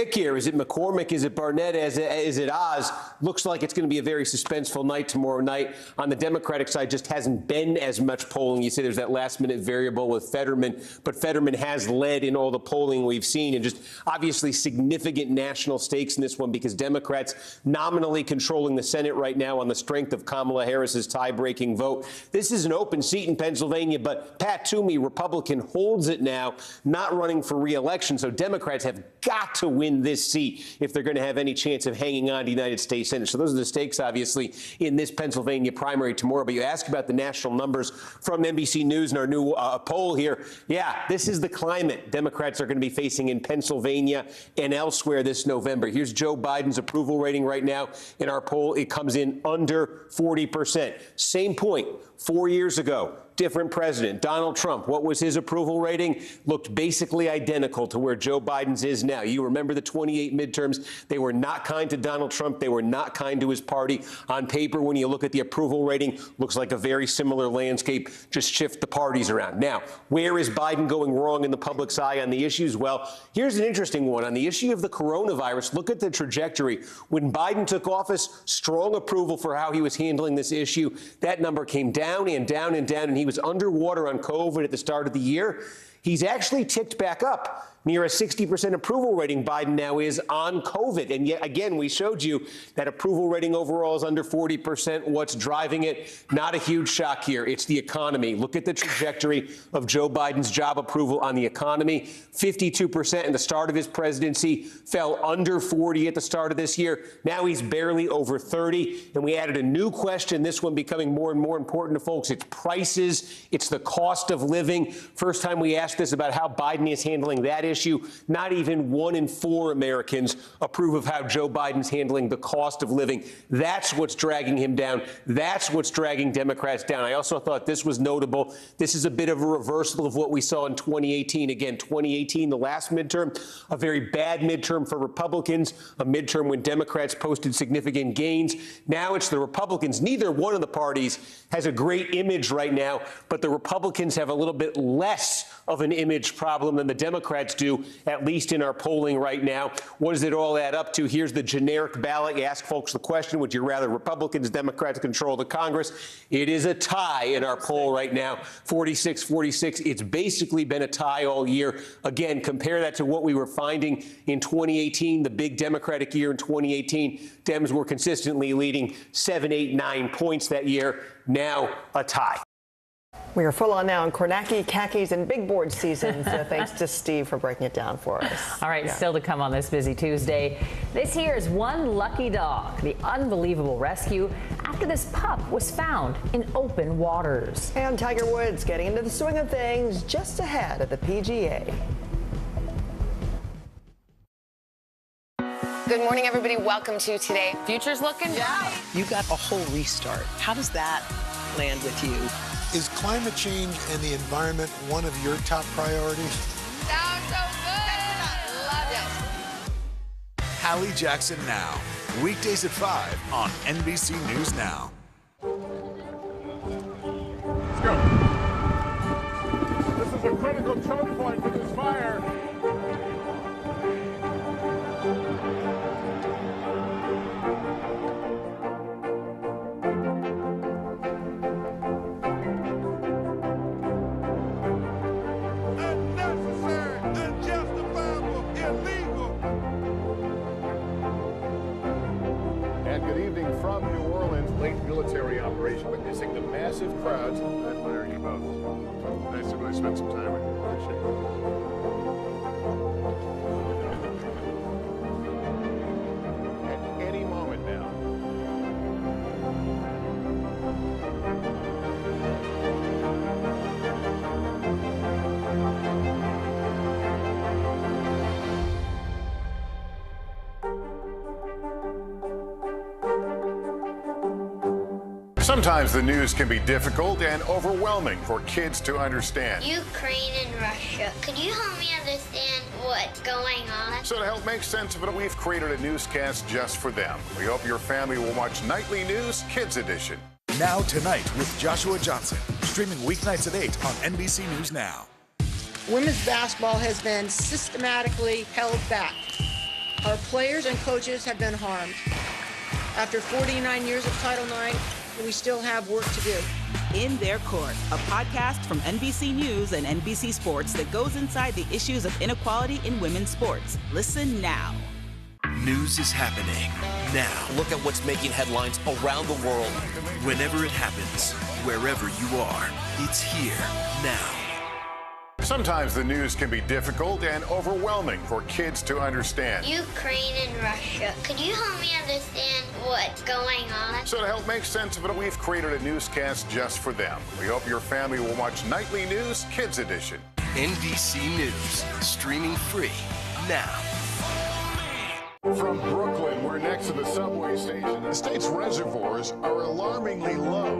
pick here? Is it McCormick? Is it Barnett? Is it Oz? Looks like it's going to be a very suspenseful night tomorrow night. On the Democratic side, just hasn't been as much polling. You say there's that last-minute variable with Fetterman, but Fetterman has led in all the polling we've seen, and just obviously significant national stakes in this one because Democrats nominally controlling the Senate right now on the strength of Kamala Harris's tie-breaking vote. This is an open seat in Pennsylvania, but Pat Toomey, Republican, holds it now, not running for re-election. So Democrats have got to win this seat if they're going to have any chance of hanging on to United States Senate. So those are the stakes, obviously, in this Pennsylvania primary tomorrow. But you ask about the national numbers from NBC News and our new poll here. Yeah, this is the climate Democrats are going to be facing in Pennsylvania and elsewhere this November. Here's Joe Biden's approval rating right now in our poll. It comes in under 40%. Same point 4 years ago. Different president, Donald Trump. What was his approval rating? Looked basically identical to where Joe Biden's is now. You remember the 28 midterms. They were not kind to Donald Trump. They were not kind to his party. On paper, when you look at the approval rating, looks like a very similar landscape. Just shift the parties around. Now, where is Biden going wrong in the public's eye on the issues? Well, here's an interesting one. On the issue of the coronavirus, look at the trajectory. When Biden took office, strong approval for how he was handling this issue. That number came down and down and down, and he was underwater on COVID at the start of the year. He's actually ticked back up. Near a 60% approval rating Biden now is on COVID. And yet again, we showed you that approval rating overall is under 40%. What's driving it? Not a huge shock here. It's the economy. Look at the trajectory of Joe Biden's job approval on the economy. 52% in the start of his presidency, fell under 40 at the start of this year. Now he's barely over 30. And we added a new question, this one becoming more and more important to folks. It's prices. It's the cost of living. First time we asked this about how Biden is handling that issue. Not even 1 in 4 Americans approve of how Joe Biden's handling the cost of living. That's what's dragging him down. That's what's dragging Democrats down. I also thought this was notable. This is a bit of a reversal of what we saw in 2018. Again, 2018, the last midterm, a very bad midterm for Republicans, a midterm when Democrats posted significant gains. Now it's the Republicans. Neither one of the parties has a great image right now, but the Republicans have a little bit less of an image problem than the Democrats do, at least in our polling right now. What does it all add up to? Here's the generic ballot. You ask folks the question, would you rather Republicans, Democrats control the Congress? It is a tie in our poll right now, 46-46. It's basically been a tie all year. Again, compare that to what we were finding in 2018, the big Democratic year in 2018. Dems were consistently leading 7, 8, 9 points that year. Now a tie. We are full on now in Kornacki, khakis, and big board season. So thanks to Steve for breaking it down for us. All right, still to come on this busy Tuesday. This year's one lucky dog, the unbelievable rescue after this pup was found in open waters. And Tiger Woods getting into the swing of things just ahead of the PGA. Good morning, everybody. Welcome to Today. Future's looking bright. You got a whole restart. How does that land with you? Is climate change and the environment one of your top priorities? Sounds so good. Love it. Hallie Jackson Now. Weekdays at 5 on NBC News Now. Let's go. This is a critical choke point for this fire. Military operation, witnessing the massive crowds. I admire you both. Nice to really spend some time with you. Appreciate it. At any moment now. Sometimes the news can be difficult and overwhelming for kids to understand. Ukraine and Russia. Could you help me understand what's going on? So to help make sense of it, we've created a newscast just for them. We hope your family will watch Nightly News Kids Edition. Now Tonight with Joshua Johnson. Streaming weeknights at 8 on NBC News Now. Women's basketball has been systematically held back. Our players and coaches have been harmed. After 49 years of Title IX, we still have work to do. In Their Court, a podcast from NBC News and NBC Sports that goes inside the issues of inequality in women's sports. Listen now. News is happening now. Look at what's making headlines around the world. Whenever it happens, wherever you are, it's here now. Sometimes the news can be difficult and overwhelming for kids to understand. Ukraine and Russia. Could you help me understand what's going on? So to help make sense of it, we've created a newscast just for them. We hope your family will watch Nightly News Kids Edition. NBC News, streaming free now. From Brooklyn, we're next to the subway station. The state's reservoirs are alarmingly low.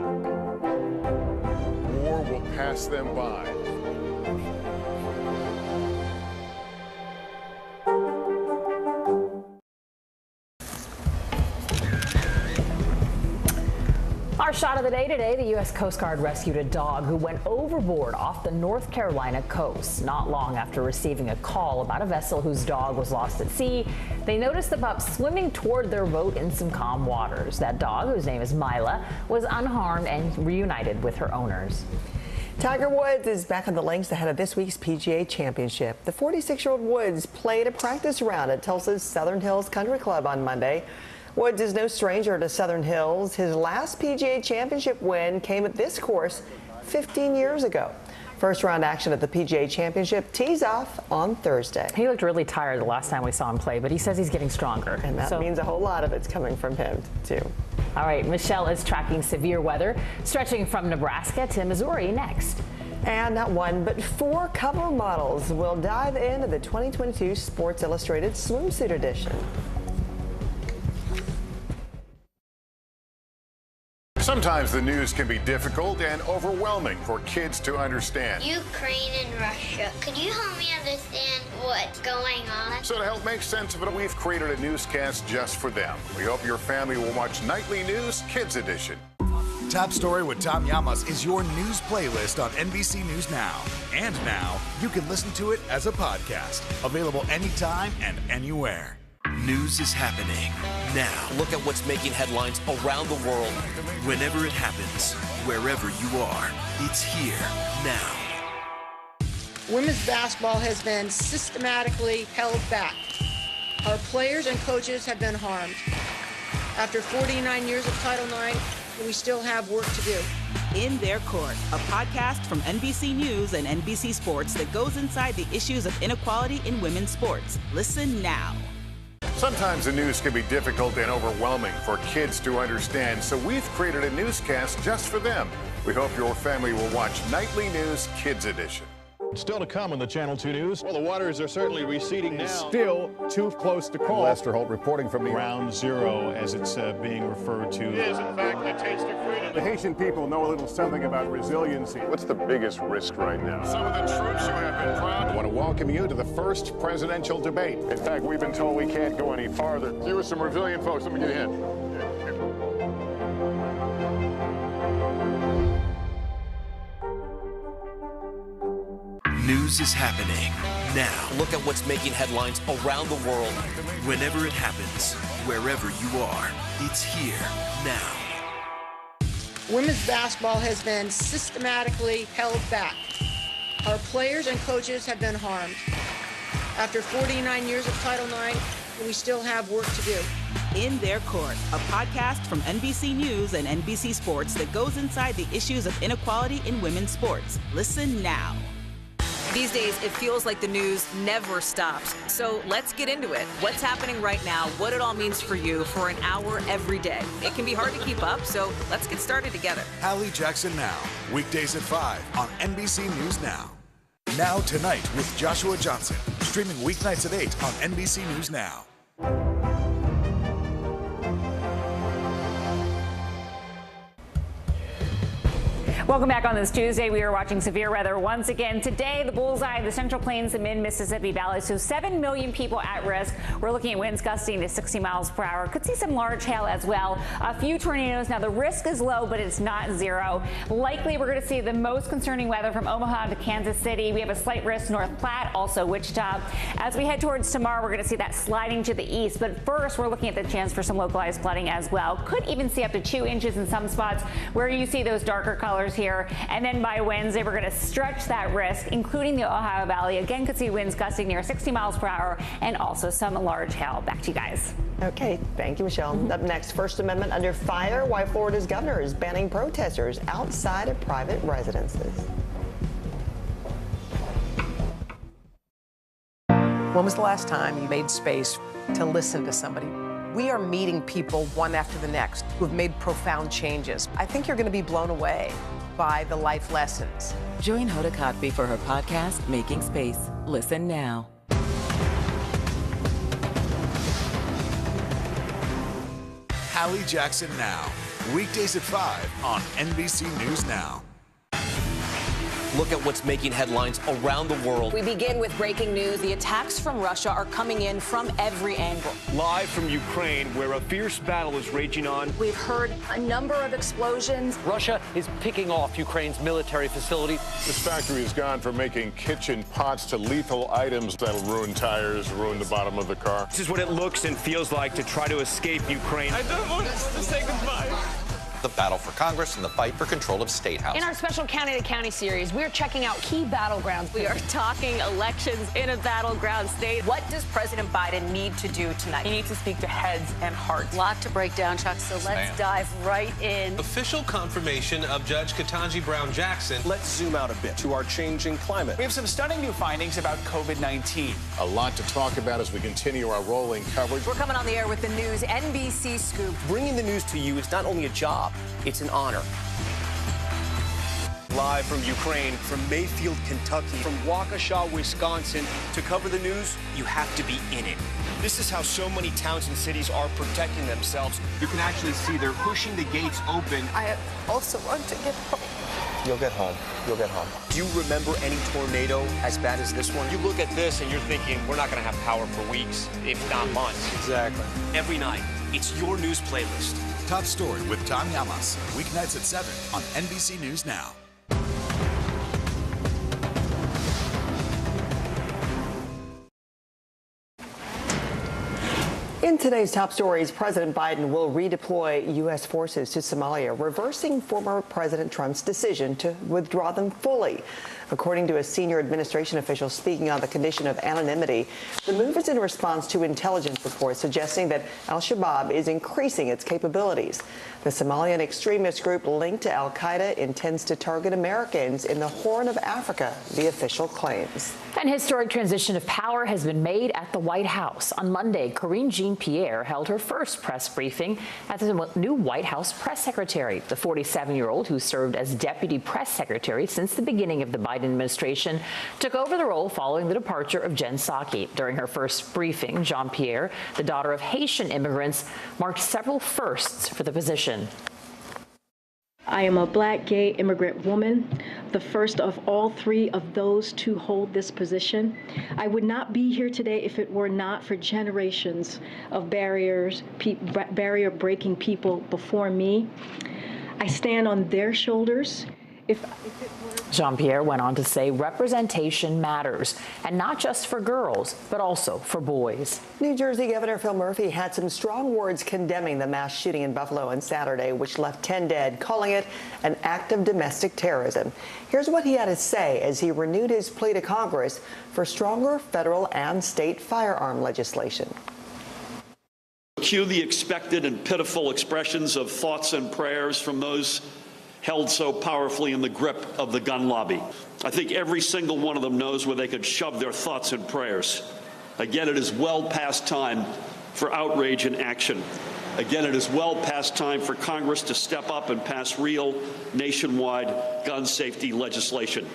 War will pass them by. Our shot of the day today, the U.S. Coast Guard rescued a dog who went overboard off the North Carolina coast. Not long after receiving a call about a vessel whose dog was lost at sea, they noticed the pup swimming toward their boat in some calm waters. That dog, whose name is Mila, was unharmed and reunited with her owners. Tiger Woods is back on the links ahead of this week's PGA Championship. The 46-year-old Woods played a practice round at Tulsa's Southern Hills Country Club on Monday. Woods is no stranger to Southern Hills. His last PGA Championship win came at this course 15 years ago. First round action at the PGA Championship tees off on Thursday. He looked really tired the last time we saw him play, but he says he's getting stronger. And that means a whole lot of it's coming from him, too. All right, Michelle is tracking severe weather, stretching from Nebraska to Missouri next. And not one, but 4 cover models will dive into the 2022 Sports Illustrated Swimsuit Edition. Sometimes the news can be difficult and overwhelming for kids to understand. Ukraine and Russia. Could you help me understand what's going on? So to help make sense of it, we've created a newscast just for them. We hope your family will watch Nightly News Kids Edition. Top Story with Tom Llamas is your news playlist on NBC News Now. And now, you can listen to it as a podcast. Available anytime and anywhere. News is happening now. Look at what's making headlines around the world. Whenever it happens, wherever you are, it's here now. Women's basketball has been systematically held back. Our players and coaches have been harmed. After 49 years of Title IX, we still have work to do. In Their Court, a podcast from NBC News and NBC Sports that goes inside the issues of inequality in women's sports. Listen now. Sometimes the news can be difficult and overwhelming for kids to understand, so we've created a newscast just for them. We hope your family will watch Nightly News Kids Edition. Still to come on the Channel 2 News. Well, the waters are certainly receding now. Still too close to call. Lester Holt reporting from the Ground Zero, as it's being referred to. It is, in fact, the taste of freedom. The Haitian people know a little something about resiliency. What's the biggest risk right now? Some of the troops who have been proud. I want to welcome you to the first presidential debate. In fact, we've been told we can't go any farther. You with some resilient folks. Let me get a hint. News is happening now. Look at what's making headlines around the world. Whenever it happens, wherever you are, it's here now. Women's basketball has been systematically held back. Our players and coaches have been harmed. After 49 years of Title IX, we still have work to do. In Their Court, a podcast from NBC News and NBC Sports that goes inside the issues of inequality in women's sports. Listen now. These days, it feels like the news never stops. So let's get into it. What's happening right now, what it all means for you for an hour every day. It can be hard to keep up, so let's get started together. Hallie Jackson Now, weekdays at 5 on NBC News Now. Now Tonight with Joshua Johnson, streaming weeknights at 8 on NBC News Now. Welcome back on this Tuesday. We are watching severe weather once again. Today, the bullseye, the Central Plains, the mid-Mississippi Valley. So 7 million people at risk. We're looking at winds gusting to 60 miles per hour. Could see some large hail as well. A few tornadoes. Now, the risk is low, but it's not zero. Likely, we're going to see the most concerning weather from Omaha to Kansas City. We have a slight risk North Platte, also Wichita. As we head towards tomorrow, we're going to see that sliding to the east. But first, we're looking at the chance for some localized flooding as well. Could even see up to 2 inches in some spots where you see those darker colors here. And then by Wednesday, we're going to stretch that risk, including the Ohio Valley. Again, could see winds gusting near 60 miles per hour and also some large hail. Back to you guys. Okay, thank you, Michelle. Up next, First Amendment under fire. Why Florida's governor is banning protesters outside of private residences. When was the last time you made space to listen to somebody? We are meeting people one after the next who have made profound changes. I think you're going to be blown away by the life lessons. Join Hoda Kotb for her podcast, Making Space. Listen now. Hallie Jackson Now. Weekdays at 5 on NBC News Now. Look at what's making headlines around the world. We begin with breaking news. The attacks from Russia are coming in from every angle. Live from Ukraine, where a fierce battle is raging on. We've heard a number of explosions. Russia is picking off Ukraine's military facility. This factory has gone from making kitchen pots to lethal items that'll ruin tires, ruin the bottom of the car. This is what it looks and feels like to try to escape Ukraine. I don't want to say goodbye. The battle for Congress and the fight for control of State House. In our special County to County series, we're checking out key battlegrounds. We are talking elections in a battleground state. What does President Biden need to do tonight? He needs to speak to heads and hearts. A lot to break down, Chuck, so let's dive right in. Official confirmation of Judge Ketanji Brown Jackson. Let's zoom out a bit to our changing climate. We have some stunning new findings about COVID-19. A lot to talk about as we continue our rolling coverage. We're coming on the air with the news NBC Scoop. Bringing the news to you is not only a job, it's an honor. Live from Ukraine, From Mayfield, Kentucky, from Waukesha, Wisconsin. to cover the news, you have to be in it. This is how so many towns and cities are protecting themselves. You can actually see they're pushing the gates open. I also want to get home. You'll get home. You'll get home. Do you remember any tornado as bad as this one? You look at this and you're thinking, we're not going to have power for weeks, if not months. Exactly. Every night, it's your news playlist. Top Story with Tom Llamas. Weeknights at 7 on NBC News Now. In today's top stories, President Biden will redeploy U.S. forces to Somalia, reversing former President Trump's decision to withdraw them fully. According to a senior administration official speaking on the condition of anonymity, the move is in response to intelligence reports suggesting that al-Shabaab is increasing its capabilities. The Somalian extremist group linked to al-Qaeda intends to target Americans in the Horn of Africa, the official claims. An historic transition of power has been made at the White House. On Monday, Karine Jean-Pierre held her first press briefing as the new White House press secretary. The 47-year-old, who served as deputy press secretary since the beginning of the Biden administration, took over the role following the departure of Jen Psaki. During her first briefing, Jean-Pierre, the daughter of Haitian immigrants, marked several firsts for the position. I am a Black, gay, immigrant woman, the first of all three of those to hold this position. I would not be here today if it were not for generations of barrier-breaking people before me. I stand on their shoulders. Jean-Pierre went on to say representation matters, and not just for girls, but also for boys. New Jersey Governor Phil Murphy had some strong words condemning the mass shooting in Buffalo on Saturday, which left 10 dead, calling it an act of domestic terrorism. Here's what he had to say as he renewed his plea to Congress for stronger federal and state firearm legislation. Cue the expected and pitiful expressions of thoughts and prayers from those held so powerfully in the grip of the gun lobby. I think every single one of them knows where they could shove their thoughts and prayers. Again, it is well past time for outrage and action. Again, it is well past time for Congress to step up and pass real nationwide gun safety legislation.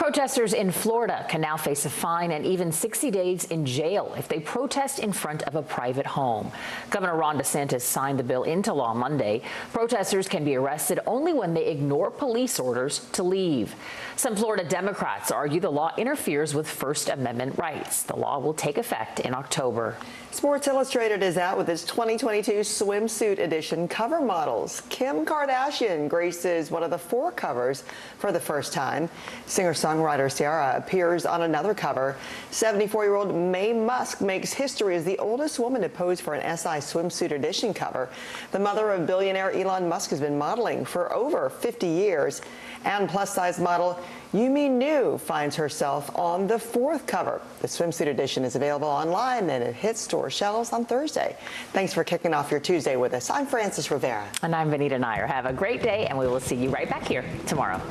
Protesters in Florida can now face a fine and even 60 days in jail if they protest in front of a private home. Governor Ron DeSantis signed the bill into law Monday. Protesters can be arrested only when they ignore police orders to leave. Some Florida Democrats argue the law interferes with First Amendment rights. The law will take effect in October. Sports Illustrated is out with its 2022 swimsuit edition cover models. Kim Kardashian graces one of the 4 covers for the first time. Singer-songwriter Ciara appears on another cover. 74-year-old Mae Musk makes history as the oldest woman to pose for an SI swimsuit edition cover. The mother of billionaire Elon Musk has been modeling for over 50 years. And plus-size model Yumi Nu finds herself on the 4th cover. The swimsuit edition is available online and it hits store shelves on Thursday. Thanks for kicking off your Tuesday with us. I'm Frances Rivera. And I'm Vanita Nair. Have a great day, and we will see you right back here tomorrow.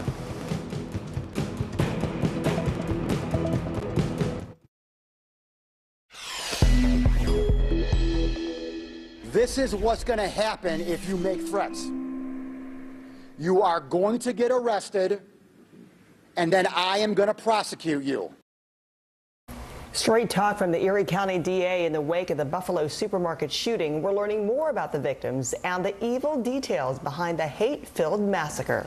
This is what's going to happen if you make threats. You are going to get arrested, and then I am going to prosecute you. Straight talk from the Erie County DA in the wake of the Buffalo supermarket shooting. We're learning more about the victims and the evil details behind the hate-filled massacre.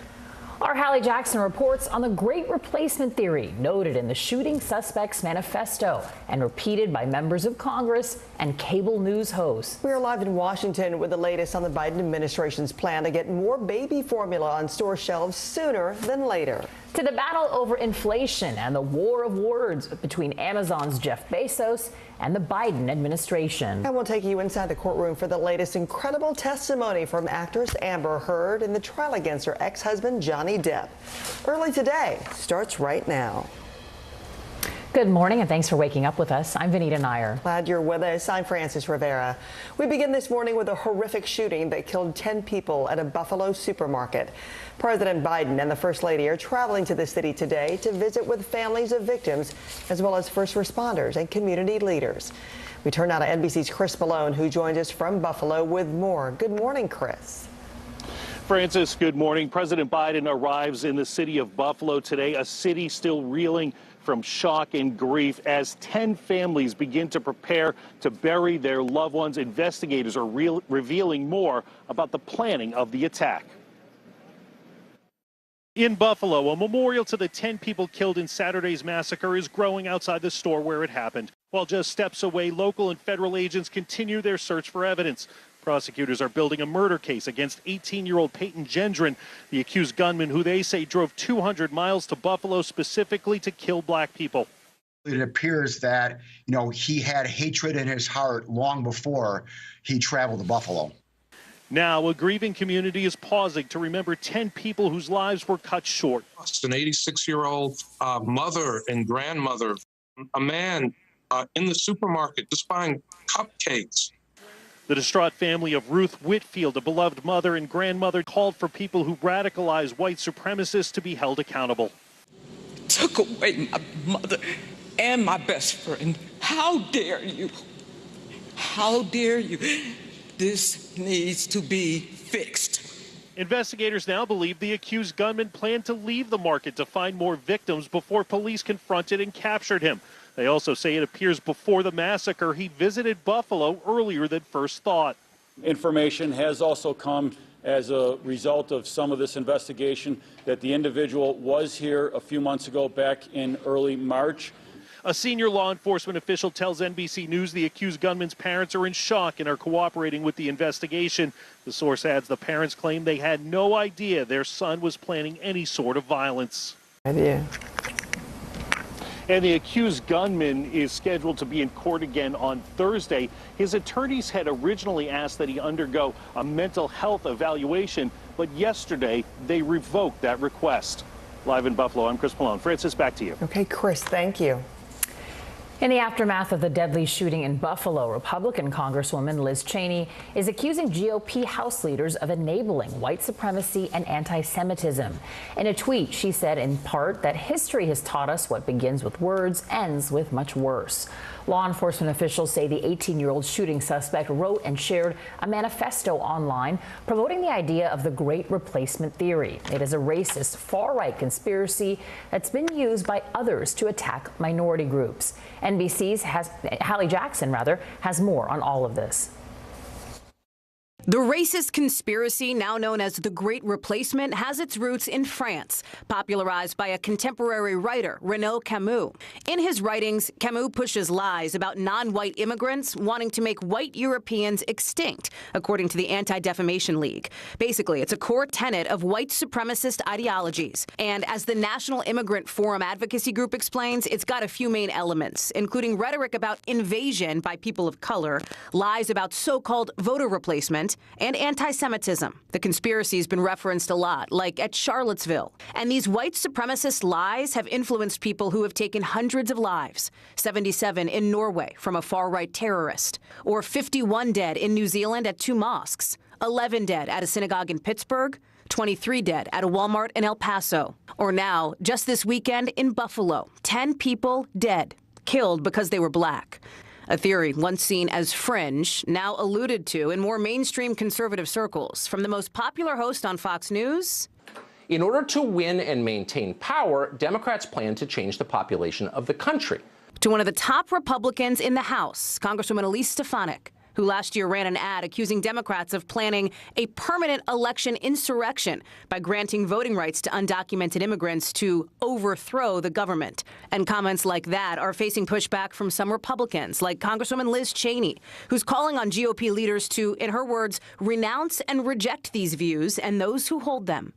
Our Hallie Jackson reports on the great replacement theory noted in the shooting suspect's manifesto and repeated by members of Congress and cable news hosts. We are live in Washington with the latest on the Biden administration's plan to get more baby formula on store shelves sooner than later. To the battle over inflation and the war of words between Amazon's Jeff Bezos and the Biden administration. And we'll take you inside the courtroom for the latest incredible testimony from actress Amber Heard in the trial against her ex-husband Johnny Depp. Early today starts right now. Good morning, and thanks for waking up with us. I'm Vanita Nair. Glad you're with us. I'm Frances Rivera. We begin this morning with a horrific shooting that killed 10 people at a Buffalo supermarket. President Biden and the First Lady are traveling to the city today to visit with families of victims, as well as first responders and community leaders. We turn now to NBC's Chris Malone, who joins us from Buffalo with more. Good morning, Chris. Francis, good morning. President Biden arrives in the city of Buffalo today, a city still reeling from shock and grief as 10 families begin to prepare to bury their loved ones. Investigators are revealing more about the planning of the attack. In Buffalo, a memorial to the 10 people killed in Saturday's massacre is growing outside the store where it happened. While just steps away, local and federal agents continue their search for evidence. Prosecutors are building a murder case against 18-year-old Peyton Gendron, the accused gunman who they say drove 200 miles to Buffalo specifically to kill black people. It appears that, he had hatred in his heart long before he traveled to Buffalo. Now, a grieving community is pausing to remember 10 people whose lives were cut short. An 86-year-old mother and grandmother, a man in the supermarket just buying cupcakes. The distraught family of Ruth Whitfield, a beloved mother and grandmother, called for people who radicalize white supremacists to be held accountable. Took away my mother and my best friend. How dare you? How dare you? This needs to be fixed. Investigators now believe the accused gunman planned to leave the market to find more victims before police confronted and captured him. They also say it appears before the massacre he visited Buffalo earlier than first thought. Information has also come as a result of some of this investigation that the individual was here a few months ago, back in early March. A senior law enforcement official tells NBC News the accused gunman's parents are in shock and are cooperating with the investigation. The source adds the parents claim they had no idea their son was planning any sort of violence. And the accused gunman is scheduled to be in court again on Thursday. His attorneys had originally asked that he undergo a mental health evaluation, but yesterday they revoked that request. Live in Buffalo, I'm Chris Malone. Francis, back to you. Okay, Chris, thank you. In the aftermath of the deadly shooting in Buffalo, Republican Congresswoman Liz Cheney is accusing GOP House leaders of enabling white supremacy and anti-Semitism. In a tweet, she said in part that history has taught us what begins with words ends with much worse. Law enforcement officials say the 18-year-old shooting suspect wrote and shared a manifesto online promoting the idea of the Great Replacement theory. It is a racist, far-right conspiracy that's been used by others to attack minority groups. NBC's Hallie Jackson has more on all of this. The racist conspiracy, now known as the Great Replacement, has its roots in France, popularized by a contemporary writer, Renaud Camus. In his writings, Camus pushes lies about non-white immigrants wanting to make white Europeans extinct, according to the Anti-Defamation League. Basically, it's a core tenet of white supremacist ideologies. And as the National Immigrant Forum advocacy group explains, it's got a few main elements, including rhetoric about invasion by people of color, lies about so-called voter replacement, and anti-Semitism. The conspiracy has been referenced a lot, like at Charlottesville. And these white supremacist lies have influenced people who have taken hundreds of lives. 77 in Norway from a far-right terrorist, or 51 dead in New Zealand at 2 mosques, 11 dead at a synagogue in Pittsburgh, 23 dead at a Walmart in El Paso, or now, just this weekend in Buffalo, 10 people dead, killed because they were black. A theory once seen as fringe, now alluded to in more mainstream conservative circles. From the most popular host on Fox News. In order to win and maintain power, Democrats plan to change the population of the country. To one of the top Republicans in the House, Congresswoman Elise Stefanik, who last year ran an ad accusing Democrats of planning a permanent election insurrection by granting voting rights to undocumented immigrants to overthrow the government. And comments like that are facing pushback from some Republicans, like Congresswoman Liz Cheney, who's calling on GOP leaders to, in her words, renounce and reject these views and those who hold them.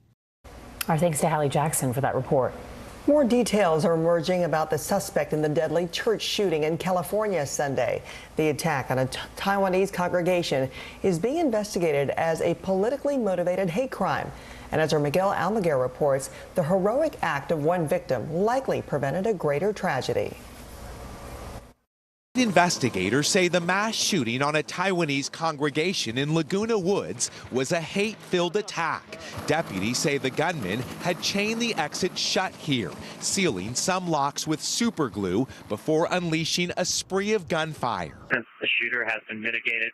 Our thanks to Hallie Jackson for that report. More details are emerging about the suspect in the deadly church shooting in California Sunday. The attack on a Taiwanese congregation is being investigated as a politically motivated hate crime. And as our Miguel Almaguer reports, the heroic act of one victim likely prevented a greater tragedy. Investigators say the mass shooting on a Taiwanese congregation in Laguna Woods was a hate-filled attack. Deputies say the gunman had chained the exit shut here, sealing some locks with super glue before unleashing a spree of gunfire. Since the shooter has been mitigated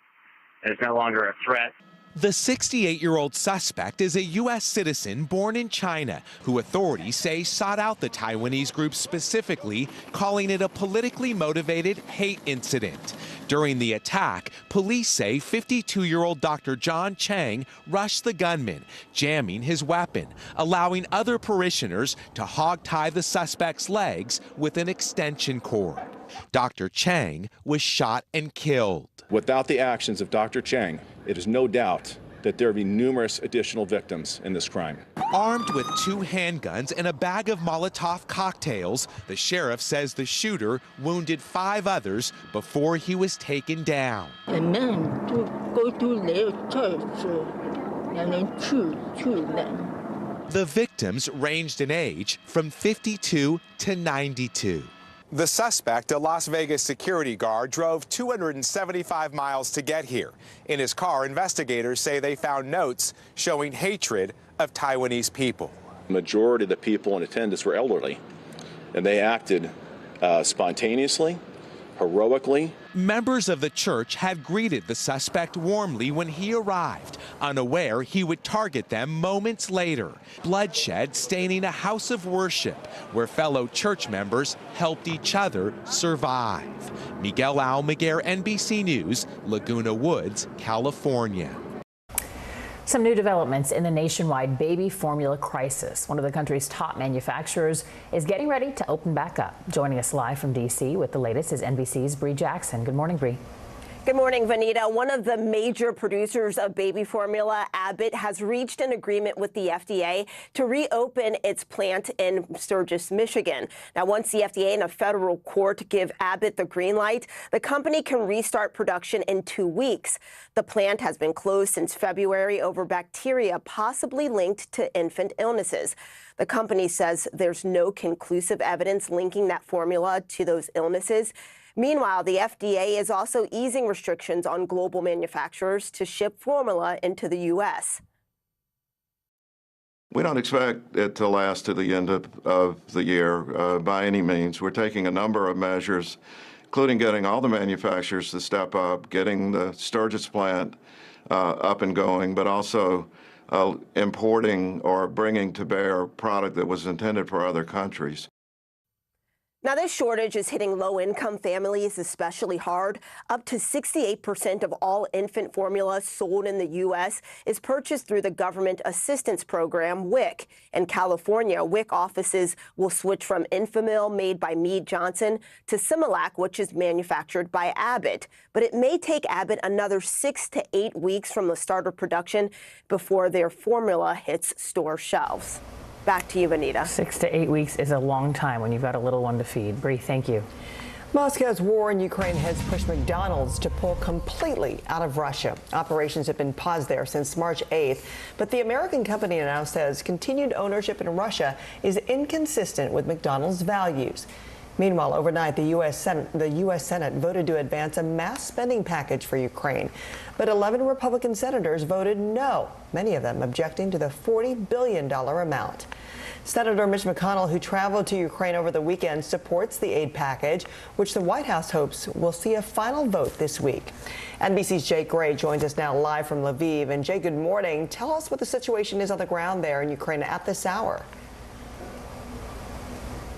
and is no longer a threat. The 68-year-old suspect is a U.S. citizen born in China, who authorities say sought out the Taiwanese group specifically, calling it a politically motivated hate incident. During the attack, police say 52-year-old Dr. John Chang rushed the gunman, jamming his weapon, allowing other parishioners to hog-tie the suspect's legs with an extension cord. Dr. Chang was shot and killed. Without the actions of Dr. Chang, it is no doubt that there will be numerous additional victims in this crime. Armed with 2 handguns and a bag of Molotov cocktails, the sheriff says the shooter wounded 5 others before he was taken down. The men to go to their church and then shoot them. The victims ranged in age from 52 to 92. The suspect, a Las Vegas security guard, drove 275 miles to get here. In his car, investigators say they found notes showing hatred of Taiwanese people. The majority of the people in attendance were elderly, and they acted spontaneously, heroically. Members of the church had greeted the suspect warmly when he arrived, unaware he would target them moments later. Bloodshed staining a house of worship where fellow church members helped each other survive. Miguel Almaguer, NBC News, Laguna Woods, California. Some new developments in the nationwide baby formula crisis. One of the country's top manufacturers is getting ready to open back up. Joining us live from D.C. with the latest is NBC's Bree Jackson. Good morning, Bree. Good morning, Vanita. One of the major producers of baby formula, Abbott, has reached an agreement with the FDA to reopen its plant in Sturgis, Michigan. Now, once the FDA and a federal court give Abbott the green light, the company can restart production in 2 weeks. The plant has been closed since February over bacteria possibly linked to infant illnesses. The company says there's no conclusive evidence linking that formula to those illnesses. Meanwhile, the FDA is also easing restrictions on global manufacturers to ship formula into the U.S. We don't expect it to last to the end of the year by any means. We're taking a number of measures, including getting all the manufacturers to step up, getting the Sturgis plant up and going, but also importing or bringing to bear product that was intended for other countries. Now, this shortage is hitting low-income families especially hard. Up to 68% of all infant formula sold in the U.S. is purchased through the Government Assistance Program, WIC. In California, WIC offices will switch from Enfamil, made by Mead Johnson, to Similac, which is manufactured by Abbott. But it may take Abbott another 6 to 8 weeks from the start of production before their formula hits store shelves. Back to you, Vanita. 6 to 8 weeks is a long time when you've got a little one to feed. Bree, thank you. Moscow's war in Ukraine has pushed McDonald's to pull completely out of Russia. Operations have been paused there since March 8th, but the American company now says continued ownership in Russia is inconsistent with McDonald's values. Meanwhile, overnight, the U.S. Senate voted to advance a mass spending package for Ukraine. But 11 Republican senators voted no, many of them objecting to the $40 billion amount. Senator Mitch McConnell, who traveled to Ukraine over the weekend, supports the aid package, which the White House hopes will see a final vote this week. NBC's Jay Gray joins us now live from Lviv. And Jay, good morning. Tell us what the situation is on the ground there in Ukraine at this hour.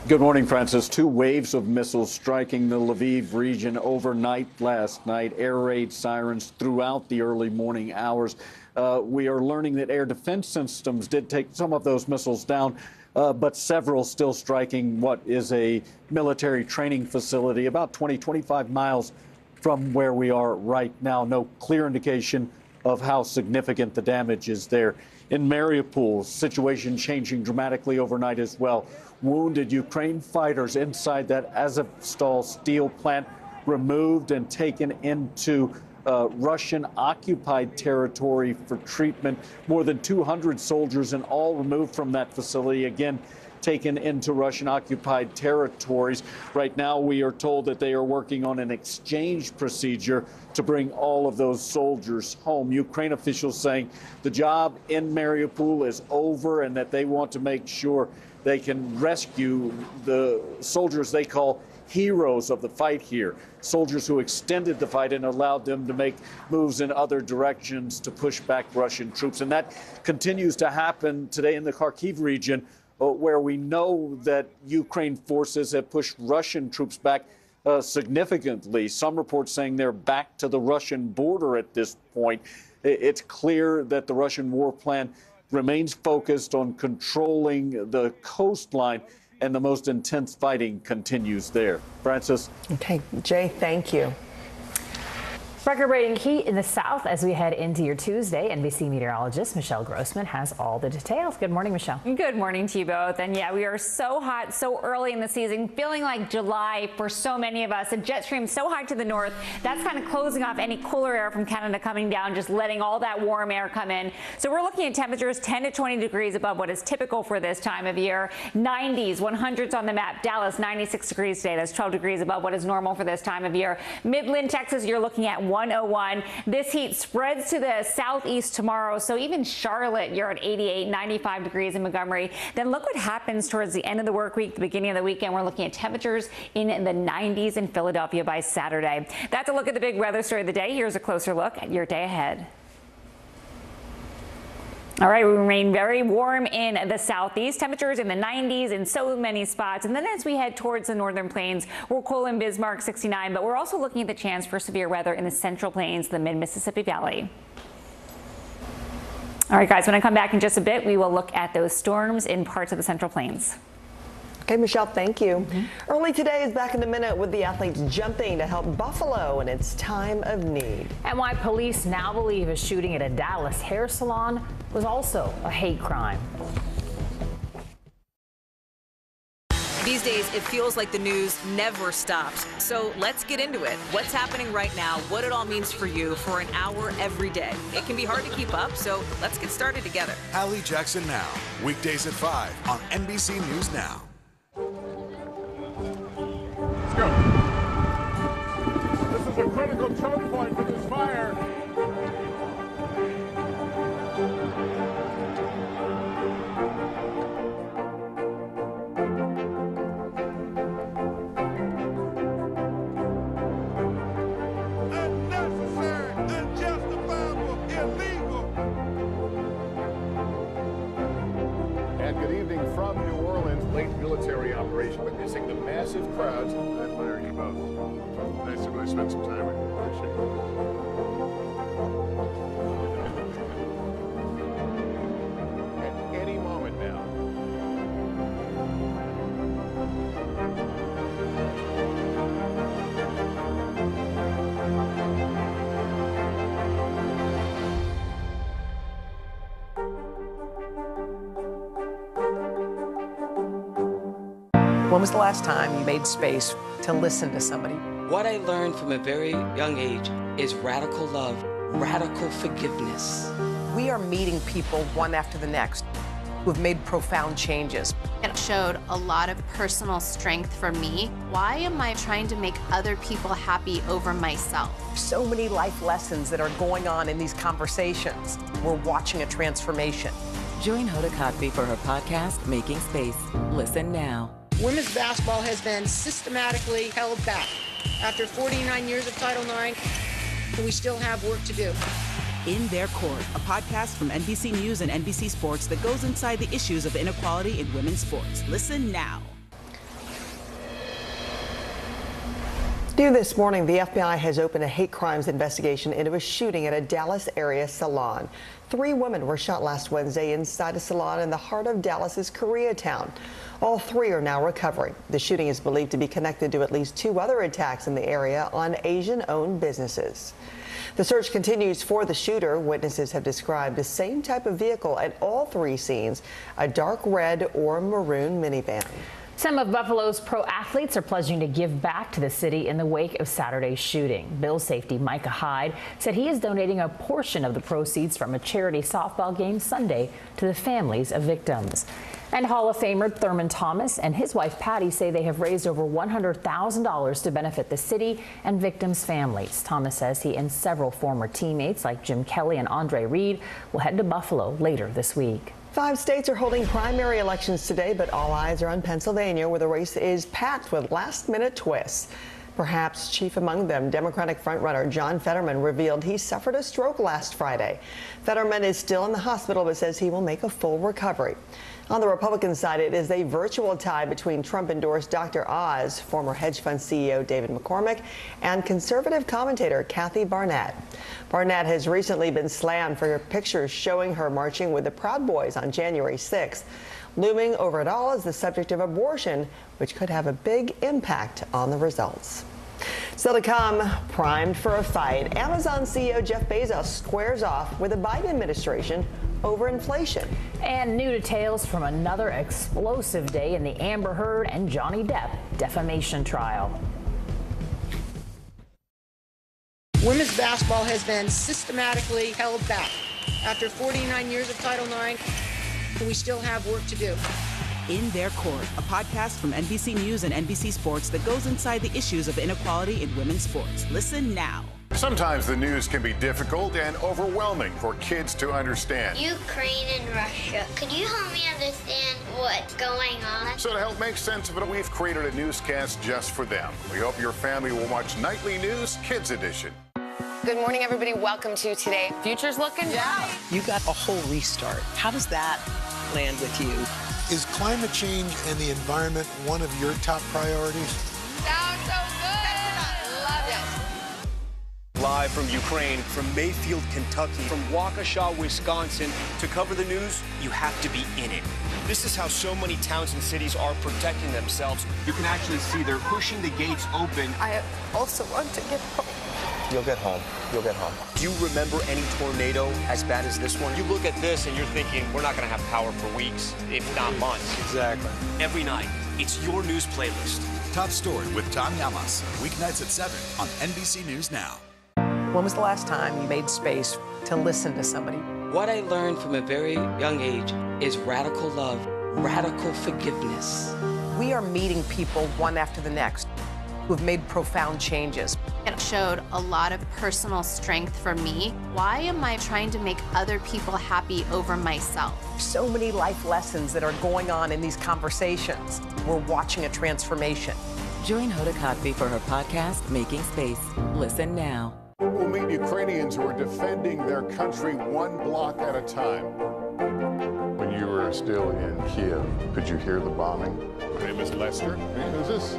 Good morning, Francis. 2 waves of missiles striking the Lviv region overnight last night. Air raid sirens throughout the early morning hours. We are learning that air defense systems did take some of those missiles down, but several still striking what is a military training facility about 25 miles from where we are right now. No clear indication of how significant the damage is there. In Mariupol, situation changing dramatically overnight as well. Wounded Ukraine fighters inside that Azovstal steel plant removed and taken into Russian-occupied territory for treatment. More than 200 soldiers in all removed from that facility, again taken into Russian-occupied territories. Right now, we are told that they are working on an exchange procedure to bring all of those soldiers home. Ukraine officials saying the job in Mariupol is over and that they want to make sure they can rescue the soldiers they call heroes of the fight here, soldiers who extended the fight and allowed them to make moves in other directions to push back Russian troops. And that continues to happen today in the Kharkiv region, where we know that Ukraine forces have pushed Russian troops back significantly. Some reports saying they're back to the Russian border at this point. It's clear that the Russian war plan remains focused on controlling the coastline, and the most intense fighting continues there. Francis? Okay, Jay, thank you. Record-breaking heat in the south as we head into your Tuesday. NBC meteorologist Michelle Grossman has all the details. Good morning, Michelle. Good morning to you both. And yeah, we are so hot so early in the season, feeling like July for so many of us. A jet stream so high to the north, that's kind of closing off any cooler air from Canada coming down, just letting all that warm air come in. So we're looking at temperatures 10 to 20 degrees above what is typical for this time of year. 90s, 100s on the map. Dallas, 96 degrees today. That's 12 degrees above what is normal for this time of year. Midland, Texas, you're looking at 101. This heat spreads to the southeast tomorrow, so even Charlotte, you're at 88, 95 degrees in Montgomery. Then look what happens towards the end of the work week, the beginning of the weekend. We're looking at temperatures in the 90s in Philadelphia by Saturday. That's a look at the big weather story of the day. Here's a closer look at your day ahead. All right, we remain very warm in the southeast. Temperatures in the 90s in so many spots. And then as we head towards the northern plains, we're cool in Bismarck, 69. But we're also looking at the chance for severe weather in the central plains, the mid-Mississippi Valley. All right, guys, when I come back in just a bit, we will look at those storms in parts of the central plains. Okay, Michelle, thank you. Early Today is back in a minute with the athletes jumping to help Buffalo in its time of need. And why police now believe a shooting at a Dallas hair salon was also a hate crime. These days, it feels like the news never stops. So let's get into it. What's happening right now, what it all means for you for an hour every day. It can be hard to keep up, so let's get started together. Hallie Jackson Now, weekdays at 5 on NBC News Now. Let's go. This is a critical choke point for this fire. Military operation, witnessing the massive crowds. I admire you both. Nice to really spend some time with you. Appreciate it. At any moment now. When was the last time you made space to listen to somebody? What I learned from a very young age is radical love, radical forgiveness. We are meeting people one after the next who have made profound changes. It showed a lot of personal strength for me. Why am I trying to make other people happy over myself? So many life lessons that are going on in these conversations. We're watching a transformation. Join Hoda Kotb for her podcast, Making Space. Listen now. Women's basketball has been systematically held back. After 49 years of Title IX, we still have work to do. In Their Court, a podcast from NBC News and NBC Sports that goes inside the issues of inequality in women's sports. Listen now. New this morning, the FBI has opened a hate crimes investigation into a shooting at a Dallas area salon. 3 women were shot last Wednesday inside a salon in the heart of Dallas's Koreatown. All 3 are now recovering. The shooting is believed to be connected to at least 2 other attacks in the area on Asian-owned businesses. The search continues for the shooter. Witnesses have described the same type of vehicle at all 3 scenes, a dark red or maroon minivan. Some of Buffalo's pro athletes are pledging to give back to the city in the wake of Saturday's shooting. Bill safety Micah Hyde said he is donating a portion of the proceeds from a charity softball game Sunday to the families of victims. And Hall of Famer Thurman Thomas and his wife Patty say they have raised over $100,000 to benefit the city and victims' families. Thomas says he and several former teammates like Jim Kelly and Andre Reed will head to Buffalo later this week. 5 states are holding primary elections today, but all eyes are on Pennsylvania, where the race is packed with last-minute twists. Perhaps chief among them, Democratic frontrunner John Fetterman revealed he suffered a stroke last Friday. Fetterman is still in the hospital but says he will make a full recovery. On the Republican side, it is a virtual tie between Trump-endorsed Dr. Oz, former hedge fund CEO David McCormick, and conservative commentator Kathy Barnett. Barnett has recently been slammed for her pictures showing her marching with the Proud Boys on January 6th. Looming over it all is the subject of abortion, which could have a big impact on the results. Still to come, primed for a fight, Amazon CEO Jeff Bezos squares off with the Biden administration over inflation. And new details from another explosive day in the Amber Heard and Johnny Depp defamation trial. Women's basketball has been systematically held back. After 49 years of Title IX, we still have work to do. In Their Court, a podcast from NBC News and NBC Sports that goes inside the issues of inequality in women's sports. Listen now. Sometimes the news can be difficult and overwhelming for kids to understand. Ukraine and Russia. Could you help me understand what's going on? So to help make sense of it, we've created a newscast just for them. We hope your family will watch Nightly News Kids Edition. Good morning, everybody. Welcome to Today. Future's looking bright. You got a whole restart. How does that land with you? Is climate change and the environment one of your top priorities? Sounds so good. Love it. live from Ukraine, from Mayfield, Kentucky, from Waukesha, Wisconsin. To cover the news, you have to be in it. This is how so many towns and cities are protecting themselves. You can actually see they're pushing the gates open. I also want to get home. You'll get home. You'll get home. Do you remember any tornado as bad as this one? You look at this and you're thinking, we're not going to have power for weeks, if not months. Exactly. Every night, it's your news playlist. Top Story with Tom Llamas, weeknights at 7 on NBC News Now. When was the last time you made space to listen to somebody? What I learned from a very young age is radical love, radical forgiveness. We are meeting people one after the next who have made profound changes. It showed a lot of personal strength for me. Why am I trying to make other people happy over myself? So many life lessons that are going on in these conversations. We're watching a transformation. Join Hoda Kotb for her podcast, Making Space. Listen now. We'll meet Ukrainians who are defending their country one block at a time. When you were still in Kiev, could you hear the bombing? My name is Lester. Who's this?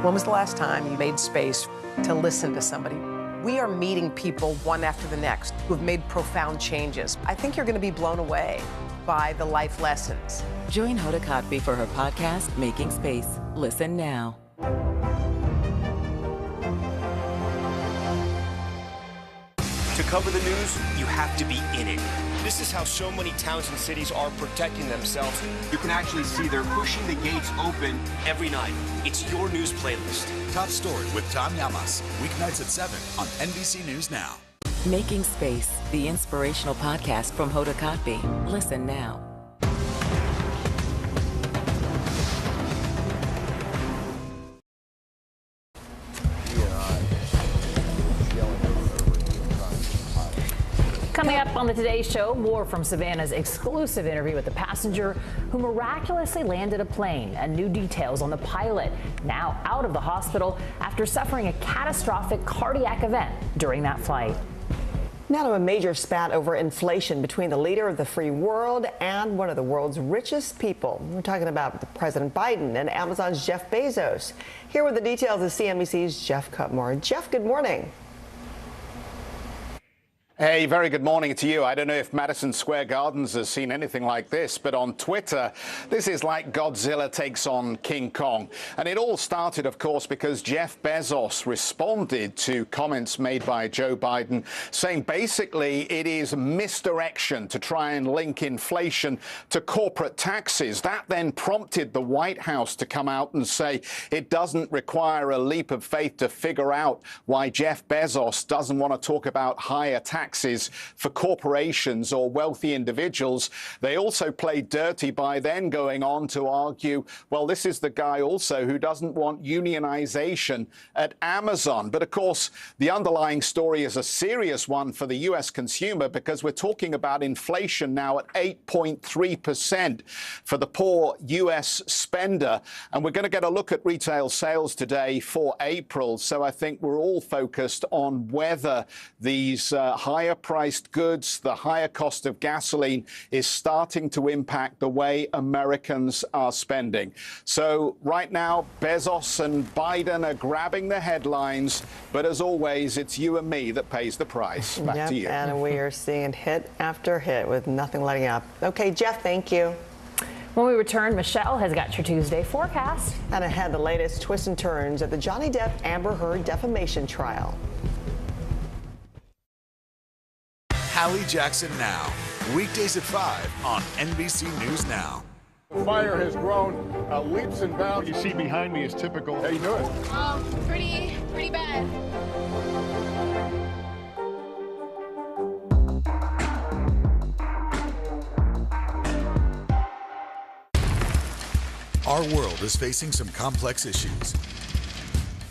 When was the last time you made space to listen to somebody? We are meeting people one after the next who have made profound changes. I think you're going to be blown away by the life lessons. Join Hoda Kotb for her podcast, Making Space. Listen now. To cover the news, you have to be in it. This is how so many towns and cities are protecting themselves. You can actually see they're pushing the gates open every night. It's your news playlist. Top Story with Tom Llamas, weeknights at 7 on NBC News Now. Making Space, the inspirational podcast from Hoda Kotb. Listen now. Coming up on the Today Show, more from Savannah's exclusive interview with the passenger who miraculously landed a plane, and new details on the pilot now out of the hospital after suffering a catastrophic cardiac event during that flight. Now to a major spat over inflation between the leader of the free world and one of the world's richest people. We're talking about President Biden and Amazon's Jeff Bezos. Here with the details is CNBC's Jeff Cutmore. Jeff, good morning. Hey, very good morning to you. I don't know if Madison Square Gardens has seen anything like this, but on Twitter, this is like Godzilla takes on King Kong. And it all started, of course, because Jeff Bezos responded to comments made by Joe Biden, saying basically it is misdirection to try and link inflation to corporate taxes. That then prompted the White House to come out and say it doesn't require a leap of faith to figure out why Jeff Bezos doesn't want to talk about higher taxes for corporations or wealthy individuals. They also played dirty by then going on to argue, well, this is the guy also who doesn't want unionization at Amazon. But of course, the underlying story is a serious one for the U.S. consumer, because we're talking about inflation now at 8.3% for the poor U.S. spender. And we're going to get a look at retail sales today for April. So I think we're all focused on whether these higher priced goods, the higher cost of gasoline, is starting to impact the way Americans are spending. So right now, Bezos and Biden are grabbing the headlines, but as always, it's you and me that pays the price. Back to you. And we are seeing hit after hit with nothing letting up. Okay, Jeff, thank you. When we return, Michelle has got your Tuesday forecast. And ahead, the latest twists and turns at the Johnny Depp Amber Heard defamation trial. Hallie Jackson Now, weekdays at 5 on NBC News Now. The fire has grown leaps and bounds. What you see behind me is typical. How you doing? Pretty bad. Our world is facing some complex issues.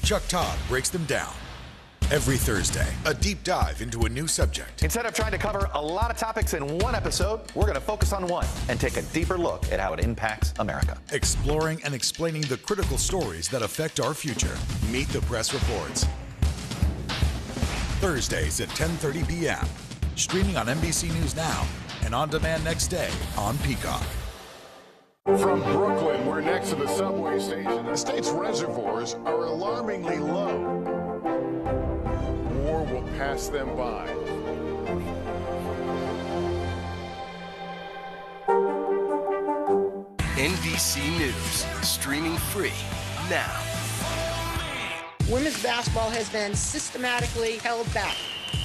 Chuck Todd breaks them down. Every Thursday, a deep dive into a new subject. Instead of trying to cover a lot of topics in one episode, we're going to focus on one and take a deeper look at how it impacts America. Exploring and explaining the critical stories that affect our future. Meet the Press Reports. Thursdays at 10:30 p.m. Streaming on NBC News Now and on demand next day on Peacock. From Brooklyn, we're next to the subway station. The state's reservoirs are alarmingly low. War will pass them by. NBC News, streaming free now. Women's basketball has been systematically held back.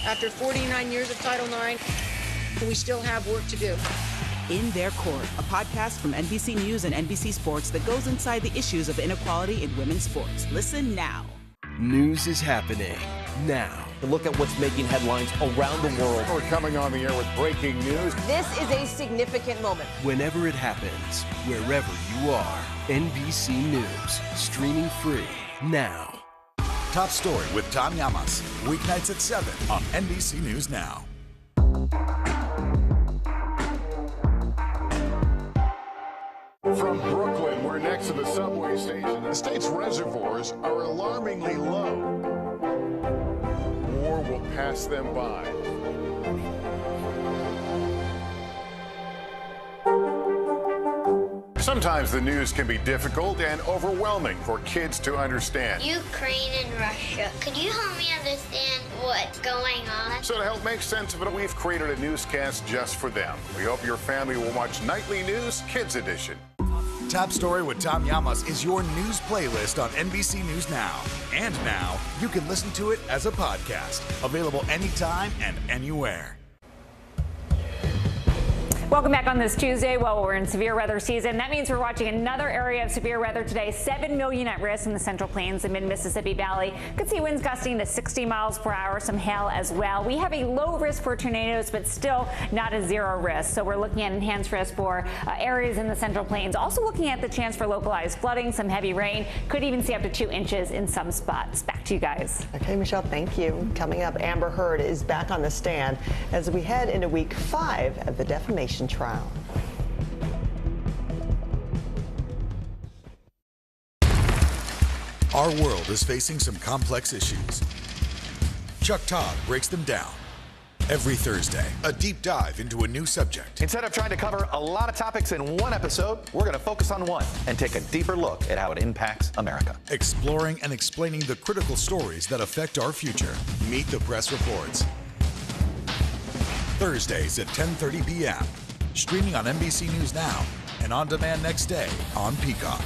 After 49 years of Title IX, we still have work to do. In Their Court, a podcast from NBC News and NBC Sports that goes inside the issues of inequality in women's sports. Listen now. News is happening now. Look at what's making headlines around the world. We're coming on the air with breaking news. This is a significant moment. Whenever it happens, wherever you are, NBC News, streaming free now. Top Story with Tom Llamas, weeknights at 7 on NBC News Now. From Brooklyn, we're next to the subway station. The state's reservoirs are alarmingly low. War will pass them by. Sometimes the news can be difficult and overwhelming for kids to understand. Ukraine and Russia. Could you help me understand what's going on? So to help make sense of it, we've created a newscast just for them. We hope your family will watch Nightly News Kids Edition. Top Story with Tom Llamas is your news playlist on NBC News Now. And now, you can listen to it as a podcast. Available anytime and anywhere. Welcome back on this Tuesday. Well, we're in severe weather season. That means we're watching another area of severe weather today. 7 million at risk in the Central Plains and mid-Mississippi Valley. Could see winds gusting to 60 miles per hour, some hail as well. We have a low risk for tornadoes, but still not a zero risk. So we're looking at enhanced risk for areas in the Central Plains. Also looking at the chance for localized flooding, some heavy rain. Could even see up to 2 inches in some spots. Back to you guys. Okay, Michelle, thank you. Coming up, Amber Heard is back on the stand as we head into week 5 of the defamation trial. Our world is facing some complex issues. Chuck Todd breaks them down. Every Thursday, a deep dive into a new subject. Instead of trying to cover a lot of topics in one episode, we're going to focus on one and take a deeper look at how it impacts America. Exploring and explaining the critical stories that affect our future. Meet the Press Reports. Thursdays at 10:30 p.m. Streaming on NBC News Now and on demand next day on Peacock.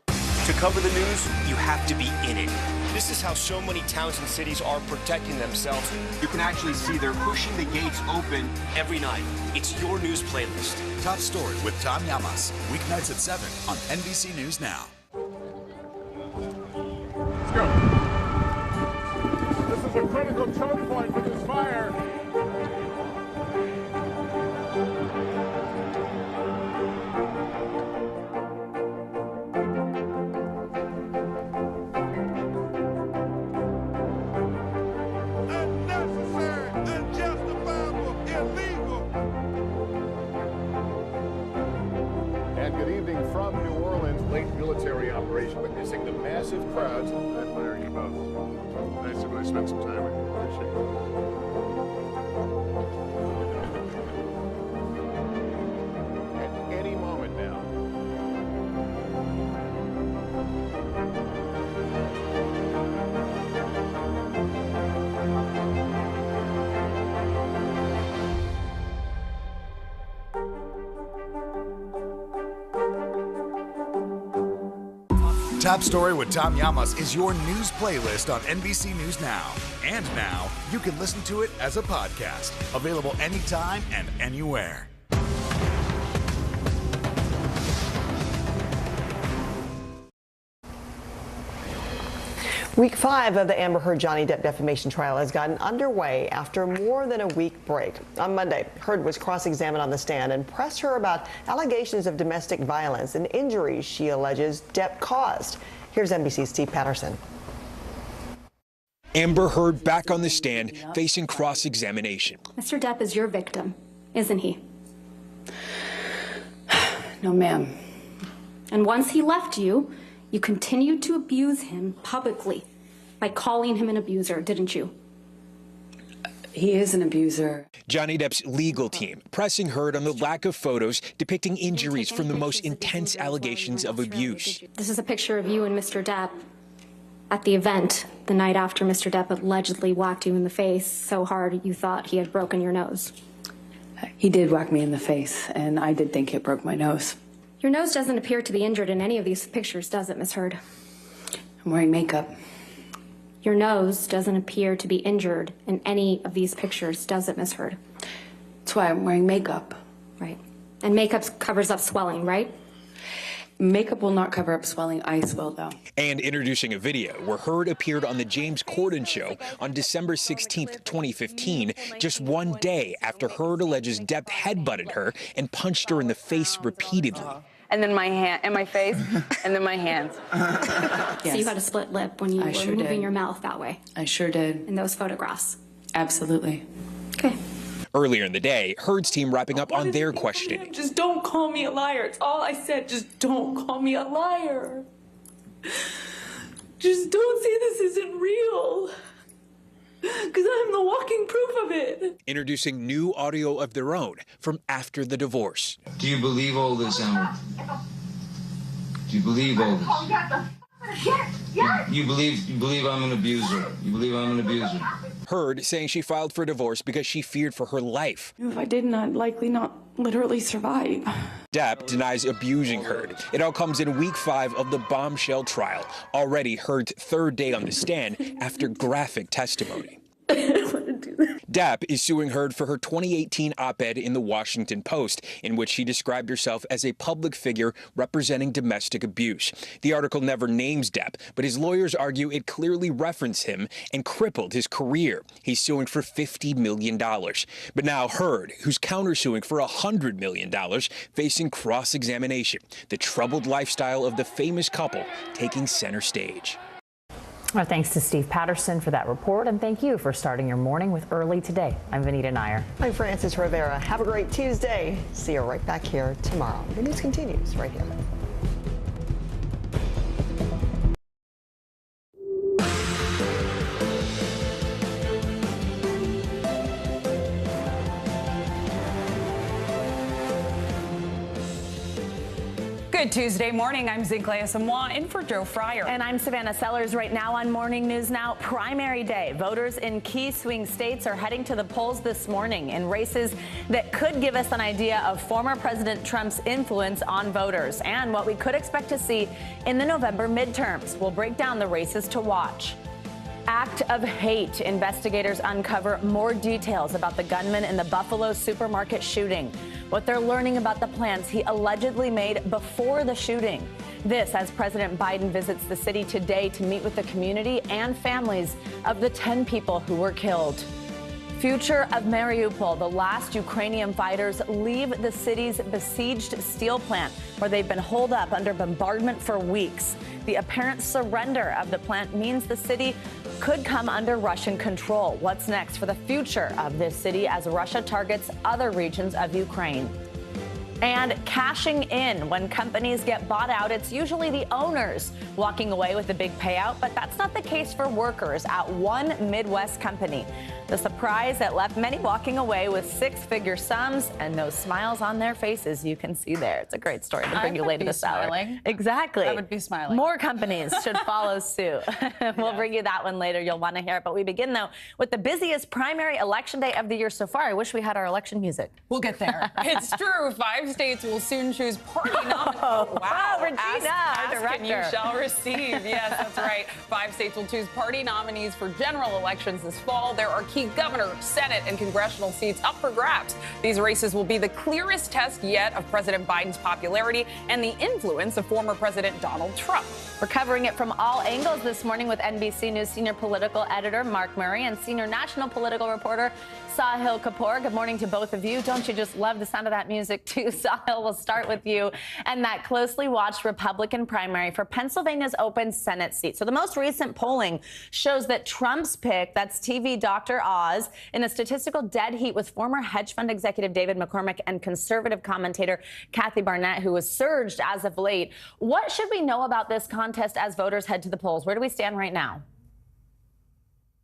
To cover the news, you have to be in it. This is how so many towns and cities are protecting themselves. You can actually see they're pushing the gates open every night. It's your news playlist. Top Story with Tom Llamas, weeknights at 7 on NBC News Now. Let's go. This is a critical choke point for this fire. From New Orleans, late military operation, witnessing the massive crowds. I admire you both. Nice to really spend some time with you. Appreciate it. At any moment now. Top Story with Tom Llamas is your news playlist on NBC News Now. And now, you can listen to it as a podcast. Available anytime and anywhere. Week 5 of the Amber Heard Johnny Depp defamation trial has gotten underway after more than a week break. On Monday, Heard was cross-examined on the stand and pressed her about allegations of domestic violence and injuries she alleges Depp caused. Here's NBC's Steve Patterson. Amber Heard back on the stand facing cross-examination. Mr. Depp is your victim, isn't he? No, ma'am. And once he left you, you continued to abuse him publicly by calling him an abuser, didn't you? He is an abuser. Johnny Depp's legal team pressing Heard on the lack of photos depicting injuries from the most intense allegations of abuse. This is a picture of you and Mr. Depp at the event the night after Mr. Depp allegedly whacked you in the face so hard you thought he had broken your nose. He did whack me in the face, and I did think it broke my nose. Your nose doesn't appear to be injured in any of these pictures, does it, Miss Heard? I'm wearing makeup. Your nose doesn't appear to be injured in any of these pictures, does it, Miss Heard? That's why I'm wearing makeup. Right. And makeup covers up swelling, right? Makeup will not cover up swelling. Ice will, though. And introducing a video where Heard appeared on the James Corden show on December 16th, 2015, just one day after Heard alleges Depp headbutted her and punched her in the face repeatedly. And then my hand, and my face, and then my hands. Yes. So you had a split lip when you were moving your mouth that way? I sure did. In those photographs? Absolutely. Okay. Earlier in the day, Heard's team wrapping up on their questioning. Just don't call me a liar. It's all I said. Just don't call me a liar. Just don't say this isn't real. Because I'm the walking proof of it. Introducing new audio of their own from after the divorce. Do you believe all this, Emma? Do you believe all this? Yes. You believe I'm an abuser. You believe I'm an abuser. Heard saying she filed for divorce because she feared for her life. If I didn't, I'd likely not literally survive. Depp denies abusing Heard. It all comes in week 5 of the bombshell trial. Already Heard's third day on the stand after graphic testimony. Depp is suing Heard for her 2018 op-ed in the Washington Post, in which she described herself as a public figure representing domestic abuse. The article never names Depp, but his lawyers argue it clearly referenced him and crippled his career. He's suing for $50 million. But now Heard, who's countersuing for $100 million, facing cross-examination. The troubled lifestyle of the famous couple taking center stage. Our thanks to Steve Patterson for that report, and thank you for starting your morning with Early Today. I'm Vanita Nair. I'm Francis Rivera. Have a great Tuesday. See you right back here tomorrow. The news continues right here. Good Tuesday morning. I'm Zinklea Samoa in for Joe Fryer. And I'm Savannah Sellers. Right now on Morning News Now, primary day. Voters in key swing states are heading to the polls this morning in races that could give us an idea of former President Trump's influence on voters and what we could expect to see in the November midterms. We'll break down the races to watch. Act of hate. Investigators uncover more details about the gunman in the Buffalo supermarket shooting. What they're learning about the plans he allegedly made before the shooting. This as President Biden visits the city today to meet with the community and families of the 10 people who were killed. Future of Mariupol. The last Ukrainian fighters leave the city's besieged steel plant, where they've been holed up under bombardment for weeks. The apparent surrender of the plant means the city could come under Russian control. What's next for the future of this city as Russia targets other regions of Ukraine? And cashing in. When companies get bought out, it's usually the owners walking away with a big payout, but that's not the case for workers at one Midwest company. The surprise that left many walking away with six-figure sums and those smiles on their faces you can see there. It's a great story to bring you later this hour. Exactly. I would be smiling. More companies should follow suit. We'll bring you that one later. You'll want to hear it. But we begin, though, with the busiest primary election day of the year so far. I wish we had our election music. We'll get there. It's true. 5 states will soon choose party nominees. Wow, Regina, our director. And you shall receive. Yes, that's right. 5 states will choose party nominees for general elections this fall. There are key governor, Senate, and congressional seats up for grabs. These races will be the clearest test yet of President Biden's popularity and the influence of former President Donald Trump. We're covering it from all angles this morning with NBC News senior political editor Mark Murray and senior national political reporter Sahil Kapoor. Good morning to both of you. Don't you just love the sound of that music too? Sahil, we'll start with you and that closely watched Republican primary for Pennsylvania's open Senate seat. So the most recent polling shows that Trump's pick, that's TV Dr. Oz, in a statistical dead heat with former hedge fund executive David McCormick and conservative commentator Kathy Barnett, who has surged as of late. What should we know about this contest as voters head to the polls? Where do we stand right now?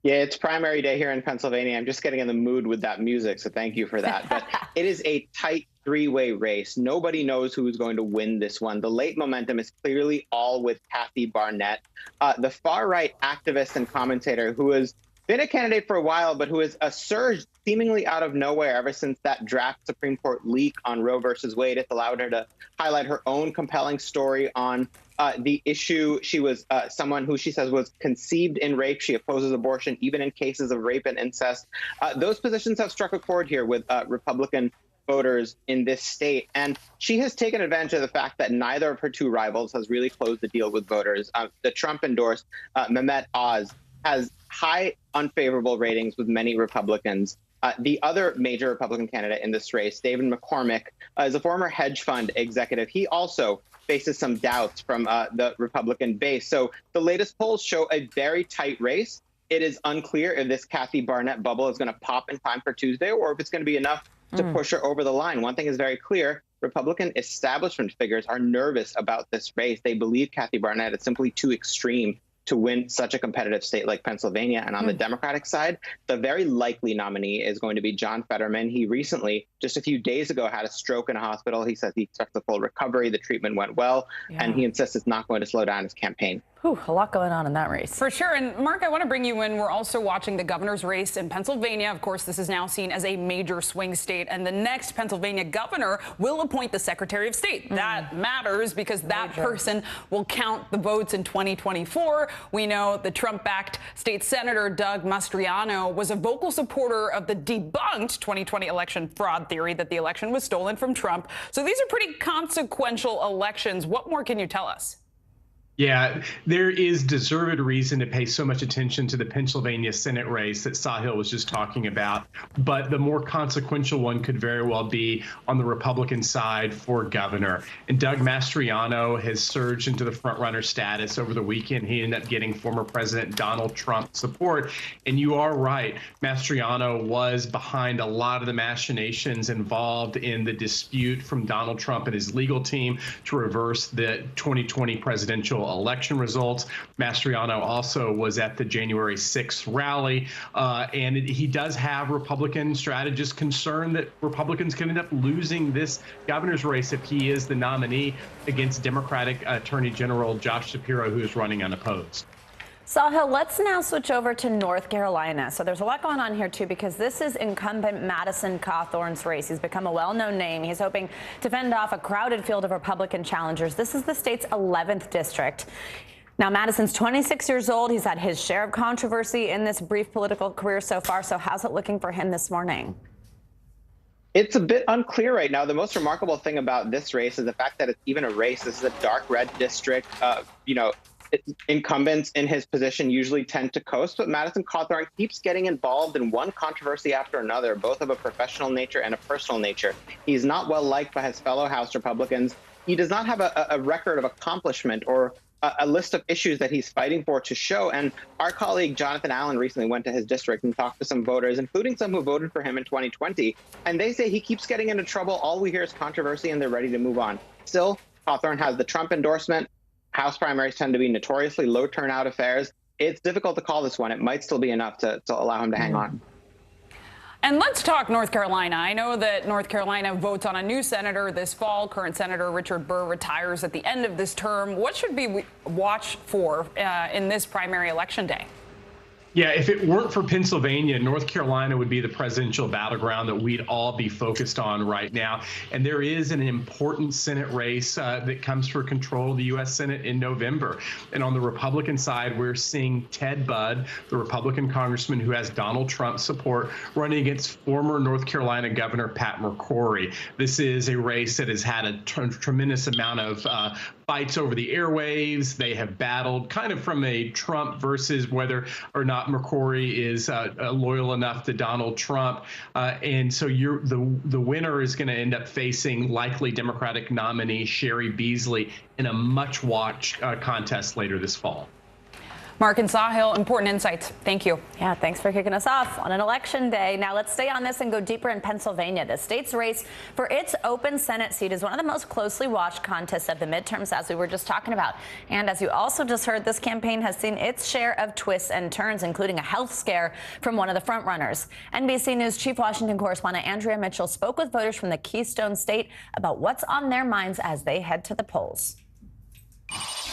Yeah, it's primary day here in Pennsylvania. I'm just getting in the mood with that music, so thank you for that. But it is a tight three-way race. Nobody knows who's going to win this one. The late momentum is clearly all with Kathy Barnett, the far-right activist and commentator who has been a candidate for a while, but who has surged seemingly out of nowhere ever since that draft Supreme Court leak on Roe versus Wade. It's allowed her to highlight her own compelling story on the issue. She was someone who she says was conceived in rape. She opposes abortion even in cases of rape and incest. Those positions have struck a chord here with Republican voters in this state. And she has taken advantage of the fact that neither of her two rivals has really closed the deal with voters. The Trump-endorsed Mehmet Oz has high unfavorable ratings with many Republicans. The other major Republican candidate in this race, David McCormick, is a former hedge fund executive. He also faces some doubts from the Republican base. So the latest polls show a very tight race. It is unclear if this Kathy Barnett bubble is going to pop in time for Tuesday or if it's going to be enough to push her over the line. One thing is very clear. Republican establishment figures are nervous about this race. They believe Kathy Barnett is simply too extreme to win such a competitive state like Pennsylvania. And on the Democratic side, the very likely nominee is going to be John Fetterman. He recently, just a few days ago, had a stroke in a hospital. He says he expects a full recovery. The treatment went well, and he insists it's not going to slow down his campaign. Whew, a lot going on in that race. For sure. And Mark, I want to bring you in. We're also watching the governor's race in Pennsylvania. Of course, this is now seen as a major swing state. And the next Pennsylvania governor will appoint the Secretary of State. That matters because that person will count the votes in 2024. We know the Trump-backed state senator Doug Mastriano was a vocal supporter of the debunked 2020 election fraud theory that the election was stolen from Trump. So these are pretty consequential elections. What more can you tell us? Yeah, there is deserved reason to pay so much attention to the Pennsylvania Senate race that Sahil was just talking about. But the more consequential one could very well be on the Republican side for governor. And Doug Mastriano has surged into the front-runner status over the weekend. He ended up getting former President Donald Trump support. And you are right, Mastriano was behind a lot of the machinations involved in the dispute from Donald Trump and his legal team to reverse the 2020 presidential election results. Mastriano also was at the January 6th rally, and he does have Republican strategists concerned that Republicans can end up losing this governor's race if he is the nominee against Democratic Attorney General Josh Shapiro, who is running unopposed. Sahil, let's now switch over to North Carolina. So there's a lot going on here, too, because this is incumbent Madison Cawthorn's race. He's become a well-known name. He's hoping to fend off a crowded field of Republican challengers. This is the state's 11th district. Now, Madison's 26 years old. He's had his share of controversy in this brief political career so far. So how's it looking for him this morning? It's a bit unclear right now. The most remarkable thing about this race is the fact that it's even a race. This is a dark red district. Incumbents in his position usually tend to coast, but Madison Cawthorn keeps getting involved in one controversy after another, both of a professional nature and a personal nature. He's not well liked by his fellow House Republicans. He does not have a record of accomplishment or a list of issues that he's fighting for to show. And our colleague Jonathan Allen recently went to his district and talked to some voters, including some who voted for him in 2020. And they say he keeps getting into trouble. All we hear is controversy and they're ready to move on. Still, Cawthorn has the Trump endorsement. House primaries tend to be notoriously low turnout affairs. It's difficult to call this one. It might still be enough to allow him to hang on. And let's talk North Carolina. I know that North Carolina votes on a new senator this fall. Current Senator Richard Burr retires at the end of this term. What should we watch for in this primary election day? Yeah, if it weren't for Pennsylvania, North Carolina would be the presidential battleground that we'd all be focused on right now. And there is an important Senate race that comes for control of the U.S. Senate in November. And on the Republican side, we're seeing Ted Budd, the Republican congressman who has Donald Trump support, running against former North Carolina Governor Pat McCrory. This is a race that has had a tremendous amount of fights over the airwaves. They have battled kind of from a Trump versus whether or not McCrory is loyal enough to Donald Trump. And so the winner is going to end up facing likely Democratic nominee Sherry Beasley in a much-watched contest later this fall. Mark and Sahil, important insights. Thank you. Yeah, thanks for kicking us off on an election day. Now let's stay on this and go deeper in Pennsylvania. The state's race for its open Senate seat is one of the most closely watched contests of the midterms, as we were just talking about. And as you also just heard, this campaign has seen its share of twists and turns, including a health scare from one of the frontrunners. NBC News Chief Washington correspondent Andrea Mitchell spoke with voters from the Keystone State about what's on their minds as they head to the polls.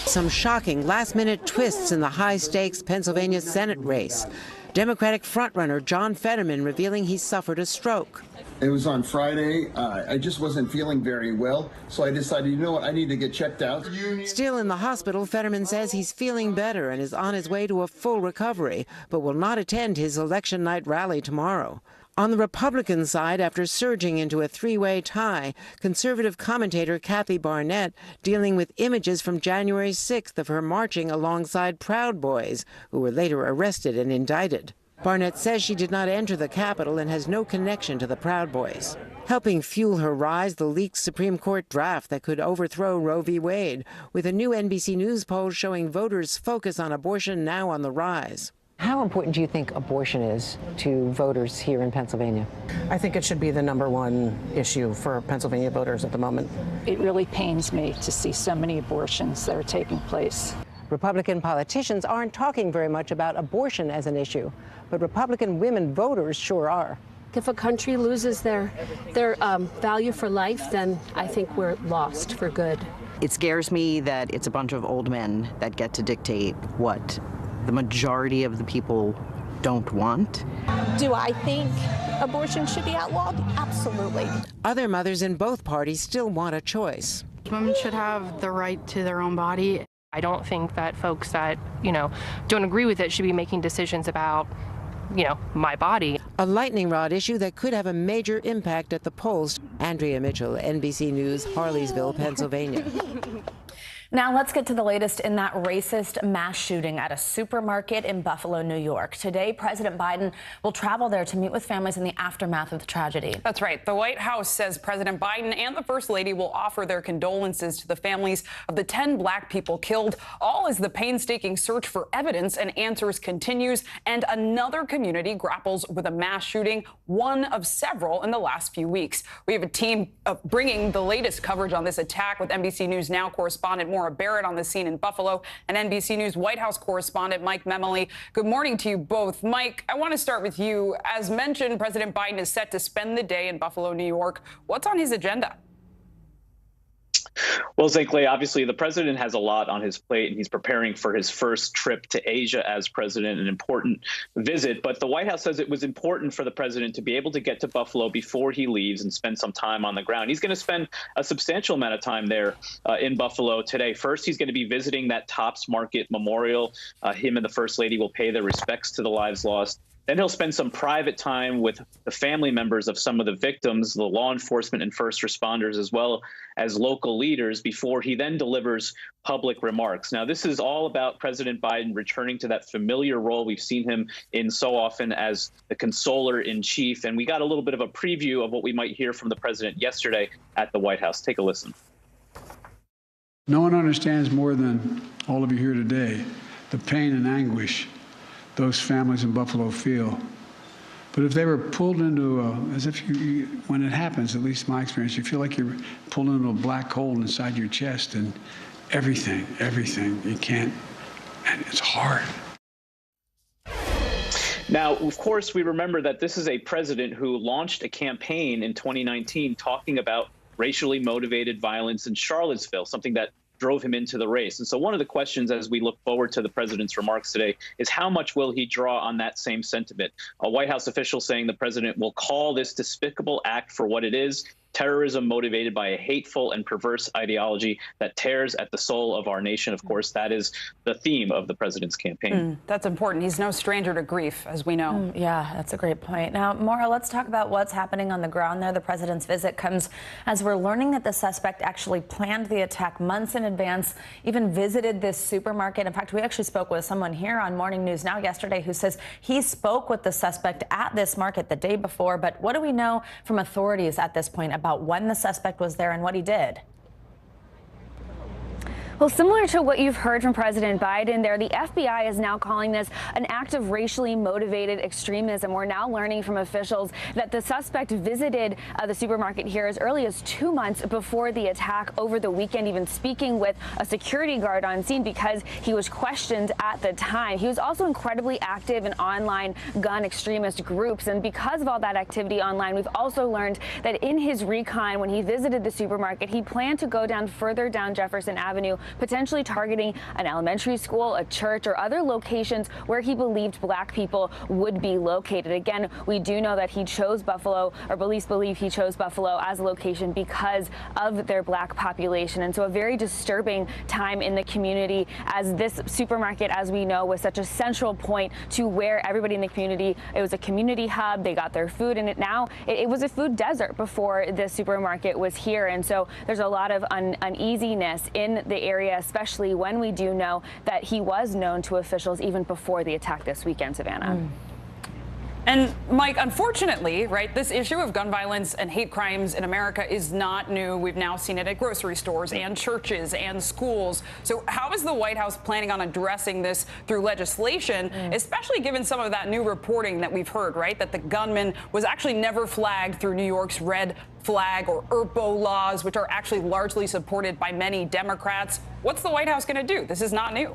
Some shocking last-minute twists in the high-stakes Pennsylvania Senate race. Democratic frontrunner John Fetterman revealing he suffered a stroke. It was on Friday. I just wasn't feeling very well, so I decided, you know what, I need to get checked out. Still in the hospital, Fetterman says he's feeling better and is on his way to a full recovery, but will not attend his election night rally tomorrow. On the Republican side, after surging into a three-way tie, conservative commentator Kathy Barnett dealing with images from January 6th of her marching alongside Proud Boys, who were later arrested and indicted. Barnett says she did not enter the Capitol and has no connection to the Proud Boys. Helping fuel her rise, the leaked Supreme Court draft that could overthrow Roe v. Wade, with a new NBC News poll showing voters' focus on abortion now on the rise. How important do you think abortion is to voters here in Pennsylvania? I think it should be the #1 issue for Pennsylvania voters at the moment. It really pains me to see so many abortions that are taking place. Republican politicians aren't talking very much about abortion as an issue, but Republican women voters sure are. If a country loses their value for life, then I think we're lost for good. It scares me that it's a bunch of old men that get to dictate what the majority of the people don't want. Do I think abortion should be outlawed? Absolutely. Other mothers in both parties still want a choice. Women should have the right to their own body. I don't think that folks that, don't agree with it should be making decisions about, my body. A lightning rod issue that could have a major impact at the polls. Andrea Mitchell, NBC News, Harleysville, Pennsylvania. Now let's get to the latest in that racist mass shooting at a supermarket in Buffalo, New York. Today, President Biden will travel there to meet with families in the aftermath of the tragedy. That's right. The White House says President Biden and the First Lady will offer their condolences to the families of the 10 black people killed, all as the painstaking search for evidence and answers continues, and another community grapples with a mass shooting, one of several in the last few weeks. We have a team bringing the latest coverage on this attack with NBC News Now correspondent Maura Barrett on the scene in Buffalo and NBC News White House correspondent Mike Memoli. Good morning to you both. Mike, I want to start with you. As mentioned, President Biden is set to spend the day in Buffalo, New York. What's on his agenda? Well, Zinkley, obviously the president has a lot on his plate, and he's preparing for his first trip to Asia as president, an important visit. But the White House says it was important for the president to be able to get to Buffalo before he leaves and spend some time on the ground. He's going to spend a substantial amount of time there in Buffalo today. First, he's going to be visiting that Tops Market Memorial. Him and the First Lady will pay their respects to the lives lost. Then he'll spend some private time with the family members of some of the victims, the law enforcement and first responders, as well as local leaders, before he then delivers public remarks. Now, this is all about President Biden returning to that familiar role we've seen him in so often as the consoler in chief. And we got a little bit of a preview of what we might hear from the president yesterday at the White House. Take a listen. No one understands more than all of you here today the pain and anguish those families in Buffalo feel. But if they were pulled into as if when it happens, at least my experience, you feel like you're pulled into a black hole inside your chest, and everything, you can't, and it's hard. Now, of course, we remember that this is a president who launched a campaign in 2019 talking about racially motivated violence in Charlottesville, something that drove him into the race. And so one of the questions as we look forward to the president's remarks today is how much will he draw on that same sentiment? A White House official saying the president will call this despicable act for what it is: terrorism motivated by a hateful and perverse ideology that tears at the soul of our nation. Of course, that is the theme of the president's campaign. That's important. He's no stranger to grief, as we know. Yeah, that's a great point. Now, Maura, let's talk about what's happening on the ground there. The president's visit comes as we're learning that the suspect actually planned the attack months in advance, even visited this supermarket. In fact, we actually spoke with someone here on Morning News Now yesterday who says he spoke with the suspect at this market the day before. But what do we know from authorities at this point about when the suspect was there and what he did? Well, similar to what you've heard from President Biden there, the FBI is now calling this an act of racially motivated extremism. We're now learning from officials that the suspect visited the supermarket here as early as 2 months before the attack over the weekend, even speaking with a security guard on scene because he was questioned at the time. He was also incredibly active in online gun extremist groups. And because of all that activity online, we've also learned that in his recon, when he visited the supermarket, he planned to go further down Jefferson Avenue, potentially targeting an elementary school, a church, or other locations where he believed black people would be located. Again, we do know that he chose Buffalo, or police believe he chose Buffalo as a location because of their black population. And so a very disturbing time in the community, as this supermarket, as we know, was such a central point to where everybody in the community, it was a community hub. They got their food in it. Now it was a food desert before the supermarket was here. And so there's a lot of uneasiness in the area, especially when we do know that he was known to officials even before the attack this weekend, Savannah. And Mike, unfortunately, right, this issue of gun violence and hate crimes in America is not new. We've now seen it at grocery stores and churches and schools. So how is the White House planning on addressing this through legislation, especially given some of that new reporting that we've heard, right, that the gunman was actually never flagged through New York's red flag or ERPO laws, which are actually largely supported by many Democrats? What's the White House going to do? This is not new.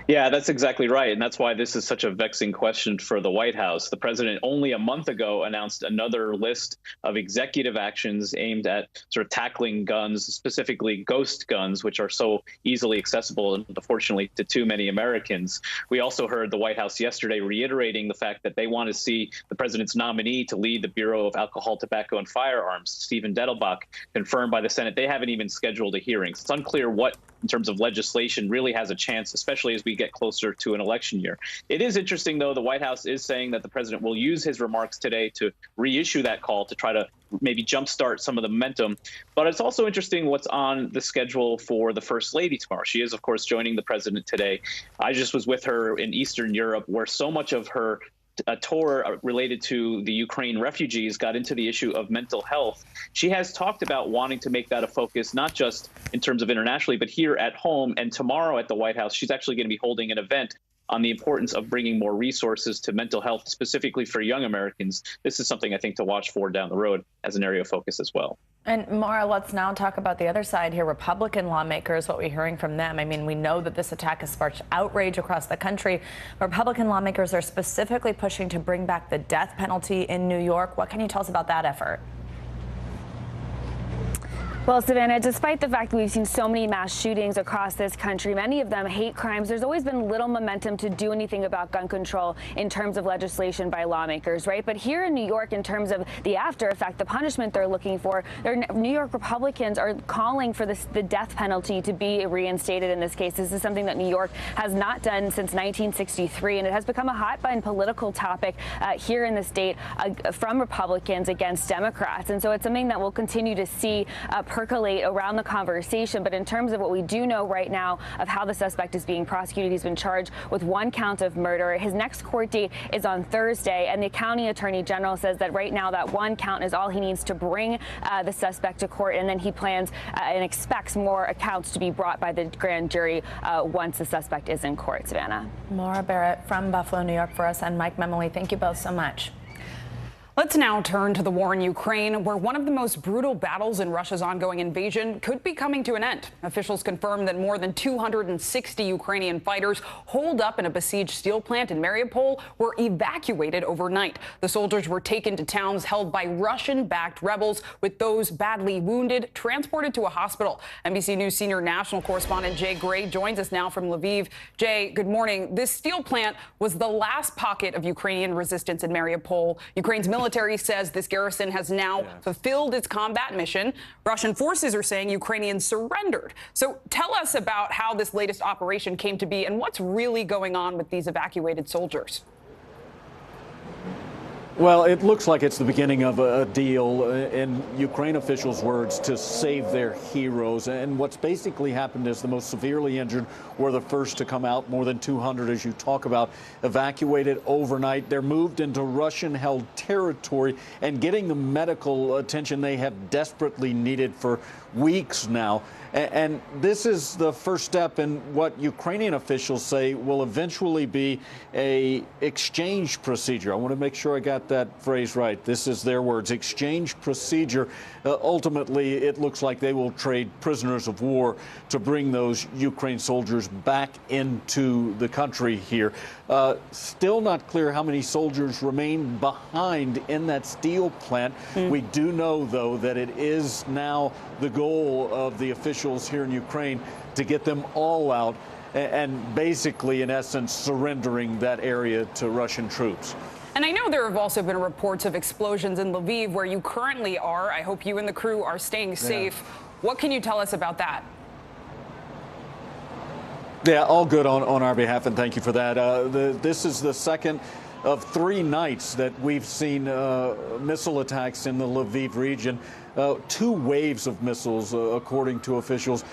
Yeah, that's exactly right. And that's why this is such a vexing question for the White House. The president only a month ago announced another list of executive actions aimed at sort of tackling guns, specifically ghost guns, which are so easily accessible, unfortunately, to too many Americans. We also heard the White House yesterday reiterating the fact that they want to see the president's nominee to lead the Bureau of Alcohol, Tobacco, and Firearms, Stephen Dettelbach, confirmed by the Senate. They haven't even scheduled a hearing. It's unclear what, in terms of legislation, really has a chance, especially as we get closer to an election year. It is interesting, though, the White House is saying that the president will use his remarks today to reissue that call to try to maybe jumpstart some of the momentum. But it's also interesting what's on the schedule for the First Lady tomorrow. She is, of course, joining the president today. I just was with her in Eastern Europe, where so much of her a tour related to the Ukraine refugees got into the issue of mental health. She has talked about wanting to make that a focus, not just in terms of internationally, but here at home. And tomorrow at the White House, she's actually going to be holding an event on the importance of bringing more resources to mental health, specifically for young Americans. This is something I think to watch for down the road as an area of focus as well. And Mara, let's now talk about the other side here. Republican lawmakers, what we're hearing from them. I mean, we know that this attack has sparked outrage across the country. Republican lawmakers are specifically pushing to bring back the death penalty in New York. What can you tell us about that effort? Well, Savannah, despite the fact that we've seen so many mass shootings across this country, many of them hate crimes, there's always been little momentum to do anything about gun control in terms of legislation by lawmakers, right? But here in New York, in terms of the after effect, the punishment they're looking for, New York Republicans are calling for the death penalty to be reinstated in this case. This is something that New York has not done since 1963, and it has become a hot-button political topic here in the state from Republicans against Democrats. And so it's something that we'll continue to see percolate around the conversation. But in terms of what we do know right now of how the suspect is being prosecuted, he's been charged with 1 count of murder. His next court date is on Thursday, and the county attorney general says that right now that 1 count is all he needs to bring the suspect to court, and then he plans and expects more accounts to be brought by the grand jury once the suspect is in court. Savannah. Maura Barrett from Buffalo, New York for us, and Mike Memoli, thank you both so much. Let's now turn to the war in Ukraine, where one of the most brutal battles in Russia's ongoing invasion could be coming to an end. Officials confirmed that more than 260 Ukrainian fighters holed up in a besieged steel plant in Mariupol were evacuated overnight. The soldiers were taken to towns held by Russian-backed rebels, with those badly wounded transported to a hospital. NBC News senior national correspondent Jay Gray joins us now from Lviv. Jay, good morning. This steel plant was the last pocket of Ukrainian resistance in Mariupol. Ukraine's military says this garrison has now fulfilled its combat mission. Russian forces are saying Ukrainians surrendered. So tell us about how this latest operation came to be and what's really going on with these evacuated soldiers. Well, it looks like it's the beginning of a deal, in Ukraine officials' words, to save their heroes. And what's basically happened is the most severely injured were the first to come out. More than 200, as you talk about, evacuated overnight. They're moved into Russian-held territory and getting the medical attention they have desperately needed for weeks now. And this is the first step in what Ukrainian officials say will eventually be a exchange procedure. I want to make sure I got that phrase right. This is their words, exchange procedure. Ultimately, it looks like they will trade prisoners of war to bring those Ukraine soldiers back into the country here. Still not clear how many soldiers remain behind in that steel plant. We do know, though, that it is now the goal of the officials here in Ukraine to get them all out and basically, in essence, surrendering that area to Russian troops. And I know there have also been reports of explosions in Lviv, where you currently are. I hope you and the crew are staying safe. What can you tell us about that? Yeah, all good on our behalf, and thank you for that. This is the second of 3 nights that we've seen missile attacks in the Lviv region. 2 waves of missiles, according to officials,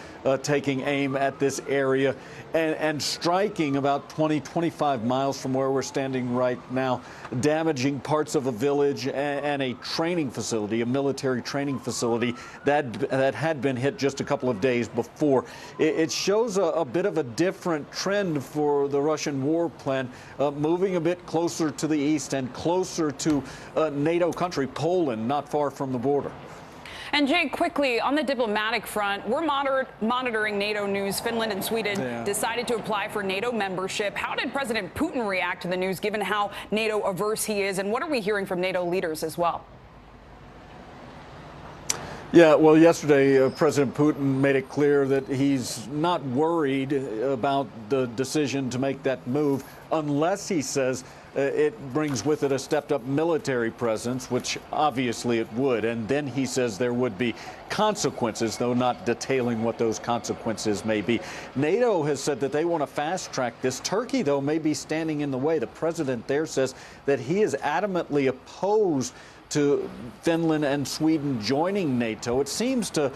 taking aim at this area and striking about 25 miles from where we're standing right now, damaging parts of a village and a training facility, a military training facility that had been hit just a couple of days before. It shows a bit of a different trend for the Russian war plan, moving a bit closer to the east and closer to NATO country, Poland, not far from the border. And Jay, quickly, on the diplomatic front, we're monitoring NATO news. Finland and Sweden decided to apply for NATO membership. How did President Putin react to the news, given how NATO averse he is? And what are we hearing from NATO leaders as well? Yeah, well, yesterday, President Putin made it clear that he's not worried about the decision to make that move unless, he says, it brings with it a stepped-up military presence, which obviously it would. And then he says there would be consequences, though not detailing what those consequences may be. NATO has said that they want to fast-track this. Turkey, though, may be standing in the way. The president there says that he is adamantly opposed to Finland and Sweden joining NATO. It seems to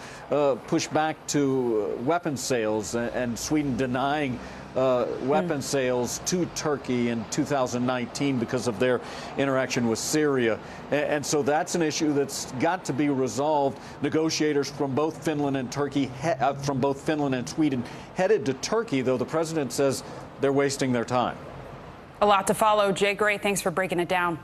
push back to weapon sales and Sweden denying weapon sales to Turkey in 2019 because of their interaction with Syria. And so that's an issue that's got to be resolved. Negotiators from both Finland and Sweden headed to Turkey, though the president says they're wasting their time. A lot to follow. Jay Gray, thanks for breaking it down.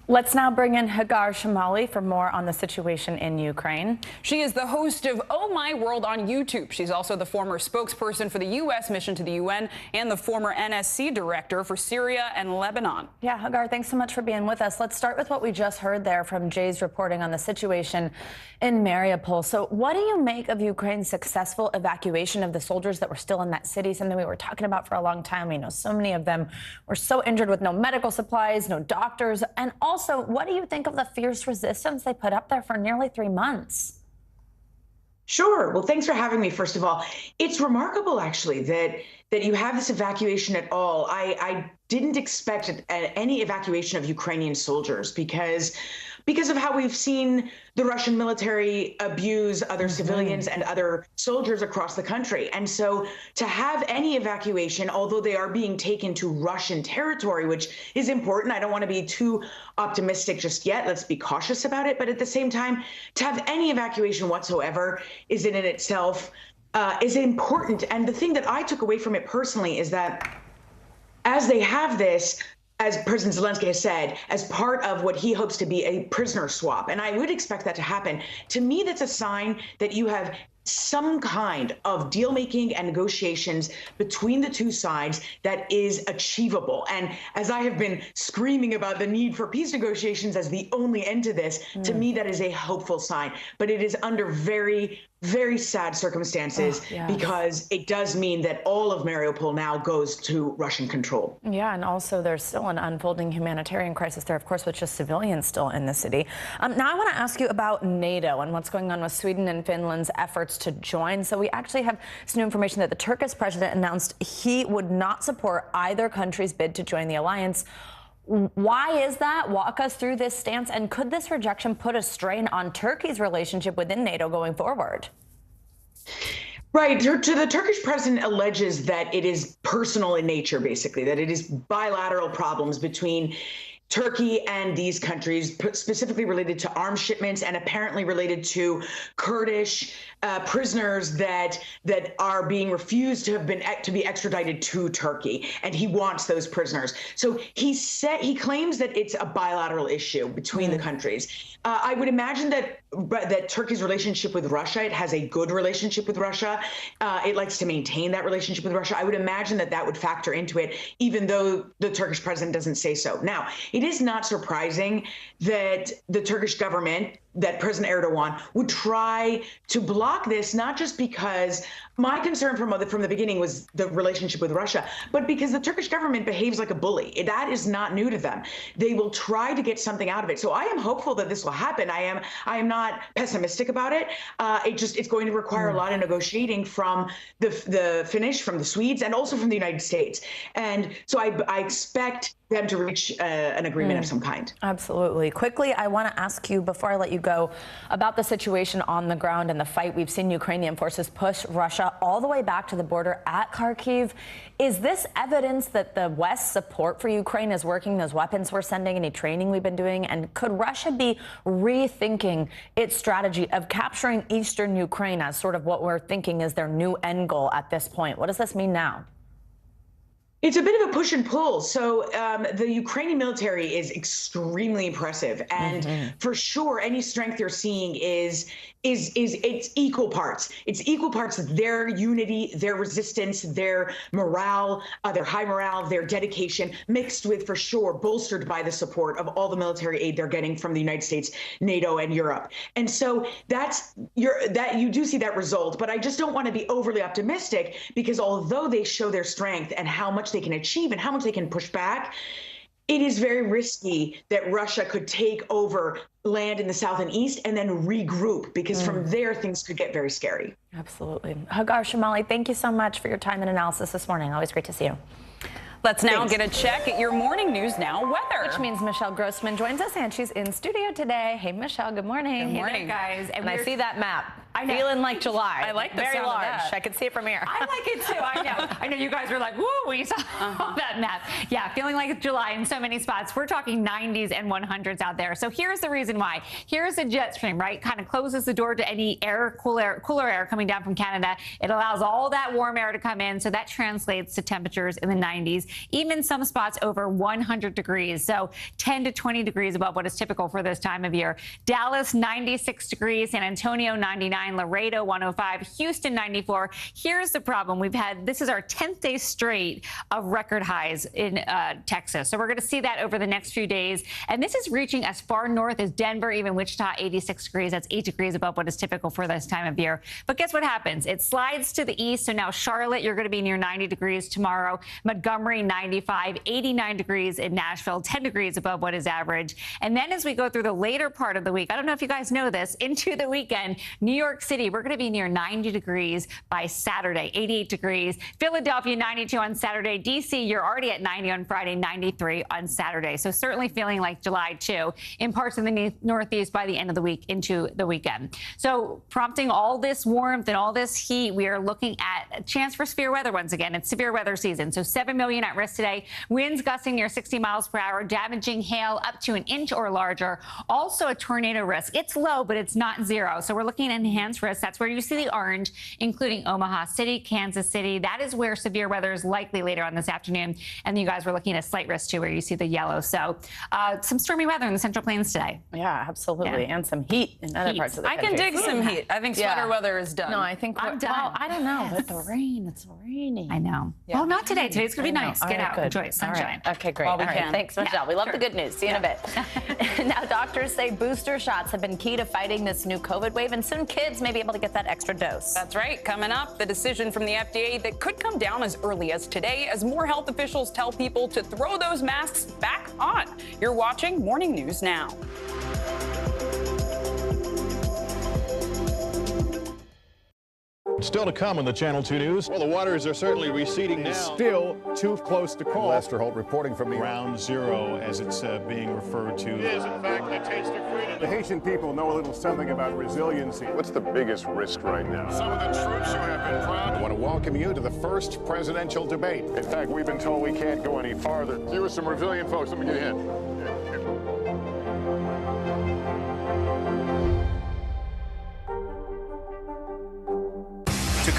Let's now bring in Hagar Shamali for more on the situation in Ukraine. She is the host of Oh My World on YouTube. She's also the former spokesperson for the U.S. mission to the UN and the former NSC director for Syria and Lebanon. Yeah, Hagar, thanks so much for being with us. Let's start with what we just heard there from Jay's reporting on the situation in Mariupol. So what do you make of Ukraine's successful evacuation of the soldiers that were still in that city, something we were talking about for a long time? We know so many of them were so injured with no medical supplies, no doctors, and also, what do you think of the fierce resistance they put up there for nearly 3 months? Sure. Well, thanks for having me, first of all. It's remarkable, actually, that you have this evacuation at all. I didn't expect any evacuation of Ukrainian soldiers because of how we've seen the Russian military abuse other civilians and other soldiers across the country. And so to have any evacuation, although they are being taken to Russian territory, which is important, I don't want to be too optimistic just yet. Let's be cautious about it. But at the same time, to have any evacuation whatsoever is in itself is important. And the thing that I took away from it personally is that as they have this, as President Zelensky has said, as part of what he hopes to be a prisoner swap. And I would expect that to happen. To me, that's a sign that you have some kind of deal making and negotiations between the two sides that is achievable. And as I have been screaming about the need for peace negotiations as the only end to this, to me, that is a hopeful sign. But it is under very, very sad circumstances because it does mean that all of Mariupol now goes to Russian control. Yeah, and also there's still an unfolding humanitarian crisis there, of course, with just civilians still in the city. Now I want to ask you about NATO and what's going on with Sweden and Finland's efforts to join. So we actually have some new information that the Turkish president announced he would not support either country's bid to join the alliance. Why is that? Walk us through this stance. And could this rejection put a strain on Turkey's relationship within NATO going forward? Right. The Turkish president alleges that it is personal in nature, basically, that it is bilateral problems between Turkey and these countries, specifically related to arms shipments and apparently related to Kurdish prisoners that are being refused to be extradited to Turkey, and he wants those prisoners. So he claims that it's a bilateral issue between the countries. I would imagine that Turkey's relationship with Russia, it has a good relationship with Russia. It likes to maintain that relationship with Russia. I would imagine that would factor into it, even though the Turkish president doesn't say so. Now, it is not surprising that the Turkish government, that President Erdogan would try to block this, not just because my concern from the beginning was the relationship with Russia, but because the Turkish government behaves like a bully. That is not new to them. They will try to get something out of it. So I am hopeful that this will happen. I am not pessimistic about it. It's going to require a lot of negotiating from the Finnish, from the Swedes, and also from the United States. And so I expect them to reach an agreement of some kind. Absolutely. Quickly, I want to ask you, before I let you go, about the situation on the ground and the fight. We've seen Ukrainian forces push Russia all the way back to the border at Kharkiv. Is this evidence that the West's support for Ukraine is working, those weapons we're sending, any training we've been doing? And could Russia be rethinking its strategy of capturing eastern Ukraine as sort of what we're thinking is their new end goal at this point? What does this mean now? It's a bit of a push and pull. So the Ukrainian military is extremely impressive, and for sure, any strength you're seeing is it's equal parts. It's equal parts of their unity, their resistance, their morale, their high morale, their dedication, mixed with, for sure, bolstered by the support of all the military aid they're getting from the United States, NATO, and Europe. And so you do see that result. But I just don't want to be overly optimistic, because although they show their strength and how much they can achieve and how much they can push back, it is very risky that Russia could take over land in the south and east and then regroup, because from there things could get very scary. Absolutely. Hagar Shamali, thank you so much for your time and analysis this morning. Always great to see you. Let's now get a check at your morning news now weather. Which means Michelle Grossman joins us, and she's in studio today. Hey, Michelle, good morning. Good morning, hey there, guys. And I see that map. I know. Feeling like July. I like the very sound of large. that. I can see it from here. I like it too. I know. I know you guys were like, woo, when you saw that map. Yeah, feeling like it's July in so many spots. We're talking 90s and 100s out there. So here's the reason why. Here's a jet stream, right? Kind of closes the door to any cooler air coming down from Canada. It allows all that warm air to come in. So that translates to temperatures in the 90s, even some spots over 100 degrees. So 10 to 20 degrees above what is typical for this time of year. Dallas, 96 degrees. San Antonio, 99. Laredo, 105. Houston, 94. Here's the problem. This is our 10th day straight of record highs in Texas. So we're going to see that over the next few days. And this is reaching as far north as Denver, even Wichita, 86 degrees. That's 8 degrees above what is typical for this time of year. But guess what happens? It slides to the east. So now Charlotte, you're going to be near 90 degrees tomorrow. Montgomery, 95, 89 degrees in Nashville, 10 degrees above what is average. And then as we go through the later part of the week, I don't know if you guys know this, into the weekend, New York City, we're going to be near 90 degrees by Saturday, 88 degrees. Philadelphia, 92 on Saturday. D.C., you're already at 90 on Friday, 93 on Saturday. So certainly feeling like July, too, in parts of the Northeast by the end of the week into the weekend. So prompting all this warmth and all this heat, we are looking at a chance for severe weather once again. It's severe weather season. So 7 million at risk today. Winds gusting near 60 miles per hour, damaging hail up to an inch or larger. Also a tornado risk. It's low, but it's not zero. So we're looking at enhanced risk. That's where you see the orange, including Omaha City, Kansas City. That is where severe weather is likely later on this afternoon. And you guys were looking at slight risk too, where you see the yellow. So some stormy weather in the Central Plains today. Yeah, absolutely. Yeah. And some heat in other parts of the country. I can dig some heat. I think sweater weather is done. No, I think I'm done. Well, I don't know, but the rain, it's raining. I know. Yeah. Well, not today. Today's going to be nice. Get out. Enjoy sunshine. Right. Okay, great. All right. Thanks, Michelle. We love the good news. See you in a bit. Now, doctors say booster shots have been key to fighting this new COVID wave, and soon kids may be able to get that extra dose. That's right. Coming up, the decision from the FDA that could come down as early as today as more health officials tell people to throw those masks back on. You're watching Morning News Now. Still to come on the Channel 2 News. Well, the waters are certainly receding now. Still too close to call. Lester Holt reporting from Ground Zero, as it's being referred to. It is, in fact, a taste of freedom. The Haitian people know a little something about resiliency. What's the biggest risk right now? Some of the troops who have been proud. I want to welcome you to the first presidential debate. In fact, we've been told we can't go any farther. You were some resilient folks. Let me get a hint.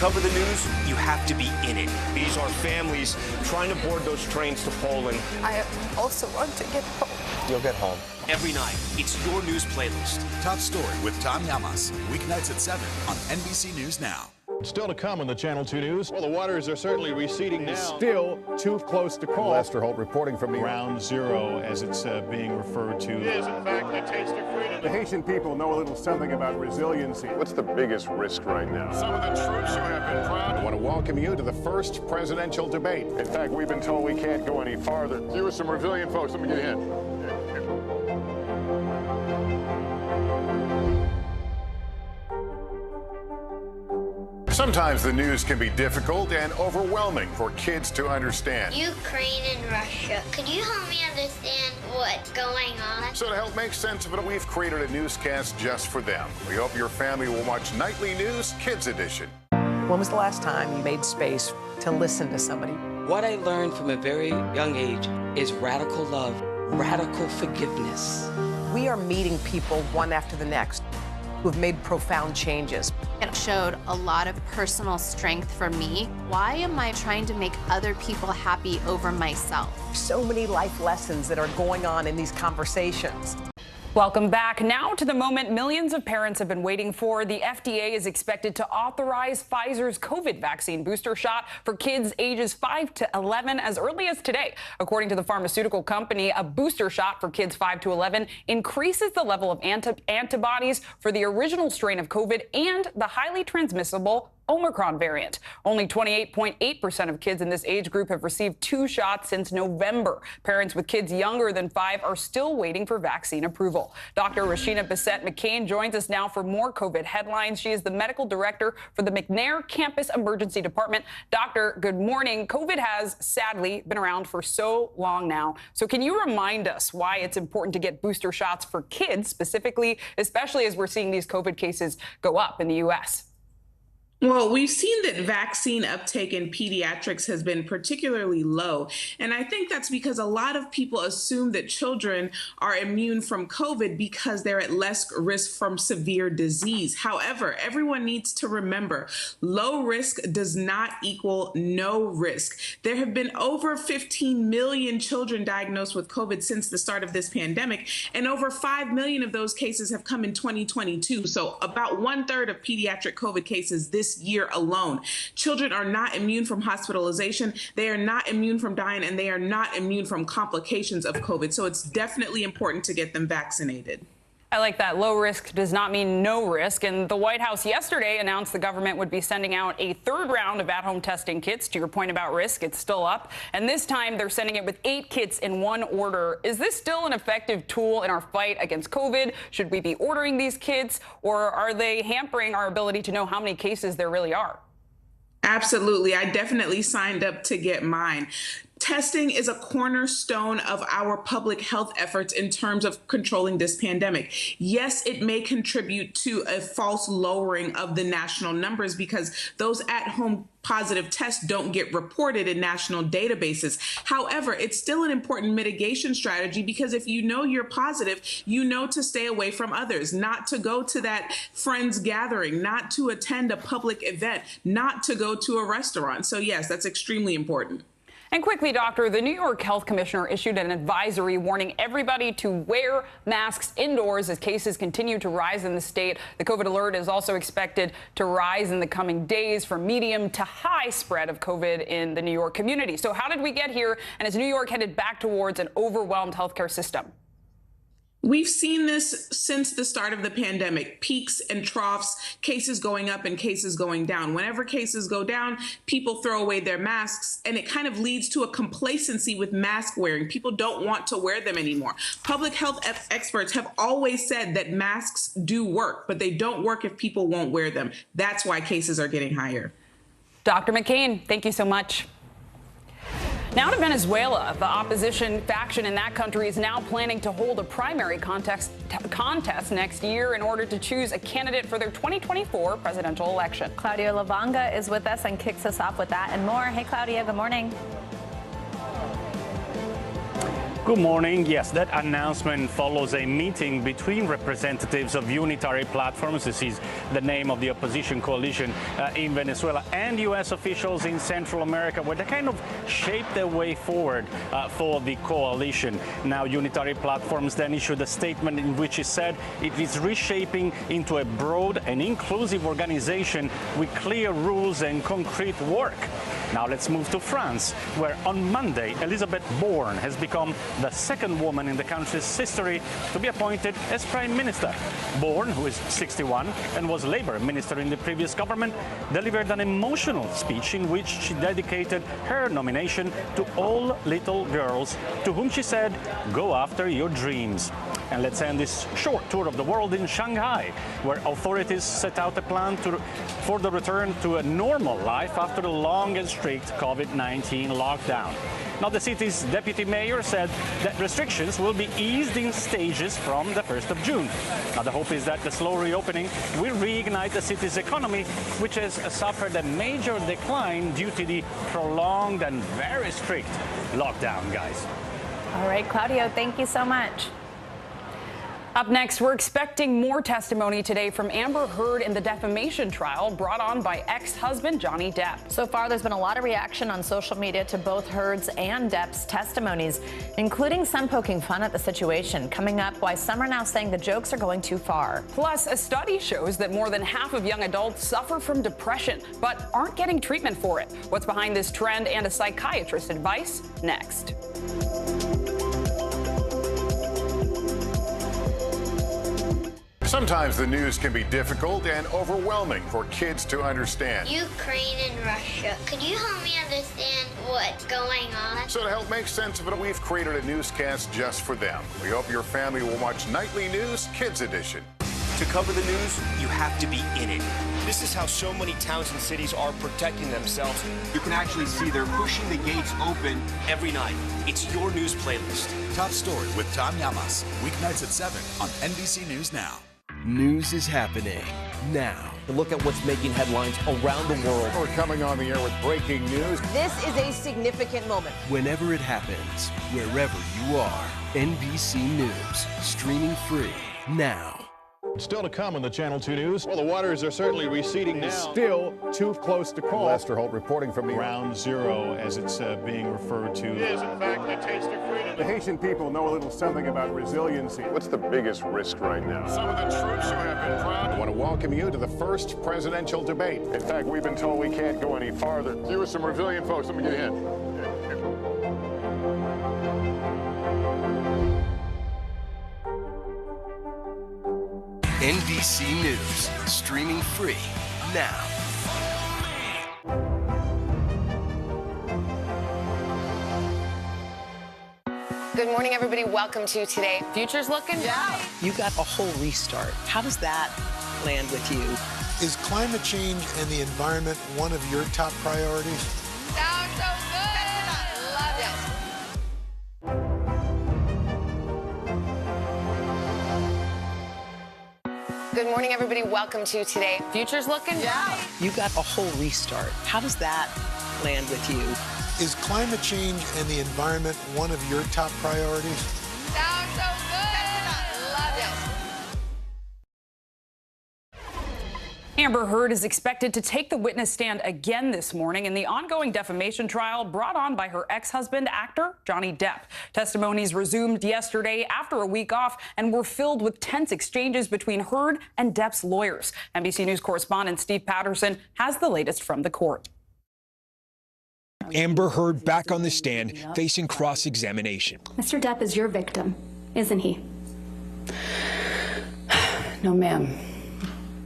cover the news, you have to be in it. These are families trying to board those trains to Poland. I also want to get home. You'll get home. Every night, it's your news playlist. Top Story with Tom Llamas. Weeknights at 7 on NBC News Now. Still to come on the Channel 2 News. Well, the waters are certainly receding now. Still too close to call. Lester Holt reporting from Ground Zero, as it's being referred to. It is, in fact, a taste of freedom. The Haitian people know a little something about resiliency. What's the biggest risk right now? Some of the troops who have been proud. I want to welcome you to the first presidential debate. In fact, we've been told we can't go any farther. You were some resilient folks. Let me get a hint. Sometimes the news can be difficult and overwhelming for kids to understand. Ukraine and Russia. Could you help me understand what's going on? So to help make sense of it, we've created a newscast just for them. We hope your family will watch Nightly News Kids Edition. When was the last time you made space to listen to somebody? What I learned from a very young age is radical love, radical forgiveness. We are meeting people one after the next who've made profound changes. It showed a lot of personal strength for me. Why am I trying to make other people happy over myself? So many life lessons that are going on in these conversations. Welcome back. Now to the moment millions of parents have been waiting for. The FDA is expected to authorize Pfizer's COVID vaccine booster shot for kids ages 5 to 11 as early as today. According to the pharmaceutical company, a booster shot for kids 5 to 11 increases the level of antibodies for the original strain of COVID and the highly transmissible Omicron variant. Only 28.8% of kids in this age group have received 2 shots since November. Parents with kids younger than 5 are still waiting for vaccine approval. Dr. Rashina Bissett-McCain joins us now for more COVID headlines. She is the medical director for the McNair Campus Emergency Department. Doctor, good morning. COVID has sadly been around for so long now. So can you remind us why it's important to get booster shots for kids specifically, especially as we're seeing these COVID cases go up in the U.S.? Well, we've seen that vaccine uptake in pediatrics has been particularly low. And I think that's because a lot of people assume that children are immune from COVID because they're at less risk from severe disease. However, everyone needs to remember, low risk does not equal no risk. There have been over 15 million children diagnosed with COVID since the start of this pandemic, and over 5 million of those cases have come in 2022. So about 1/3 of pediatric COVID cases this year alone. Children are not immune from hospitalization. They are not immune from dying, and they are not immune from complications of COVID. So it's definitely important to get them vaccinated. I like that. Low risk does not mean no risk. And the White House yesterday announced the government would be sending out a 3rd round of at-home testing kits. To your point about risk, it's still up. And this time they're sending it with 8 kits in one order. Is this still an effective tool in our fight against COVID? Should we be ordering these kits, or are they hampering our ability to know how many cases there really are? Absolutely. I definitely signed up to get mine. Testing is a cornerstone of our public health efforts in terms of controlling this pandemic. Yes, it may contribute to a false lowering of the national numbers because those at-home positive tests don't get reported in national databases. However, it's still an important mitigation strategy because if you know you're positive, you know to stay away from others, not to go to that friend's gathering, not to attend a public event, not to go to a restaurant. So yes, that's extremely important. And quickly, Doctor, the New York Health Commissioner issued an advisory warning everybody to wear masks indoors as cases continue to rise in the state. The COVID alert is also expected to rise in the coming days for medium to high spread of COVID in the New York community. So how did we get here? And is New York headed back towards an overwhelmed healthcare system? We've seen this since the start of the pandemic, peaks and troughs, cases going up and cases going down. Whenever cases go down, people throw away their masks, and it kind of leads to a complacency with mask wearing. People don't want to wear them anymore. Public health experts have always said that masks do work, but they don't work if people won't wear them. That's why cases are getting higher. Dr. McCain, thank you so much. Now to Venezuela. The opposition faction in that country is now planning to hold a primary contest next year in order to choose a candidate for their 2024 presidential election. Claudia Lavanga is with us and kicks us off with that and more. Hey, Claudia, good morning. Good morning. Yes, that announcement follows a meeting between representatives of unitary platforms, this is the name of the opposition coalition in Venezuela, and U.S. officials in Central America, where they kind of shaped their way forward for the coalition. Now, unitary platforms then issued a statement in which it said it is reshaping into a broad and inclusive organization with clear rules and concrete work. Now let's move to France, where on Monday, Elisabeth Borne has become the second woman in the country's history to be appointed as Prime Minister. Borne, who is 61 and was Labour Minister in the previous government, delivered an emotional speech in which she dedicated her nomination to all little girls, to whom she said, "Go after your dreams." And let's end this short tour of the world in Shanghai, where authorities set out a plan for the return to a normal life after a long and strict COVID-19 lockdown. Now, the city's deputy mayor said that restrictions will be eased in stages from the 1st of June. Now, the hope is that the slow reopening will reignite the city's economy, which has suffered a major decline due to the prolonged and very strict lockdown, guys. All right, Claudio, thank you so much. Up next, we're expecting more testimony today from Amber Heard in the defamation trial brought on by ex-husband Johnny Depp. So far, there's been a lot of reaction on social media to both Heard's and Depp's testimonies, including some poking fun at the situation. Coming up, why some are now saying the jokes are going too far. Plus, a study shows that more than half of young adults suffer from depression, but aren't getting treatment for it. What's behind this trend and a psychiatrist's advice? Next. Sometimes the news can be difficult and overwhelming for kids to understand. Ukraine and Russia. Could you help me understand what's going on? So to help make sense of it, we've created a newscast just for them. We hope your family will watch Nightly News Kids Edition. To cover the news, you have to be in it. This is how so many towns and cities are protecting themselves. You can actually see they're pushing the gates open every night. It's your news playlist. Top Story with Tom Llamas, weeknights at 7 on NBC News Now. News is happening now. To look at what's making headlines around the world. We're coming on the air with breaking news. This is a significant moment. Whenever it happens, wherever you are, NBC News, streaming free now. Still to come on the Channel 2 News. Well, the waters are certainly receding now. Still too close to call. Lester Holt reporting from the Ground Zero, as it's being referred to. It is, in fact, the taste of freedom. The Haitian people know a little something about resiliency. What's the biggest risk right now? Some of the troops who have been proud. I want to welcome you to the first presidential debate. In fact, we've been told we can't go any farther. You with some resilient folks, let me get a hint. NBC News, streaming free now. Good morning, everybody. Welcome to Today. Future's looking bright. You got a whole restart. How does that land with you? Is climate change and the environment one of your top priorities? Sounds so good. Love it. Good morning, everybody. Welcome to Today. Future's looking bright. You got a whole restart. How does that land with you? Is climate change and the environment one of your top priorities? Sounds so good. Love it. Amber Heard is expected to take the witness stand again this morning in the ongoing defamation trial brought on by her ex-husband, actor Johnny Depp. Testimonies resumed yesterday after a week off and were filled with tense exchanges between Heard and Depp's lawyers. NBC News correspondent Steve Patterson has the latest from the court. Amber Heard back on the stand, facing cross-examination. Mr. Depp is your victim, isn't he? No, ma'am.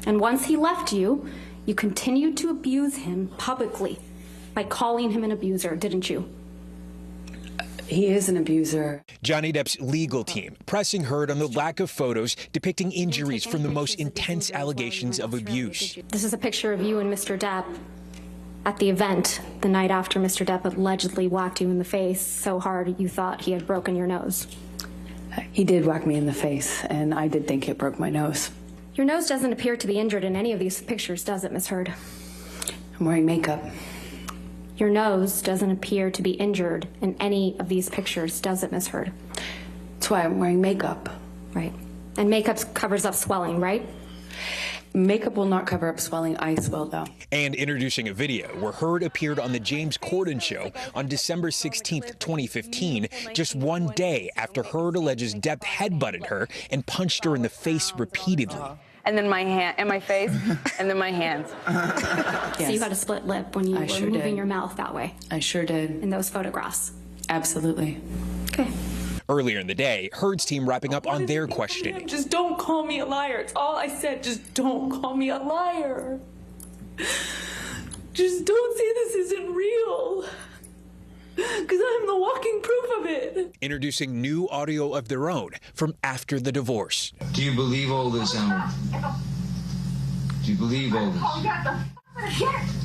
And once he left you, you continued to abuse him publicly by calling him an abuser, didn't you? He is an abuser. Johnny Depp's legal team pressing Heard on the lack of photos depicting injuries from the most intense allegations of abuse. This is a picture of you and Mr. Depp at the event the night after Mr. Depp allegedly whacked you in the face so hard you thought he had broken your nose. He did whack me in the face, and I did think it broke my nose. Your nose doesn't appear to be injured in any of these pictures, does it, Miss Heard? I'm wearing makeup. Your nose doesn't appear to be injured in any of these pictures, does it, Ms. Heard? That's why I'm wearing makeup. Right. And makeup covers up swelling, right? Makeup will not cover up swelling. I swell, though. And introducing a video where Heard appeared on the James Corden show on December 16th, 2015, just one day after Heard alleges Depp headbutted her and punched her in the face repeatedly. And then my hand, and my face, and then my hands. Yes. So you got a split lip when you were moving your mouth that way. I sure did. In those photographs. Absolutely. Okay. Earlier in the day, Heard's team wrapping up on their questioning. Just don't call me a liar. It's all I said. Just don't call me a liar. Just don't say this isn't real. Because I'm the walking proof of it. Introducing new audio of their own from after the divorce. Do you believe all this, Amber? Do you believe all this?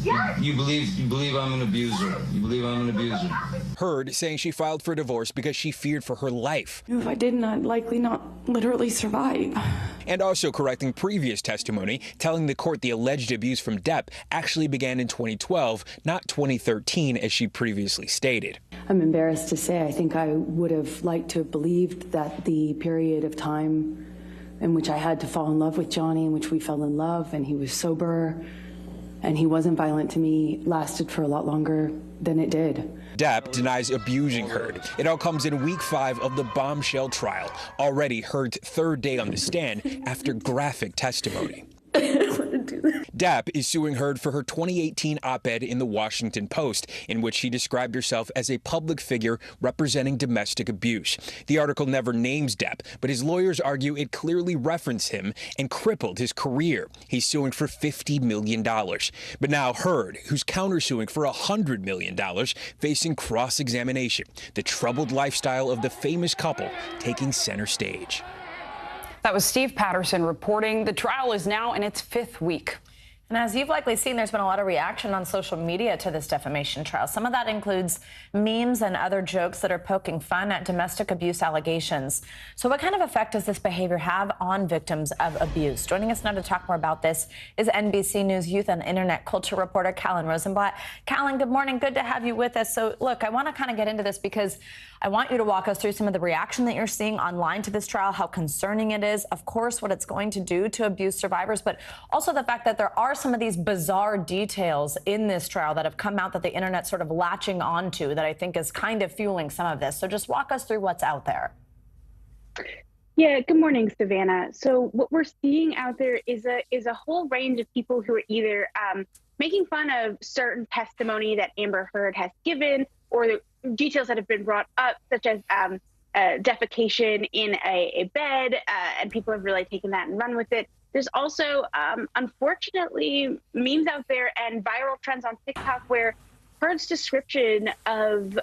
Yes. You believe I'm an abuser. You believe I'm an abuser. Heard saying she filed for divorce because she feared for her life. If I didn't, I'd likely not literally survive. And also correcting previous testimony, telling the court the alleged abuse from Depp actually began in 2012, not 2013, as she previously stated. I'm embarrassed to say I think I would have liked to have believed that the period of time in which I had to fall in love with Johnny, in which we fell in love and he was sober and he wasn't violent to me, lasted for a lot longer than it did. Depp denies abusing Heard. It all comes in week 5 of the bombshell trial, already Heard's third day on the stand after graphic testimony. Depp is suing Heard for her 2018 op-ed in the Washington Post, in which she described herself as a public figure representing domestic abuse. The article never names Depp, but his lawyers argue it clearly referenced him and crippled his career. He's suing for $50 million. But now Heard, who's countersuing for $100 million, facing cross-examination. The troubled lifestyle of the famous couple taking center stage. That was Steve Patterson reporting. The trial is now in its 5th week. And as you've likely seen, there's been a lot of reaction on social media to this defamation trial. Some of that includes memes and other jokes that are poking fun at domestic abuse allegations. So what kind of effect does this behavior have on victims of abuse? Joining us now to talk more about this is NBC News youth and internet culture reporter Callan Rosenblatt. Callan, good morning. Good to have you with us. So look, I want to kind of get into this because I want you to walk us through some of the reaction that you're seeing online to this trial, how concerning it is, of course, what it's going to do to abuse survivors, but also the fact that there are some of these bizarre details in this trial that have come out that the internet sort of latching onto that I think is kind of fueling some of this. So just walk us through what's out there. Yeah, good morning, Savannah. So what we're seeing out there is a whole range of people who are either making fun of certain testimony that Amber Heard has given or the details that have been brought up, such as defecation in a bed, and people have really taken that and run with it. There's also, unfortunately, memes out there and viral trends on TikTok where Heard's description of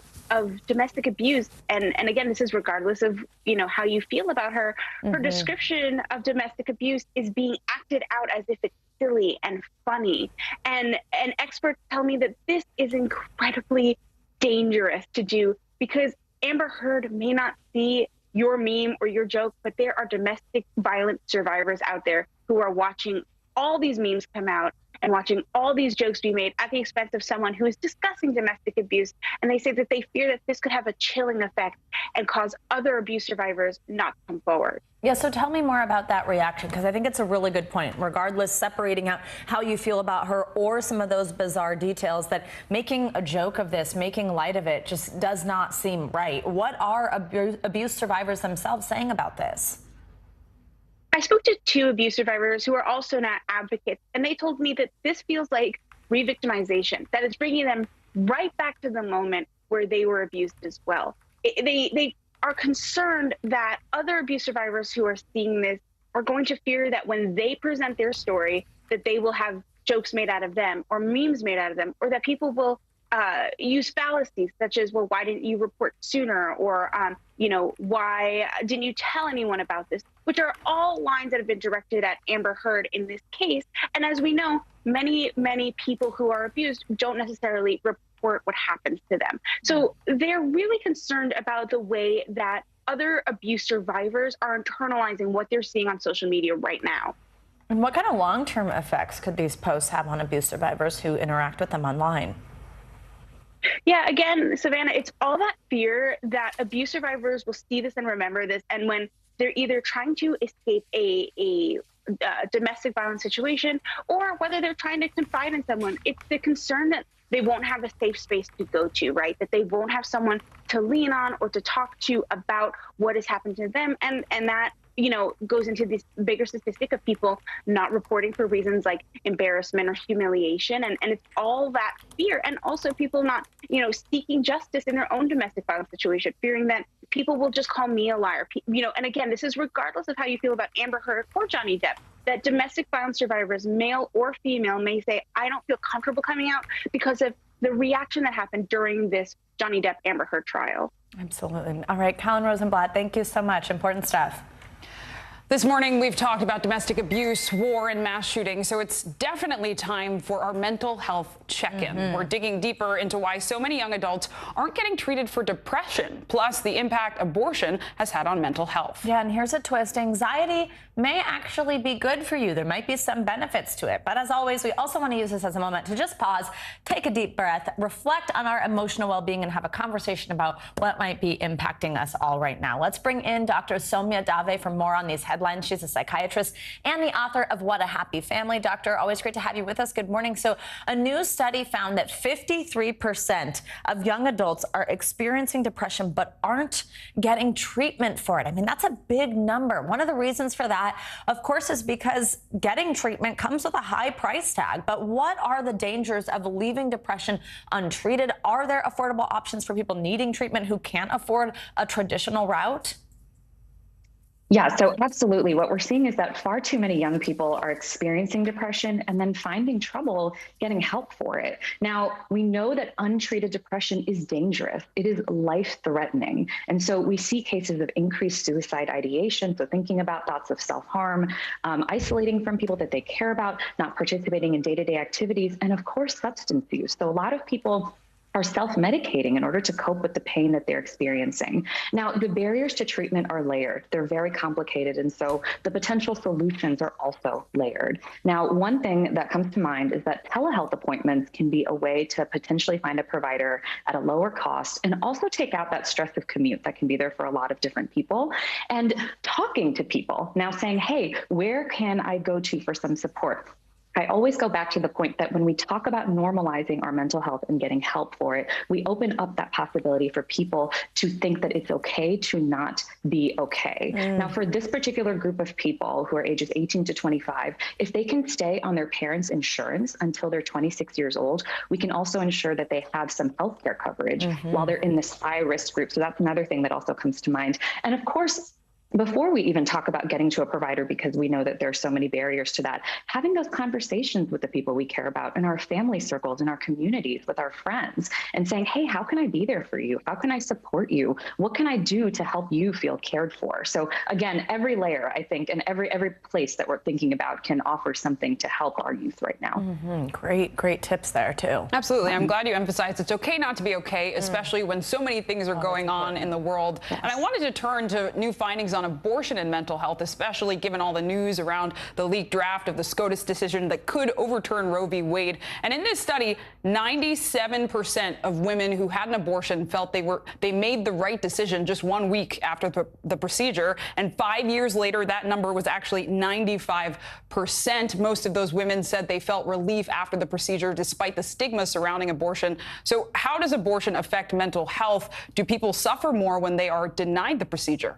domestic abuse, and again, this is regardless of, how you feel about her, her description of domestic abuse is being acted out as if it's silly and funny. And experts tell me that this is incredibly dangerous to do because Amber Heard may not see your meme or your joke, but there are domestic violence survivors out there who are watching all these memes come out and watching all these jokes be made at the expense of someone who is discussing domestic abuse. And they say that they fear that this could have a chilling effect and cause other abuse survivors not to come forward. Yeah, so tell me more about that reaction, because I think it's a really good point. Regardless, separating out how you feel about her or some of those bizarre details, that making a joke of this, making light of it, just does not seem right. What are abuse survivors themselves saying about this? I spoke to 2 abuse survivors who are also not advocates, and they told me that this feels like re-victimization, that it's bringing them right back to the moment where they were abused as well. They are concerned that other abuse survivors who are seeing this are going to fear that when they present their story, that they will have jokes made out of them or memes made out of them, or that people will use fallacies such as, well, why didn't you report sooner? Or, why didn't you tell anyone about this? Which are all lines that have been directed at Amber Heard in this case. And as we know, many, many people who are abused don't necessarily report what happens to them. So they're really concerned about the way that other abuse survivors are internalizing what they're seeing on social media right now. And what kind of long-term effects could these posts have on abuse survivors who interact with them online? Yeah, again, Savannah, it's all that fear that abuse survivors will see this and remember this. And when they're either trying to escape a domestic violence situation or whether they're trying to confide in someone, it's the concern that they won't have a safe space to go to, right? That they won't have someone to lean on or to talk to about what has happened to them. And that, you know, goes into this bigger statistic of people not reporting for reasons like embarrassment or humiliation. And it's all that fear. And also people not, you know, seeking justice in their own domestic violence situation, fearing that people will just call me a liar. You know, and again, this is regardless of how you feel about Amber Heard or Johnny Depp, that domestic violence survivors, male or female, may say, I don't feel comfortable coming out because of the reaction that happened during this Johnny Depp Amber Heard trial. Absolutely. All right, Colin Rosenblatt, thank you so much. Important stuff. This morning, we've talked about domestic abuse, war, and mass shootings, so it's definitely time for our mental health check-in. We're digging deeper into why so many young adults aren't getting treated for depression, plus the impact abortion has had on mental health. Yeah, and here's a twist. Anxiety may actually be good for you. There might be some benefits to it. But as always, we also want to use this as a moment to just pause, take a deep breath, reflect on our emotional well-being, and have a conversation about what might be impacting us all right now. Let's bring in Dr. Soumya Dave for more on these headlines. She's a psychiatrist and the author of What a Happy Family. Doctor, always great to have you with us. Good morning. So a new study found that 53% of young adults are experiencing depression but aren't getting treatment for it. I mean, that's a big number. One of the reasons for that, of course, is because getting treatment comes with a high price tag. But what are the dangers of leaving depression untreated? Are there affordable options for people needing treatment who can't afford a traditional route? Yeah, so absolutely. What we're seeing is that far too many young people are experiencing depression and then finding trouble getting help for it. Now, we know that untreated depression is dangerous. It is life-threatening. And so we see cases of increased suicide ideation, so thinking about thoughts of self-harm, isolating from people that they care about, not participating in day-to-day activities, and of course, substance use. So a lot of people are self-medicating in order to cope with the pain that they're experiencing. Now, the barriers to treatment are layered. They're very complicated, and so the potential solutions are also layered. Now, one thing that comes to mind is that telehealth appointments can be a way to potentially find a provider at a lower cost and also take out that stress of commute that can be there for a lot of different people. And talking to people, now saying, hey, where can I go to for some support? I always go back to the point that when we talk about normalizing our mental health and getting help for it, we open up that possibility for people to think that it's okay to not be okay. Now, for this particular group of people who are ages 18 to 25, if they can stay on their parents' insurance until they're 26 years old, we can also ensure that they have some healthcare coverage while they're in this high risk group. So that's another thing that also comes to mind. And of course, before we even talk about getting to a provider, because we know that there are so many barriers to that, having those conversations with the people we care about in our family circles, in our communities, with our friends, and saying, hey, how can I be there for you? How can I support you? What can I do to help you feel cared for? So again, every layer, I think, and every place that we're thinking about can offer something to help our youth right now. Great tips there, too. Absolutely. I'm glad you emphasized it's okay not to be okay, especially when so many things are going on in the world. Yes. And I wanted to turn to new findings on abortion and mental health, especially given all the news around the leaked draft of the SCOTUS decision that could overturn Roe v. Wade. And in this study, 97% of women who had an abortion felt they made the right decision just 1 week after the procedure. And 5 years later, that number was actually 95%. Most of those women said they felt relief after the procedure, despite the stigma surrounding abortion. So how does abortion affect mental health? Do people suffer more when they are denied the procedure?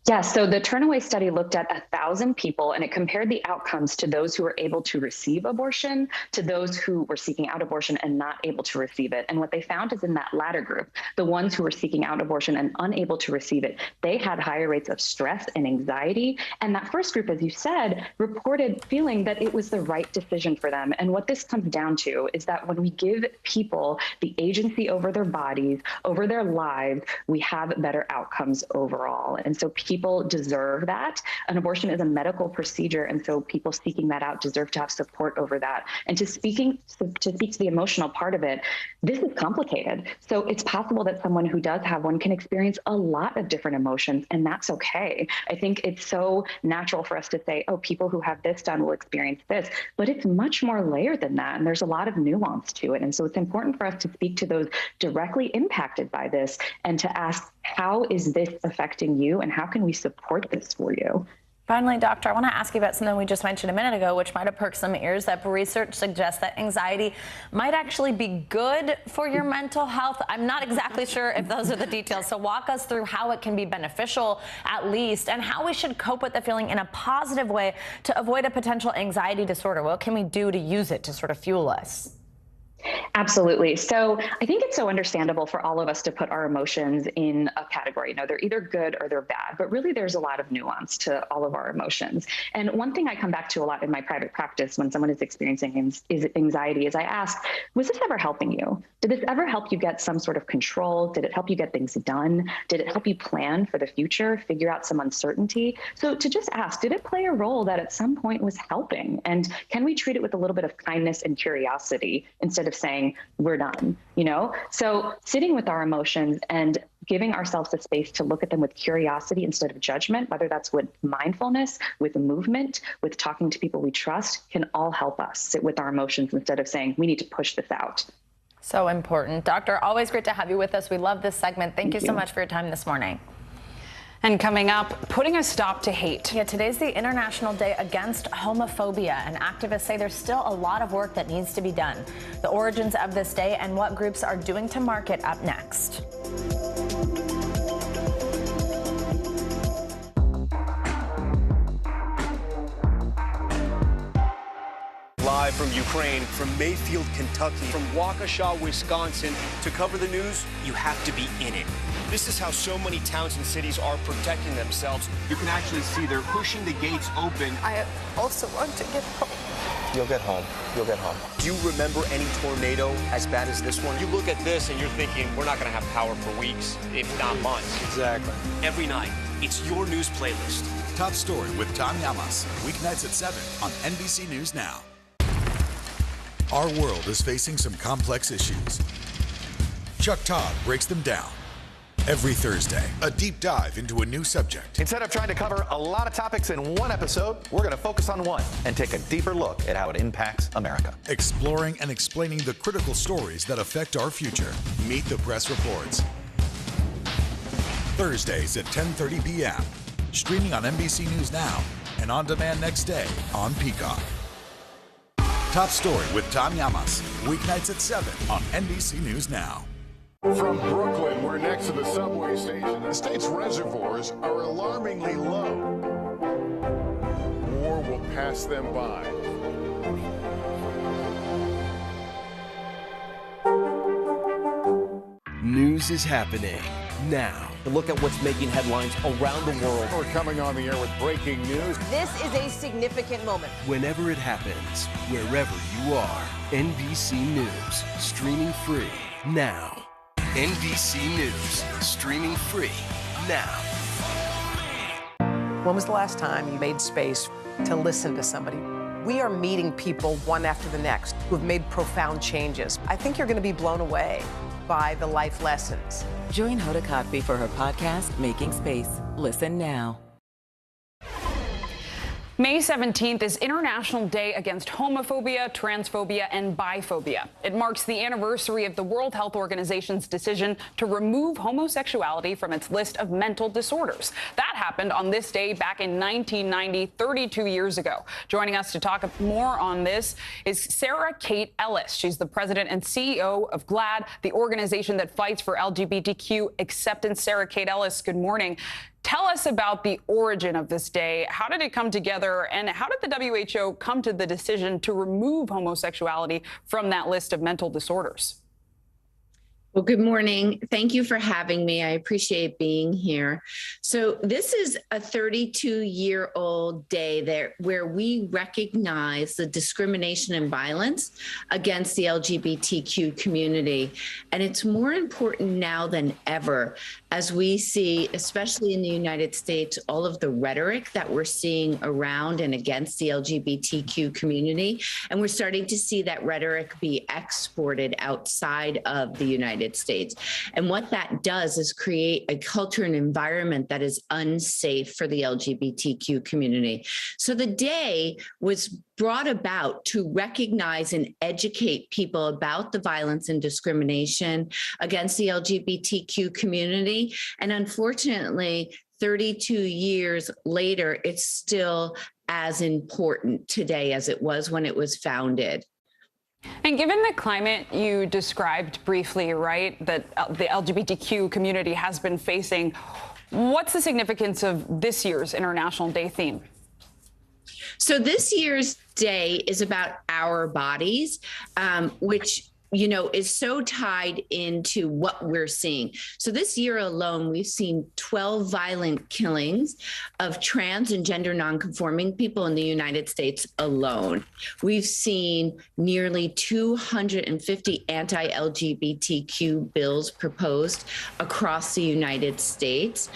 Yeah, so the Turnaway study looked at 1,000 people, and it compared the outcomes to those who were able to receive abortion to those who were seeking out abortion and not able to receive it. And what they found is in that latter group, the ones who were seeking out abortion and unable to receive it, they had higher rates of stress and anxiety. And that first group, as you said, reported feeling that it was the right decision for them. And what this comes down to is that when we give people the agency over their bodies, over their lives, we have better outcomes overall. And so people people deserve that. An abortion is a medical procedure, and so people seeking that out deserve to have support over that. And to speak to the emotional part of it, this is complicated. So it's possible that someone who does have one can experience a lot of different emotions, and that's okay. I think it's so natural for us to say, oh, people who have this done will experience this, but it's much more layered than that, and there's a lot of nuance to it. And so it's important for us to speak to those directly impacted by this and to ask, how is this affecting you, and how can we support this for you? Finally, doctor, I want to ask you about something we just mentioned a minute ago, which might have perked some ears, that research suggests that anxiety might actually be good for your mental health. I'm not exactly sure if those are the details. So walk us through how it can be beneficial, at least, and how we should cope with the feeling in a positive way to avoid a potential anxiety disorder. What can we do to use it to sort of fuel us? Absolutely. So I think it's so understandable for all of us to put our emotions in a category. You know, they're either good or they're bad, but really there's a lot of nuance to all of our emotions. And one thing I come back to a lot in my private practice when someone is experiencing anxiety is I ask, was this ever helping you? Did this ever help you get some sort of control? Did it help you get things done? Did it help you plan for the future, figure out some uncertainty? So to just ask, did it play a role that at some point was helping? And can we treat it with a little bit of kindness and curiosity instead of saying we're done, you know? So sitting with our emotions and giving ourselves the space to look at them with curiosity instead of judgment, whether that's with mindfulness, with movement, with talking to people we trust, can all help us sit with our emotions instead of saying we need to push this out. So important. Doctor, always great to have you with us. We love this segment. Thank you so much for your time this morning. And coming up, putting a stop to hate. Yeah, today's the International Day Against Homophobia, and activists say there's still a lot of work that needs to be done. The origins of this day and what groups are doing to mark it up next. Live from Ukraine, from Mayfield, Kentucky, from Waukesha, Wisconsin. To cover the news, you have to be in it. This is how so many towns and cities are protecting themselves. You can actually see they're pushing the gates open. I also want to get home. You'll get home. You'll get home. Do you remember any tornado as bad as this one? You look at this and you're thinking, we're not going to have power for weeks, if not months. Exactly. Every night, it's your news playlist. Top Story with Tom Llamas, weeknights at 7 on NBC News Now. Our world is facing some complex issues. Chuck Todd breaks them down. Every Thursday, a deep dive into a new subject. Instead of trying to cover a lot of topics in one episode, we're going to focus on one and take a deeper look at how it impacts America. Exploring and explaining the critical stories that affect our future. Meet the Press Reports. Thursdays at 10:30 p.m. Streaming on NBC News Now and on demand next day on Peacock. Top Story with Tom Llamas, weeknights at 7 on NBC News Now. From Brooklyn, we're next to the subway station. The state's reservoirs are alarmingly low. War will pass them by. News is happening now. To look at what's making headlines around the world. We're coming on the air with breaking news. This is a significant moment. Whenever it happens, wherever you are, NBC News, streaming free now. NBC News, streaming free now. When was the last time you made space to listen to somebody? We are meeting people one after the next who've made profound changes. I think you're going to be blown away by the life lessons. Join Hoda Kotb for her podcast, Making Space. Listen now. May 17th is International Day Against Homophobia, Transphobia, and Biphobia. It marks the anniversary of the World Health Organization's decision to remove homosexuality from its list of mental disorders. That happened on this day back in 1990, 32 years ago. Joining us to talk more on this is Sarah Kate Ellis. She's the president and CEO of GLAAD, the organization that fights for LGBTQ acceptance. Sarah Kate Ellis, good morning. Tell us about the origin of this day. How did it come together, and how did the WHO come to the decision to remove homosexuality from that list of mental disorders? Well, good morning. Thank you for having me. I appreciate being here. So this is a 32-year-old day there where we recognize the discrimination and violence against the LGBTQ community. And it's more important now than ever as we see, especially in the United States, all of the rhetoric that we're seeing around and against the LGBTQ community. And we're starting to see that rhetoric be exported outside of the United States. And what that does is create a culture and environment that is unsafe for the LGBTQ community. So the day was brought about to recognize and educate people about the violence and discrimination against the LGBTQ community. And unfortunately, 32 years later, it's still as important today as it was when it was founded. And given the climate you described briefly, right, that the LGBTQ community has been facing, what's the significance of this year's International Day theme? So this year's day is about our bodies, which is so tied into what we're seeing. So this year alone, we've seen 12 violent killings of trans and gender nonconforming people in the United States alone. We've seen nearly 250 anti-LGBTQ bills proposed across the United States.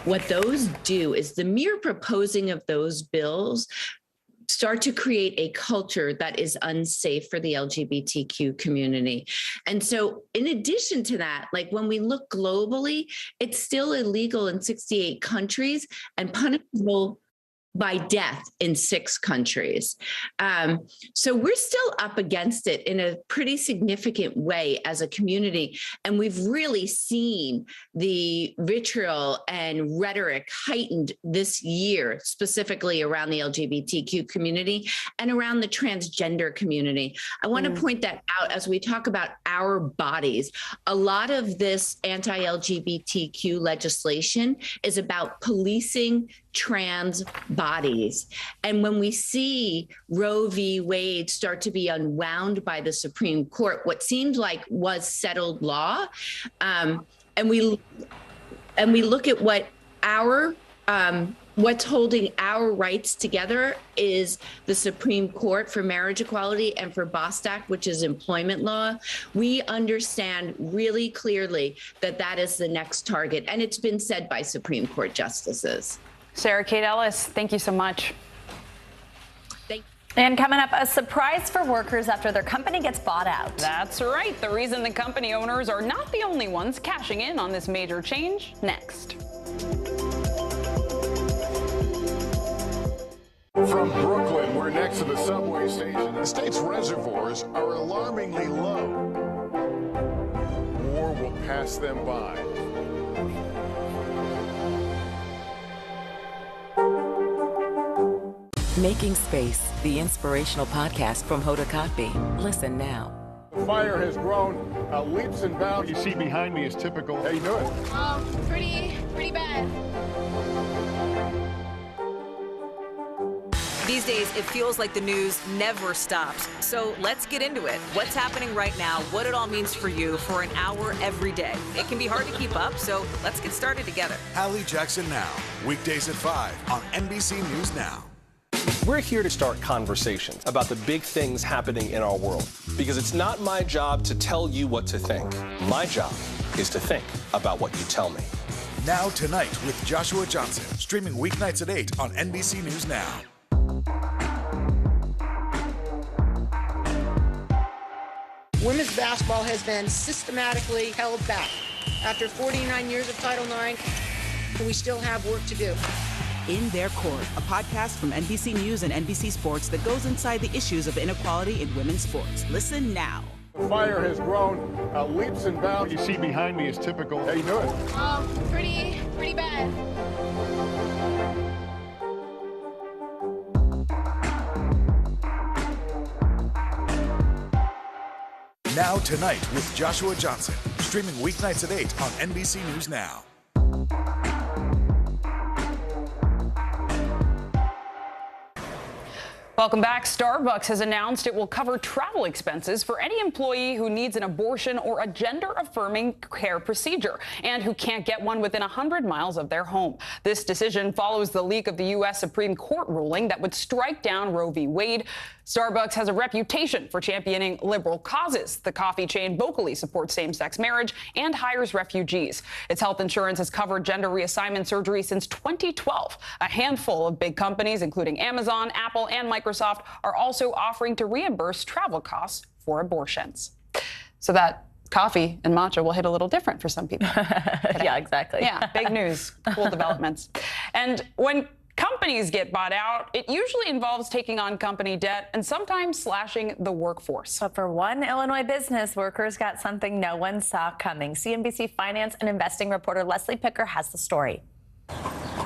What those do is the mere proposing of those bills start to create a culture that is unsafe for the LGBTQ community. And so in addition to that, like when we look globally, it's still illegal in 68 countries and punishable by death in 6 countries. So we're still up against it in a pretty significant way as a community. And we've really seen the vitriol and rhetoric heightened this year, specifically around the LGBTQ community and around the transgender community. I want to point that out as we talk about our bodies. A lot of this anti-LGBTQ legislation is about policing trans bodies. And when we see Roe v. Wade start to be unwound by the Supreme Court, what seemed like was settled law, and we look at what what's holding our rights together is the Supreme Court for marriage equality and for Bostock, which is employment law. We understand really clearly that that is the next target. And it's been said by Supreme Court justices. Sarah Kate Ellis, thank you so much. And coming up, a surprise for workers after their company gets bought out. That's right. The reason the company owners are not the only ones cashing in on this major change, next. From Brooklyn, we're next to the subway station. The state's reservoirs are alarmingly low. War will pass them by. Making Space, the inspirational podcast from Hoda Kotb. Listen now. The fire has grown leaps and bounds. You see behind me is typical. How you doing? Pretty bad. These days, it feels like the news never stops. So let's get into it. What's happening right now, what it all means for you for an hour every day. It can be hard to keep up, so let's get started together. Hallie Jackson Now, weekdays at 5 on NBC News Now. We're here to start conversations about the big things happening in our world, because it's not my job to tell you what to think. My job is to think about what you tell me. Now Tonight with Joshua Johnson, streaming weeknights at 8 on NBC News Now. Women's basketball has been systematically held back. After 49 years of Title IX, we still have work to do. In Their Court, a podcast from NBC News and NBC Sports that goes inside the issues of inequality in women's sports. Listen now. The fire has grown leaps and bounds. You see behind me is typical. How you doing? Pretty bad. Now Tonight with Joshua Johnson, streaming weeknights at 8 on NBC News Now. Welcome back. Starbucks has announced it will cover travel expenses for any employee who needs an abortion or a gender-affirming care procedure and who can't get one within 100 miles of their home. This decision follows the leak of the U.S. Supreme Court ruling that would strike down Roe v. Wade. Starbucks has a reputation for championing liberal causes. The coffee chain vocally supports same-sex marriage and hires refugees. Its health insurance has covered gender reassignment surgery since 2012. A handful of big companies, including Amazon, Apple, and Microsoft, are also offering to reimburse travel costs for abortions. So that coffee and matcha will hit a little different for some people. Yeah, exactly. Yeah, big news, cool developments. And when companies get bought out, it usually involves taking on company debt and sometimes slashing the workforce. But for one Illinois business, workers got something no one saw coming. CNBC finance and investing reporter Leslie Picker has the story.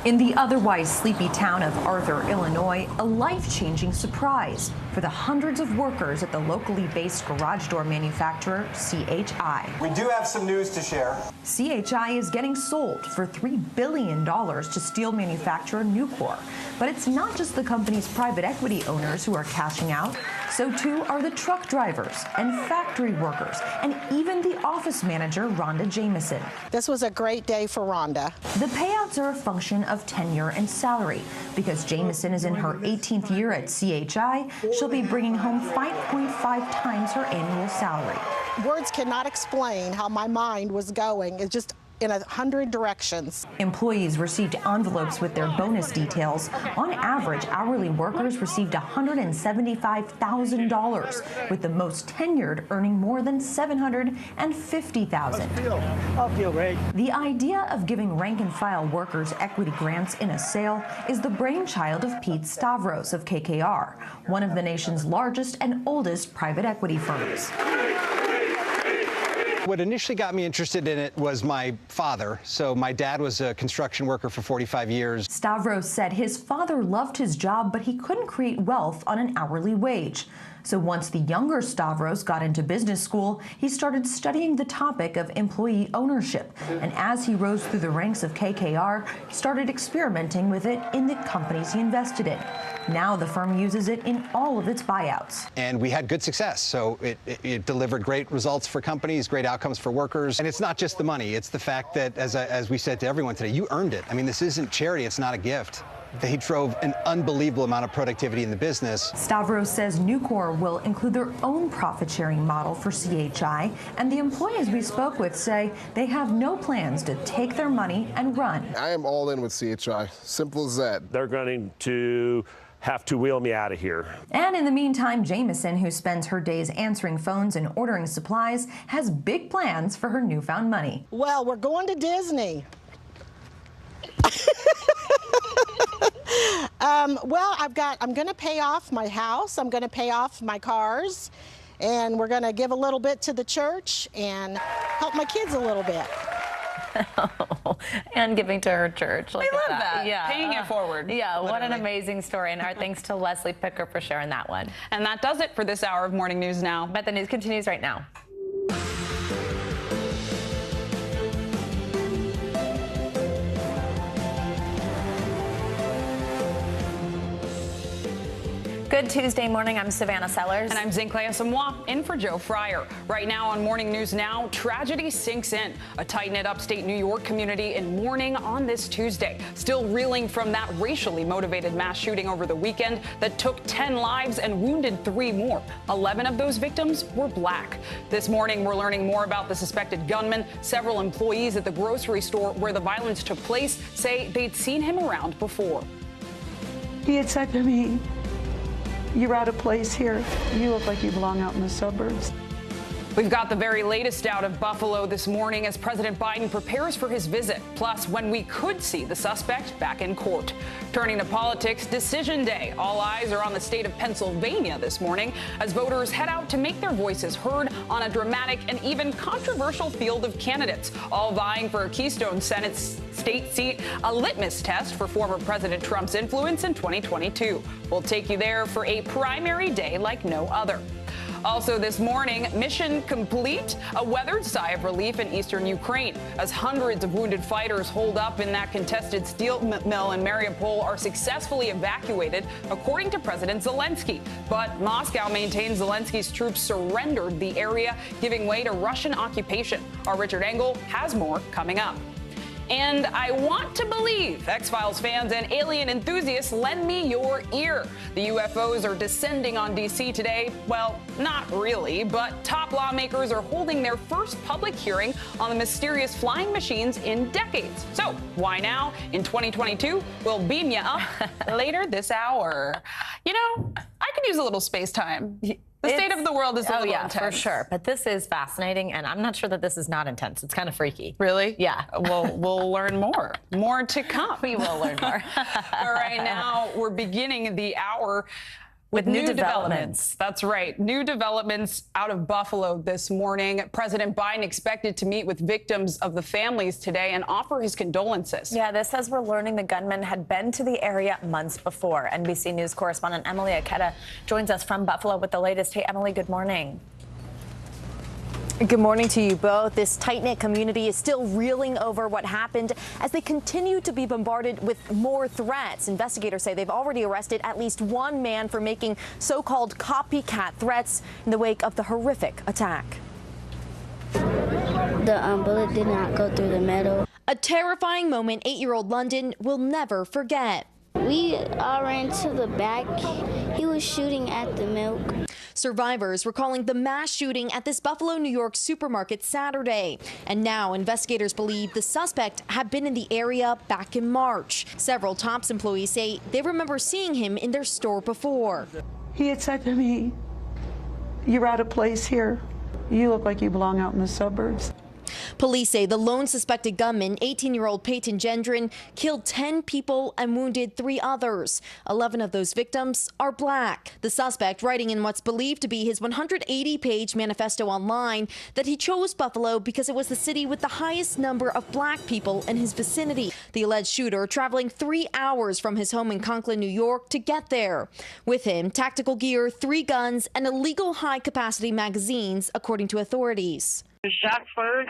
In the otherwise sleepy town of Arthur, Illinois, a life-changing surprise for the hundreds of workers at the locally based garage door manufacturer CHI. We do have some news to share. CHI is getting sold for $3 billion to steel manufacturer Nucor. But it's not just the company's private equity owners who are cashing out. So too are the truck drivers and factory workers and even the office manager, Rhonda Jameson. This was a great day for Rhonda. The payouts are a function of tenure and salary. Because Jameson is in her 18th year at CHI, she'll be bringing home 5.5 times her annual salary. Words cannot explain how my mind was going. It's just in 100 directions. Employees received envelopes with their bonus details. On average, hourly workers received $175,000, with the most tenured earning more than $750,000. I'll feel great. The idea of giving rank-and-file workers equity grants in a sale is the brainchild of Pete Stavros of KKR, one of the nation's largest and oldest private equity firms. What initially got me interested in it was my father. So my dad was a construction worker for 45 years. Stavros said his father loved his job, but he couldn't create wealth on an hourly wage. So once the younger Stavros got into business school, he started studying the topic of employee ownership. And as he rose through the ranks of KKR, started experimenting with it in the companies he invested in. Now the firm uses it in all of its buyouts. And we had good success. So it delivered great results for companies, great outcomes for workers. And it's not just the money. It's the fact that, as we said to everyone today, you earned it. I mean, this isn't charity. It's not a gift. They drove an unbelievable amount of productivity in the business. Stavros says Nucor will include their own profit-sharing model for CHI, and the employees we spoke with say they have no plans to take their money and run. I am all in with CHI. Simple as that. They're going to have to wheel me out of here. And in the meantime, Jameson, who spends her days answering phones and ordering supplies, has big plans for her newfound money. Well, we're going to Disney. Well, I'm going to pay off my house. I'm going to pay off my cars. And we're going to give a little bit to the church and help my kids a little bit. And giving to her church. Look I love at that. Yeah. Paying it forward. Yeah, literally. What an amazing story. And our thanks to Leslie Picker for sharing that one. And that does it for this hour of Morning News Now. But the news continues right now. Good Tuesday morning. I'm Savannah Sellers. And I'm Zinklea Samoa, in for Joe Fryer. Right now on Morning News Now, tragedy sinks in. A tight-knit upstate New York community in mourning on this Tuesday. Still reeling from that racially motivated mass shooting over the weekend that took 10 lives and wounded 3 more. 11 of those victims were black. This morning, we're learning more about the suspected gunman. Several employees at the grocery store where the violence took place say they'd seen him around before. He had said to me, "You're out of place here. You look like you belong out in the suburbs." We've got the very latest out of Buffalo this morning as President Biden prepares for his visit, plus when we could see the suspect back in court. Turning to politics, Decision Day. All eyes are on the state of Pennsylvania this morning as voters head out to make their voices heard on a dramatic and even controversial field of candidates, all vying for a Keystone Senate state seat, a litmus test for former President Trump's influence in 2022. We'll take you there for a primary day like no other. Also this morning, mission complete, a weathered sigh of relief in eastern Ukraine as hundreds of wounded fighters holed up in that contested steel mill in Mariupol are successfully evacuated, according to President Zelensky. But Moscow maintains Zelensky's troops surrendered the area, giving way to Russian occupation. Our Richard Engel has more coming up. And I want to believe, X-Files fans and alien enthusiasts, lend me your ear. The UFOs are descending on D.C. today. Well, not really, but top lawmakers are holding their first public hearing on the mysterious flying machines in decades. So why now? In 2022, we'll beam you up later this hour. You know, I could use a little space time. The state of the world is a little intense. For sure. But this is fascinating, and I'm not sure that this is not intense. It's kind of freaky. Really? Yeah. Well, we'll learn more. More to come. We will learn more. But right now, we're beginning the hour with new developments. That's right. New developments out of Buffalo this morning. President Biden expected to meet with victims of the families today and offer his condolences. Yeah, this as we're learning the gunman had been to the area months before. NBC News correspondent Emily Aketa joins us from Buffalo with the latest. Hey, Emily, good morning. Good morning to you both. This tight-knit community is still reeling over what happened as they continue to be bombarded with more threats. Investigators say they've already arrested at least one man for making so-called copycat threats in the wake of the horrific attack. The bullet did not go through the metal. A terrifying moment 8-year-old London will never forget. We all ran to the back. He was shooting at the milk. Survivors recalling the mass shooting at this Buffalo, New York supermarket Saturday. And now investigators believe the suspect had been in the area back in March. Several Tops employees say they remember seeing him in their store before. He had said to me, "You're out of place here. You look like you belong out in the suburbs." Police say the lone suspected gunman, 18-year-old Peyton Gendron, killed 10 people and wounded 3 others. 11 of those victims are black. The suspect writing in what's believed to be his 180-page manifesto online that he chose Buffalo because it was the city with the highest number of black people in his vicinity. The alleged shooter traveling 3 hours from his home in Conklin, New York to get there. With him, tactical gear, 3 guns, and illegal high-capacity magazines, according to authorities. Shots fired.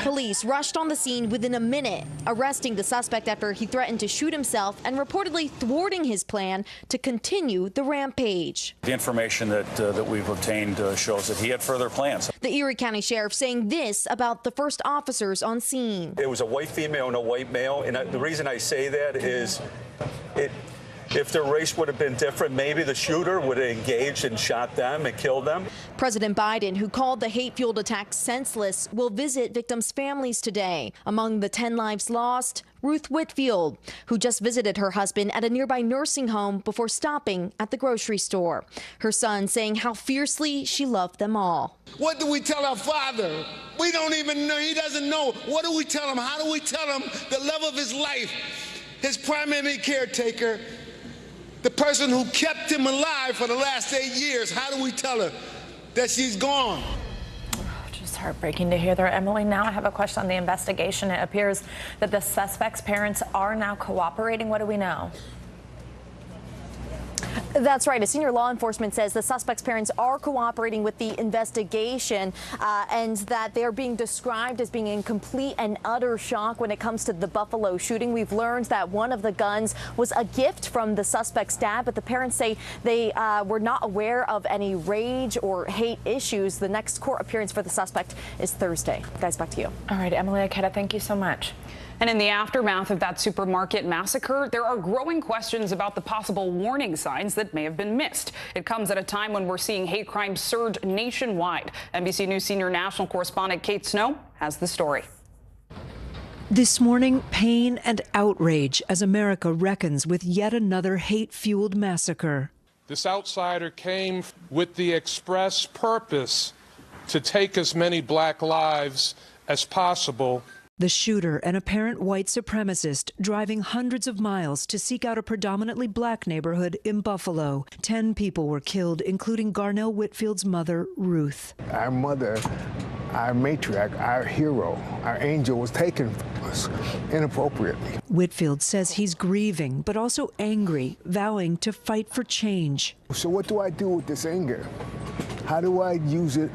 Police rushed on the scene within a minute, arresting the suspect after he threatened to shoot himself and reportedly thwarting his plan to continue the rampage. The information that we've obtained shows that he had further plans. The Erie County Sheriff saying this about the first officers on scene. It was a white female and a white male, and the reason I say that is if their race would have been different, maybe the shooter would have engaged and shot them and killed them. President Biden, who called the hate-fueled attack senseless, will visit victims' families today. Among the 10 lives lost, Ruth Whitfield, who just visited her husband at a nearby nursing home before stopping at the grocery store. Her son saying how fiercely she loved them all. What do we tell our father? We don't even know. He doesn't know. What do we tell him? How do we tell him the love of his life, his primary caretaker, the person who kept him alive for the last 8 years? How do we tell her that she's gone? Just heartbreaking to hear there. Emily, now I have a question on the investigation. It appears that the suspect's parents are now cooperating. What do we know? That's right. A senior law enforcement says the suspect's parents are cooperating with the investigation and that they are being described as being in complete and utter shock when it comes to the Buffalo shooting. We've learned that one of the guns was a gift from the suspect's dad, but the parents say they were not aware of any rage or hate issues. The next court appearance for the suspect is Thursday. Guys, back to you. All right, Emily Aketa, thank you so much. And in the aftermath of that supermarket massacre, there are growing questions about the possible warning signs that may have been missed. It comes at a time when we're seeing hate crimes surge nationwide. NBC News senior national correspondent Kate Snow has the story. This morning, pain and outrage as America reckons with yet another hate-fueled massacre. This outsider came with the express purpose to take as many black lives as possible. The shooter, an apparent white supremacist, driving hundreds of miles to seek out a predominantly black neighborhood in Buffalo. 10 people were killed, including Garnell Whitfield's mother, Ruth. Our mother, our matriarch, our hero, our angel was taken from us inappropriately. Whitfield says he's grieving, but also angry, vowing to fight for change. So what do I do with this anger? How do I use it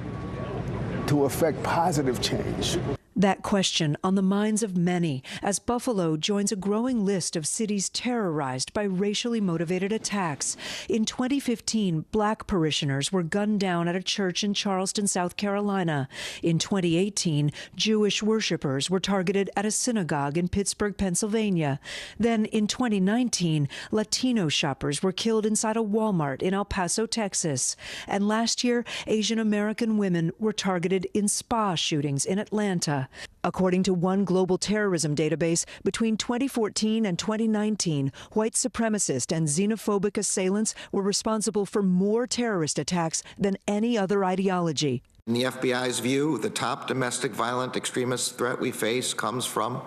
to affect positive change? That question on the minds of many as Buffalo joins a growing list of cities terrorized by racially motivated attacks. In 2015, black parishioners were gunned down at a church in Charleston, South Carolina. In 2018, Jewish worshipers were targeted at a synagogue in Pittsburgh, Pennsylvania. Then in 2019, Latino shoppers were killed inside a Walmart in El Paso, Texas. And last year, Asian American women were targeted in spa shootings in Atlanta. According to one global terrorism database, between 2014 and 2019, white supremacist and xenophobic assailants were responsible for more terrorist attacks than any other ideology. In the FBI's view, the top domestic violent extremist threat we face comes from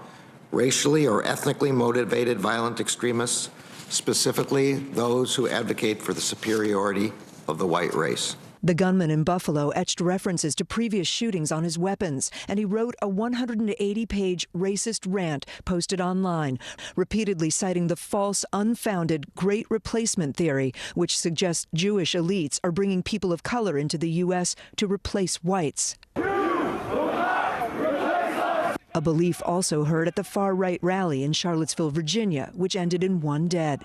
racially or ethnically motivated violent extremists, specifically those who advocate for the superiority of the white race. The gunman in Buffalo etched references to previous shootings on his weapons, and he wrote a 180-page racist rant posted online, repeatedly citing the false, unfounded Great Replacement theory, which suggests Jewish elites are bringing people of color into the U.S. to replace whites. A belief also heard at the far-right rally in Charlottesville, Virginia, which ended in one dead.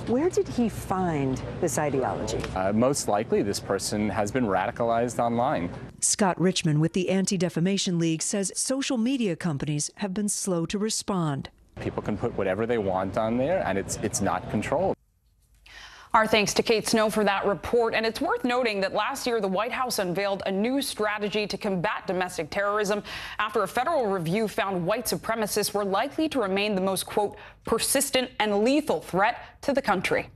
Where did he find this ideology? Most likely, this person has been radicalized online. Scott Richmond with the Anti-Defamation League says social media companies have been slow to respond. People can put whatever they want on there, and it's not controlled. Our thanks to Kate Snow for that report. And it's worth noting that last year, the White House unveiled a new strategy to combat domestic terrorism after a federal review found white supremacists were likely to remain the most, quote, persistent and lethal threat to the country.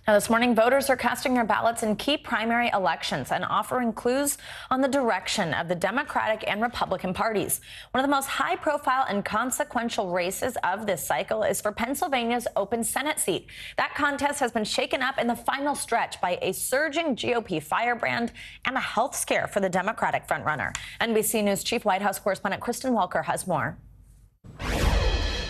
Now, this morning, voters are casting their ballots in key primary elections and offering clues on the direction of the Democratic and Republican parties. One of the most high-profile and consequential races of this cycle is for Pennsylvania's open Senate seat. That contest has been shaken up in the final stretch by a surging GOP firebrand and a health scare for the Democratic frontrunner. NBC News Chief White House correspondent Kristen Walker has more.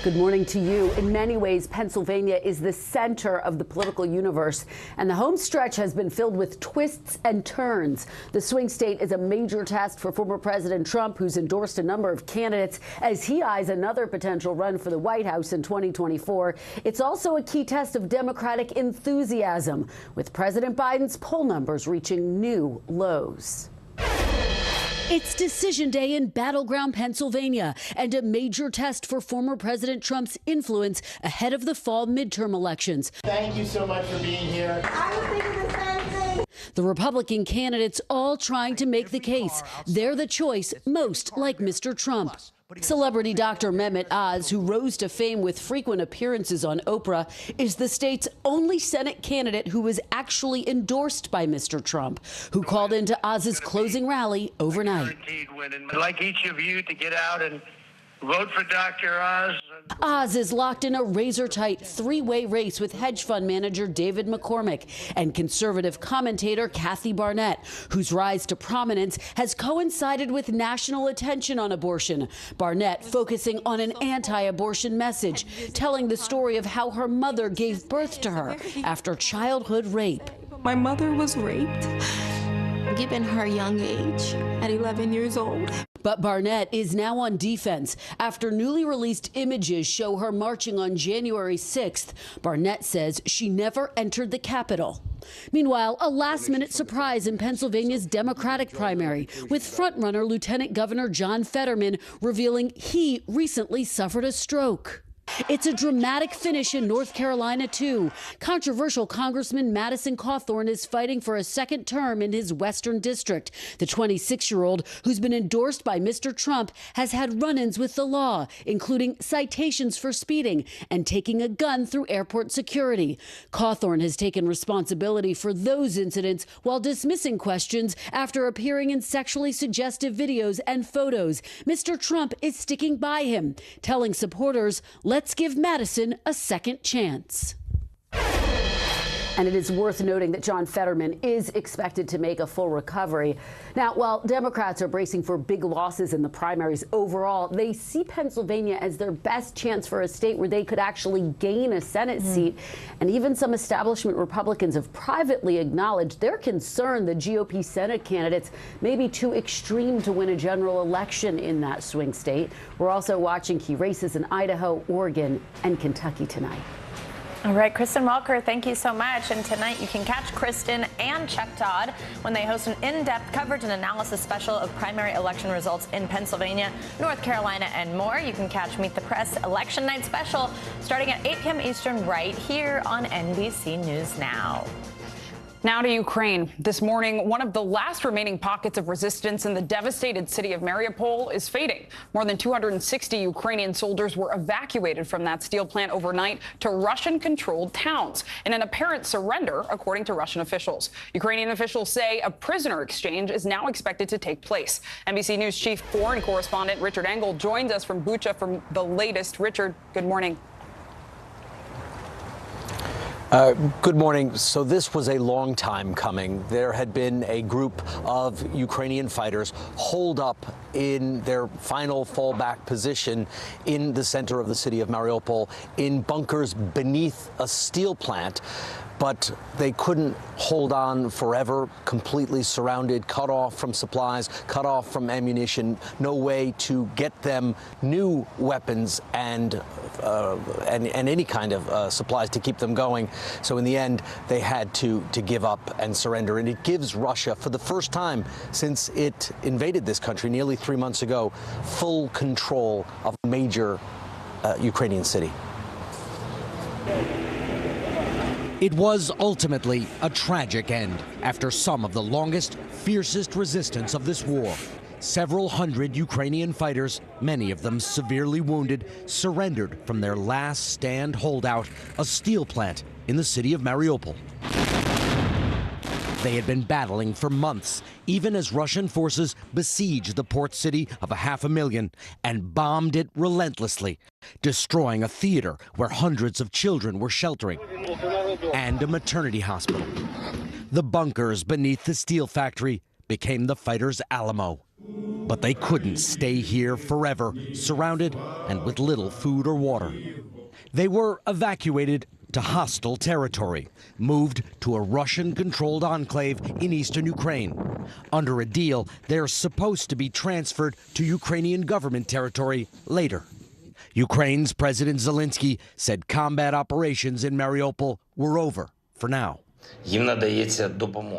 Good morning to you. In many ways, Pennsylvania is the center of the political universe, and the home stretch has been filled with twists and turns. The swing state is a major test for former President Trump, who's endorsed a number of candidates as he eyes another potential run for the White House in 2024. It's also a key test of Democratic enthusiasm, with President Biden's poll numbers reaching new lows. It's decision day in battleground Pennsylvania and a major test for former President Trump's influence ahead of the fall midterm elections. Thank you so much for being here. I was thinking the same thing. The Republican candidates all trying to make the case they're the choice most like Mr. Trump. Celebrity Dr. Mehmet Oz, who rose to fame with frequent appearances on Oprah, is the state's only Senate candidate who was actually endorsed by Mr. Trump, who called into Oz's closing rally overnight. I'd like each of you to get out and vote for Dr. Oz. Oz is locked in a razor-tight three-way race with hedge fund manager David McCormick and conservative commentator Kathy Barnett, whose rise to prominence has coincided with national attention on abortion. Barnett focusing on an anti-abortion message, telling the story of how her mother gave birth to her after childhood rape. My mother was raped, given her young age at 11 years old. But Barnett is now on defense after newly released images show her marching on January 6th. Barnett says she never entered the Capitol. Meanwhile, a last-minute surprise in Pennsylvania's Democratic primary, with frontrunner Lieutenant Governor John Fetterman revealing he recently suffered a stroke. It's a dramatic finish in North Carolina, too. Controversial Congressman Madison Cawthorn is fighting for a second term in his Western District. The 26-year-old, who's been endorsed by Mr. Trump, has had run-ins with the law, including citations for speeding and taking a gun through airport security. Cawthorn has taken responsibility for those incidents while dismissing questions after appearing in sexually suggestive videos and photos. Mr. Trump is sticking by him, telling supporters, let's give Madison a second chance. And it is worth noting that John Fetterman is expected to make a full recovery. Now, while Democrats are bracing for big losses in the primaries overall, they see Pennsylvania as their best chance for a state where they could actually gain a Senate seat. And even some establishment Republicans have privately acknowledged they're concerned the GOP Senate candidates may be too extreme to win a general election in that swing state. We're also watching key races in Idaho, Oregon, and Kentucky tonight. All right, Kristen Welker, thank you so much. And tonight you can catch Kristen and Chuck Todd when they host an in-depth coverage and analysis special of primary election results in Pennsylvania, North Carolina, and more. You can catch Meet the Press Election Night Special starting at 8 p.m. Eastern right here on NBC News Now. Now to Ukraine. This morning, one of the last remaining pockets of resistance in the devastated city of Mariupol is fading. More than 260 Ukrainian soldiers were evacuated from that steel plant overnight to Russian-controlled towns in an apparent surrender, according to Russian officials. Ukrainian officials say a prisoner exchange is now expected to take place. NBC News chief foreign correspondent Richard Engel joins us from Bucha for the latest. Richard, good morning. Good morning. So this was a long time coming. There had been a group of Ukrainian fighters holed up in their final fallback position in the center of the city of Mariupol in bunkers beneath a steel plant. But they couldn't hold on forever, completely surrounded, cut off from supplies, cut off from ammunition, no way to get them new weapons and any kind of supplies to keep them going. So in the end, they had to give up and surrender. And it gives Russia, for the first time since it invaded this country nearly 3 months ago, full control of a major Ukrainian city. It was ultimately a tragic end after some of the longest, fiercest resistance of this war. Several hundred Ukrainian fighters, many of them severely wounded, surrendered from their last stand holdout, a steel plant in the city of Mariupol. They had been battling for months, even as Russian forces besieged the port city of 500,000 and bombed it relentlessly, destroying a theater where hundreds of children were sheltering and a maternity hospital. The bunkers beneath the steel factory became the fighters' Alamo. But they couldn't stay here forever, surrounded and with little food or water. They were evacuated to hostile territory, moved to a Russian-controlled enclave in eastern Ukraine. Under a deal, they're supposed to be transferred to Ukrainian government territory later. Ukraine's President Zelensky said combat operations in Mariupol were over for now.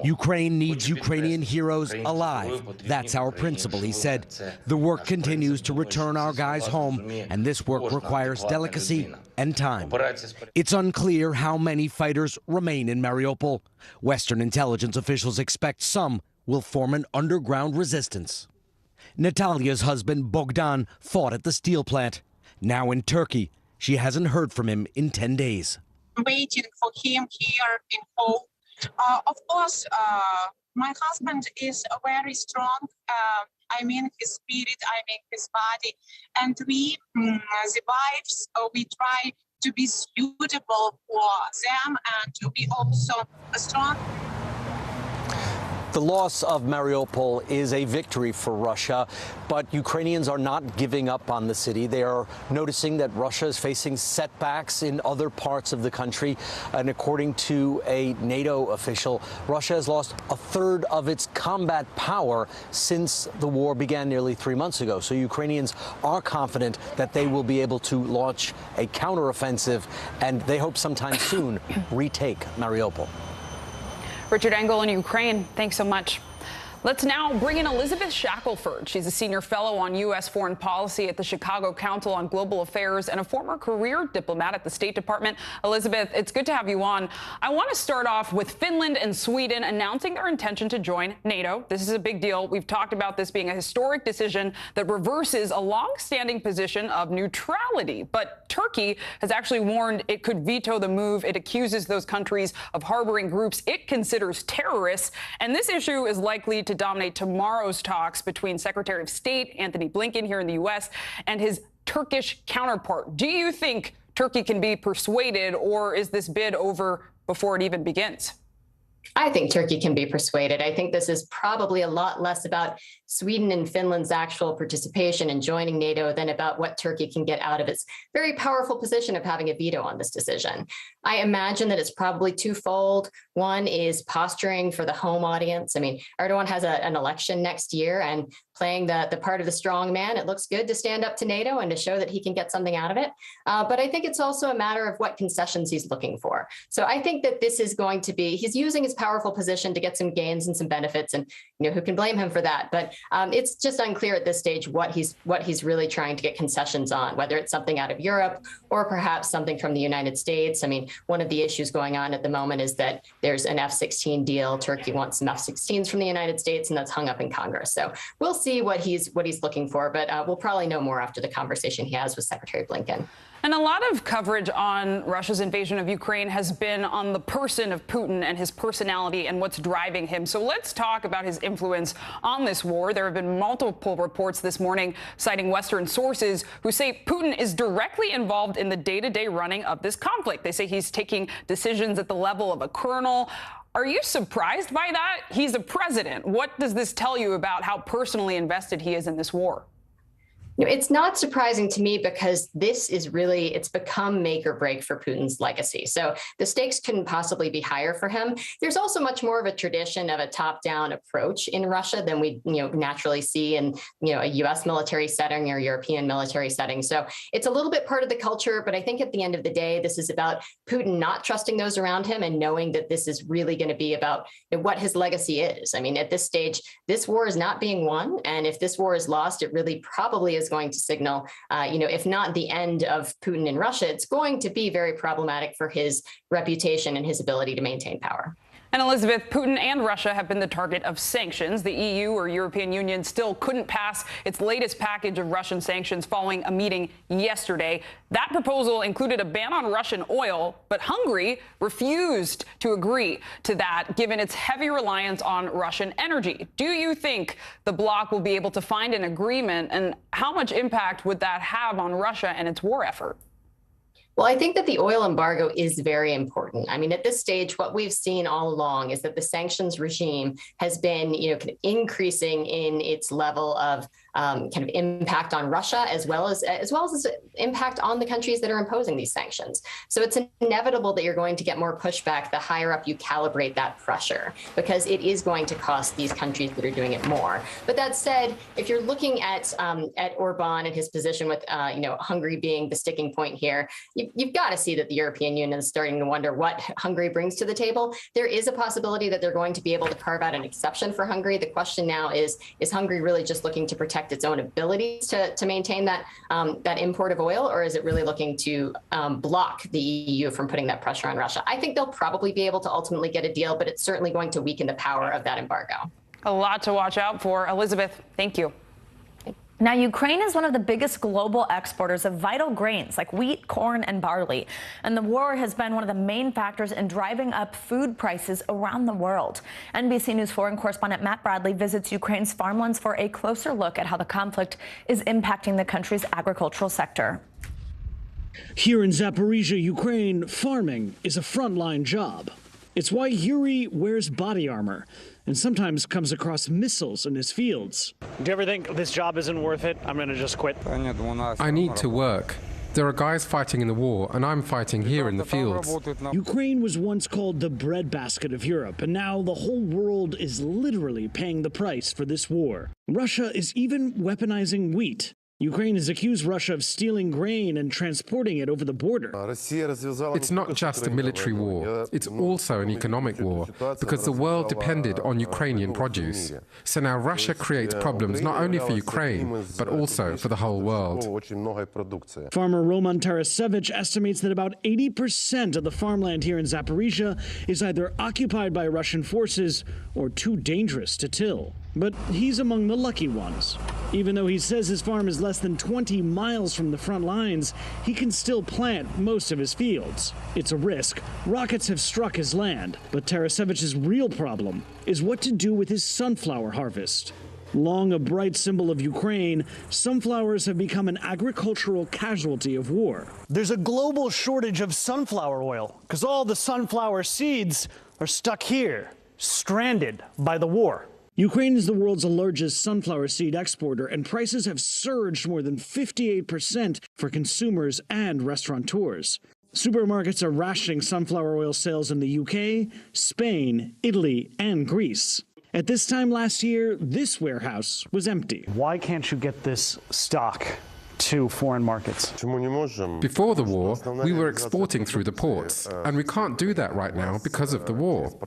Ukraine needs Ukrainian heroes alive. That's our principle, he said. The work continues to return our guys home, and this work requires delicacy and time. It's unclear how many fighters remain in Mariupol. Western intelligence officials expect some will form an underground resistance. Natalia's husband, Bogdan, fought at the steel plant. Now in Turkey, she hasn't heard from him in 10 days. Waiting for him here in home. Of course, my husband is very strong. I mean his spirit, I mean his body. And we, the wives, we try to be suitable for them and to be also strong. The loss of Mariupol is a victory for Russia, but Ukrainians are not giving up on the city. They are noticing that Russia is facing setbacks in other parts of the country. And according to a NATO official, Russia has lost a third of its combat power since the war began nearly 3 months ago. So Ukrainians are confident that they will be able to launch a counteroffensive, and they hope sometime soon retake Mariupol. Richard Engel in Ukraine, thanks so much. Let's now bring in Elizabeth Shackelford. She's a senior fellow on U.S. foreign policy at the Chicago Council on Global Affairs and a former career diplomat at the State Department. Elizabeth, it's good to have you on. I want to start off with Finland and Sweden announcing their intention to join NATO. This is a big deal. We've talked about this being a historic decision that reverses a long-standing position of neutrality. But Turkey has actually warned it could veto the move. It accuses those countries of harboring groups it considers terrorists. And this issue is likely to dominate tomorrow's talks between Secretary of State Antony Blinken here in the U.S. and his Turkish counterpart. Do you think Turkey can be persuaded, or is this bid over before it even begins? I think Turkey can be persuaded. I think this is probably a lot less about Sweden and Finland's actual participation in joining NATO than about what Turkey can get out of its very powerful position of having a veto on this decision. I imagine that it's probably twofold. One is posturing for the home audience. I mean, Erdogan has an election next year, and playing the part of the strong man, it looks good to stand up to NATO and to show that he can get something out of it. But I think it's also a matter of what concessions he's looking for. So I think that this is going to be, he's using his powerful position to get some gains and some benefits, and who can blame him for that? But it's just unclear at this stage what he's really trying to get concessions on, whether it's something out of Europe or perhaps something from the United States. I mean, one of the issues going on at the moment is that there's an F-16 deal. Turkey wants some F-16s from the United States, and that's hung up in Congress. So we'll see what he's looking for, but we'll probably know more after the conversation he has with Secretary Blinken. And a lot of coverage on Russia's invasion of Ukraine has been on the person of Putin and his personality and what's driving him. So let's talk about his influence on this war. There have been multiple reports this morning citing Western sources who say Putin is directly involved in the day-to-day running of this conflict. They say he's taking decisions at the level of a colonel. Are you surprised by that? He's a president. What does this tell you about how personally invested he is in this war? It's not surprising to me because this is really, it's become make or break for Putin's legacy. So the stakes couldn't possibly be higher for him. There's also much more of a tradition of a top-down approach in Russia than we naturally see in a U.S. military setting or European military setting. So it's a little bit part of the culture, but I think at the end of the day, this is about Putin not trusting those around him and knowing that this is really going to be about what his legacy is. I mean, at this stage, this war is not being won. And if this war is lost, it really probably is going to signal, if not the end of Putin in Russia, it's going to be very problematic for his reputation and his ability to maintain power. And Elizabeth, Putin and Russia have been the target of sanctions. The EU or European Union still couldn't pass its latest package of Russian sanctions following a meeting yesterday. That proposal included a ban on Russian oil, but Hungary refused to agree to that, given its heavy reliance on Russian energy. Do you think the bloc will be able to find an agreement, and how much impact would that have on Russia and its war effort? Well, I think that the oil embargo is very important. I mean, at this stage, what we've seen all along is that the sanctions regime has been, kind of increasing in its level of kind of impact on Russia, as well as impact on the countries that are imposing these sanctions. So it's inevitable that you're going to get more pushback the higher up you calibrate that pressure, because it is going to cost these countries that are doing it more. But that said, if you're looking at Orban and his position with Hungary being the sticking point here, you've got to see that the European Union is starting to wonder what Hungary brings to the table. There is a possibility that they're going to be able to carve out an exception for Hungary. The question now is Hungary really just looking to protect its own abilities to maintain that import of oil, or is it really looking to block the EU from putting that pressure on Russia? I think they'll probably be able to ultimately get a deal, but it's certainly going to weaken the power of that embargo. A lot to watch out for. Elizabeth, thank you. Now, Ukraine is one of the biggest global exporters of vital grains like wheat, corn, and barley. And the war has been one of the main factors in driving up food prices around the world. NBC News foreign correspondent Matt Bradley visits Ukraine's farmlands for a closer look at how the conflict is impacting the country's agricultural sector. Here in Zaporizhia, Ukraine, farming is a frontline job. It's why Yuri wears body armor and sometimes comes across missiles in his fields. Do you ever think this job isn't worth it? I'm going to just quit. I need to work. There are guys fighting in the war, and I'm fighting here in the fields. Ukraine was once called the breadbasket of Europe, and now the whole world is literally paying the price for this war. Russia is even weaponizing wheat. Ukraine has accused Russia of stealing grain and transporting it over the border. It's not just a military war, it's also an economic war, because the world depended on Ukrainian produce. So now Russia creates problems not only for Ukraine, but also for the whole world. Farmer Roman Tarasevich estimates that about 80% of the farmland here in Zaporizhia is either occupied by Russian forces or too dangerous to till. But he's among the lucky ones. Even though he says his farm is less than 20 miles from the front lines, he can still plant most of his fields. It's a risk. Rockets have struck his land, but Tarasevich's real problem is what to do with his sunflower harvest. Long a bright symbol of Ukraine, sunflowers have become an agricultural casualty of war. There's a global shortage of sunflower oil because all the sunflower seeds are stuck here, stranded by the war. Ukraine is the world's largest sunflower seed exporter, and prices have surged more than 58% for consumers and restaurateurs. Supermarkets are rationing sunflower oil sales in the UK, Spain, Italy, and Greece. At this time last year, this warehouse was empty. Why can't you get this stock to foreign markets? Before the war, we were exporting through the ports, and we can't do that right now because of the war.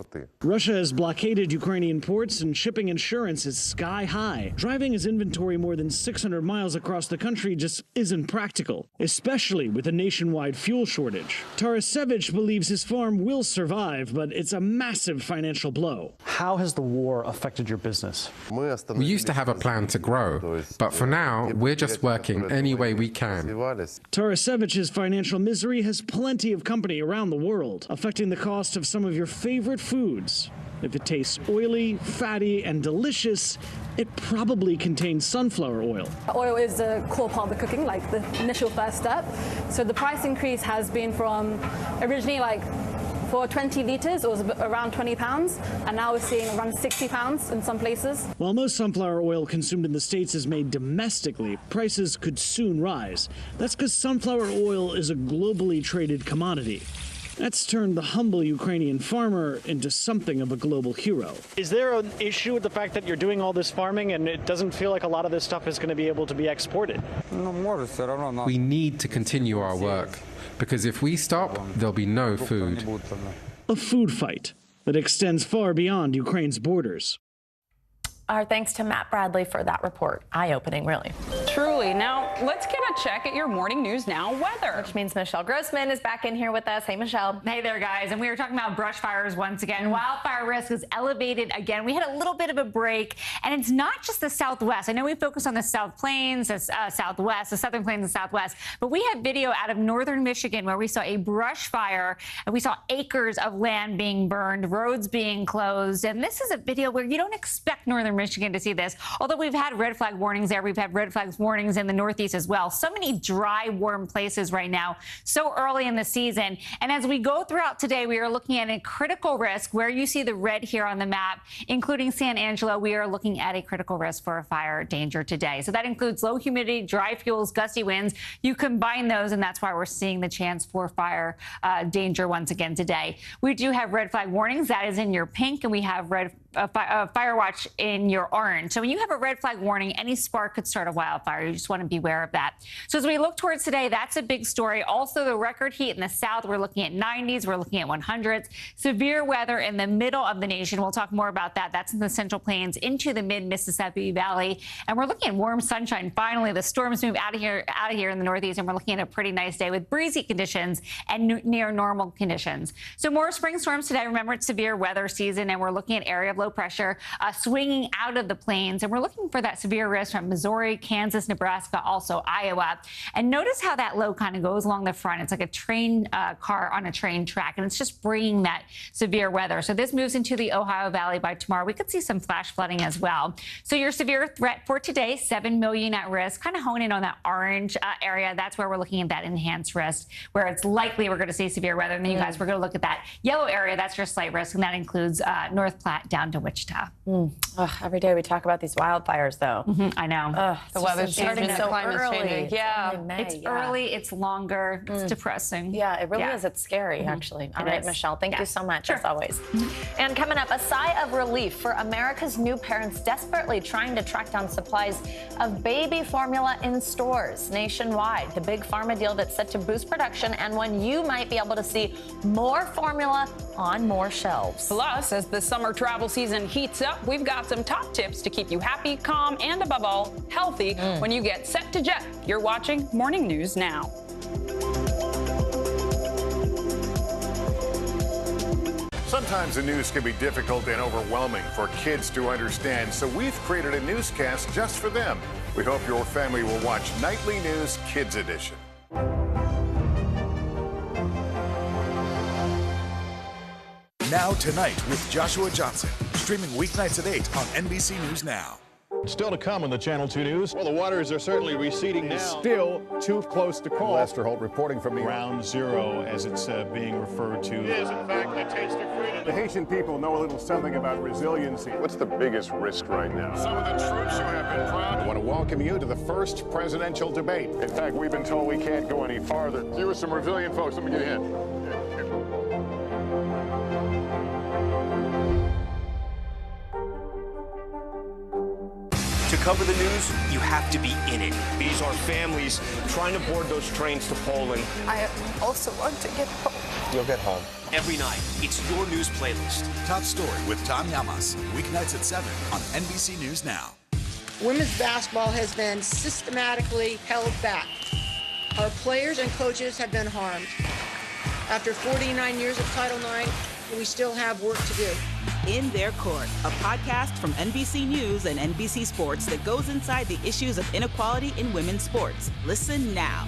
Russia has blockaded Ukrainian ports, and shipping insurance is sky high. Driving his inventory more than 600 miles across the country just isn't practical, especially with a nationwide fuel shortage. Tarasevich believes his farm will survive, but it's a massive financial blow. How has the war affected your business? We used to have a plan to grow, but for now, we're just working any way we can. Tarasevich's financial misery has plenty of company around the world, affecting the cost of some of your favorite foods. If it tastes oily, fatty, and delicious, it probably contains sunflower oil. Oil is a core part of the cooking, like the initial first step. So the price increase has been from originally for 20 litres, it was around £20, and now we're seeing around £60 in some places. While most sunflower oil consumed in the States is made domestically, prices could soon rise. That's because sunflower oil is a globally traded commodity. That's turned the humble Ukrainian farmer into something of a global hero. Is there an issue with the fact that you're doing all this farming and it doesn't feel like a lot of this stuff is going to be able to be exported? We need to continue our work, because if we stop, there'll be no food. A food fight that extends far beyond Ukraine's borders. Our thanks to Matt Bradley for that report. Eye-opening, really. Truly. Now, let's get a check at your Morning News Now weather. Which means Michelle Grossman is back in here with us. Hey, Michelle. Hey there, guys. And we were talking about brush fires once again. Wildfire risk is elevated again. We had a little bit of a break, and it's not just the Southwest. I know we focus on the South Plains, the Southwest, the Southern Plains and Southwest, but we have video out of northern Michigan where we saw a brush fire, and we saw acres of land being burned, roads being closed. And this is a video where you don't expect northern Michigan to see this. Although we've had red flag warnings there, we've had red flag warnings in the Northeast as well. So many dry, warm places right now, so early in the season. And as we go throughout today, we are looking at a critical risk where you see the red here on the map, including San Angelo. We are looking at a critical risk for a fire danger today. So that includes low humidity, dry fuels, gusty winds. You combine those, and that's why we're seeing the chance for fire danger once again today. We do have red flag warnings. That is in your pink, and we have red fire watch in your orange. So when you have a red flag warning, any spark could start a wildfire. You just want to be aware of that. So as we look towards today, that's a big story. Also, the record heat in the south, we're looking at 90s, we're looking at 100s. Severe weather in the middle of the nation. We'll talk more about that. That's in the Central Plains into the mid-Mississippi Valley. And we're looking at warm sunshine. Finally, the storms move out of here in the Northeast, and we're looking at a pretty nice day with breezy conditions and near normal conditions. So more spring storms today. Remember, it's severe weather season, and we're looking at area of low pressure swinging out of the plains, and we're looking for that severe risk from Missouri, Kansas, Nebraska, also Iowa. And notice how that low kind of goes along the front. It's like a train car on a train track, and it's just bringing that severe weather. So this moves into the Ohio Valley by tomorrow. We could see some flash flooding as well. So your severe threat for today, 7 million at risk. Kind of hone in on that orange area. That's where we're looking at that enhanced risk, where it's likely we're going to see severe weather. And then you guys, we're going to look at that yellow area. That's your slight risk, and that includes North Platte down to Wichita. Every day we talk about these wildfires, though. I know. The weather's starting so early. changing. Yeah, it's early. It's longer. It's depressing. Yeah, it really is. It's scary, actually. All right, Michelle, thank you so much, as always. And coming up, a sigh of relief for America's new parents desperately trying to track down supplies of baby formula in stores nationwide. The big pharma deal that's set to boost production, and when you might be able to see more formula on more shelves. Plus, as the summer travel season heats up, we've got some top tips to keep you happy, calm, and above all, healthy when you get set to jet. You're watching Morning News Now. Sometimes the news can be difficult and overwhelming for kids to understand, so we've created a newscast just for them. We hope your family will watch Nightly News Kids Edition. Now Tonight with Joshua Johnson, streaming weeknights at 8 on NBC News Now. Still to come on the Channel 2 News. Well, the waters are certainly receding now. Still too close to call. Lester Holt reporting from New York. Ground zero, as it's being referred to. It is, in fact, a taste of freedom. The Haitian people know a little something about resiliency. What's the biggest risk right now? Some of the troops who have been proud. I want to welcome you to the first presidential debate. In fact, we've been told we can't go any farther. You with some resilient folks, let me get in. To cover the news, you have to be in it. These are families trying to board those trains to Poland. I also want to get home. You'll get home. Every night, it's your news playlist. Top Story with Tom Llamas, weeknights at 7 on NBC News Now. Women's basketball has been systematically held back. Our players and coaches have been harmed. After 49 years of Title IX, we still have work to do. In Their Court, a podcast from NBC News and NBC Sports that goes inside the issues of inequality in women's sports. Listen now.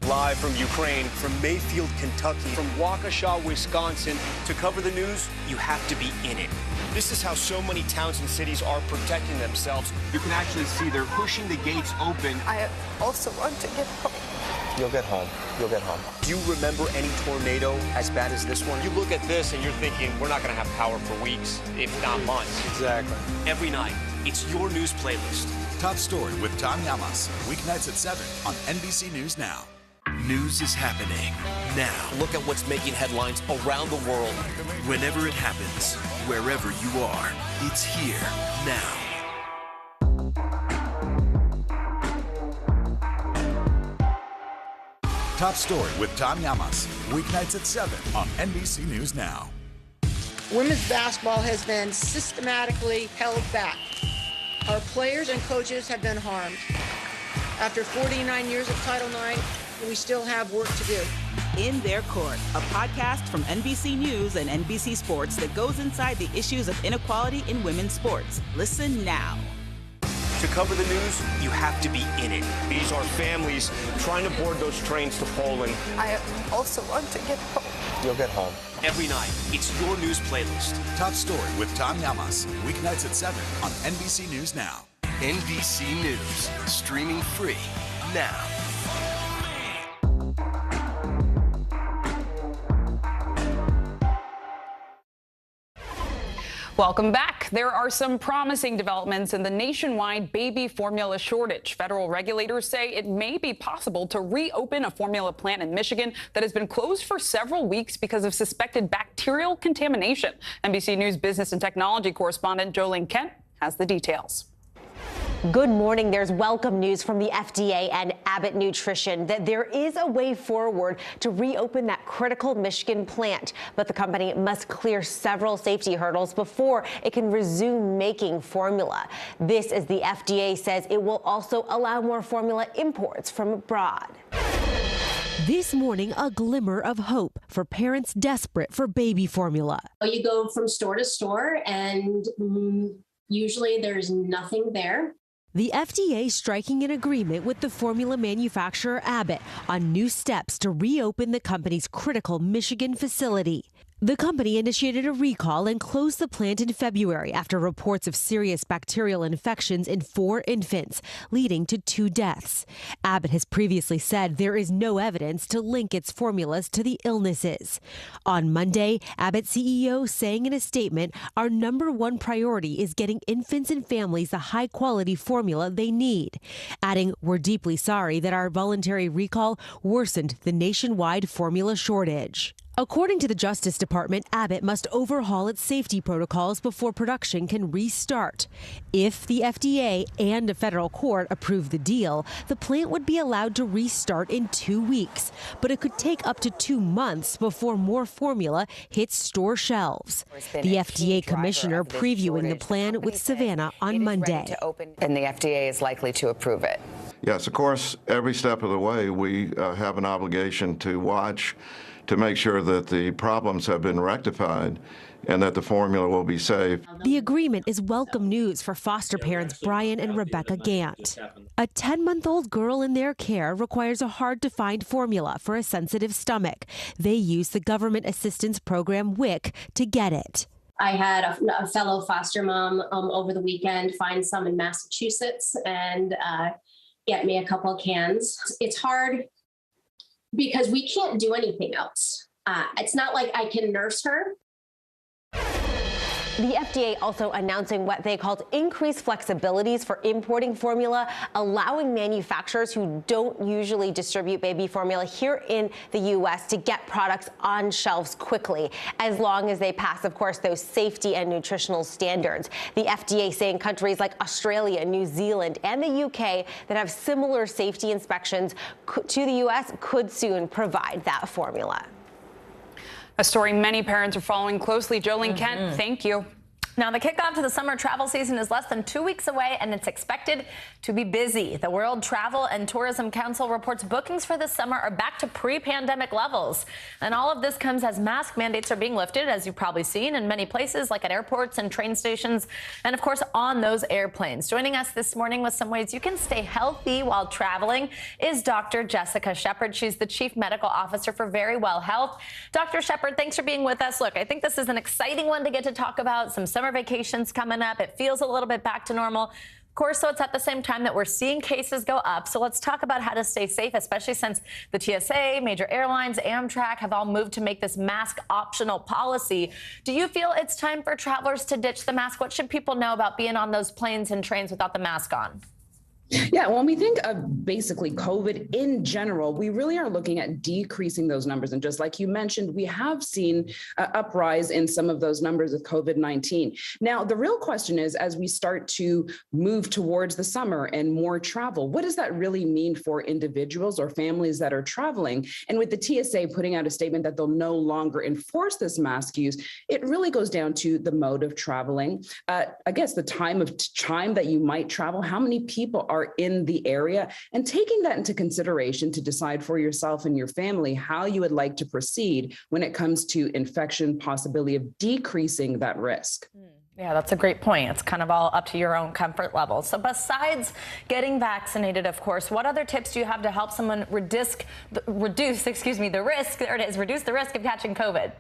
Live from Ukraine, from Mayfield, Kentucky, from Waukesha, Wisconsin. To cover the news, you have to be in it. This is how so many towns and cities are protecting themselves. You can actually see they're pushing the gates open. I also want to get home. You'll get home. You'll get home. Do you remember any tornado as bad as this one? You look at this and you're thinking, we're not going to have power for weeks, if not months. Exactly. Every night, it's your news playlist. Top Story with Tom Llamas, weeknights at 7 on NBC News Now. News is happening now. Look at what's making headlines around the world. Whenever it happens, wherever you are, it's here now. Top Story with Tom Llamas, weeknights at 7 on NBC News Now. Women's basketball has been systematically held back. Our players and coaches have been harmed. After 49 years of Title IX, we still have work to do. In Their Court, a podcast from NBC News and NBC Sports that goes inside the issues of inequality in women's sports. Listen now. To cover the news, you have to be in it. These are families trying to board those trains to Poland. I also want to get home. You'll get home. Every night, it's your news playlist. Top Story with Tom Llamas, weeknights at 7 on NBC News Now. NBC News, streaming free now. Welcome back. There are some promising developments in the nationwide baby formula shortage. Federal regulators say it may be possible to reopen a formula plant in Michigan that has been closed for several weeks because of suspected bacterial contamination. NBC News business and technology correspondent Jolene Kent has the details. Good morning. There's welcome news from the FDA and Abbott Nutrition that there is a way forward to reopen that critical Michigan plant. But the company must clear several safety hurdles before it can resume making formula. This, as the FDA says, it will also allow more formula imports from abroad. This morning, a glimmer of hope for parents desperate for baby formula. You go from store to store and usually there's nothing there. The FDA striking an agreement with the formula manufacturer Abbott on new steps to reopen the company's critical Michigan facility. The company initiated a recall and closed the plant in February after reports of serious bacterial infections in 4 infants, leading to 2 deaths. Abbott has previously said there is no evidence to link its formulas to the illnesses. On Monday, Abbott CEO saying in a statement, "Our #1 priority is getting infants and families the high-quality formula they need," adding, "We're deeply sorry that our voluntary recall worsened the nationwide formula shortage." According to the Justice Department, Abbott must overhaul its safety protocols before production can restart. If the FDA and a federal court approve the deal, the plant would be allowed to restart in 2 weeks. But it could take up to 2 months before more formula hits store shelves. The FDA commissioner previewing the plan with Savannah on Monday. And the FDA is likely to approve it. Yes, of course, every step of the way, we have an obligation to watch to make sure that the problems have been rectified and that the formula will be safe. The agreement is welcome news for foster parents Brian and Rebecca Gant. A 10-month-old girl in their care requires a hard-to-find formula for a sensitive stomach. They use the government assistance program WIC to get it. I had a fellow foster mom over the weekend find some in Massachusetts and get me a couple of cans. It's hard because we can't do anything else. It's not like I can nurse her. The FDA also announcing what they called increased flexibilities for importing formula, allowing manufacturers who don't usually distribute baby formula here in the U.S. to get products on shelves quickly, as long as they pass, of course, those safety and nutritional standards. The FDA saying countries like Australia, New Zealand, and the UK that have similar safety inspections to the U.S. could soon provide that formula. A story many parents are following closely. Jolene Kent, thank you. Now, the kickoff to the summer travel season is less than 2 weeks away, and it's expected to be busy. The World Travel and Tourism Council reports bookings for this summer are back to pre-pandemic levels. And all of this comes as mask mandates are being lifted, as you've probably seen in many places, like at airports and train stations, and of course on those airplanes. Joining us this morning with some ways you can stay healthy while traveling is Dr. Jessica Shepard. She's the Chief Medical Officer for Very Well Health. Dr. Shepard, thanks for being with us. Look, I think this is an exciting one to get to talk about. Some summer vacations coming up. It feels a little bit back to normal. Of course, so it's at the same time that we're seeing cases go up. So let's talk about how to stay safe, especially since the TSA, major airlines, Amtrak have all moved to make this mask optional policy. Do you feel it's time for travelers to ditch the mask? What should people know about being on those planes and trains without the mask on? Yeah, when we think of basically COVID in general, we really are looking at decreasing those numbers. And just like you mentioned, we have seen an uprise in some of those numbers of COVID-19. Now, the real question is, as we start to move towards the summer and more travel, what does that really mean for individuals or families that are traveling? And with the TSA putting out a statement that they'll no longer enforce this mask use, it really goes down to the mode of traveling. I guess the time that you might travel, how many people are in the area, and taking that into consideration to decide for yourself and your family how you would like to proceed when it comes to infection, possibility of decreasing that risk. Yeah, that's a great point. It's kind of all up to your own comfort level. So besides getting vaccinated, of course, what other tips do you have to help someone reduce the risk? There it is, reduce the risk of catching COVID.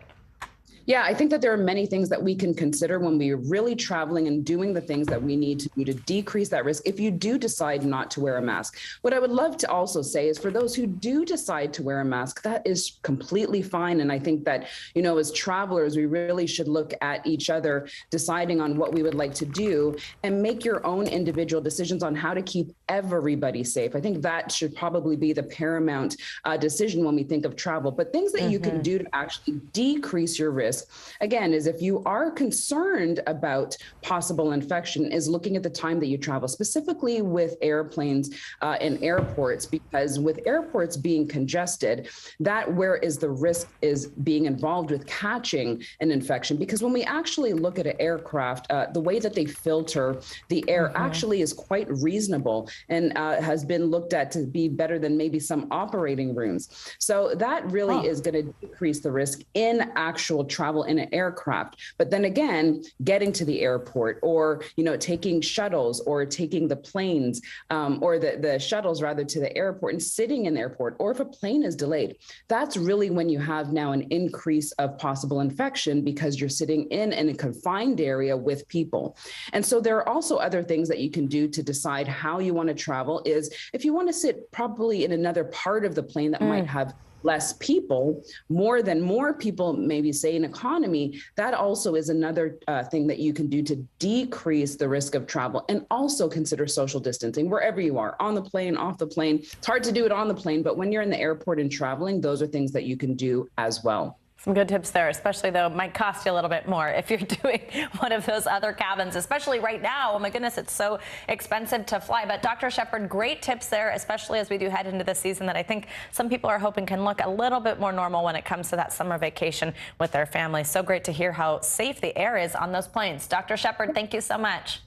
Yeah, I think that there are many things that we can consider when we are really traveling and doing the things that we need to do to decrease that risk if you do decide not to wear a mask. What I would love to also say is for those who do decide to wear a mask, that is completely fine. And I think that, you know, as travelers, we really should look at each other, deciding on what we would like to do and make your own individual decisions on how to keep everybody safe. I think that should probably be the paramount decision when we think of travel. But things that you can do to actually decrease your risk, again, is if you are concerned about possible infection, is looking at the time that you travel, specifically with airplanes and airports, because with airports being congested, that where is the risk is being involved with catching an infection. Because when we actually look at an aircraft, the way that they filter the air actually is quite reasonable and has been looked at to be better than maybe some operating rooms. So that really is going to decrease the risk in actual travel in an aircraft. But then again, getting to the airport, or, you know, taking shuttles or taking the planes or the shuttles rather to the airport and sitting in the airport, or if a plane is delayed, that's really when you have now an increase of possible infection because you're sitting in a confined area with people. And so there are also other things that you can do to decide how you want to travel. Is if you want to sit probably in another part of the plane that might have less people, more people, maybe say in economy, that also is another thing that you can do to decrease the risk of travel. And also consider social distancing wherever you are, on the plane, off the plane. It's hard to do it on the plane, but when you're in the airport and traveling, those are things that you can do as well. Some good tips there, especially though it might cost you a little bit more if you're doing one of those other cabins, especially right now. Oh my goodness, it's so expensive to fly. But Dr. Shepard, great tips there, especially as we do head into the season that I think some people are hoping can look a little bit more normal when it comes to that summer vacation with their family. So great to hear how safe the air is on those planes. Dr. Shepard, thank you so much.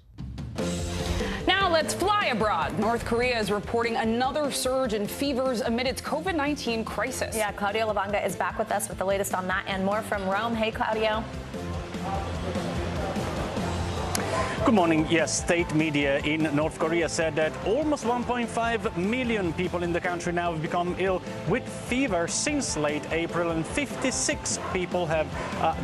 Now let's fly abroad. North Korea is reporting another surge in fevers amid its COVID-19 crisis. Yeah, Claudio Lavanga is back with us with the latest on that and more from Rome. Hey, Claudio. Good morning. Yes, state media in North Korea said that almost 1.5 million people in the country now have become ill with fever since late April, and 56 people have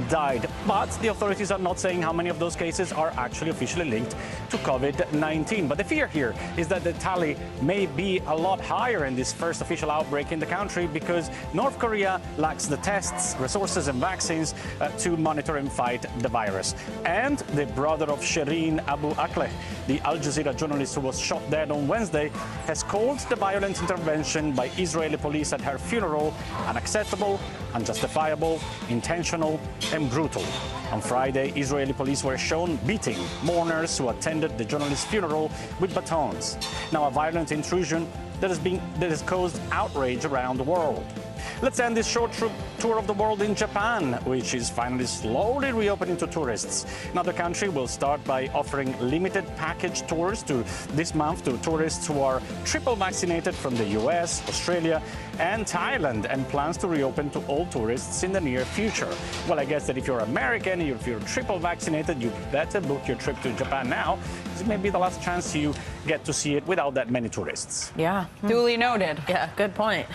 died. But the authorities are not saying how many of those cases are actually officially linked to COVID-19. But the fear here is that the tally may be a lot higher in this first official outbreak in the country because North Korea lacks the tests, resources and vaccines to monitor and fight the virus. And the brother of Shireen Abu Akleh, the Al Jazeera journalist who was shot dead on Wednesday, has called the violent intervention by Israeli police at her funeral unacceptable, unjustifiable, intentional and brutal. On Friday, Israeli police were shown beating mourners who attended the journalist's funeral with batons. Now a violent intrusion that has caused outrage around the world. Let's end this short tour of the world in Japan, which is finally slowly reopening to tourists. Now, the country will start by offering limited package tours this month to tourists who are triple vaccinated from the US, Australia, and Thailand, and plans to reopen to all tourists in the near future. Well, I guess that if you're American, if you're triple vaccinated, you better book your trip to Japan now. This may be the last chance you get to see it without that many tourists. Yeah. Duly noted. Yeah, good point.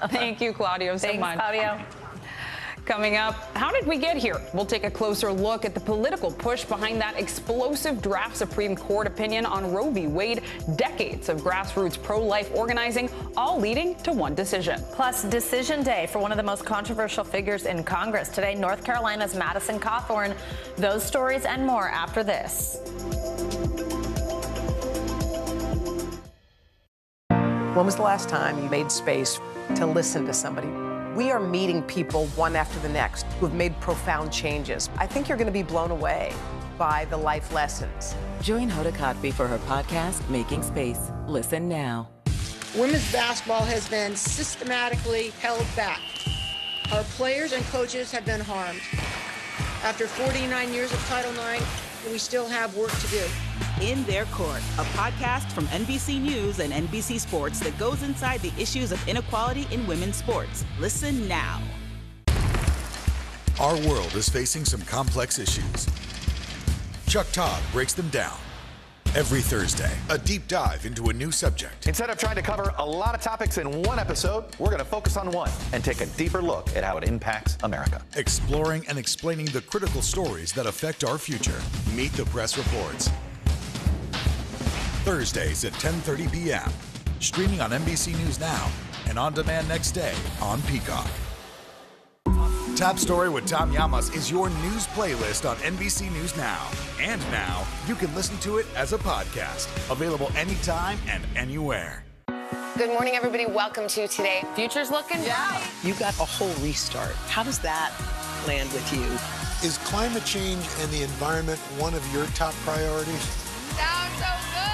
Thank you, Claudio, so Thanks, much. Claudio. Coming up, how did we get here? We'll take a closer look at the political push behind that explosive draft Supreme Court opinion on Roe v. Wade. Decades of grassroots pro-life organizing, all leading to one decision. Plus, decision day for one of the most controversial figures in Congress. Today, North Carolina's Madison Cawthorn. Those stories and more after this. When was the last time you made space to listen to somebody? We are meeting people one after the next who have made profound changes. I think you're going to be blown away by the life lessons. Join Hoda Kotb for her podcast, Making Space. Listen now. Women's basketball has been systematically held back. Our players and coaches have been harmed. After 49 years of Title IX, we still have work to do. In Their Court, a podcast from NBC News and NBC Sports that goes inside the issues of inequality in women's sports. Listen now. Our world is facing some complex issues. Chuck Todd breaks them down. Every Thursday, a deep dive into a new subject. Instead of trying to cover a lot of topics in one episode, we're going to focus on one and take a deeper look at how it impacts America. Exploring and explaining the critical stories that affect our future. Meet the Press Reports. Thursdays at 10:30 p.m. Streaming on NBC News Now and on demand next day on Peacock. Top Story with Tom Llamas is your news playlist on NBC News Now. And now, you can listen to it as a podcast. Available anytime and anywhere. Good morning, everybody. Welcome to Today. Future's looking bright. You got a whole restart. How does that land with you? Is climate change and the environment one of your top priorities? Sounds so good.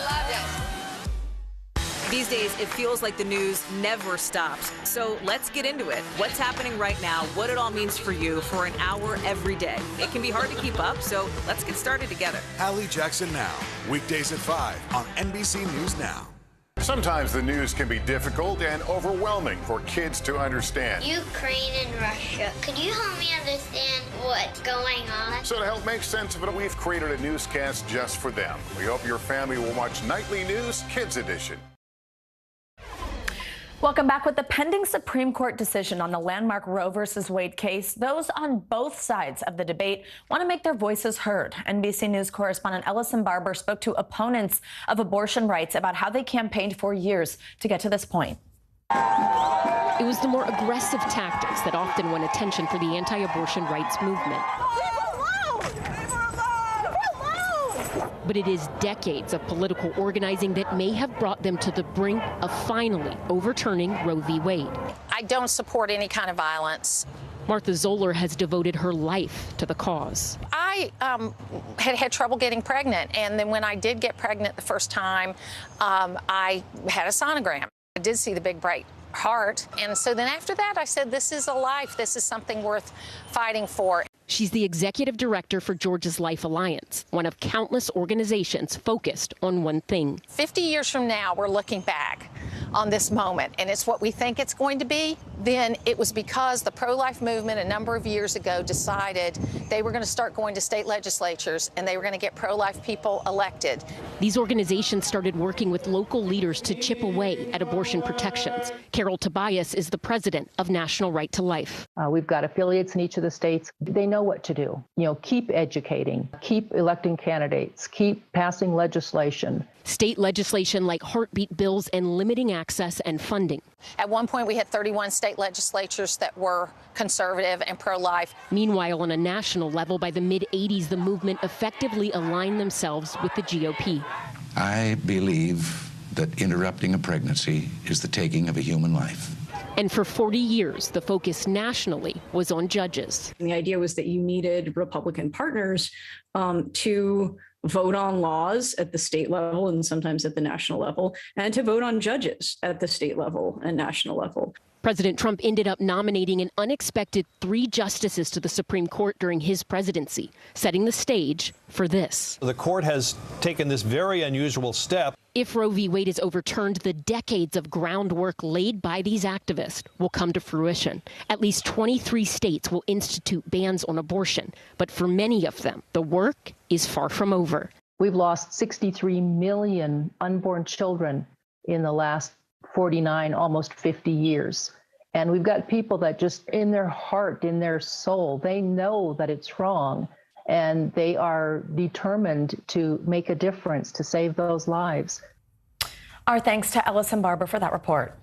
Love it. These days, it feels like the news never stops. So let's get into it. What's happening right now, what it all means for you for an hour every day. It can be hard to keep up, so let's get started together. Hallie Jackson Now, weekdays at 5 on NBC News Now. Sometimes the news can be difficult and overwhelming for kids to understand. Ukraine and Russia. Could you help me understand what's going on? So to help make sense of it, we've created a newscast just for them. We hope your family will watch Nightly News Kids Edition. Welcome back. With the pending Supreme Court decision on the landmark Roe v. Wade case, those on both sides of the debate want to make their voices heard. NBC News correspondent Ellison Barber spoke to opponents of abortion rights about how they campaigned for years to get to this point. It was the more aggressive tactics that often won attention for the anti-abortion rights movement. But it is decades of political organizing that may have brought them to the brink of finally overturning Roe v. Wade. I don't support any kind of violence. Martha Zoller has devoted her life to the cause. I had trouble getting pregnant, and then when I did get pregnant the first time, I had a sonogram. I did see the big bright heart, and so then after that I said, this is a life, this is something worth fighting for. She's the executive director for Georgia's Life Alliance, one of countless organizations focused on one thing. 50 years from now, we're looking back on this moment, and it's what we think it's going to be, then it was because the pro-life movement a number of years ago decided they were going to start going to state legislatures and they were going to get pro-life people elected. These organizations started working with local leaders to chip away at abortion protections. Carol Tobias is the president of National Right to Life. We've got affiliates in each of the states. They know what to do. Keep educating, keep electing candidates, keep passing legislation. State legislation like heartbeat bills and limiting access and funding. At one point, we had 31 state legislatures that were conservative and pro-life. Meanwhile, on a national level, by the mid-'80s, the movement effectively aligned themselves with the GOP. I believe that interrupting a pregnancy is the taking of a human life. And for 40 years, the focus nationally was on judges. And the idea was that you needed Republican partners to vote on laws at the state level and sometimes at the national level, and to vote on judges at the state level and national level. President Trump ended up nominating an unexpected 3 justices to the Supreme Court during his presidency, setting the stage for this. The court has taken this very unusual step. If Roe v. Wade is overturned, the decades of groundwork laid by these activists will come to fruition. At least 23 states will institute bans on abortion, but for many of them, the work is far from over. We've lost 63 million unborn children in the last 49, almost 50 years. And we've got people that just in their heart, in their soul, they know that it's wrong. And they are determined to make a difference, to save those lives. Our thanks to Ellis and Barbara for that report.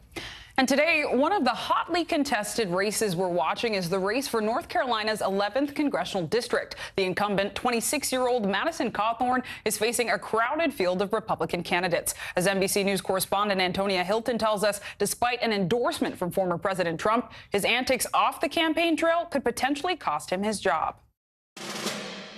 And today, one of the hotly contested races we're watching is the race for North Carolina's 11th congressional district. The incumbent 26-year-old Madison Cawthorn is facing a crowded field of Republican candidates. As NBC News correspondent Antonia Hilton tells us, despite an endorsement from former President Trump, his antics off the campaign trail could potentially cost him his job.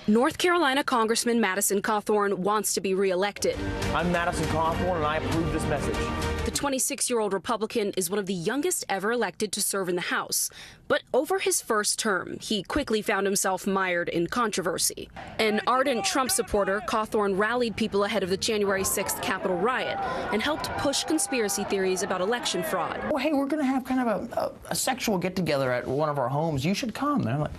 North Carolina Congressman Madison Cawthorn wants to be reelected. I'm Madison Cawthorn, and I approve this message. The 26-year-old Republican is one of the youngest ever elected to serve in the House. But over his first term, he quickly found himself mired in controversy. An ardent Trump supporter, Cawthorn rallied people ahead of the January 6th Capitol riot and helped push conspiracy theories about election fraud. Oh, hey, we're going to have kind of a sexual get-together at one of our homes. You should come. And I'm like,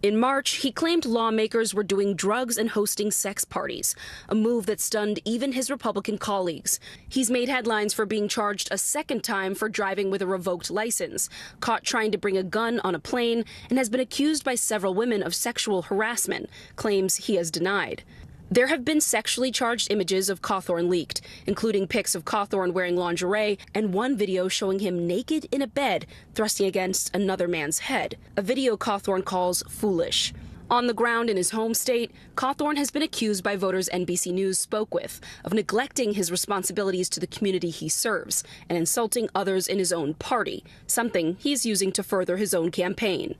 in March, he claimed lawmakers were doing drugs and hosting sex parties, a move that stunned even his Republican colleagues. He's made headlines for being charged a second time for driving with a revoked license, caught trying to bring a gun on a plane, and has been accused by several women of sexual harassment, claims he has denied. There have been sexually charged images of Cawthorn leaked, including pics of Cawthorn wearing lingerie and one video showing him naked in a bed, thrusting against another man's head, a video Cawthorn calls foolish. On the ground in his home state, Cawthorn has been accused by voters NBC News spoke with of neglecting his responsibilities to the community he serves and insulting others in his own party, something he's using to further his own campaign.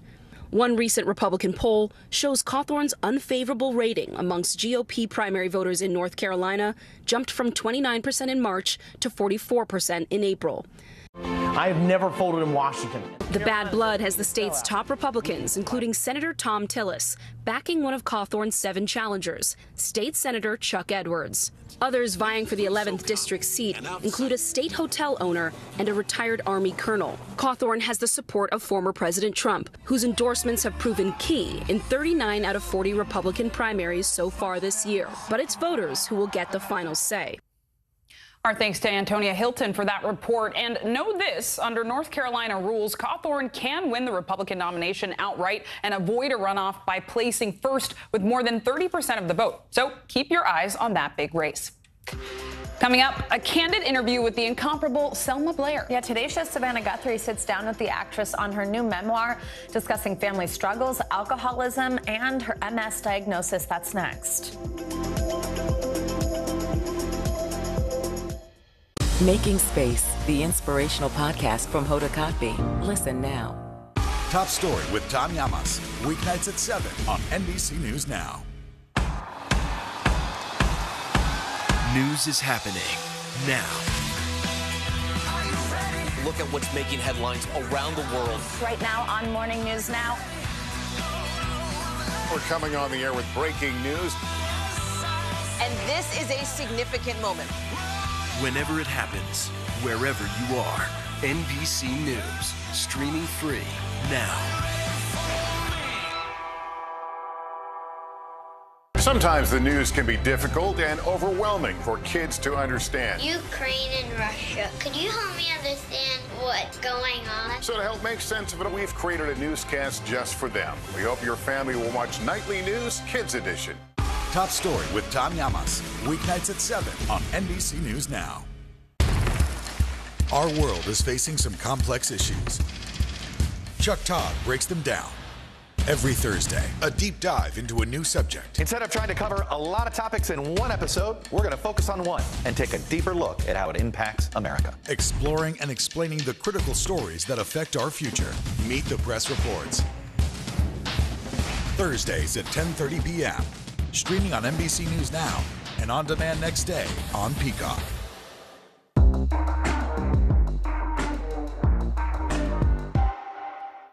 One recent Republican poll shows Cawthorn's unfavorable rating amongst GOP primary voters in North Carolina jumped from 29% in March to 44% in April. I have never voted in Washington. The bad blood has the state's top Republicans, including Senator Tom Tillis, backing one of Cawthorn's 7 challengers, State Senator Chuck Edwards. Others vying for the 11th district seat include a state hotel owner and a retired Army colonel. Cawthorn has the support of former President Trump, whose endorsements have proven key in 39 out of 40 Republican primaries so far this year. But it's voters who will get the final say. Our thanks to Antonia Hilton for that report. And know this, under North Carolina rules, Cawthorn can win the Republican nomination outright and avoid a runoff by placing first with more than 30% of the vote. So keep your eyes on that big race. Coming up, a candid interview with the incomparable Selma Blair. Yeah, today's show, Savannah Guthrie sits down with the actress on her new memoir, discussing family struggles, alcoholism, and her MS diagnosis. That's next. Making Space, the inspirational podcast from Hoda Kotb. Listen now. Top Story with Tom Llamas, weeknights at 7 on NBC News Now. News is happening now. Look at what's making headlines around the world. Right now on Morning News Now. We're coming on the air with breaking news. And this is a significant moment. Whenever it happens, wherever you are. NBC News, streaming free now. Sometimes the news can be difficult and overwhelming for kids to understand. Ukraine and Russia. Could you help me understand what's going on? So to help make sense of it, we've created a newscast just for them. We hope your family will watch Nightly News Kids Edition. Top Story with Tom Llamas, weeknights at 7 on NBC News Now. Our world is facing some complex issues. Chuck Todd breaks them down. Every Thursday, a deep dive into a new subject. Instead of trying to cover a lot of topics in one episode, we're going to focus on one and take a deeper look at how it impacts America. Exploring and explaining the critical stories that affect our future. Meet the Press Reports. Thursdays at 10:30 p.m. Streaming on NBC News Now and on demand next day on Peacock.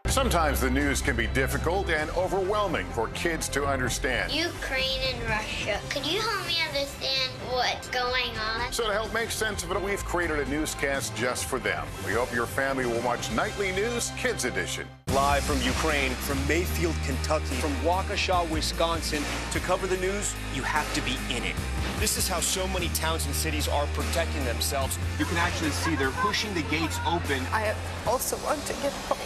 Sometimes the news can be difficult and overwhelming for kids to understand. Ukraine and Russia. Could you help me understand what's going on? So to help make sense of it, we've created a newscast just for them. We hope your family will watch Nightly News Kids Edition. Live from Ukraine, from Mayfield, Kentucky, from Waukesha, Wisconsin. To cover the news, you have to be in it. This is how so many towns and cities are protecting themselves. You can actually see they're pushing the gates open. I also want to get home.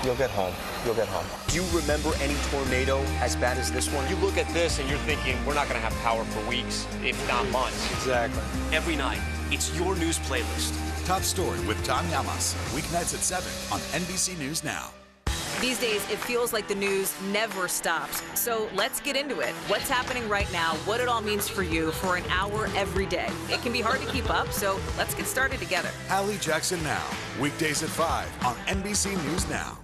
You'll get home. You'll get home. Do you remember any tornado as bad as this one? You look at this and you're thinking, we're not going to have power for weeks, if not months. Exactly. Every night, it's your news playlist. Top Story with Tom Llamas, weeknights at 7 on NBC News Now. These days, it feels like the news never stops. So let's get into it. What's happening right now, what it all means for you for an hour every day. It can be hard to keep up, so let's get started together. Hallie Jackson Now, weekdays at 5 on NBC News Now.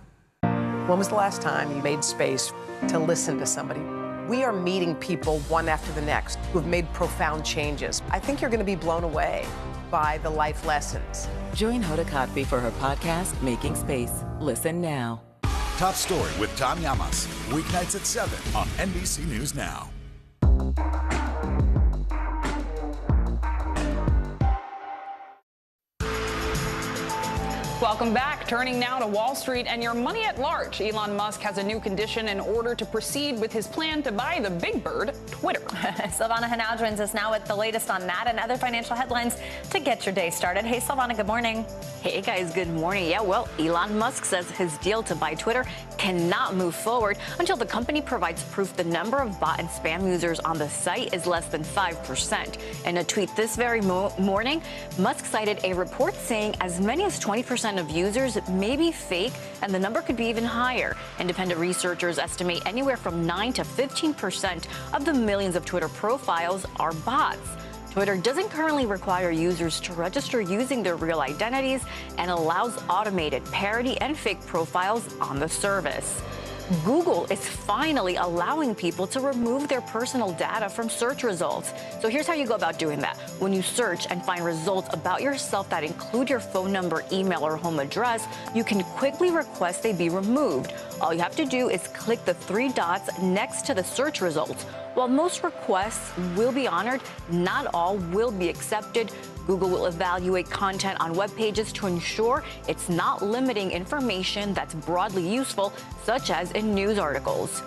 When was the last time you made space to listen to somebody? We are meeting people one after the next who've made profound changes. I think you're going to be blown away by the life lessons. Join Hoda Kotb for her podcast, Making Space. Listen now. Top Story with Tom Llamas, weeknights at 7 on NBC News Now. Welcome back. Turning now to Wall Street and your money at large. Elon Musk has a new condition in order to proceed with his plan to buy the big bird, Twitter. Silvana Henao joins us now with the latest on that and other financial headlines to get your day started. Hey, Silvana, good morning. Hey, guys, good morning. Yeah, well, Elon Musk says his deal to buy Twitter cannot move forward until the company provides proof the number of bot and spam users on the site is less than 5%. In a tweet this very morning, Musk cited a report saying as many as 20% of users may be fake, and the number could be even higher. Independent researchers estimate anywhere from 9 to 15% of the millions of Twitter profiles are bots. Twitter doesn't currently require users to register using their real identities and allows automated parody and fake profiles on the service. Google is finally allowing people to remove their personal data from search results. So here's how you go about doing that. When you search and find results about yourself that include your phone number, email, or home address, you can quickly request they be removed. All you have to do is click the 3 dots next to the search results. While most requests will be honored, not all will be accepted. Google will evaluate content on web pages to ensure it's not limiting information that's broadly useful, such as in news articles.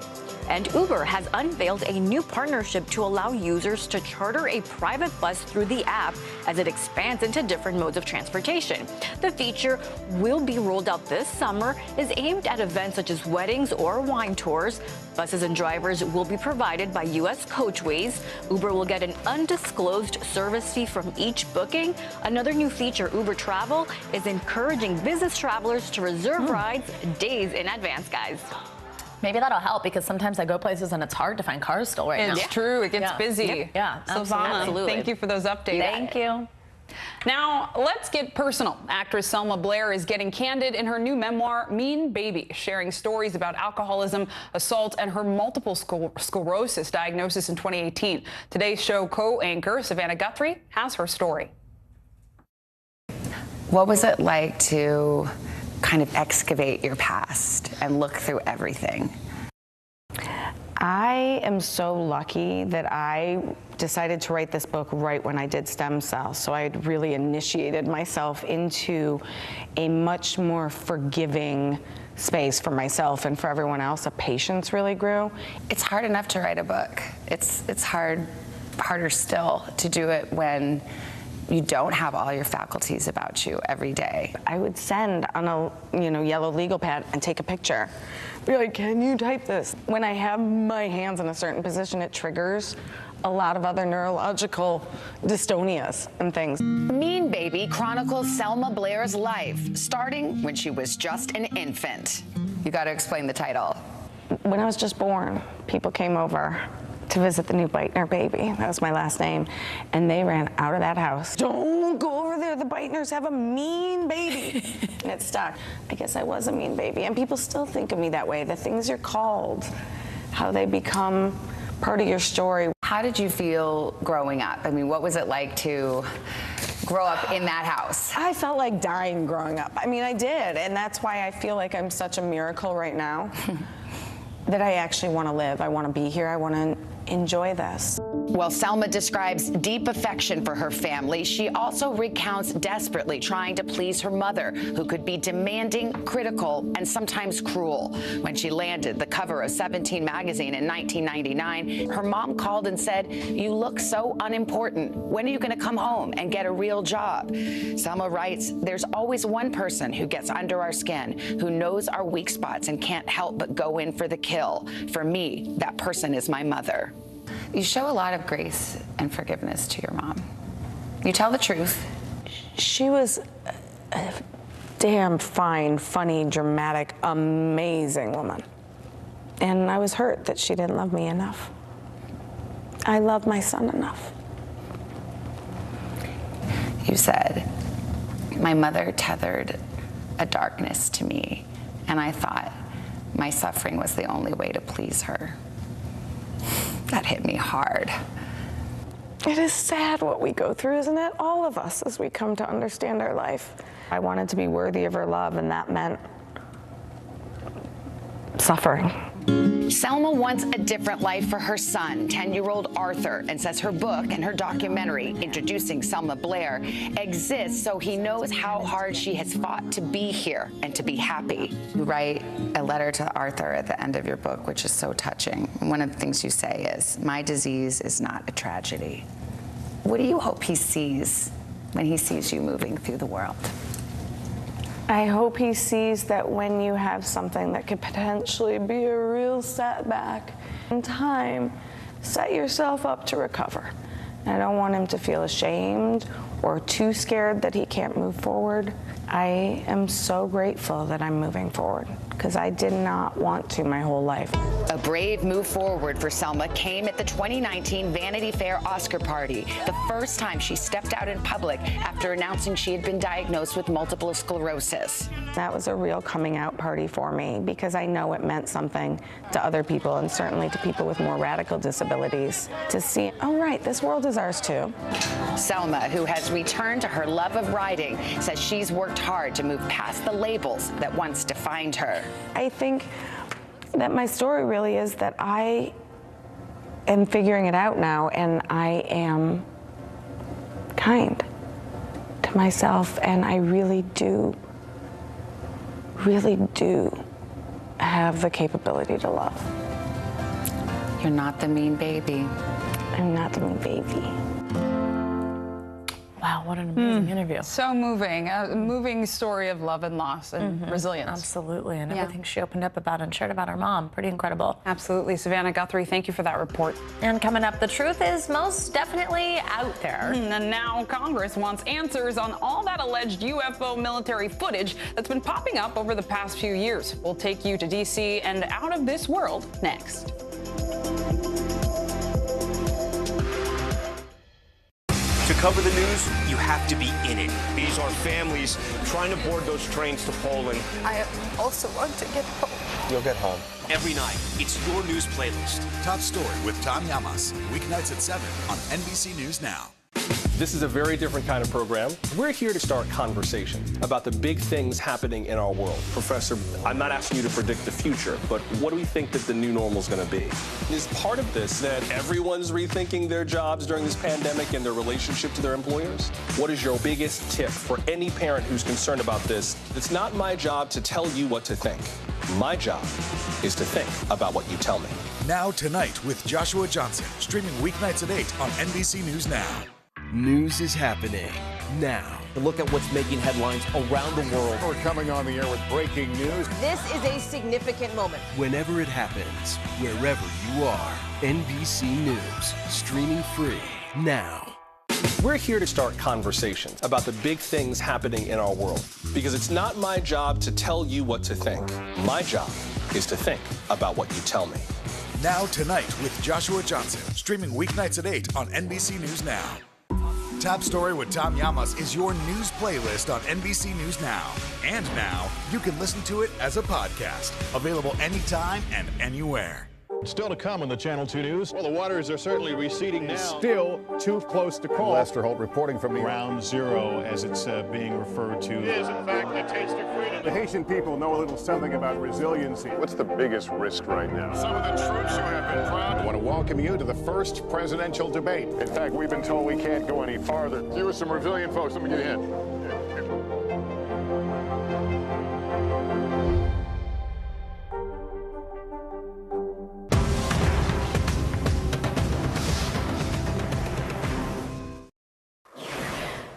And Uber has unveiled a new partnership to allow users to charter a private bus through the app as it expands into different modes of transportation. The feature will be rolled out this summer, is aimed at events such as weddings or wine tours. Buses and drivers will be provided by U.S. Coachways. Uber will get an undisclosed service fee from each booking. Another new feature, Uber Travel, is encouraging business travelers to reserve rides days in advance, guys. Maybe that'll help because sometimes I go places and it's hard to find cars still right now. It's true. It gets busy. Yeah, Silvana, absolutely. Thank you for those updates. Thank you. Now, let's get personal. Actress Selma Blair is getting candid in her new memoir, Mean Baby, sharing stories about alcoholism, assault, and her multiple sclerosis diagnosis in 2018. Today's show co-anchor Savannah Guthrie has her story. What was it like to kind of excavate your past and look through everything? I am so lucky that I decided to write this book right when I did stem cells. So I had really initiated myself into a much more forgiving space for myself and for everyone else. A patience really grew. It's hard enough to write a book. It's harder still to do it when you don't have all your faculties about you every day. I would send on a yellow legal pad and take a picture. Be like, can you type this? When I have my hands in a certain position, it triggers a lot of other neurological dystonias and things. Mean Baby chronicles Selma Blair's life, starting when she was just an infant. You got to explain the title. When I was just born, people came over to visit the new Beitner baby. That was my last name. And they ran out of that house. Don't go over there. The Beitners have a mean baby. And it stuck. I guess I was a mean baby. And people still think of me that way. The things you're called, how they become part of your story. How did you feel growing up? I mean, what was it like to grow up in that house? I felt like dying growing up. I mean, I did. And that's why I feel like I'm such a miracle right now. That I actually want to live. I want to be here. I want to enjoy this. While Selma describes deep affection for her family, she also recounts desperately trying to please her mother, who could be demanding, critical, and sometimes cruel. When she landed the cover of 17 magazine in 1999, her mom called and said, "You look so unimportant. When are you going to come home and get a real job?" Selma writes, "There's always one person who gets under our skin, who knows our weak spots and can't help but go in for the kill. For me, that person is my mother." You show a lot of grace and forgiveness to your mom. You tell the truth. She was a damn fine, funny, dramatic, amazing woman. And I was hurt that she didn't love me enough. I love my son enough. You said, "My mother tethered a darkness to me, and I thought my suffering was the only way to please her." That hit me hard. It is sad what we go through, isn't it? All of us, as we come to understand our life. I wanted to be worthy of her love, and that meant suffering. Selma wants a different life for her son, 10-year-old Arthur, and says her book and her documentary, introducing Selma Blair, exists so he knows how hard she has fought to be here and to be happy. You write a letter to Arthur at the end of your book, which is so touching. One of the things you say is, "My disease is not a tragedy." What do you hope he sees when he sees you moving through the world? I hope he sees that when you have something that could potentially be a real setback in time, set yourself up to recover. I don't want him to feel ashamed or too scared that he can't move forward. I am so grateful that I'm moving forward because I did not want to my whole life. A brave move forward for Selma came at the 2019 Vanity Fair Oscar party, the first time she stepped out in public after announcing she had been diagnosed with multiple sclerosis. That was a real coming out party for me because I know it meant something to other people and certainly to people with more radical disabilities to see, oh right, this world is ours too. Selma, who has returned to her love of writing, says she's worked hard to move past the labels that once defined her. I think that my story really is that I am figuring it out now, and I am kind to myself, and I really do have the capability to love. You're not the mean baby. I'm not the mean baby. Wow, what an amazing interview. So moving. A moving story of love and loss and resilience. Absolutely, and everything she opened up about and shared about her mom. Pretty incredible. Absolutely. Savannah Guthrie, thank you for that report. And coming up, the truth is most definitely out there. And now Congress wants answers on all that alleged UFO military footage that's been popping up over the past few years. We'll take you to D.C. and out of this world next. To cover the news, you have to be in it. These are families trying to board those trains to Poland. I also want to get home. You'll get home. Every night, it's your news playlist. Top Story with Tom Llamas. Weeknights at 7 on NBC News Now. This is a very different kind of program. We're here to start conversation about the big things happening in our world. Professor, I'm not asking you to predict the future, but what do we think that the new normal is going to be? Is part of this that everyone's rethinking their jobs during this pandemic and their relationship to their employers? What is your biggest tip for any parent who's concerned about this? It's not my job to tell you what to think. My job is to think about what you tell me. Now Tonight with Joshua Johnson, streaming weeknights at 8 on NBC News Now. News is happening now. Look at what's making headlines around the world. We're coming on the air with breaking news. This is a significant moment. Whenever it happens, wherever you are, NBC News, streaming free now. We're here to start conversations about the big things happening in our world, because it's not my job to tell you what to think. My job is to think about what you tell me. Now Tonight with Joshua Johnson, streaming weeknights at 8 on NBC News Now. Top Story with Tom Llamas is your news playlist on NBC News Now. And now, you can listen to it as a podcast. Available anytime and anywhere. Still to come on the Channel 2 News. Well, the waters are certainly receding now. Still too close to call. Lester Holt reporting from the Ground Zero, as it's being referred to. It is, in fact, a taste of freedom. The Haitian people know a little something about resiliency. What's the biggest risk right now? Some of the troops who have been proud. I want to welcome you to the first presidential debate. In fact, we've been told we can't go any farther. Here are some resilient folks. Let me get a hint.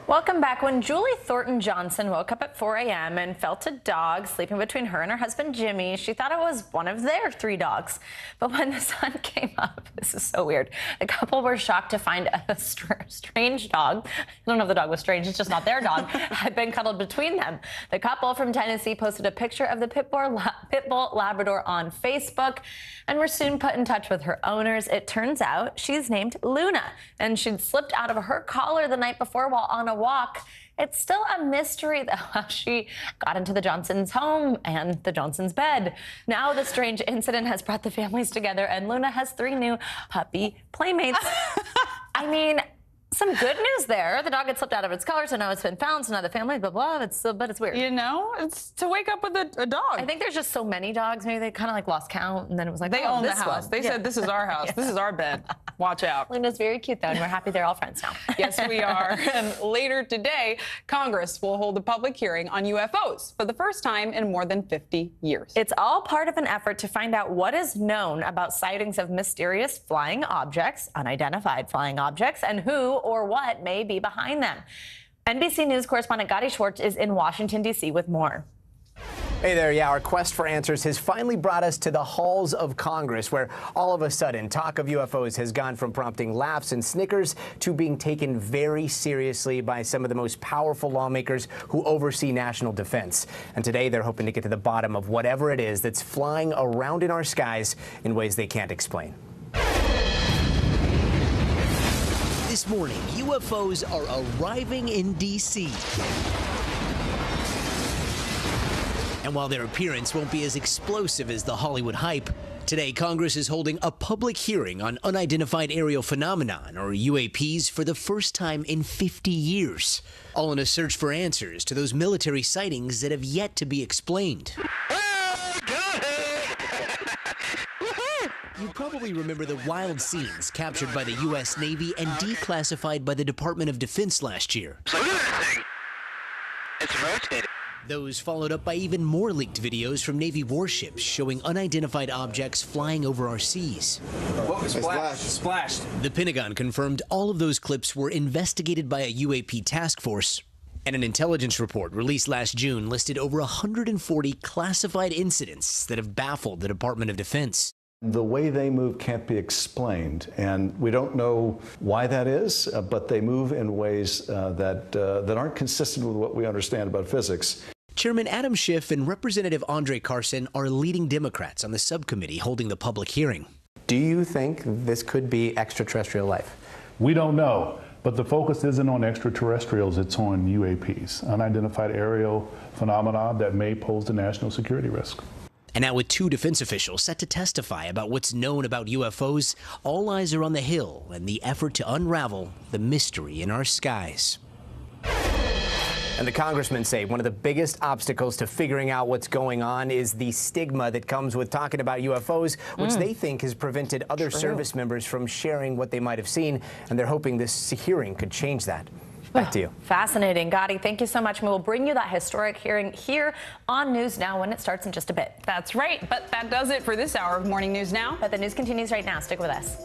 Welcome back. When Julie Thornton Johnson woke up at 4 a.m. and felt a dog sleeping between her and her husband Jimmy, she thought it was one of their 3 dogs. But when the sun came up, this is so weird, the couple were shocked to find a strange dog. I don't know if the dog was strange, it's just not their dog, had been cuddled between them. The couple from Tennessee posted a picture of the pit bull Labrador on Facebook and were soon put in touch with her owners. It turns out she's named Luna, and she'd slipped out of her collar the night before while on a walk. It's still a mystery, though, how she got into the Johnsons' home and the Johnsons' bed. Now the strange incident has brought the families together, and Luna has 3 new puppy playmates. I mean, some good news there. The dog had slipped out of its collar, so now it's been found. So now the family, blah, blah. But it's weird. You know, it's to wake up with a dog. I think there's just so many dogs. Maybe they kind of like lost count, and then it was like, they own the house. One. They said, this is our house. This is our bed. Watch out. Luna's very cute, though, and we're happy they're all friends now. Yes, we are. And later today, Congress will hold a public hearing on UFOs for the first time in more than 50 years. It's all part of an effort to find out what is known about sightings of mysterious flying objects, unidentified flying objects, and who or what may be behind them. NBC News correspondent Gadi Schwartz is in Washington, D.C. with more. Hey there, yeah, our quest for answers has finally brought us to the halls of Congress, where all of a sudden talk of UFOs has gone from prompting laughs and snickers to being taken very seriously by some of the most powerful lawmakers who oversee national defense. And today they're hoping to get to the bottom of whatever it is that's flying around in our skies in ways they can't explain. This morning, UFOs are arriving in D.C. And while their appearance won't be as explosive as the Hollywood hype, today Congress is holding a public hearing on unidentified aerial phenomenon, or UAPs, for the first time in 50 years. All in a search for answers to those military sightings that have yet to be explained. You probably remember the wild scenes captured by the U.S. Navy and declassified by the Department of Defense last year. So look at that thing. It's rotating. Those followed up by even more leaked videos from Navy warships showing unidentified objects flying over our seas. Whoa, splashed. The Pentagon confirmed all of those clips were investigated by a UAP task force. And an intelligence report released last June listed over 140 classified incidents that have baffled the Department of Defense. The way they move can't be explained, and we don't know why that is, but they move in ways that aren't consistent with what we understand about physics. Chairman Adam Schiff and Representative Andre Carson are leading Democrats on the subcommittee holding the public hearing. Do you think this could be extraterrestrial life? We don't know, but the focus isn't on extraterrestrials, it's on UAPs, unidentified aerial phenomena that may pose a national security risk. And now with 2 defense officials set to testify about what's known about UFOs, all eyes are on the Hill and the effort to unravel the mystery in our skies. And the congressmen say one of the biggest obstacles to figuring out what's going on is the stigma that comes with talking about UFOs, which they think has prevented other service members from sharing what they might have seen. And they're hoping this hearing could change that. Back to you. Fascinating. Gadi, thank you so much. We will bring you that historic hearing here on News Now when it starts in just a bit. That's right. But that does it for this hour of Morning News Now. But the news continues right now. Stick with us.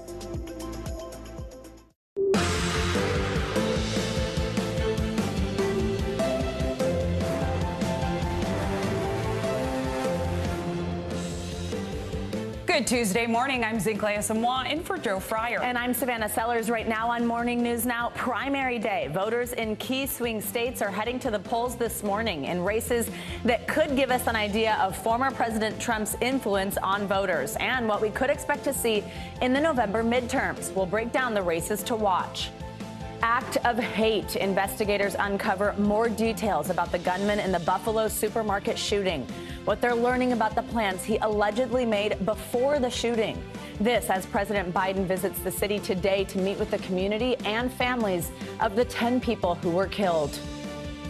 Good Tuesday morning. I'm Zinklea Samoa in for Joe Fryer. And I'm Savannah Sellers. Right now on Morning News Now, primary day. Voters in key swing states are heading to the polls this morning in races that could give us an idea of former President Trump's influence on voters and what we could expect to see in the November midterms. We'll break down the races to watch. Act of hate. Investigators uncover more details about the gunman in the Buffalo supermarket shooting. What they're learning about the plans he allegedly made before the shooting. This as President Biden visits the city today to meet with the community and families of the 10 people who were killed.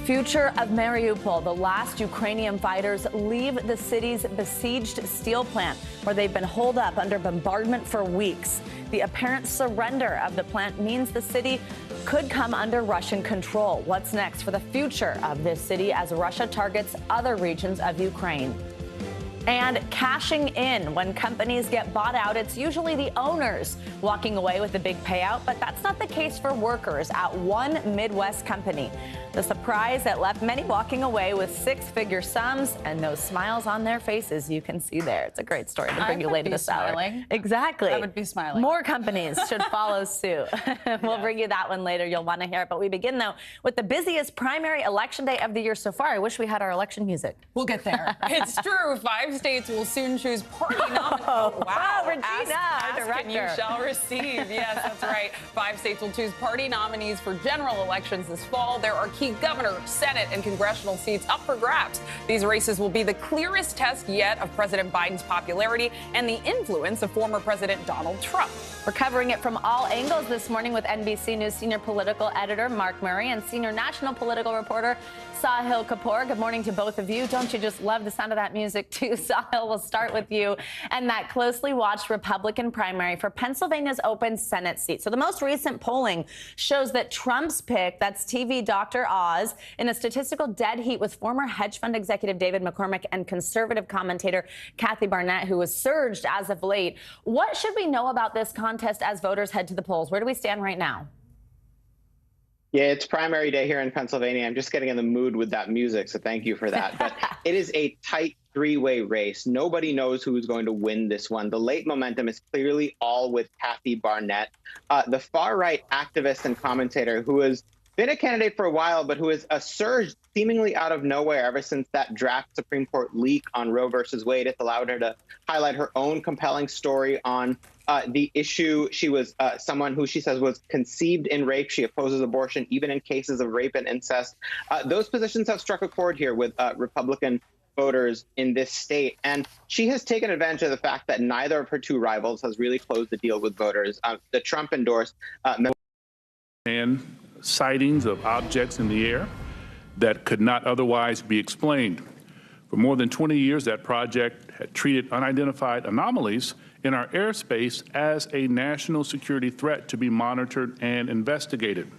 Future of Mariupol. The last Ukrainian fighters leave the city's besieged steel plant, where they've been holed up under bombardment for weeks. The apparent surrender of the plant means the city could come under Russian control. What's next for the future of this city as Russia targets other regions of Ukraine? And cashing in. When companies get bought out, it's usually the owners walking away with the big payout, but that's not the case for workers at one Midwest company. The surprise that left many walking away with 6-figure sums and those smiles on their faces you can see there. It's a great story to bring you later this hour. Exactly. I would be smiling. More companies should follow suit. We'll bring you that one later. You'll want to hear it. But we begin, though, with the busiest primary election day of the year so far. I wish we had our election music. We'll get there. It's true. 5 states will soon choose party nominees. Wow, Regina, ask director. and you shall receive. Yes, that's right. 5 states will choose party nominees for general elections this fall. There are key governor, Senate, and congressional seats up for grabs. These races will be the clearest test yet of President Biden's popularity and the influence of former President Donald Trump. We're covering it from all angles this morning with NBC News senior political editor Mark Murray and senior national political reporter Sahil Kapoor. Good morning to both of you. Don't you just love the sound of that music, too? Sahil, we'll start with you. And that closely watched Republican primary for Pennsylvania's open Senate seat. So the most recent polling shows that Trump's pick, that's TV Dr. Oz, in a statistical dead heat with former hedge fund executive David McCormick and conservative commentator Kathy Barnett, who has surged as of late. What should we know about this contest as voters head to the polls? Where do we stand right now? Yeah, it's primary day here in Pennsylvania. I'm just getting in the mood with that music, so thank you for that. But it is a tight 3-way race. Nobody knows who's going to win this one. The late momentum is clearly all with Kathy Barnett, the far-right activist and commentator who has been a candidate for a while, but who has surged seemingly out of nowhere ever since that draft Supreme Court leak on Roe versus Wade. It's allowed her to highlight her own compelling story on the issue. She was someone who she says was conceived in rape. She opposes abortion, even in cases of rape and incest. Those positions have struck a chord here with Republican voters in this state. And she has taken advantage of the fact that neither of her 2 rivals has really closed the deal with voters. The Trump-endorsed and sightings of objects in the air that could not otherwise be explained. For more than 20 years, that project had treated unidentified anomalies in our airspace as a national security threat to be monitored and investigated.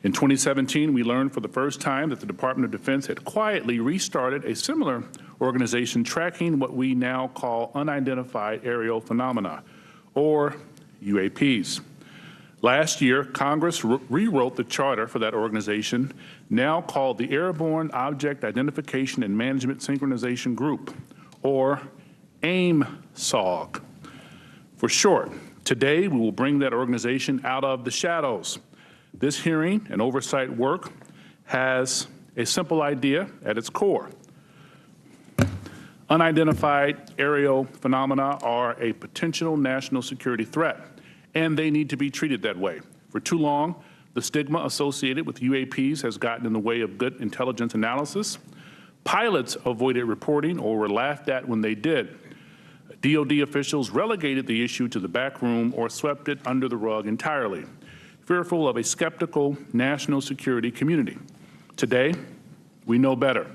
In 2017, we learned for the first time that the Department of Defense had quietly restarted a similar organization tracking what we now call unidentified aerial phenomena, or UAPs. Last year, Congress rewrote the charter for that organization, now called the Airborne Object Identification and Management Synchronization Group, or AIM-SOG for short. Today, we will bring that organization out of the shadows. This hearing and oversight work has a simple idea at its core. Unidentified aerial phenomena are a potential national security threat, and they need to be treated that way. For too long, the stigma associated with UAPs has gotten in the way of good intelligence analysis. Pilots avoided reporting or were laughed at when they did. DoD officials relegated the issue to the back room or swept it under the rug entirely, fearful of a skeptical national security community. Today, we know better.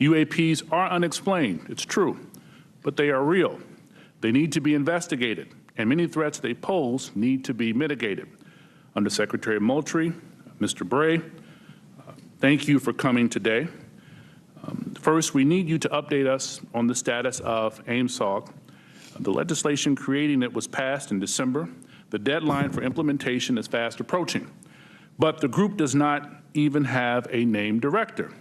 UAPs are unexplained, it's true, but they are real. They need to be investigated, and many threats they pose need to be mitigated. Undersecretary Moultrie, Mr. Bray, thank you for coming today. First, we need you to update us on the status of AIMSOG. The legislation creating it was passed in December. The deadline for implementation is fast approaching, but the group does not even have a named director.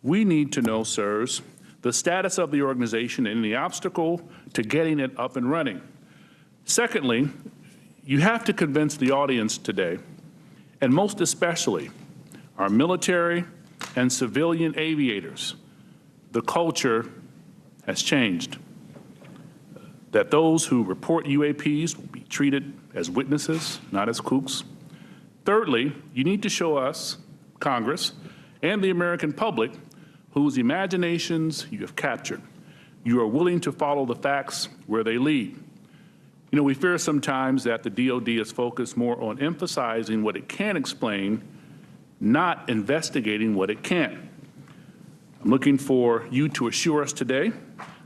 We need to know, sirs, the status of the organization and the obstacle to getting it up and running. Secondly, you have to convince the audience today, and most especially our military and civilian aviators, the culture has changed. That those who report UAPs will be treated as witnesses, not as kooks. Thirdly, you need to show us, Congress, and the American public whose imaginations you have captured. You are willing to follow the facts where they lead. You know, we fear sometimes that the DoD is focused more on emphasizing what it can explain, not investigating what it can't. I'm looking for you to assure us today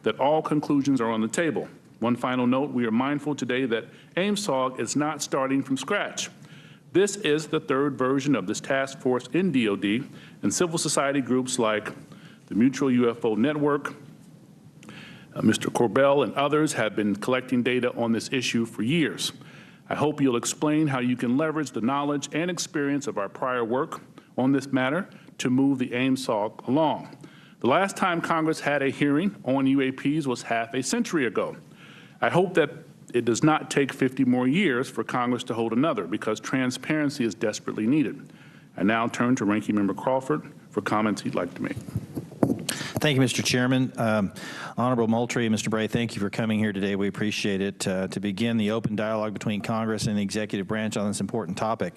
that all conclusions are on the table. One final note, we are mindful today that AIMSOG is not starting from scratch. This is the third version of this task force in DoD, and civil society groups like the Mutual UFO Network, Mr. Corbell and others have been collecting data on this issue for years. I hope you'll explain how you can leverage the knowledge and experience of our prior work on this matter to move the AIMSOG along. The last time Congress had a hearing on UAPs was half a century ago. I hope that it does not take 50 more years for Congress to hold another, because transparency is desperately needed. I now turn to Ranking Member Crawford for comments he'd like to make. Thank you, Mr. Chairman. Honorable Moultrie and Mr. Bray, thank you for coming here today. We appreciate it. To begin the open dialogue between Congress and the executive branch on this important topic.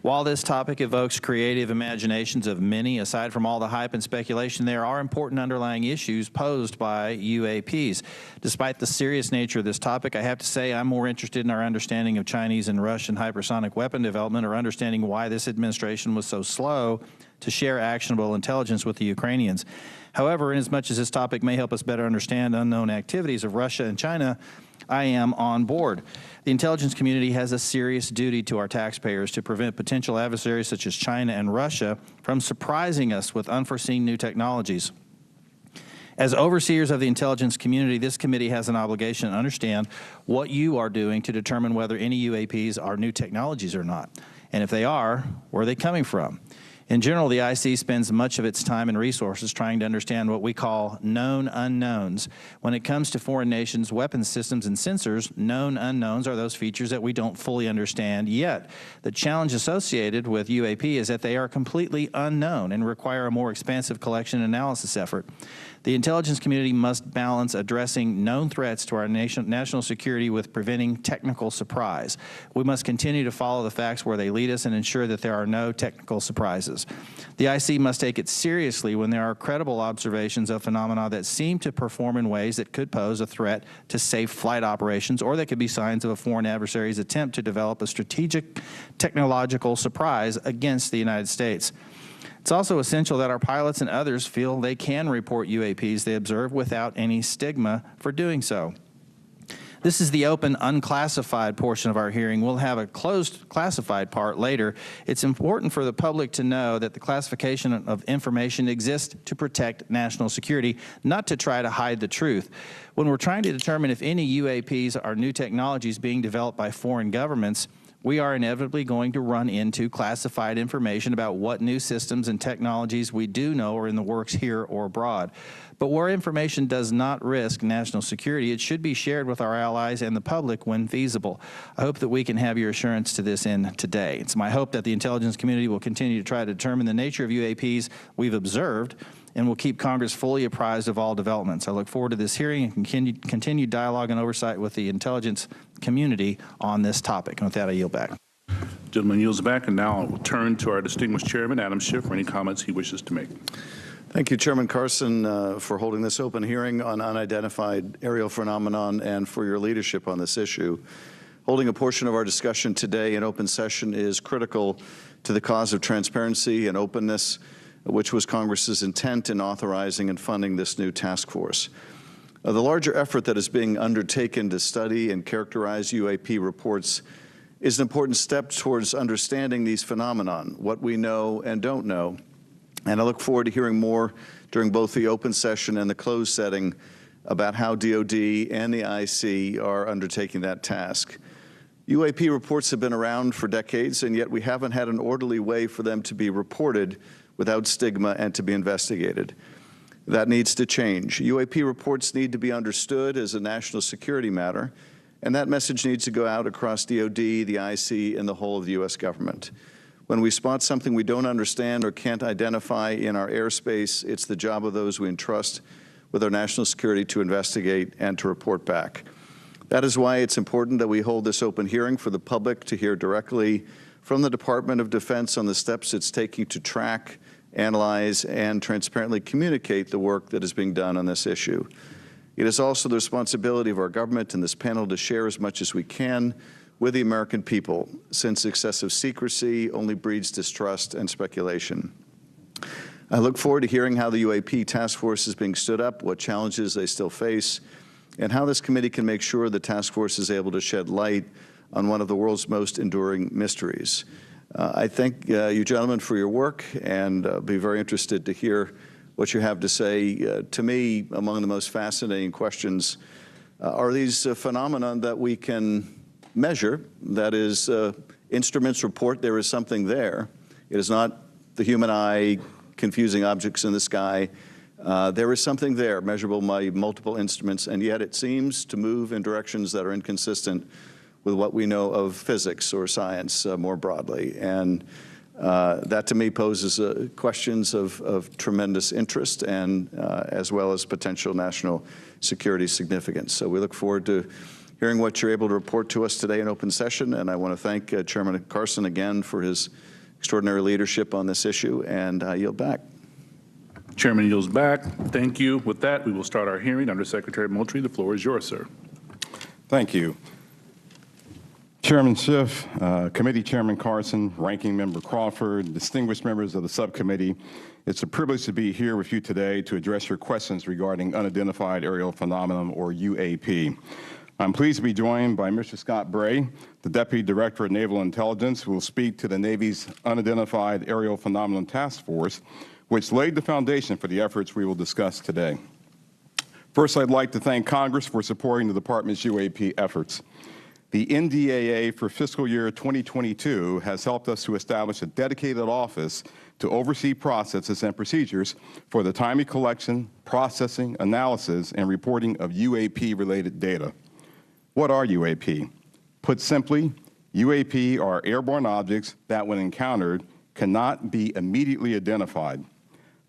While this topic evokes creative imaginations of many, aside from all the hype and speculation, there are important underlying issues posed by UAPs. Despite the serious nature of this topic, I have to say I'm more interested in our understanding of Chinese and Russian hypersonic weapon development, or understanding why this administration was so slow to share actionable intelligence with the Ukrainians. However, inasmuch as this topic may help us better understand unknown activities of Russia and China, I am on board. The intelligence community has a serious duty to our taxpayers to prevent potential adversaries such as China and Russia from surprising us with unforeseen new technologies. As overseers of the intelligence community, this committee has an obligation to understand what you are doing to determine whether any UAPs are new technologies or not. And if they are, where are they coming from? In general, the IC spends much of its time and resources trying to understand what we call known unknowns. When it comes to foreign nations' weapons systems and sensors, known unknowns are those features that we don't fully understand yet. The challenge associated with UAP is that they are completely unknown and require a more expansive collection and analysis effort. The intelligence community must balance addressing known threats to our national security with preventing technical surprise. We must continue to follow the facts where they lead us and ensure that there are no technical surprises. The IC must take it seriously when there are credible observations of phenomena that seem to perform in ways that could pose a threat to safe flight operations, or that could be signs of a foreign adversary's attempt to develop a strategic technological surprise against the United States. It's also essential that our pilots and others feel they can report UAPs they observe without any stigma for doing so. This is the open, unclassified portion of our hearing. We'll have a closed, classified part later. It's important for the public to know that the classification of information exists to protect national security, not to try to hide the truth. When we're trying to determine if any UAPs are new technologies being developed by foreign governments, we are inevitably going to run into classified information about what new systems and technologies we do know are in the works here or abroad. But where information does not risk national security, it should be shared with our allies and the public when feasible. I hope that we can have your assurance to this end today. It's my hope that the intelligence community will continue to try to determine the nature of UAPs we've observed, and will keep Congress fully apprised of all developments. I look forward to this hearing and continued dialogue and oversight with the intelligence community on this topic. And with that, I yield back. Gentleman yields back, and now I will turn to our distinguished chairman, Adam Schiff, for any comments he wishes to make. Thank you, Chairman Carson, for holding this open hearing on unidentified aerial phenomenon and for your leadership on this issue. Holding a portion of our discussion today in open session is critical to the cause of transparency and openness, which was Congress's intent in authorizing and funding this new task force. The larger effort that is being undertaken to study and characterize UAP reports is an important step towards understanding these phenomenon, what we know and don't know. And I look forward to hearing more during both the open session and the closed setting about how DOD and the IC are undertaking that task. UAP reports have been around for decades, and yet we haven't had an orderly way for them to be reported without stigma and to be investigated. That needs to change. UAP reports need to be understood as a national security matter, and that message needs to go out across DOD, the IC, and the whole of the U.S. government. When we spot something we don't understand or can't identify in our airspace, it's the job of those we entrust with our national security to investigate and to report back. That is why it's important that we hold this open hearing for the public to hear directly from the Department of Defense on the steps it's taking to track, analyze, and transparently communicate the work that is being done on this issue. It is also the responsibility of our government and this panel to share as much as we can with the American people, since excessive secrecy only breeds distrust and speculation. I look forward to hearing how the UAP task force is being stood up, what challenges they still face, and how this committee can make sure the task force is able to shed light on one of the world's most enduring mysteries. I thank you gentlemen for your work, and be very interested to hear what you have to say. To me, among the most fascinating questions are these phenomena that we can measure. That is, instruments report there is something there. It is not the human eye confusing objects in the sky. There is something there, measurable by multiple instruments, and yet it seems to move in directions that are inconsistent with what we know of physics or science more broadly. And that to me poses questions of tremendous interest and as well as potential national security significance. So we look forward to hearing what you're able to report to us today in open session, and I want to thank Chairman Carson again for his extraordinary leadership on this issue, and I yield back. Chairman yields back. Thank you. With that, we will start our hearing. Under Secretary Moultrie, the floor is yours, sir. Thank you. Chairman Schiff, Committee Chairman Carson, Ranking Member Crawford, distinguished members of the subcommittee, it's a privilege to be here with you today to address your questions regarding unidentified aerial phenomenon, or UAP. I'm pleased to be joined by Mr. Scott Bray, the Deputy Director of Naval Intelligence, who will speak to the Navy's Unidentified Aerial Phenomenon Task Force, which laid the foundation for the efforts we will discuss today. First, I'd like to thank Congress for supporting the Department's UAP efforts. The NDAA for fiscal year 2022 has helped us to establish a dedicated office to oversee processes and procedures for the timely collection, processing, analysis, and reporting of UAP-related data. What are UAP? Put simply, UAP are airborne objects that, when encountered, cannot be immediately identified.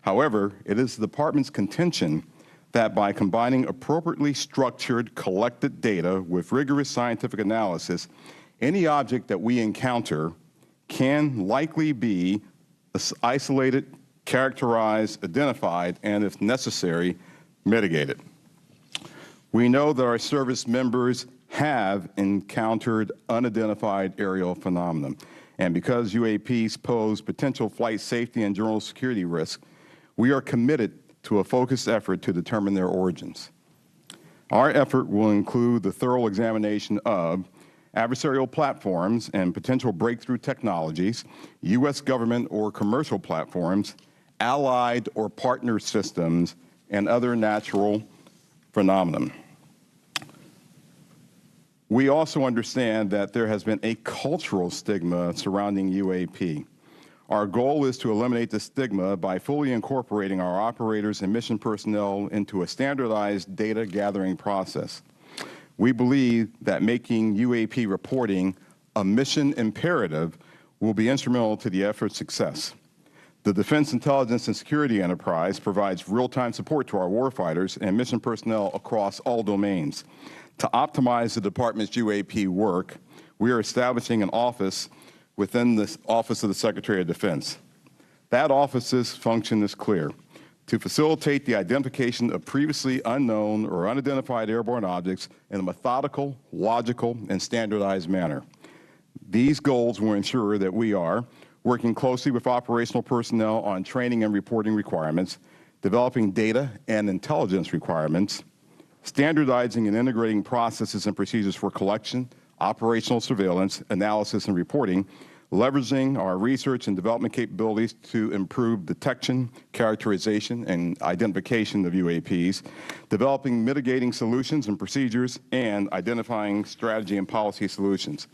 However, it is the Department's contention that by combining appropriately structured, collected data with rigorous scientific analysis, any object that we encounter can likely be isolated, characterized, identified, and if necessary, mitigated. We know that our service members have encountered unidentified aerial phenomenon, and because UAPs pose potential flight safety and general security risk, we are committed to a focused effort to determine their origins. Our effort will include the thorough examination of adversarial platforms and potential breakthrough technologies, U.S. government or commercial platforms, allied or partner systems, and other natural phenomena. We also understand that there has been a cultural stigma surrounding UAP. Our goal is to eliminate the stigma by fully incorporating our operators and mission personnel into a standardized data gathering process. We believe that making UAP reporting a mission imperative will be instrumental to the effort's success. The Defense Intelligence and Security Enterprise provides real-time support to our warfighters and mission personnel across all domains. To optimize the Department's UAP work, we are establishing an office within the Office of the Secretary of Defense. That office's function is clear: to facilitate the identification of previously unknown or unidentified airborne objects in a methodical, logical, and standardized manner. These goals will ensure that we are working closely with operational personnel on training and reporting requirements, developing data and intelligence requirements, standardizing and integrating processes and procedures for collection, operational surveillance, analysis, and reporting, leveraging our research and development capabilities to improve detection, characterization, and identification of UAPs, developing mitigating solutions and procedures, and identifying strategy and policy solutions.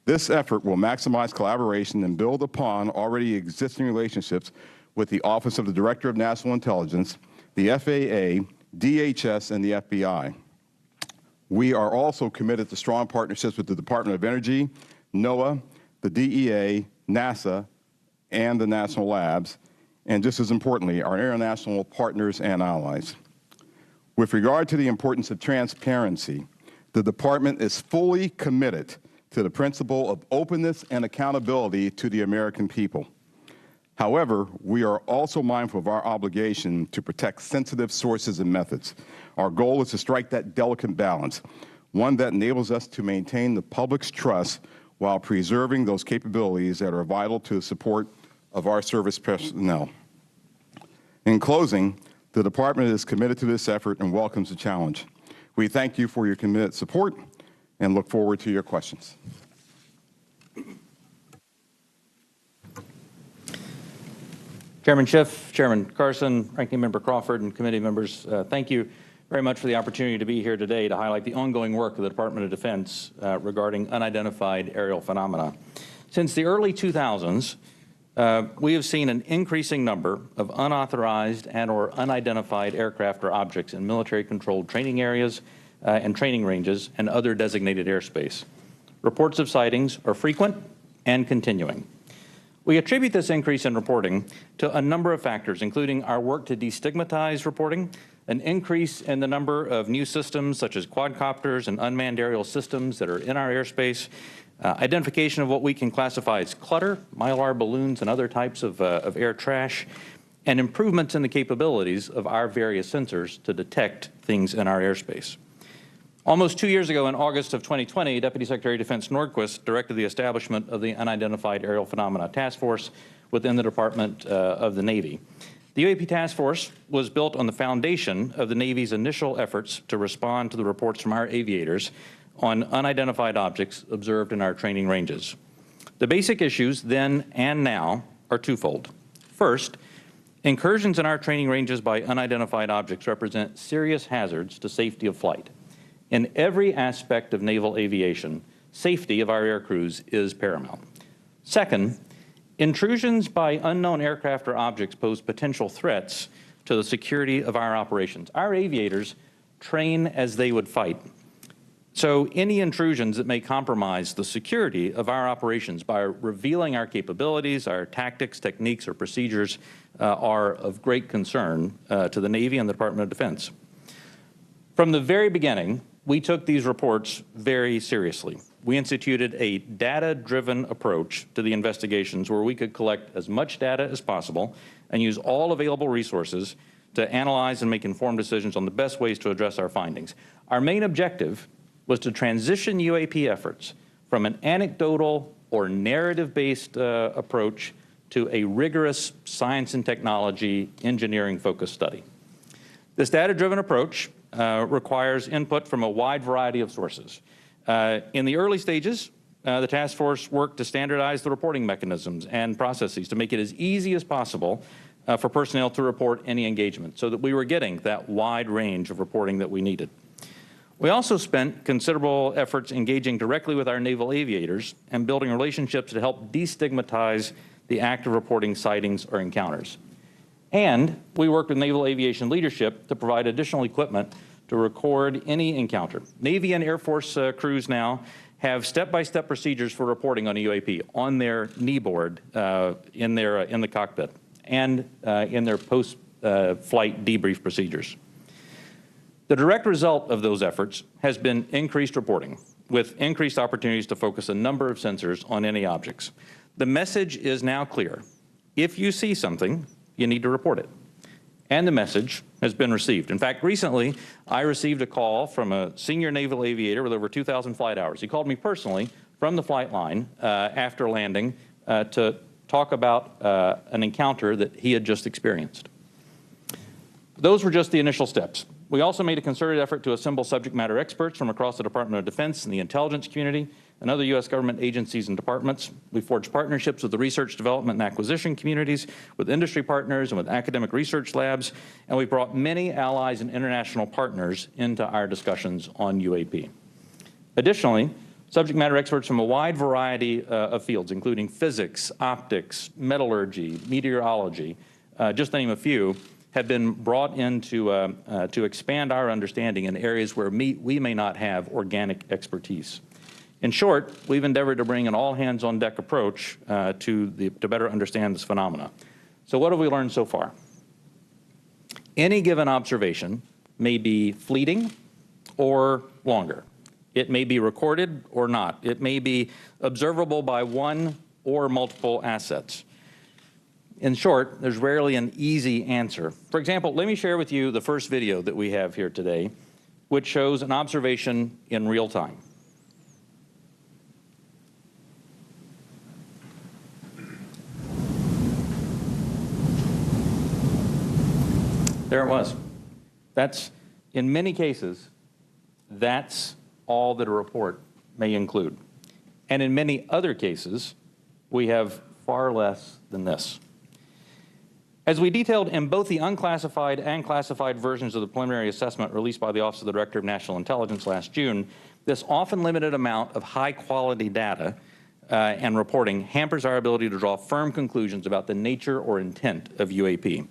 This effort will maximize collaboration and build upon already existing relationships with the Office of the Director of National Intelligence, the FAA, DHS, and the FBI. We are also committed to strong partnerships with the Department of Energy, NOAA, the DEA, NASA, and the national labs, and just as importantly, our international partners and allies. With regard to the importance of transparency, the department is fully committed to the principle of openness and accountability to the American people. However, we are also mindful of our obligation to protect sensitive sources and methods. Our goal is to strike that delicate balance, one that enables us to maintain the public's trust while preserving those capabilities that are vital to the support of our service personnel. In closing, the department is committed to this effort and welcomes the challenge. We thank you for your committed support and look forward to your questions. Chairman Schiff, Chairman Carson, Ranking Member Crawford, and committee members, thank you very much for the opportunity to be here today to highlight the ongoing work of the Department of Defense regarding unidentified aerial phenomena. Since the early 2000s, we have seen an increasing number of unauthorized and or unidentified aircraft or objects in military-controlled training areas and training ranges and other designated airspace. Reports of sightings are frequent and continuing. We attribute this increase in reporting to a number of factors, including our work to destigmatize reporting, an increase in the number of new systems such as quadcopters and unmanned aerial systems that are in our airspace, identification of what we can classify as clutter, mylar balloons and other types of air trash, and improvements in the capabilities of our various sensors to detect things in our airspace. Almost 2 years ago, in August of 2020, Deputy Secretary of Defense Nordquist directed the establishment of the Unidentified Aerial Phenomena Task Force within the Department of the Navy. The UAP Task Force was built on the foundation of the Navy's initial efforts to respond to the reports from our aviators on unidentified objects observed in our training ranges. The basic issues then and now are twofold. First, incursions in our training ranges by unidentified objects represent serious hazards to safety of flight. In every aspect of naval aviation, safety of our air crews is paramount. Second, intrusions by unknown aircraft or objects pose potential threats to the security of our operations. Our aviators train as they would fight. So any intrusions that may compromise the security of our operations by revealing our capabilities, our tactics, techniques, or procedures are of great concern to the Navy and the Department of Defense. From the very beginning, we took these reports very seriously. We instituted a data-driven approach to the investigations where we could collect as much data as possible and use all available resources to analyze and make informed decisions on the best ways to address our findings. Our main objective was to transition UAP efforts from an anecdotal or narrative-based approach to a rigorous science and technology engineering-focused study. This data-driven approach requires input from a wide variety of sources. In the early stages, the task force worked to standardize the reporting mechanisms and processes to make it as easy as possible for personnel to report any engagement so that we were getting that wide range of reporting that we needed. We also spent considerable efforts engaging directly with our naval aviators and building relationships to help destigmatize the act of reporting sightings or encounters. And we worked with naval aviation leadership to provide additional equipment to record any encounter. Navy and Air Force crews now have step-by-step procedures for reporting on a UAP on their knee board in the cockpit and in their post-flight debrief procedures. The direct result of those efforts has been increased reporting with increased opportunities to focus a number of sensors on any objects. The message is now clear. If you see something, you need to report it. and the message has been received. In fact, recently, I received a call from a senior naval aviator with over 2,000 flight hours. He called me personally from the flight line after landing to talk about an encounter that he had just experienced. Those were just the initial steps. We also made a concerted effort to assemble subject matter experts from across the Department of Defense and the intelligence community and other U.S. government agencies and departments. We forged partnerships with the research, development, and acquisition communities, with industry partners, and with academic research labs, and we brought many allies and international partners into our discussions on UAP. Additionally, subject matter experts from a wide variety of fields, including physics, optics, metallurgy, meteorology, just to name a few, have been brought in to expand our understanding in areas where we may not have organic expertise. In short, we've endeavored to bring an all-hands-on-deck approach to better understand this phenomena. So what have we learned so far? Any given observation may be fleeting or longer. It may be recorded or not. It may be observable by one or multiple assets. In short, there's rarely an easy answer. For example, let me share with you the first video that we have here today, which shows an observation in real time. There it was. That's, in many cases, that's all that a report may include. And in many other cases, we have far less than this. As we detailed in both the unclassified and classified versions of the preliminary assessment released by the Office of the Director of National Intelligence last June, this often limited amount of high-quality data and reporting hampers our ability to draw firm conclusions about the nature or intent of UAP.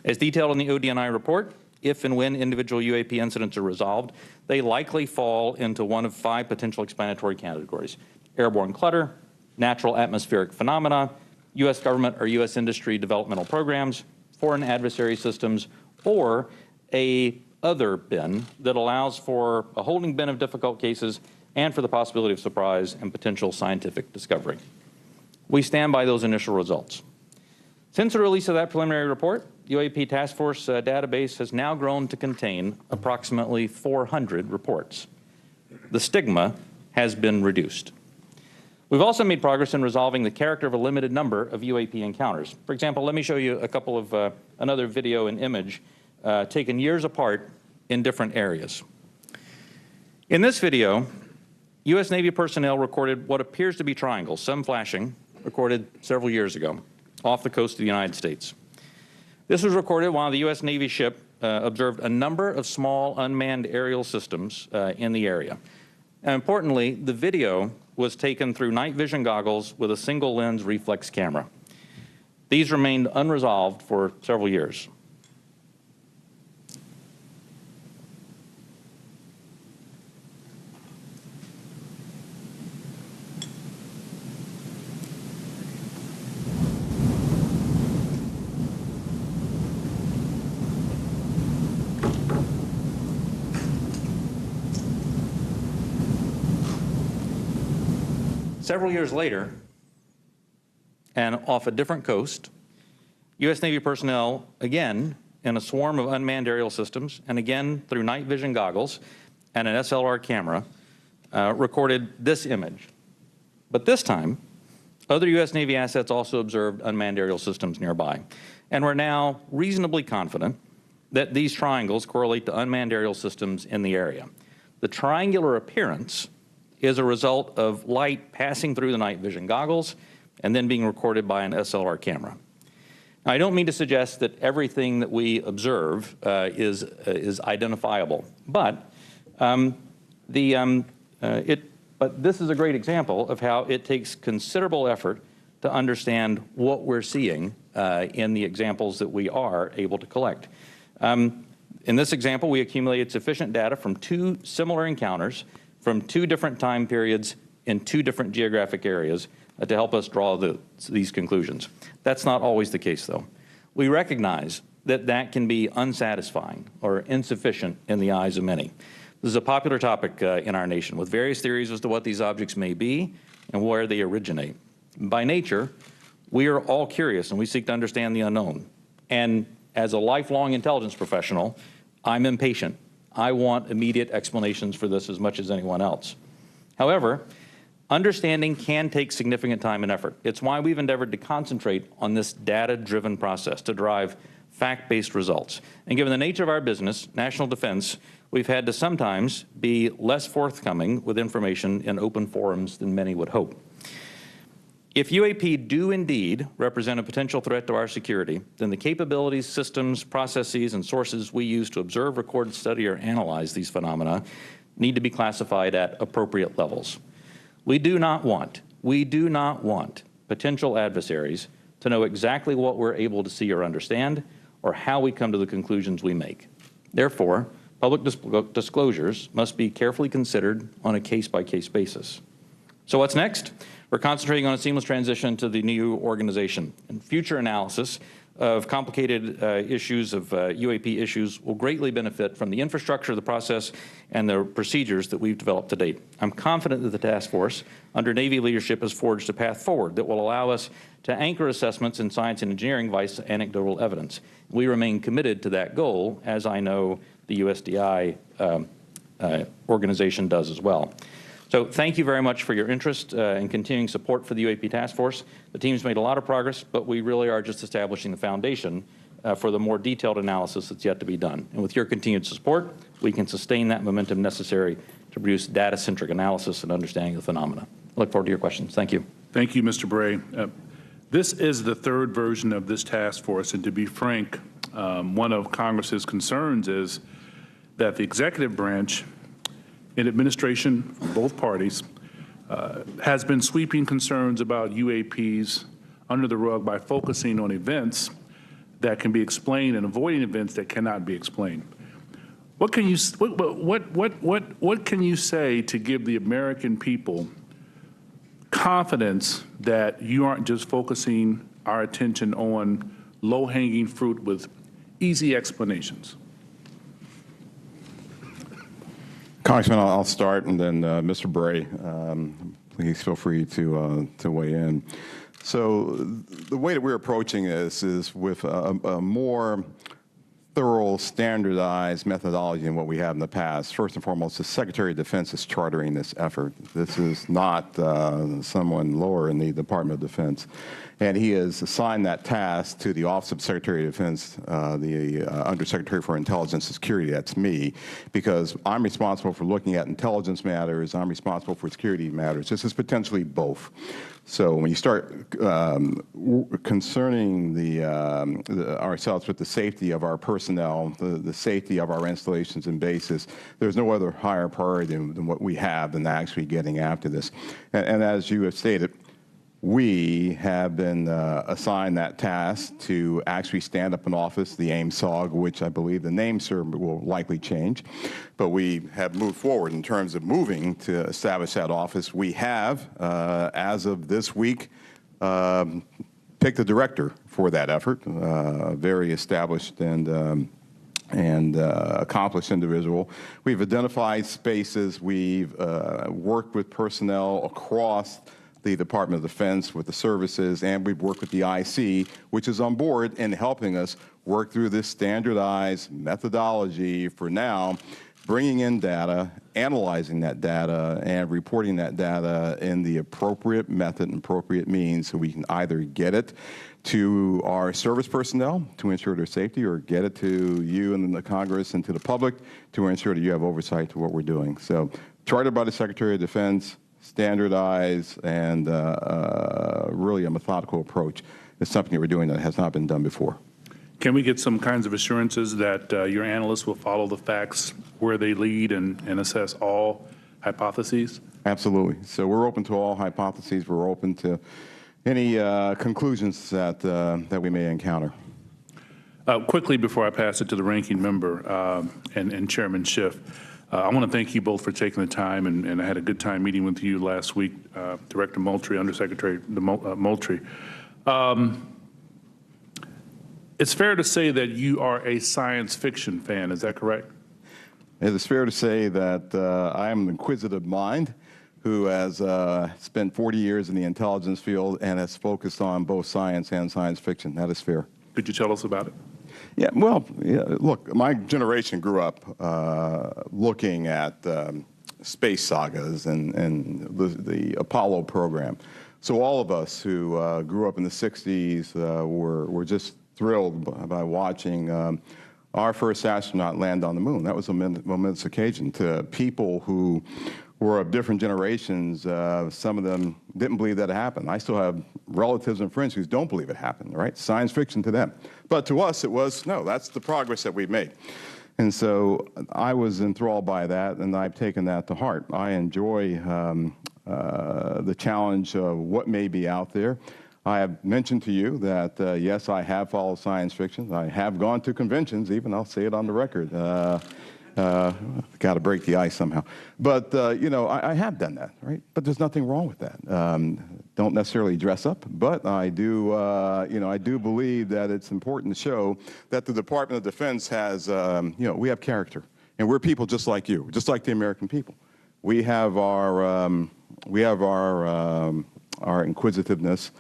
As detailed in the ODNI report, if and when individual UAP incidents are resolved, they likely fall into one of 5 potential explanatory categories: airborne clutter, natural atmospheric phenomena, U.S. government or U.S. industry developmental programs, foreign adversary systems, or a other bin that allows for a holding bin of difficult cases and for the possibility of surprise and potential scientific discovery. We stand by those initial results. Since the release of that preliminary report, UAP Task Force database has now grown to contain approximately 400 reports. The stigma has been reduced. We've also made progress in resolving the character of a limited number of UAP encounters. For example, let me show you a couple of another video and image taken years apart in different areas. In this video, U.S. Navy personnel recorded what appears to be triangles, some flashing, recorded several years ago, off the coast of the United States. This was recorded while the U.S. Navy ship observed a number of small unmanned aerial systems in the area. And importantly, the video was taken through night vision goggles with a single lens reflex camera. These remained unresolved for several years. Several years later, and off a different coast, U.S. Navy personnel, again, in a swarm of unmanned aerial systems, and again through night vision goggles and an SLR camera, recorded this image. But this time, other U.S. Navy assets also observed unmanned aerial systems nearby. And we're now reasonably confident that these triangles correlate to unmanned aerial systems in the area. The triangular appearance is a result of light passing through the night vision goggles and then being recorded by an SLR camera. Now, I don't mean to suggest that everything that we observe is identifiable, but this is a great example of how it takes considerable effort to understand what we're seeing in the examples that we are able to collect. In this example, we accumulated sufficient data from 2 similar encounters from 2 different time periods in 2 different geographic areas to help us draw these conclusions. That's not always the case, though. We recognize that that can be unsatisfying or insufficient in the eyes of many. This is a popular topic in our nation, with various theories as to what these objects may be and where they originate. By nature, we are all curious and we seek to understand the unknown. And as a lifelong intelligence professional, I'm impatient. I want immediate explanations for this as much as anyone else. However, understanding can take significant time and effort. It's why we've endeavored to concentrate on this data-driven process to drive fact-based results. And given the nature of our business, national defense, we've had to sometimes be less forthcoming with information in open forums than many would hope. If UAP do indeed represent a potential threat to our security, then the capabilities, systems, processes, and sources we use to observe, record, study, or analyze these phenomena need to be classified at appropriate levels. We do not want potential adversaries to know exactly what we're able to see or understand, or how we come to the conclusions we make. Therefore, public disclosures must be carefully considered on a case-by-case basis. So what's next? We're concentrating on a seamless transition to the new organization, and future analysis of complicated issues of UAP issues will greatly benefit from the infrastructure, the process, and the procedures that we've developed to date. I'm confident that the task force under Navy leadership has forged a path forward that will allow us to anchor assessments in science and engineering via anecdotal evidence. We remain committed to that goal, as I know the USDI organization does as well. So thank you very much for your interest and continuing support for the UAP Task Force. The team's made a lot of progress, but we really are just establishing the foundation for the more detailed analysis that's yet to be done. And with your continued support, we can sustain that momentum necessary to produce data-centric analysis and understanding of the phenomena. I look forward to your questions. Thank you. Thank you, Mr. Bray. This is the third version of this task force, and to be frank, one of Congress's concerns is that the executive branch in administration from both parties has been sweeping concerns about UAPs under the rug by focusing on events that can be explained and avoiding events that cannot be explained. What can you say to give the American people confidence that you aren't just focusing our attention on low-hanging fruit with easy explanations? Congressman, I'll start, and then Mr. Bray, please feel free to weigh in. So the way that we're approaching this is with a more thorough, standardized methodology than what we have in the past. First and foremost, the Secretary of Defense is chartering this effort. This is not someone lower in the Department of Defense. And he has assigned that task to the Office of Secretary of Defense, the Undersecretary for Intelligence and Security, that's me, because I'm responsible for looking at intelligence matters, I'm responsible for security matters. This is potentially both. So when you start concerning ourselves with the safety of our personnel, the safety of our installations and bases, there's no other higher priority than what we have than actually getting after this. And as you have stated, we have been assigned that task to actually stand up an office, the AIM-SOG, which I believe the name, sir, will likely change. But we have moved forward in terms of moving to establish that office. We have, as of this week, picked a director for that effort, a very established and accomplished individual. We've identified spaces. We've worked with personnel across the Department of Defense, with the services, and we've worked with the IC, which is on board in helping us work through this standardized methodology for now, bringing in data, analyzing that data, and reporting that data in the appropriate method and appropriate means so we can either get it to our service personnel to ensure their safety, or get it to you and the Congress and to the public to ensure that you have oversight to what we're doing. So chartered by the Secretary of Defense, standardized, and really a methodical approach is something that we're doing that has not been done before. Can we get some kinds of assurances that your analysts will follow the facts where they lead and assess all hypotheses? Absolutely. So we're open to all hypotheses. We're open to any conclusions that we may encounter. Quickly, before I pass it to the ranking member and Chairman Schiff, I want to thank you both for taking the time, and I had a good time meeting with you last week, Director Moultrie, Undersecretary Moultrie. It's fair to say that you are a science fiction fan, is that correct? It is fair to say that I am an inquisitive mind who has spent 40 years in the intelligence field and has focused on both science and science fiction. That is fair. Could you tell us about it? Yeah, well, look, my generation grew up looking at space sagas and the Apollo program. So all of us who grew up in the 60s were just thrilled by watching our first astronaut land on the moon. That was a momentous occasion to people who were of different generations. Some of them didn't believe that it happened. I still have relatives and friends who don't believe it happened, right? Science fiction to them. But to us, it was, no, that's the progress that we've made. And so I was enthralled by that, and I've taken that to heart. I enjoy the challenge of what may be out there. I have mentioned to you that, yes, I have followed science fiction. I have gone to conventions, even. I'll say it on the record. Got to break the ice somehow. But, you know, I have done that, right? But there's nothing wrong with that. Don't necessarily dress up, but I do, you know, I do believe that it's important to show that the Department of Defense has, you know, we have character. And we're people just like you, just like the American people. We have our inquisitiveness.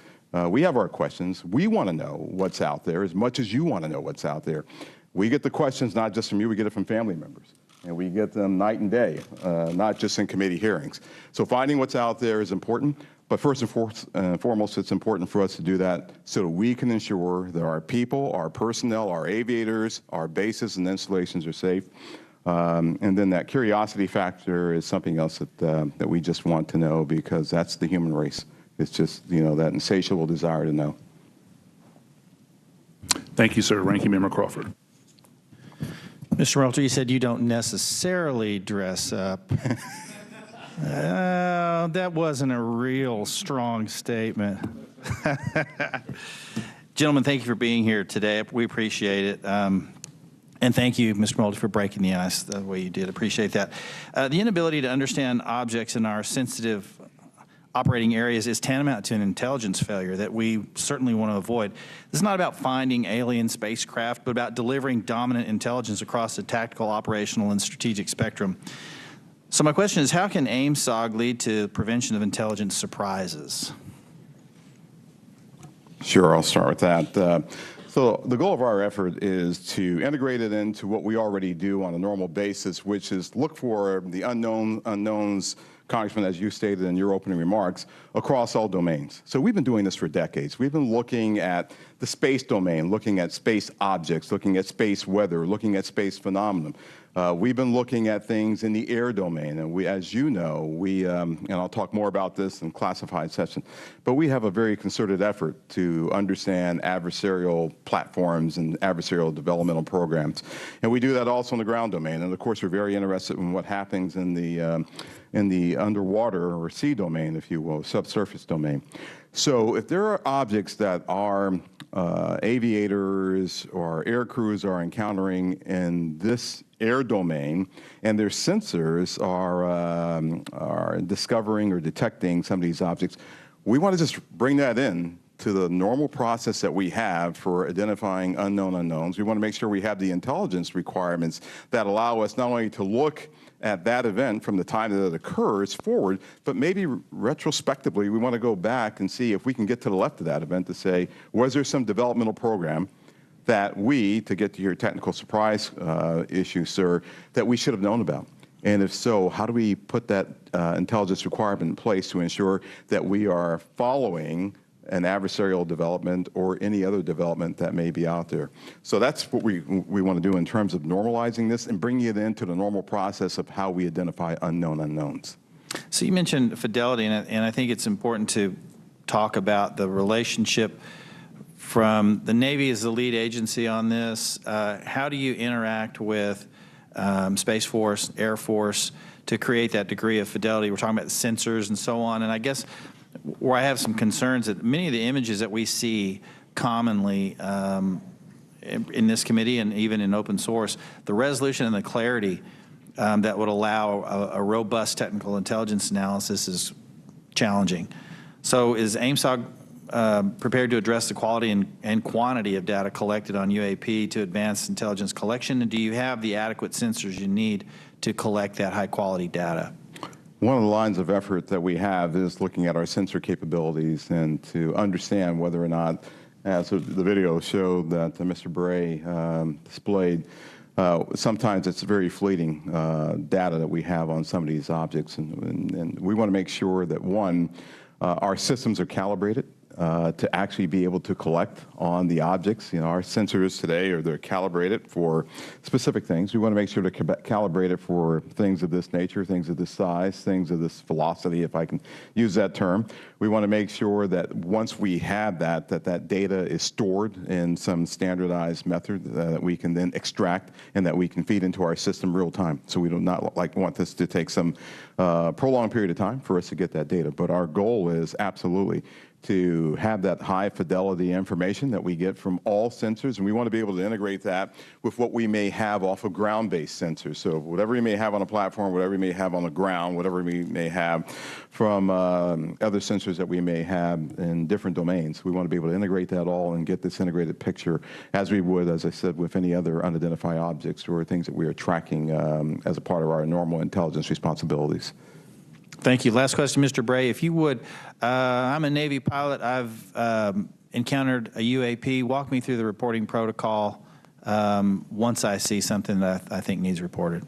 We have our questions. We want to know what's out there as much as you want to know what's out there. We get the questions not just from you, we get it from family members. And we get them night and day, not just in committee hearings. So finding what's out there is important, but first and foremost, it's important for us to do that so that we can ensure that our people, our personnel, our aviators, our bases and installations are safe. And then that curiosity factor is something else that we just want to know, because that's the human race. It's just, you know, that insatiable desire to know. Thank you, sir. Ranking Member Crawford. Mr. Moultrie, you said you don't necessarily dress up. That wasn't a real strong statement. Gentlemen, thank you for being here today. We appreciate it. And thank you, Mr. Moultrie, for breaking the ice the way you did. Appreciate that. The inability to understand objects in our sensitive operating areas is tantamount to an intelligence failure that we certainly want to avoid. This is not about finding alien spacecraft, but about delivering dominant intelligence across the tactical, operational, and strategic spectrum. So my question is, how can AIMSOG lead to prevention of intelligence surprises? Sure, I'll start with that. So the goal of our effort is to integrate it into what we already do on a normal basis, which is look for the unknowns, Congressman, as you stated in your opening remarks, across all domains. So we've been doing this for decades. We've been looking at the space domain, looking at space objects, looking at space weather, looking at space phenomenon. We've been looking at things in the air domain, and we, as you know, and I'll talk more about this in classified session, but we have a very concerted effort to understand adversarial platforms and adversarial developmental programs. And we do that also in the ground domain. And of course, we're very interested in what happens in the underwater or sea domain, if you will, subsurface domain. So if there are objects that our aviators or air crews are encountering in this air domain, and their sensors are discovering or detecting some of these objects, we want to just bring that in to the normal process that we have for identifying unknown unknowns. We want to make sure we have the intelligence requirements that allow us not only to look at that event from the time that it occurs forward, but maybe retrospectively, we want to go back and see if we can get to the left of that event to say, was there some developmental program that we, to get to your technical surprise issue, sir, that we should have known about? And if so, how do we put that intelligence requirement in place to ensure that we are following an adversarial development or any other development that may be out there? So that's what we want to do in terms of normalizing this and bringing it into the normal process of how we identify unknown unknowns. So you mentioned fidelity, and I think it's important to talk about the relationship from the Navy as the lead agency on this. How do you interact with Space Force, Air Force to create that degree of fidelity? We're talking about sensors and so on, and I guess where I have some concerns that many of the images that we see commonly in this committee and even in open source, the resolution and the clarity that would allow a robust technical intelligence analysis is challenging. So is AIMSOG prepared to address the quality and quantity of data collected on UAP to advance intelligence collection? And do you have the adequate sensors you need to collect that high quality data? One of the lines of effort that we have is looking at our sensor capabilities and to understand whether or not So the video showed that Mr. Bray displayed. Sometimes it's very fleeting data that we have on some of these objects, and we want to make sure that, one, our systems are calibrated to actually be able to collect on the objects. You know, our sensors today they're calibrated for specific things. We want to make sure they're calibrated for things of this nature, things of this size, things of this velocity, if I can use that term. We want to make sure that once we have that data is stored in some standardized method that we can then extract and that we can feed into our system real time. So we do not want this to take some prolonged period of time for us to get that data. But our goal is absolutely to have that high fidelity information that we get from all sensors, and we want to be able to integrate that with what we may have off of ground-based sensors. So whatever we may have on a platform, whatever we may have on the ground, whatever we may have from other sensors that we may have in different domains, we want to be able to integrate that all and get this integrated picture as we would, as I said, with any other unidentified objects or things that we are tracking as a part of our normal intelligence responsibilities. Thank you. Last question, Mr. Bray, if you would. I'm a Navy pilot. I've encountered a UAP. Walk me through the reporting protocol once I see something that I think needs reported.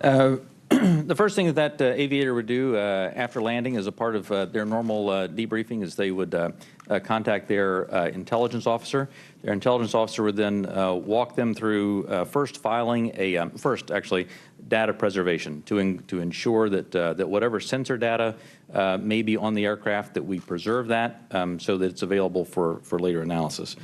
The first thing that aviator would do after landing as a part of their normal debriefing is they would contact their intelligence officer. Their intelligence officer would then walk them through first filing a data preservation to ensure that whatever sensor data may be on the aircraft, that we preserve that so that it's available for later analysis.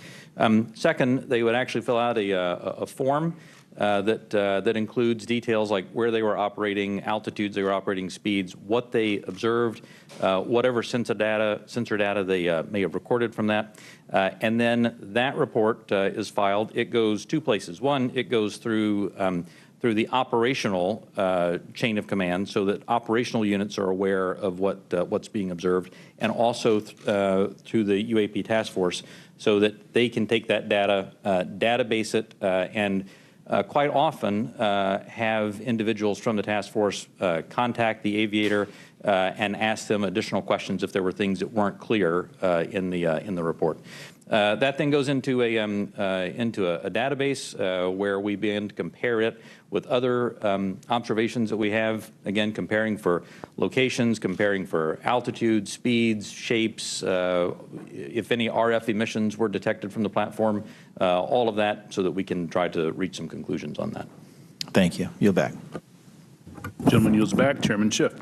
Second, they would actually fill out a form that includes details like where they were operating, altitudes they were operating, speeds, what they observed, whatever sensor data they may have recorded from that. And then that report is filed. It goes two places. One, it goes through the operational chain of command so that operational units are aware of what's being observed, and also through the UAP task force so that they can take that data, database it, and quite often have individuals from the task force contact the aviator and ask them additional questions if there were things that weren't clear in the report. That then goes into a database where we begin to compare it with other observations that we have, again, comparing for locations, comparing for altitude, speeds, shapes, if any RF emissions were detected from the platform, all of that so that we can try to reach some conclusions on that. Thank you. Yield back. Gentleman yields back. Chairman Schiff.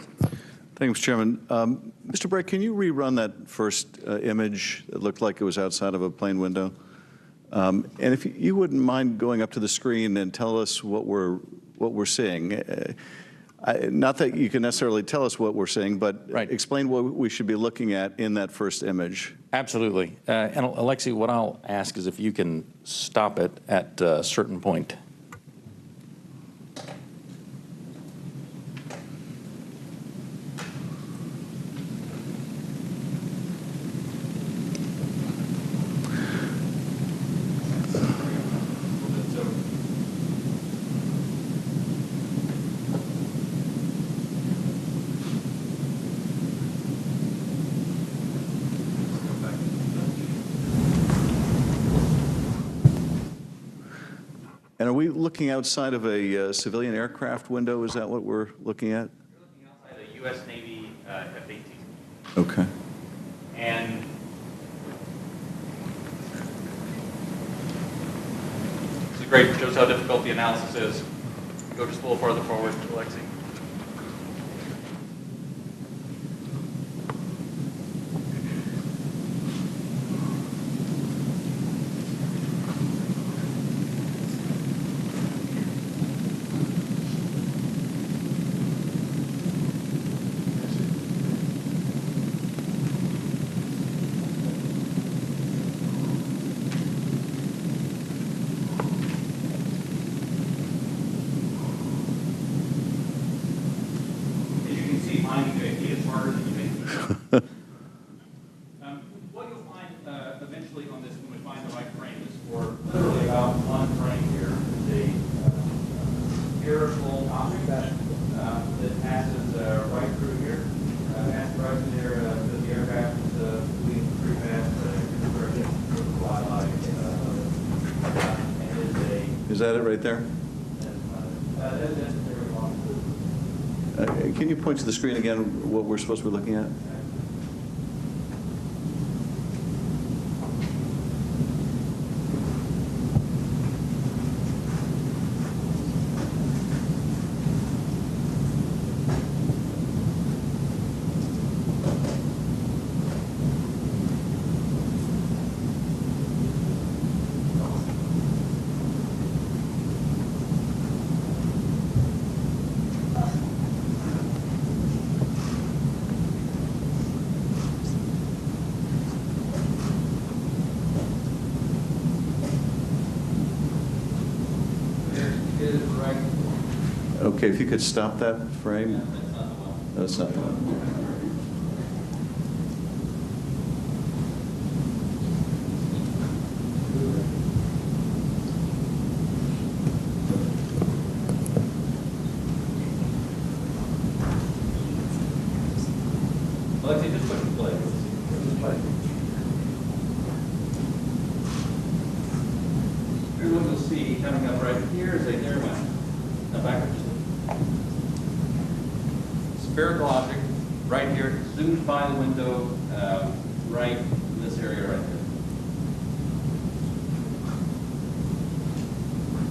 Thank you, Mr. Chairman. Mr. Bray, can you rerun that first image that looked like it was outside of a plane window? And if you wouldn't mind going up to the screen and tell us what we're seeing. Not that you can necessarily tell us what we're seeing, but explain what we should be looking at in that first image. Absolutely. And Alexi, what I'll ask is if you can stop it at a certain point. And are we looking outside of a civilian aircraft window? Is that what we're looking at? You're looking outside a U.S. Navy F-18. Okay. And this is great. It shows how difficult the analysis is. Go just a little farther forward, Alexi. What you'll find eventually on this, when we find the right frame, is for literally about one frame here. There's a aerosol object that passes right through here, passes right through there because the aircraft is moving pretty fast. Is that it right there? Can you point to the screen again what we're supposed to be looking at? Okay, if you could stop that frame. No, that's not the one. Alexi, just push play. Just play. Here's what you'll see coming up right here is a airline. Now back up just spherical object right here, zooms by the window, right in this area right there.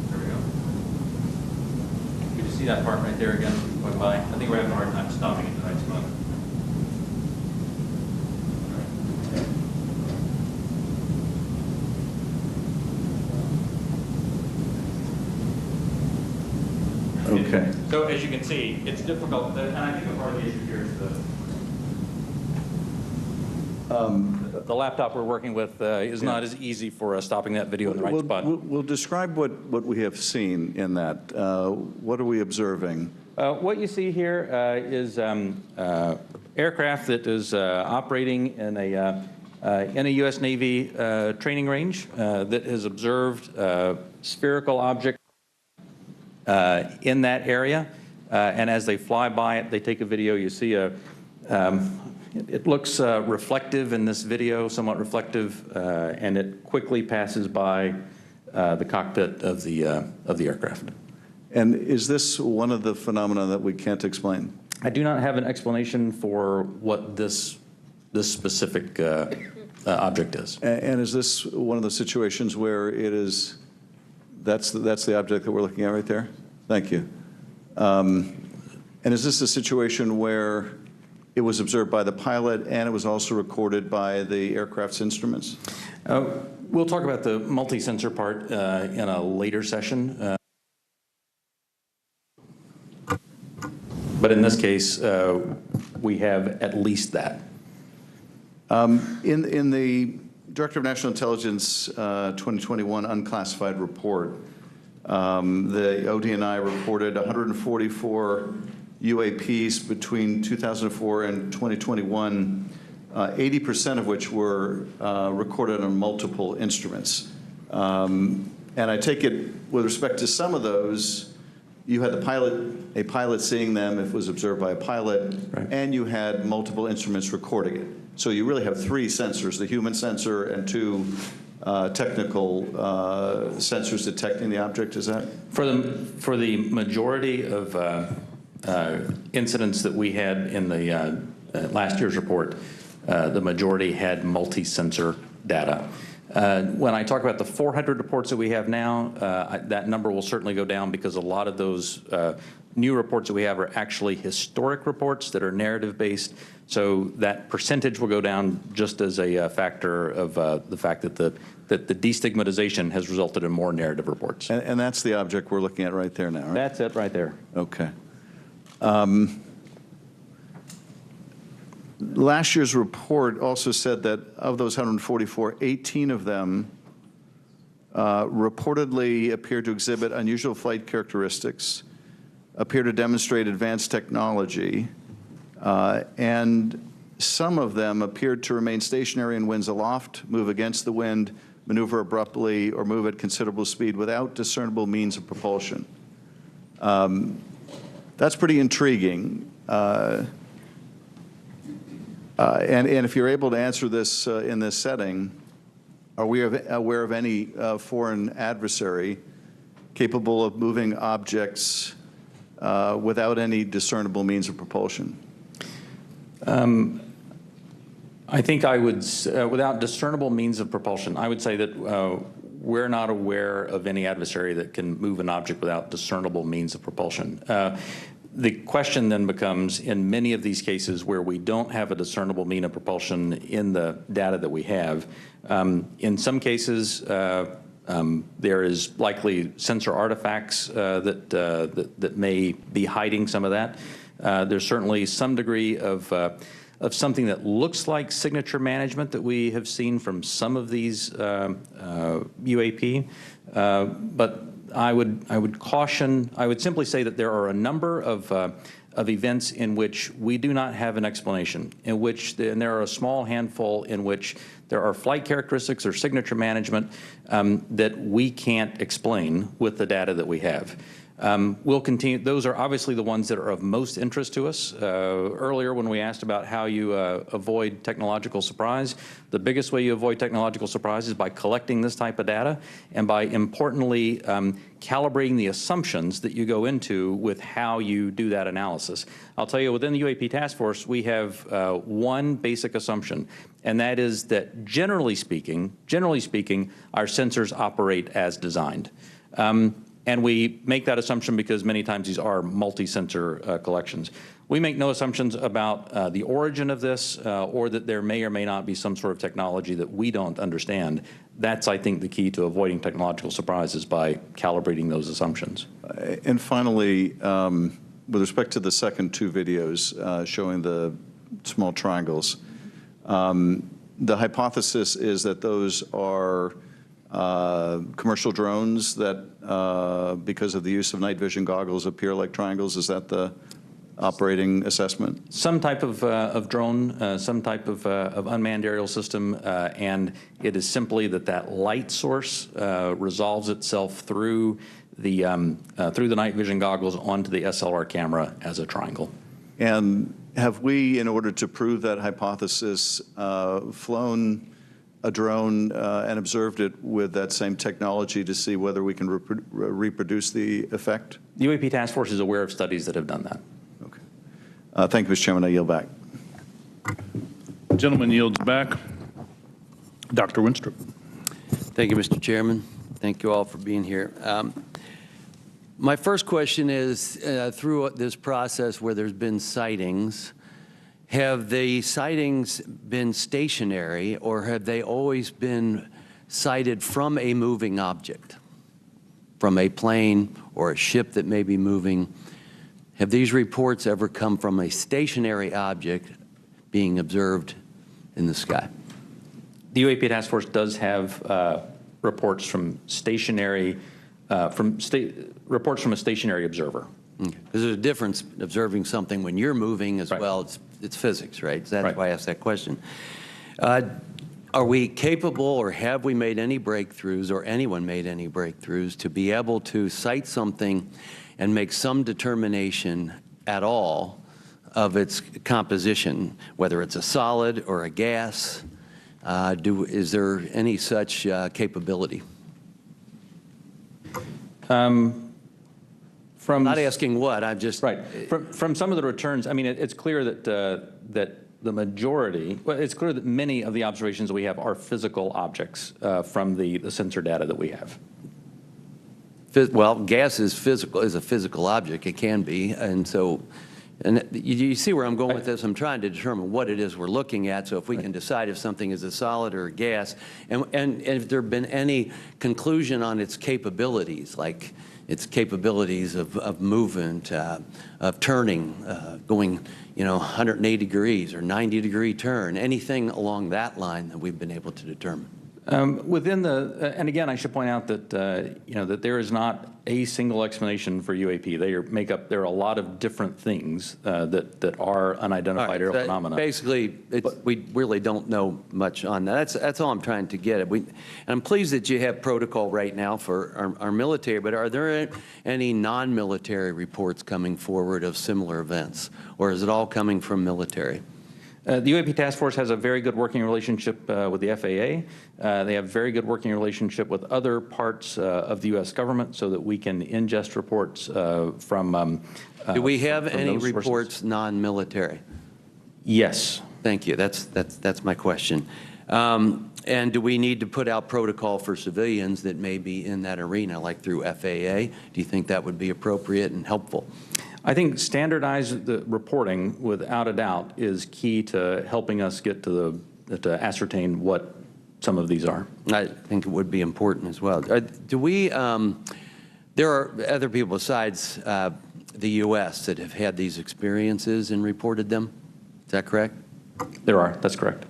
There we go. Could you see that part right there again going by? I think we're having a hard time stopping it in the right spot. Okay. So as you can see, it's difficult, and I think a part of the issue here is the laptop we're working with is not as easy for stopping that video in the right spot. We'll describe what we have seen in that. What are we observing? What you see here is aircraft that is operating in a U.S. Navy training range that has observed spherical object in that area, and as they fly by it, they take a video. You see it looks reflective in this video, somewhat reflective, and it quickly passes by the cockpit of the aircraft. And is this one of the phenomena that we can't explain? I do not have an explanation for what this specific object is. And is this one of the situations where it is? That's the object that we're looking at right there? Thank you. And is this a situation where it was observed by the pilot and it was also recorded by the aircraft's instruments? We'll talk about the multi-sensor part in a later session. But in this case, we have at least that. In the Director of National Intelligence 2021 unclassified report, the ODNI reported 144 UAPs between 2004 and 2021, 80% of which were recorded on multiple instruments. And I take it with respect to some of those, you had a pilot seeing them if it was observed by a pilot, right, and you had multiple instruments recording it. So you really have three sensors, the human sensor and two technical sensors detecting the object, is that? For the majority of incidents that we had in the last year's report, the majority had multi-sensor data. When I talk about the 400 reports that we have now, that number will certainly go down because a lot of those new reports that we have are actually historic reports that are narrative-based. So that percentage will go down just as a factor of the fact that the destigmatization has resulted in more narrative reports. And that's the object we're looking at right there now, right? That's it right there. Okay. Last year's report also said that of those 144, 18 of them reportedly appeared to exhibit unusual flight characteristics, appear to demonstrate advanced technology, and some of them appeared to remain stationary in winds aloft, move against the wind, maneuver abruptly, or move at considerable speed without discernible means of propulsion. That's pretty intriguing. And if you're able to answer this in this setting, are we aware of any foreign adversary capable of moving objects without any discernible means of propulsion? I think I would, without discernible means of propulsion, I would say that we're not aware of any adversary that can move an object without discernible means of propulsion. The question then becomes, in many of these cases where we don't have a discernible mean of propulsion in the data that we have, in some cases there is likely sensor artifacts that may be hiding some of that. There's certainly some degree of something that looks like signature management that we have seen from some of these UAP, but I would caution. I would simply say that there are a number of events in which we do not have an explanation, in which and there are a small handful in which there are flight characteristics or signature management that we can't explain with the data that we have. We'll continue. Those are obviously the ones that are of most interest to us. Earlier, when we asked about how you avoid technological surprise, the biggest way you avoid technological surprise is by collecting this type of data and by, importantly, calibrating the assumptions that you go into with how you do that analysis. I'll tell you, within the UAP task force, we have one basic assumption, and that is that generally speaking, our sensors operate as designed. And we make that assumption because many times these are multi-sensor collections. We make no assumptions about the origin of this or that there may or may not be some sort of technology that we don't understand. That's, I think, the key to avoiding technological surprises by calibrating those assumptions. And finally, with respect to the second two videos showing the small triangles, the hypothesis is that those are commercial drones that, because of the use of night vision goggles, appear like triangles. Is that the operating assessment? Some type of drone, some type of unmanned aerial system, and it is simply that light source resolves itself through the night vision goggles onto the SLR camera as a triangle. And have we, in order to prove that hypothesis, flown a drone and observed it with that same technology to see whether we can reproduce the effect? The UAP Task Force is aware of studies that have done that. Okay. Thank you, Mr. Chairman. I yield back. The gentleman yields back. Dr. Winstrup. Thank you, Mr. Chairman. Thank you all for being here. My first question is, through this process where there's been sightings, have the sightings been stationary, or have they always been sighted from a moving object, from a plane or a ship that may be moving? Have these reports ever come from a stationary object being observed in the sky? The UAP Task Force does have reports from stationary, reports from a stationary observer. Because there's a difference observing something when you're moving as well. It's physics, right? So that's why I asked that question. Are we capable, or have we made any breakthroughs, or anyone made any breakthroughs, to be able to sight something and make some determination at all of its composition, whether it's a solid or a gas? Is there any such capability? From not asking what, I'm just from some of the returns. I mean, it's clear that that the majority. Well, it's clear that many of the observations we have are physical objects from the sensor data that we have. Well, gas is physical, is a physical object. It can be, and so. And you see where I'm going with this? I'm trying to determine what it is we're looking at, so if we can decide if something is a solid or a gas, and if there have been any conclusion on its capabilities, like its capabilities of movement, of turning, going, 180 degrees or 90-degree turn, anything along that line that we've been able to determine. Within the, and again, I should point out that that there is not a single explanation for UAP. There are a lot of different things that are unidentified aerial phenomena. Basically, we really don't know much on that. That's all I'm trying to get at. And I'm pleased that you have protocol right now for our military, but are there any non-military reports coming forward of similar events, or is it all coming from military? The UAP Task Force has a very good working relationship with the FAA. They have very good working relationship with other parts of the U.S. government so that we can ingest reports from Do we have from any those sources. reports non-military? Yes. Thank you. That's my question. And do we need to put out protocol for civilians that may be in that arena, like through FAA? Do you think that would be appropriate and helpful? I think standardized reporting, without a doubt, is key to helping us get to ascertain what some of these are. I think it would be important as well. Do we? There are other people besides the U.S. that have had these experiences and reported them. Is that correct? There are. That's correct.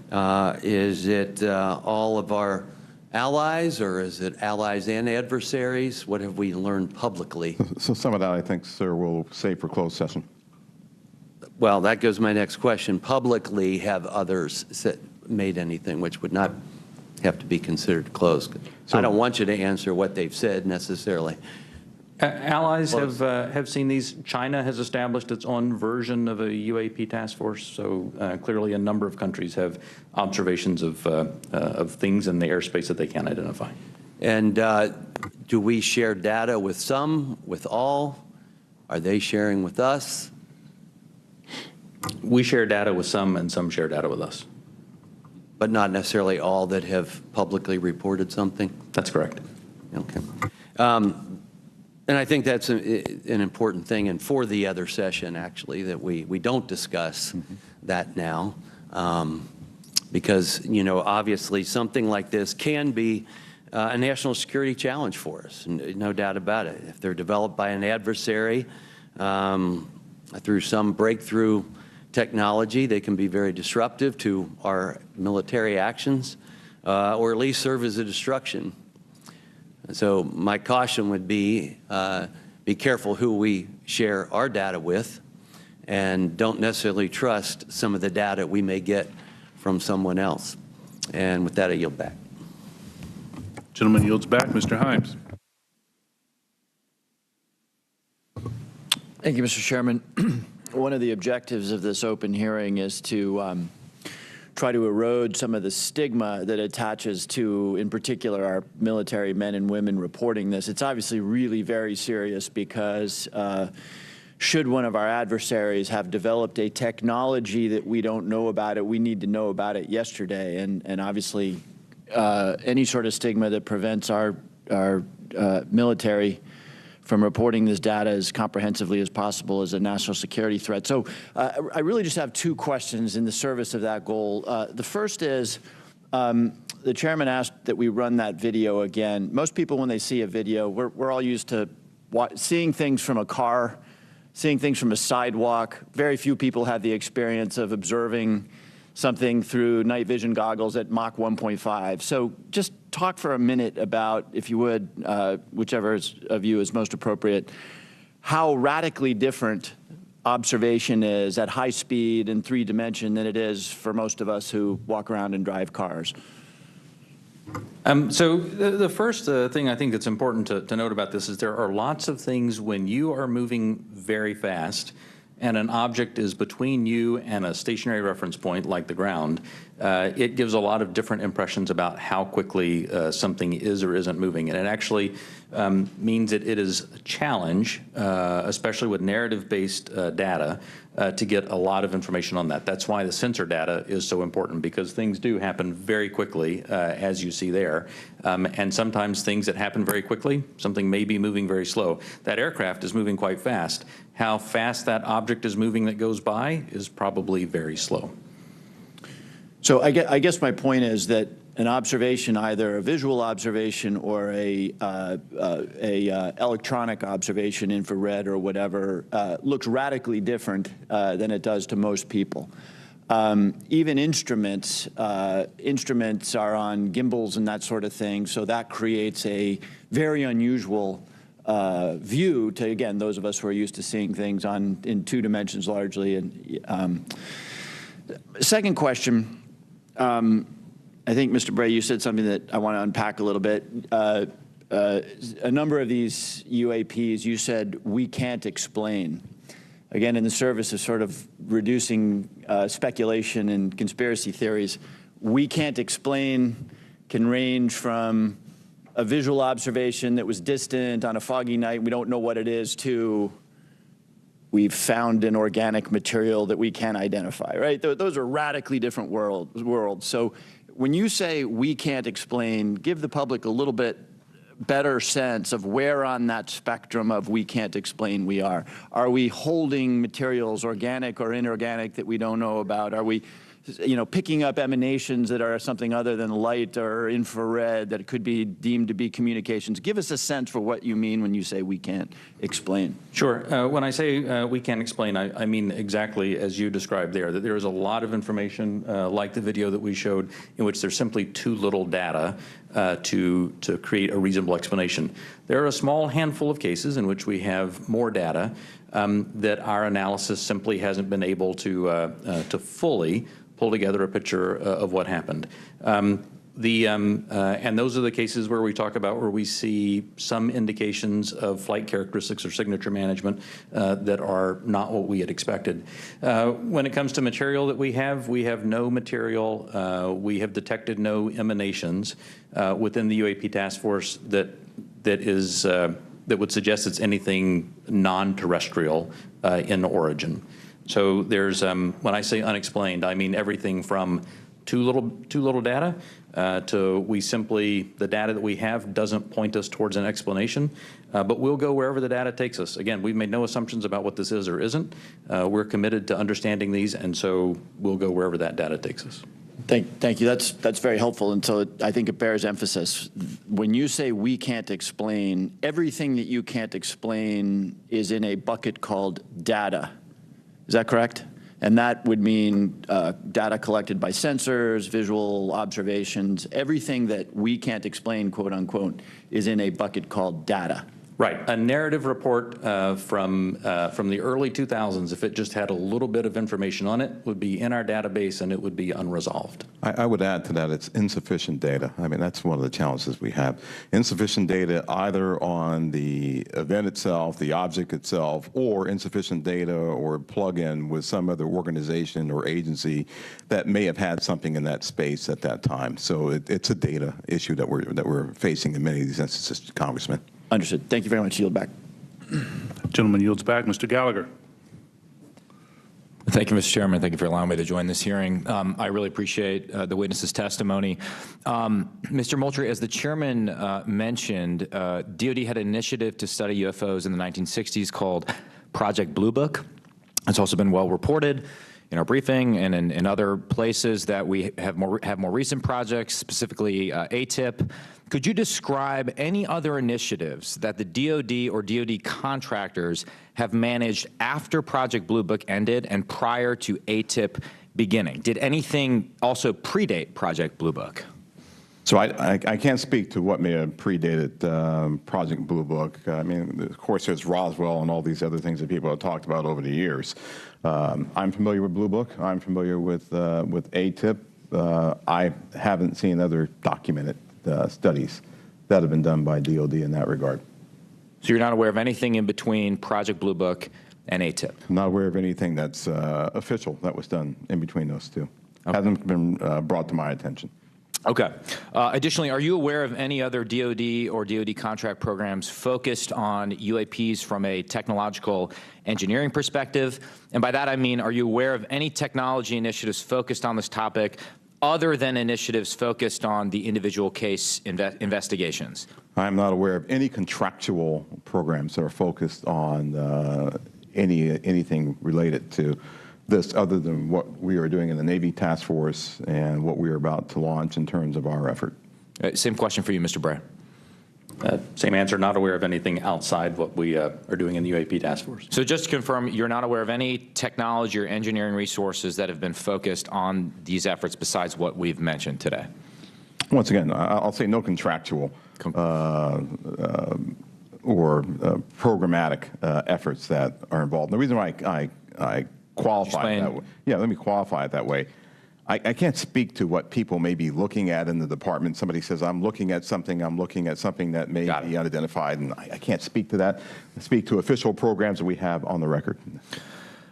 Is it all of our allies, or is it allies and adversaries? What have we learned publicly? So some of that, I think, sir, we'll save for closed session. Well, that goes to my next question. Publicly, have others made anything which would not have to be considered closed? I don't want you to answer what they've said necessarily. Allies have seen these. China has established its own version of a UAP task force, so clearly a number of countries have observations of things in the airspace that they can't identify. And do we share data with some, with all? Are they sharing with us? We share data with some, and some share data with us. But not necessarily all that have publicly reported something? That's correct. Okay. And I think that's an important thing, and for the other session, actually, that we don't discuss that now, because, you know, obviously something like this can be a national security challenge for us, no doubt about it. If they're developed by an adversary through some breakthrough technology, they can be very disruptive to our military actions, or at least serve as a distraction. So my caution would be careful who we share our data with, and don't necessarily trust some of the data we may get from someone else. And with that, I yield back. Gentleman yields back. Mr. Himes. Thank you, Mr. Chairman. One of the objectives of this open hearing is to try to erode some of the stigma that attaches to, in particular, our military men and women reporting this. It's obviously really very serious because should one of our adversaries have developed a technology that we don't know about it, we need to know about it yesterday. And obviously, any sort of stigma that prevents our military from reporting this data as comprehensively as possible is a national security threat. So I really just have two questions in the service of that goal. The first is, the chairman asked that we run that video again. Most people, when they see a video, we're all used to seeing things from a car, seeing things from a sidewalk. Very few people have the experience of observing something through night vision goggles at Mach 1.5. So just talk for a minute about, if you would, whichever of you is most appropriate, how radically different observation is at high speed and 3 dimension than it is for most of us who walk around and drive cars. So the first thing I think that's important to note about this is there are lots of things when you are moving very fast and an object is between you and a stationary reference point like the ground, it gives a lot of different impressions about how quickly something is or isn't moving. And it actually means that it is a challenge, especially with narrative-based data, to get a lot of information on that. That's why the sensor data is so important, because things do happen very quickly, as you see there. And sometimes things that happen very quickly, something may be moving very slow. That aircraft is moving quite fast. How fast that object is moving that goes by is probably very slow. So I guess my point is that an observation, either a visual observation or a electronic observation, infrared or whatever, looks radically different than it does to most people. Even instruments are on gimbals and that sort of thing, so that creates a very unusual view to, again, those of us who are used to seeing things in 2 dimensions largely. And second question. I think, Mr. Bray, you said something that I want to unpack a little bit. A number of these UAPs, you said, we can't explain. again, in the service of sort of reducing speculation and conspiracy theories, we can't explain can range from a visual observation that was distant on a foggy night, we don't know what it is, to we've found an organic material that we can't identify, right? Those are radically different worlds. So when you say we can't explain, give the public a little bit better sense of where on that spectrum of we can't explain we are. Are we holding materials, organic or inorganic, that we don't know about? Are we, picking up emanations that are something other than light or infrared that could be deemed to be communications? Give us a sense for what you mean when you say we can't explain. Sure. When I say we can't explain, I mean exactly as you described there, that there is a lot of information, like the video that we showed, in which there's simply too little data to create a reasonable explanation. There are a small handful of cases in which we have more data that our analysis simply hasn't been able to fully pull together a picture of what happened. And those are the cases where we talk about where we see some indications of flight characteristics or signature management that are not what we had expected. When it comes to material that we have no material. We have detected no emanations within the UAP task force that would suggest it's anything non-terrestrial in origin. So there's, when I say unexplained, I mean everything from too little data to the data that we have doesn't point us towards an explanation, but we'll go wherever the data takes us. Again, we've made no assumptions about what this is or isn't. We're committed to understanding these, and so we'll go wherever that data takes us. Thank you. That's very helpful, and so I think it bears emphasis. When you say we can't explain, everything that you can't explain is in a bucket called data. Is that correct? And that would mean data collected by sensors, visual observations, everything that we can't explain, quote unquote, is in a bucket called data. Right. A narrative report from the early 2000s, if it just had a little bit of information on it, would be in our database and it would be unresolved. I would add to that it's insufficient data. I mean, that's one of the challenges we have. Insufficient data either on the event itself, the object itself, or insufficient data or plug-in with some other organization or agency that may have had something in that space at that time. So it's a data issue that we're facing in many of these instances, Congressman. Understood. Thank you very much. Yield back. Gentleman yields back. Mr. Gallagher. Thank you, Mr. Chairman. Thank you for allowing me to join this hearing. I really appreciate the witness's testimony. Mr. Moultrie, as the chairman mentioned, DoD had an initiative to study UFOs in the 1960s called Project Blue Book. It's also been well reported in our briefing and in other places that we have more recent projects, specifically ATIP. Could you describe any other initiatives that the DoD or DoD contractors have managed after Project Blue Book ended and prior to ATIP beginning? Did anything also predate Project Blue Book? So I can't speak to what may have predated Project Blue Book. I mean, of course, there's Roswell and all these other things that people have talked about over the years. I'm familiar with Blue Book. I'm familiar with ATIP. I haven't seen other documented studies that have been done by DoD in that regard. So you're not aware of anything in between Project Blue Book and ATIP? I'm not aware of anything that's official that was done in between those two. Okay. Hasn't been brought to my attention. Okay. Additionally, are you aware of any other DoD or DoD contract programs focused on UAPs from a technological engineering perspective? And by that I mean, are you aware of any technology initiatives focused on this topic other than initiatives focused on the individual case investigations? I'm not aware of any contractual programs that are focused on anything related to this other than what we are doing in the Navy Task Force and what we are about to launch in terms of our effort. Same question for you, Mr. Bray. Same answer, not aware of anything outside what we are doing in the UAP Task Force. So just to confirm, you're not aware of any technology or engineering resources that have been focused on these efforts besides what we've mentioned today? Once again, I'll say no contractual or programmatic efforts that are involved. And the reason why I qualify it that way. Yeah, let me qualify it that way. I can't speak to what people may be looking at in the department. Somebody says, I'm looking at something that may be unidentified, and I can't speak to that. I speak to official programs that we have on the record.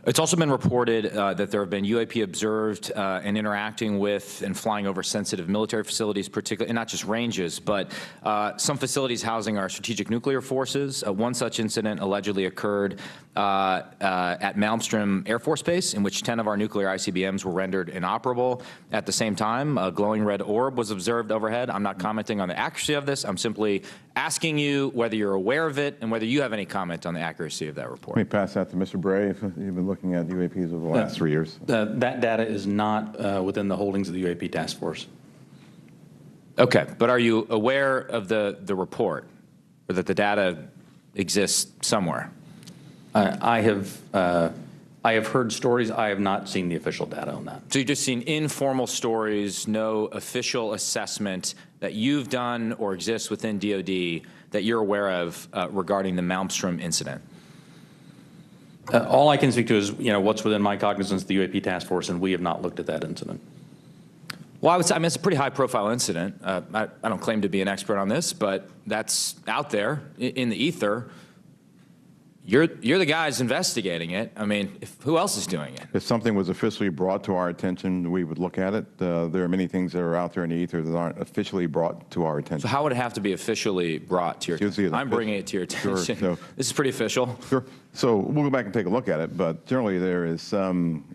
It's also been reported that there have been UAP observed and interacting with and flying over sensitive military facilities, particularly, and not just ranges, but some facilities housing our strategic nuclear forces. One such incident allegedly occurred at Malmstrom Air Force Base, in which 10 of our nuclear ICBMs were rendered inoperable. At the same time, a glowing red orb was observed overhead. I'm not commenting on the accuracy of this. I'm simply asking you whether you're aware of it and whether you have any comment on the accuracy of that report. Let me pass that to Mr. Bray. If you've been looking at UAPs over the last 3 years. That data is not within the holdings of the UAP task force. Okay, but are you aware of the report, or that the data exists somewhere? I have heard stories. I have not seen the official data on that. So you've just seen informal stories, no official assessment that you've done or exists within DoD that you're aware of regarding the Malmstrom incident? All I can speak to is, what's within my cognizance of the UAP task force, and we have not looked at that incident. Well, I would say, it's a pretty high-profile incident. I don't claim to be an expert on this, but that's out there in the ether. You're the guys investigating it. I mean, who else is doing it? If something was officially brought to our attention, we would look at it. There are many things that are out there in the ether that aren't officially brought to our attention. So how would it have to be officially brought to your attention? I'm bringing it to your attention. Sure, so, this is pretty official. Sure. So we'll go back and take a look at it, but generally there is some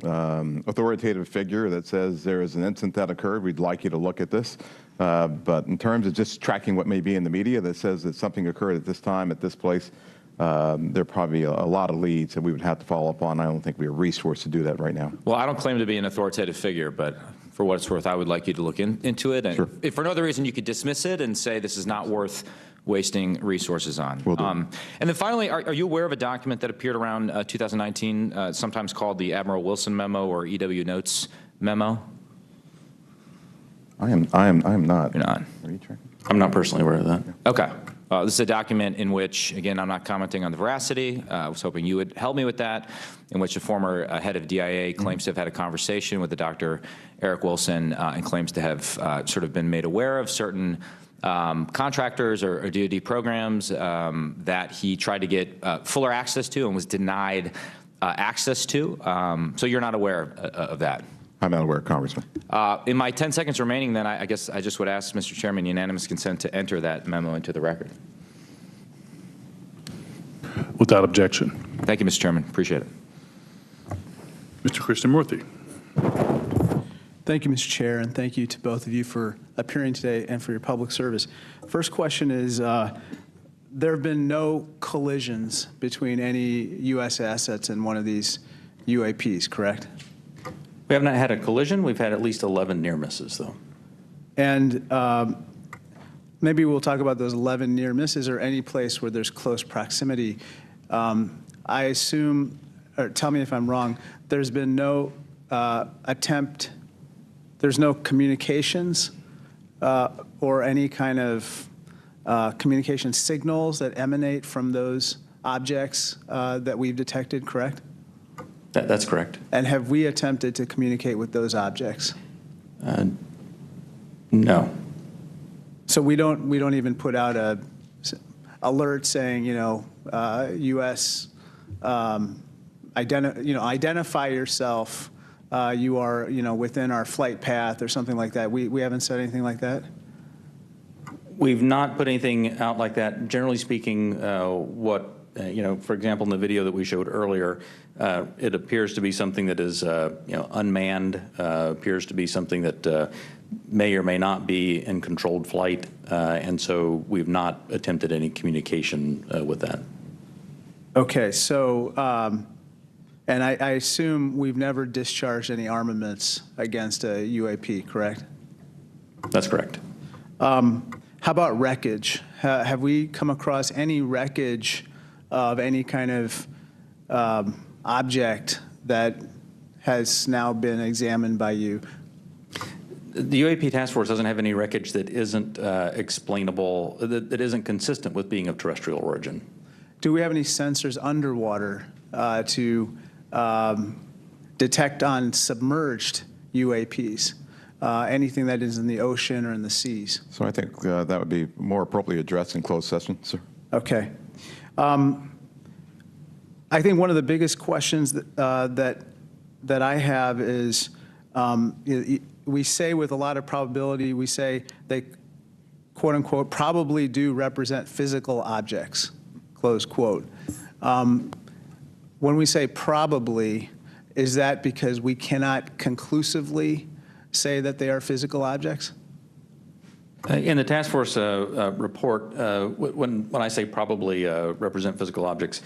authoritative figure that says there is an incident that occurred. We'd like you to look at this. But in terms of just tracking what may be in the media that says that something occurred at this time, at this place, there are probably a lot of leads that we would have to follow up on. I don't think we have resource to do that right now. Well, I don't claim to be an authoritative figure, but for what it's worth, I would like you to look into it. And sure. If for no other reason, you could dismiss it and say this is not worth wasting resources on. Will do. And then finally, are you aware of a document that appeared around 2019, sometimes called the Admiral Wilson Memo or EW Notes Memo? I am not. You're not. Are you tracking? I'm not personally aware of that. Okay. This is a document in which, again, I'm not commenting on the veracity. I was hoping you would help me with that, in which a former head of DIA claims to have had a conversation with the Dr. Eric Wilson and claims to have sort of been made aware of certain contractors or DoD programs that he tried to get fuller access to and was denied access to. So you're not aware of that? I'm not aware, Congressman. In my 10 seconds remaining, then, I guess I just would ask, Mr. Chairman, unanimous consent to enter that memo into the record. Without objection. Thank you, Mr. Chairman. Appreciate it. Mr. Krishnamurthy. Thank you, Mr. Chair, and thank you to both of you for appearing today and for your public service. First question is, there have been no collisions between any U.S. assets in one of these UAPs, correct? We have not had a collision. We've had at least 11 near misses, though. And maybe we'll talk about those 11 near misses or any place where there's close proximity. I assume, or tell me if I'm wrong, there's been no attempt, there's no communications or any kind of communication signals that emanate from those objects that we've detected, correct? That's correct. And have we attempted to communicate with those objects? No. So we don't even put out a alert saying, U.S. Identify yourself. You are, within our flight path or something like that. We haven't said anything like that. We've not put anything out like that. Generally speaking, for example, in the video that we showed earlier, it appears to be something that is, unmanned, appears to be something that may or may not be in controlled flight, and so we've not attempted any communication with that. Okay, so, and I assume we've never discharged any armaments against a UAP, correct? That's correct. How about wreckage? Have we come across any wreckage of any kind of object that has now been examined by you? The UAP task force doesn't have any wreckage that isn't explainable, that isn't consistent with being of terrestrial origin. Do we have any sensors underwater to detect on submerged UAPs? Anything that is in the ocean or in the seas? So I think that would be more appropriately addressed in closed session, sir. Okay. I think one of the biggest questions that I have is, we say with a lot of probability, we say they, quote unquote, probably do represent physical objects, close quote. When we say probably, is that because we cannot conclusively say that they are physical objects? In the task force report, when I say probably represent physical objects,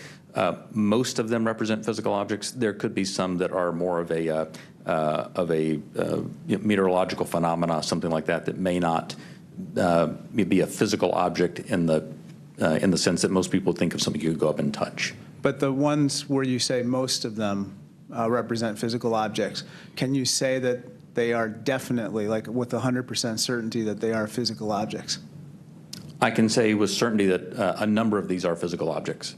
most of them represent physical objects. There could be some that are more of a meteorological phenomena, something like that, that may not be a physical object in the sense that most people think of something you could go up and touch. But the ones where you say most of them represent physical objects, can you say that they are definitely, like with 100% certainty, that they are physical objects? I can say with certainty that a number of these are physical objects.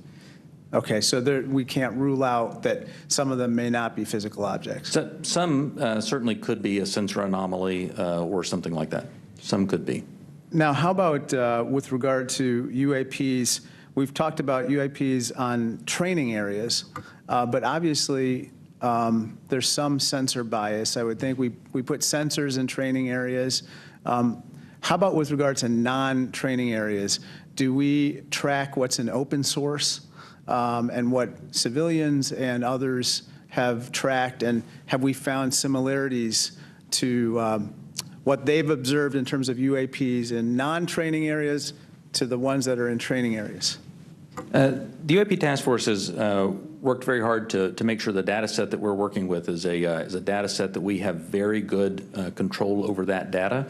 Okay, so we can't rule out that some of them may not be physical objects. So, some certainly could be a sensor anomaly or something like that. Some could be. Now, how about with regard to UAPs? We've talked about UAPs on training areas, but obviously there's some sensor bias. I would think we put sensors in training areas. How about with regard to non-training areas? Do we track what's in open source and what civilians and others have tracked? And have we found similarities to what they've observed in terms of UAPs in non-training areas to the ones that are in training areas? The UAP task force has worked very hard to make sure the data set that we're working with is a data set that we have very good control over that data.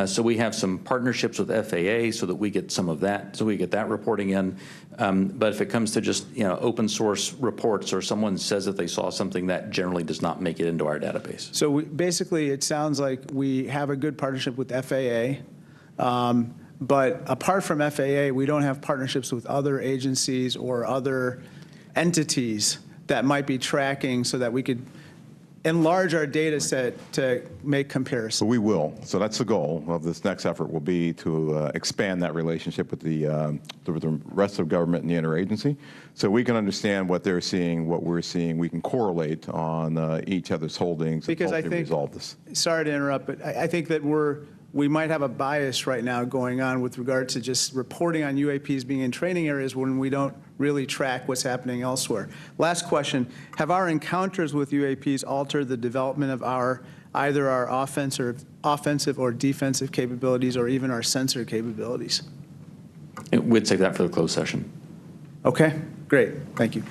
So we have some partnerships with FAA so that we get some of that, so we get that reporting in. But if it comes to just open source reports or someone says that they saw something, that generally does not make it into our database. So basically, it sounds like we have a good partnership with FAA. But apart from FAA, we don't have partnerships with other agencies or other entities that might be tracking so that we could enlarge our data set to make comparisons. So we will. So that's the goal of this next effort will be to expand that relationship with the rest of government and the interagency so we can understand what they're seeing, what we're seeing. We can correlate on each other's holdings because and I think, resolve this. Sorry to interrupt, but I think that we might have a bias right now going on with regard to just reporting on UAPs being in training areas when we don't really track what's happening elsewhere. Last question, have our encounters with UAPs altered the development of either our offensive or defensive capabilities or even our sensor capabilities? We'd save that for the closed session. Okay, great, thank you.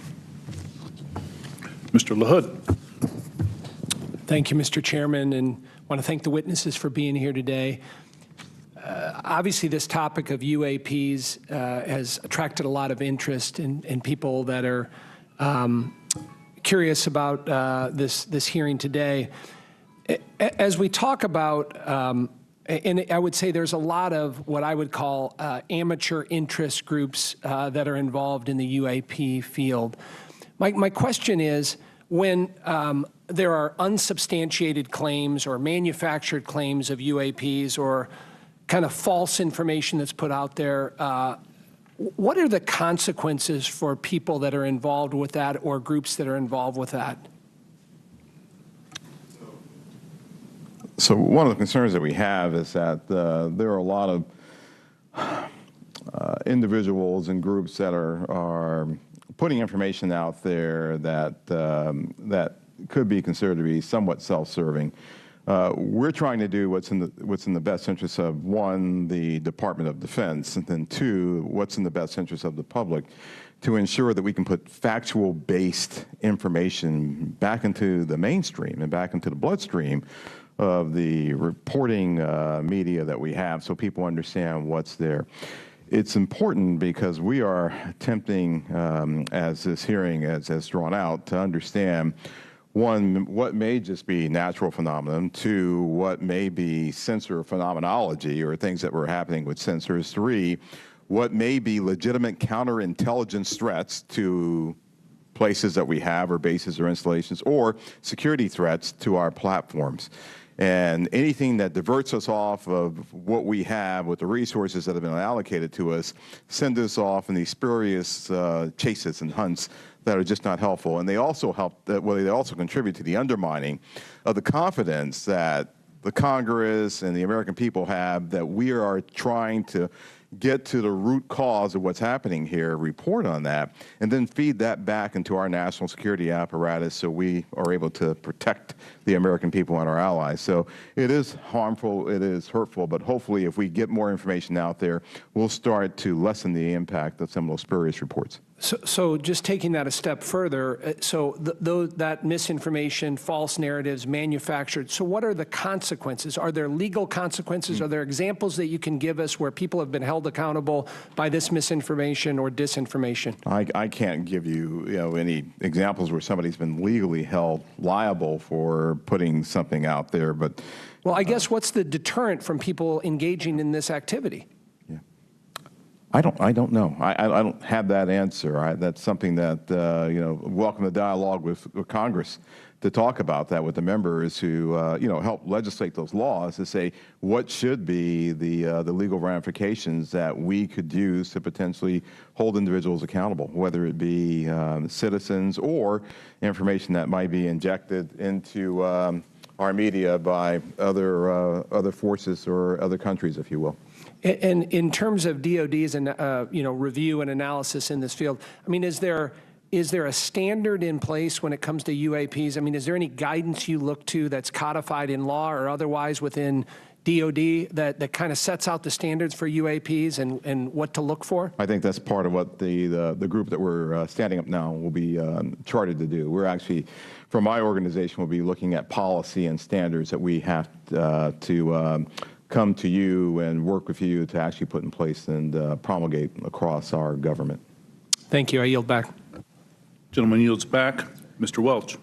Mr. LaHood. Thank you, Mr. Chairman, and I want to thank the witnesses for being here today. Obviously, this topic of UAPs has attracted a lot of interest in people that are curious about this hearing today. As we talk about, and I would say there's a lot of what I would call amateur interest groups that are involved in the UAP field. My question is, when there are unsubstantiated claims or manufactured claims of UAPs or kind of false information that's put out there, what are the consequences for people that are involved with that or groups that are involved with that? So one of the concerns that we have is that there are a lot of individuals and groups that are putting information out there that could be considered to be somewhat self-serving. We're trying to do what's in the best interest of, one, the Department of Defense, and then two, what's in the best interest of the public, to ensure that we can put factual-based information back into the mainstream and back into the bloodstream of the reporting media that we have so people understand what's there. It's important because we are attempting, as this hearing has drawn out, to understand, one, what may just be natural phenomenon, two, what may be sensor phenomenology or things that were happening with sensors, three, what may be legitimate counterintelligence threats to places that we have or bases or installations, or security threats to our platforms. And anything that diverts us off of what we have with the resources that have been allocated to us, send us off in these spurious chases and hunts that are just not helpful. And they also they also contribute to the undermining of the confidence that the Congress and the American people have that we are trying to get to the root cause of what's happening here, report on that, and then feed that back into our national security apparatus so we are able to protect the American people and our allies. So it is harmful, it is hurtful, but hopefully if we get more information out there, we'll start to lessen the impact of some of those spurious reports. So just taking that a step further, so that misinformation, false narratives, manufactured, so what are the consequences? Are there legal consequences? Are there examples that you can give us where people have been held accountable by this misinformation or disinformation? I can't give you, any examples where somebody's been legally held liable for putting something out there, but... Well, I guess what's the deterrent from people engaging in this activity? I don't know. I don't have that answer. That's something that, welcome the dialogue with Congress to talk about that with the members who, help legislate those laws to say what should be the legal ramifications that we could use to potentially hold individuals accountable, whether it be citizens or information that might be injected into our media by other forces or other countries, if you will. And in terms of DOD's review and analysis in this field, I mean, is there a standard in place when it comes to UAPs? I mean, is there any guidance you look to that's codified in law or otherwise within DOD that kind of sets out the standards for UAPs and what to look for? I think that's part of what the group that we're standing up now will be chartered to do. We're actually, from my organization, we'll be looking at policy and standards that we have to come to you and work with you to actually put in place and promulgate across our government. Thank you. I yield back. Gentleman yields back. Mr. Welch.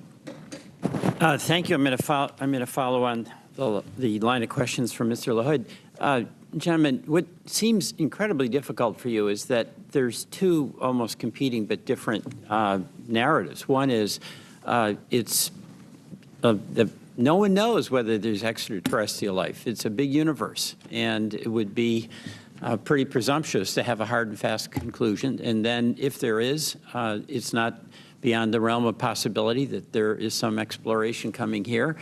Thank you. I'm going to follow on the line of questions from Mr. LaHood. Gentlemen, what seems incredibly difficult for you is that there's two almost competing but different narratives. One is no one knows whether there's extraterrestrial life. It's a big universe, and it would be pretty presumptuous to have a hard and fast conclusion. And then if there is, it's not beyond the realm of possibility that there is some exploration coming here.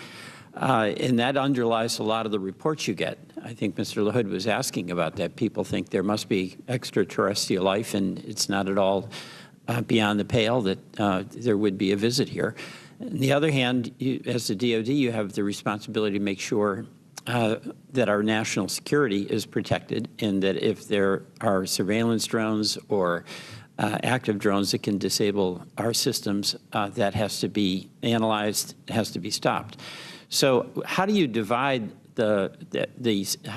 And that underlies a lot of the reports you get. I think Mr. LaHood was asking about that. People think there must be extraterrestrial life, and it's not at all beyond the pale that there would be a visit here. On the other hand, as the DOD, you have the responsibility to make sure that our national security is protected, and that if there are surveillance drones or active drones that can disable our systems, that has to be analyzed, has to be stopped. So how do you divide how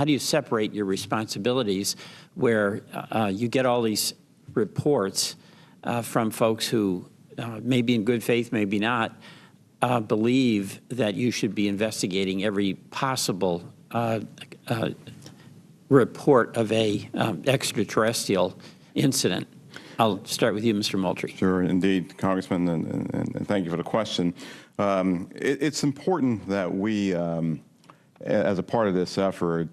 do you separate your responsibilities where you get all these reports from folks who maybe in good faith, maybe not, believe that you should be investigating every possible report of a extraterrestrial incident? I'll start with you, Mr. Moultrie. Sure, indeed, Congressman, and thank you for the question. It's important that we, as a part of this effort,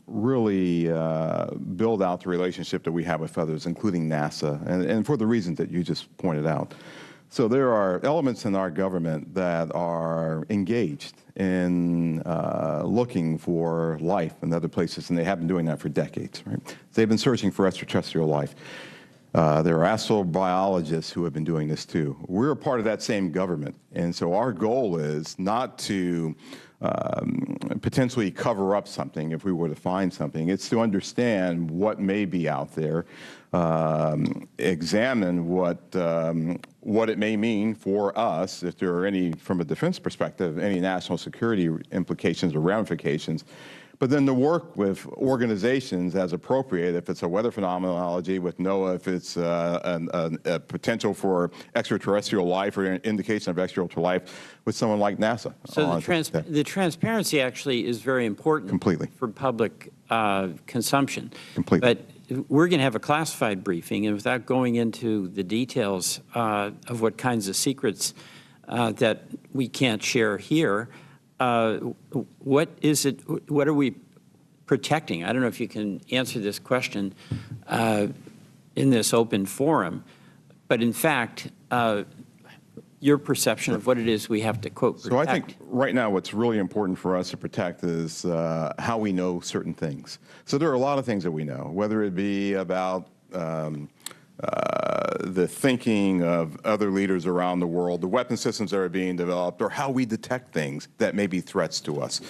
really build out the relationship that we have with others, including NASA, and for the reasons that you just pointed out. So there are elements in our government that are engaged in looking for life in other places, and they have been doing that for decades, right? They've been searching for extraterrestrial life. There are astrobiologists who have been doing this too. We're a part of that same government, and so our goal is not to potentially cover up something if we were to find something. It's to understand what may be out there, examine what it may mean for us, if there are any, from a defense perspective, any national security implications or ramifications, but then to work with organizations as appropriate, if it's a weather phenomenology with NOAA, if it's a potential for extraterrestrial life or an indication of extraterrestrial life with someone like NASA. So the transparency actually is very important. Completely. For public consumption. Completely. But we're going to have a classified briefing, and without going into the details of what kinds of secrets that we can't share here, what is it? What are we protecting? I don't know if you can answer this question in this open forum, But in fact, your perception of what it is we have to, quote, protect. So I think right now what's really important for us to protect is how we know certain things. So there are a lot of things that we know, whether it be about the thinking of other leaders around the world, the weapon systems that are being developed, or how we detect things that may be threats to us.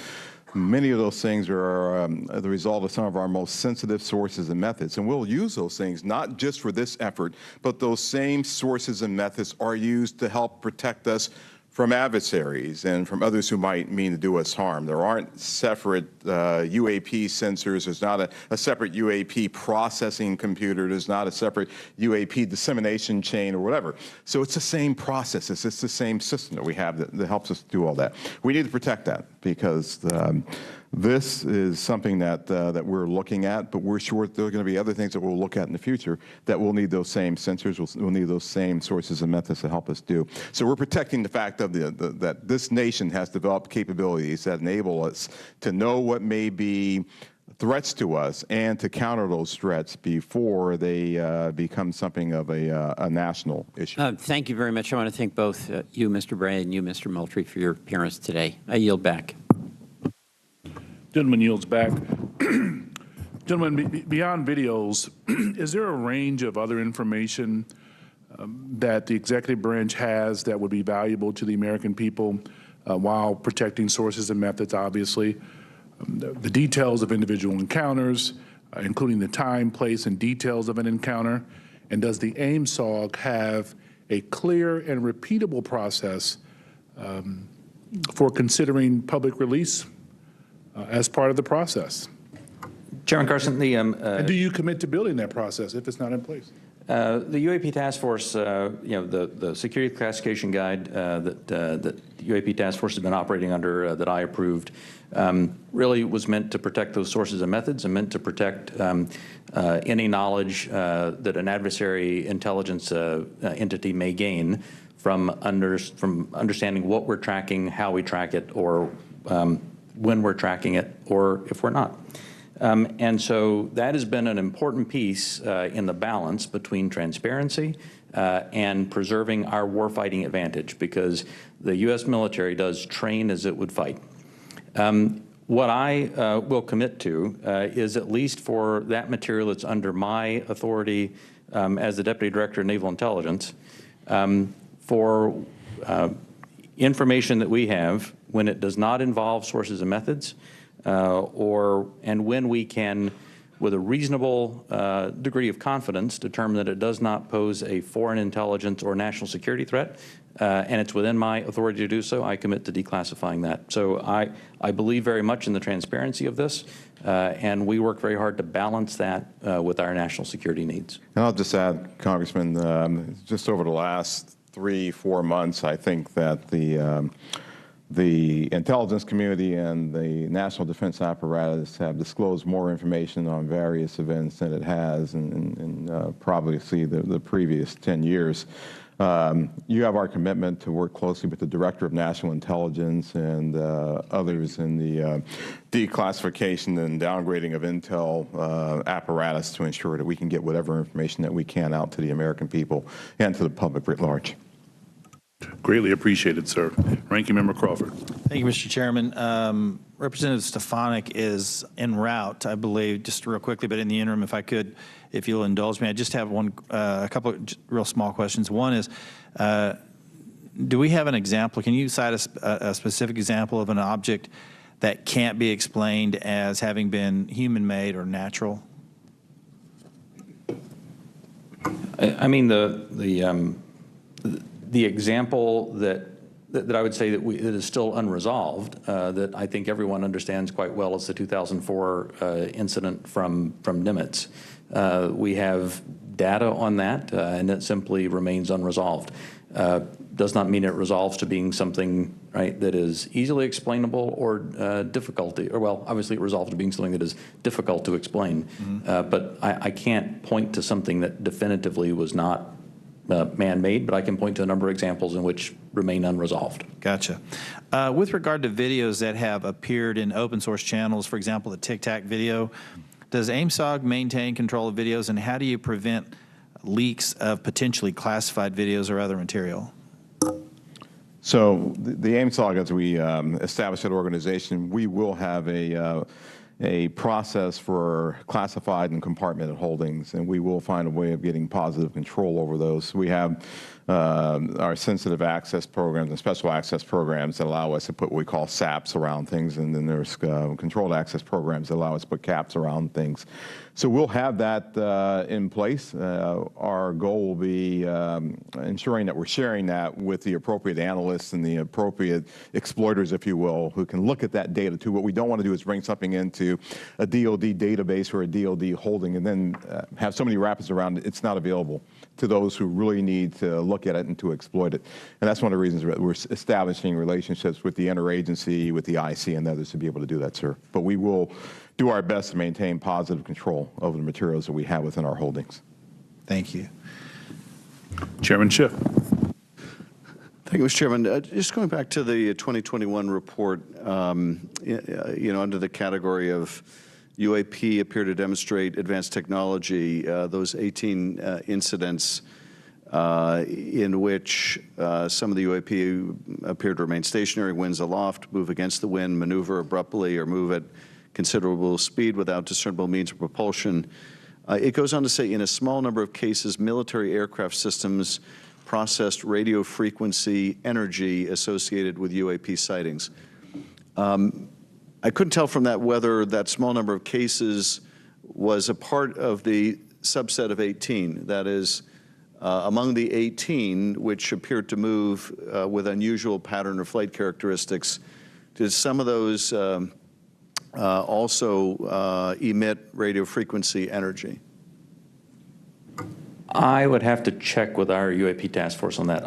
Many of those things are the result of some of our most sensitive sources and methods. And we'll use those things not just for this effort, but those same sources and methods are used to help protect us from adversaries and from others who might mean to do us harm. There aren't separate UAP sensors. There's not a separate UAP processing computer. There's not a separate UAP dissemination chain or whatever. So it's the same process. It's the same system that we have that helps us do all that. We need to protect that because this is something that we're looking at, but we're sure there are going to be other things that we'll look at in the future that we'll need those same sensors, we'll need those same sources and methods to help us do. So we're protecting the fact of that this nation has developed capabilities that enable us to know what may be threats to us and to counter those threats before they become something of a national issue. Thank you very much. I want to thank both you, Mr. Bray, and you, Mr. Moultrie, for your appearance today. I yield back. Gentleman yields back. Gentlemen, beyond videos, is there a range of other information that the executive branch has that would be valuable to the American people while protecting sources and methods, obviously? The details of individual encounters, including the time, place, and details of an encounter. And does the AIMSOG have a clear and repeatable process for considering public release as part of the process? Chairman Carson, and do you commit to building that process if it's not in place? The UAP Task Force, the security classification guide that the UAP Task Force has been operating under that I approved really was meant to protect those sources and methods and meant to protect any knowledge that an adversary intelligence entity may gain from understanding what we're tracking, how we track it, or when we're tracking it, or if we're not. And so that has been an important piece in the balance between transparency and preserving our warfighting advantage, because the U.S. military does train as it would fight. What I will commit to is, at least for that material that's under my authority as the Deputy Director of Naval Intelligence, for information that we have when it does not involve sources and methods, and when we can, with a reasonable degree of confidence, determine that it does not pose a foreign intelligence or national security threat, and it's within my authority to do so, I commit to declassifying that. So I believe very much in the transparency of this, and we work very hard to balance that with our national security needs. And I'll just add, Congressman, just over the last 3-4 months, I think that the intelligence community and the national defense apparatus have disclosed more information on various events than it has in probably the previous 10 years. You have our commitment to work closely with the Director of National Intelligence and others in the declassification and downgrading of intel apparatus to ensure that we can get whatever information that we can out to the American people and to the public writ large. Greatly appreciated, sir. Ranking Member Crawford. Thank you, Mr. Chairman. Representative Stefanik is en route, I believe, just real quickly, but in the interim, if I could, if you'll indulge me, I just have a couple of real small questions. One is, do we have an example? Can you cite a specific example of an object that can't be explained as having been human-made or natural? I mean, the example that I would say that is still unresolved, that I think everyone understands quite well, is the 2004 incident from Nimitz. We have data on that, and it simply remains unresolved. Does not mean it resolves to being something, right, that is easily explainable or well, obviously it resolves to being something that is difficult to explain. But I can't point to something that definitively was not man-made, but I can point to a number of examples in which remain unresolved. Gotcha. With regard to videos that have appeared in open source channels, for example, the Tic Tac video, does AIMSOG maintain control of videos, and how do you prevent leaks of potentially classified videos or other material? So the AIMSOG, as we establish that organization, we will have a process for classified and compartmented holdings, and we will find a way of getting positive control over those. We have our sensitive access programs and special access programs that allow us to put what we call SAPs around things, and then there's controlled access programs that allow us to put caps around things. So we'll have that in place. Our goal will be ensuring that we're sharing that with the appropriate analysts and the appropriate exploiters, if you will, who can look at that data too. What we don't want to do is bring something into a DoD database or a DoD holding and then have so many wrappers around it, it's not available to those who really need to look at it and to exploit it. And that's one of the reasons we're establishing relationships with the interagency, with the IC and others to be able to do that, sir. But we will do our best to maintain positive control over the materials that we have within our holdings. Thank you. Chairman Schiff. Thank you, Mr. Chairman. Just going back to the 2021 report, under the category of UAP appear to demonstrate advanced technology, those 18 incidents in which some of the UAP appear to remain stationary, winds aloft, move against the wind, maneuver abruptly, or move at considerable speed without discernible means of propulsion. It goes on to say, in a small number of cases, military aircraft systems processed radio frequency energy associated with UAP sightings. I couldn't tell from that whether that small number of cases was a part of the subset of 18. That is, among the 18 which appeared to move with unusual pattern or flight characteristics, did some of those also emit radio frequency energy? I would have to check with our UAP task force on that.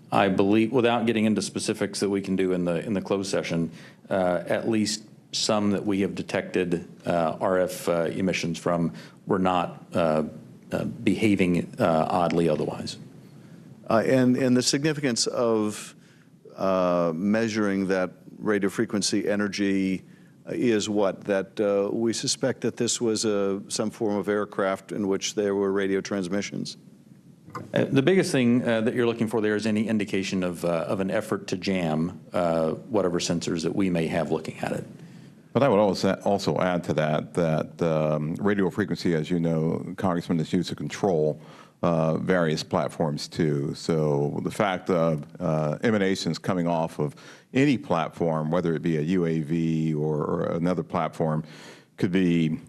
I believe, without getting into specifics that we can do in the closed session, at least some that we have detected RF emissions from were not behaving oddly otherwise. And the significance of measuring that radio frequency energy is what? That we suspect that this was some form of aircraft in which there were radio transmissions? The biggest thing that you're looking for there is any indication of an effort to jam whatever sensors that we may have looking at it. But I would also add to that radio frequency, as you know, Congressman, is used to control various platforms too. So the fact of emanations coming off of any platform, whether it be a UAV or another platform, could be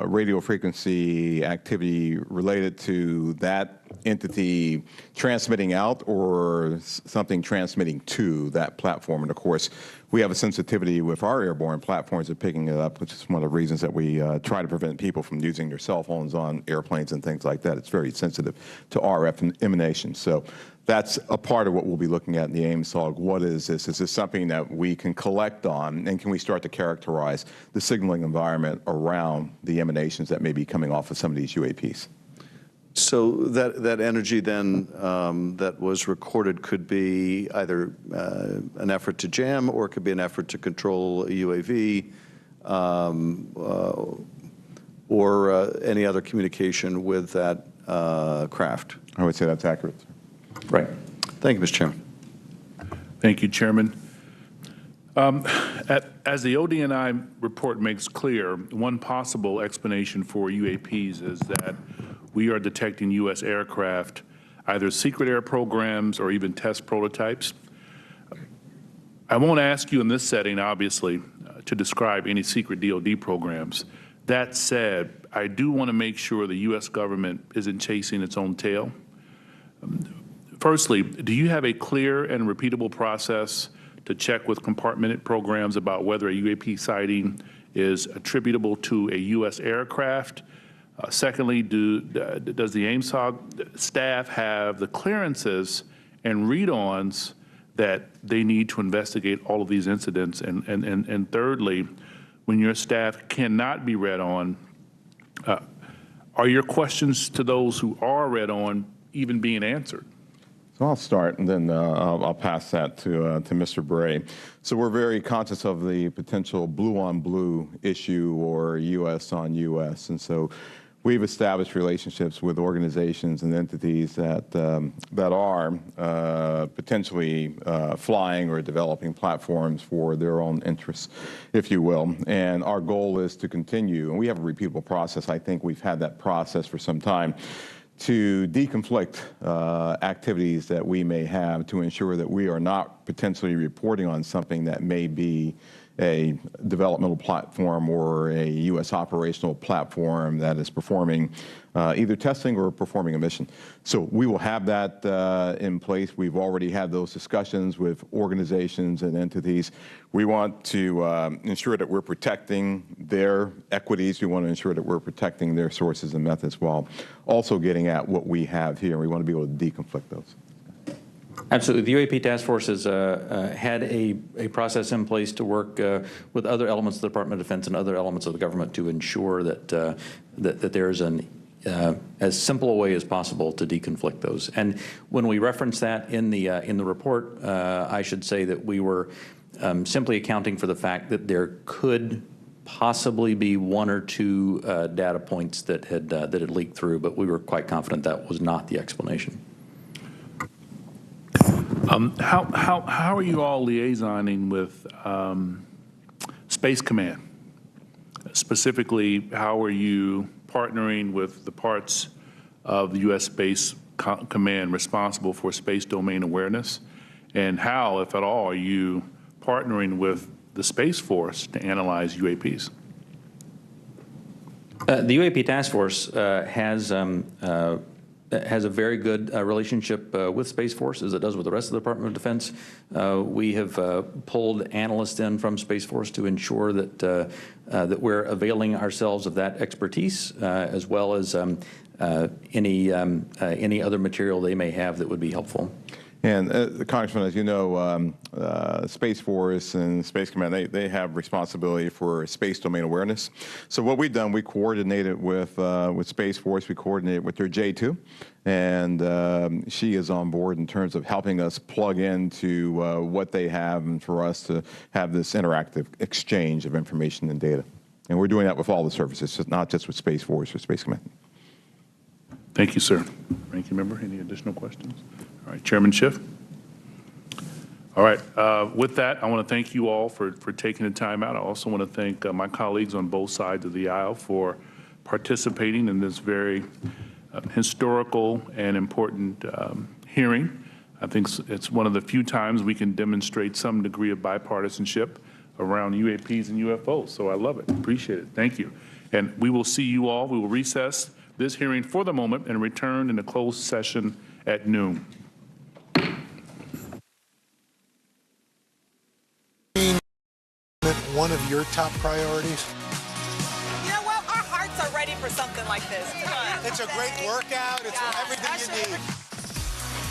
radio frequency activity related to that entity transmitting out or something transmitting to that platform. And of course, we have a sensitivity with our airborne platforms of picking it up, which is one of the reasons that we try to prevent people from using their cell phones on airplanes and things like that. It's very sensitive to RF emanations. So that's a part of what we'll be looking at in the AIMSOG. What is this? Is this something that we can collect on, and can we start to characterize the signaling environment around the emanations that may be coming off of some of these UAPs? So that energy then that was recorded could be either an effort to jam, or it could be an effort to control a UAV, or any other communication with that craft. I would say that's accurate. Right. Thank you, Mr. Chairman. Thank you, Chairman. As the ODNI report makes clear, one possible explanation for UAPs is that we are detecting U.S. aircraft, either secret air programs or even test prototypes. I won't ask you in this setting, obviously, to describe any secret DoD programs. That said, I do want to make sure the U.S. government isn't chasing its own tail. Firstly, do you have a clear and repeatable process to check with compartmented programs about whether a UAP sighting is attributable to a U.S. aircraft? Secondly, does the AIMSOG staff have the clearances and read-ons that they need to investigate all of these incidents? And thirdly, when your staff cannot be read on, are your questions to those who are read on even being answered? So I'll start, and then I'll pass that to Mr. Bray. So we're very conscious of the potential blue-on-blue issue or U.S. on U.S., and so we've established relationships with organizations and entities that that are potentially flying or developing platforms for their own interests, if you will. And our goal is to continue, and we have a repeatable process. I think we've had that process for some time, to deconflict activities that we may have to ensure that we are not potentially reporting on something that may be a developmental platform or a U.S. operational platform that is performing either testing or performing a mission. So we will have that in place. We've already had those discussions with organizations and entities. We want to ensure that we're protecting their equities. We want to ensure that we're protecting their sources and methods while also getting at what we have here. We want to be able to deconflict those. Absolutely. The UAP Task Force has had a process in place to work with other elements of the Department of Defense and other elements of the government to ensure that that there's an as simple a way as possible to deconflict those. And when we reference that in the report, I should say that we were simply accounting for the fact that there could possibly be one or two data points that had leaked through, but we were quite confident that was not the explanation. How are you all liaisoning with Space Command? Specifically, how are you partnering with the parts of the U.S. Space Command responsible for space domain awareness? And how, if at all, are you partnering with the Space Force to analyze UAPs? The UAP Task Force has a very good relationship with Space Force, as it does with the rest of the Department of Defense. We have pulled analysts in from Space Force to ensure that that we're availing ourselves of that expertise, as well as any other material they may have that would be helpful. And Congressman, as you know, Space Force and Space Command, they have responsibility for space domain awareness. So what we've done, we coordinated with Space Force, we coordinated with their J2, and she is on board in terms of helping us plug into what they have and for us to have this interactive exchange of information and data. And we're doing that with all the services, not just with Space Force or Space Command. Thank you, sir. Ranking member, any additional questions? All right, Chairman Schiff. All right, with that, I want to thank you all for taking the time out. I also want to thank my colleagues on both sides of the aisle for participating in this very historical and important hearing. I think it's one of the few times we can demonstrate some degree of bipartisanship around UAPs and UFOs, so I love it. Appreciate it. Thank you. And we will see you all. We will recess this hearing for the moment and return in a closed session at noon. One of your top priorities? You know what? Our hearts are ready for something like this. It's a great workout. It's everything you need.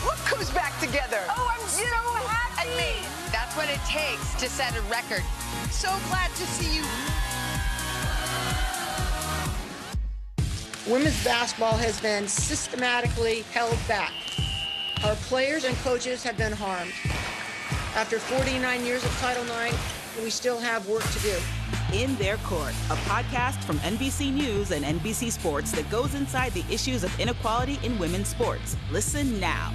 What comes back together? Oh, I'm so happy. And me. That's what it takes to set a record. So glad to see you. Women's basketball has been systematically held back. Our players and coaches have been harmed. After 49 years of Title IX, we still have work to do. In Their Court, a podcast from NBC News and NBC Sports that goes inside the issues of inequality in women's sports. Listen now.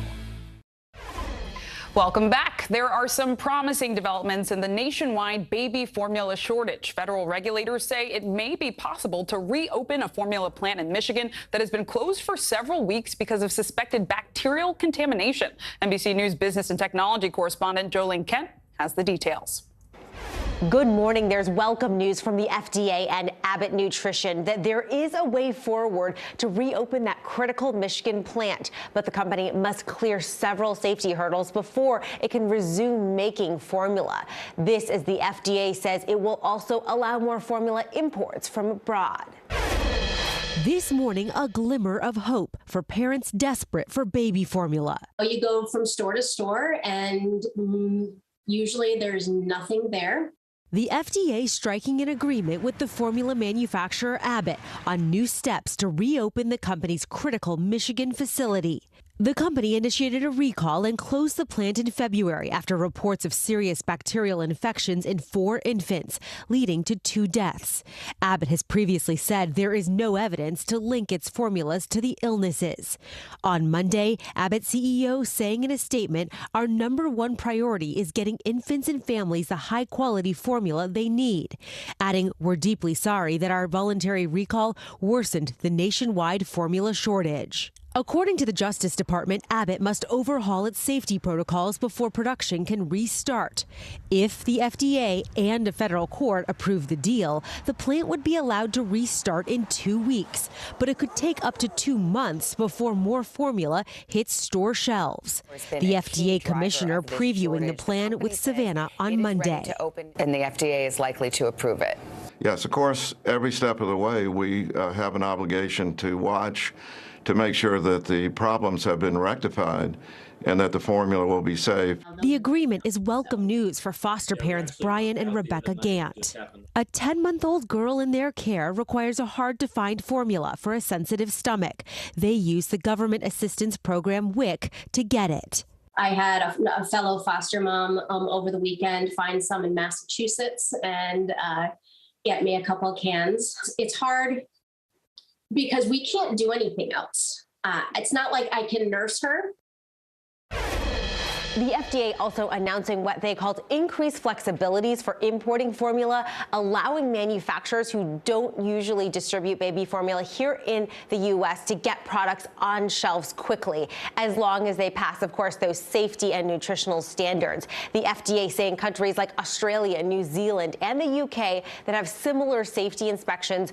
Welcome back. There are some promising developments in the nationwide baby formula shortage. Federal regulators say it may be possible to reopen a formula plant in Michigan that has been closed for several weeks because of suspected bacterial contamination. NBC News business and technology correspondent Jolene Kent has the details. Good morning. There's welcome news from the FDA and Abbott Nutrition that there is a way forward to reopen that critical Michigan plant. But the company must clear several safety hurdles before it can resume making formula. This, as the FDA says, it will also allow more formula imports from abroad. This morning, a glimmer of hope for parents desperate for baby formula. You go from store to store and usually there's nothing there. The FDA striking an agreement with the formula manufacturer Abbott on new steps to reopen the company's critical Michigan facility. The company initiated a recall and closed the plant in February after reports of serious bacterial infections in 4 infants, leading to 2 deaths. Abbott has previously said there is no evidence to link its formulas to the illnesses. On Monday, Abbott CEO saying in a statement, "Our #1 priority is getting infants and families the high-quality formula they need," adding, "We're deeply sorry that our voluntary recall worsened the nationwide formula shortage." According to the Justice Department, Abbott must overhaul its safety protocols before production can restart. If the FDA and a federal court approve the deal, the plant would be allowed to restart in 2 weeks, but it could take up to 2 months before more formula hits store shelves. The FDA commissioner previewing the plan with Savannah on Monday. And the FDA is likely to approve it. Yes, of course, every step of the way, we have an obligation to watch to make sure that the problems have been rectified and that the formula will be safe. The agreement is welcome news for foster parents Brian and Rebecca Gant. A 10-month-old girl in their care requires a hard-to-find formula for a sensitive stomach. They use the government assistance program WIC to get it. I had a fellow foster mom over the weekend find some in Massachusetts and get me a couple of cans. It's hard because we can't do anything else. It's not like I can nurse her. The FDA also announcing what they called increased flexibilities for importing formula, allowing manufacturers who don't usually distribute baby formula here in the U.S. to get products on shelves quickly, as long as they pass, of course, those safety and nutritional standards. The FDA saying countries like Australia, New Zealand, and the UK that have similar safety inspections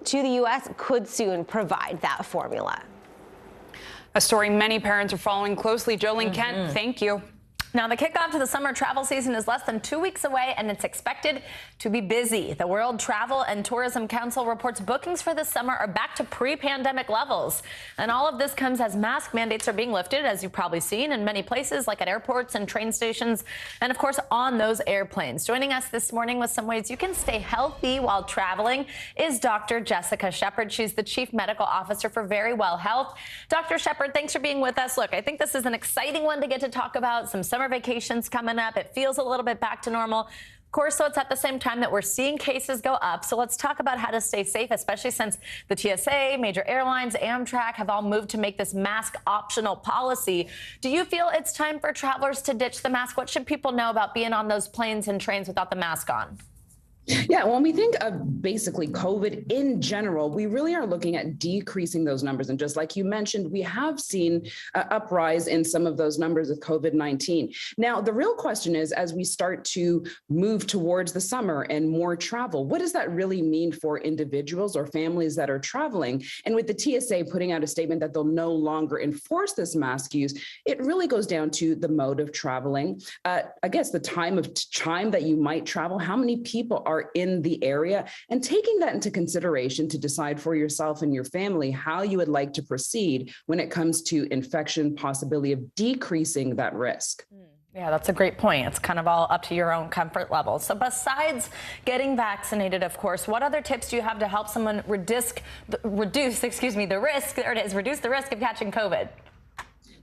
to the U.S. could soon provide that formula. A story many parents are following closely. Jolene Kent, thank you. Now, the kickoff to the summer travel season is less than 2 weeks away, and it's expected to be busy. The World Travel and Tourism Council reports bookings for this summer are back to pre-pandemic levels. And all of this comes as mask mandates are being lifted, as you've probably seen in many places, like at airports and train stations, and of course on those airplanes. Joining us this morning with some ways you can stay healthy while traveling is Dr. Jessica Shepard. She's the Chief Medical Officer for Very Well Health. Dr. Shepard, thanks for being with us. Look, I think this is an exciting one to get to talk about. Some summer vacations coming up. It feels a little bit back to normal. Of course, so it's at the same time that we're seeing cases go up. So let's talk about how to stay safe, especially since the TSA, major airlines, Amtrak have all moved to make this mask optional policy. Do you feel it's time for travelers to ditch the mask? What should people know about being on those planes and trains without the mask on? Yeah, when we think of basically COVID in general, we really are looking at decreasing those numbers. And just like you mentioned, we have seen an uprise in some of those numbers of COVID-19. Now, the real question is, as we start to move towards the summer and more travel, what does that really mean for individuals or families that are traveling? And with the TSA putting out a statement that they'll no longer enforce this mask use, it really goes down to the mode of traveling. I guess the time that you might travel, how many people are in the area, and taking that into consideration to decide for yourself and your family how you would like to proceed when it comes to infection, possibility of decreasing that risk. Yeah, that's a great point. It's kind of all up to your own comfort level. So besides getting vaccinated, of course, what other tips do you have to help someone reduce the risk, there it is, reduce the risk of catching COVID?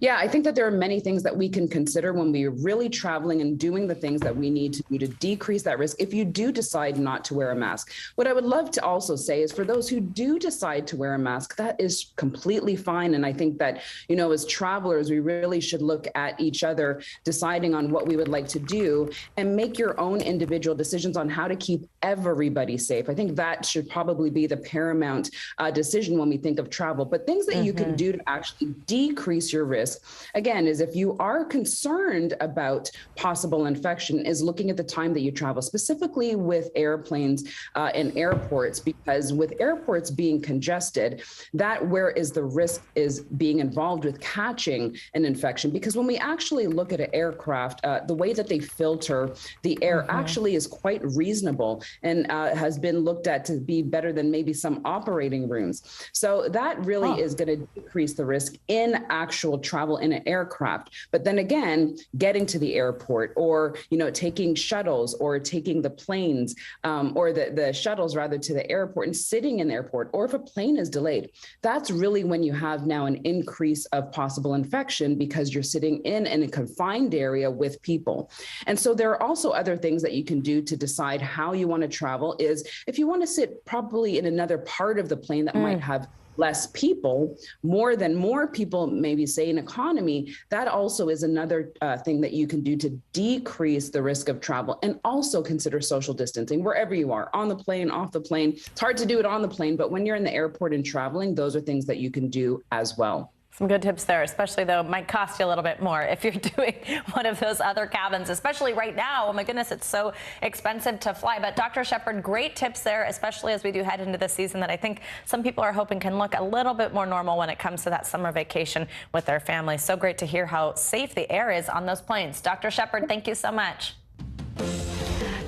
Yeah, I think that there are many things that we can consider when we're really traveling and doing the things that we need to do to decrease that risk if you do decide not to wear a mask. What I would love to also say is for those who do decide to wear a mask, that is completely fine. And I think that, you know, as travelers, we really should look at each other, deciding on what we would like to do and make your own individual decisions on how to keep everybody safe. I think that should probably be the paramount decision when we think of travel. But things that you can do to actually decrease your risk, again, is if you are concerned about possible infection, is looking at the time that you travel, specifically with airplanes and airports, because with airports being congested, that where is the risk is being involved with catching an infection. Because when we actually look at an aircraft, the way that they filter the air actually is quite reasonable and has been looked at to be better than maybe some operating rooms. So that really is going to decrease the risk in actual travel travel in an aircraft. But then again, getting to the airport, or, taking shuttles, or taking the planes, or the shuttles rather, to the airport and sitting in the airport, or if a plane is delayed, that's really when you have now an increase of possible infection, because you're sitting in a confined area with people. And so there are also other things that you can do to decide how you want to travel. Is if you want to sit probably in another part of the plane that might have less people, more people, maybe say in economy, that also is another thing that you can do to decrease the risk of travel. And also consider social distancing wherever you are, on the plane, off the plane. It's hard to do it on the plane, but when you're in the airport and traveling, those are things that you can do as well. Some good tips there, especially though it might cost you a little bit more if you're doing one of those other cabins, especially right now. Oh my goodness, it's so expensive to fly. But Dr. Shepard, great tips there, especially as we do head into the season that I think some people are hoping can look a little bit more normal when it comes to that summer vacation with their families. So great to hear how safe the air is on those planes. Dr. Shepard, thank you so much.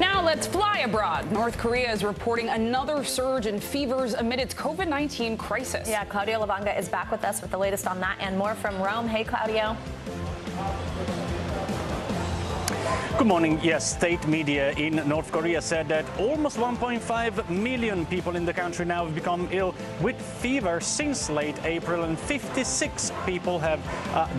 Now let's fly abroad. North Korea is reporting another surge in fevers amid its COVID-19 crisis. Yeah, Claudio Lavanga is back with us with the latest on that and more from Rome. Hey, Claudio. Good morning. Yes, state media in North Korea said that almost 1.5 million people in the country now have become ill with fever since late April, and 56 people have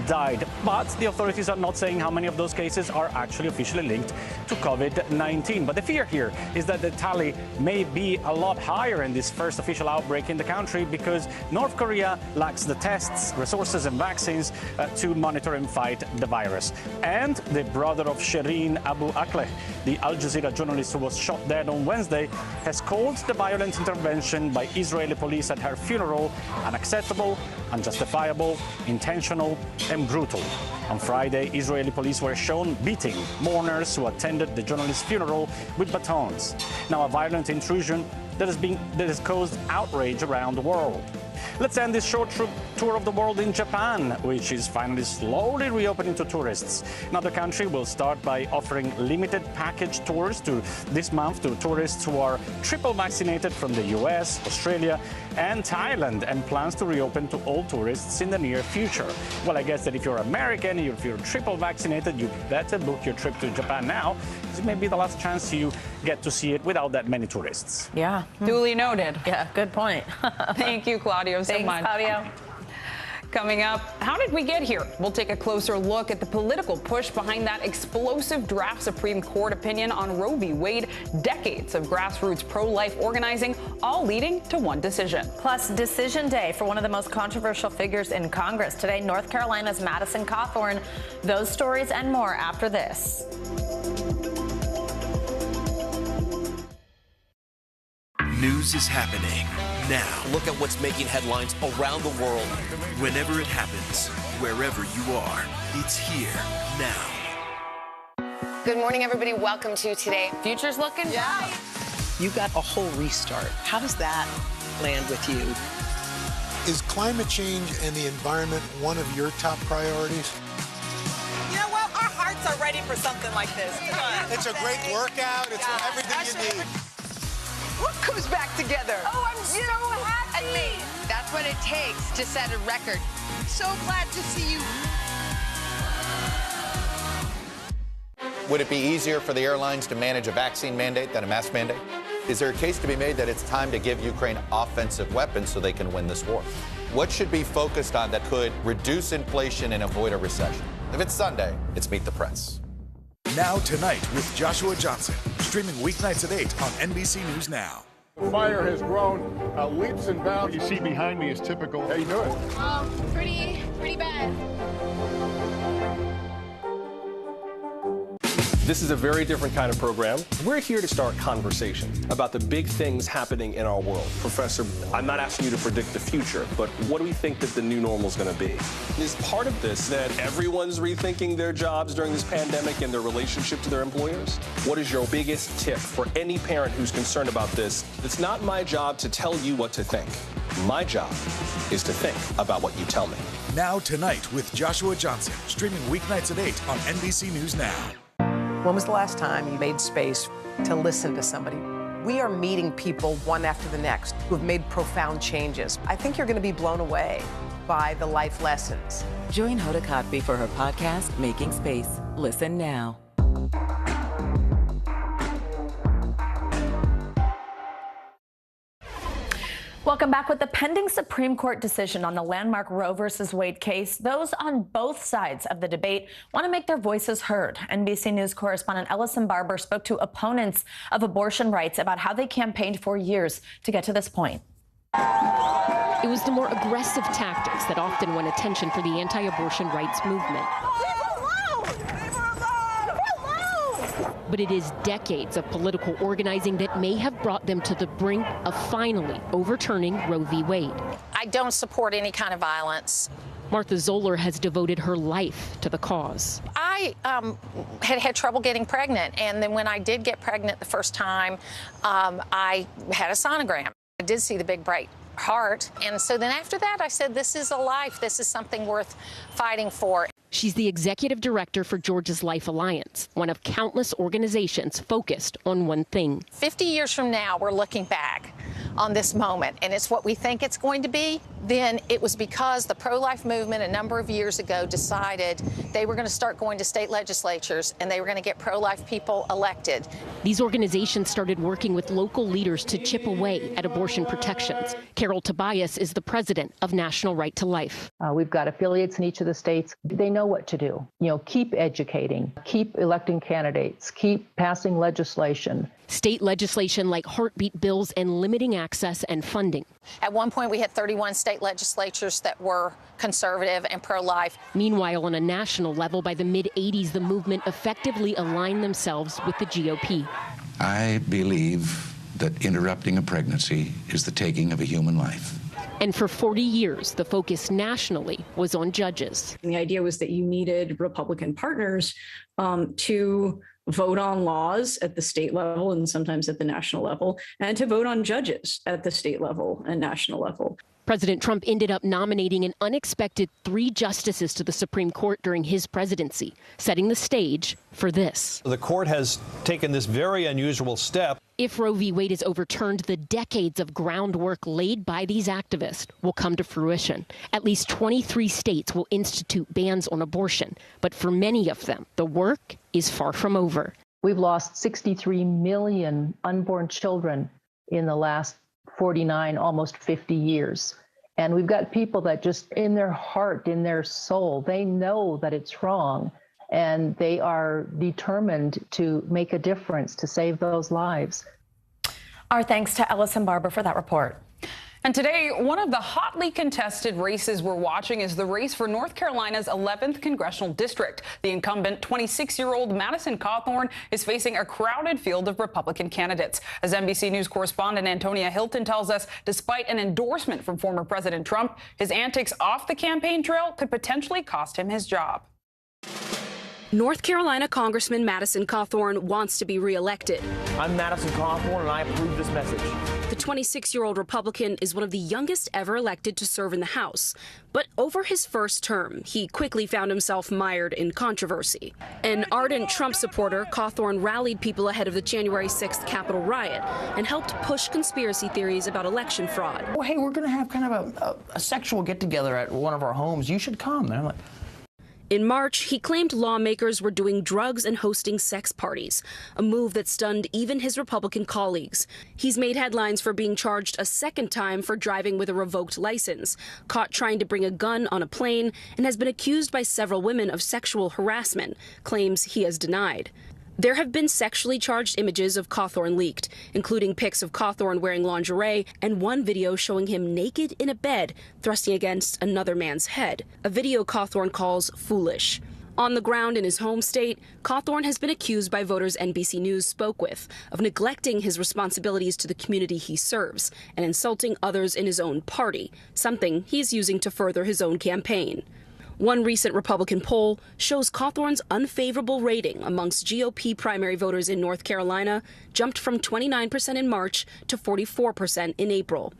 died. But the authorities are not saying how many of those cases are actually officially linked to COVID-19. But the fear here is that the tally may be a lot higher in this first official outbreak in the country, because North Korea lacks the tests, resources and vaccines to monitor and fight the virus. And the brother of Shireen Abu Akleh, the Al Jazeera journalist who was shot dead on Wednesday, has called the violent intervention by Israeli police at her funeral unacceptable, unjustifiable, intentional and brutal. On Friday, Israeli police were shown beating mourners who attended the journalist's funeral with batons. Now, a violent intrusion that has caused outrage around the world. Let's end this short tour of the world in Japan, which is finally slowly reopening to tourists. Now, the country will start by offering limited package tours this month to tourists who are triple vaccinated from the US, Australia, and Thailand, and plans to reopen to all tourists in the near future. Well, I guess that if you're American, if you're triple vaccinated, you better book your trip to Japan now, because it may be the last chance you get to see it without that many tourists. Yeah, duly noted. Yeah, good point. Thank you, Claudio, so Thanks, much. Claudio. Coming up, how did we get here? We'll take a closer look at the political push behind that explosive draft Supreme Court opinion on Roe v. Wade, decades of grassroots pro-life organizing, all leading to one decision. Plus, decision day for one of the most controversial figures in Congress. Today, North Carolina's Madison Cawthorn. Those stories and more after this. News is happening now. Look at what's making headlines around the world. Whenever it happens, wherever you are, it's here now. Good morning, everybody. Welcome to Today. Future's looking bright. You got a whole restart. How does that land with you? Is climate change and the environment one of your top priorities? You know what? Our hearts are ready for something like this. Come on. It's a great workout. It's everything you need. What comes back together? Oh, I'm so happy. And me. That's what it takes to set a record. So glad to see you. Would it be easier for the airlines to manage a vaccine mandate than a mask mandate? Is there a case to be made that it's time to give Ukraine offensive weapons so they can win this war? What should be focused on that could reduce inflation and avoid a recession? If it's Sunday, it's Meet the Press. Now Tonight with Joshua Johnson, streaming weeknights at 8 on NBC News Now. The fire has grown leaps and bounds. You see behind me is typical. How you doing? Pretty bad. This is a very different kind of program. We're here to start conversation about the big things happening in our world. Professor, I'm not asking you to predict the future, but what do we think that the new normal is going to be? Is part of this that everyone's rethinking their jobs during this pandemic and their relationship to their employers? What is your biggest tip for any parent who's concerned about this? It's not my job to tell you what to think. My job is to think about what you tell me. Now Tonight with Joshua Johnson, streaming weeknights at 8 on NBC News Now. When was the last time you made space to listen to somebody? We are meeting people one after the next who have made profound changes. I think you're going to be blown away by the life lessons. Join Hoda Kotb for her podcast, Making Space. Listen now. Welcome back. With the pending Supreme Court decision on the landmark Roe v. Wade case, those on both sides of the debate want to make their voices heard. NBC News correspondent Ellison Barber spoke to opponents of abortion rights about how they campaigned for years to get to this point. It was the more aggressive tactics that often won attention for the anti-abortion rights movement. But it is decades of political organizing that may have brought them to the brink of finally overturning Roe v. Wade. I don't support any kind of violence. Martha Zoller has devoted her life to the cause. I had trouble getting pregnant, and then when I did get pregnant the first time, I had a sonogram. I did see the big bright heart, and so then after that I said, this is a life. This is something worth fighting for. She's the executive director for Georgia's Life Alliance, one of countless organizations focused on one thing. 50 years from now, we're looking back on this moment, and it's what we think it's going to be. Then it was because the pro-life movement a number of years ago decided they were going to start going to state legislatures and they were going to get pro-life people elected. These organizations started working with local leaders to chip away at abortion protections. Carol Tobias is the president of National Right to Life. We've got affiliates in each of the states. They know what to do. Keep educating, keep electing candidates, keep passing legislation. State legislation like heartbeat bills and limiting access and funding. At one point, we had 31 state legislatures that were conservative and pro-life. Meanwhile, on a national level, by the mid-'80s, the movement effectively aligned themselves with the GOP. I believe that interrupting a pregnancy is the taking of a human life. And for 40 years, the focus nationally was on judges. And the idea was that you needed Republican partners to vote on laws at the state level and sometimes at the national level, and to vote on judges at the state level and national level. President Trump ended up nominating an unexpected 3 justices to the Supreme Court during his presidency, setting the stage for this. The court has taken this very unusual step. If Roe v. Wade is overturned, the decades of groundwork laid by these activists will come to fruition. At least 23 states will institute bans on abortion, but for many of them, the work is far from over. We've lost 63 million unborn children in the last 49, almost 50 years. And we've got people that just in their heart, in their soul, they know that it's wrong. And they are determined to make a difference to save those lives. Our thanks to Ellison Barber for that report. And today, one of the hotly contested races we're watching is the race for North Carolina's 11th congressional district. The incumbent 26-year-old Madison Cawthorn is facing a crowded field of Republican candidates. As NBC News correspondent Antonia Hilton tells us, despite an endorsement from former President Trump, his antics off the campaign trail could potentially cost him his job. North Carolina Congressman Madison Cawthorn wants to be reelected. I'm Madison Cawthorn, and I approve this message. The 26-year-old Republican is one of the youngest ever elected to serve in the House. But over his first term, he quickly found himself mired in controversy. An ardent Trump supporter, Cawthorn rallied people ahead of the January 6th Capitol riot and helped push conspiracy theories about election fraud. Oh, hey, we're going to have kind of a sexual get-together at one of our homes. You should come. And I'm like, in March, he claimed lawmakers were doing drugs and hosting sex parties, a move that stunned even his Republican colleagues. He's made headlines for being charged a second time for driving with a revoked license, caught trying to bring a gun on a plane, and has been accused by several women of sexual harassment, claims he has denied. There have been sexually charged images of Cawthorn leaked, including pics of Cawthorn wearing lingerie and one video showing him naked in a bed, thrusting against another man's head, a video Cawthorn calls foolish. On the ground in his home state, Cawthorn has been accused by voters NBC News spoke with of neglecting his responsibilities to the community he serves and insulting others in his own party, something he's using to further his own campaign. One recent Republican poll shows Cawthorn's unfavorable rating amongst GOP primary voters in North Carolina jumped from 29% in March to 44% in April.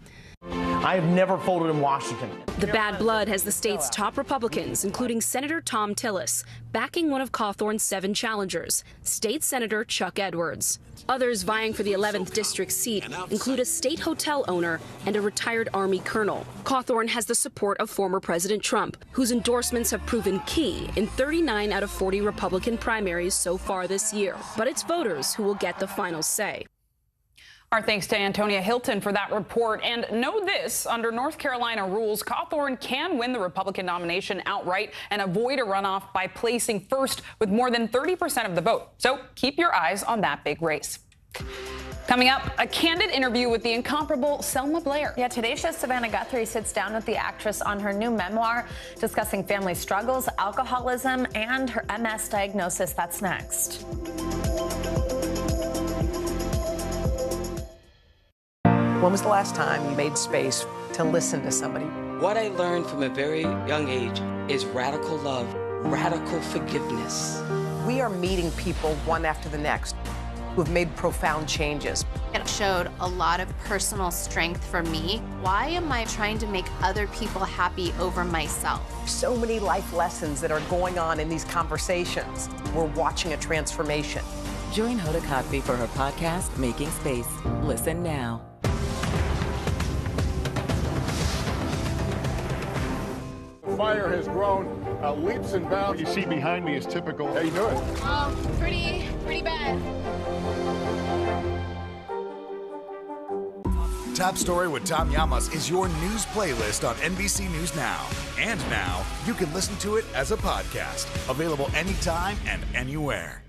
I have never voted in Washington. The bad blood has the state's top Republicans, including Senator Tom Tillis, backing one of Cawthorn's 7 challengers, State Senator Chuck Edwards. Others vying for the 11th district seat include a state hotel owner and a retired Army colonel. Cawthorn has the support of former President Trump, whose endorsements have proven key in 39 out of 40 Republican primaries so far this year. But it's voters who will get the final say. Our thanks to Antonia Hilton for that report. And know this, under North Carolina rules, Cawthorn can win the Republican nomination outright and avoid a runoff by placing first with more than 30% of the vote. So keep your eyes on that big race. Coming up, a candid interview with the incomparable Selma Blair. Yeah, today's show, Savannah Guthrie sits down with the actress on her new memoir, discussing family struggles, alcoholism, and her MS diagnosis. That's next. When was the last time you made space to listen to somebody? What I learned from a very young age is radical love, radical forgiveness. We are meeting people one after the next who have made profound changes. It showed a lot of personal strength for me. Why am I trying to make other people happy over myself? So many life lessons that are going on in these conversations. We're watching a transformation. Join Hoda Kotb for her podcast, Making Space. Listen now. The fire has grown leaps and bounds. You see behind me is typical. How you doing? Pretty bad. Top Story with Tom Llamas is your news playlist on NBC News Now. And now, you can listen to it as a podcast. Available anytime and anywhere.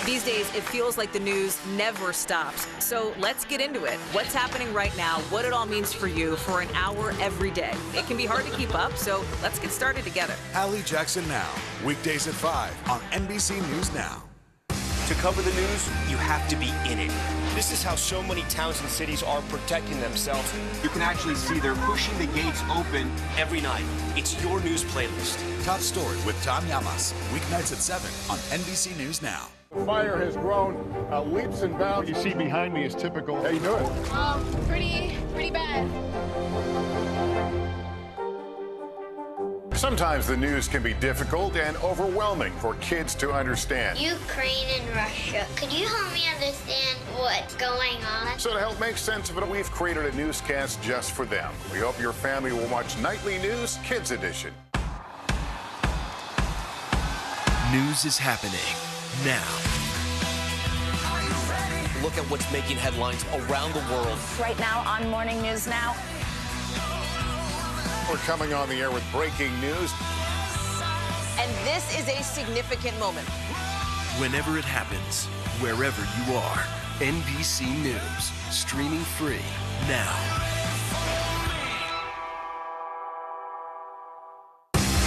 These days, it feels like the news never stops. So let's get into it. What's happening right now, what it all means for you for an hour every day. It can be hard to keep up, so let's get started together. Hallie Jackson Now, weekdays at 5 on NBC News Now. To cover the news, you have to be in it. This is how so many towns and cities are protecting themselves. You can actually see they're pushing the gates open every night. It's your news playlist. Top Story with Tom Llamas, weeknights at 7 on NBC News Now. The fire has grown leaps and bounds. You see behind me is typical. How you doing? Pretty bad. Sometimes the news can be difficult and overwhelming for kids to understand. Ukraine and Russia. Could you help me understand what's going on? So to help make sense of it, we've created a newscast just for them. We hope your family will watch Nightly News Kids Edition. News is happening now. Look at what's making headlines around the world. Right now on Morning News Now. We're coming on the air with breaking news. And this is a significant moment. Whenever it happens, wherever you are, NBC News, streaming free now.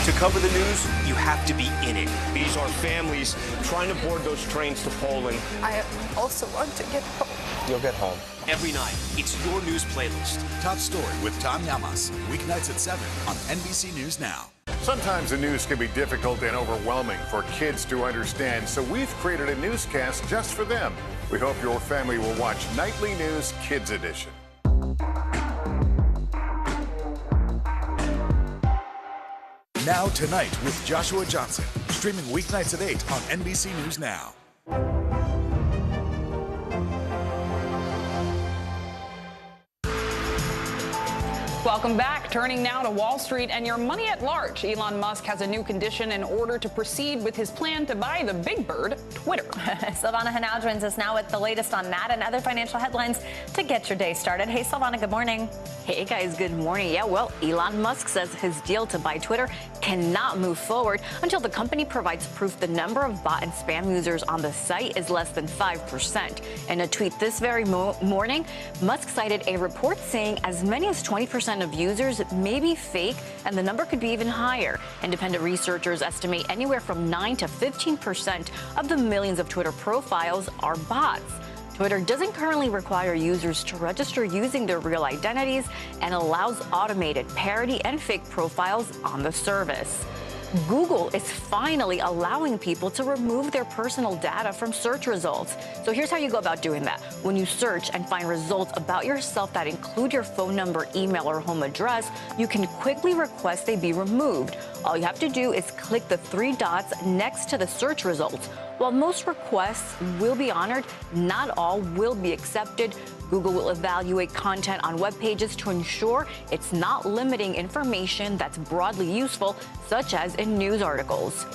To cover the news, you have to be in it. These are families trying to board those trains to Poland. I also want to get home. You'll get home. Every night, it's your news playlist. Top Story with Tom Llamas, weeknights at 7 on NBC News Now. Sometimes the news can be difficult and overwhelming for kids to understand, so we've created a newscast just for them. We hope your family will watch Nightly News Kids Edition. Now Tonight with Joshua Johnson, streaming weeknights at 8 on NBC News Now. Welcome back. Turning now to Wall Street and your money at large. Elon Musk has a new condition in order to proceed with his plan to buy the big bird, Twitter. Silvana Henao joins us now with the latest on that and other financial headlines to get your day started. Hey, Silvana, good morning. Hey, guys, good morning. Yeah, well, Elon Musk says his deal to buy Twitter cannot move forward until the company provides proof the number of bot and spam users on the site is less than 5%. In a tweet this very morning, Musk cited a report saying as many as 20% of users may be fake, and the number could be even higher. Independent researchers estimate anywhere from 9 to 15% of the millions of Twitter profiles are bots. Twitter doesn't currently require users to register using their real identities and allows automated parody and fake profiles on the service. Google is finally allowing people to remove their personal data from search results. So here's how you go about doing that. When you search and find results about yourself that include your phone number, email, or home address, you can quickly request they be removed. All you have to do is click the 3 dots next to the search results. While most requests will be honored, not all will be accepted. Google will evaluate content on web pages to ensure it's not limiting information that's broadly useful, such as in news articles.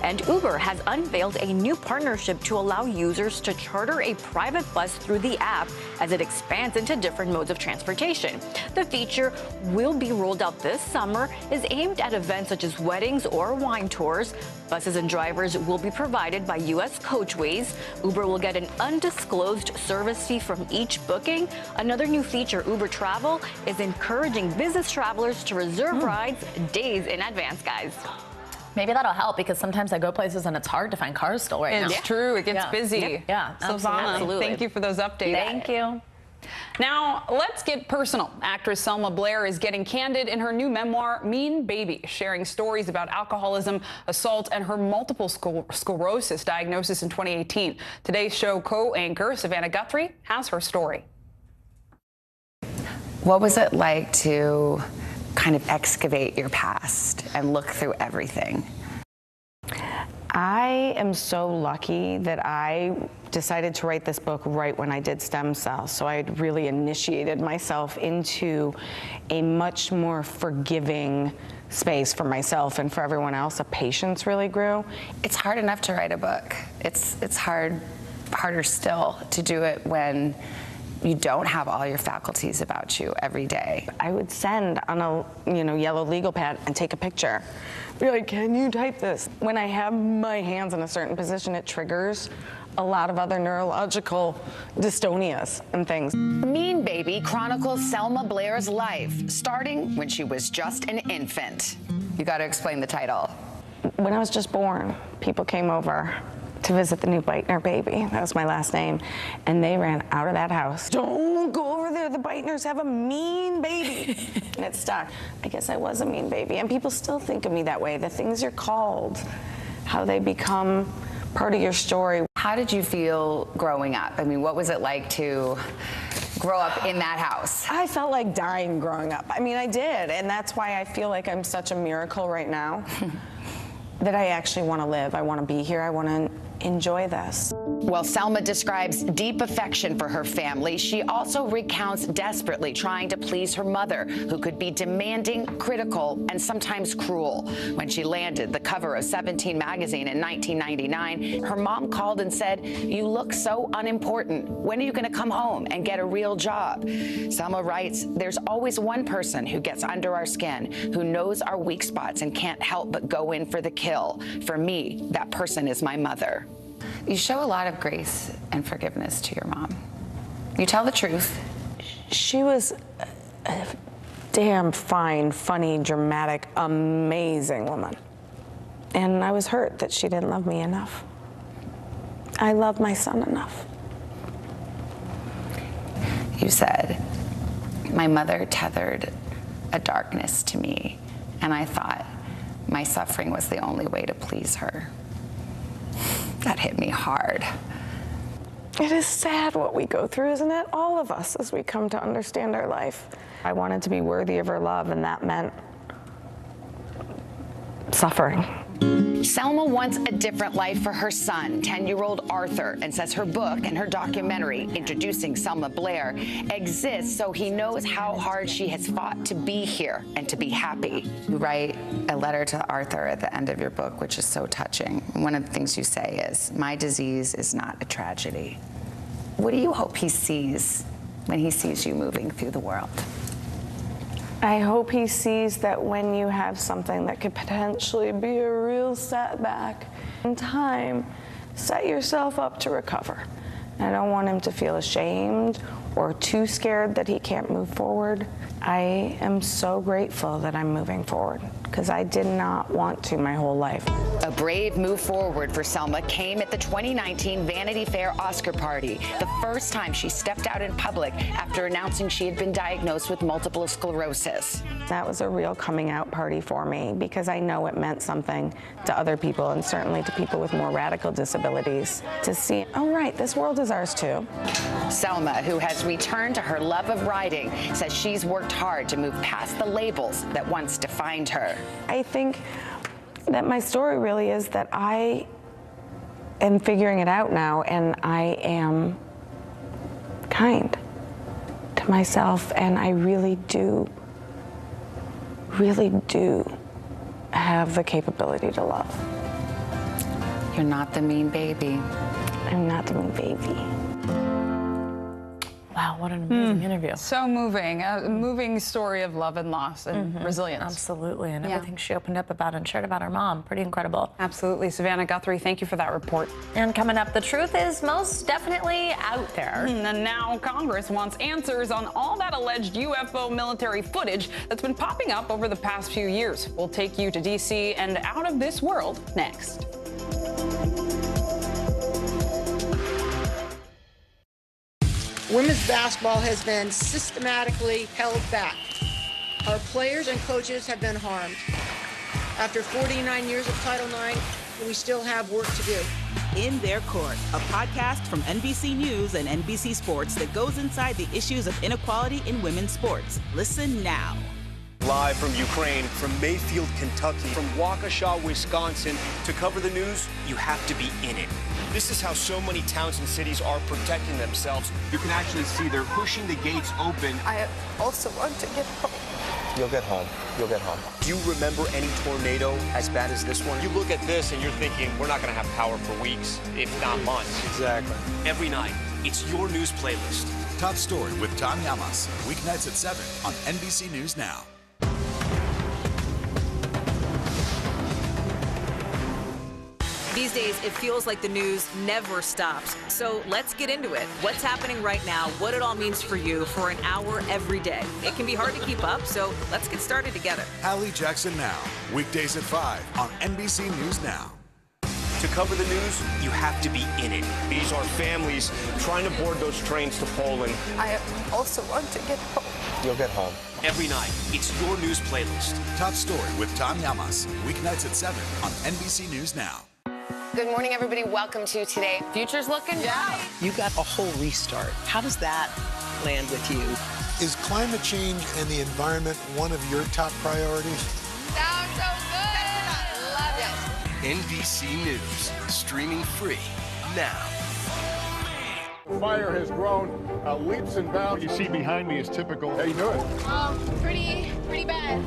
And Uber has unveiled a new partnership to allow users to charter a private bus through the app as it expands into different modes of transportation. The feature will be rolled out this summer, is aimed at events such as weddings or wine tours. Buses and drivers will be provided by U.S. Coachways. Uber will get an undisclosed service fee from each booking. Another new feature, Uber Travel, is encouraging business travelers to reserve rides days in advance, guys. Maybe that'll help, because sometimes I go places and it's hard to find cars still right now. It's true. It gets busy. Yeah, Silvana, thank you for those updates. Thank you. Now, let's get personal. Actress Selma Blair is getting candid in her new memoir, Mean Baby, sharing stories about alcoholism, assault, and her multiple sclerosis diagnosis in 2018. Today's show co-anchor Savannah Guthrie has her story. What was it like to kind of excavate your past and look through everything? I am so lucky that I decided to write this book right when I did stem cells. So I had really initiated myself into a much more forgiving space for myself and for everyone else. The patience really grew. It's hard enough to write a book. It's harder still to do it when you don't have all your faculties about you every day. I would send on a yellow legal pad and take a picture. Be like, can you type this? When I have my hands in a certain position, it triggers a lot of other neurological dystonias and things. Mean Baby chronicles Selma Blair's life, starting when she was just an infant. You got to explain the title. When I was just born, people came over to visit the new Beitner baby. That was my last name. And they ran out of that house. Don't go over there. The Beitners have a mean baby. And it stuck. I guess I was a mean baby. And people still think of me that way. The things you're called, how they become part of your story. How did you feel growing up? I mean, what was it like to grow up in that house? I felt like dying growing up. I mean, I did. And that's why I feel like I'm such a miracle right now. That I actually want to live. I want to be here. I want to enjoy this. While Selma describes deep affection for her family, she also recounts desperately trying to please her mother, who could be demanding, critical, and sometimes cruel. When she landed the cover of 17 magazine in 1999, her mom called and said, "You look so unimportant. When are you going to come home and get a real job?" Selma writes, "There's always one person who gets under our skin, who knows our weak spots and can't help but go in for the kill. For me, that person is my mother." You show a lot of grace and forgiveness to your mom. You tell the truth. She was a damn fine, funny, dramatic, amazing woman. And I was hurt that she didn't love me enough. I love my son enough. You said, "My mother tethered a darkness to me, and I thought my suffering was the only way to please her." That hit me hard. It is sad what we go through, isn't it? All of us, as we come to understand our life. I wanted to be worthy of her love, and that meant suffering. Selma wants a different life for her son, 10-year-old Arthur, and says her book and her documentary, introducing Selma Blair, exists so he knows how hard she has fought to be here and to be happy. You write a letter to Arthur at the end of your book, which is so touching. One of the things you say is, "My disease is not a tragedy." What do you hope he sees when he sees you moving through the world? I hope he sees that when you have something that could potentially be a real setback in time, set yourself up to recover. I don't want him to feel ashamed or too scared that he can't move forward. I am so grateful that I'm moving forward because I did not want to my whole life. A brave move forward for Selma came at the 2019 Vanity Fair Oscar party, the first time she stepped out in public after announcing she had been diagnosed with multiple sclerosis. That was a real coming out party for me because I know it meant something to other people and certainly to people with more radical disabilities to see, oh right, this world is ours too. Selma, who has returned to her love of writing, says she's worked hard to move past the labels that once defined her. I think that my story really is that I am figuring it out now, and I am kind to myself, and I really do have the capability to love. You're not the mean baby. I'm not the mean baby. Wow, what an amazing interview. So moving. A moving story of love and loss and resilience. Absolutely, and everything she opened up about and shared about her mom. Pretty incredible. Absolutely. Savannah Guthrie, thank you for that report. And coming up, the truth is most definitely out there. And now Congress wants answers on all that alleged UFO military footage that's been popping up over the past few years. We'll take you to D.C. and out of this world next. Women's basketball has been systematically held back. Our players and coaches have been harmed. After 49 years of Title IX, we still have work to do. In Their Court, a podcast from NBC News and NBC Sports that goes inside the issues of inequality in women's sports. Listen now. Live from Ukraine, from Mayfield, Kentucky, from Waukesha, Wisconsin. To cover the news, you have to be in it. This is how so many towns and cities are protecting themselves. You can actually see they're pushing the gates open. I also want to get home. You'll get home. You'll get home. Do you remember any tornado as bad as this one? You look at this and you're thinking, we're not going to have power for weeks, if not months. Exactly. Every night, it's your news playlist. Top Story with Tom Llamas, weeknights at 7 on NBC News Now. These days, it feels like the news never stops. So let's get into it. What's happening right now, what it all means for you for an hour every day. It can be hard to keep up, so let's get started together. Hallie Jackson Now, weekdays at 5 on NBC News Now. To cover the news, you have to be in it. These are families trying to board those trains to Poland. I also want to get home. You'll get home. Every night, it's your news playlist. Top Story with Tom Llamas, weeknights at 7 on NBC News Now. Good morning, everybody. Welcome to Today. Future's looking bright. You got a whole restart. How does that land with you? Is climate change and the environment one of your top priorities? Sounds so good. Love it. NBC News, streaming free now. Fire has grown leaps and bounds. What you see behind me is typical. How you doing? Pretty bad.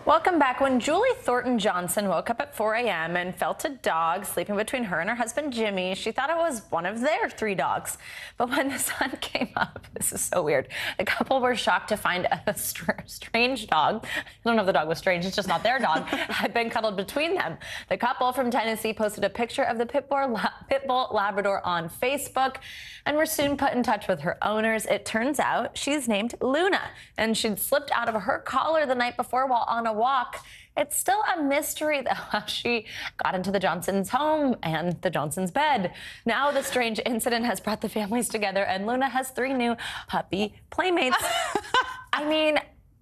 Welcome back. When Julie Thornton Johnson woke up at 4 a.m. and felt a dog sleeping between her and her husband Jimmy, she thought it was one of their 3 dogs. But when the sun came up, this is so weird, the couple were shocked to find a strange dog. I don't know if the dog was strange, it's just not their dog, had been cuddled between them. The couple from Tennessee posted a picture of the pit bull Labrador on Facebook and were soon put in touch with her owners. It turns out she's named Luna, and she'd slipped out of her collar the night before while on a walk. It's still a mystery, though, how she got into the Johnsons' home and the Johnsons' bed. Now the strange incident has brought the families together, and Luna has 3 new puppy playmates. I mean,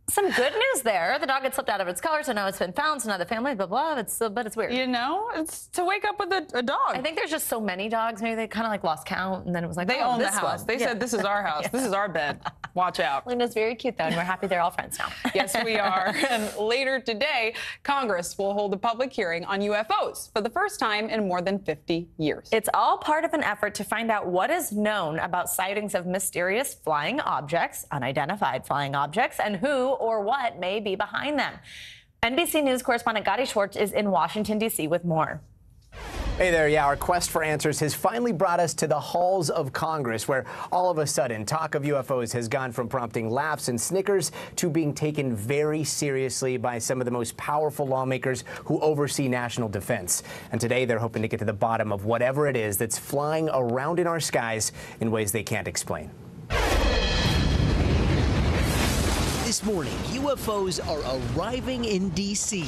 some good news there. The dog had slipped out of its collar, so now it's been found. So now the family, blah, blah. But it's weird. You know, it's to wake up with a dog. I think there's just so many dogs. Maybe they kind of like lost count, and then it was like, they own the house. One. They said, this is our house. This is our bed. Watch out. Luna's very cute, though, and we're happy they're all friends now. Yes, we are. And later today, Congress will hold a public hearing on UFOs for the first time in more than 50 years. It's all part of an effort to find out what is known about sightings of mysterious flying objects, unidentified flying objects, and who or what may be behind them. NBC News correspondent Gadi Schwartz is in Washington, D.C. with more. Hey there, yeah, our quest for answers has finally brought us to the halls of Congress, where all of a sudden talk of UFOs has gone from prompting laughs and snickers to being taken very seriously by some of the most powerful lawmakers who oversee national defense. And today they're hoping to get to the bottom of whatever it is that's flying around in our skies in ways they can't explain. This morning, UFOs are arriving in D.C.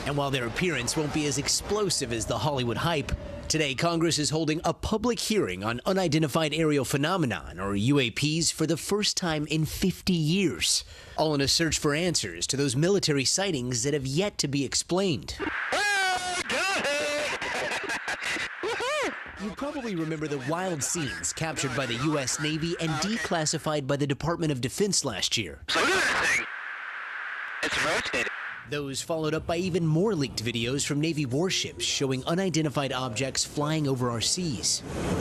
And while their appearance won't be as explosive as the Hollywood hype, today Congress is holding a public hearing on unidentified aerial phenomenon, or UAPs, for the first time in 50 years, all in a search for answers to those military sightings that have yet to be explained. You probably remember the wild scenes captured by the U.S. Navy and declassified by the Department of Defense last year. So look at that thing. It's rotating. Those followed up by even more leaked videos from Navy warships showing unidentified objects flying over our seas.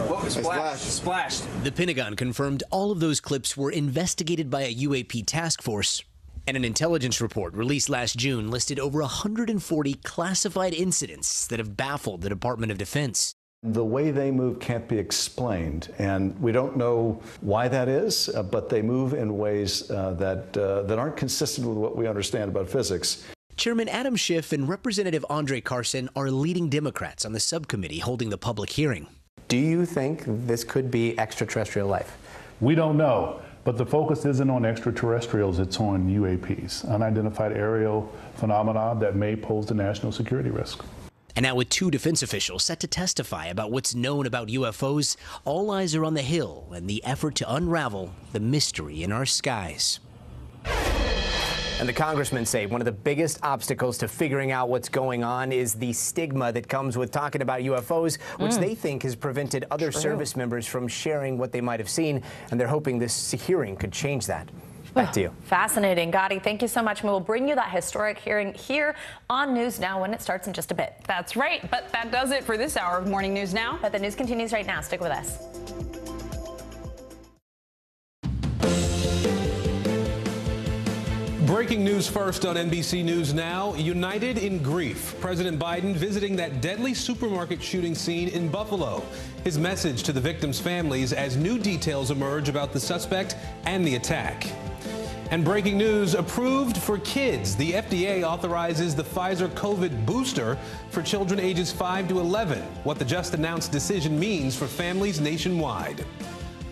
Whoa, splashed. The Pentagon confirmed all of those clips were investigated by a UAP task force. And an intelligence report released last June listed over 140 classified incidents that have baffled the Department of Defense. The way they move can't be explained, and we don't know why that is, but they move in ways that aren't consistent with what we understand about physics. Chairman Adam Schiff and Representative Andre Carson are leading Democrats on the subcommittee holding the public hearing. Do you think this could be extraterrestrial life? We don't know, but the focus isn't on extraterrestrials, it's on UAPs, unidentified aerial phenomena that may pose a national security risk. And now with two defense officials set to testify about what's known about UFOs, all eyes are on the Hill and the effort to unravel the mystery in our skies. And the congressmen say one of the biggest obstacles to figuring out what's going on is the stigma that comes with talking about UFOs, which they think has prevented other service members from sharing what they might have seen. And they're hoping this hearing could change that. Back to you. Fascinating. Gotti, thank you so much. We will bring you that historic hearing here on News Now when it starts in just a bit. That's right. But that does it for this hour of Morning News Now. But the news continues right now. Stick with us. Breaking news first on NBC News Now. United in grief. President Biden visiting that deadly supermarket shooting scene in Buffalo. His message to the victims' families as new details emerge about the suspect and the attack. And breaking news, approved for kids. The FDA authorizes the Pfizer COVID booster for children ages 5 to 11. What the just announced decision means for families nationwide.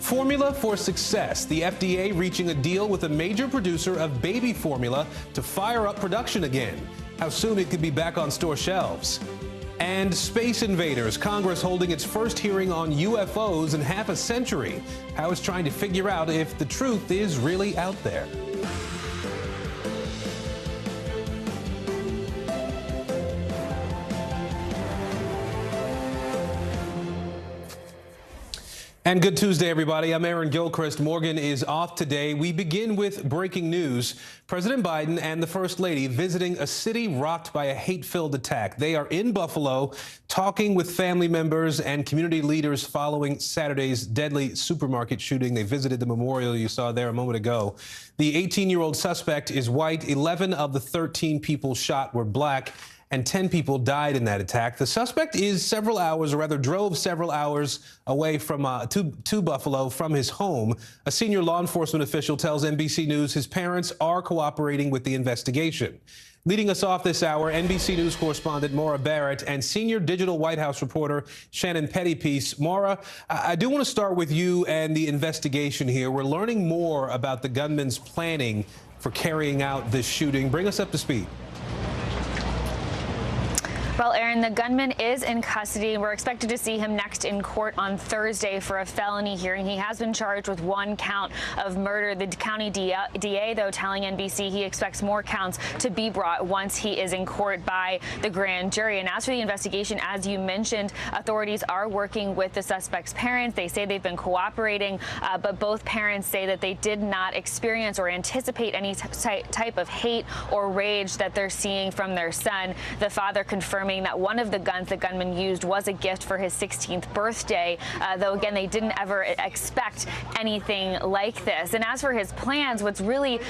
Formula for success. The FDA reaching a deal with a major producer of baby formula to fire up production again. How soon it could be back on store shelves. And space invaders. Congress holding its first hearing on UFOs in half a century. How it's trying to figure out if the truth is really out there. And good Tuesday, everybody. I'm Aaron Gilchrist. Morgan is off today. We begin with breaking news. President Biden and the First Lady visiting a city rocked by a hate-filled attack. They are in Buffalo talking with family members and community leaders following Saturday's deadly supermarket shooting. They visited the memorial you saw there a moment ago. The 18-year-old suspect is white. 11 of the 13 people shot were black, and 10 people died in that attack. The suspect is several hours, or rather drove several hours away from to Buffalo from his home. A senior law enforcement official tells NBC News his parents are cooperating with the investigation. Leading us off this hour, NBC News correspondent Maura Barrett and senior digital White House reporter Shannon Pettypiece. Maura, I do want to start with you and the investigation here. We're learning more about the gunman's planning for carrying out this shooting. Bring us up to speed. Well, Aaron, the gunman is in custody. We're expected to see him next in court on Thursday for a felony hearing. He has been charged with one count of murder. The county DA, though, telling NBC he expects more counts to be brought once he is in court by the grand jury. And as for the investigation, as you mentioned, authorities are working with the suspect's parents. They say they've been cooperating, but both parents say that they did not experience or anticipate any type of hate or rage that they're seeing from their son. The father confirming confirming that one of the guns the gunman used was a gift for his 16th birthday, though again, they didn't ever expect anything like this. And as for his plans, what's really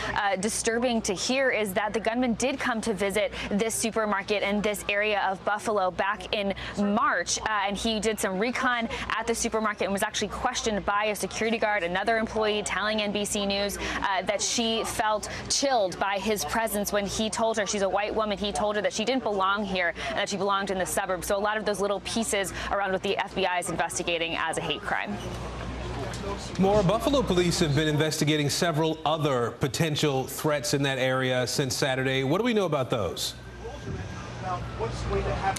disturbing to hear is that the gunman did come to visit this supermarket in this area of Buffalo back in March, and he did some recon at the supermarket and was actually questioned by a security guard, another employee telling NBC News that she felt chilled by his presence when he told her, she's a white woman, he told her that she didn't belong here and that she belonged in the suburbs. So a lot of those little pieces around what the FBI is investigating as a hate crime. More. Buffalo police have been investigating several other potential threats in that area since Saturday. What do we know about those?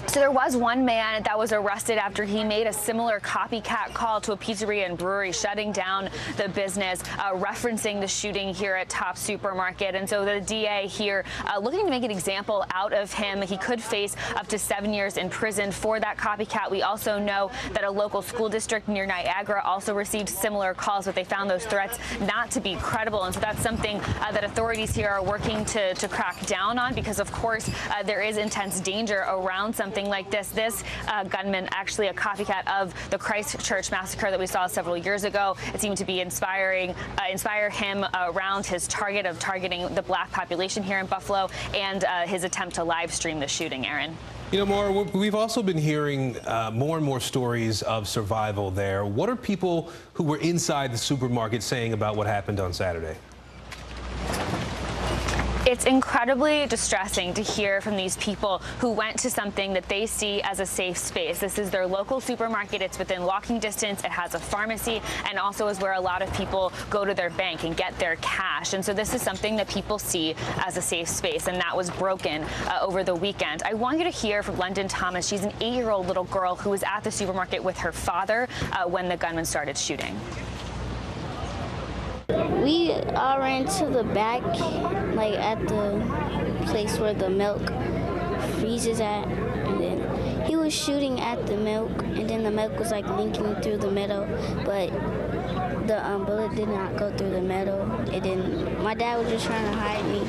So there was one man that was arrested after he made a similar copycat call to a pizzeria and brewery, shutting down the business, referencing the shooting here at Top Supermarket. And so the DA here looking to make an example out of him. He could face up to 7 years in prison for that copycat. We also know that a local school district near Niagara also received similar calls, but they found those threats not to be credible. And so that's something that authorities here are working to crack down on, because of course there is intense danger around something like this. This gunman, actually a copycat of the Christchurch massacre that we saw several years ago. It seemed to be inspire him around his target of targeting the black population here in Buffalo and his attempt to live stream the shooting, Aaron. You know, Maura, we've also been hearing more and more stories of survival there. What are people who were inside the supermarket saying about what happened on Saturday? It's incredibly distressing to hear from these people who went to something that they see as a safe space. This is their local supermarket. It's within walking distance. It has a pharmacy, and also is where a lot of people go to their bank and get their cash. And so this is something that people see as a safe space, and that was broken over the weekend. I want you to hear from London Thomas. She's an 8-year-old little girl who was at the supermarket with her father when the gunman started shooting. We all ran to the back, like at the place where the milk freezes at, and then he was shooting at the milk, and then the milk was like linking through the metal, but the bullet did not go through the metal. It didn't. My dad was just trying to hide me.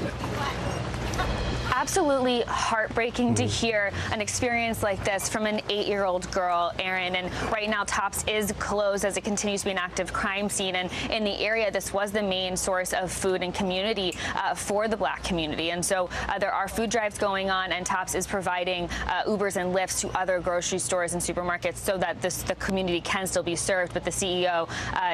Absolutely heartbreaking to hear an experience like this from an 8-year-old girl, Aaron. And right now, Tops is closed as it continues to be an active crime scene. And in the area, this was the main source of food and community for the black community. And so there are food drives going on, and Tops is providing Ubers and Lyfts to other grocery stores and supermarkets so that the community can still be served. But the CEO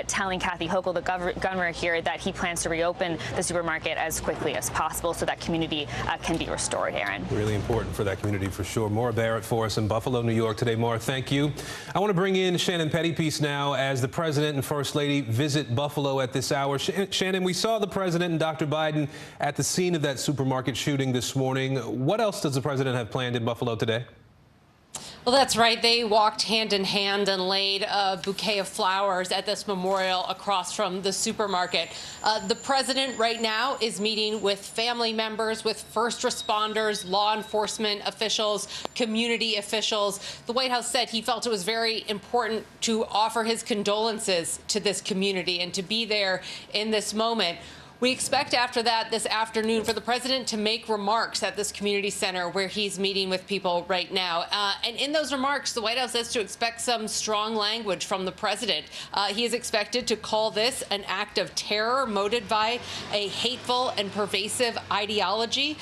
telling Kathy Hochul, the governor here, that he plans to reopen the supermarket as quickly as possible so that community can be restored, Aaron. Really important for that community for sure. Maura Barrett for us in Buffalo, New York today. Maura, thank you. I want to bring in Shannon Pettypiece now as the President and First Lady visit Buffalo at this hour. Shannon, we saw the President and Dr. Biden at the scene of that supermarket shooting this morning. What else does the President have planned in Buffalo today? Well, that's right. They walked hand in hand and laid a bouquet of flowers at this memorial across from the supermarket. The president right now is meeting with family members, with first responders, law enforcement officials, community officials. The White House said he felt it was very important to offer his condolences to this community and to be there in this moment. We expect after that this afternoon for the president to make remarks at this community center where he's meeting with people right now. And in those remarks, the White House says to expect some strong language from the president. He is expected to call this an act of terror motivated by a hateful and pervasive ideology.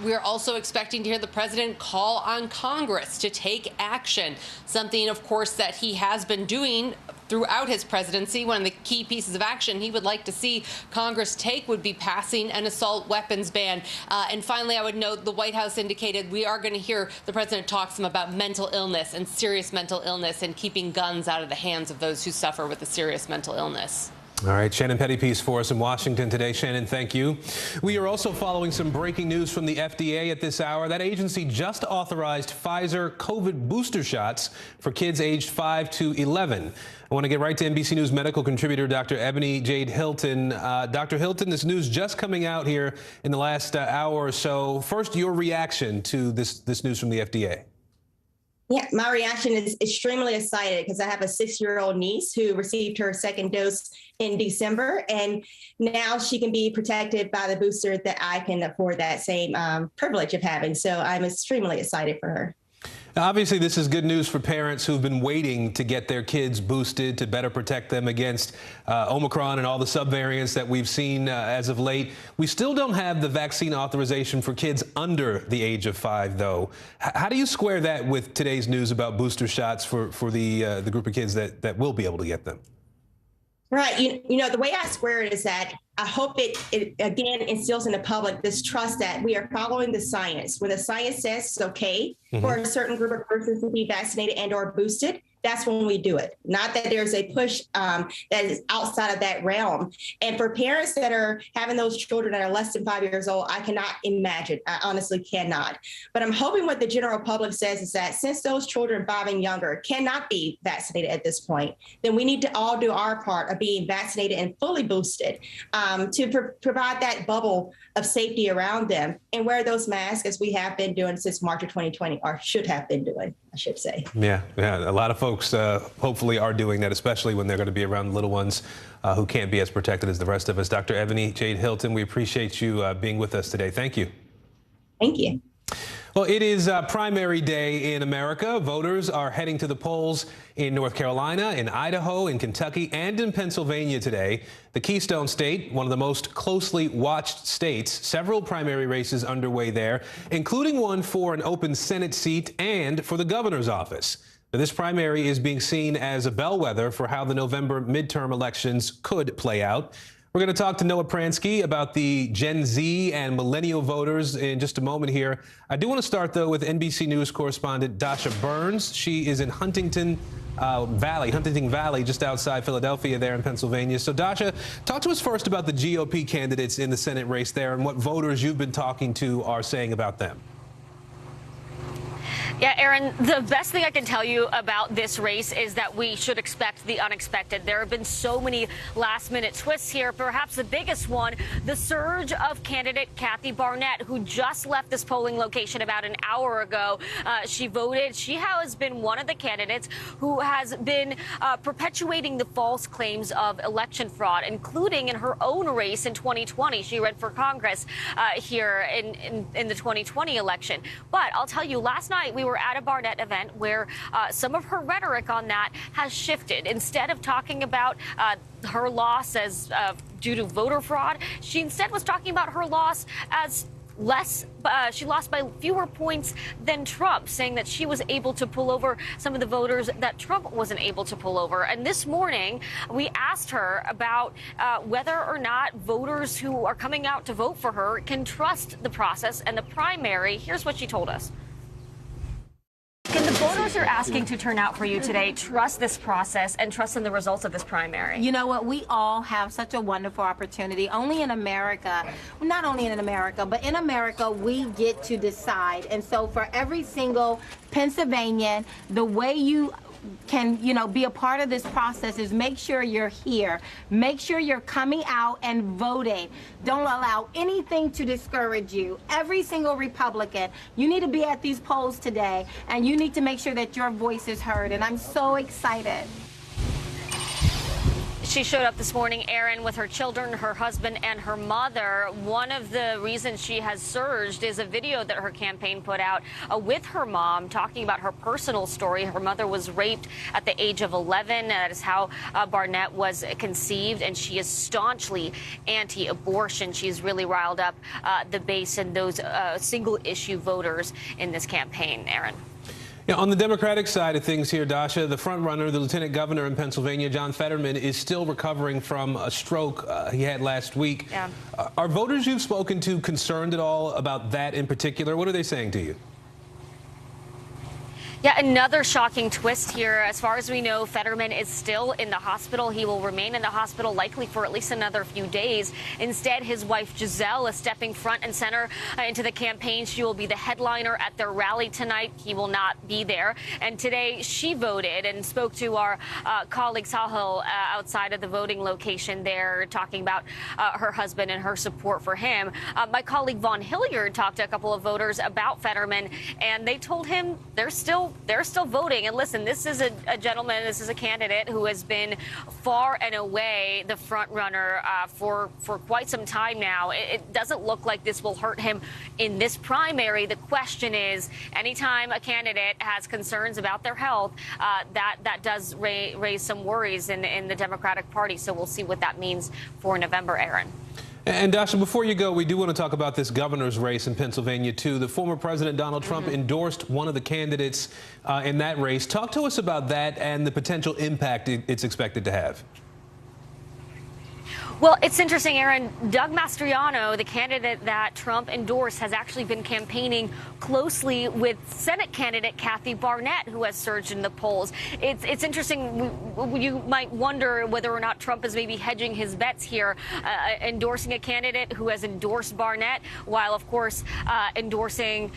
We're also expecting to hear the president call on Congress to take action, something, of course, that he has been doing throughout his presidency. One of the key pieces of action he would like to see Congress take would be passing an assault weapons ban. And finally, I would note the White House indicated we are going to hear the president talk some about mental illness and serious mental illness and keeping guns out of the hands of those who suffer with a serious mental illness. All right, Shannon Pettypiece for us in Washington today. Shannon, thank you. We are also following some breaking news from the FDA at this hour. That agency just authorized Pfizer COVID booster shots for kids aged 5 to 11. I want to get right to NBC News medical contributor Dr. Ebony Jade Hilton. Dr. Hilton, this news just coming out here in the last hour or so. First, your reaction to this news from the FDA. Yeah, my reaction is extremely excited because I have a 6-year-old niece who received her second dose in December, and now she can be protected by the booster that I can afford that same privilege of having. So I'm extremely excited for her. Now, obviously, this is good news for parents who've been waiting to get their kids boosted to better protect them against Omicron and all the subvariants that we've seen as of late. We still don't have the vaccine authorization for kids under the age of 5, though. How do you square that with today's news about booster shots for the group of kids that will be able to get them? Right. You know, the way I square it is that I hope it again instills in the public this trust that we are following the science. When the science says it's okay for a certain group of persons to be vaccinated and or boosted, that's when we do it. Not that there's a push that is outside of that realm. And for parents that are having those children that are less than 5 years old, I cannot imagine. I honestly cannot. But I'm hoping what the general public says is that since those children 5 and younger cannot be vaccinated at this point, then we need to all do our part of being vaccinated and fully boosted to provide that bubble of safety around them and wear those masks as we have been doing since March of 2020, or should have been doing, I should say. Yeah, a lot of folks hopefully are doing that, especially when they're going to be around little ones who can't be as protected as the rest of us. Dr. Ebony Jade Hilton, we appreciate you being with us today. Thank you. Thank you. Well, it is primary day in America. Voters are heading to the polls in North Carolina, in Idaho, in Kentucky, and in Pennsylvania today. The Keystone State, one of the most closely watched states, several primary races underway there, including one for an open Senate seat and for the governor's office. Now, this primary is being seen as a bellwether for how the November midterm elections could play out. We're going to talk to Noah Pransky about the Gen Z and millennial voters in just a moment here. I do want to start, though, with NBC News correspondent Dasha Burns. She is in Huntington Valley, just outside Philadelphia there in Pennsylvania. So, Dasha, talk to us first about the GOP candidates in the Senate race there and what voters you've been talking to are saying about them. Yeah, Aaron, the best thing I can tell you about this race is that we should expect the unexpected. There have been so many last-minute twists here. Perhaps the biggest one, the surge of candidate Kathy Barnett, who just left this polling location about an hour ago. She voted. She has been one of the candidates who has been perpetuating the false claims of election fraud, including in her own race in 2020. She ran for Congress here in the 2020 election. But I'll tell you, last night we were at a Barnett event where some of her rhetoric on that has shifted. Instead of talking about her loss as due to voter fraud, she instead was talking about her loss as she lost by fewer points than Trump, saying that she was able to pull over some of the voters that Trump wasn't able to pull over. And this morning, we asked her about whether or not voters who are coming out to vote for her can trust the process and the primary. Here's what she told us. Can the voters you're asking to turn out for you today trust this process and trust in the results of this primary? You know what? We all have such a wonderful opportunity. Only in America, not only in America, but in America, we get to decide. And so for every single Pennsylvanian, the way you can, be a part of this process is make sure you're here. Make sure you're coming out and voting. Don't allow anything to discourage you. Every single Republican, you need to be at these polls today, and you need to make sure that your voice is heard. And I'm so excited. She showed up this morning, Aaron, with her children, her husband, and her mother. One of the reasons she has surged is a video that her campaign put out with her mom talking about her personal story. Her mother was raped at the age of 11. That is how Barnett was conceived, and she is staunchly anti-abortion. She's really riled up the base and those single-issue voters in this campaign, Aaron. On the Democratic side of things here, Dasha, the front-runner, the lieutenant governor in Pennsylvania, John Fetterman, is still recovering from a stroke he had last week. Yeah. Are voters you've spoken to concerned at all about that in particular? What are they saying to you? Yeah, another shocking twist here. As far as we know, Fetterman is still in the hospital. He will remain in the hospital likely for at least another few days. Instead, his wife Giselle is stepping front and center into the campaign. She will be the headliner at their rally tonight. He will not be there. And today she voted and spoke to our colleague Sahil outside of the voting location there, talking about her husband and her support for him. My colleague Vaughn Hilliard talked to a couple of voters about Fetterman, and they told him they're still they're still voting. And listen, this is a gentleman, this is a candidate who has been far and away the front runner for quite some time now. It doesn't look like this will hurt him in this primary. The question is, anytime a candidate has concerns about their health, that does raise some worries in the Democratic Party. So we'll see what that means for November, Aaron. And Dasha, before you go, we do want to talk about this governor's race in Pennsylvania, too. The former President Donald Trump endorsed one of the candidates in that race. Talk to us about that and the potential impact it's expected to have. Well, it's interesting, Aaron. Doug Mastriano, the candidate that Trump endorsed, has actually been campaigning closely with Senate candidate Kathy Barnett, who has surged in the polls. It's interesting. You might wonder whether or not Trump is maybe hedging his bets here, endorsing a candidate who has endorsed Barnett, while, of course, endorsing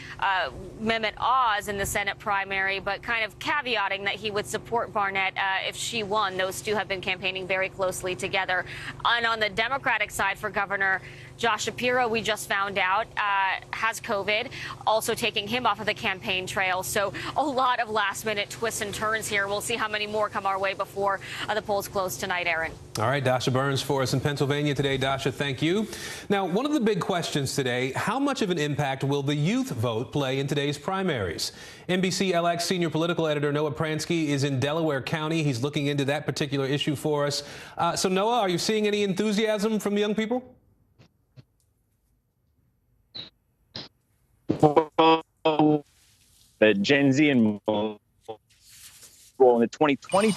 Mehmet Oz in the Senate primary, but kind of caveating that he would support Barnett if she won. Those two have been campaigning very closely together. And on the Democratic side for Governor, Josh Shapiro, we just found out, has COVID, also taking him off of the campaign trail. So a lot of last-minute twists and turns here. We'll see how many more come our way before the polls close tonight, Aaron. All right, Dasha Burns for us in Pennsylvania today. Dasha, thank you. Now, one of the big questions today, how much of an impact will the youth vote play in today's primaries? NBC LX senior political editor Noah Pransky is in Delaware County. He's looking into that particular issue for us. So, Noah, are you seeing any enthusiasm from the young people? The Gen Z and role in the 2020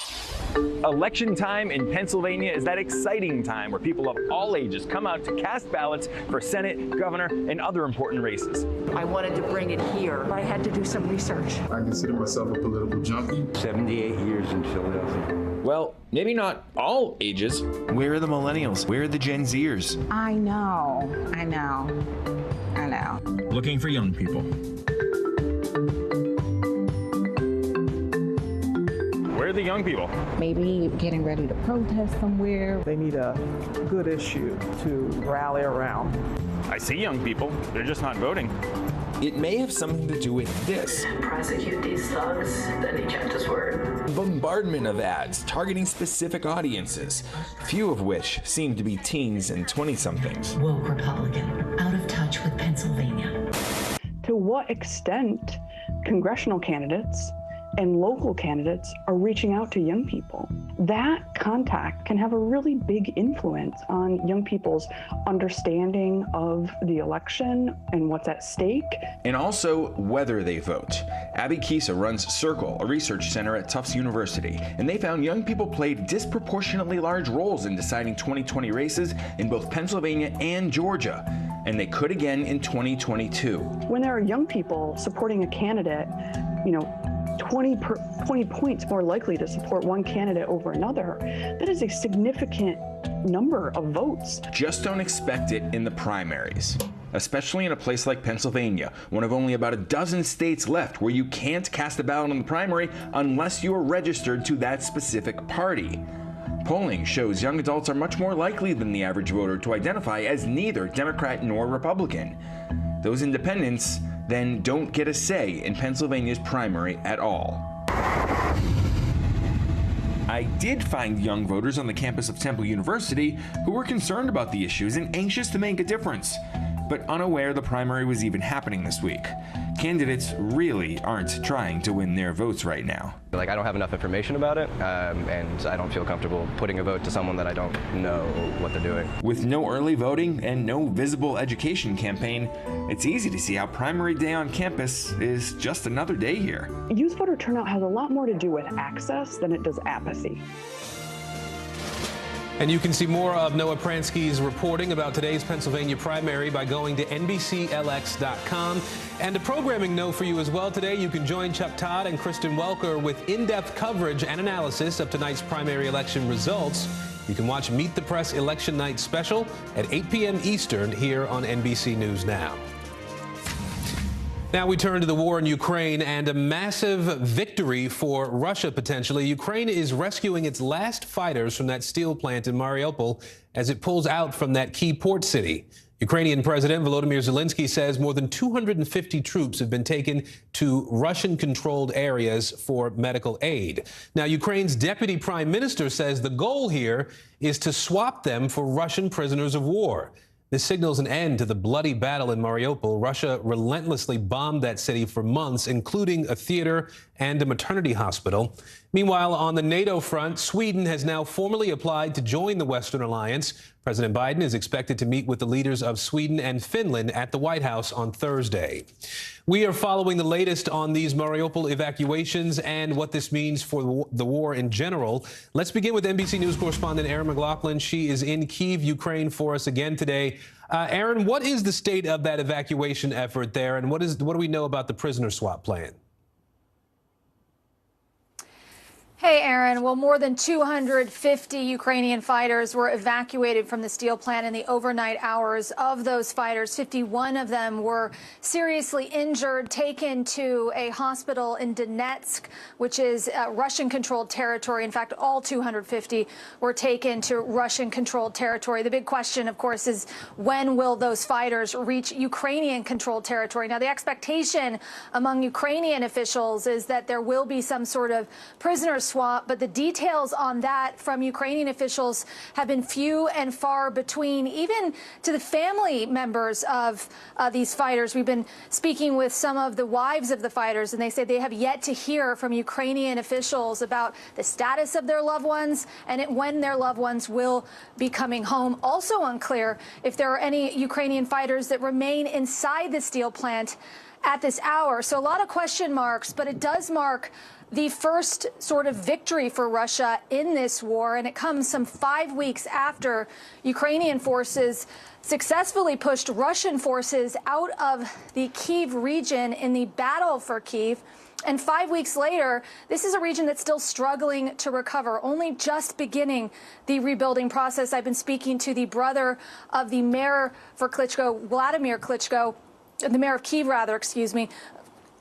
election time in Pennsylvania is that exciting time where people of all ages come out to cast ballots for Senate, governor, and other important races. I wanted to bring it here. I had to do some research. I consider myself a political junkie. 78 years in Philadelphia. Well, maybe not all ages. Where are the millennials? Where are the Gen Zers? I know. Looking for young people. Where are the young people? Maybe getting ready to protest somewhere. They need a good issue to rally around. I see young people. They're just not voting. It may have something to do with this. Prosecute these thugs, then he kept his word. Bombardment of ads targeting specific audiences, few of which seem to be teens and 20-somethings. Woke Republican, out of touch with Pennsylvania. To what extent congressional candidates and local candidates are reaching out to young people? That contact can have a really big influence on young people's understanding of the election and what's at stake. And also whether they vote. Abby Kisa runs Circle, a research center at Tufts University, and they found young people played disproportionately large roles in deciding 2020 races in both Pennsylvania and Georgia, and they could again in 2022. When there are young people supporting a candidate, 20 points more likely to support one candidate over another, that is a significant number of votes. Just don't expect it in the primaries, especially in a place like Pennsylvania, one of only about a dozen states left where you can't cast a ballot in the primary unless you are registered to that specific party. Polling shows young adults are much more likely than the average voter to identify as neither Democrat nor Republican. Those independents then don't get a say in Pennsylvania's primary at all. I did find young voters on the campus of Temple University who were concerned about the issues and anxious to make a difference, but unaware the primary was even happening this week. Candidates really aren't trying to win their votes right now. I don't have enough information about it, and I don't feel comfortable putting a vote to someone that I don't know what they're doing. With no early voting and no visible education campaign, it's easy to see how primary day on campus is just another day here. Youth voter turnout has a lot more to do with access than it does apathy. And you can see more of Noah Pransky's reporting about today's Pennsylvania primary by going to NBCLX.com. And a programming note for you as well today. You can join Chuck Todd and Kristen Welker with in-depth coverage and analysis of tonight's primary election results. You can watch Meet the Press Election Night Special at 8 p.m. Eastern here on NBC News Now. Now we turn to the war in Ukraine and a massive victory for Russia, potentially. Ukraine is rescuing its last fighters from that steel plant in Mariupol as it pulls out from that key port city. Ukrainian President Volodymyr Zelensky says more than 250 troops have been taken to Russian-controlled areas for medical aid. Now, Ukraine's deputy prime minister says the goal here is to swap them for Russian prisoners of war. This signals an end to the bloody battle in Mariupol. Russia relentlessly bombed that city for months, including a theater and a maternity hospital. Meanwhile, on the NATO front, Sweden has now formally applied to join the Western Alliance. President Biden is expected to meet with the leaders of Sweden and Finland at the White House on Thursday. We are following the latest on these Mariupol evacuations and what this means for the war in general. Let's begin with NBC News correspondent Erin McLaughlin. She is in Kyiv, Ukraine, for us again today. Erin, what is the state of that evacuation effort there, and what do we know about the prisoner swap plan? Hey, Aaron. Well, more than 250 Ukrainian fighters were evacuated from the steel plant in the overnight hours. Of those fighters, 51 of them were seriously injured, taken to a hospital in Donetsk, which is Russian-controlled territory. In fact, all 250 were taken to Russian-controlled territory. The big question, of course, is when will those fighters reach Ukrainian-controlled territory? Now, the expectation among Ukrainian officials is that there will be some sort of prisoner swap, but the details on that from Ukrainian officials have been few and far between, even to the family members of these fighters. We've been speaking with some of the wives of the fighters, and they say they have yet to hear from Ukrainian officials about the status of their loved ones and when their loved ones will be coming home. Also unclear if there are any Ukrainian fighters that remain inside the steel plant at this hour. So a lot of question marks, but it does mark the first sort of victory for Russia in this war, and it comes some 5 weeks after Ukrainian forces successfully pushed Russian forces out of the Kyiv region in the battle for Kyiv. And 5 weeks later, this is a region that's still struggling to recover, only just beginning the rebuilding process. I've been speaking to the brother of the mayor for Klitschko, Vladimir Klitschko, the mayor of Kyiv, rather, excuse me,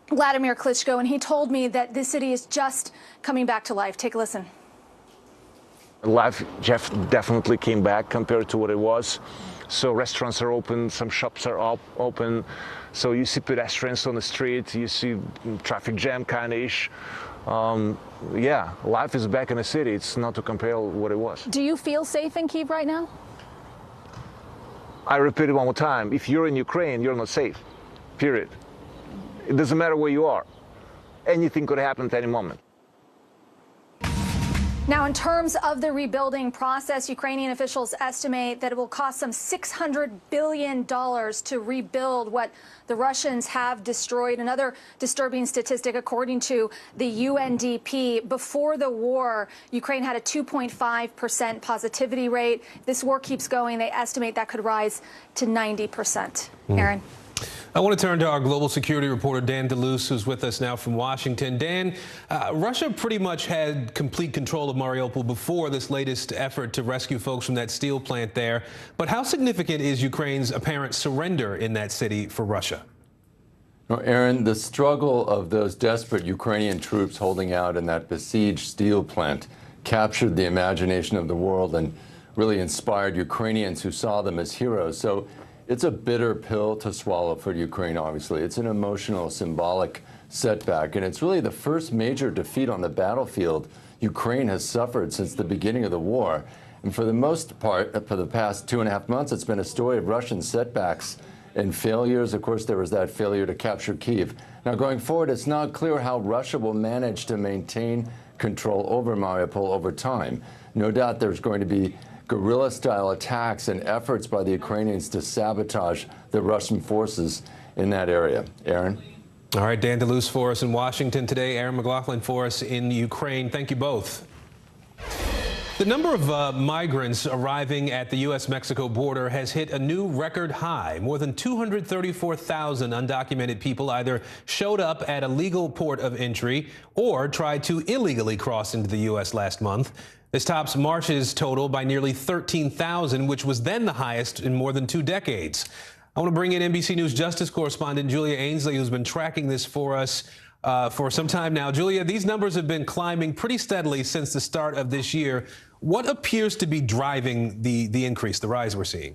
Vladimir Klitschko, and he told me that this city is just coming back to life. Take a listen. Life definitely came back compared to what it was. So restaurants are open, some shops are open. So you see pedestrians on the street, you see traffic jam kind of ish. Yeah, life is back in the city. It's not to compare what it was. Do you feel safe in Kyiv right now? I repeat it one more time. If you're in Ukraine, you're not safe, period. It doesn't matter where you are. Anything could happen at any moment. Now, in terms of the rebuilding process, Ukrainian officials estimate that it will cost some $600 billion to rebuild what the Russians have destroyed. Another disturbing statistic, according to the UNDP, before the war, Ukraine had a 2.5% positivity rate. If this war keeps going, they estimate that could rise to 90%. Aaron? I want to turn to our global security reporter, Dan DeLuce, who's with us now from Washington. Dan, Russia pretty much had complete control of Mariupol before this latest effort to rescue folks from that steel plant there. But how significant is Ukraine's apparent surrender in that city for Russia? No, Aaron, the struggle of those desperate Ukrainian troops holding out in that besieged steel plant captured the imagination of the world and really inspired Ukrainians who saw them as heroes. So it's a bitter pill to swallow for Ukraine, obviously. It's an emotional, symbolic setback, and it's really the first major defeat on the battlefield Ukraine has suffered since the beginning of the war. And for the most part, for the past 2.5 months, it's been a story of Russian setbacks and failures. Of course, there was that failure to capture Kyiv. Now, going forward, it's not clear how Russia will manage to maintain control over Mariupol over time. No doubt there's going to be guerrilla-style attacks and efforts by the Ukrainians to sabotage the Russian forces in that area. Aaron? All right, Dan DeLuce for us in Washington today, Erin McLaughlin for us in Ukraine. Thank you both. The number of migrants arriving at the U.S.-Mexico border has hit a new record high. More than 234,000 undocumented people either showed up at a legal port of entry or tried to illegally cross into the U.S. last month. This tops March's total by nearly 13,000, which was then the highest in more than 2 decades. I want to bring in NBC News Justice correspondent Julia Ainsley, who's been tracking this for us for some time now. Julia, these numbers have been climbing pretty steadily since the start of this year. What appears to be driving the increase, the rise we're seeing?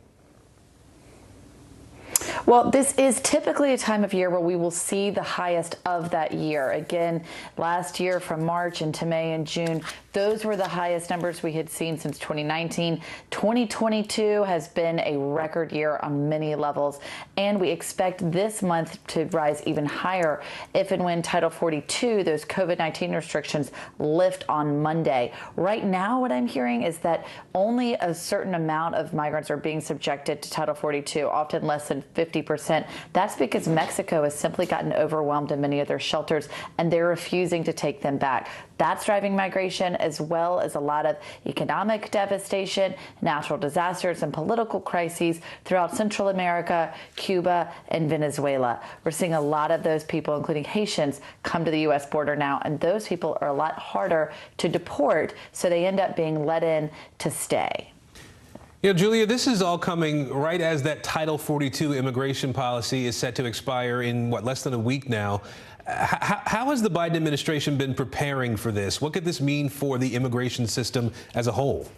Well, this is typically a time of year where we will see the highest of that year. Again, last year from March into May and June, those were the highest numbers we had seen since 2019. 2022 has been a record year on many levels, and we expect this month to rise even higher if and when Title 42, those COVID-19 restrictions, lift on Monday. Right now, what I'm hearing is that only a certain amount of migrants are being subjected to Title 42, often less than 50%. That's because Mexico has simply gotten overwhelmed in many of their shelters, and they're refusing to take them back. That's driving migration, as well as a lot of economic devastation, natural disasters, and political crises throughout Central America, Cuba, and Venezuela. We're seeing a lot of those people, including Haitians, come to the U.S. border now, and those people are a lot harder to deport, so they end up being let in to stay. You know, Julia, this is all coming right as that Title 42 immigration policy is set to expire in, what, less than a week now. How has the Biden administration been preparing for this? What could this mean for the immigration system as a whole?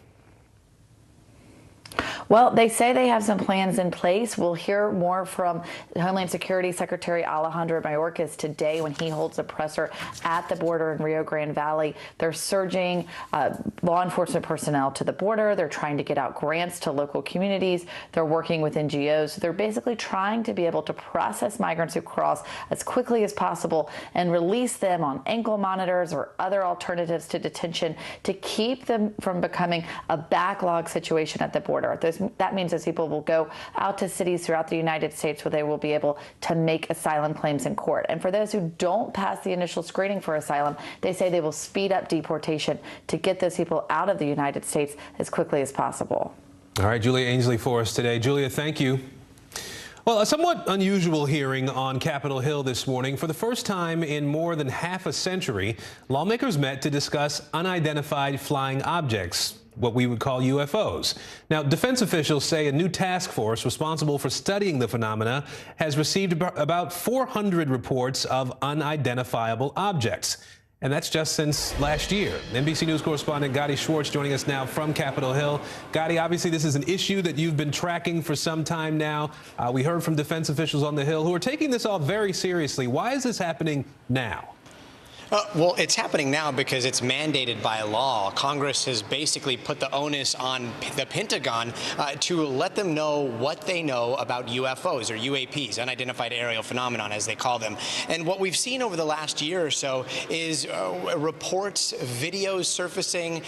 Well, they say they have some plans in place. We'll hear more from Homeland Security Secretary Alejandro Mayorkas today when he holds a presser at the border in Rio Grande Valley. They're surging law enforcement personnel to the border. They're trying to get out grants to local communities. They're working with NGOs. They're basically trying to be able to process migrants who cross as quickly as possible and release them on ankle monitors or other alternatives to detention to keep them from becoming a backlog situation at the border. That means those people will go out to cities throughout the United States where they will be able to make asylum claims in court. And for those who don't pass the initial screening for asylum, they say they will speed up deportation to get those people out of the United States as quickly as possible. All right, Julia Ainsley for us today. Julia, thank you. Well, a somewhat unusual hearing on Capitol Hill this morning. For the first time in more than half a century, lawmakers met to discuss unidentified flying objects, what we would call UFOs. Now, defense officials say a new task force responsible for studying the phenomena has received about 400 reports of unidentifiable objects. And that's just since last year. NBC News correspondent Gadi Schwartz joining us now from Capitol Hill. Gadi, obviously this is an issue that you've been tracking for some time now. We heard from defense officials on the Hill who are taking this all very seriously. Why is this happening now? Well, it's happening now because it's mandated by law. Congress has basically put the onus on the Pentagon to let them know what they know about UFOs, or UAPs, unidentified aerial phenomenon, as they call them. And what we've seen over the last year or so is reports, videos surfacing,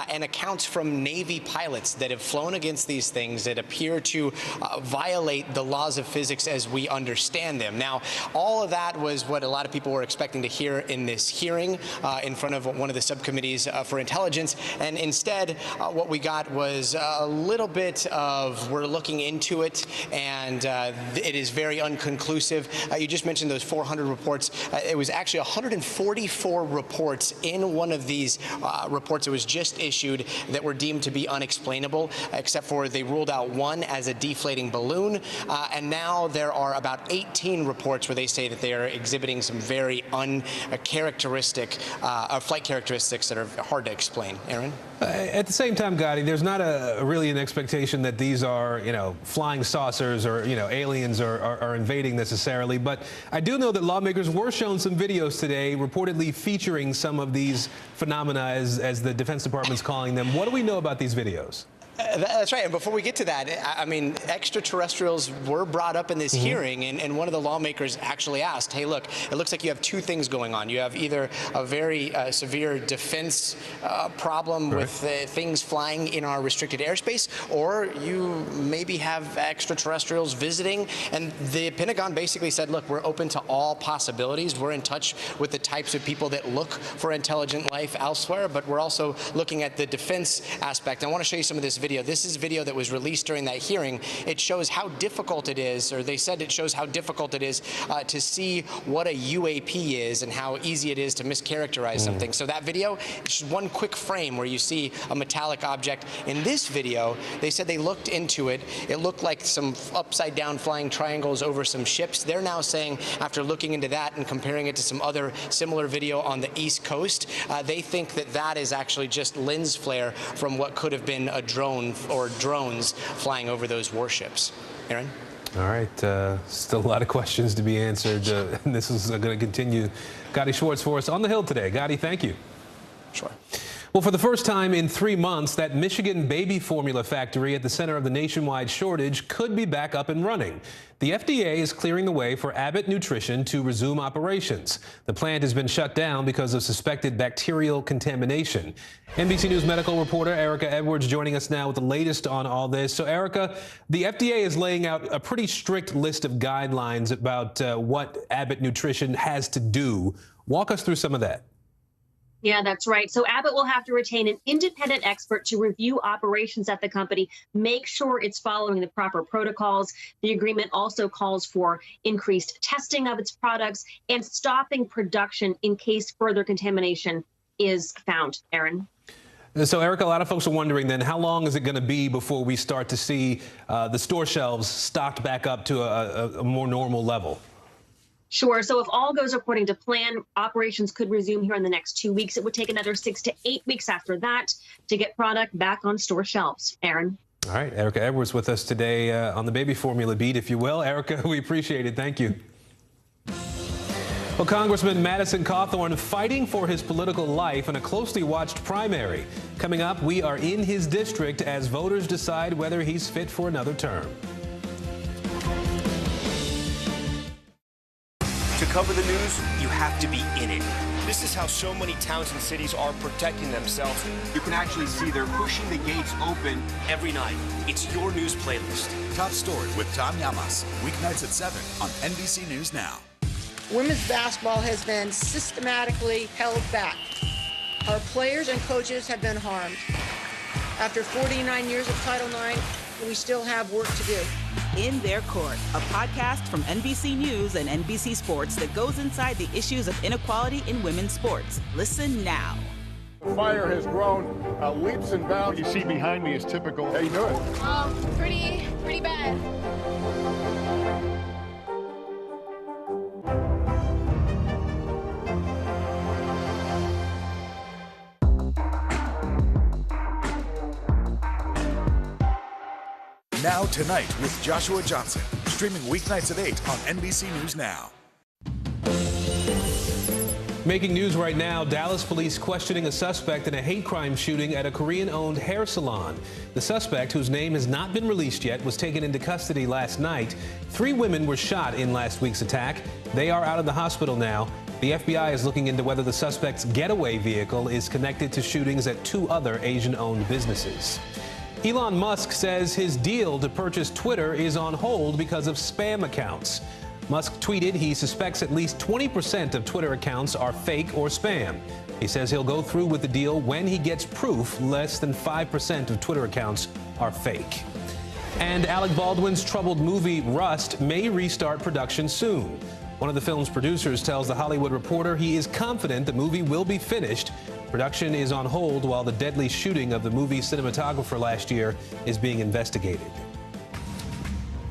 and accounts from Navy pilots that have flown against these things that appear to violate the laws of physics as we understand them. Now, all of that was what a lot of people were expecting to hear in this hearing in front of one of the subcommittees for intelligence, and instead what we got was a little bit of we're looking into it, and it is very unconclusive. You just mentioned those 400 reports. It was actually 144 reports in one of these reports that was just issued that were deemed to be unexplainable, except for they ruled out one as a deflating balloon, and now there are about 18 reports where they say that they are exhibiting some very uncharacteristic flight characteristics that are hard to explain. Aaron? At the same time, Gadi, there's not really an expectation that these are, flying saucers or, aliens are invading necessarily. But I do know that lawmakers were shown some videos today reportedly featuring some of these phenomena, as the Defense Department's calling them. What do we know about these videos? That's right. And before we get to that, I mean, extraterrestrials were brought up in this hearing, and one of the lawmakers actually asked, hey, look, it looks like you have two things going on. You have either a very severe defense problem with things flying in our restricted airspace, or you maybe have extraterrestrials visiting. And the Pentagon basically said, look, we're open to all possibilities. We're in touch with the types of people that look for intelligent life elsewhere, but we're also looking at the defense aspect. I want to show you some of this video video. This is video that was released during that hearing. It shows how difficult it is, or they said it shows how difficult it is to see what a UAP is and how easy it is to mischaracterize something. So that video, it's just one quick frame where you see a metallic object. In this video, they said they looked into it. It looked like some upside down flying triangles over some ships. They're now saying, after looking into that and comparing it to some other similar video on the East Coast, they think that that is actually just lens flare from what could have been a drone or drones flying over those warships. Aaron? All right, still a lot of questions to be answered, and this is going to continue. Gotti Schwartz for us on the Hill today. Gotti, thank you. Sure. Well, for the first time in 3 months, that Michigan baby formula factory at the center of the nationwide shortage could be back up and running. The FDA is clearing the way for Abbott Nutrition to resume operations. The plant has been shut down because of suspected bacterial contamination. NBC News medical reporter Erica Edwards joining us now with the latest on all this. So, Erica, the FDA is laying out a pretty strict list of guidelines about what Abbott Nutrition has to do. Walk us through some of that. Yeah, that's right. So Abbott will have to retain an independent expert to review operations at the company, make sure it's following the proper protocols. The agreement also calls for increased testing of its products and stopping production in case further contamination is found. Aaron? So, Erica, a lot of folks are wondering then, how long is it going to be before we start to see the store shelves stocked back up to a more normal level? Sure. So if all goes according to plan, operations could resume here in the next 2 weeks. It would take another 6 to 8 weeks after that to get product back on store shelves. Aaron? All right. Erica Edwards with us today on the baby formula beat, if you will. Erica, we appreciate it. Thank you. Well, Congressman Madison Cawthorn fighting for his political life in a closely watched primary. Coming up, we are in his district as voters decide whether he's fit for another term. To cover the news, you have to be in it. This is how so many towns and cities are protecting themselves. You can actually see they're pushing the gates open every night. It's your news playlist. Top Story with Tom Llamas, weeknights at 7 on NBC News Now. Women's basketball has been systematically held back. Our players and coaches have been harmed. After 49 years of Title IX, we still have work to do. In Their Court, a podcast from NBC News and NBC Sports that goes inside the issues of inequality in women's sports. Listen now. The fire has grown leaps and bounds. What you see behind me is typical. How you doing? Pretty bad. Now Tonight with Joshua Johnson, streaming weeknights at 8 on NBC News Now. Making news right now, Dallas police questioning a suspect in a hate crime shooting at a Korean-owned hair salon. The suspect, whose name has not been released yet, was taken into custody last night. 3 women were shot in last week's attack. They are out of the hospital now. The FBI is looking into whether the suspect's getaway vehicle is connected to shootings at 2 other Asian-owned businesses. Elon Musk says his deal to purchase Twitter is on hold because of spam accounts. Musk tweeted he suspects at least 20% of Twitter accounts are fake or spam. He says he'll go through with the deal when he gets proof less than 5% of Twitter accounts are fake. And Alec Baldwin's troubled movie Rust may restart production soon. One of the film's producers tells The Hollywood Reporter he is confident the movie will be finished. Production is on hold while the deadly shooting of the movie's cinematographer last year is being investigated.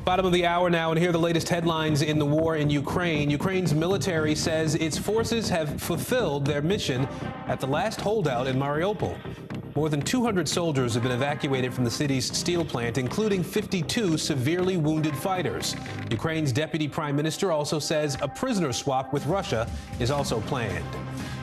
Bottom of the hour now, and here are the latest headlines in the war in Ukraine. Ukraine's military says its forces have fulfilled their mission at the last holdout in Mariupol. More than 200 soldiers have been evacuated from the city's steel plant, including 52 severely wounded fighters. Ukraine's deputy prime minister also says a prisoner swap with Russia is also planned.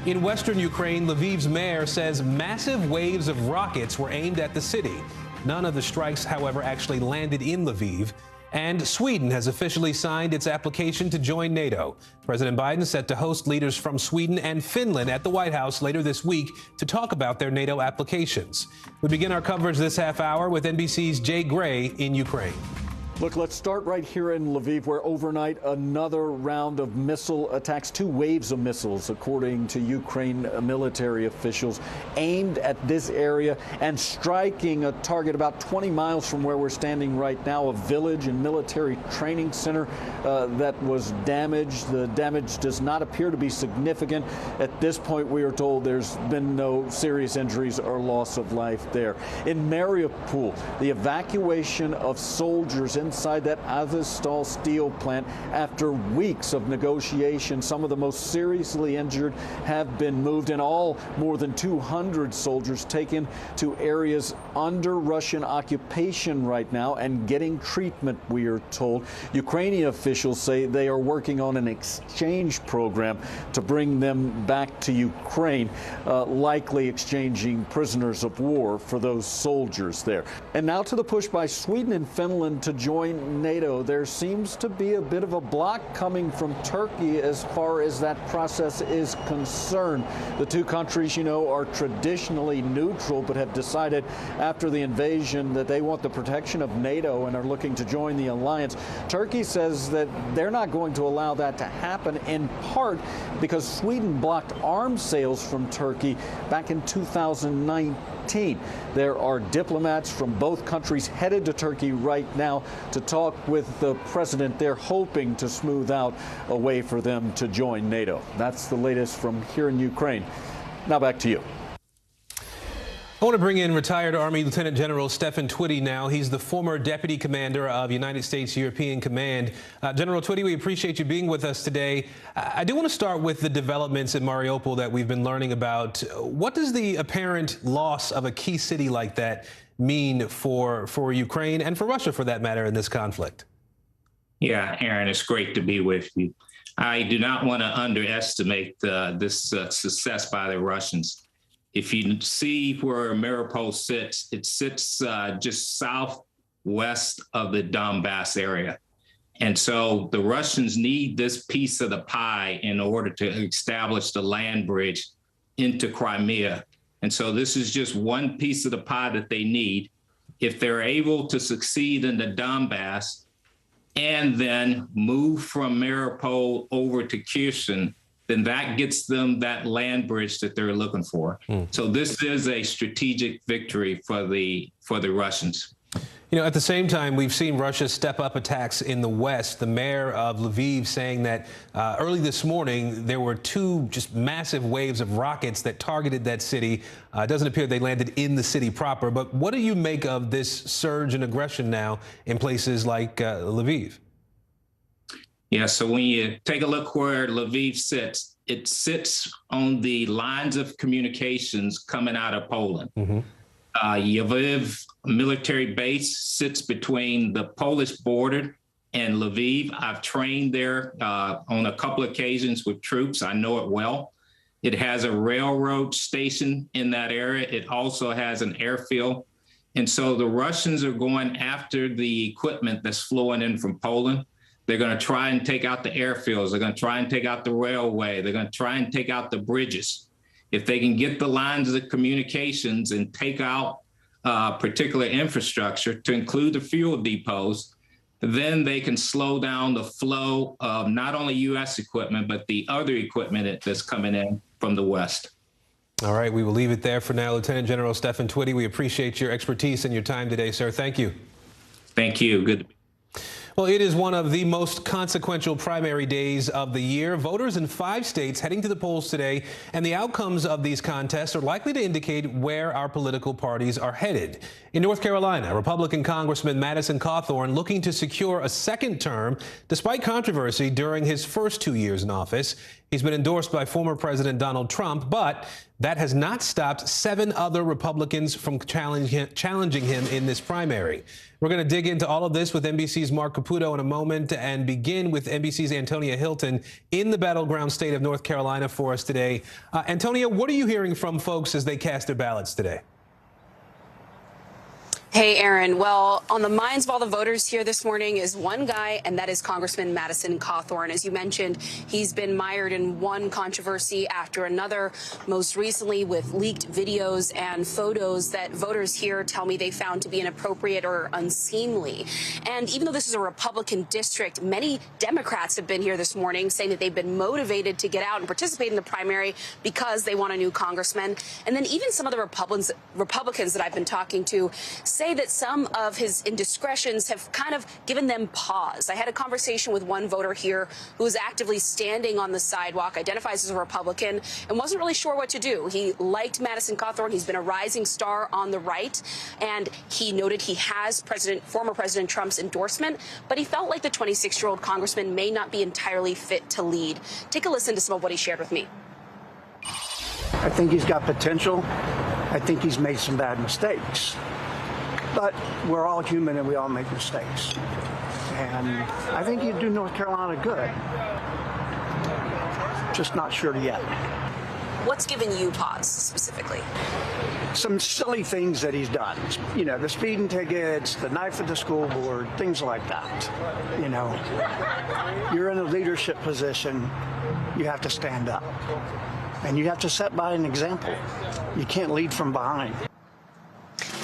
In western Ukraine, Lviv's mayor says massive waves of rockets were aimed at the city. None of the strikes, however, actually landed in Lviv. And Sweden has officially signed its application to join NATO. President Biden is set to host leaders from Sweden and Finland at the White House later this week to talk about their NATO applications. We begin our coverage this half hour with NBC's Jay Gray in Ukraine. Look, let's start right here in Lviv, where overnight another round of missile attacks, 2 waves of missiles, according to Ukraine military officials, aimed at this area and striking a target about 20 miles from where we're standing right now, a village and military training center that was damaged. The damage does not appear to be significant. At this point, we are told there's been no serious injuries or loss of life there. In Mariupol, the evacuation of soldiers inside that Azovstal steel plant after weeks of negotiation. Some of the most seriously injured have been moved. In all, more than 200 soldiers taken to areas under Russian occupation right now and getting treatment, we are told. Ukrainian officials say they are working on an exchange program to bring them back to Ukraine, likely exchanging prisoners of war for those soldiers there. And now to the push by Sweden and Finland to join NATO. There seems to be a bit of a block coming from Turkey as far as that process is concerned. The two countries, you know, are traditionally neutral, but have decided after the invasion that they want the protection of NATO and are looking to join the alliance. Turkey says that they're not going to allow that to happen, in part because Sweden blocked arms sales from Turkey back in 2019. There are diplomats from both countries headed to Turkey right now to talk with the president. They're hoping to smooth out a way for them to join NATO. That's the latest from here in Ukraine. Now back to you. I want to bring in retired Army Lieutenant General Stephen Twitty now. He's the former Deputy Commander of United States European Command. General Twitty, we appreciate you being with us today. I do want to start with the developments in Mariupol that we've been learning about. What does the apparent loss of a key city like that mean for Ukraine and for Russia, for that matter, in this conflict? Yeah, Aaron, it's great to be with you. I do not want to underestimate this success by the Russians. If you see where Mariupol sits, it sits just southwest of the Donbass area. And so the Russians need this piece of the pie in order to establish the land bridge into Crimea. And so this is just one piece of the pie that they need. If they're able to succeed in the Donbass and then move from Mariupol over to Kherson, then that gets them that land bridge that they're looking for. So this is a strategic victory for the Russians. You know, at the same time, we've seen Russia step up attacks in the West. The mayor of Lviv saying that early this morning, there were 2 just massive waves of rockets that targeted that city. It doesn't appear they landed in the city proper. But what do you make of this surge in aggression now in places like Lviv? Yeah, so when you take a look where Lviv sits, it sits on the lines of communications coming out of Poland. Lviv military base sits between the Polish border and Lviv. I've trained there on a couple of occasions with troops. I know it well. It has a railroad station in that area. It also has an airfield. And so the Russians are going after the equipment that's flowing in from Poland. They're going to try and take out the airfields. They're going to try and take out the railway. They're going to try and take out the bridges. If they can get the lines of communications and take out particular infrastructure, to include the fuel depots, then they can slow down the flow of not only U.S. equipment, but the other equipment that's coming in from the West. All right, we will leave it there for now. Lieutenant General Stephen Twitty, we appreciate your expertise and your time today, sir. Thank you. Thank you. Good to be. Well, it is one of the most consequential primary days of the year. Voters in 5 states heading to the polls today, and the outcomes of these contests are likely to indicate where our political parties are headed. In North Carolina, Republican Congressman Madison Cawthorn looking to secure a second term despite controversy during his first 2 years in office. He's been endorsed by former President Donald Trump, but that has not stopped 7 other Republicans from challenging him in this primary. We're going to dig into all of this with NBC's Mark Caputo in a moment and begin with NBC's Antonia Hilton in the battleground state of North Carolina for us today. Antonia, what are you hearing from folks as they cast their ballots today? Hey, Aaron. Well, on the minds of all the voters here this morning is one guy, and that is Congressman Madison Cawthorn. As you mentioned, he's been mired in one controversy after another, most recently with leaked videos and photos that voters here tell me they found to be inappropriate or unseemly. And even though this is a Republican district, many Democrats have been here this morning saying that they've been motivated to get out and participate in the primary because they want a new congressman. And then even some of the Republicans that I've been talking to say that some of his indiscretions have kind of given them pause. I had a conversation with one voter here who was actively standing on the sidewalk, identifies as a Republican, and wasn't really sure what to do. He liked Madison Cawthorn. He's been a rising star on the right, and he noted he has former President Trump's endorsement, but he felt like the 26-year-old congressman may not be entirely fit to lead. Take a listen to some of what he shared with me. I think he's got potential. I think he's made some bad mistakes. But we're all human and we all make mistakes. And I think he'd do North Carolina good. Just not sure yet. What's given you pause specifically? Some silly things that he's done. You know, the speeding tickets, the knife at the school board, things like that. You know, you're in a leadership position, you have to stand up. And you have to set by an example. You can't lead from behind.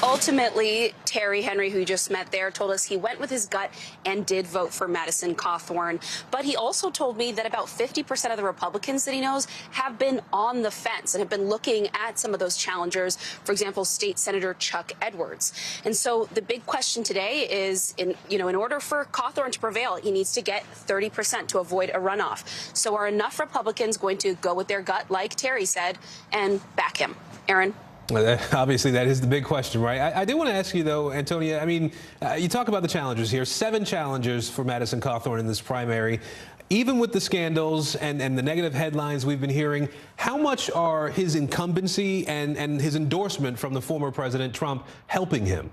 Ultimately, Terry Henry, who you just met there, told us he went with his gut and did vote for Madison Cawthorn. But he also told me that about 50% of the Republicans that he knows have been on the fence and have been looking at some of those challengers, for example, State Senator Chuck Edwards. And so the big question today is, in order for Cawthorn to prevail, he needs to get 30% to avoid a runoff. So are enough Republicans going to go with their gut, like Terry said, and back him? Aaron? Obviously, that is the big question, right? I did want to ask you, though, Antonia, I mean, you talk about the challengers here, 7 challengers for Madison Cawthorn in this primary. Even with the scandals and the negative headlines we've been hearing, how much are his incumbency and his endorsement from the former President Trump helping him?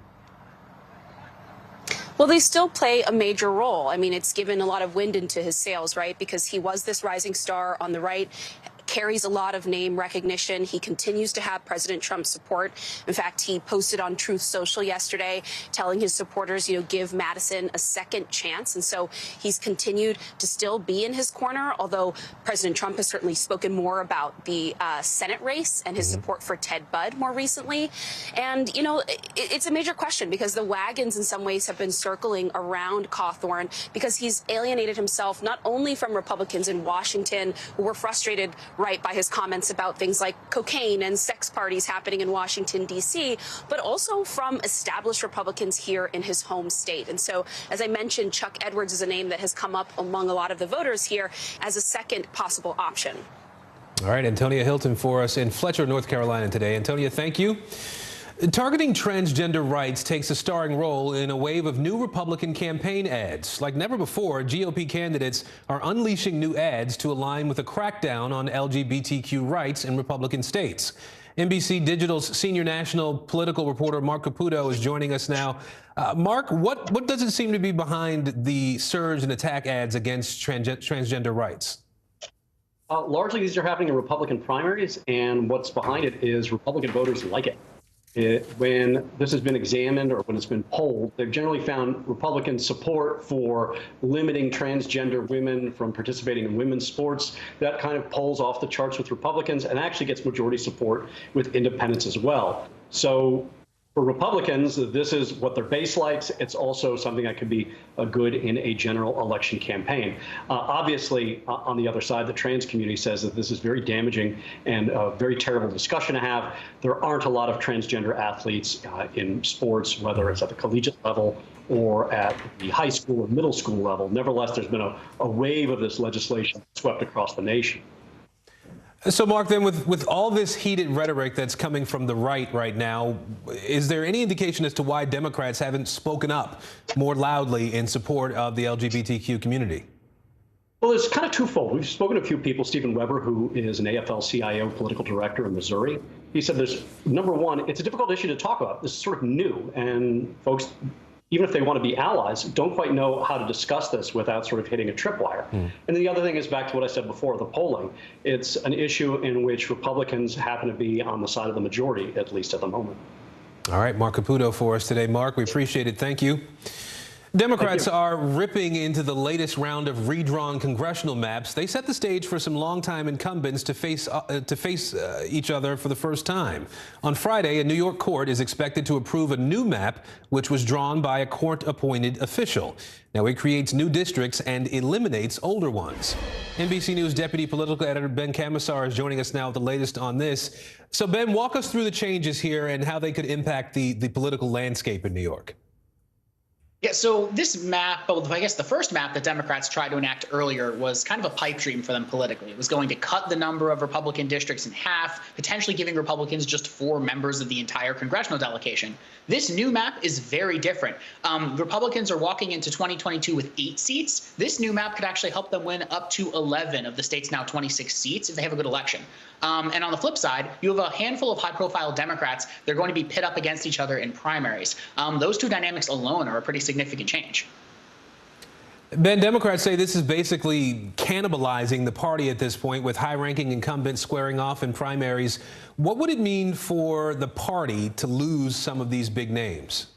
Well, they still play a major role. I mean, it's given a lot of wind into his sails, right? Because he was this rising star on the right, carries a lot of name recognition. He continues to have President Trump's support. In fact, he posted on Truth Social yesterday telling his supporters, give Madison a second chance. And so he's continued to still be in his corner, although President Trump has certainly spoken more about the Senate race and his support for Ted Budd more recently. And, it's a major question because the wagons in some ways have been circling around Cawthorn because he's alienated himself not only from Republicans in Washington who were frustrated by his comments about things like cocaine and sex parties happening in Washington, D.C., but also from established Republicans here in his home state. And so, as I mentioned, Chuck Edwards is a name that has come up among a lot of the voters here as a second possible option. All right, Antonia Hilton for us in Fletcher, North Carolina today. Antonia, thank you. Targeting transgender rights takes a starring role in a wave of new Republican campaign ads. Like never before, GOP candidates are unleashing new ads to align with a crackdown on LGBTQ rights in Republican states. NBC Digital's senior national political reporter Mark Caputo is joining us now. Mark, what does it seem to be behind the surge in attack ads against transgender rights? Largely, these are happening in Republican primaries, and what's behind it is Republican voters like it. When this has been examined or when it's been polled, they've generally found Republican support for limiting transgender women from participating in women's sports. That kind of polls off the charts with Republicans and actually gets majority support with independents as well. So for Republicans, this is what their base likes. It's also something that could be good in a general election campaign. Obviously, on the other side, the trans community says that this is very damaging and a very terrible discussion to have. There aren't a lot of transgender athletes in sports, whether it's at the collegiate level or at the high school or middle school level. Nevertheless, there's been a wave of this legislation swept across the nation. So, Mark, then with all this heated rhetoric that's coming from the right now, is there any indication as to why Democrats haven't spoken up more loudly in support of the LGBTQ community? Well, it's kind of twofold. We've spoken to a few people. Stephen Weber, who is an AFL-CIO political director in Missouri, he said there's, number one, it's a difficult issue to talk about. This is sort of new, and folks, even if they want to be allies, don't quite know how to discuss this without sort of hitting a tripwire. And then the other thing is back to what I said before, the polling. It's an issue in which Republicans happen to be on the side of the majority, at least at the moment. All right, Mark Caputo for us today. Mark, we appreciate it. Thank you. Democrats are ripping into the latest round of redrawn congressional maps. They set the stage for some longtime incumbents to face each other for the first time. On Friday, a New York court is expected to approve a new map, which was drawn by a court-appointed official. Now, it creates new districts and eliminates older ones. NBC News Deputy Political Editor Ben Camisar is joining us now with the latest on this. So, Ben, walk us through the changes here and how they could impact the political landscape in New York. Yeah, so this map, I guess the first map that Democrats tried to enact earlier was kind of a pipe dream for them politically. It was going to cut the number of Republican districts in half, potentially giving Republicans just 4 members of the entire congressional delegation. This new map is very different. Republicans are walking into 2022 with 8 seats. This new map could actually help them win up to 11 of the state's now 26 seats if they have a good election. And on the flip side, you have a handful of high-profile Democrats. They're going to be pit up against each other in primaries. Those two dynamics alone are a pretty significant change. Ben, Democrats say this is basically cannibalizing the party at this point, with high-ranking incumbents squaring off in primaries. What would it mean for the party to lose some of these big names?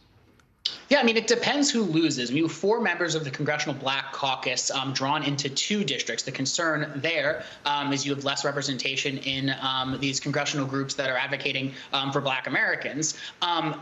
Yeah, I mean, it depends who loses. You have 4 members of the Congressional Black Caucus drawn into 2 districts. The concern there is you have less representation in these congressional groups that are advocating for Black Americans.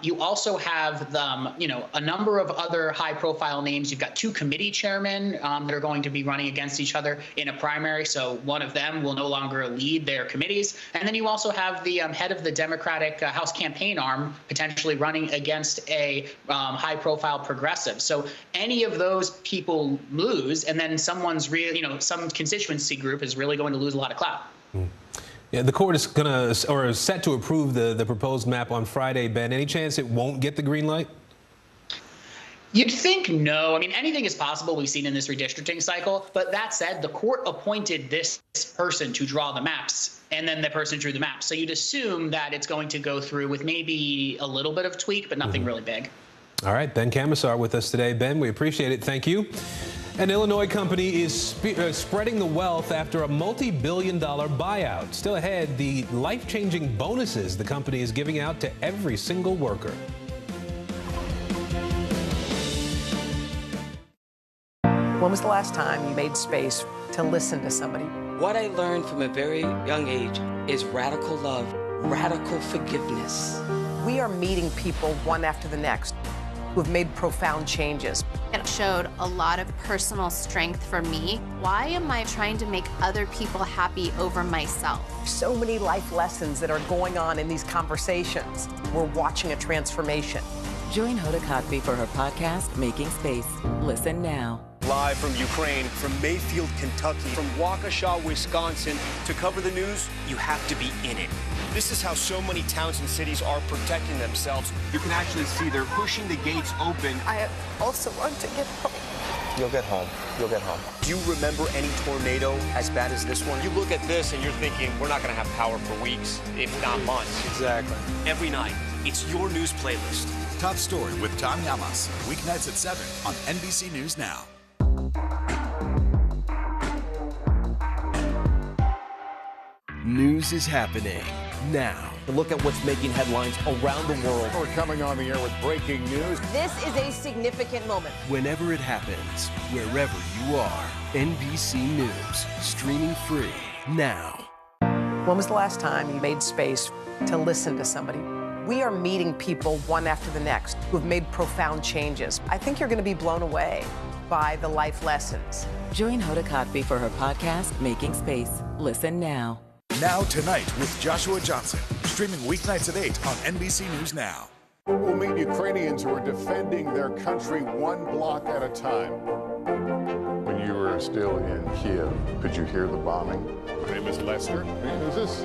You also have a number of other high-profile names. You've got 2 committee chairmen that are going to be running against each other in a primary. So one of them will no longer lead their committees. And then you also have the head of the Democratic House campaign arm potentially running against a high-profile progressive. So any of those people lose, and then someone's some constituency group is really going to lose a lot of clout. Yeah, the court is is set to approve the proposed map on Friday, Ben. Any chance it won't get the green light? You'd think no. I mean, anything is possible we've seen in this redistricting cycle. But that said, the court appointed this person to draw the maps, and then the person drew the maps. So you'd assume that it's going to go through with maybe a little bit of tweak, but nothing really big. All right, Ben Camisar with us today. Ben, we appreciate it. Thank you. An Illinois company is spreading the wealth after a multi-billion-dollar buyout. Still ahead, the life-changing bonuses the company is giving out to every single worker. When was the last time you made space to listen to somebody? What I learned from a very young age is radical love, radical forgiveness. We are meeting people one after the next who have made profound changes. It showed a lot of personal strength for me. Why am I trying to make other people happy over myself? So many life lessons that are going on in these conversations. We're watching a transformation. Join Hoda Kotb for her podcast, Making Space. Listen now. Live from Ukraine, from Mayfield, Kentucky, from Waukesha, Wisconsin. To cover the news, you have to be in it. This is how so many towns and cities are protecting themselves. You can actually see they're pushing the gates open. I also want to get home. You'll get home. You'll get home. Do you remember any tornado as bad as this one? You look at this and you're thinking, we're not going to have power for weeks, if not months. Exactly. Every night, it's your news playlist. Top Story with Tom Llamas. Weeknights at 7 on NBC News Now. News is happening now. Look at what's making headlines around the world. We're coming on the air with breaking news. This is a significant moment. Whenever it happens, wherever you are, NBC News, streaming free now. When was the last time you made space to listen to somebody? We are meeting people one after the next who have made profound changes. I think you're going to be blown away by the life lessons. Join Hoda Kotb for her podcast, Making Space. Listen now. Now Tonight with Joshua Johnson. Streaming weeknights at 8 on NBC News Now. We'll meet Ukrainians who are defending their country one block at a time. When you were still in Kiev, could you hear the bombing? My name is Lester. Who's this?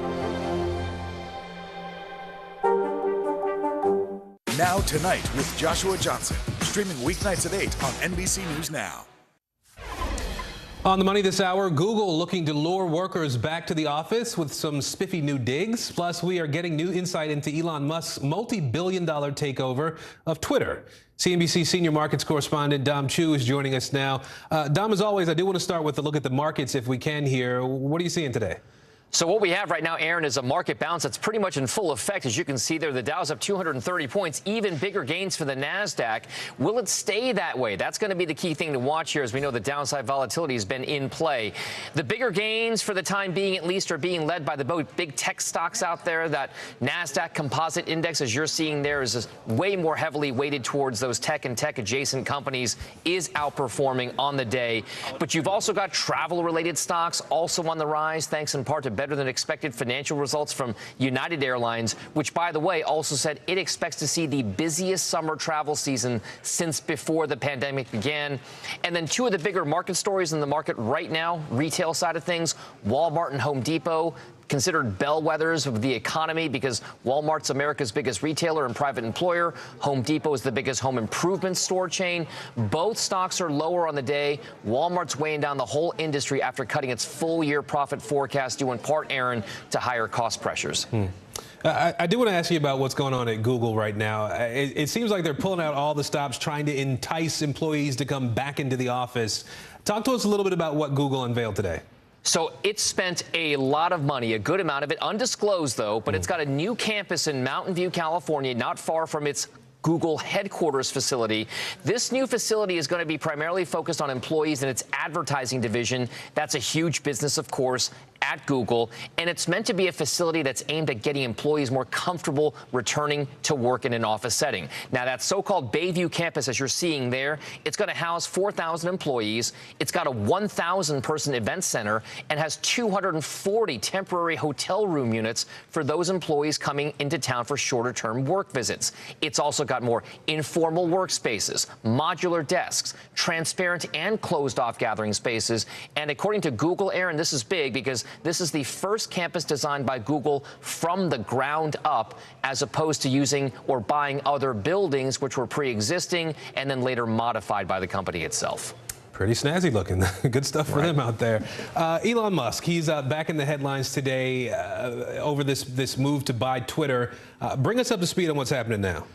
Now Tonight with Joshua Johnson. Streaming weeknights at 8 on NBC News Now. On the money this hour, Google looking to lure workers back to the office with some spiffy new digs. Plus, we are getting new insight into Elon Musk's multi-billion-dollar takeover of Twitter. CNBC senior markets correspondent Dom Chu is joining us now. Dom, as always, I do want to start with a look at the markets if we can here. What are you seeing today? So what we have right now, Aaron, is a market bounce that's pretty much in full effect. As you can see there, the Dow's up 230 points, even bigger gains for the NASDAQ. Will it stay that way? That's going to be the key thing to watch here, as we know the downside volatility has been in play. The bigger gains, for the time being at least, are being led by the big tech stocks out there. That NASDAQ composite index, as you're seeing there, is way more heavily weighted towards those tech and tech-adjacent companies, is outperforming on the day. But you've also got travel-related stocks also on the rise, thanks in part to better than expected financial results from United Airlines, which, by the way, also said it expects to see the busiest summer travel season since before the pandemic began. And then two of the bigger market stories in the market right now, retail side of things, Walmart and Home Depot, considered bellwethers of the economy because Walmart's America's biggest retailer and private employer. Home Depot is the biggest home improvement store chain. Both stocks are lower on the day. Walmart's weighing down the whole industry after cutting its full-year profit forecast, due in part, Aaron, to higher cost pressures. I do want to ask you about what's going on at Google right now. It seems like they're pulling out all the stops, trying to entice employees to come back into the office. Talk to us a little bit about what Google unveiled today. So it spent a lot of money, a good amount of it, undisclosed though, but it's got a new campus in Mountain View, California, not far from its Google headquarters facility. This new facility is going to be primarily focused on employees in its advertising division. That's a huge business, of course, at Google, and it's meant to be a facility that's aimed at getting employees more comfortable returning to work in an office setting. Now, that so-called Bayview campus, as you're seeing there, it's going to house 4,000 employees. It's got a 1,000-person event center and has 240 temporary hotel room units for those employees coming into town for shorter-term work visits. It's also got more informal workspaces, modular desks, transparent and closed-off gathering spaces, and according to Google, Aaron, this is big because this is the first campus designed by Google from the ground up, as opposed to using or buying other buildings which were pre-existing and then later modified by the company itself. Pretty snazzy looking. Good stuff for them out there. Elon Musk, he's back in the headlines today over this move to buy Twitter. Bring us up to speed on what's happening now.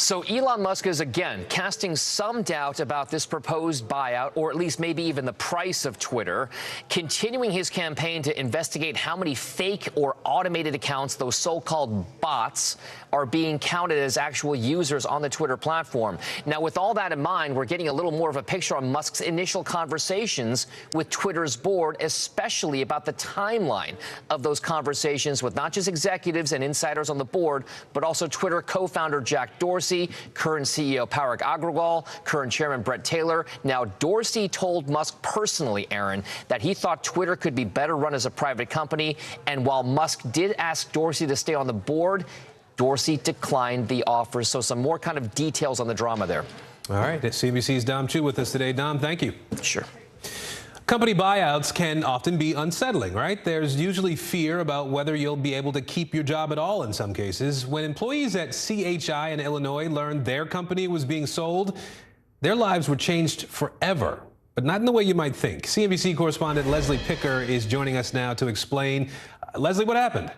So Elon Musk is again casting some doubt about this proposed buyout, or at least maybe even the price of Twitter, continuing his campaign to investigate how many fake or automated accounts, those so-called bots, are being counted as actual users on the Twitter platform. Now, with all that in mind, we're getting a little more of a picture on Musk's initial conversations with Twitter's board, especially about the timeline of those conversations with not just executives and insiders on the board, but also Twitter co-founder Jack Dorsey, current CEO Parag Agrawal, current chairman Brett Taylor. Now, Dorsey told Musk personally, Aaron, that he thought Twitter could be better run as a private company. And while Musk did ask Dorsey to stay on the board, Dorsey declined the offer. So some more kind of details on the drama there. All right. CNBC's Dom Chu with us today. Dom, thank you. Sure. Company buyouts can often be unsettling, right? There's usually fear about whether you'll be able to keep your job at all in some cases. When employees at CHI in Illinois learned their company was being sold, their lives were changed forever, but not in the way you might think. CNBC correspondent Leslie Picker is joining us now to explain. Leslie, what happened?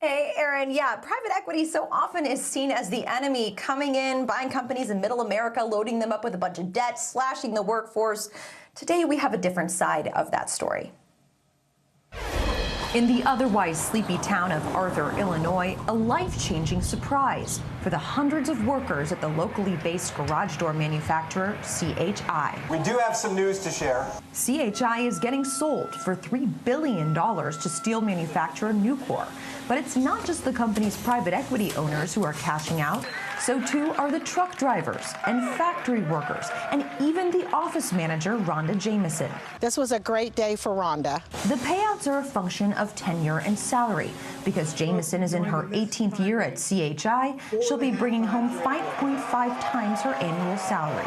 Hey, Aaron. Yeah, private equity so often is seen as the enemy, coming in, buying companies in middle America, loading them up with a bunch of debt, slashing the workforce. Today, we have a different side of that story. In the otherwise sleepy town of Arthur, Illinois, a life-changing surprise for the hundreds of workers at the locally based garage door manufacturer, CHI. We do have some news to share. CHI is getting sold for $3 billion to steel manufacturer Nucor. But it's not just the company's private equity owners who are cashing out. So too are the truck drivers and factory workers, and even the office manager, Rhonda Jameson. This was a great day for Rhonda. The payouts are a function of tenure and salary. Because Jameson is in her 18th year at CHI, she'll be bringing home 5.5 times her annual salary.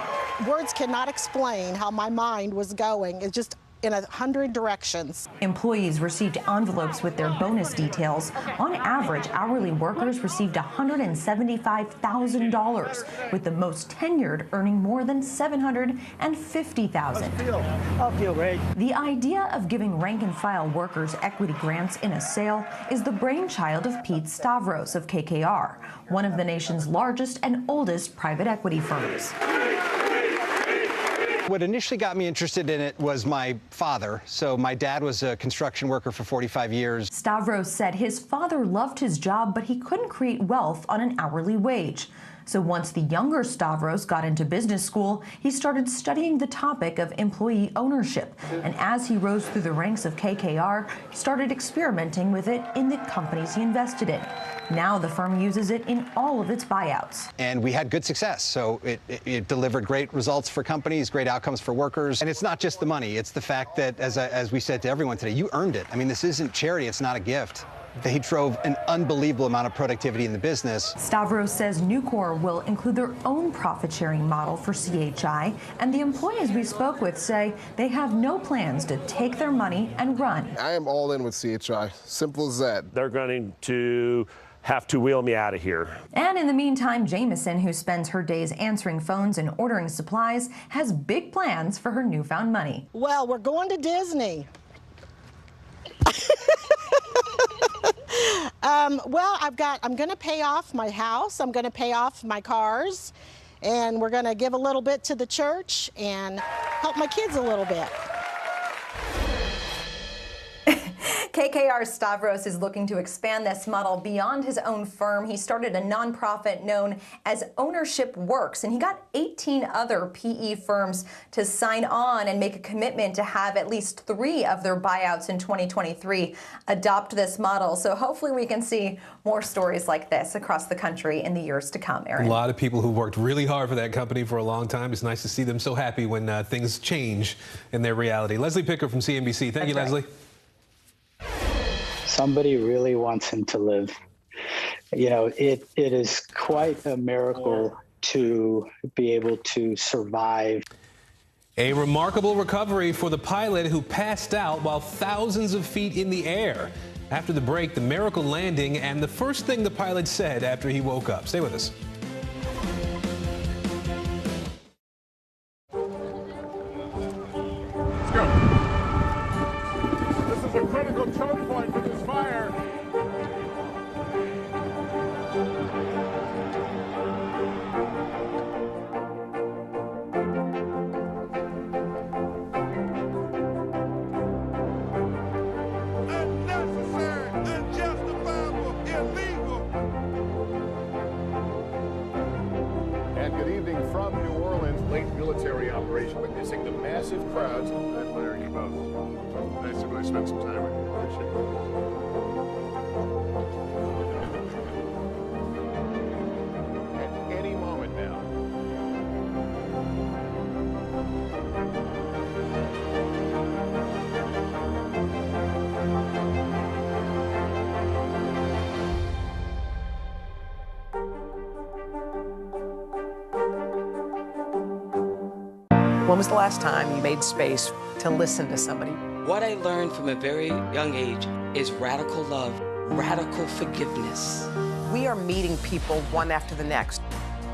Words cannot explain how my mind was going. It's just in 100 directions. Employees received envelopes with their bonus details. On average, hourly workers received $175,000, with the most tenured earning more than $750,000. I feel great. The idea of giving rank-and-file workers equity grants in a sale is the brainchild of Pete Stavros of KKR, one of the nation's largest and oldest private equity firms. What initially got me interested in it was my father. So my dad was a construction worker for 45 years. Stavros said his father loved his job, but he couldn't create wealth on an hourly wage. So once the younger Stavros got into business school, he started studying the topic of employee ownership. And as he rose through the ranks of KKR, he started experimenting with it in the companies he invested in. Now the firm uses it in all of its buyouts. And we had good success. So it delivered great results for companies, great outcomes for workers. And it's not just the money. It's the fact that, as we said to everyone today, you earned it. I mean, this isn't charity. It's not a gift. They drove an unbelievable amount of productivity in the business. Stavros says Nucor will include their own profit-sharing model for CHI, and the employees we spoke with say they have no plans to take their money and run. I am all in with CHI. Simple as that. They're going to have to wheel me out of here. And in the meantime, Jameson, who spends her days answering phones and ordering supplies, has big plans for her newfound money. Well, we're going to Disney. Well, I'm going to pay off my house. I'm going to pay off my cars, and we're going to give a little bit to the church and help my kids a little bit. KKR Stavros is looking to expand this model beyond his own firm. He started a nonprofit known as Ownership Works, and he got 18 other PE firms to sign on and make a commitment to have at least 3 of their buyouts in 2023 adopt this model. So hopefully we can see more stories like this across the country in the years to come, Aaron. A lot of people who worked really hard for that company for a long time. It's nice to see them so happy when things change in their reality. Leslie Picker from CNBC. Thank you, Leslie. Somebody really wants him to live. You know, it is quite a miracle to be able to survive. A remarkable recovery for the pilot who passed out while thousands of feet in the air. After the break, the miracle landing and the first thing the pilot said after he woke up. Stay with us. Choke point for this fire. Unnecessary, unjustifiable, illegal. And good evening from New Orleans. Late military operation witnessing the massive crowds. I admire you both. Nice to really spend some time with you. At any moment now. When was the last time you made space to listen to somebody? What I learned from a very young age is radical love, radical forgiveness. We are meeting people one after the next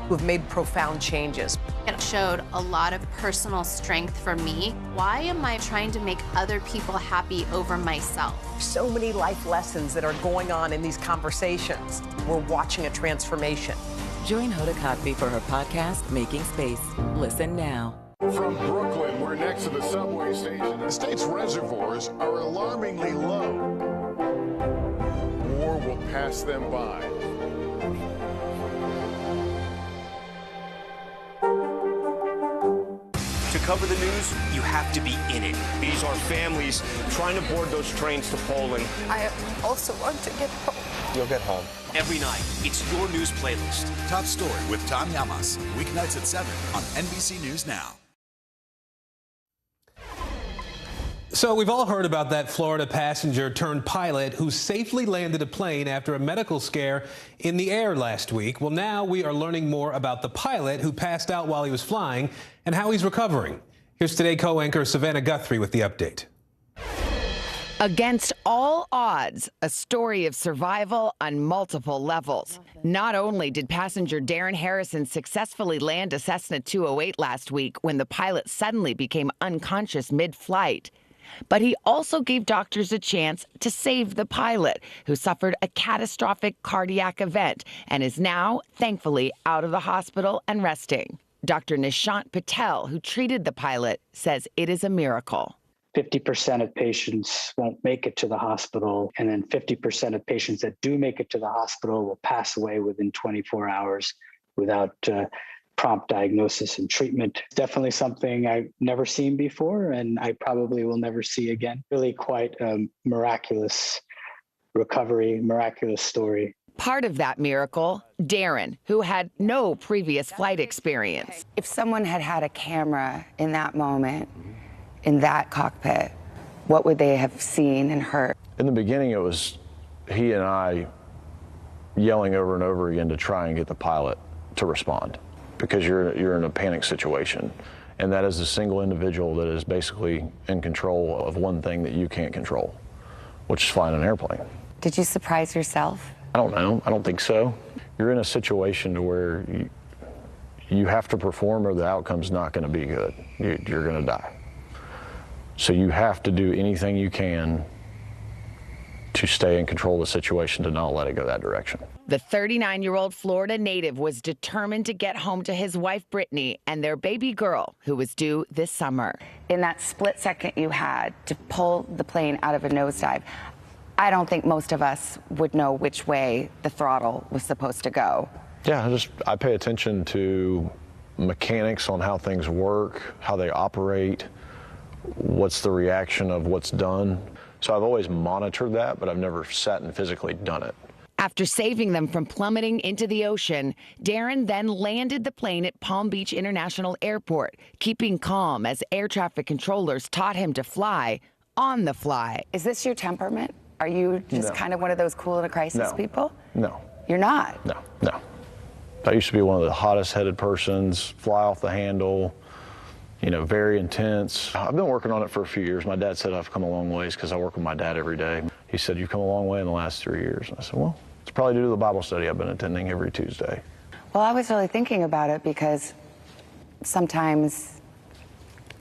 who have made profound changes. It showed a lot of personal strength for me. Why am I trying to make other people happy over myself? So many life lessons that are going on in these conversations. We're watching a transformation. Join Hoda Kotb for her podcast, Making Space. Listen now. From Brooklyn, we're next to the subway station. The state's reservoirs are alarmingly low. War will pass them by. To cover the news, you have to be in it. These are families trying to board those trains to Poland. I also want to get home. You'll get home. Every night, it's your news playlist. Top Story with Tom Llamas. Weeknights at 7 on NBC News Now. So we've all heard about that Florida passenger turned pilot who safely landed a plane after a medical scare in the air last week. Well, now we are learning more about the pilot who passed out while he was flying and how he's recovering. Here's Today co-anchor Savannah Guthrie with the update. Against all odds, a story of survival on multiple levels. Not only did passenger Darren Harrison successfully land a Cessna 208 last week when the pilot suddenly became unconscious mid-flight, but he also gave doctors a chance to save the pilot, who suffered a catastrophic cardiac event and is now, thankfully, out of the hospital and resting. Dr. Nishant Patel, who treated the pilot, says it is a miracle. 50% of patients won't make it to the hospital, and then 50% of patients that do make it to the hospital will pass away within 24 hours without prompt diagnosis and treatment. Definitely something I've never seen before, and I probably will never see again. Really quite a miraculous recovery, miraculous story. Part of that miracle, Darren, who had no previous flight experience. If someone had had a camera in that moment, in that cockpit, what would they have seen and heard? In the beginning, it was he and I yelling over and over again to try and get the pilot to respond, because you're in a panic situation. And that is a single individual that is basically in control of one thing that you can't control, which is flying an airplane. Did you surprise yourself? I don't know. I don't think so. You're in a situation to where you have to perform or the outcome's not going to be good. You're going to die. So you have to do anything you can to stay in control of the situation, to not let it go that direction. The 39-year-old Florida native was determined to get home to his wife, Brittany, and their baby girl, who was due this summer. In that split second you had to pull the plane out of a nosedive, I don't think most of us would know which way the throttle was supposed to go. Yeah, I pay attention to mechanics on how things work, how they operate, what's the reaction of what's done. So I've always monitored that, but I've never sat and physically done it. After saving them from plummeting into the ocean, Darren then landed the plane at Palm Beach International Airport, keeping calm as air traffic controllers taught him to fly on the fly. Is this your temperament? Are you just kind of one of those cool in a crisis people? No. You're not? No. I used to be one of the hottest headed persons, fly off the handle, very intense. I've been working on it for a few years. My dad said I've come a long ways because I work with my dad every day. He said, you've come a long way in the last 3 years. And I said, well, it's probably due to the Bible study I've been attending every Tuesday. Well, I was really thinking about it because sometimes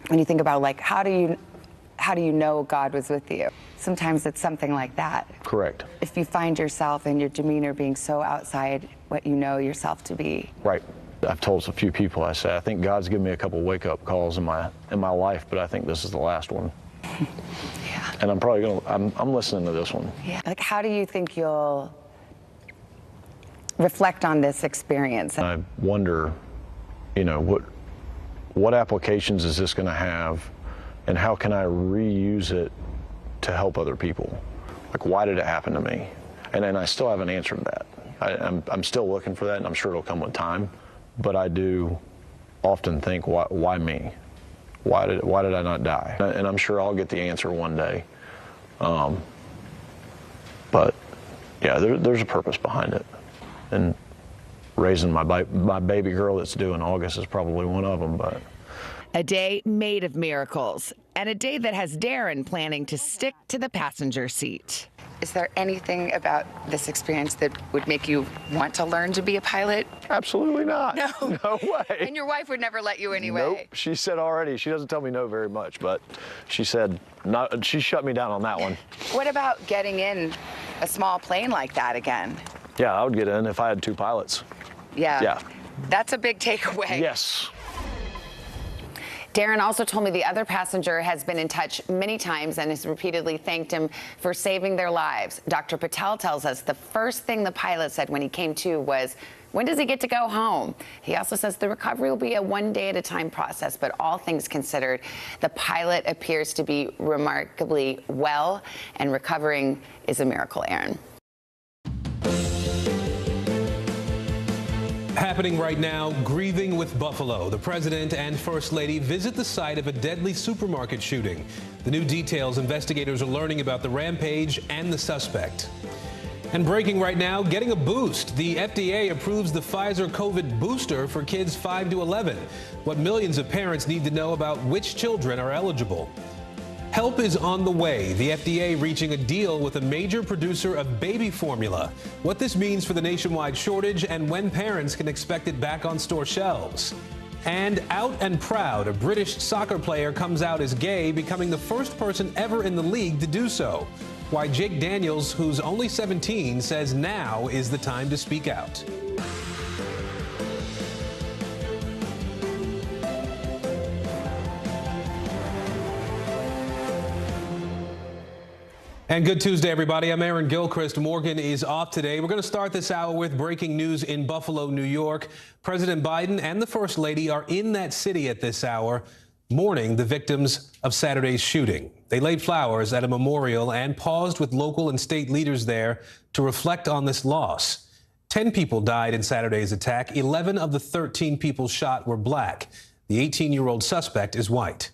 when you think about, like, how do you know God was with you? Sometimes it's something like that. Correct. If you find yourself and your demeanor being so outside what you know yourself to be. Right. I've told a few people, I say, I think God's given me a couple wake-up calls in my life, but I think this is the last one. Yeah. And I'm listening to this one. Yeah. Like, how do you think you'll reflect on this experience? I wonder, what applications is this going to have, and how can I reuse it to help other people? Like, why did it happen to me? And I still haven't answered that. I'm still looking for that, and I'm sure it'll come with time. But I do often think, why me? Why did I not die? And I'm sure I'll get the answer one day. But yeah, there's a purpose behind it. And raising my baby girl that's due in August is probably one of them. But a day made of miracles, and a day that has Darren planning to stick to the passenger seat. Is there anything about this experience that would make you want to learn to be a pilot? Absolutely not. No way. And your wife would never let you anyway? Nope. She said already. She doesn't tell me no very much, but she said not. She shut me down on that one. What about getting in a small plane like that again? Yeah, I would get in if I had 2 pilots. Yeah. That's a big takeaway. Yes. Darren also told me the other passenger has been in touch many times and has repeatedly thanked him for saving their lives. Dr. Patel tells us the first thing the pilot said when he came to was, when does he get to go home? He also says the recovery will be a one-day-at-a-time process, but all things considered, the pilot appears to be remarkably well, and recovering is a miracle, Aaron. Happening right now, grieving with Buffalo. The president and first lady visit the site of a deadly supermarket shooting. The new details, investigators are learning about the rampage and the suspect. And breaking right now, getting a boost. The FDA approves the Pfizer COVID booster for kids 5 to 11. What millions of parents need to know about which children are eligible. Help is on the way. The FDA reaching a deal with a major producer of baby formula. What this means for the nationwide shortage and when parents can expect it back on store shelves. And out and proud, a British soccer player comes out as gay, becoming the first person ever in the league to do so. Why Jake Daniels, who's only 17, says now is the time to speak out. And good Tuesday, everybody. I'm Aaron Gilchrist. Morgan is off today. We're going to start this hour with breaking news in Buffalo, New York. President Biden and the First Lady are in that city at this hour, mourning the victims of Saturday's shooting. They laid flowers at a memorial and paused with local and state leaders there to reflect on this loss. 10 people died in Saturday's attack. 11 of the 13 people shot were black. The 18-year-old suspect is white.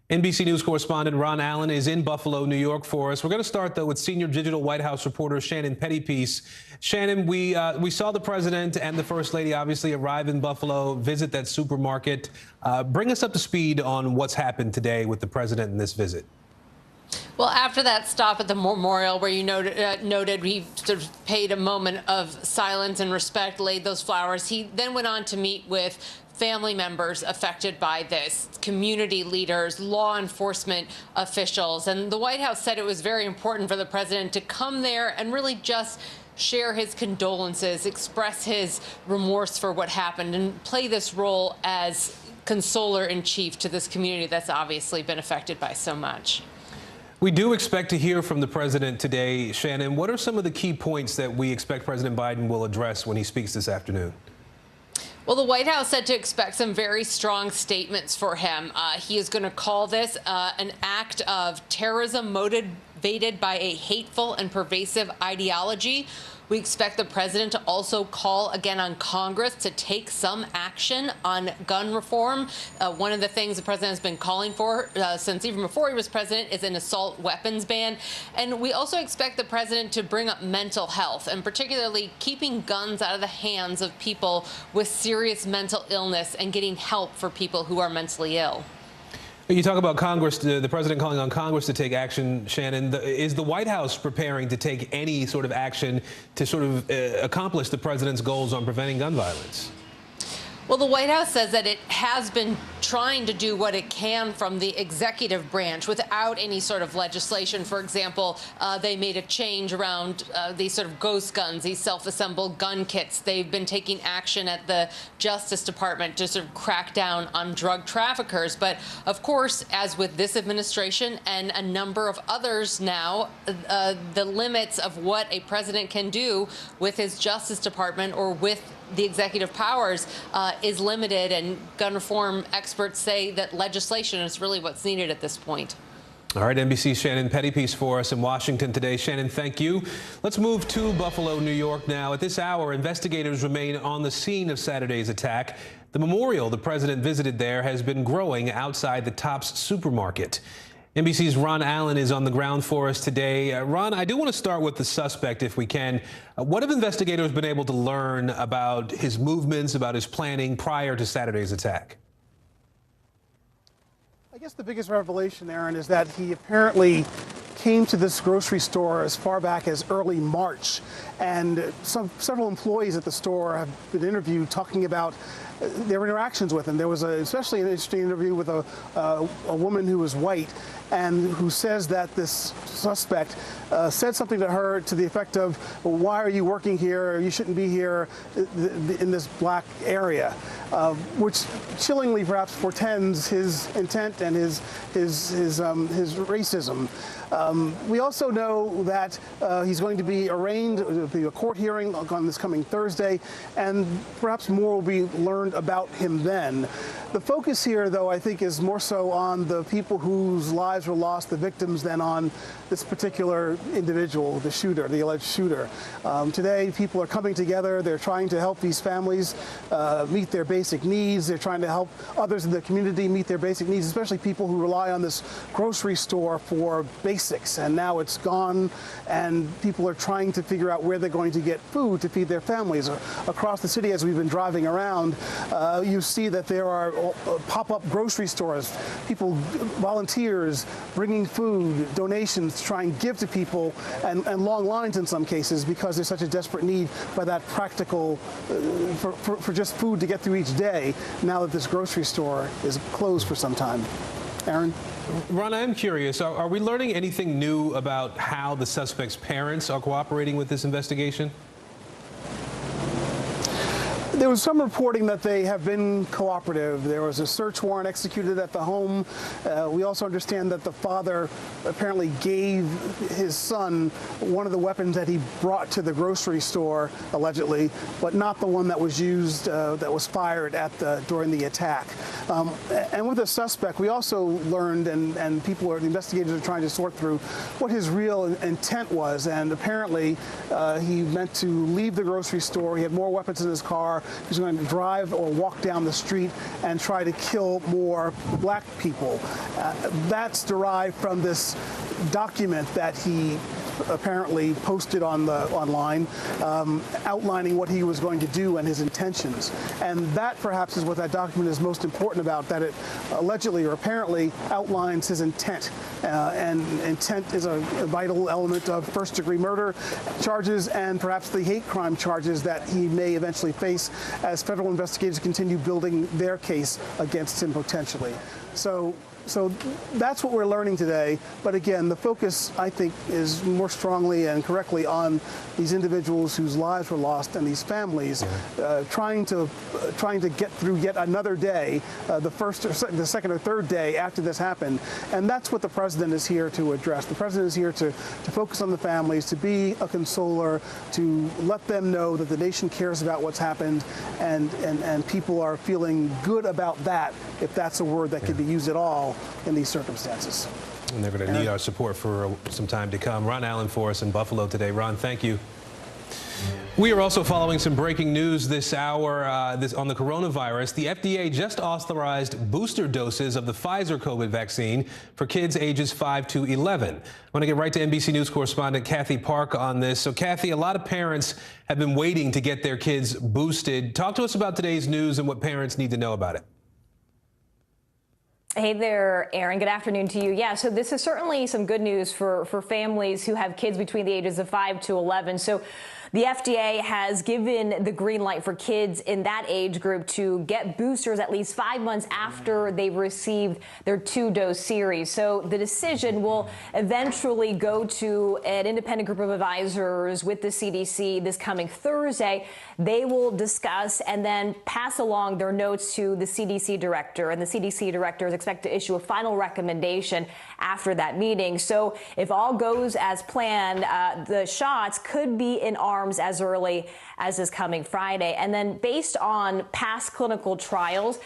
NBC News correspondent Ron Allen is in Buffalo, New York for us. We're going to start, though, with senior digital White House reporter Shannon Pettypiece. Shannon, we saw the president and the First Lady obviously arrive in Buffalo, visit that supermarket. Bring us up to speed on what's happened today with the president in this visit. Well, after that stop at the memorial where you noted he sort of paid a moment of silence and respect, laid those flowers, he then went on to meet with family members affected by this, community leaders, law enforcement officials. And the White House said it was very important for the president to come there and really just share his condolences, express his remorse for what happened, and play this role as consoler-in-chief to this community that's obviously been affected by so much. We do expect to hear from the president today. Shannon, what are some of the key points that we expect President Biden will address when he speaks this afternoon? Well, the White House said to expect some very strong statements for him. He is going to call this an act of terrorism motivated by a hateful and pervasive ideology. We expect the president to also call again on Congress to take some action on gun reform. One of the things the president has been calling for since even before he was president is an assault weapons ban. And we also expect the president to bring up mental health, and particularly keeping guns out of the hands of people with serious mental illness and getting help for people who are mentally ill. You talk about Congress, the president calling on Congress to take action, Shannon. Is the White House preparing to take any sort of action to sort of accomplish the president's goals on preventing gun violence? Well, the White House says that it has been trying to do what it can from the executive branch without any sort of legislation. For example, they made a change around these sort of ghost guns, these self-assembled gun kits. They've been taking action at the Justice Department to sort of crack down on drug traffickers. But of course, as with this administration and a number of others now, the limits of what a president can do with his Justice Department or with the executive powers is limited, and gun reform experts say that legislation is really what's needed at this point. All right, NBC's Shannon Pettypiece for us in Washington today. Shannon, thank you. Let's move to Buffalo, New York now. At this hour, investigators remain on the scene of Saturday's attack. The memorial the president visited there has been growing outside the Tops supermarket. NBC's Ron Allen is on the ground for us today. Ron, I do want to start with the suspect, if we can. What have investigators been able to learn about his movements, about his planning prior to Saturday's attack? I guess the biggest revelation, Aaron, is that he apparently came to this grocery store as far back as early March, and several employees at the store have been interviewed talking about their interactions with him. There was especially an interesting interview with a woman who was white and who says that this suspect said something to her to the effect of, "Why are you working here? You shouldn't be here in this black area," which chillingly perhaps portends his intent and his racism. We also know that he's going to be arraigned. There'll be a court hearing on this coming Thursday, and perhaps more will be learned about him then. The focus here, though, I think is more so on the people whose lives were lost, the victims, than on this particular individual, the shooter, the alleged shooter. Today, people are coming together. They're trying to help these families meet their basic needs. They're trying to help others in the community meet their basic needs, especially people who rely on this grocery store for basics. And now it's gone, and people are trying to figure out where they're going to get food to feed their families. Across the city, as we've been driving around, you see that there are pop-up grocery stores, people, volunteers bringing food, donations to try and give to people, and long lines in some cases because there's such a desperate need for that practical, for just food to get through each day now that this grocery store is closed for some time. Aaron? Ron, I'm curious, are we learning anything new about how the suspect's parents are cooperating with this investigation? There was some reporting that they have been cooperative. There was a search warrant executed at the home. We also understand that the father apparently gave his son one of the weapons that he brought to the grocery store, allegedly, but not the one that was used, that was fired during the attack. And with the suspect, we also learned, and the investigators are trying to sort through what his real intent was. And apparently, he meant to leave the grocery store. He had more weapons in his car. He was going to drive or walk down the street and try to kill more black people. That's derived from this document that he apparently posted online, outlining what he was going to do and his intentions. And that perhaps is what that document is most important about, that it allegedly or apparently outlines his intent. And intent is a vital element of first-degree murder charges and perhaps the hate crime charges that he may eventually face as federal investigators continue building their case against him potentially. So that's what we're learning today. But again, the focus, I think, is more strongly and correctly on these individuals whose lives were lost and these families trying to get through yet another day, the second or third day after this happened. And that's what the president is here to address. The president is here to focus on the families, to be a consoler, to let them know that the nation cares about what's happened, and people are feeling good about that, if that's a word that could be used at all in these circumstances. And they're going to need our support for some time to come. Ron Allen for us in Buffalo today. Ron, thank you. We are also following some breaking news this hour on the coronavirus. The FDA just authorized booster doses of the Pfizer COVID vaccine for kids ages 5 to 11. I want to get right to NBC News correspondent Kathy Park on this. So, Kathy, a lot of parents have been waiting to get their kids boosted. Talk to us about today's news and what parents need to know about it. Hey there, Aaron. Good afternoon to you. Yeah, so this is certainly some good news for families who have kids between the ages of 5 to 11. So the FDA has given the green light for kids in that age group to get boosters at least 5 months after they've received their 2-dose series. So the decision will eventually go to an independent group of advisors with the CDC this coming Thursday. They will discuss and then pass along their notes to the CDC director, and the CDC director is expected to issue a final recommendation after that meeting. So if all goes as planned, the shots could be in arms as early as this coming Friday. And then based on past clinical trials,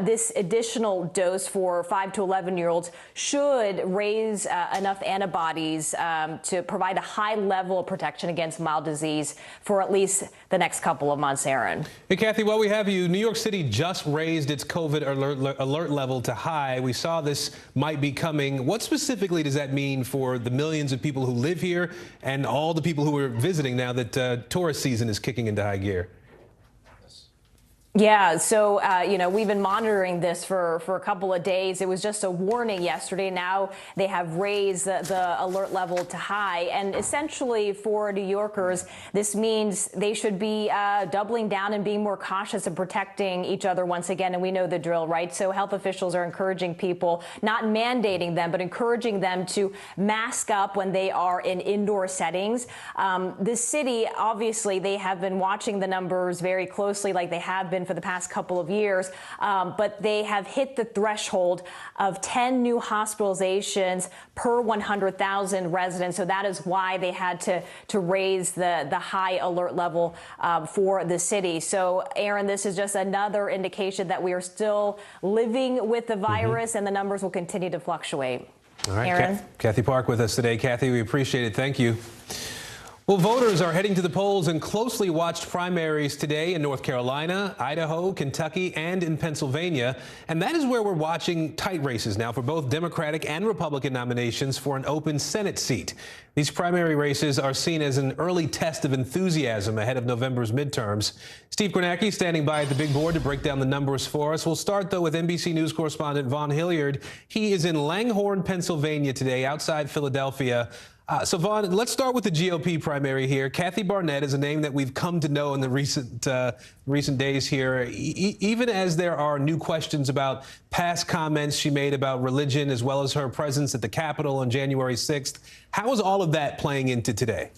this additional dose for 5 to 11-year-olds should raise enough antibodies to provide a high level of protection against mild disease for at least the next couple of months, Aaron. Hey, Kathy, while we have you, New York City just raised its COVID alert level to high. We saw this might be coming. What specifically does that mean for the millions of people who live here and all the people who are visiting now that tourist season is kicking into high gear? Yeah, so, we've been monitoring this for a couple of days. It was just a warning yesterday. Now they have raised the alert level to high. And essentially for New Yorkers, this means they should be doubling down and being more cautious and protecting each other once again. And we know the drill, right? So health officials are encouraging people, not mandating them, but encouraging them to mask up when they are in indoor settings. The city, obviously, they have been watching the numbers very closely, like they have been for the past couple of years, but they have hit the threshold of 10 new hospitalizations per 100,000 residents. So that is why they had to raise the high alert level for the city. So, Aaron, this is just another indication that we are still living with the virus, and the numbers will continue to fluctuate. All right, Aaron? Kathy Park with us today. Kathy, we appreciate it. Thank you. Well, voters are heading to the polls in closely watched primaries today in North Carolina, Idaho, Kentucky, and in Pennsylvania. And that is where we're watching tight races now for both Democratic and Republican nominations for an open Senate seat. These primary races are seen as an early test of enthusiasm ahead of November's midterms. Steve Kornacki standing by at the big board to break down the numbers for us. We'll start, though, with NBC News correspondent Vaughn Hilliard. He is in Langhorne, Pennsylvania today, outside Philadelphia. So, Vaughn, let's start with the GOP primary here. Kathy Barnett is a name that we've come to know in the recent days here, even as there are new questions about past comments she made about religion, as well as her presence at the Capitol on January 6th. How is all of that playing into today?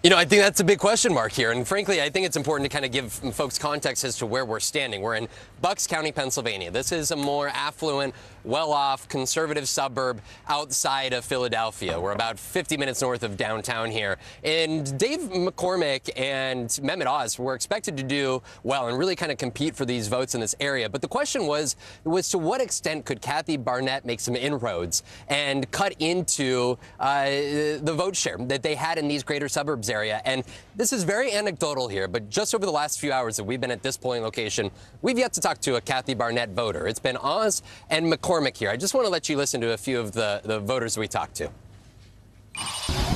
You know, I think that's a big question mark here. And frankly, I think it's important to kind of give folks context as to where we're standing. We're in Bucks County, Pennsylvania. This is a more affluent, well-off, conservative suburb outside of Philadelphia. We're about 50 minutes north of downtown here. And Dave McCormick and Mehmet Oz were expected to do well and really kind of compete for these votes in this area. But the question was to what extent could Kathy Barnett make some inroads and cut into the vote share that they had in these greater suburbs area. And this is very anecdotal here, but just over the last few hours that we've been at this polling location, we've yet to talk to a Kathy Barnett voter. It's been Oz and McCormick here. I just want to let you listen to a few of the voters we talked to.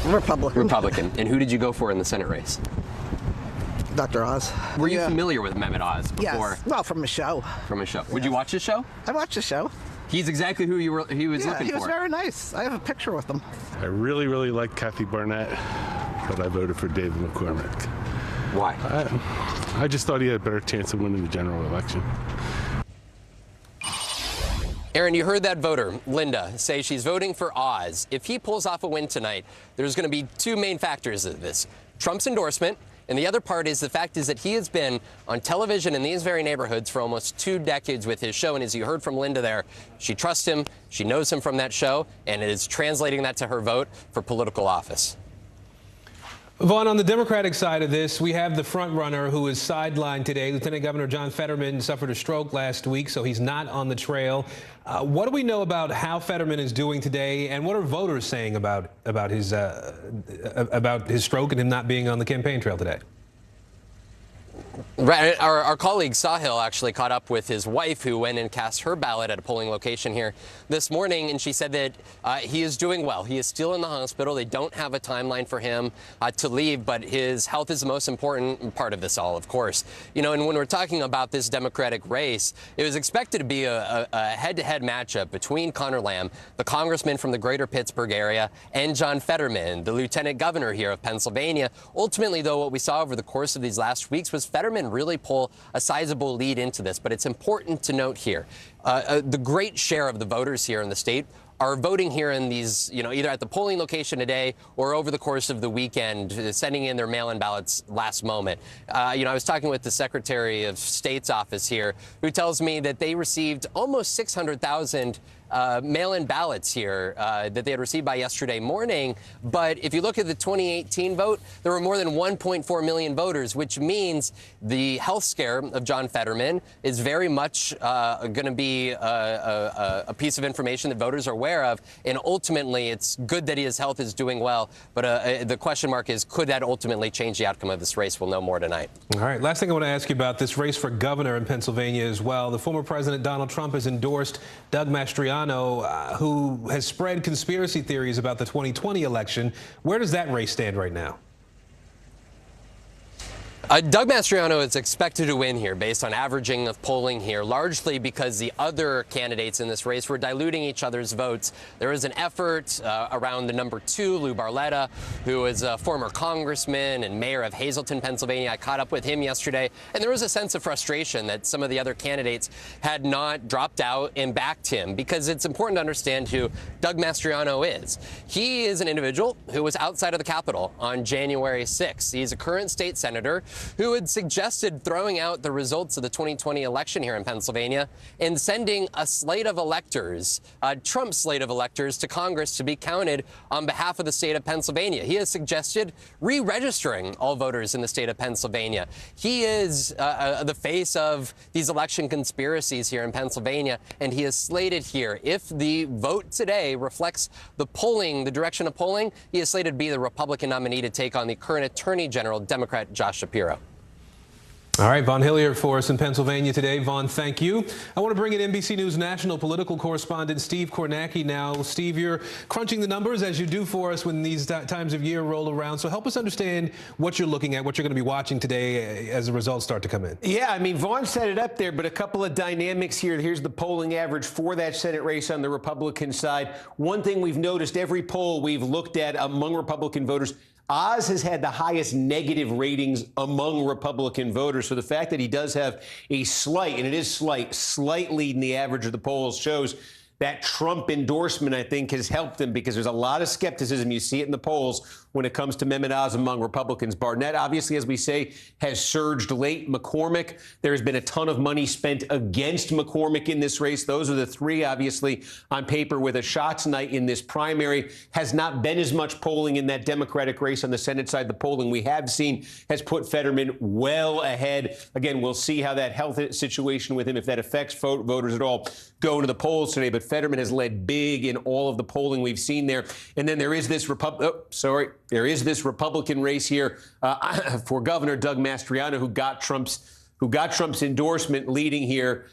Republican. And who did you go for in the Senate race? Dr. Oz. Were you familiar with Mehmet Oz before? Yes. Well, from a show. From a show. Would you watch his show? I watched the show. He's exactly who he was looking for. He was very nice. I have a picture with him. I really, really like Kathy Barnett, but I voted for David McCormick. Why? I just thought he had a better chance of winning the general election. Aaron, you heard that voter, Linda, say she's voting for Oz. If he pulls off a win tonight, there's going to be two main factors of this. Trump's endorsement, and the other part is the fact is that he has been on television in these very neighborhoods for almost 2 decades with his show. And as you heard from Linda there, she trusts him, she knows him from that show, and is translating that to her vote for political office. Vaughn, on the Democratic side of this, we have the front runner who is sidelined today. Lieutenant Governor John Fetterman suffered a stroke last week, so he's not on the trail. What do we know about how Fetterman is doing today, and what are voters saying about his stroke and him not being on the campaign trail today? Right. Our colleague Sahil actually caught up with his wife, who went and cast her ballot at a polling location here this morning, and she said that he is doing well. He is still in the hospital. They don't have a timeline for him to leave, but his health is the most important part of this all, of course. You know, and when we're talking about this Democratic race, it was expected to be a head-to-head matchup between Connor Lamb, the congressman from the greater Pittsburgh area, and John Fetterman, the lieutenant governor here of Pennsylvania. Ultimately, though, what we saw over the course of these last weeks was Fetterman really pull a sizable lead into this. But it's important to note here, the great share of the voters here in the state are voting here in these, you know, either at the polling location today or over the course of the weekend, sending in their mail-in ballots last moment. You know, I was talking with the Secretary of State's office here, who tells me that they received almost 600,000 mail-in ballots here that they had received by yesterday morning. But if you look at the 2018 vote, there were more than 1.4 million voters, which means the health scare of John Fetterman is very much going to be a piece of information that voters are aware of. And ultimately, it's good that his health is doing well. But the question mark is, could that ultimately change the outcome of this race? We'll know more tonight. All right. Last thing I want to ask you about this race for governor in Pennsylvania as well. The former President Donald Trump has endorsed Doug Mastriano, who has spread conspiracy theories about the 2020 election. Where does that race stand right now? Doug Mastriano is expected to win here based on averaging of polling here, largely because the other candidates in this race were diluting each other's votes. There is an effort around the number 2, Lou Barletta, who is a former congressman and mayor of Hazleton, Pennsylvania. I caught up with him yesterday, and there was a sense of frustration that some of the other candidates had not dropped out and backed him, because it's important to understand who Doug Mastriano is. He is an individual who was outside of the Capitol on January 6th. He's a current state senator who had suggested throwing out the results of the 2020 election here in Pennsylvania and sending a slate of electors, Trump's slate of electors, to Congress to be counted on behalf of the state of Pennsylvania. He has suggested re-registering all voters in the state of Pennsylvania. He is the face of these election conspiracies here in Pennsylvania, and he is slated here. If the vote today reflects the polling, the direction of polling, he is slated to be the Republican nominee to take on the current Attorney General, Democrat Josh Shapiro. All right, Vaughn Hilliard for us in Pennsylvania today. Vaughn, thank you. I want to bring in NBC News national political correspondent Steve Kornacki now. Steve, you're crunching the numbers as you do for us when these times of year roll around. So help us understand what you're looking at, what you're going to be watching today as the results start to come in. Yeah, I mean, Vaughn set it up there, but a couple of dynamics here. Here's the polling average for that Senate race on the Republican side. One thing we've noticed, every poll we've looked at among Republican voters, Oz has had the highest negative ratings among Republican voters. So the fact that he does have a slight, and it is slight lead in the average of the polls shows that Trump endorsement, I think, has helped him because there's a lot of skepticism. You see it in the polls when it comes to Mehmet Oz among Republicans. Barnett, obviously, as we say, has surged late. McCormick, there has been a ton of money spent against McCormick in this race. Those are the three, obviously, on paper with a shot tonight in this primary. Has not been as much polling in that Democratic race on the Senate side. The polling we have seen has put Fetterman well ahead. Again, we'll see how that health situation with him, if that affects voters at all, go to the polls today. But Fetterman has led big in all of the polling we've seen there. And then there is this Republican race here for Governor Doug Mastriano, who got Trump's endorsement, leading here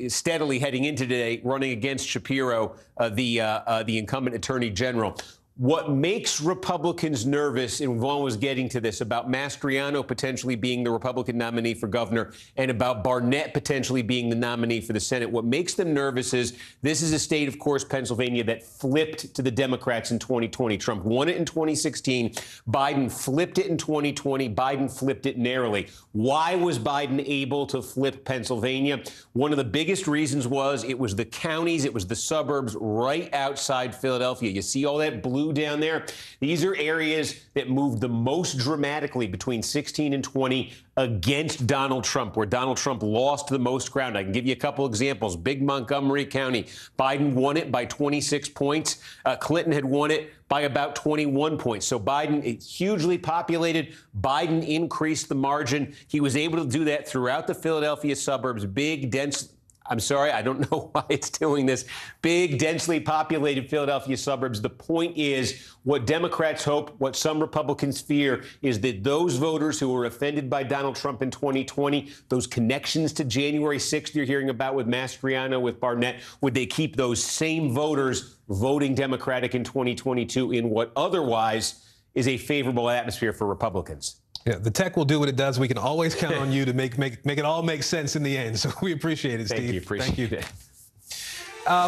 steadily heading into today, running against Shapiro, the incumbent attorney general. What makes Republicans nervous, and Vaughn was getting to this, about Mastriano potentially being the Republican nominee for governor and about Barnett potentially being the nominee for the Senate, what makes them nervous is this is a state, of course, Pennsylvania, that flipped to the Democrats in 2020. Trump won it in 2016. Biden flipped it in 2020. Biden flipped it narrowly. Why was Biden able to flip Pennsylvania? One of the biggest reasons was it was the counties, it was the suburbs right outside Philadelphia. You see all that blue down there? These are areas that moved the most dramatically between 16 and 20 against Donald Trump, where Donald Trump lost the most ground. I can give you a couple examples. Big Montgomery County, Biden won it by 26 points. Clinton had won it by about 21 points. So Biden, it's hugely populated. Biden increased the margin. He was able to do that throughout the Philadelphia suburbs, big, dense. I'm sorry, I don't know why it's doing this. Big, densely populated Philadelphia suburbs. The point is, what Democrats hope, what some Republicans fear, is that those voters who were offended by Donald Trump in 2020, those connections to January 6th you're hearing about with Mastriano, with Barnett, would they keep those same voters voting Democratic in 2022 in what otherwise is a favorable atmosphere for Republicans? Yeah, the tech will do what it does. We can always count on you to make it all make sense in the end. So we appreciate it, Steve. Thank you. Appreciate it.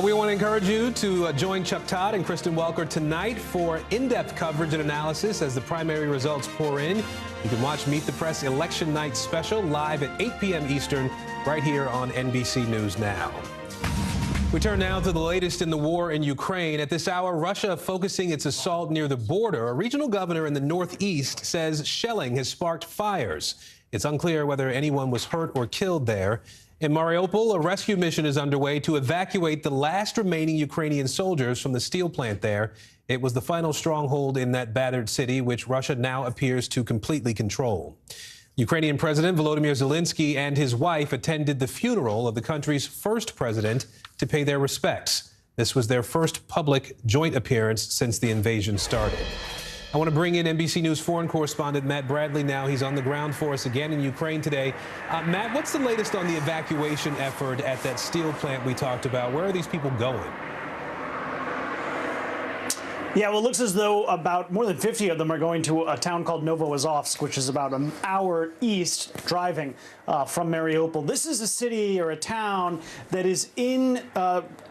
We want to encourage you to join Chuck Todd and Kristen Welker tonight for in-depth coverage and analysis as the primary results pour in. You can watch Meet the Press Election Night Special live at 8 p.m. Eastern right here on NBC News Now. We turn now to the latest in the war in Ukraine. At this hour, Russia focusing its assault near the border. A regional governor in the northeast says shelling has sparked fires. It's unclear whether anyone was hurt or killed there. In Mariupol, a rescue mission is underway to evacuate the last remaining Ukrainian soldiers from the steel plant there. It was the final stronghold in that battered city, which Russia now appears to completely control. Ukrainian President Volodymyr Zelensky and his wife attended the funeral of the country's first president to pay their respects. This was their first public joint appearance since the invasion started. I want to bring in NBC News foreign correspondent Matt Bradley now. He's on the ground for us again in Ukraine today. Matt, what's the latest on the evacuation effort at that steel plant we talked about? Where are these people going? Yeah, well, it looks as though about more than 50 of them are going to a town called Novoazovsk, which is about an hour east driving from Mariupol. This is a city or a town that is in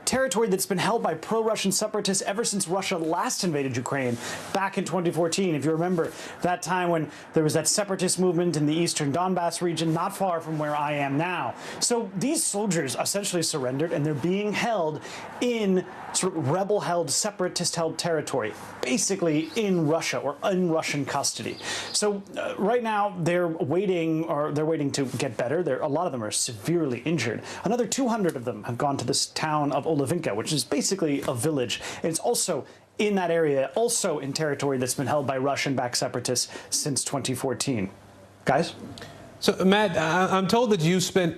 territory that's been held by pro-Russian separatists ever since Russia last invaded Ukraine back in 2014. If you remember that time when there was that separatist movement in the eastern Donbass region, not far from where I am now. So these soldiers essentially surrendered, and they're being held in sort of rebel-held, separatist-held territory, basically in Russia or in Russian custody. So right now they're waiting to get better. A lot of them are severely injured. Another 200 of them have gone to this town of Olivinka, which is basically a village. And it's also in that area, also in territory that's been held by Russian-backed separatists since 2014. Guys? So, Matt, I'm told that you spent...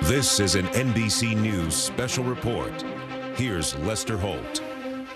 This is an NBC News special report. Here's Lester Holt.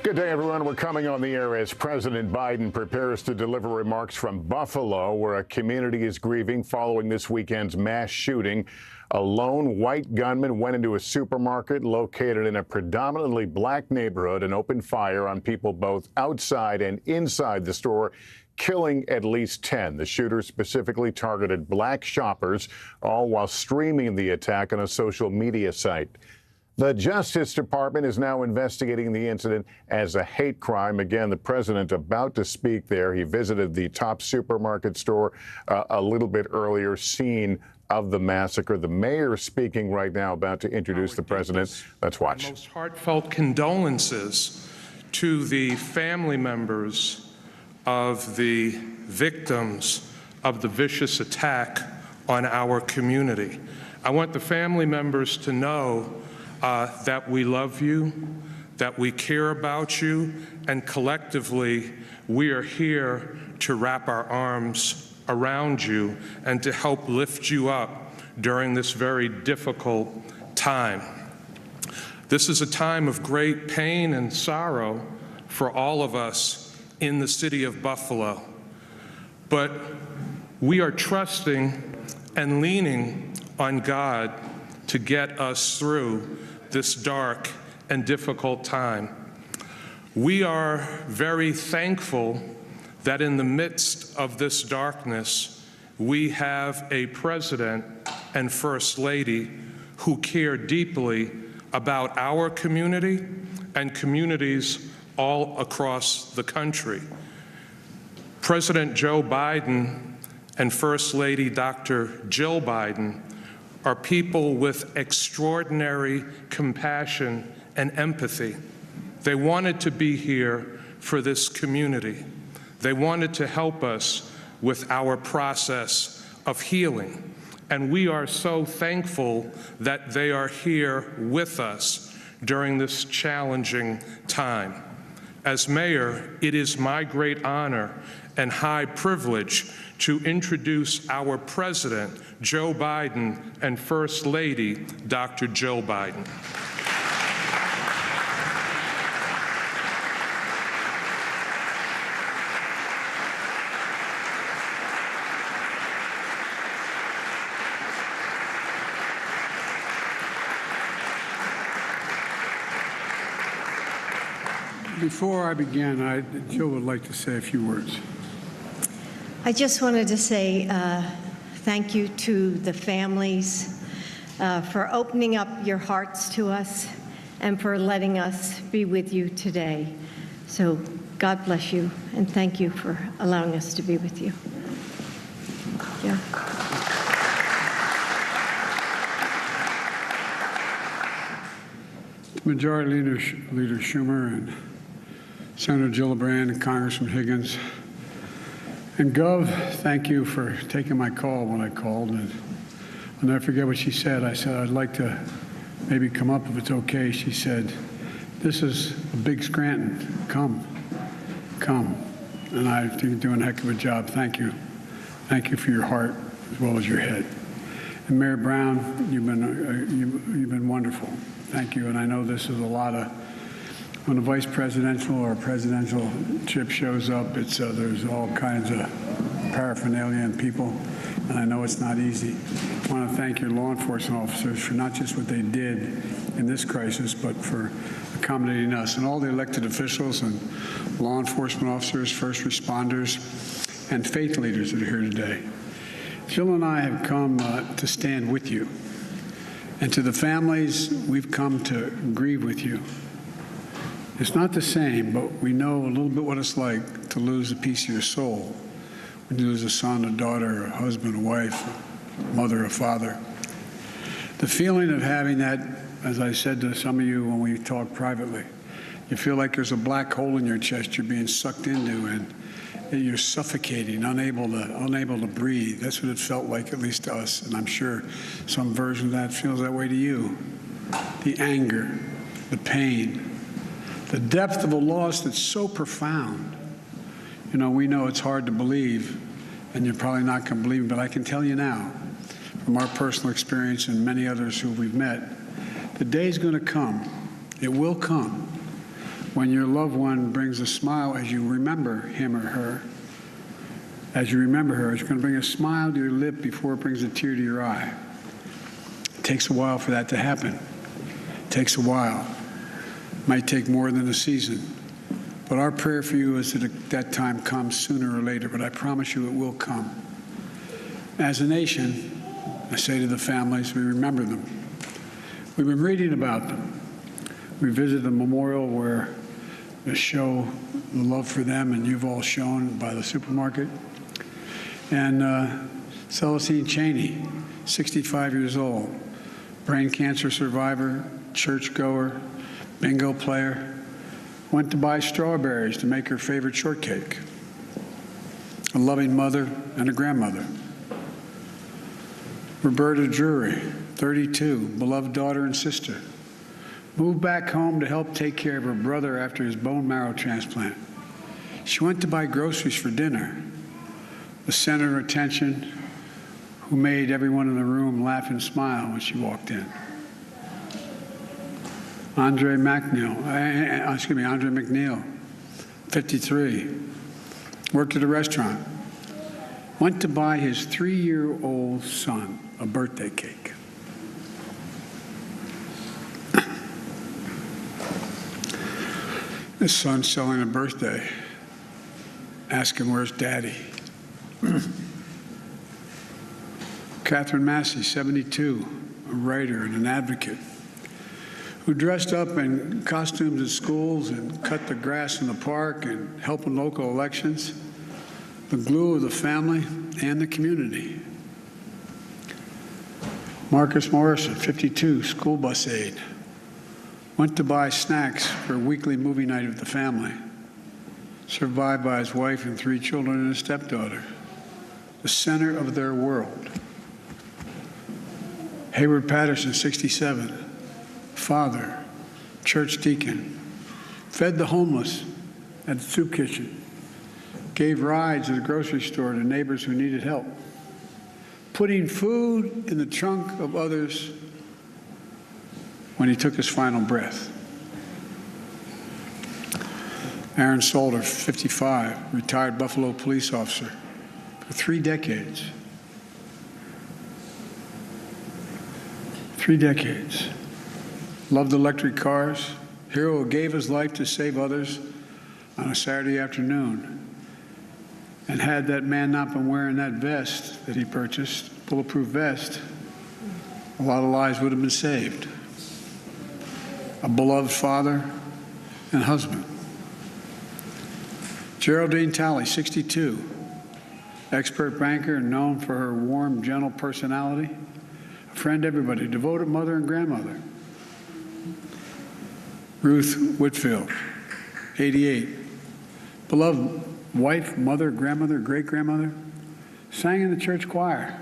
Good day, everyone. We're coming on the air as President Biden prepares to deliver remarks from Buffalo, where a community is grieving following this weekend's mass shooting. A lone white gunman went into a supermarket located in a predominantly black neighborhood and opened fire on people both outside and inside the store, killing at least 10. The shooter specifically targeted black shoppers, all while streaming the attack on a social media site. The Justice Department is now investigating the incident as a hate crime. Again, the president about to speak there. He visited the top supermarket store a little bit earlier, seen of the massacre. The mayor is speaking right now, about to introduce the president. Let's watch. Most heartfelt condolences to the family members of the victims of the vicious attack on our community. I want the family members to know that we love you, that we care about you, and collectively we are here to wrap our arms around you and to help lift you up during this very difficult time. This is a time of great pain and sorrow for all of us in the city of Buffalo. But we are trusting and leaning on God to get us through this dark and difficult time. We are very thankful that in the midst of this darkness, we have a president and first lady who care deeply about our community and communities all across the country. President Joe Biden and First Lady Dr. Jill Biden are people with extraordinary compassion and empathy. They wanted to be here for this community. They wanted to help us with our process of healing. And we are so thankful that they are here with us during this challenging time. As mayor, it is my great honor and high privilege to introduce our President, Joe Biden, and First Lady, Dr. Jill Biden. Before I begin, Jill would like to say a few words. I just wanted to say thank you to the families for opening up your hearts to us and for letting us be with you today. So God bless you, and thank you for allowing us to be with you. Yeah. Majority Leader Schumer and Senator Gillibrand and Congressman Higgins. And Gov, thank you for taking my call when I called. And I'll never forget what she said. I said, I'd like to maybe come up if it's okay. She said, this is a big Scranton. Come. And I think you're doing a heck of a job. Thank you. Thank you for your heart as well as your head. And Mayor Brown, you've been wonderful. Thank you. And I know this is a lot of, when a vice presidential or a presidential chip shows up, there's all kinds of paraphernalia and people, and I know it's not easy. I want to thank your law enforcement officers for not just what they did in this crisis, but for accommodating us, and all the elected officials and law enforcement officers, first responders, and faith leaders that are here today. Jill and I have come to stand with you, and to the families, we've come to grieve with you. It's not the same, but we know a little bit what it's like to lose a piece of your soul when you lose a son, a daughter, a husband, a wife, a mother, a father. The feeling of having that, as I said to some of you when we talked privately, you feel like there's a black hole in your chest you're being sucked into, and you're suffocating, unable to breathe. That's what it felt like, at least to us, and I'm sure some version of that feels that way to you. The anger, the pain, the depth of a loss that's so profound. You know, we know it's hard to believe, and you're probably not going to believe it, but I can tell you now, from our personal experience and many others who we've met, the day's going to come, it will come, when your loved one brings a smile as you remember him or her. As you remember her, it's going to bring a smile to your lip before it brings a tear to your eye. It takes a while for that to happen. It takes a while. Might take more than a season. But our prayer for you is that that time comes sooner or later, but I promise you it will come. As a nation, I say to the families, we remember them. We've been reading about them. We visited the memorial where they show the love for them, and you've all shown by the supermarket. And Celestine Cheney, 65 years old, brain cancer survivor, churchgoer, bingo player, went to buy strawberries to make her favorite shortcake. A loving mother and a grandmother. Roberta Drury, 32, beloved daughter and sister, moved back home to help take care of her brother after his bone marrow transplant. She went to buy groceries for dinner. The center of attention, who made everyone in the room laugh and smile when she walked in. Andre McNeil, 53, worked at a restaurant, went to buy his 3-year-old son a birthday cake. His son's selling a birthday. Ask him, where's Daddy? Catherine Massey, 72, a writer and an advocate, who dressed up in costumes at schools and cut the grass in the park and helped in local elections, the glue of the family and the community. Marcus Morrison, 52, school bus aide, went to buy snacks for a weekly movie night with the family, survived by his wife and 3 children and a stepdaughter, the center of their world. Hayward Patterson, 67, father, church deacon, fed the homeless at the soup kitchen, gave rides at the grocery store to neighbors who needed help, putting food in the trunk of others when he took his final breath. Aaron Solder, 55, retired Buffalo police officer for 3 decades. 3 decades. Loved electric cars. Hero who gave his life to save others on a Saturday afternoon. And had that man not been wearing that vest that he purchased, bulletproof vest, a lot of lives would have been saved. A beloved father and husband. Geraldine Talley, 62, expert banker and known for her warm, gentle personality. A friend to everybody, devoted mother and grandmother. Ruth Whitfield, 88, beloved wife, mother, grandmother, great-grandmother, sang in the church choir,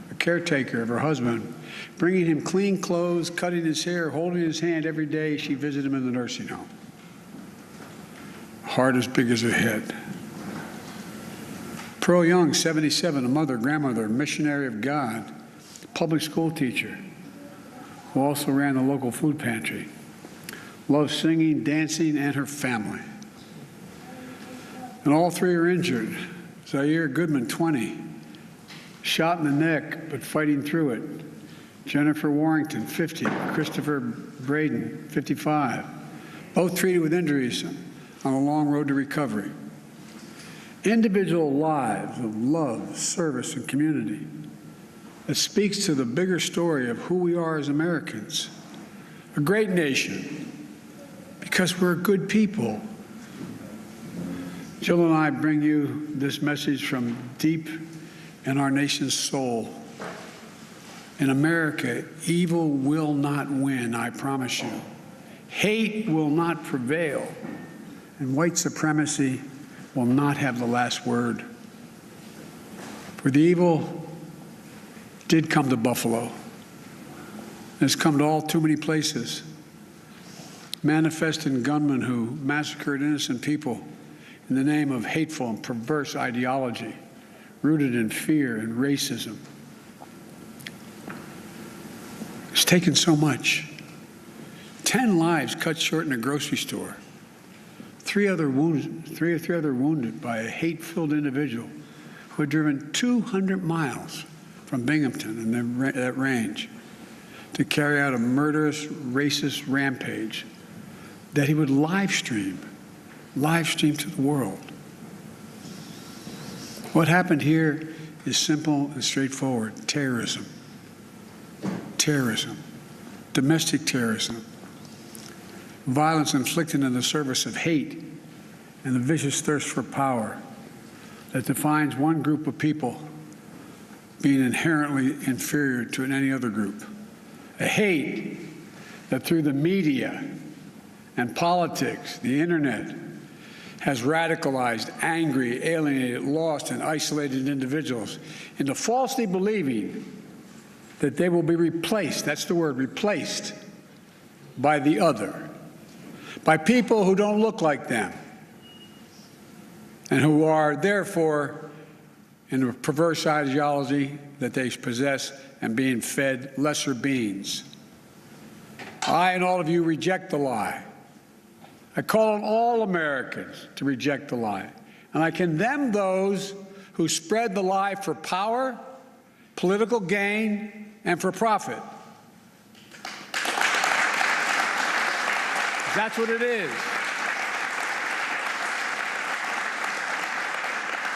a caretaker of her husband, bringing him clean clothes, cutting his hair, holding his hand every day she visited him in the nursing home. Heart as big as her head. Pearl Young, 77, a mother, grandmother, missionary of God, public school teacher, who also ran the local food pantry. Loved singing, dancing, and her family. And all 3 are injured. Zaire Goodman, 20, shot in the neck, but fighting through it. Jennifer Warrington, 50, Christopher Braden, 55, both treated with injuries on a long road to recovery. Individual lives of love, service, and community. It speaks to the bigger story of who we are as Americans. A great nation, because we're good people. Jill and I bring you this message from deep in our nation's soul. In America, evil will not win, I promise you. Hate will not prevail, and white supremacy will not have the last word. For the evil did come to Buffalo. It's come to all too many places. Manifesting gunmen who massacred innocent people in the name of hateful and perverse ideology, rooted in fear and racism. It's taken so much. 10 lives cut short in a grocery store. 3 other wounded by a hate-filled individual who had driven 200 miles from Binghamton in that range to carry out a murderous, racist rampage that he would live stream to the world. What happened here is simple and straightforward. Terrorism. Terrorism. Domestic terrorism. Violence inflicted in the service of hate and the vicious thirst for power that defines one group of people being inherently inferior to any other group. A hate that through the media and politics, the internet, has radicalized, angry, alienated, lost, and isolated individuals into falsely believing that they will be replaced, that's the word, replaced, by the other, by people who don't look like them, and who are therefore in a perverse ideology that they possess and being fed lesser beings. I and all of you reject the lie. I call on all Americans to reject the lie. And I condemn those who spread the lie for power, political gain, and for profit. That's what it is.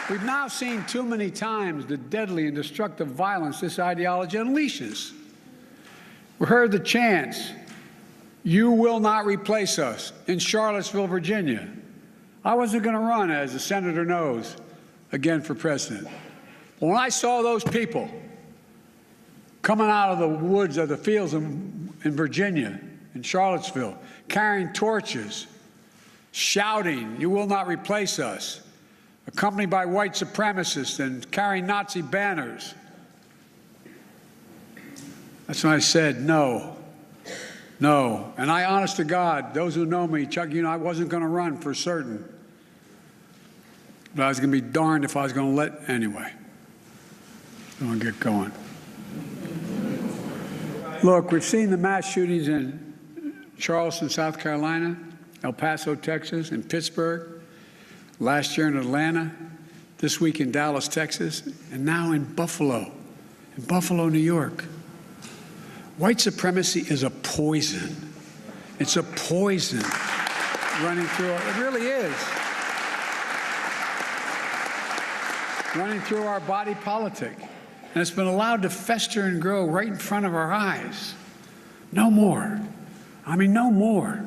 We've now seen too many times the deadly and destructive violence this ideology unleashes. We heard the chants, "You will not replace us," in Charlottesville, Virginia. I wasn't going to run, as the senator knows, again for president. But when I saw those people coming out of the woods of the fields in Virginia, in Charlottesville, carrying torches, shouting, "You will not replace us," accompanied by white supremacists and carrying Nazi banners, that's when I said, no. No. And I, honest to God, those who know me, Chuck, you know, I wasn't going to run for certain. But I was going to be darned if I was going to let anyway. I'm going to get going. Look, we've seen the mass shootings in Charleston, South Carolina, El Paso, Texas, and Pittsburgh, last year in Atlanta, this week in Dallas, Texas, and now in Buffalo, New York. White supremacy is a poison. It's a poison running through it really is. Running through our body politic. And it's been allowed to fester and grow right in front of our eyes. No more. I mean, no more.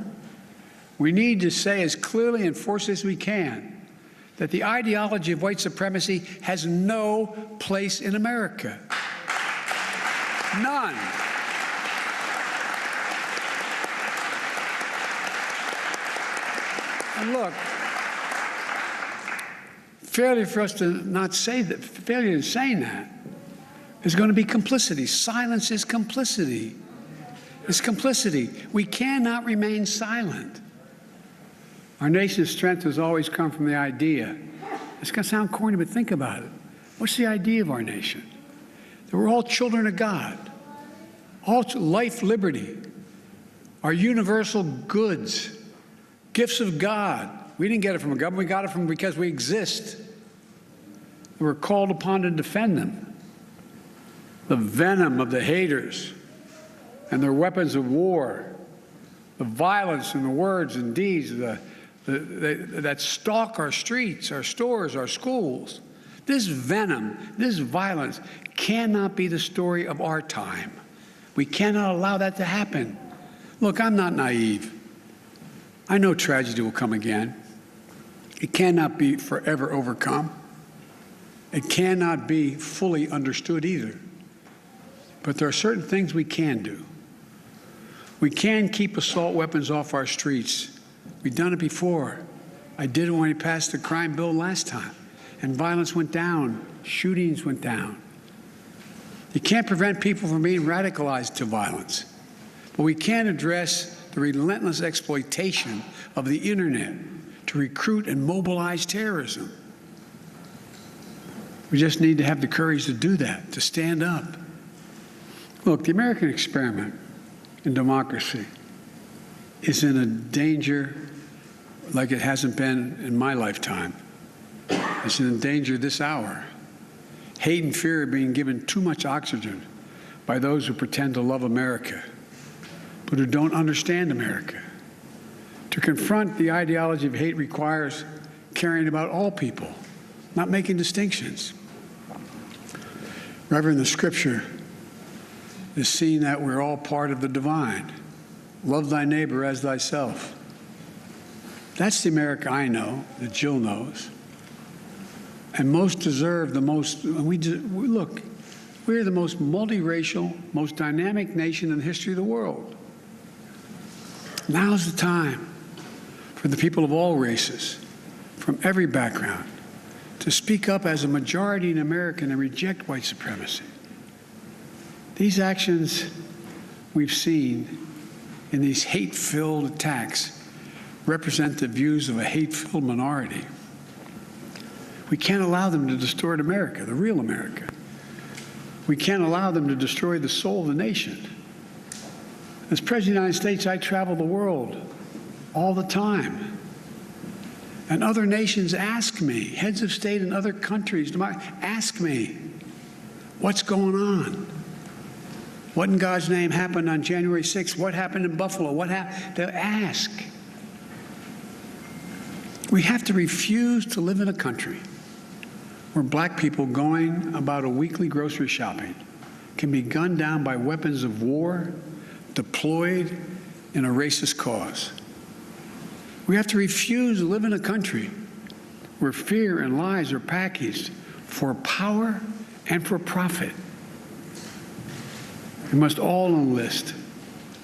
We need to say as clearly and forcefully as we can that the ideology of white supremacy has no place in America. None. And look, failure for us to not say that, failure in saying that, is going to be complicity. Silence is complicity. It's complicity. We cannot remain silent. Our nation's strength has always come from the idea. It's going to sound corny, but think about it. What's the idea of our nation? That we're all children of God. All life, liberty, our universal goods, gifts of God. We didn't get it from a government. We got it from because we exist. We're called upon to defend them. The venom of the haters and their weapons of war, the violence and the words and deeds that stalk our streets, our stores, our schools. This venom, this violence cannot be the story of our time. We cannot allow that to happen. Look, I'm not naive. I know tragedy will come again. It cannot be forever overcome. It cannot be fully understood either. But there are certain things we can do. We can keep assault weapons off our streets. We've done it before. I did it when we passed the crime bill last time. And violence went down. Shootings went down. You can't prevent people from being radicalized to violence. But we can address the relentless exploitation of the internet to recruit and mobilize terrorism. We just need to have the courage to do that, to stand up. Look, the American experiment in democracy is in a danger like it hasn't been in my lifetime. It's in danger this hour. Hate and fear are being given too much oxygen by those who pretend to love America, but who don't understand America. To confront the ideology of hate requires caring about all people, not making distinctions. Reverend, the scripture is seeing that we're all part of the divine. Love thy neighbor as thyself. That's the America I know, that Jill knows. And most deserve the most. Look, We're the most multiracial, most dynamic nation in the history of the world. Now's the time for the people of all races, from every background, to speak up as a majority in America and reject white supremacy. These actions we've seen in these hate-filled attacks represent the views of a hate-filled minority. We can't allow them to distort America, the real America. We can't allow them to destroy the soul of the nation. As President of the United States, I travel the world all the time. And other nations ask me, heads of state in other countries, ask me, what's going on? What in God's name happened on January 6th? What happened in Buffalo? What happened? They'll ask. We have to refuse to live in a country where black people going about a weekly grocery shopping can be gunned down by weapons of war deployed in a racist cause. We have to refuse to live in a country where fear and lies are packaged for power and for profit. We must all enlist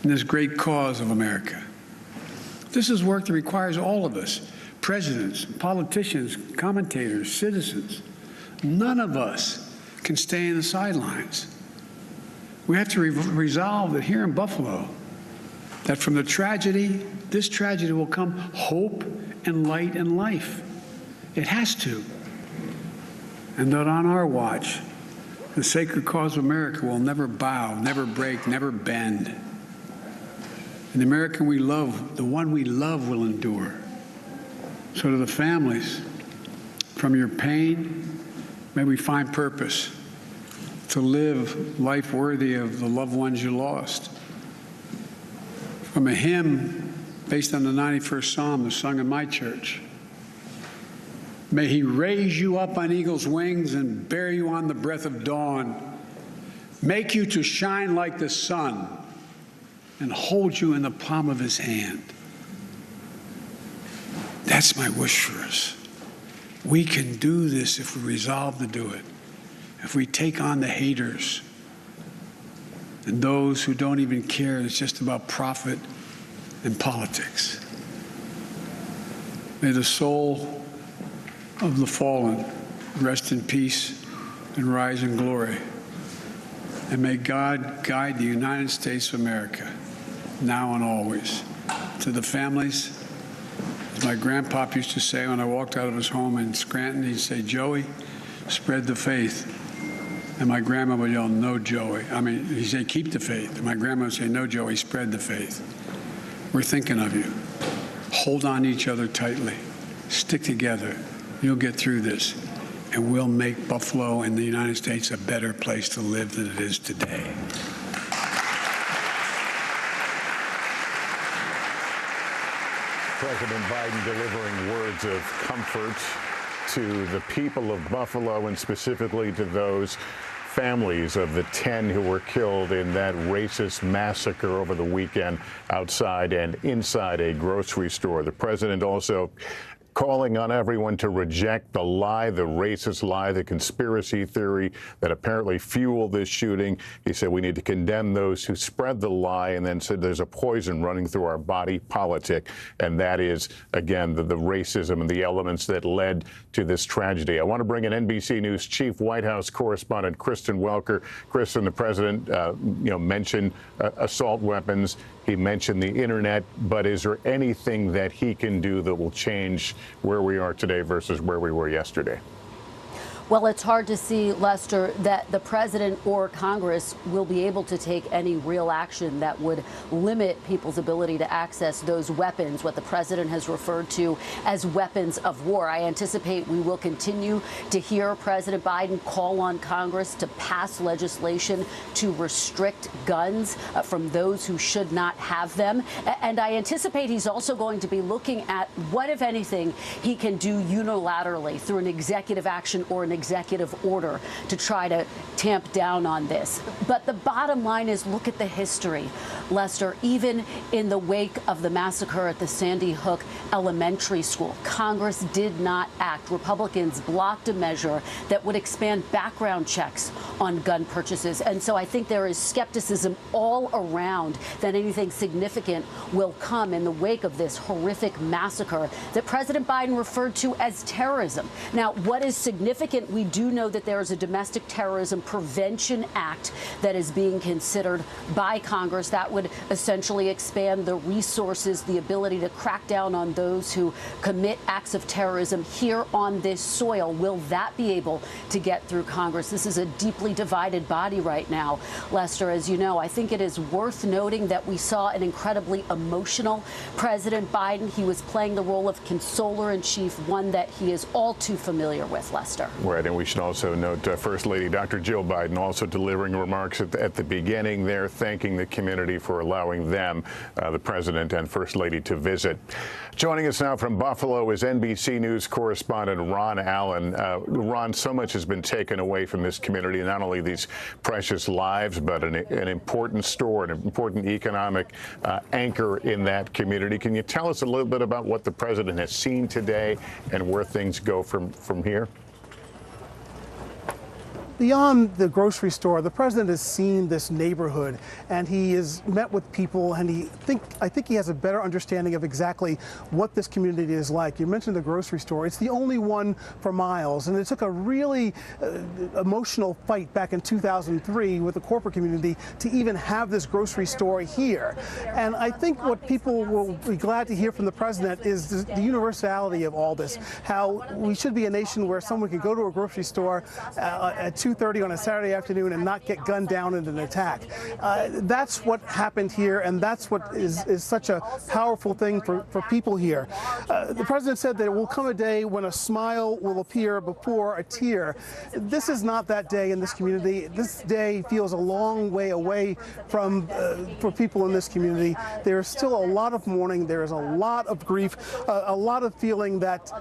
in this great cause of America. This is work that requires all of us, presidents, politicians, commentators, citizens. None of us can stay in the sidelines. We have to resolve that here in Buffalo, that from the tragedy, this tragedy will come hope and light and life. It has to. And that on our watch, the sacred cause of America will never bow, never break, never bend. And the American we love, the one we love, will endure. So to the families, from your pain, may we find purpose to live life worthy of the loved ones you lost. From a hymn based on the 91st Psalm that's sung in my church. May he raise you up on eagle's wings and bear you on the breath of dawn, make you to shine like the sun, and hold you in the palm of his hand. That's my wish for us. We can do this if we resolve to do it, if we take on the haters and those who don't even care. It's just about profit and politics. May the soul of the fallen rest in peace and rise in glory. And may God guide the United States of America, now and always. To the families, as my grandpop used to say when I walked out of his home in Scranton, he'd say, "Joey, spread the faith." And my grandma would yell, "No, Joey." He'd say, "Keep the faith." And my grandma would say, "No, Joey, spread the faith." We're thinking of you. Hold on to each other tightly. Stick together. You'll get through this. And we'll make Buffalo and the United States a better place to live than it is today. President Biden delivering words of comfort to the people of Buffalo and specifically to those families of the 10 who were killed in that racist massacre over the weekend outside and inside a grocery store. The president also calling on everyone to reject the lie, the racist lie, the conspiracy theory that apparently fueled this shooting. He said we need to condemn those who spread the lie, and then said there's a poison running through our body politic, and that is, again, the racism and the elements that led to this tragedy. I want to bring in NBC News Chief White House Correspondent Kristen Welker. Kristen, the president mentioned assault weapons. He mentioned the internet, but is there anything that he can do that will change where we are today versus where we were yesterday? Well, it's hard to see, Lester, that the president or Congress will be able to take any real action that would limit people's ability to access those weapons, what the president has referred to as weapons of war. I anticipate we will continue to hear President Biden call on Congress to pass legislation to restrict guns from those who should not have them. And I anticipate he's also going to be looking at what, if anything, he can do unilaterally through an executive action or an executive order to try to tamp down on this. But the bottom line is, look at the history Lester, even in the wake of the massacre at the Sandy Hook Elementary School, Congress did not act. Republicans blocked a measure that would expand background checks on gun purchases. And so I think there is skepticism all around that anything significant will come in the wake of this horrific massacre that President Biden referred to as terrorism. Now, what is significant, we do know that there is a Domestic Terrorism Prevention Act that is being considered by Congress that would essentially expand the resources, the ability to crack down on those who commit acts of terrorism here on this soil. Will that be able to get through Congress? This is a deeply divided body right now, Lester, as you know. I think it is worth noting that we saw an incredibly emotional President Biden. He was playing the role of consoler-in-chief, one that he is all too familiar with, Lester. Right, and we should also note First Lady Dr. Jill Biden also delivering remarks at the beginning there, thanking the community for allowing them, the President and First Lady, to visit. Joining us now from Buffalo is NBC News correspondent Ron Allen. Ron, so much has been taken away from this community, not only these precious lives, but an important store, an important economic anchor in that community. Can you tell us a little bit about what the President has seen today and where things go from here? Beyond the grocery store, the president has seen this neighborhood, and he has met with people, and I think he has a better understanding of exactly what this community is like. You mentioned the grocery store. It's the only one for miles, and it took a really emotional fight back in 2003 with the corporate community to even have this grocery store here. And I think what people will be glad to hear from the president is the universality of all this, how we should be a nation where someone can go to a grocery store at 2:30 on a Saturday afternoon and not get gunned down in an attack. That's what happened here, and that's what is such a powerful thing for people here. The president said that there will come a day when a smile will appear before a tear. This is not that day in this community. This day feels a long way away from for people in this community. There is still a lot of mourning. There is a lot of grief, a lot of feeling that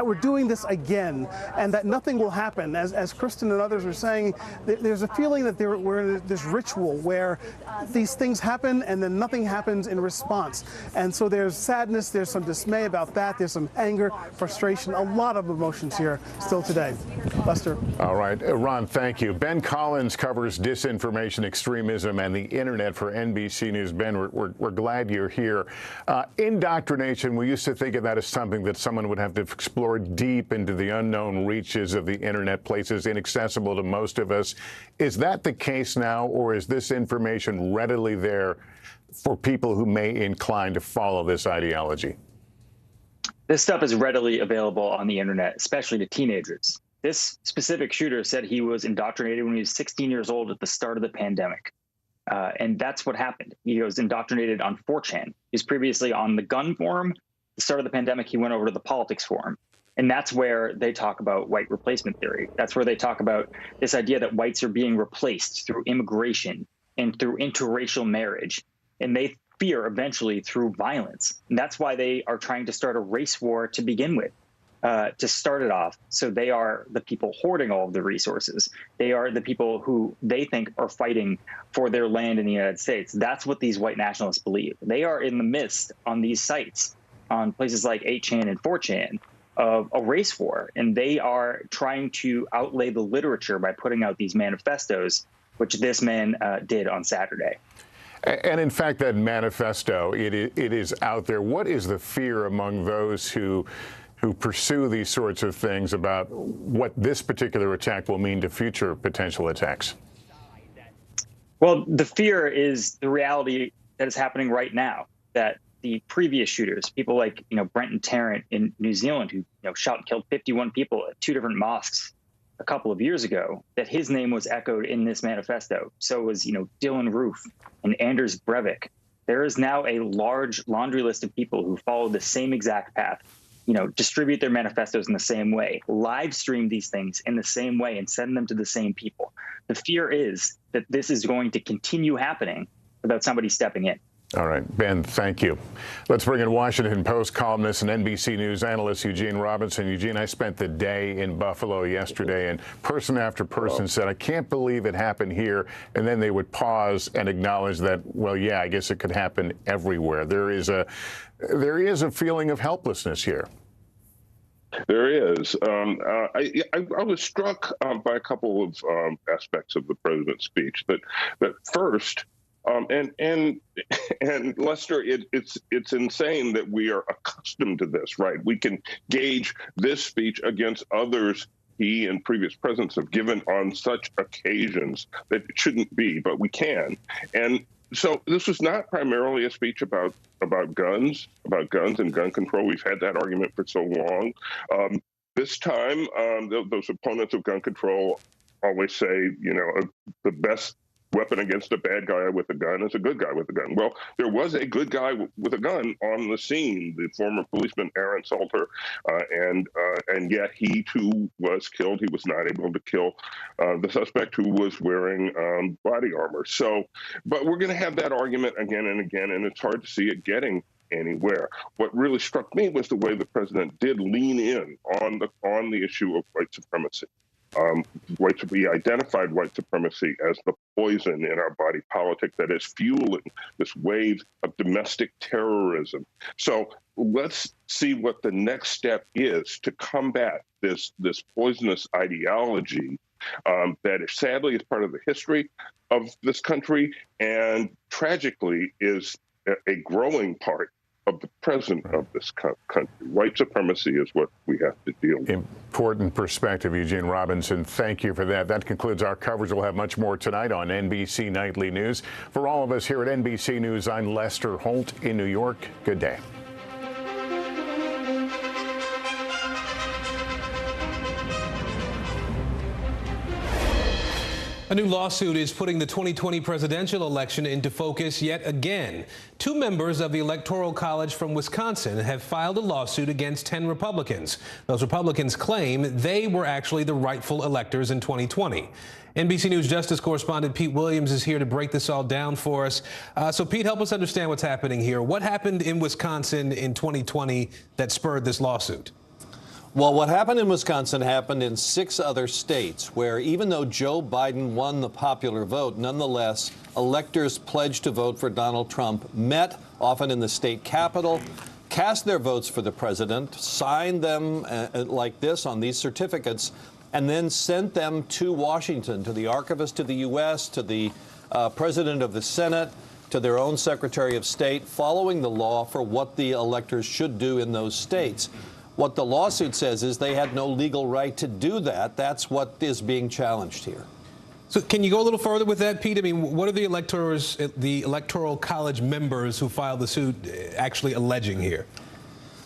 we're doing this again, and that nothing will happen. As Kristen and others are saying, there's a feeling that we're in this ritual where these things happen and then nothing happens in response. And so there's sadness, there's some dismay about that, there's some anger, frustration, a lot of emotions here still today. Lester. All right, Ron, thank you. Ben Collins covers disinformation, extremism, and the internet for NBC News. Ben, we're glad you're here. Indoctrination, we used to think of that as something that someone would have to explore deep into the unknown reaches of the internet, places inaccessible to most of us. Is that the case now, or is this information readily there for people who may incline to follow this ideology? This stuff is readily available on the internet, especially to teenagers. This specific shooter said he was indoctrinated when he was 16 years old at the start of the pandemic. And that's what happened. He was indoctrinated on 4chan. He was previously on the gun forum. At the start of the pandemic, he went over to the politics forum. And that's where they talk about white replacement theory. That's where they talk about this idea that whites are being replaced through immigration and through interracial marriage. And they fear eventually through violence. And that's why they are trying to start a race war to begin with, to start it off. So they are the people hoarding all of the resources. They are the people who they think are fighting for their land in the United States. That's what these white nationalists believe. They are in the midst on these sites, on places like 8chan and 4chan, of a race war, and they are trying to outlay the literature by putting out these manifestos, which this man did on Saturday. And in fact, that manifesto, it is out there. What is the fear among those who pursue these sorts of things about what this particular attack will mean to future potential attacks? Well, the fear is the reality that is happening right now, that the previous shooters, people like, Brenton Tarrant in New Zealand, who, shot and killed 51 people at 2 different mosques a couple of years ago, that his name was echoed in this manifesto. So was, Dylan Roof and Anders Breivik. There is now a large laundry list of people who follow the same exact path, distribute their manifestos in the same way, live stream these things in the same way, and send them to the same people. The fear is that this is going to continue happening without somebody stepping in. All right, Ben, thank you. Let's bring in Washington Post columnist and NBC News analyst Eugene Robinson. Eugene, I spent the day in Buffalo yesterday, and person after person said, I can't believe it happened here. And then they would pause and acknowledge that, well, yeah, I guess it could happen everywhere. There is a feeling of helplessness here. There is. I was struck by a couple of aspects of the president's speech. That first, and Lester, it's insane that we are accustomed to this, right? We can gauge this speech against others he and previous presidents have given on such occasions that it shouldn't be, but we can. And so this was not primarily a speech about guns and gun control. We've had that argument for so long. This time, those opponents of gun control always say, the best weapon against a bad guy with a gun is a good guy with a gun. Well, there was a good guy with a gun on the scene, the former policeman Aaron Salter, and yet he too was killed. He was not able to kill the suspect who was wearing body armor. So, but we're going to have that argument again and again, and it's hard to see it getting anywhere. What really struck me was the way the president did lean in on the issue of white supremacy. We identified white supremacy as the poison in our body politic that is fueling this wave of domestic terrorism. So let's see what the next step is to combat this poisonous ideology that is sadly is part of the history of this country and tragically is a growing part of the present of this country. White supremacy is what we have to deal with. Important perspective, Eugene Robinson. Thank you for that. That concludes our coverage. We'll have much more tonight on NBC Nightly News. For all of us here at NBC News, I'm Lester Holt in New York. Good day. A new lawsuit is putting the 2020 presidential election into focus yet again. 2 members of the Electoral College from Wisconsin have filed a lawsuit against 10 Republicans. Those Republicans claim they were actually the rightful electors in 2020. NBC News Justice correspondent Pete Williams is here to break this all down for us. So, Pete, help us understand what's happening here. What happened in Wisconsin in 2020 that spurred this lawsuit? Well, what happened in Wisconsin happened in 6 other states where even though Joe Biden won the popular vote, nonetheless, electors pledged to vote for Donald Trump met often in the state capitol, cast their votes for the president, signed them like this on these certificates, and then sent them to Washington, to the Archivist of the U.S., to the President of the Senate, to their own Secretary of State, following the law for what the electors should do in those states. What the lawsuit says is they had no legal right to do that. That's what is being challenged here. So can you go a little further with that, Pete? I mean, what are the Electoral College members who filed the suit actually alleging here?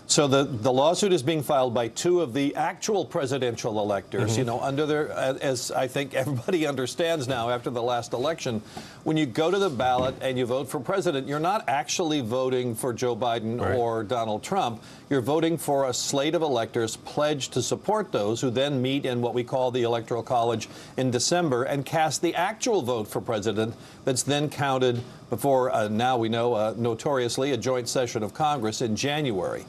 So the lawsuit is being filed by 2 of the actual presidential electors, under their, as I think everybody understands now after the last election, when you go to the ballot and you vote for president, you're not actually voting for Joe Biden or Donald Trump. You're voting for a slate of electors pledged to support those who then meet in what we call the Electoral College in December and cast the actual vote for president that's then counted before, now we know, notoriously, a joint session of Congress in January.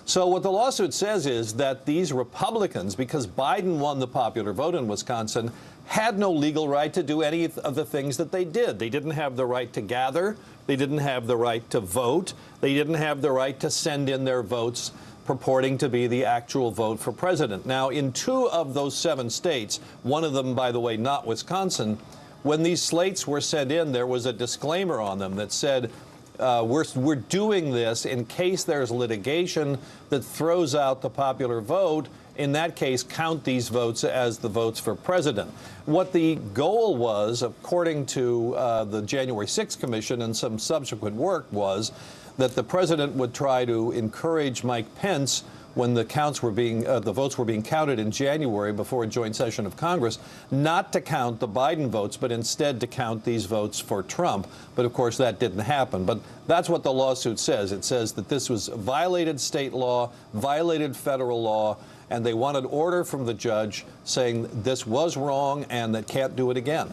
So what the lawsuit says is that these Republicans, because Biden won the popular vote in Wisconsin, had no legal right to do any of the things that they did. They didn't have the right to gather. They didn't have the right to vote. They didn't have the right to send in their votes purporting to be the actual vote for president. Now, in 2 of those 7 states, one of them, by the way, not Wisconsin, when these slates were sent in, there was a disclaimer on them that said, we're doing this in case there's litigation that throws out the popular vote. In that case, count these votes as the votes for president. What the goal was, according to the January 6th Commission and some subsequent work, was that the president would try to encourage Mike Pence, when the votes were being counted in January before a joint session of Congress, not to count the Biden votes, but instead to count these votes for Trump. But of course, that didn't happen. But that's what the lawsuit says. It says that this was violated state law, violated federal law, and they wanted order from the judge saying this was wrong and that can't do it again.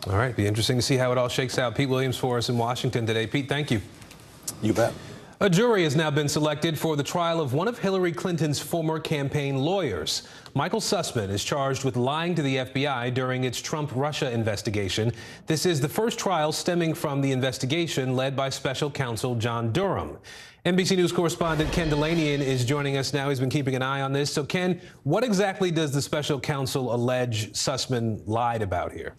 All right, be interesting to see how it all shakes out. Pete Williams for us in Washington today. Pete, thank you. You bet. A jury has now been selected for the trial of one of Hillary Clinton's former campaign lawyers. Michael Sussman is charged with lying to the FBI during its Trump-Russia investigation. This is the first trial stemming from the investigation led by special counsel John Durham. NBC News correspondent Ken Delanian is joining us now. He's been keeping an eye on this. So, Ken, what exactly does the special counsel allege Sussman lied about here?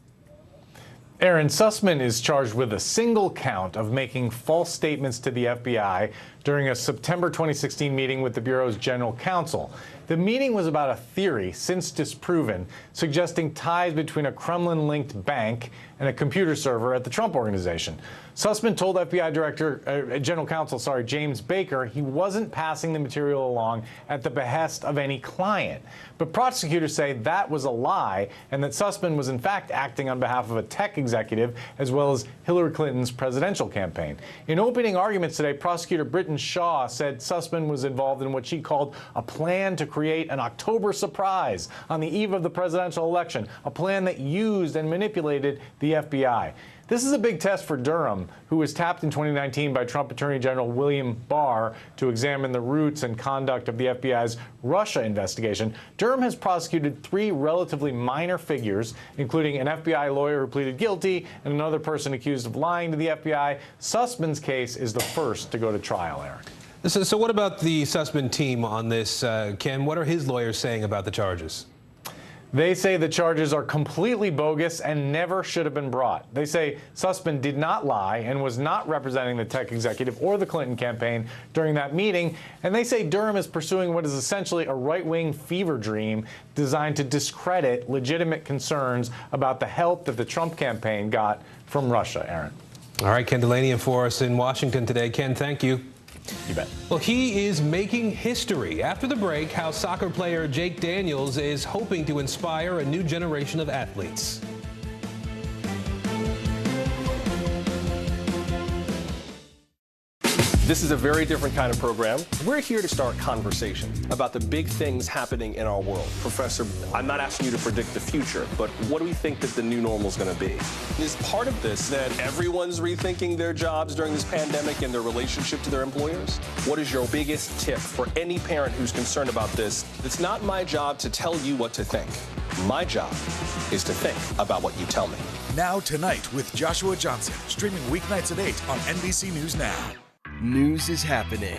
Aaron, Sussman is charged with a single count of making false statements to the FBI during a September 2016 meeting with the Bureau's general counsel. The meeting was about a theory, since disproven, suggesting ties between a Kremlin-linked bank and a computer server at the Trump Organization. Sussman told FBI General Counsel James Baker he wasn't passing the material along at the behest of any client. But prosecutors say that was a lie and that Sussman was in fact acting on behalf of a tech executive as well as Hillary Clinton's presidential campaign. In opening arguments today, prosecutor Britton Shaw said Sussman was involved in what she called a plan to create an October surprise on the eve of the presidential election, a plan that used and manipulated the FBI. This is a big test for Durham, who was tapped in 2019 by Trump Attorney General William Barr to examine the roots and conduct of the FBI's Russia investigation. Durham has prosecuted 3 relatively minor figures, including an FBI lawyer who pleaded guilty and another person accused of lying to the FBI. Sussman's case is the first to go to trial, Eric. So what about the Sussman team on this, Ken? What are his lawyers saying about the charges? They say the charges are completely bogus and never should have been brought. They say Sussman did not lie and was not representing the tech executive or the Clinton campaign during that meeting. And they say Durham is pursuing what is essentially a right-wing fever dream designed to discredit legitimate concerns about the help that the Trump campaign got from Russia, Aaron. All right, Ken Delanian for us in Washington today. Ken, thank you. You bet. Well, he is making history. After the break, how soccer player Jake Daniels is hoping to inspire a new generation of athletes. This is a very different kind of program. We're here to start conversation about the big things happening in our world. Professor, I'm not asking you to predict the future, but what do we think that the new normal is going to be? Is part of this that everyone's rethinking their jobs during this pandemic and their relationship to their employers? What is your biggest tip for any parent who's concerned about this? It's not my job to tell you what to think. My job is to think about what you tell me. Now Tonight with Joshua Johnson, streaming weeknights at 8 on NBC News Now. News is happening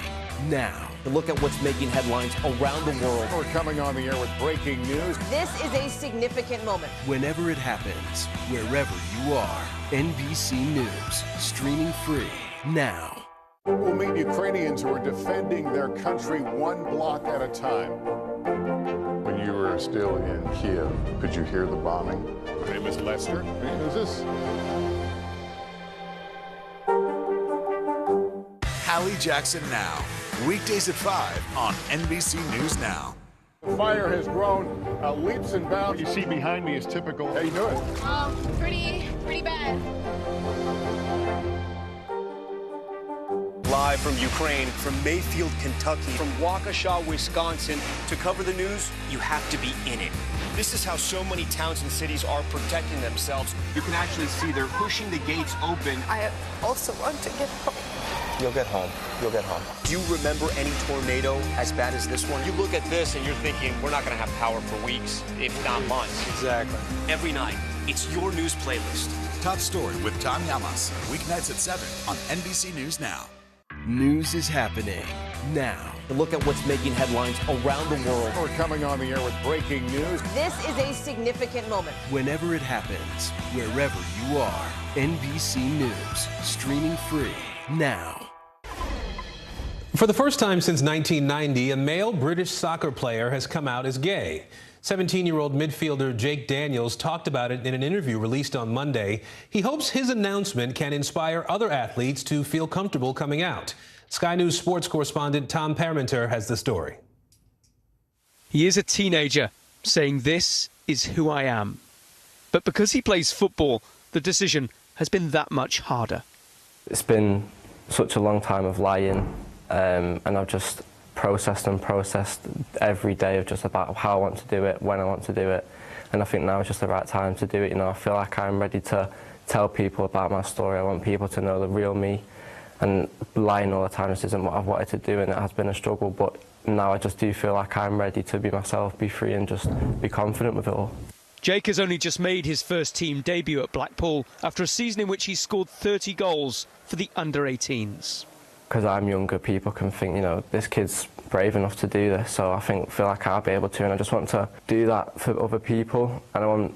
now. Look at what's making headlines around the world. We're coming on the air with breaking news. This is a significant moment. Whenever it happens, wherever you are, NBC News, streaming free now. We'll meet Ukrainians who are defending their country one block at a time. When you were still in Kiev, could you hear the bombing? My name is Lester. Who's this? Hallie Jackson Now, weekdays at 5 on NBC News Now. The fire has grown leaps and bounds. You see behind me is typical. How you doing? Pretty bad. Live from Ukraine, from Mayfield, Kentucky, from Waukesha, Wisconsin. To cover the news, you have to be in it. This is how so many towns and cities are protecting themselves. You can actually see they're pushing the gates open. I also want to get home. You'll get home. You'll get home. Do you remember any tornado as bad as this one? You look at this and you're thinking, we're not going to have power for weeks, if not months. Exactly. Every night, it's your news playlist. Top Story with Tom Yamas, weeknights at 7 on NBC News Now. News is happening now. Look at what's making headlines around the world. We're coming on the air with breaking news. This is a significant moment. Whenever it happens, wherever you are, NBC News, streaming free now. For the first time since 1990, a male British soccer player has come out as gay. 17-year-old midfielder Jake Daniels talked about it in an interview released on Monday. He hopes his announcement can inspire other athletes to feel comfortable coming out. Sky News sports correspondent Tom Parmenter has the story. He is a teenager saying, "This is who I am." But because he plays football, the decision has been that much harder. It's been such a long time of lying, and I've just processed every day of just about how I want to do it, when I want to do it, and I think now is just the right time to do it. You know, I feel like I'm ready to tell people about my story. I want people to know the real me, And lying all the time just isn't what I've wanted to do, and it has been a struggle. But now I just do feel like I'm ready to be myself, be free, and just be confident with it all. Jake has only just made his first team debut at Blackpool after a season in which he scored 30 goals for the under-18s. Because I'm younger, people can think, you know, this kid's brave enough to do this, so I feel like I'll be able to, and I just want to do that for other people. And I want,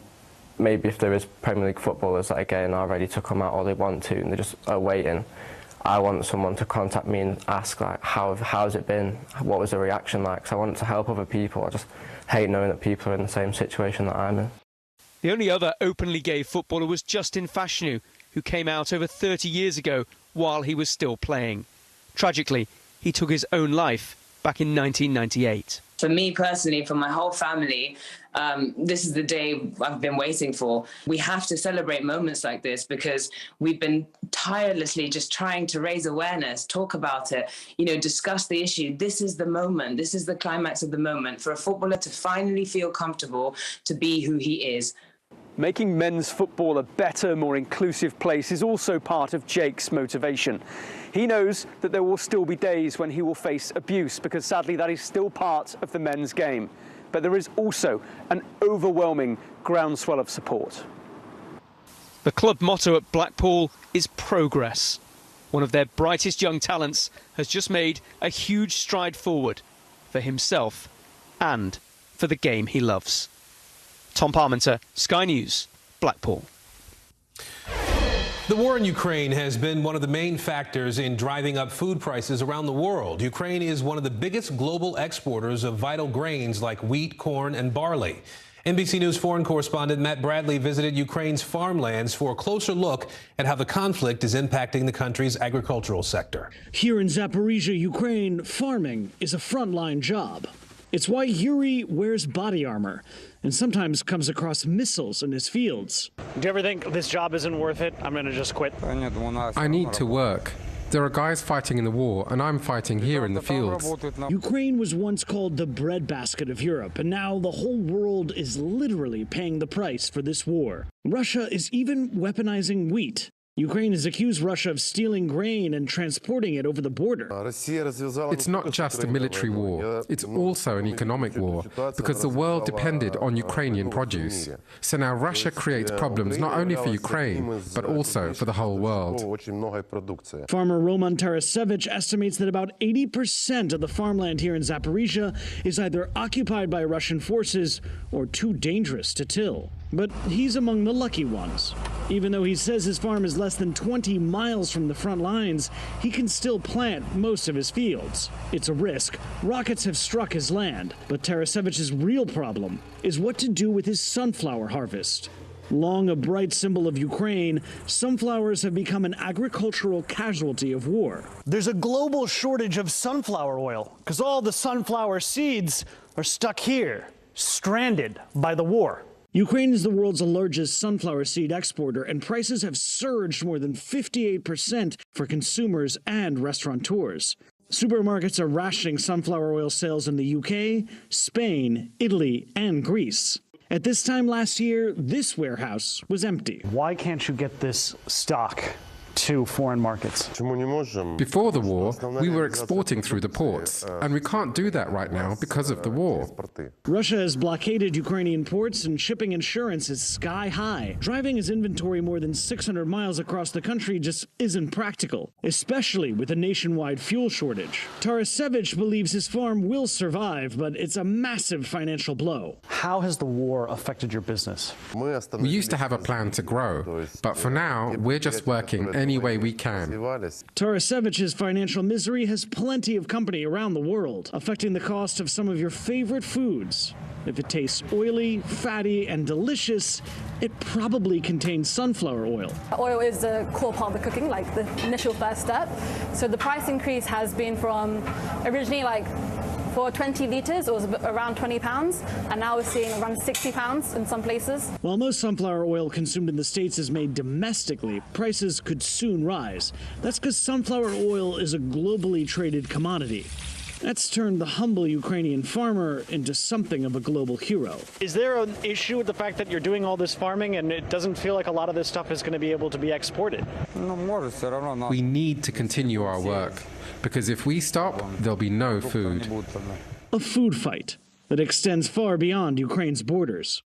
maybe if there is Premier League footballers that again are ready to come out or they want to and they just are waiting, I want someone to contact me and ask, like, how's it been? What was the reaction like? Because I want to help other people. I just hate knowing that people are in the same situation that I'm in. The only other openly gay footballer was Justin Fashanu, who came out over 30 years ago while he was still playing. Tragically, he took his own life back in 1998. For me personally, for my whole family, this is the day I've been waiting for. We have to celebrate moments like this because we've been tirelessly just trying to raise awareness, talk about it, you know, discuss the issue. This is the moment. This is the climax of the moment for a footballer to finally feel comfortable to be who he is. Making men's football a better, more inclusive place is also part of Jake's motivation. He knows that there will still be days when he will face abuse because sadly that is still part of the men's game. But there is also an overwhelming groundswell of support. The club motto at Blackpool is progress. One of their brightest young talents has just made a huge stride forward for himself and for the game he loves. Tom Parmenter, Sky News, Blackpool. The war in Ukraine has been one of the main factors in driving up food prices around the world. Ukraine is one of the biggest global exporters of vital grains like wheat, corn, and barley. NBC News foreign correspondent Matt Bradley visited Ukraine's farmlands for a closer look at how the conflict is impacting the country's agricultural sector. Here in Zaporizhia, Ukraine, farming is a frontline job. It's why Yuri wears body armor and sometimes comes across missiles in his fields. Do you ever think this job isn't worth it? I'm going to just quit. I need to work. There are guys fighting in the war, and I'm fighting here in the fields. Ukraine was once called the breadbasket of Europe, and now the whole world is literally paying the price for this war. Russia is even weaponizing wheat. Ukraine has accused Russia of stealing grain and transporting it over the border. It's not just a military war, it's also an economic war, because the world depended on Ukrainian produce. So now Russia creates problems not only for Ukraine, but also for the whole world. Farmer Roman Tarasevich estimates that about 80% of the farmland here in Zaporizhia is either occupied by Russian forces or too dangerous to till. But he's among the lucky ones. Even though he says his farm is less than 20 miles from the front lines, he can still plant most of his fields. It's a risk. Rockets have struck his land. But Tarasevich's real problem is what to do with his sunflower harvest. Long a bright symbol of Ukraine, sunflowers have become an agricultural casualty of war. There's a global shortage of sunflower oil because all the sunflower seeds are stuck here, stranded by the war. Ukraine is the world's largest sunflower seed exporter, and prices have surged more than 58% for consumers and restaurateurs. Supermarkets are rationing sunflower oil sales in the UK, Spain, Italy, and Greece. At this time last year, this warehouse was empty. Why can't you get this stock to foreign markets? Before the war, we were exporting through the ports, and we can't do that right now because of the war. Russia has blockaded Ukrainian ports, and shipping insurance is sky high. Driving his inventory more than 600 miles across the country just isn't practical, especially with a nationwide fuel shortage. Tarasevich believes his farm will survive, but it's a massive financial blow. How has the war affected your business? We used to have a plan to grow, but for now, we're just working any way we can. Tarasevich's financial misery has plenty of company around the world, affecting the cost of some of your favorite foods. If it tastes oily, fatty, and delicious, it probably contains sunflower oil. Oil is the core part of the cooking, like the initial first step. So the price increase has been from originally for 20 litres, it was around £20, and now we're seeing around £60 in some places. While most sunflower oil consumed in the States is made domestically, prices could soon rise. That's because sunflower oil is a globally traded commodity. That's turned the humble Ukrainian farmer into something of a global hero. Is there an issue with the fact that you're doing all this farming and it doesn't feel like a lot of this stuff is going to be able to be exported? We need to continue our work, because if we stop, there'll be no food. A food fight that extends far beyond Ukraine's borders.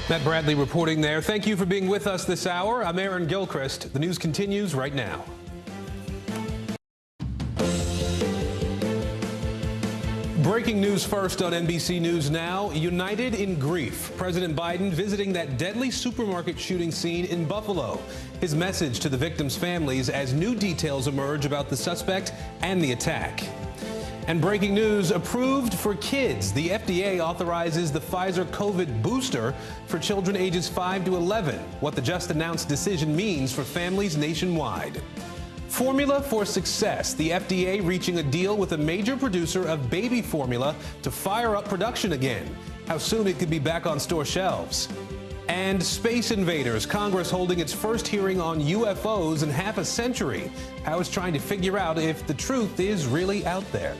Matt Bradley reporting there. Thank you for being with us this hour. I'm Aaron Gilchrist. The news continues right now. Breaking news first on NBC News Now. United in grief. President Biden visiting that deadly supermarket shooting scene in Buffalo. His message to the victims' families as new details emerge about the suspect and the attack. And breaking news, approved for kids. The FDA authorizes the Pfizer COVID booster for children ages 5 to 11. What the just announced decision means for families nationwide. Formula for success. The FDA reaching a deal with a major producer of baby formula to fire up production again. How soon it could be back on store shelves. And space invaders. Congress holding its first hearing on UFOs in half a century. How it's trying to figure out if the truth is really out there.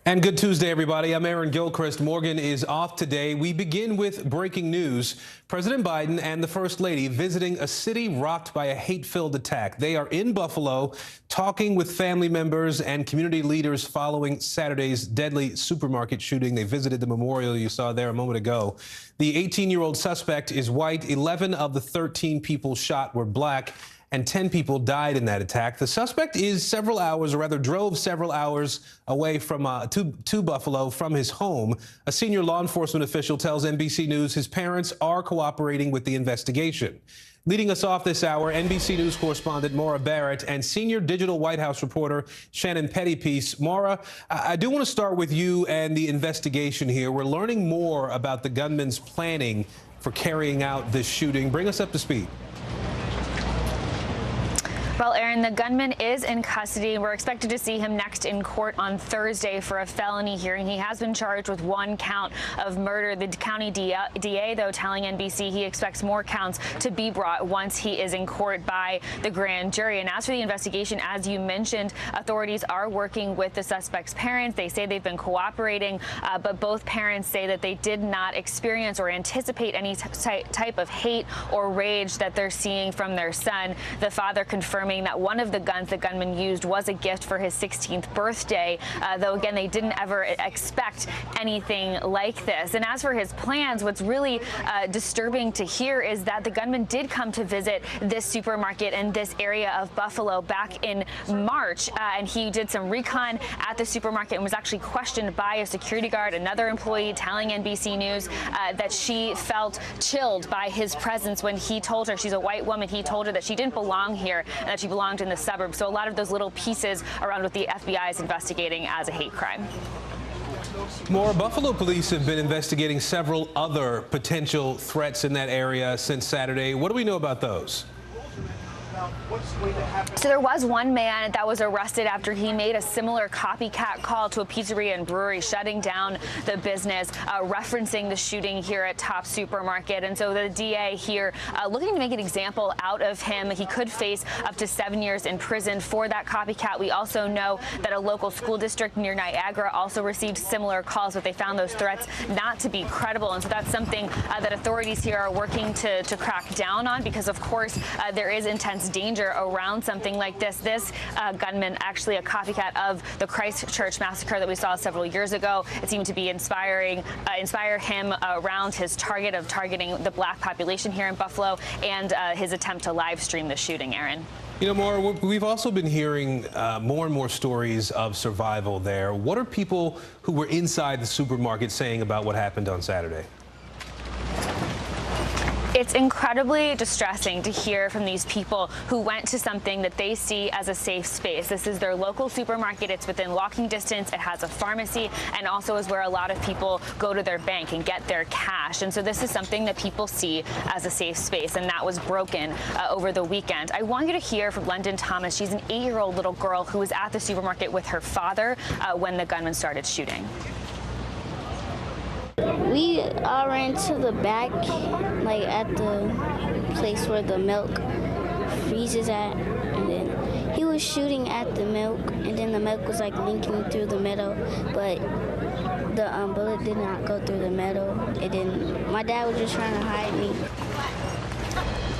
And good Tuesday, everybody. I'm Aaron Gilchrist. Morgan is off today. We begin with breaking news. President Biden and the First Lady visiting a city rocked by a hate-filled attack. They are in Buffalo talking with family members and community leaders following Saturday's deadly supermarket shooting. They visited the memorial you saw there a moment ago. The 18-year-old suspect is white. 11 of the 13 people shot were black, and 10 people died in that attack. The suspect is several hours, or rather drove several hours away from to Buffalo from his home. A senior law enforcement official tells NBC News his parents are cooperating with the investigation. Leading us off this hour, NBC News correspondent Maura Barrett and senior digital White House reporter Shannon Pettypiece. Maura, I do want to start with you and the investigation here. We're learning more about the gunman's planning for carrying out this shooting. Bring us up to speed. Well, Aaron, the gunman is in custody. We're expected to see him next in court on Thursday for a felony hearing. He has been charged with 1 count of murder. The county DA, though, telling NBC he expects more counts to be brought once he is in court by the grand jury. And as for the investigation, as you mentioned, authorities are working with the suspect's parents. They say they've been cooperating, but both parents say that they did not experience or anticipate any type of hate or rage that they're seeing from their son. The father confirmed that one of the guns the gunman used was a gift for his 16th birthday, though, again, they didn't ever expect anything like this. And as for his plans, what's really disturbing to hear is that the gunman did come to visit this supermarket in this area of Buffalo back in March, and he did some recon at the supermarket and was actually questioned by a security guard, another employee telling NBC News that she felt chilled by his presence when he told her, she's a white woman, he told her that she didn't belong here and that she belonged in the suburbs. So a lot of those little pieces around what the FBI is investigating as a hate crime. More Buffalo police have been investigating several other potential threats in that area since Saturday. What do we know about those? So there was one man that was arrested after he made a similar copycat call to a pizzeria and brewery, shutting down the business, referencing the shooting here at Top Supermarket. And so the DA here looking to make an example out of him. He could face up to 7 years in prison for that copycat. We also know that a local school district near Niagara also received similar calls, but they found those threats not to be credible. And so that's something that authorities here are working to crack down on, because, of course, there is intense danger around something like this. This gunman, actually a copycat of the Christchurch massacre that we saw several years ago. It seemed to be inspire him around his target of targeting the black population here in Buffalo and his attempt to live stream the shooting, Aaron. You know, Maura, we've also been hearing more and more stories of survival there. What are people who were inside the supermarket saying about what happened on Saturday? It's incredibly distressing to hear from these people who went to something that they see as a safe space. This is their local supermarket. It's within walking distance. It has a pharmacy, and also is where a lot of people go to their bank and get their cash. And so this is something that people see as a safe space, and that was broken over the weekend. I want you to hear from London Thomas. She's an 8-year-old little girl who was at the supermarket with her father when the gunman started shooting. We all ran to the back, like at the place where the milk freezes at, and then he was shooting at the milk, and then the milk was like linking through the metal, but the bullet did not go through the metal. And then my dad was just trying to hide me.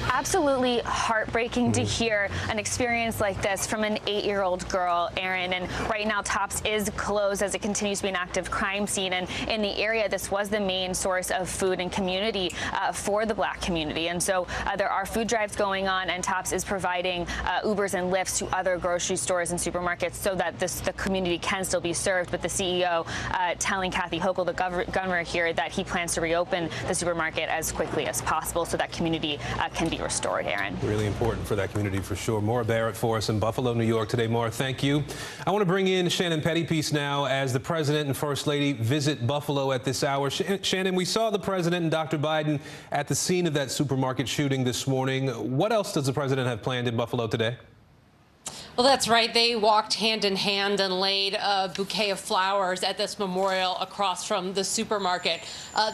Absolutely heartbreaking to hear an experience like this from an 8-year-old girl, Erin. And right now, Tops is closed as it continues to be an active crime scene. And in the area, this was the main source of food and community for the Black community. And so there are food drives going on, and Tops is providing Ubers and Lyfts to other grocery stores and supermarkets so that the community can still be served. But the CEO telling Kathy Hochul, the governor here, that he plans to reopen the supermarket as quickly as possible so that community can be restored, Aaron. Really important for that community for sure. Maura Barrett for us in Buffalo, New York today. Maura, thank you. I want to bring in Shannon Pettypiece now as the president and first lady visit Buffalo at this hour. Shannon, we saw the president and Dr. Biden at the scene of that supermarket shooting this morning. What else does the president have planned in Buffalo today? Well, that's right. They walked hand in hand and laid a bouquet of flowers at this memorial across from the supermarket.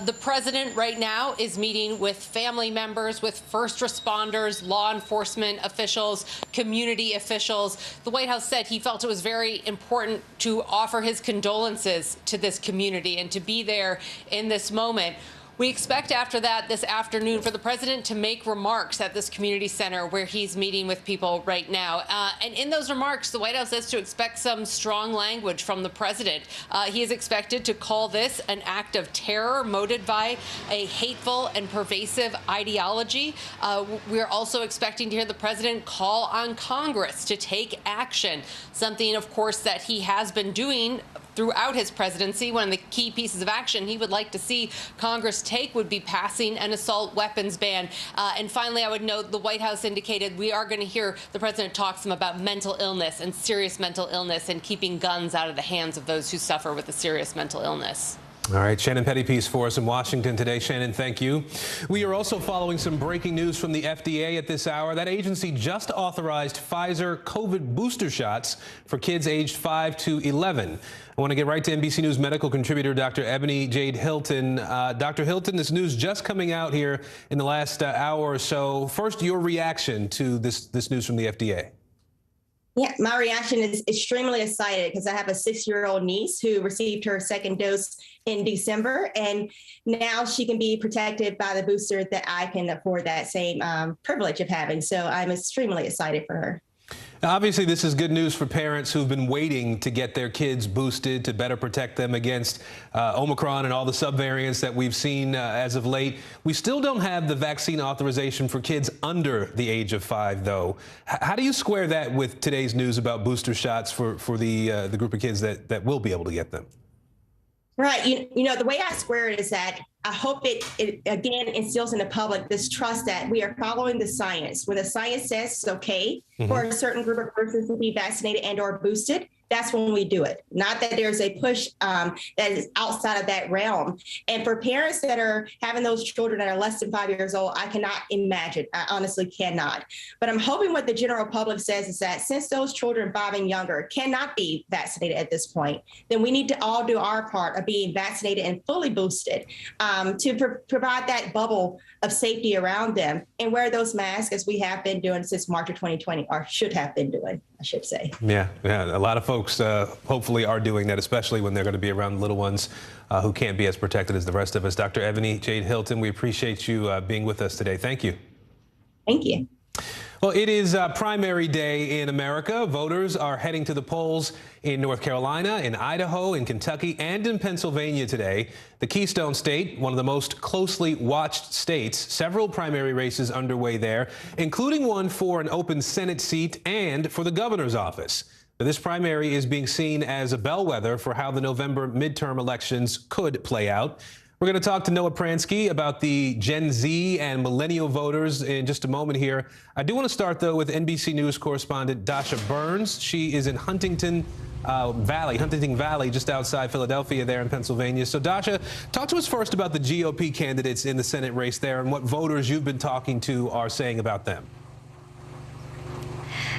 The president right now is meeting with family members, with first responders, law enforcement officials, community officials. The White House said he felt it was very important to offer his condolences to this community and to be there in this moment. We expect after that this afternoon for the president to make remarks at this community center where he's meeting with people right now. And in those remarks, the White House says to expect some strong language from the president. He is expected to call this an act of terror motivated by a hateful and pervasive ideology. We're also expecting to hear the president call on Congress to take action, something, of course, that he has been doing throughout his presidency. One of the key pieces of action he would like to see Congress take would be passing an assault weapons ban. And finally, I would note the White House indicated we are going to hear the president talk some about mental illness and serious mental illness and keeping guns out of the hands of those who suffer with a serious mental illness. All right, Shannon Pettypiece for us in Washington today. Shannon, thank you. We are also following some breaking news from the FDA at this hour. That agency just authorized Pfizer COVID booster shots for kids aged 5 to 11. I want to get right to NBC News medical contributor Dr. Ebony Jade Hilton. Dr. Hilton, this news just coming out here in the last hour or so. First, your reaction to this news from the FDA. Yeah, my reaction is extremely excited because I have a 6-year-old niece who received her second dose in December, and now she can be protected by the booster that I can afford that same privilege of having. So I'm extremely excited for her. Now, obviously, this is good news for parents who've been waiting to get their kids boosted to better protect them against Omicron and all the subvariants that we've seen as of late. We still don't have the vaccine authorization for kids under the age of 5, though. How do you square that with today's news about booster shots for the group of kids that will be able to get them? Right. You know, the way I square it is that I hope it again instills in the public this trust that we are following the science. When the science says it's okay for a certain group of persons to be vaccinated and or boosted, that's when we do it. Not that there's a push that is outside of that realm. And for parents that are having those children that are less than 5 years old, I cannot imagine. I honestly cannot. But I'm hoping what the general public says is that since those children 5 and younger cannot be vaccinated at this point, then we need to all do our part of being vaccinated and fully boosted to provide that bubble of safety around them and wear those masks as we have been doing since March of 2020, or should have been doing, I should say. Yeah, a lot of folks hopefully are doing that, especially when they're going to be around little ones who can't be as protected as the rest of us. Dr. Ebony Jade Hilton, we appreciate you being with us today. Thank you. Thank you. Well, it is primary day in America. Voters are heading to the polls in North Carolina, in Idaho, in Kentucky, and in Pennsylvania today. The Keystone State, one of the most closely watched states, several primary races underway there, including one for an open Senate seat and for the governor's office. This primary is being seen as a bellwether for how the November midterm elections could play out. We're going to talk to Noah Pransky about the Gen Z and millennial voters in just a moment here. I do want to start, though, with NBC News correspondent Dasha Burns. She is in Huntington Valley, just outside Philadelphia there in Pennsylvania. So, Dasha, talk to us first about the GOP candidates in the Senate race there and what voters you've been talking to are saying about them.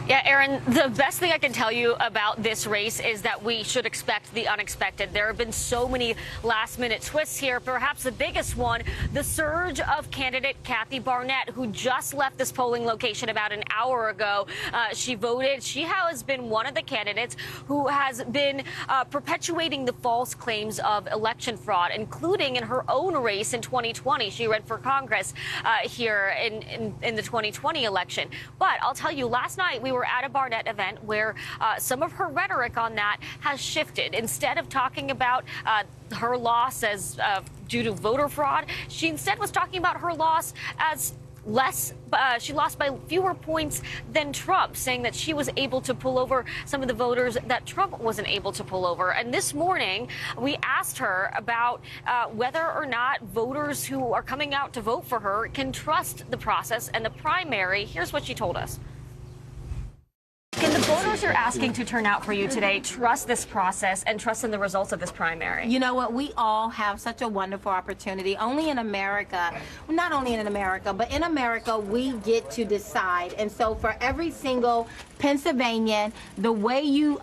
Yeah, Aaron, the best thing I can tell you about this race is that we should expect the unexpected. There have been so many last-minute twists here. Perhaps the biggest one, the surge of candidate Kathy Barnett, who just left this polling location about an hour ago. She voted. She has been one of the candidates who has been perpetuating the false claims of election fraud, including in her own race in 2020. She ran for Congress here in the 2020 election. But I'll tell you, last night we were at a Barnett event where some of her rhetoric on that has shifted. Instead of talking about her loss as due to voter fraud, she instead was talking about her loss as she lost by fewer points than Trump, saying that she was able to pull over some of the voters that Trump wasn't able to pull over. And this morning, we asked her about whether or not voters who are coming out to vote for her can trust the process and the primary. Here's what she told us. Can the voters you're asking to turn out for you today trust this process and trust in the results of this primary? You know what? We all have such a wonderful opportunity. Only in America, not only in America, but in America, we get to decide. And so for every single Pennsylvanian, the way you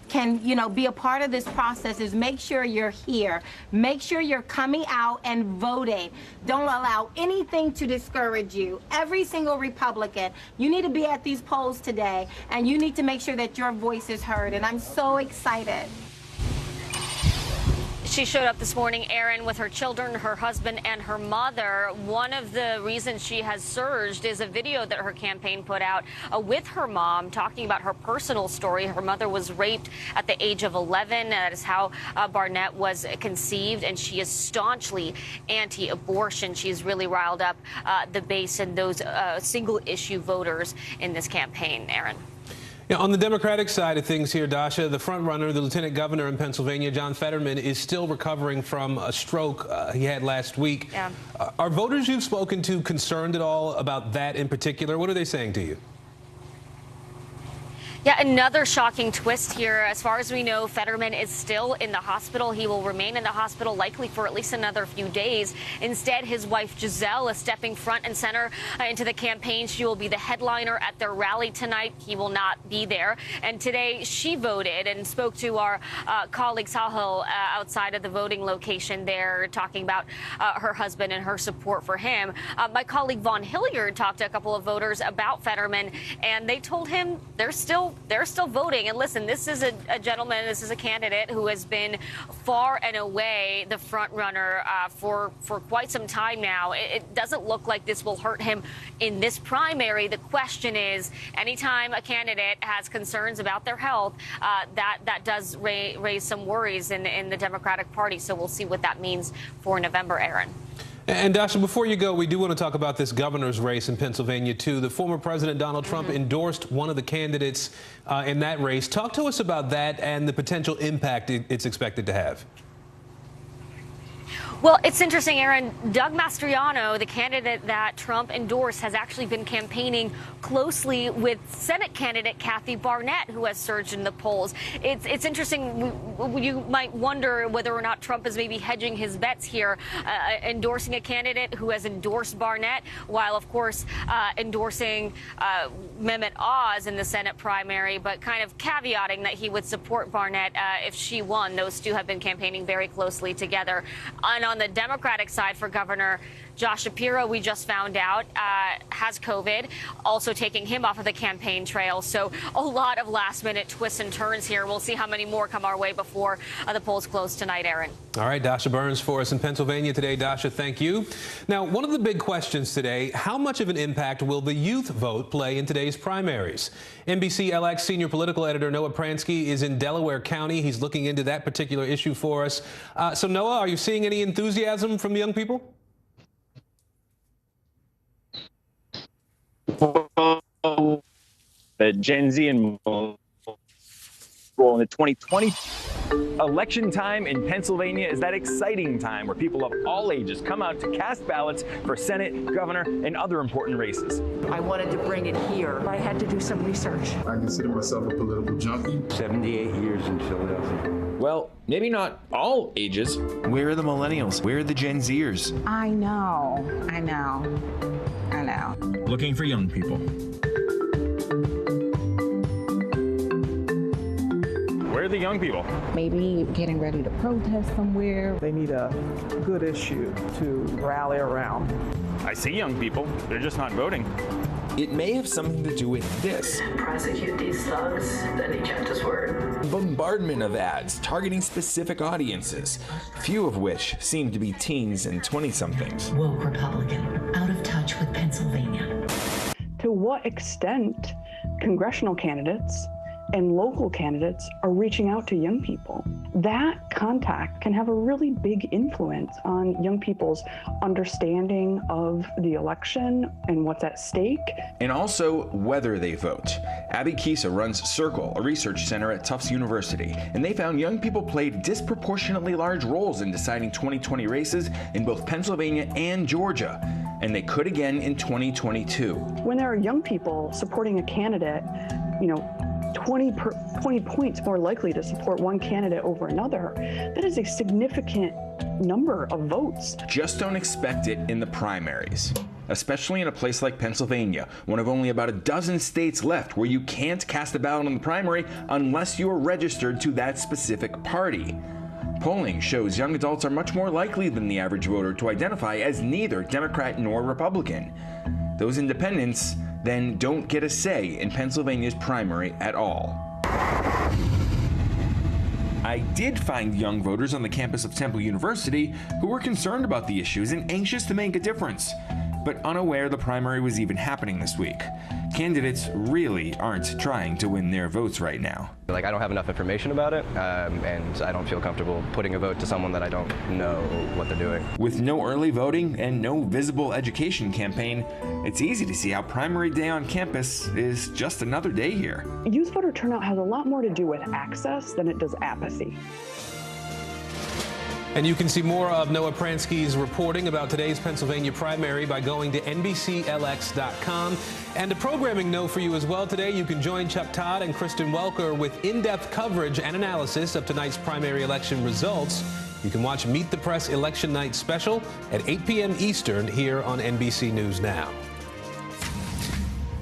can, be a part of this process is make sure you're here. Make sure you're coming out and voting. Don't allow anything to discourage you. Every single Republican, you need to be at these polls today, and you need to make sure that your voice is heard. And I'm so excited. She showed up this morning, Aaron, with her children, her husband, and her mother. One of the reasons she has surged is a video that her campaign put out with her mom talking about her personal story. Her mother was raped at the age of 11. That is how Barnett was conceived, and she is staunchly anti-abortion. She's really riled up the base and those single-issue voters in this campaign, Aaron. Yeah, on the Democratic side of things here, Dasha, the front-runner, the lieutenant governor in Pennsylvania, John Fetterman, is still recovering from a stroke he had last week. Yeah. Are voters you've spoken to concerned at all about that in particular? What are they saying to you? Yeah, another shocking twist here. As far as we know, Fetterman is still in the hospital. He will remain in the hospital likely for at least another few days. Instead, his wife Giselle is stepping front and center into the campaign. She will be the headliner at their rally tonight. He will not be there. And today she voted and spoke to our colleague Sahil outside of the voting location there, talking about her husband and her support for him. My colleague Vaughn Hilliard talked to a couple of voters about Fetterman, and they told him they're still voting. And listen, this is a gentleman, this is a candidate who has been far and away the front runner for quite some time now. It doesn't look like this will hurt him in this primary. The question is, anytime a candidate has concerns about their health, that does raise some worries in the Democratic Party. So we'll see what that means for November, Aaron. And Dasha, before you go, we do want to talk about this governor's race in Pennsylvania, too. The former President Donald Trump endorsed one of the candidates in that race. Talk to us about that and the potential impact it's expected to have. Well, it's interesting, Aaron. Doug Mastriano, the candidate that Trump endorsed, has actually been campaigning closely with Senate candidate Kathy Barnett, who has surged in the polls. It's interesting. You might wonder whether or not Trump is maybe hedging his bets here, endorsing a candidate who has endorsed Barnett, while, of course, endorsing Mehmet Oz in the Senate primary, but kind of caveating that he would support Barnett if she won. Those two have been campaigning very closely together. And on the Democratic side for Governor, Josh Shapiro, we just found out, has COVID, also taking him off of the campaign trail. So a lot of last-minute twists and turns here. We'll see how many more come our way before the polls close tonight, Aaron. All right, Dasha Burns for us in Pennsylvania today. Dasha, thank you. Now, one of the big questions today, how much of an impact will the youth vote play in today's primaries? NBC LX senior political editor Noah Pransky is in Delaware County. He's looking into that particular issue for us. So, Noah, are you seeing any enthusiasm from the young people? The Gen Z and in the 2020 election time in Pennsylvania is that exciting time where people of all ages come out to cast ballots for Senate, governor, and other important races. I wanted to bring it here. I had to do some research. I consider myself a political junkie. 78 years in Philadelphia. Well, maybe not all ages. Where are the millennials? Where are the Gen Zers? I know. Looking for young people. the young people? Maybe getting ready to protest somewhere. They need a good issue to rally around. I see young people. They're just not voting. It may have something to do with this. Prosecute these thugs, then he kept his word. Bombardment of ads targeting specific audiences, few of which seem to be teens and 20-somethings. Woke Republican, out of touch with Pennsylvania. To what extent congressional candidates and local candidates are reaching out to young people? That contact can have a really big influence on young people's understanding of the election and what's at stake. And also whether they vote. Abby Kisa runs Circle, a research center at Tufts University, and they found young people played disproportionately large roles in deciding 2020 races in both Pennsylvania and Georgia, and they could again in 2022. When there are young people supporting a candidate, 20 points more likely to support one candidate over another, that is a significant number of votes. Just don't expect it in the primaries, especially in a place like Pennsylvania, one of only about a dozen states left where you can't cast a ballot in the primary unless you are registered to that specific party. Polling shows young adults are much more likely than the average voter to identify as neither Democrat nor Republican. Those independents then don't get a say in Pennsylvania's primary at all. I did find young voters on the campus of Temple University who were concerned about the issues and anxious to make a difference, but unaware the primary was even happening this week. Candidates really aren't trying to win their votes right now. I don't have enough information about it, and I don't feel comfortable putting a vote to someone that I don't know what they're doing. With no early voting and no visible education campaign, it's easy to see how primary day on campus is just another day here. Youth voter turnout has a lot more to do with access than it does apathy. And you can see more of Noah Pransky's reporting about today's Pennsylvania primary by going to NBCLX.com. And a programming note for you as well today. You can join Chuck Todd and Kristen Welker with in-depth coverage and analysis of tonight's primary election results. You can watch Meet the Press Election Night Special at 8 p.m. Eastern here on NBC News Now.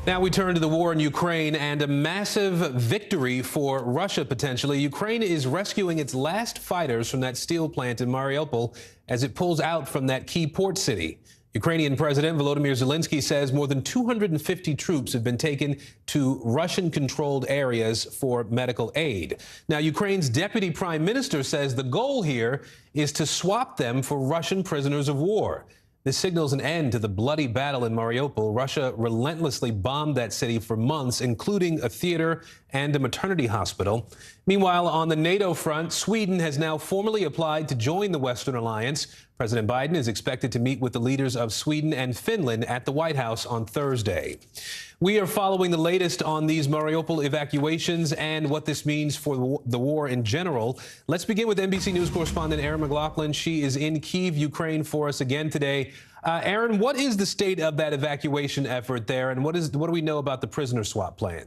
Now we turn to the war in Ukraine and a massive victory for Russia, potentially. Ukraine is rescuing its last fighters from that steel plant in Mariupol as it pulls out from that key port city. Ukrainian President Volodymyr Zelensky says more than 250 troops have been taken to Russian-controlled areas for medical aid. Now, Ukraine's deputy prime minister says the goal here is to swap them for Russian prisoners of war. This signals an end to the bloody battle in Mariupol. Russia relentlessly bombed that city for months, including a theater and a maternity hospital. Meanwhile, on the NATO front, Sweden has now formally applied to join the Western Alliance. President Biden is expected to meet with the leaders of Sweden and Finland at the White House on Thursday. We are following the latest on these Mariupol evacuations and what this means for the war in general. Let's begin with NBC News correspondent Erin McLaughlin. She is in Kyiv, Ukraine, for us again today. Erin, what is the state of that evacuation effort there, and what do we know about the prisoner swap plan?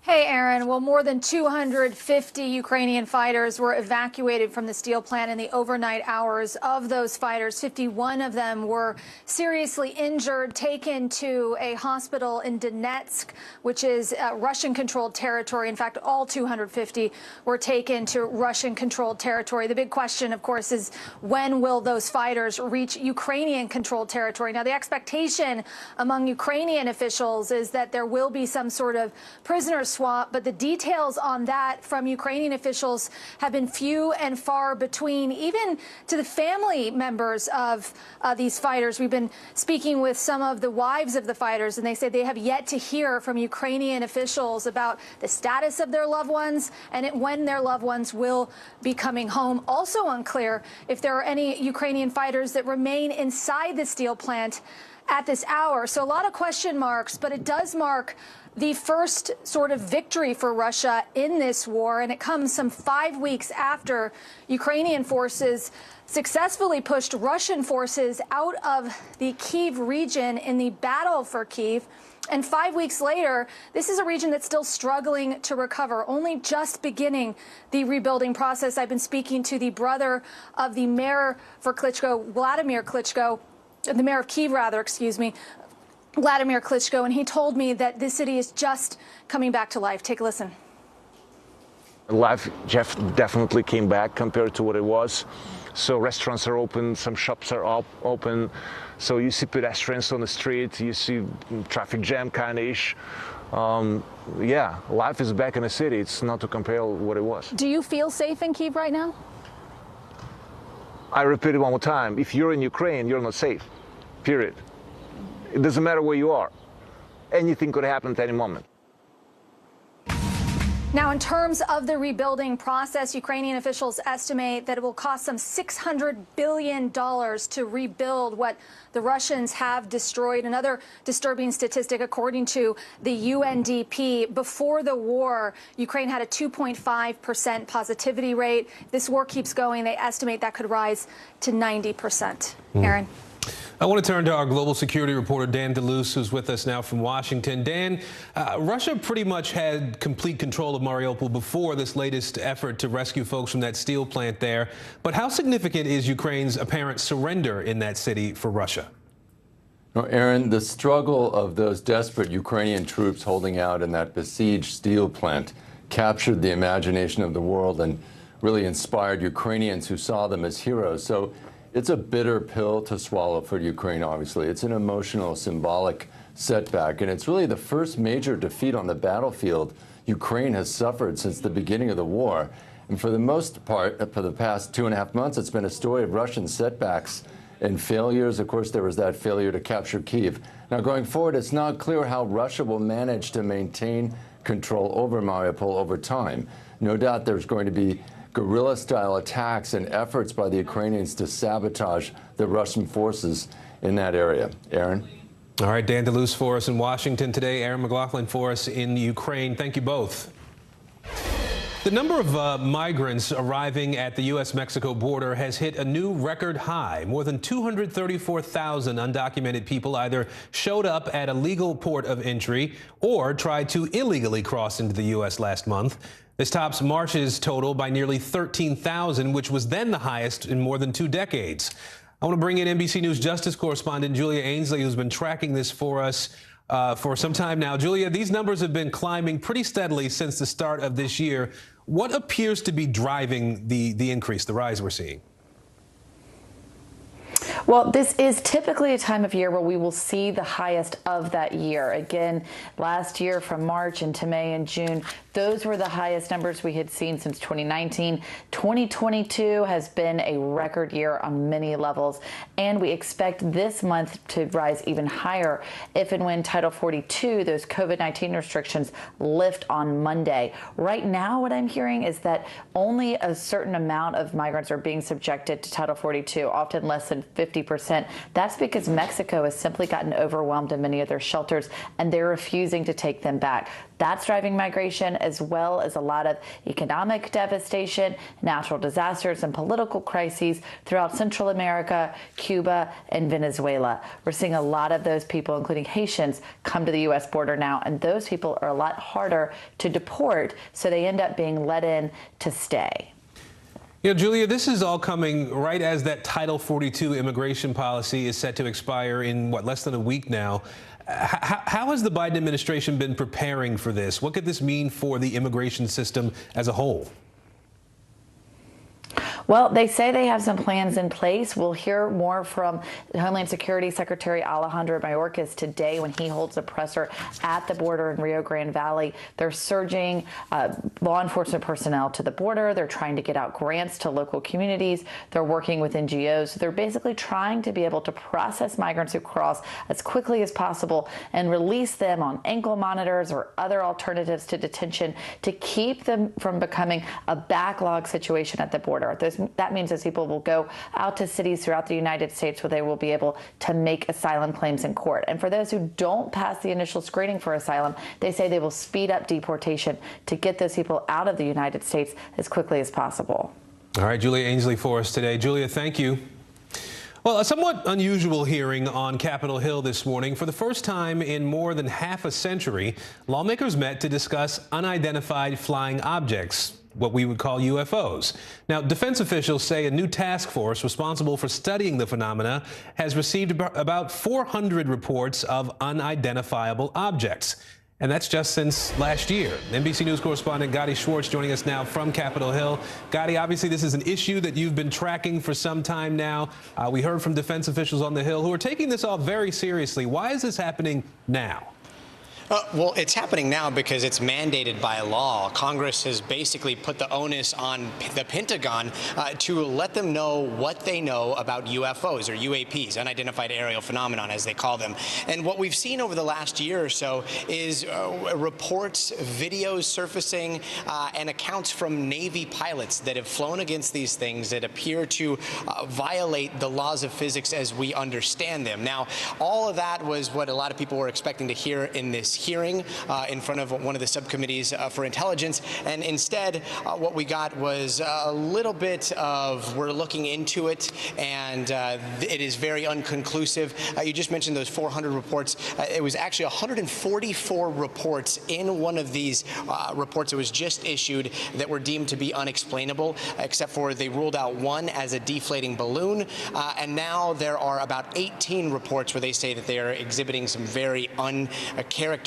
Hey, Aaron. Well, more than 250 Ukrainian fighters were evacuated from the steel plant in the overnight hours. Of those fighters, 51 of them were seriously injured, taken to a hospital in Donetsk, which is Russian-controlled territory. In fact, all 250 were taken to Russian-controlled territory. The big question, of course, is when will those fighters reach Ukrainian-controlled territory? Now, the expectation among Ukrainian officials is that there will be some sort of prisoner swap, but the details on that from Ukrainian officials have been few and far between, even to the family members of these fighters. We've been speaking with some of the wives of the fighters, and they say they have yet to hear from Ukrainian officials about the status of their loved ones and when their loved ones will be coming home. Also unclear if there are any Ukrainian fighters that remain inside the steel plant at this hour. So a lot of question marks, but it does mark the first sort of victory for Russia in this war, and it comes some 5 weeks after Ukrainian forces successfully pushed Russian forces out of the Kyiv region in the battle for Kyiv. And 5 weeks later, this is a region that's still struggling to recover, only just beginning the rebuilding process. I've been speaking to the brother of the mayor for Klitschko, Vladimir Klitschko, the mayor of Kyiv, rather, excuse me. Vladimir Klitschko, and he told me that this city is just coming back to life. Take a listen. Life definitely came back compared to what it was. So restaurants are open, some shops are open. So you see pedestrians on the street, you see traffic jam kind of ish. Yeah, life is back in the city. It's not to compare what it was. Do you feel safe in Kyiv right now? I repeat it one more time. If you're in Ukraine, you're not safe, period. It doesn't matter where you are. Anything could happen at any moment. Now, in terms of the rebuilding process, Ukrainian officials estimate that it will cost some $600 billion to rebuild what the Russians have destroyed. Another disturbing statistic, according to the UNDP, before the war, Ukraine had a 2.5% positivity rate. If this war keeps going, they estimate that could rise to 90%. Aaron. I want to turn to our global security reporter, Dan DeLuce, who's with us now from Washington. Dan, Russia pretty much had complete control of Mariupol before this latest effort to rescue folks from that steel plant there. But how significant is Ukraine's apparent surrender in that city for Russia? No, Aaron, the struggle of those desperate Ukrainian troops holding out in that besieged steel plant captured the imagination of the world and really inspired Ukrainians who saw them as heroes. So it's a bitter pill to swallow for Ukraine, obviously. It's an emotional, symbolic setback, and it's really the first major defeat on the battlefield Ukraine has suffered since the beginning of the war. And for the most part, for the past 2.5 months, it's been a story of Russian setbacks and failures. Of course, there was that failure to capture Kyiv. Now, going forward, it's not clear how Russia will manage to maintain control over Mariupol over time. No doubt there's going to be guerrilla-style attacks and efforts by the Ukrainians to sabotage the Russian forces in that area. Aaron? All right, Dan DeLuce for us in Washington today, Aaron McLaughlin for us in Ukraine. Thank you both. The number of migrants arriving at the U.S.-Mexico border has hit a new record high. More than 234,000 undocumented people either showed up at a legal port of entry or tried to illegally cross into the U.S. last month. This tops March's total by nearly 13,000, which was then the highest in more than 2 decades. I want to bring in NBC News Justice correspondent Julia Ainsley, who's been tracking this for us for some time now. Julia, these numbers have been climbing pretty steadily since the start of this year. What appears to be driving the increase, the rise we're seeing? Well, this is typically a time of year where we will see the highest of that year. Again, last year from March into May and June, those were the highest numbers we had seen since 2019. 2022 has been a record year on many levels, and we expect this month to rise even higher if and when Title 42, those COVID-19 restrictions, lift on Monday. Right now, what I'm hearing is that only a certain amount of migrants are being subjected to Title 42, often less than 50%. That's because Mexico has simply gotten overwhelmed in many of their shelters, and they're refusing to take them back. That's driving migration, as well as a lot of economic devastation, natural disasters, and political crises throughout Central America, Cuba, and Venezuela. We're seeing a lot of those people, including Haitians, come to the U.S. border now, and those people are a lot harder to deport, so they end up being let in to stay. You know, Julia, this is all coming right as that Title 42 immigration policy is set to expire in, less than a week now. How has the Biden administration been preparing for this? What could this mean for the immigration system as a whole? Well, they say they have some plans in place. We'll hear more from Homeland Security Secretary Alejandro Mayorkas today when he holds a presser at the border in Rio Grande Valley. They're surging law enforcement personnel to the border. They're trying to get out grants to local communities. They're working with NGOs. They're basically trying to be able to process migrants who cross as quickly as possible and release them on ankle monitors or other alternatives to detention to keep them from becoming a backlog situation at the border. That means those people will go out to cities throughout the United States where they will be able to make asylum claims in court. And for those who don't pass the initial screening for asylum, they say they will speed up deportation to get those people out of the United States as quickly as possible. All right, Julia Ainsley for us today. Julia, thank you. Well, a somewhat unusual hearing on Capitol Hill this morning. For the first time in more than half a century, lawmakers met to discuss unidentified flying objects. what we would call UFOs. Now, defense officials say a new task force responsible for studying the phenomena has received about 400 reports of unidentifiable objects. And that's just since last year. NBC News correspondent Gadi Schwartz joining us now from Capitol Hill. Gadi, obviously this is an issue that you've been tracking for some time now. We heard from defense officials on the Hill who are taking this all very seriously. Why is this happening now? Well, it's happening now because it's mandated by law. Congress has basically put the onus on the Pentagon to let them know what they know about UFOs, or UAPs, unidentified aerial phenomenon, as they call them. And what we've seen over the last year or so is reports, videos surfacing, and accounts from Navy pilots that have flown against these things that appear to violate the laws of physics as we understand them. Now, all of that was what a lot of people were expecting to hear in this hearing in front of one of the subcommittees for intelligence, and instead what we got was a little bit of we're looking into it, and it is very unconclusive. You just mentioned those 400 reports. It was actually 144 reports in one of these reports that was just issued that were deemed to be unexplainable, except for they ruled out one as a deflating balloon, and now there are about 18 reports where they say that they are exhibiting some very uncharacteristic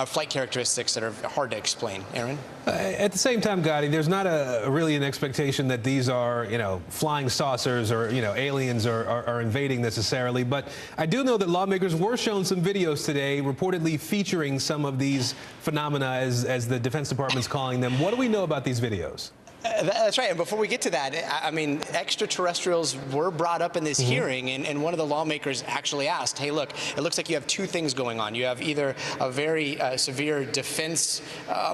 flight characteristics that are hard to explain. Aaron? At the same time, Gadi, there's not really an expectation that these are, flying saucers or, aliens are invading necessarily. But I do know that lawmakers were shown some videos today reportedly featuring some of these phenomena, as the Defense Department's calling them. What do we know about these videos? That's right. And before we get to that, I mean, extraterrestrials were brought up in this hearing, and one of the lawmakers actually asked, hey, look, it looks like you have two things going on. You have either a very severe defense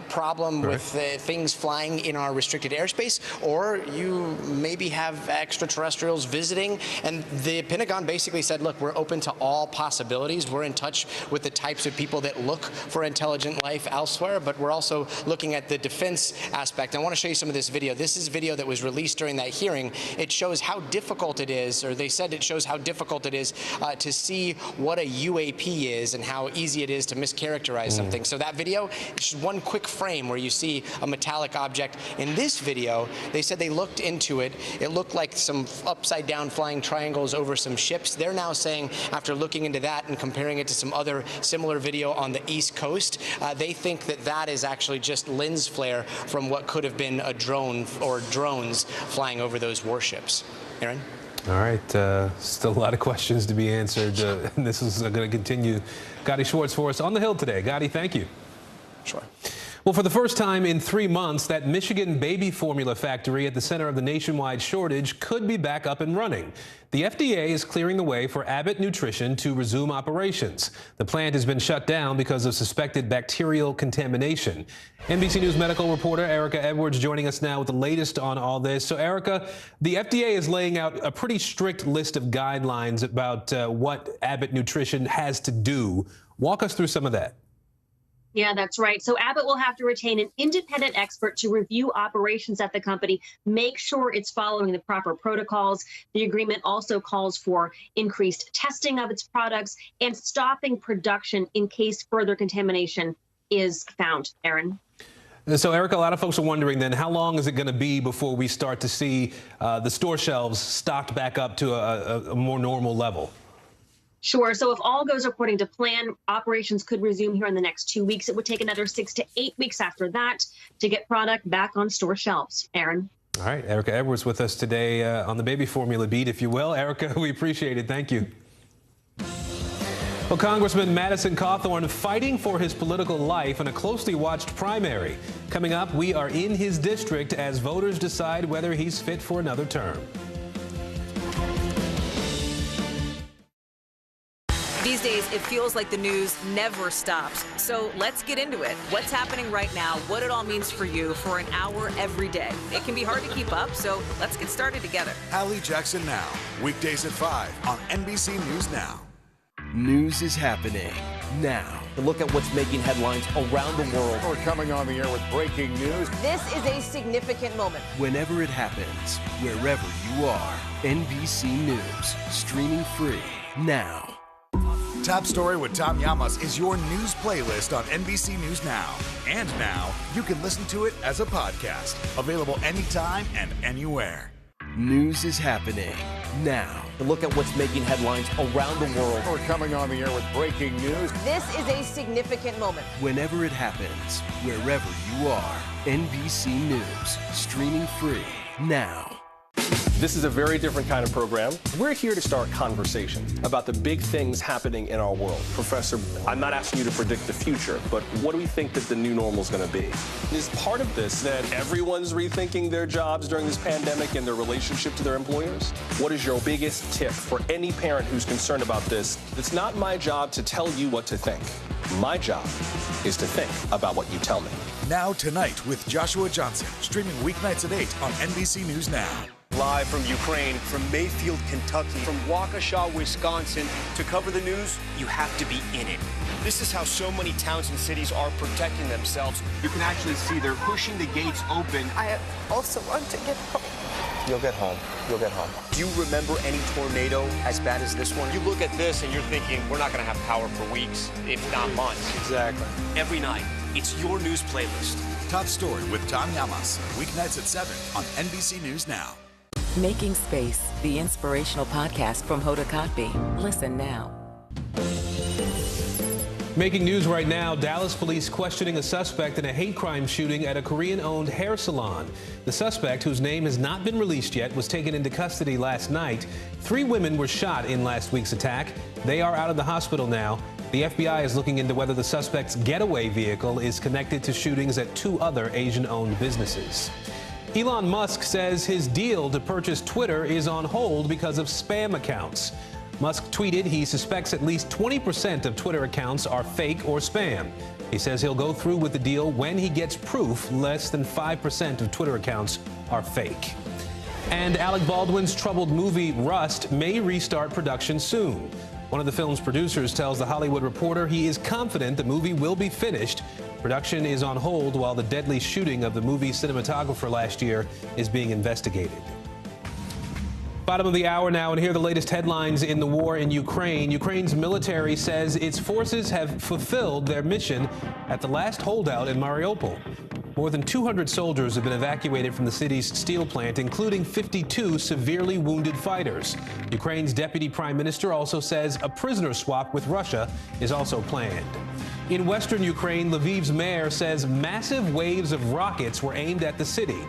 problem with things flying in our restricted airspace, or you maybe have extraterrestrials visiting. And the Pentagon basically said, look, we're open to all possibilities. We're in touch with the types of people that look for intelligent life elsewhere, but we're also looking at the defense aspect. I want to show you some of this video. This is video that was released during that hearing. It shows how difficult it is, or they said it shows how difficult it is to see what a UAP is and how easy it is to mischaracterize something. So that video, it's just one quick frame where you see a metallic object. In this video, they said they looked into it. It looked like some upside down flying triangles over some ships. They're now saying, after looking into that and comparing it to some other similar video on the East Coast, they think that that is actually just lens flare from what could have been a drone or drones flying over those warships. Aaron? All right. Still a lot of questions to be answered. And this is going to continue. Gadi Schwartz for us on the Hill today. Gadi, thank you. Sure. Well, for the first time in 3 months, that Michigan baby formula factory at the center of the nationwide shortage could be back up and running. The FDA is clearing the way for Abbott Nutrition to resume operations. The plant has been shut down because of suspected bacterial contamination. NBC News medical reporter Erica Edwards joining us now with the latest on all this. So, Erica, the FDA is laying out a pretty strict list of guidelines about what Abbott Nutrition has to do. Walk us through some of that. Yeah, that's right. So Abbott will have to retain an independent expert to review operations at the company, make sure it's following the proper protocols. The agreement also calls for increased testing of its products and stopping production in case further contamination is found. Aaron? So, Erica, a lot of folks are wondering then, how long is it going to be before we start to see the store shelves stocked back up to a more normal level? Sure. So if all goes according to plan, operations could resume here in the next 2 weeks. It would take another 6 to 8 weeks after that to get product back on store shelves. Aaron? All right. Erica Edwards with us today on the baby formula beat, if you will. Erica, we appreciate it. Thank you. Well, Congressman Madison Cawthorn fighting for his political life in a closely watched primary. Coming up, we are in his district as voters decide whether he's fit for another term. These days, it feels like the news never stops. So let's get into it. What's happening right now, what it all means for you for an hour every day. It can be hard to keep up, so let's get started together. Hallie Jackson Now, weekdays at 5 on NBC News Now. News is happening now. To look at what's making headlines around the world. We're coming on the air with breaking news. This is a significant moment. Whenever it happens, wherever you are, NBC News, streaming free now. Top Story with Tom Llamas is your news playlist on NBC News Now. And now, you can listen to it as a podcast. Available anytime and anywhere. News is happening now. Look at what's making headlines around the world. We're coming on the air with breaking news. This is a significant moment. Whenever it happens, wherever you are, NBC News, streaming free now. This is a very different kind of program. We're here to start conversation about the big things happening in our world. Professor, I'm not asking you to predict the future, but what do we think that the new normal is going to be? Is part of this that everyone's rethinking their jobs during this pandemic and their relationship to their employers? What is your biggest tip for any parent who's concerned about this? It's not my job to tell you what to think. My job is to think about what you tell me. Now Tonight with Joshua Johnson, streaming weeknights at 8 on NBC News Now. Live from Ukraine, from Mayfield, Kentucky, from Waukesha, Wisconsin. To cover the news, you have to be in it. This is how so many towns and cities are protecting themselves. You can actually see they're pushing the gates open. I also want to get home. You'll get home. You'll get home. Do you remember any tornado as bad as this one? You look at this and you're thinking, we're not going to have power for weeks, if not months. Exactly. Every night, it's your news playlist. Top Story with Tom Llamas, weeknights at 7 on NBC News Now. Making Space, the inspirational podcast from Hoda Kotb. Listen now. Making news right now, Dallas police questioning a suspect in a hate crime shooting at a Korean-owned hair salon. The suspect, whose name has not been released yet, was taken into custody last night. 3 women were shot in last week's attack. They are out of the hospital now. The FBI is looking into whether the suspect's getaway vehicle is connected to shootings at 2 other Asian-owned businesses. Elon Musk says his deal to purchase Twitter is on hold because of spam accounts. Musk tweeted he suspects at least 20% of Twitter accounts are fake or spam. He says he'll go through with the deal when he gets proof less than 5% of Twitter accounts are fake. And Alec Baldwin's troubled movie Rust may restart production soon. One of the film's producers tells The Hollywood Reporter he is confident the movie will be finished. Production is on hold while the deadly shooting of the movie's cinematographer last year is being investigated. Bottom of the hour now, and here are the latest headlines in the war in Ukraine. Ukraine's military says its forces have fulfilled their mission at the last holdout in Mariupol. More than 200 soldiers have been evacuated from the city's steel plant, including 52 severely wounded fighters. Ukraine's deputy prime minister also says a prisoner swap with Russia is also planned. In western Ukraine, Lviv's mayor says massive waves of rockets were aimed at the city.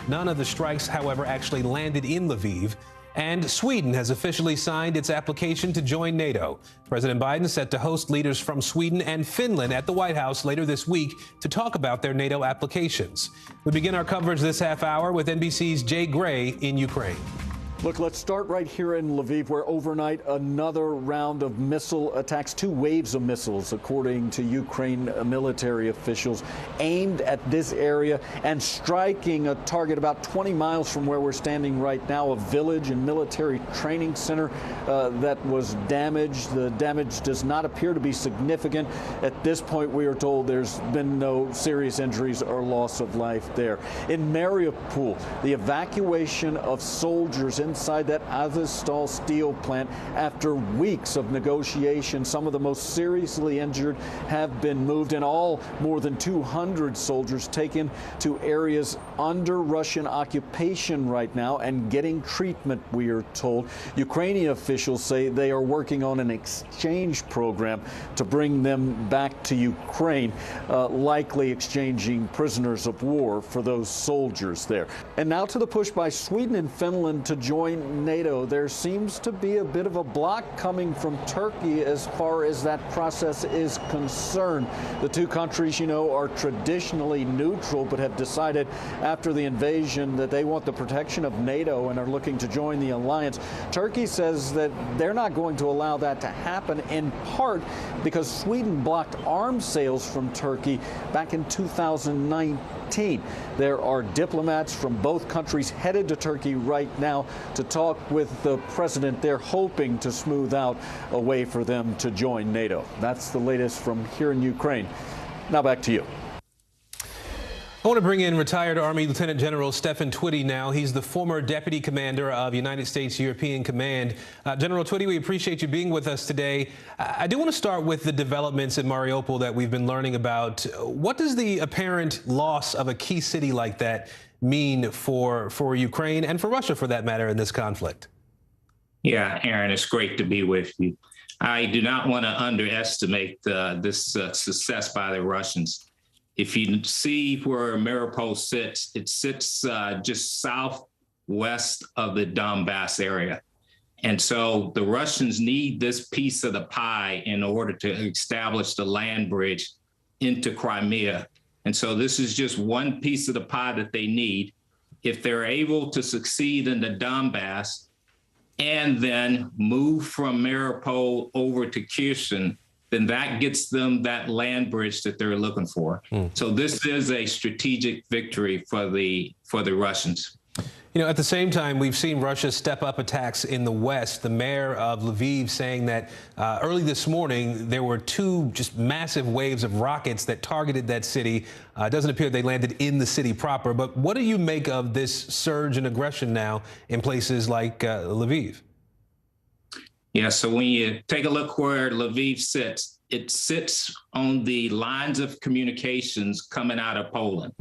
None of the strikes, however, actually landed in Lviv. And Sweden has officially signed its application to join NATO. President Biden set to host leaders from Sweden and Finland at the White House later this week to talk about their NATO applications. We begin our coverage this half hour with NBC's Jay Gray in Ukraine. Look, let's start right here in Lviv, where overnight another round of missile attacks, 2 waves of missiles, according to Ukraine military officials, aimed at this area and striking a target about 20 miles from where we're standing right now, a village and military training center that was damaged. The damage does not appear to be significant. At this point, we are told there's been no serious injuries or loss of life there. In Mariupol, the evacuation of soldiers inside that Azovstal steel plant after weeks of negotiation. Some of the most seriously injured have been moved. In all, more than 200 soldiers taken to areas under Russian occupation right now and getting treatment, we are told. Ukrainian officials say they are working on an exchange program to bring them back to Ukraine, likely exchanging prisoners of war for those soldiers there. And now to the push by Sweden and Finland to join NATO. There seems to be a bit of a block coming from Turkey as far as that process is concerned. The 2 countries, you know, are traditionally neutral, but have decided after the invasion that they want the protection of NATO and are looking to join the alliance. Turkey says that they're not going to allow that to happen, in part because Sweden blocked arms sales from Turkey back in 2019. There are diplomats from both countries headed to Turkey right now to talk with the president. They're hoping to smooth out a way for them to join NATO. That's the latest from here in Ukraine. Now back to you. I want to bring in retired Army Lieutenant General Stephen Twitty now. He's the former Deputy Commander of United States European Command. General Twitty, we appreciate you being with us today. I do want to start with the developments in Mariupol that we've been learning about. What does the apparent loss of a key city like that mean for Ukraine and for Russia, for that matter, in this conflict? Yeah, Aaron, it's great to be with you. I do not want to underestimate this success by the Russians. If you see where Mariupol sits, it sits just southwest of the Donbass area. And so the Russians need this piece of the pie in order to establish the land bridge into Crimea. And so this is just one piece of the pie that they need. If they're able to succeed in the Donbass and then move from Mariupol over to Kherson, then that gets them that land bridge that they're looking for. So this is a strategic victory for the Russians. You know, at the same time, we've seen Russia step up attacks in the West. The mayor of Lviv saying that early this morning, there were 2 just massive waves of rockets that targeted that city. It doesn't appear they landed in the city proper. But what do you make of this surge in aggression now in places like Lviv? Yeah, so when you take a look where Lviv sits, it sits on the lines of communications coming out of Poland.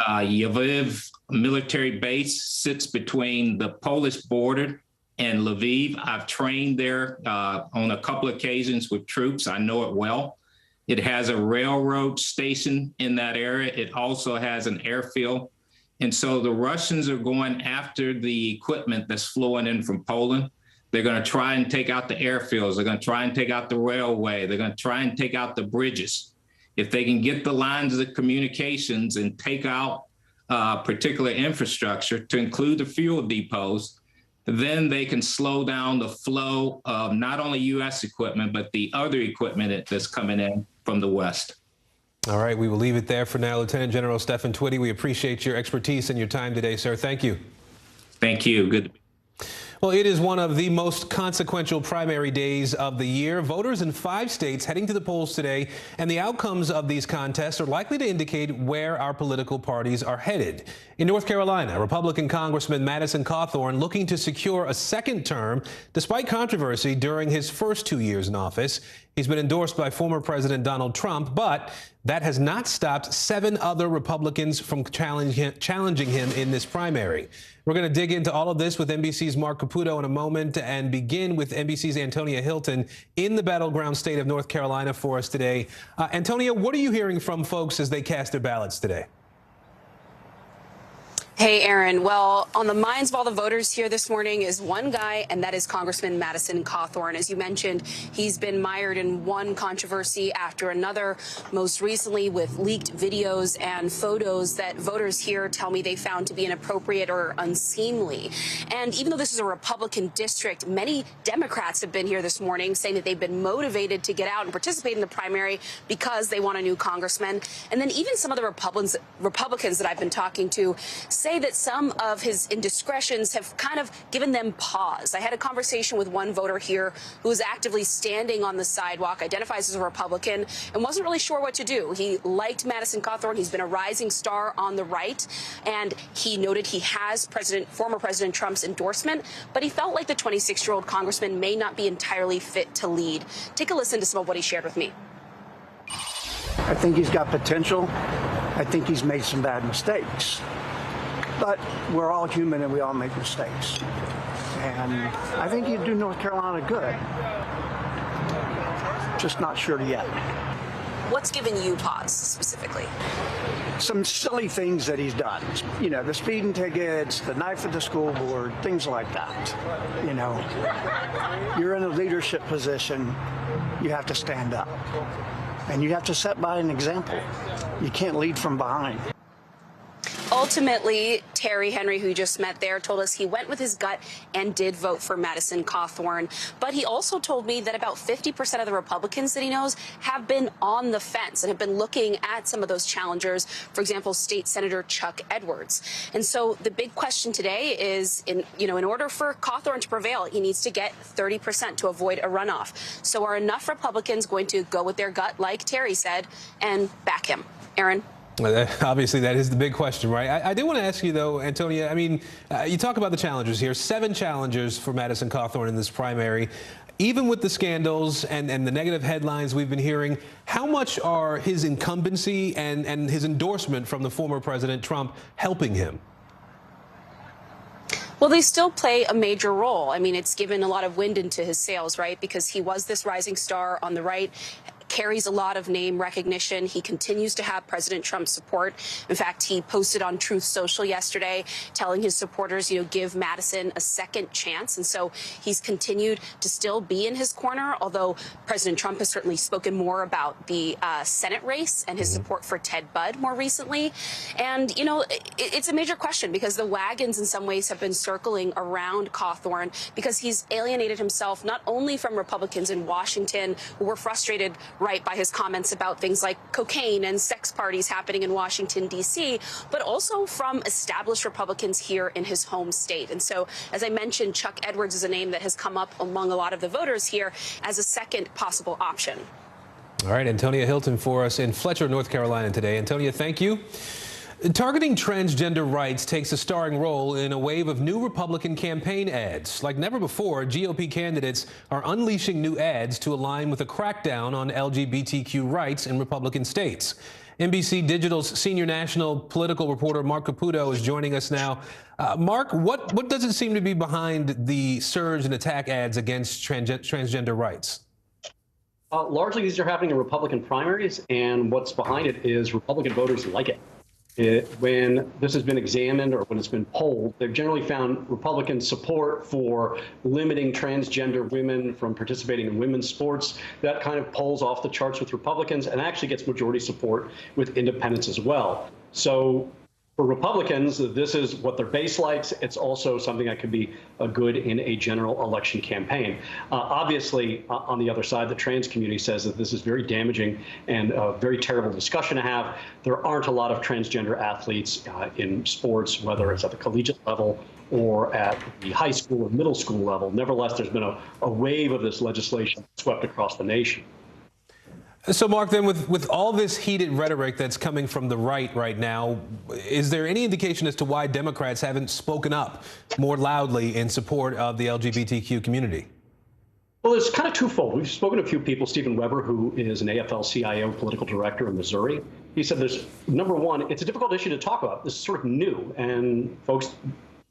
Lviv military base sits between the Polish border and Lviv. I've trained there on a couple of occasions with troops. I know it well. It has a railroad station in that area. It also has an airfield. And so the Russians are going after the equipment that's flowing in from Poland. They're going to try and take out the airfields. They're going to try and take out the railway. They're going to try and take out the bridges. If they can get the lines of communications and take out particular infrastructure, to include the fuel depots, then they can slow down the flow of not only U.S. equipment, but the other equipment that's coming in from the West. All right, we will leave it there for now. Lieutenant General Stephen Twitty, we appreciate your expertise and your time today, sir. Thank you. Thank you. Good to be. Well, it is one of the most consequential primary days of the year. Voters in 5 states heading to the polls today, and the outcomes of these contests are likely to indicate where our political parties are headed. In North Carolina, Republican Congressman Madison Cawthorn looking to secure a second term despite controversy during his first 2 years in office. He's been endorsed by former President Donald Trump, but that has not stopped 7 other Republicans from challenging him in this primary. We're going to dig into all of this with NBC's Mark Caputo in a moment and begin with NBC's Antonia Hilton in the battleground state of North Carolina for us today. Antonia, what are you hearing from folks as they cast their ballots today? Hey, Aaron. Well, on the minds of all the voters here this morning is one guy, and that is Congressman Madison Cawthorn. As you mentioned, he's been mired in one controversy after another, most recently with leaked videos and photos that voters here tell me they found to be inappropriate or unseemly. And even though this is a Republican district, many Democrats have been here this morning saying that they've been motivated to get out and participate in the primary because they want a new congressman. And then even some of the Republicans that I've been talking to say that some of his indiscretions have kind of given them pause. I had a conversation with one voter here who was actively standing on the sidewalk, identifies as a Republican, and wasn't really sure what to do. He liked Madison Cawthorn. He's been a rising star on the right, and he noted he has former President Trump's endorsement, but he felt like the 26-year-old congressman may not be entirely fit to lead. Take a listen to some of what he shared with me. I think he's got potential. I think he's made some bad mistakes. But we're all human and we all make mistakes. And I think he'd do North Carolina good. Just not sure yet. What's given you pause specifically? Some silly things that he's done. You know, the speeding tickets, the knife at the school board, things like that. You know, you're in a leadership position, you have to stand up. And you have to set by an example. You can't lead from behind. Ultimately, Terry Henry, who you just met there, told us he went with his gut and did vote for Madison Cawthorn. But he also told me that about 50% of the Republicans that he knows have been on the fence and have been looking at some of those challengers, for example, State Senator Chuck Edwards. And so the big question today is, in order for Cawthorn to prevail, he needs to get 30% to avoid a runoff. So are enough Republicans going to go with their gut, like Terry said, and back him? Aaron? Obviously, that is the big question, right? I do want to ask you, though, Antonia, I mean, you talk about the challengers here. 7 challengers for Madison Cawthorn in this primary. Even with the scandals and the negative headlines we've been hearing, how much are his incumbency and his endorsement from the former President Trump helping him? Well, they still play a major role. I mean, it's given a lot of wind into his sails, right? Because he was this rising star on the right, carries a lot of name recognition. He continues to have President Trump's support. In fact, he posted on Truth Social yesterday telling his supporters, give Madison a second chance. And so he's continued to still be in his corner, although President Trump has certainly spoken more about the Senate race and his support for Ted Budd more recently. And, it's a major question because the wagons in some ways have been circling around Cawthorn because he's alienated himself not only from Republicans in Washington who were frustrated by his comments about things like cocaine and sex parties happening in Washington, D.C., but also from established Republicans here in his home state. And so, as I mentioned, Chuck Edwards is a name that has come up among a lot of the voters here as a second possible option. All right, Antonia Hilton for us in Fletcher, North Carolina today. Antonia, thank you. Targeting transgender rights takes a starring role in a wave of new Republican campaign ads. Like never before, GOP candidates are unleashing new ads to align with a crackdown on LGBTQ rights in Republican states. NBC Digital's senior national political reporter Mark Caputo is joining us now. Mark, what does it seem to be behind the surge and attack ads against transgender rights? Largely, these are happening in Republican primaries, and what's behind it is Republican voters like it. When this has been examined or when it's been polled, they've generally found Republican support for limiting transgender women from participating in women's sports. That kind of polls off the charts with Republicans and actually gets majority support with independents as well. So for Republicans, this is what their base likes. It's also something that could be good in a general election campaign. Obviously, on the other side, the trans community says that this is very damaging and a very terrible discussion to have. There aren't a lot of transgender athletes in sports, whether it's at the collegiate level or at the high school or middle school level. Nevertheless, there's been a wave of this legislation swept across the nation. So, Mark, then with all this heated rhetoric that's coming from the right now, is there any indication as to why Democrats haven't spoken up more loudly in support of the LGBTQ community? Well, it's kind of twofold. We've spoken to a few people. Stephen Weber, who is an AFL-CIO political director in Missouri, he said there's, number one, it's a difficult issue to talk about. This is sort of new, and folks,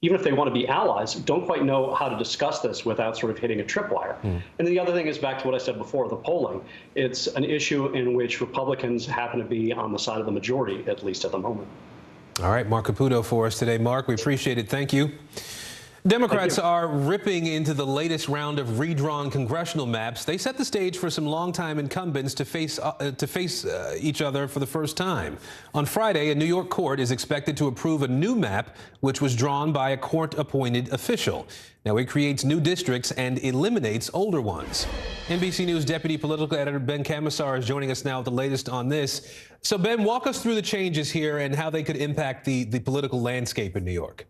even if they want to be allies, don't quite know how to discuss this without sort of hitting a tripwire. And then the other thing is back to what I said before, the polling. It's an issue in which Republicans happen to be on the side of the majority, at least at the moment. All right, Mark Caputo for us today. Mark, we appreciate it. Thank you. Democrats are ripping into the latest round of redrawn congressional maps. They set the stage for some longtime incumbents to face each other for the first time. On Friday, a New York court is expected to approve a new map, which was drawn by a court-appointed official. Now, it creates new districts and eliminates older ones. NBC News Deputy Political Editor Ben Camisar is joining us now with the latest on this. So, Ben, walk us through the changes here and how they could impact the political landscape in New York.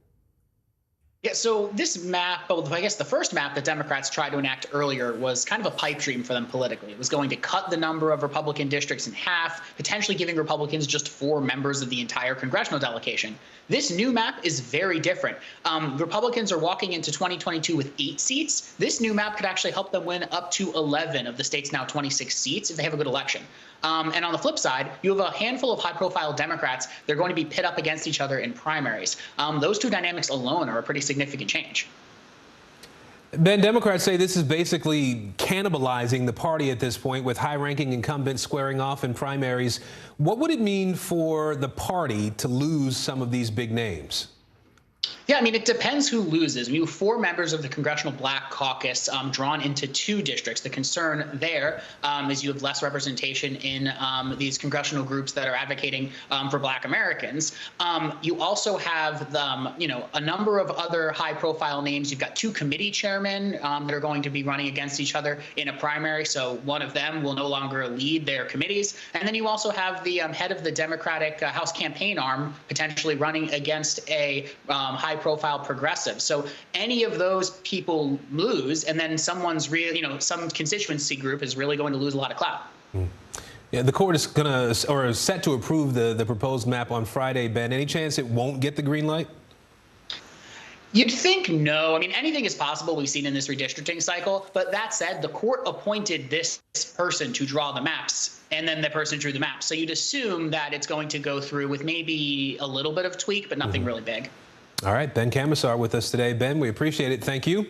Yeah, so this map, well, I guess the first map that Democrats tried to enact earlier was kind of a pipe dream for them politically. It was going to cut the number of Republican districts in half, potentially giving Republicans just 4 members of the entire congressional delegation. This new map is very different. Republicans are walking into 2022 with 8 seats. This new map could actually help them win up to 11 of the state's now 26 seats if they have a good election. And on the flip side, you have a handful of high-profile Democrats. They're going to be pit up against each other in primaries. Those two dynamics alone are a pretty significant change. Ben, Democrats say this is basically cannibalizing the party at this point, with high-ranking incumbents squaring off in primaries. What would it mean for the party to lose some of these big names? Yeah, I mean, it depends who loses. We have 4 members of the Congressional Black Caucus drawn into 2 districts. The concern there is you have less representation in these congressional groups that are advocating for Black Americans. You also have, a number of other high-profile names. You've got 2 committee chairmen that are going to be running against each other in a primary. So one of them will no longer lead their committees. And then you also have the head of the Democratic House campaign arm potentially running against a high-profile progressive. So any of those people lose, and then someone's really, some constituency group is really going to lose a lot of clout. Yeah, the court is is set to approve the proposed map on Friday, Ben. Any chance it won't get the green light? You'd think no. I mean, anything is possible we've seen in this redistricting cycle. But that said, the court appointed this person to draw the maps, and then the person drew the maps. So you'd assume that it's going to go through with maybe a little bit of tweak, but nothing really big. All right, Ben Camisar with us today. Ben, we appreciate it. Thank you.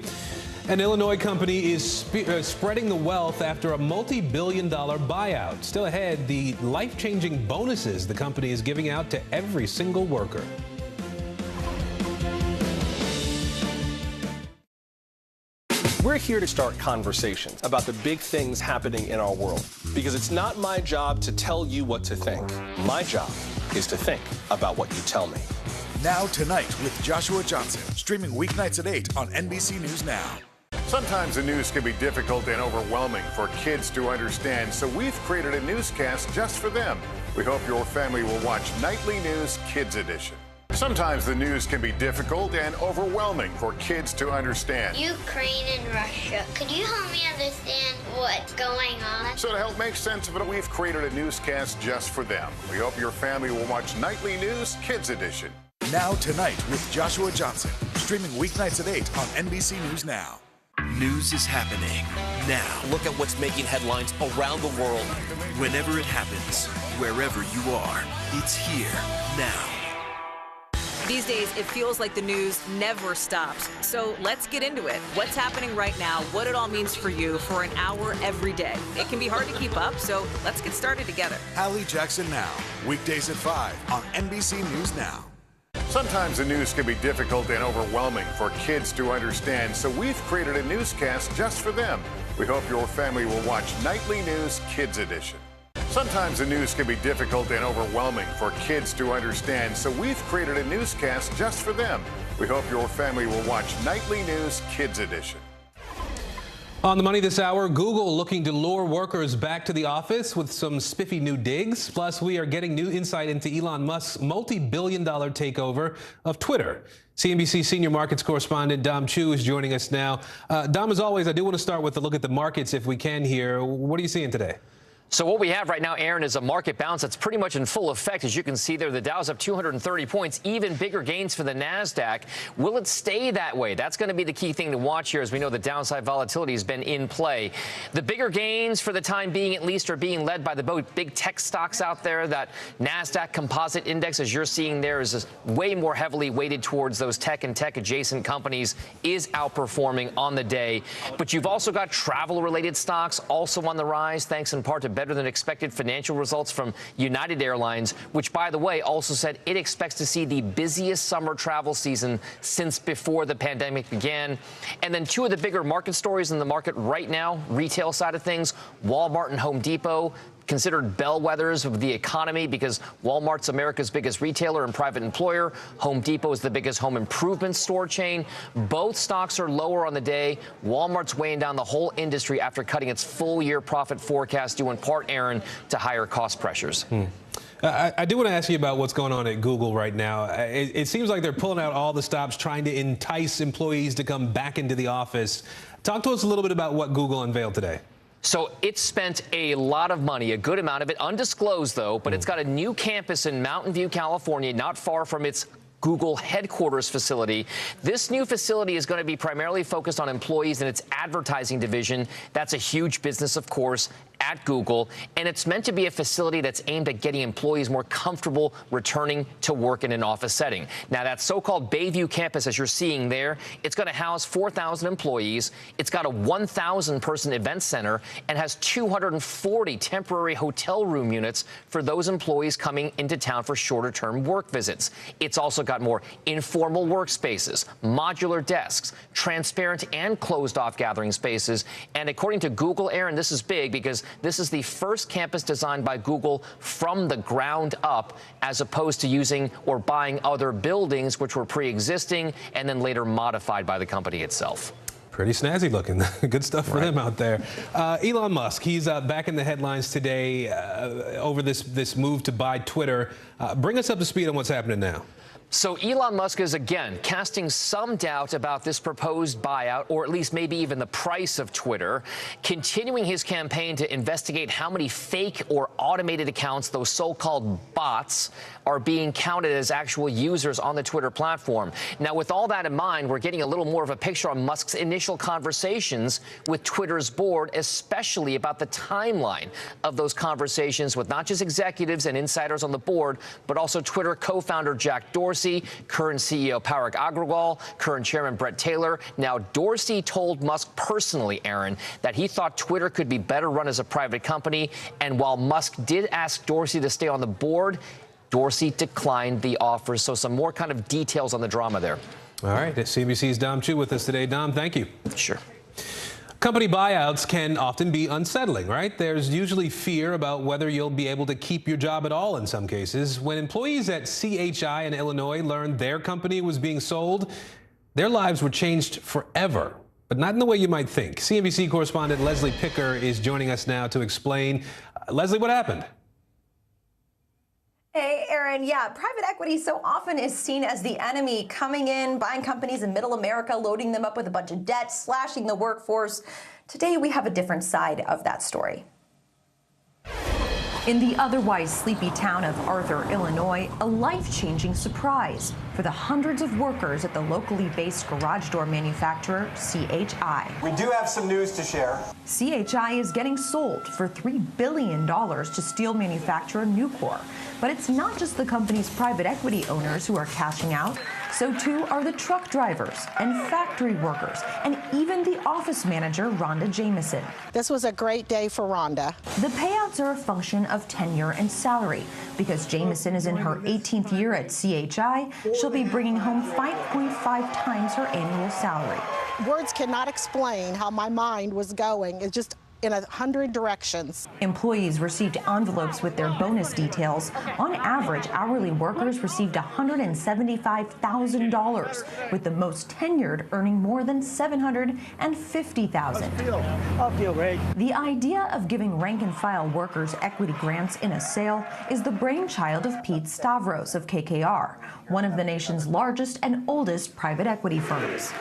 An Illinois company is spreading the wealth after a multi-billion-dollar buyout. Still ahead, the life-changing bonuses the company is giving out to every single worker. We're here to start conversations about the big things happening in our world, because it's not my job to tell you what to think. My job is to think about what you tell me. Now Tonight with Joshua Johnson, streaming weeknights at 8 on NBC News Now. Sometimes the news can be difficult and overwhelming for kids to understand, so we've created a newscast just for them. We hope your family will watch Nightly News Kids Edition. Sometimes the news can be difficult and overwhelming for kids to understand. Ukraine and Russia. Could you help me understand what's going on? So to help make sense of it, we've created a newscast just for them. We hope your family will watch Nightly News Kids Edition. Now Tonight with Joshua Johnson, streaming weeknights at 8 on NBC News Now. News is happening now. Look at what's making headlines around the world. Whenever it happens, wherever you are, it's here now. These days, it feels like the news never stops. So let's get into it. What's happening right now, what it all means for you for an hour every day. It can be hard to keep up, so let's get started together. Hallie Jackson Now, weekdays at 5 on NBC News Now. Sometimes the news can be difficult and overwhelming for kids to understand, so we've created a newscast just for them. We hope your family will watch Nightly News Kids Edition. Sometimes the news can be difficult and overwhelming for kids to understand, so we've created a newscast just for them. We hope your family will watch Nightly News Kids Edition. On the money this hour, Google looking to lure workers back to the office with some spiffy new digs. Plus, we are getting new insight into Elon Musk's multi-billion-dollar takeover of Twitter. CNBC senior markets correspondent Dom Chu is joining us now. Dom, as always, I do want to start with a look at the markets if we can here. What are you seeing today? So what we have right now, Aaron, is a market bounce that's pretty much in full effect. As you can see there, the Dow's up 230 points, even bigger gains for the NASDAQ. Will it stay that way? That's going to be the key thing to watch here, as we know the downside volatility has been in play. The bigger gains, for the time being at least, are being led by the big tech stocks out there. That NASDAQ composite index, as you're seeing there, is way more heavily weighted towards those tech and tech-adjacent companies, is outperforming on the day. But you've also got travel-related stocks also on the rise, thanks in part to better than expected financial results from United Airlines, which, by the way, also said it expects to see the busiest summer travel season since before the pandemic began. And then two of the bigger market stories in the market right now, retail side of things, Walmart and Home Depot, considered bellwethers of the economy because Walmart's America's biggest retailer and private employer. Home Depot is the biggest home improvement store chain. Both stocks are lower on the day. Walmart's weighing down the whole industry after cutting its full-year profit forecast, due in part, Aaron, to higher cost pressures. I do want to ask you about what's going on at Google right now. It seems like they're pulling out all the stops, trying to entice employees to come back into the office. Talk to us a little bit about what Google unveiled today. So it spent a lot of money, a good amount of it, undisclosed though, but it's got a new campus in Mountain View, California, not far from its Google headquarters facility. This new facility is going to be primarily focused on employees in its advertising division. That's a huge business, of course, at Google, and it's meant to be a facility that's aimed at getting employees more comfortable returning to work in an office setting. Now, that so-called Bayview campus, as you're seeing there, it's going to house 4,000 employees. It's got a 1,000-person event center and has 240 temporary hotel room units for those employees coming into town for shorter-term work visits. It's also got more informal workspaces, modular desks, transparent and closed-off gathering spaces, and according to Google, Aaron, this is big because this is the first campus designed by Google from the ground up, as opposed to using or buying other buildings which were pre-existing and then later modified by the company itself. Pretty snazzy looking. Good stuff for them out there. Elon Musk, he's back in the headlines today over this move to buy Twitter. Bring us up to speed on what's happening now. So Elon Musk is again casting some doubt about this proposed buyout, or at least maybe even the price of Twitter, continuing his campaign to investigate how many fake or automated accounts, those so-called bots, are being counted as actual users on the Twitter platform. Now, with all that in mind, we're getting a little more of a picture on Musk's initial conversations with Twitter's board, especially about the timeline of those conversations with not just executives and insiders on the board, but also Twitter co-founder Jack Dorsey, current CEO Parag Agrawal, current chairman Brett Taylor. Now, Dorsey told Musk personally, Aaron, that he thought Twitter could be better run as a private company. And while Musk did ask Dorsey to stay on the board, Dorsey declined the offer. So some more kind of details on the drama there. All right. CNBC's Dom Chu with us today. Dom, thank you. Sure. Company buyouts can often be unsettling, right? There's usually fear about whether you'll be able to keep your job at all in some cases. When employees at CHI in Illinois learned their company was being sold, their lives were changed forever, but not in the way you might think. CNBC correspondent Leslie Picker is joining us now to explain. Leslie, what happened? Hey, Aaron. Yeah, private equity so often is seen as the enemy, coming in, buying companies in middle America, loading them up with a bunch of debt, slashing the workforce. Today, we have a different side of that story. In the otherwise sleepy town of Arthur, Illinois, a life-changing surprise for the hundreds of workers at the locally based garage door manufacturer, CHI. We do have some news to share. CHI is getting sold for $3 billion to steel manufacturer Nucor. But it's not just the company's private equity owners who are cashing out. So too are the truck drivers and factory workers and even the office manager, Rhonda Jameson. This was a great day for Rhonda. The payouts are a function of tenure and salary. Because Jameson is in her 18th year at CHI, she'll be bringing home 5.5 times her annual salary. Words cannot explain how my mind was going. It's just in 100 directions. Employees received envelopes with their bonus details. On average, hourly workers received $175,000, with the most tenured earning more than $750,000. I feel great. The idea of giving rank-and-file workers equity grants in a sale is the brainchild of Pete Stavros of KKR, one of the nation's largest and oldest private equity firms.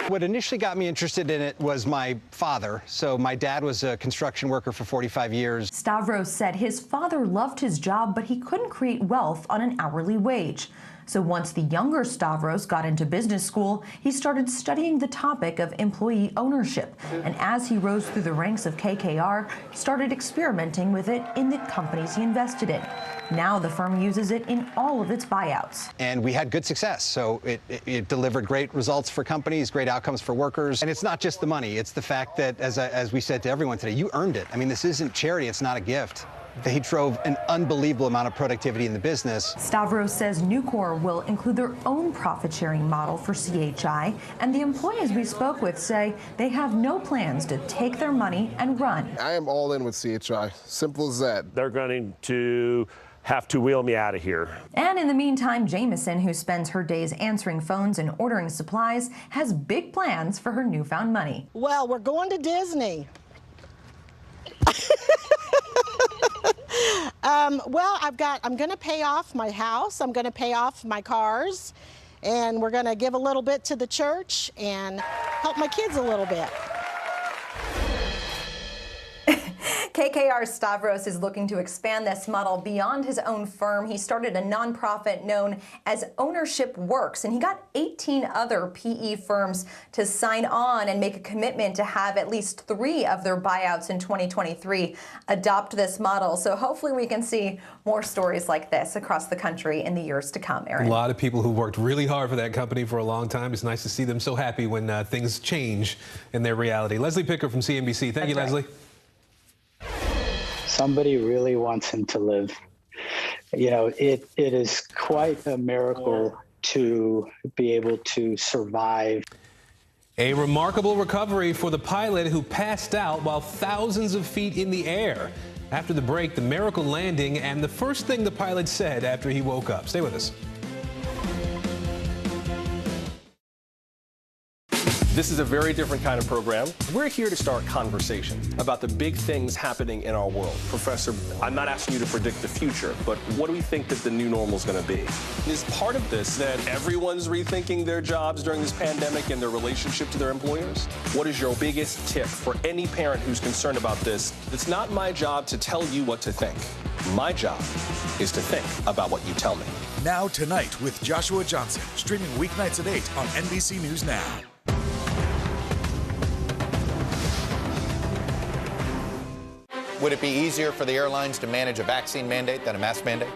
What initially got me interested in it was my father. So my dad was a construction worker for 45 years. Stavros said his father loved his job, but he couldn't create wealth on an hourly wage. So once the younger Stavros got into business school, he started studying the topic of employee ownership. And as he rose through the ranks of KKR, he started experimenting with it in the companies he invested in. Now the firm uses it in all of its buyouts. And we had good success. So it delivered great results for companies, great outcomes for workers. And it's not just the money. It's the fact that, as we said to everyone today, you earned it. I mean, this isn't charity. It's not a gift. They drove an unbelievable amount of productivity in the business. Stavros says Nucor will include their own profit-sharing model for CHI, and the employees we spoke with say they have no plans to take their money and run. I am all in with CHI. Simple as that. They're going to have to wheel me out of here. And in the meantime, Jameson, who spends her days answering phones and ordering supplies, has big plans for her newfound money. Well, we're going to Disney. Well, I'm going to pay off my house. I'm going to pay off my cars. And we're going to give a little bit to the church and help my kids a little bit. KKR Stavros is looking to expand this model beyond his own firm. He started a nonprofit known as Ownership Works, and he got 18 other PE firms to sign on and make a commitment to have at least 3 of their buyouts in 2023 adopt this model. So hopefully we can see more stories like this across the country in the years to come, Aaron. A lot of people who worked really hard for that company for a long time. It's nice to see them so happy when things change in their reality. Leslie Picker from CNBC. Thank you, Leslie. Somebody really wants him to live. You know, it is quite a miracle to be able to survive. A remarkable recovery for the pilot who passed out while thousands of feet in the air. After the break, the miracle landing and the first thing the pilot said after he woke up. Stay with us. This is a very different kind of program. We're here to start conversation about the big things happening in our world. Professor, I'm not asking you to predict the future, but what do we think that the new normal is going to be? Is part of this that everyone's rethinking their jobs during this pandemic and their relationship to their employers? What is your biggest tip for any parent who's concerned about this? It's not my job to tell you what to think. My job is to think about what you tell me. Now Tonight with Joshua Johnson, streaming weeknights at 8 on NBC News Now. Would it be easier for the airlines to manage a vaccine mandate than a mask mandate?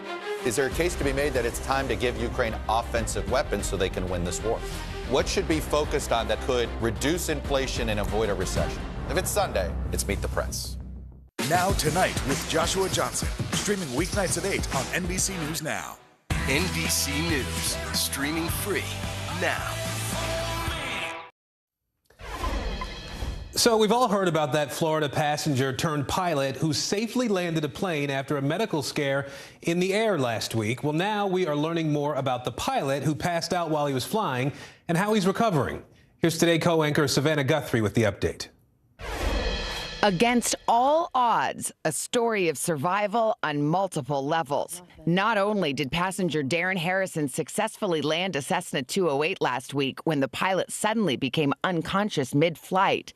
Is there a case to be made that it's time to give Ukraine offensive weapons so they can win this war? What should be focused on that could reduce inflation and avoid a recession? If it's Sunday, it's Meet the Press. Now Tonight with Joshua Johnson, streaming weeknights at 8 on NBC News Now. NBC News, streaming free now. So we've all heard about that Florida passenger turned pilot who safely landed a plane after a medical scare in the air last week. Well, now we are learning more about the pilot who passed out while he was flying and how he's recovering. Here's Today co-anchor Savannah Guthrie with the update. Against all odds, a story of survival on multiple levels. Not only did passenger Darren Harrison successfully land a Cessna 208 last week when the pilot suddenly became unconscious mid-flight,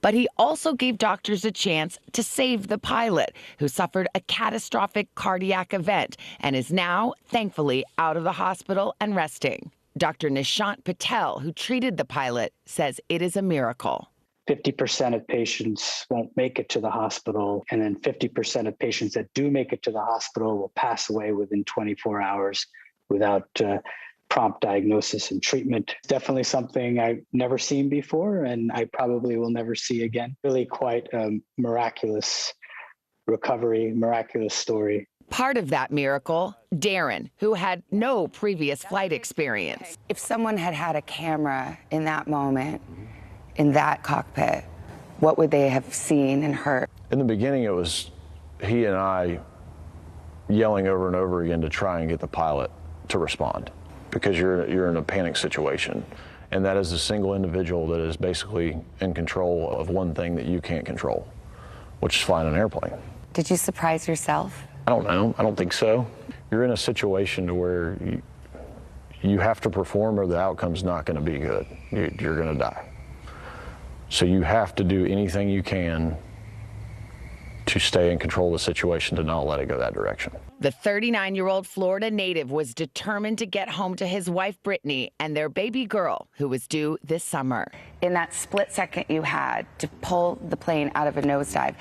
but he also gave doctors a chance to save the pilot, who suffered a catastrophic cardiac event and is now, thankfully, out of the hospital and resting. Dr. Nishant Patel, who treated the pilot, says it is a miracle. 50% of patients won't make it to the hospital, and then 50% of patients that do make it to the hospital will pass away within 24 hours without prompt diagnosis and treatment. Definitely something I've never seen before, and I probably will never see again. Really quite a miraculous recovery, miraculous story. Part of that miracle, Darren, who had no previous flight experience. If someone had had a camera in that moment, in that cockpit, what would they have seen and heard? In the beginning, it was he and I yelling over and over again to try and get the pilot to respond, because you're in a panic situation. And that is a single individual that is basically in control of one thing that you can't control, which is flying an airplane. Did you surprise yourself? I don't know. I don't think so. You're in a situation to where you have to perform or the outcome's not going to be good. You're going to die. So you have to do anything you can to stay in control of the situation, to not let it go that direction. The 39-year-old Florida native was determined to get home to his wife, Brittany, and their baby girl, who was due this summer. In that split second you had to pull the plane out of a nosedive,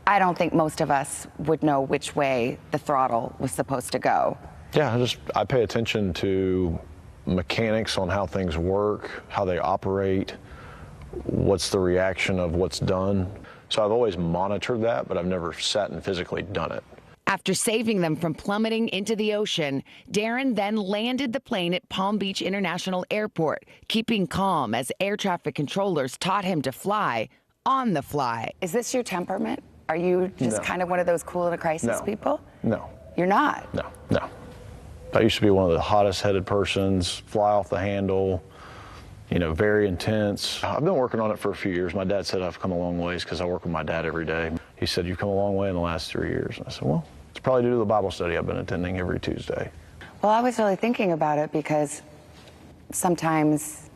I don't think most of us would know which way the throttle was supposed to go. Yeah, I pay attention to mechanics on how things work, how they operate, what's the reaction of what's done. So I've always monitored that, but I've never sat and physically done it. After saving them from plummeting into the ocean, Darren then landed the plane at Palm Beach International Airport, keeping calm as air traffic controllers taught him to fly on the fly. Is this your temperament? Are you just kind of one of those cool in a crisis people? No. You're not? No. I used to be one of the hottest-headed persons, fly off the handle, very intense. I've been working on it for a few years. My dad said I've come a long ways because I work with my dad every day. He said, you've come a long way in the last 3 years. And I said, well, it's probably due to the Bible study I've been attending every Tuesday. Well, I was really thinking about it because sometimes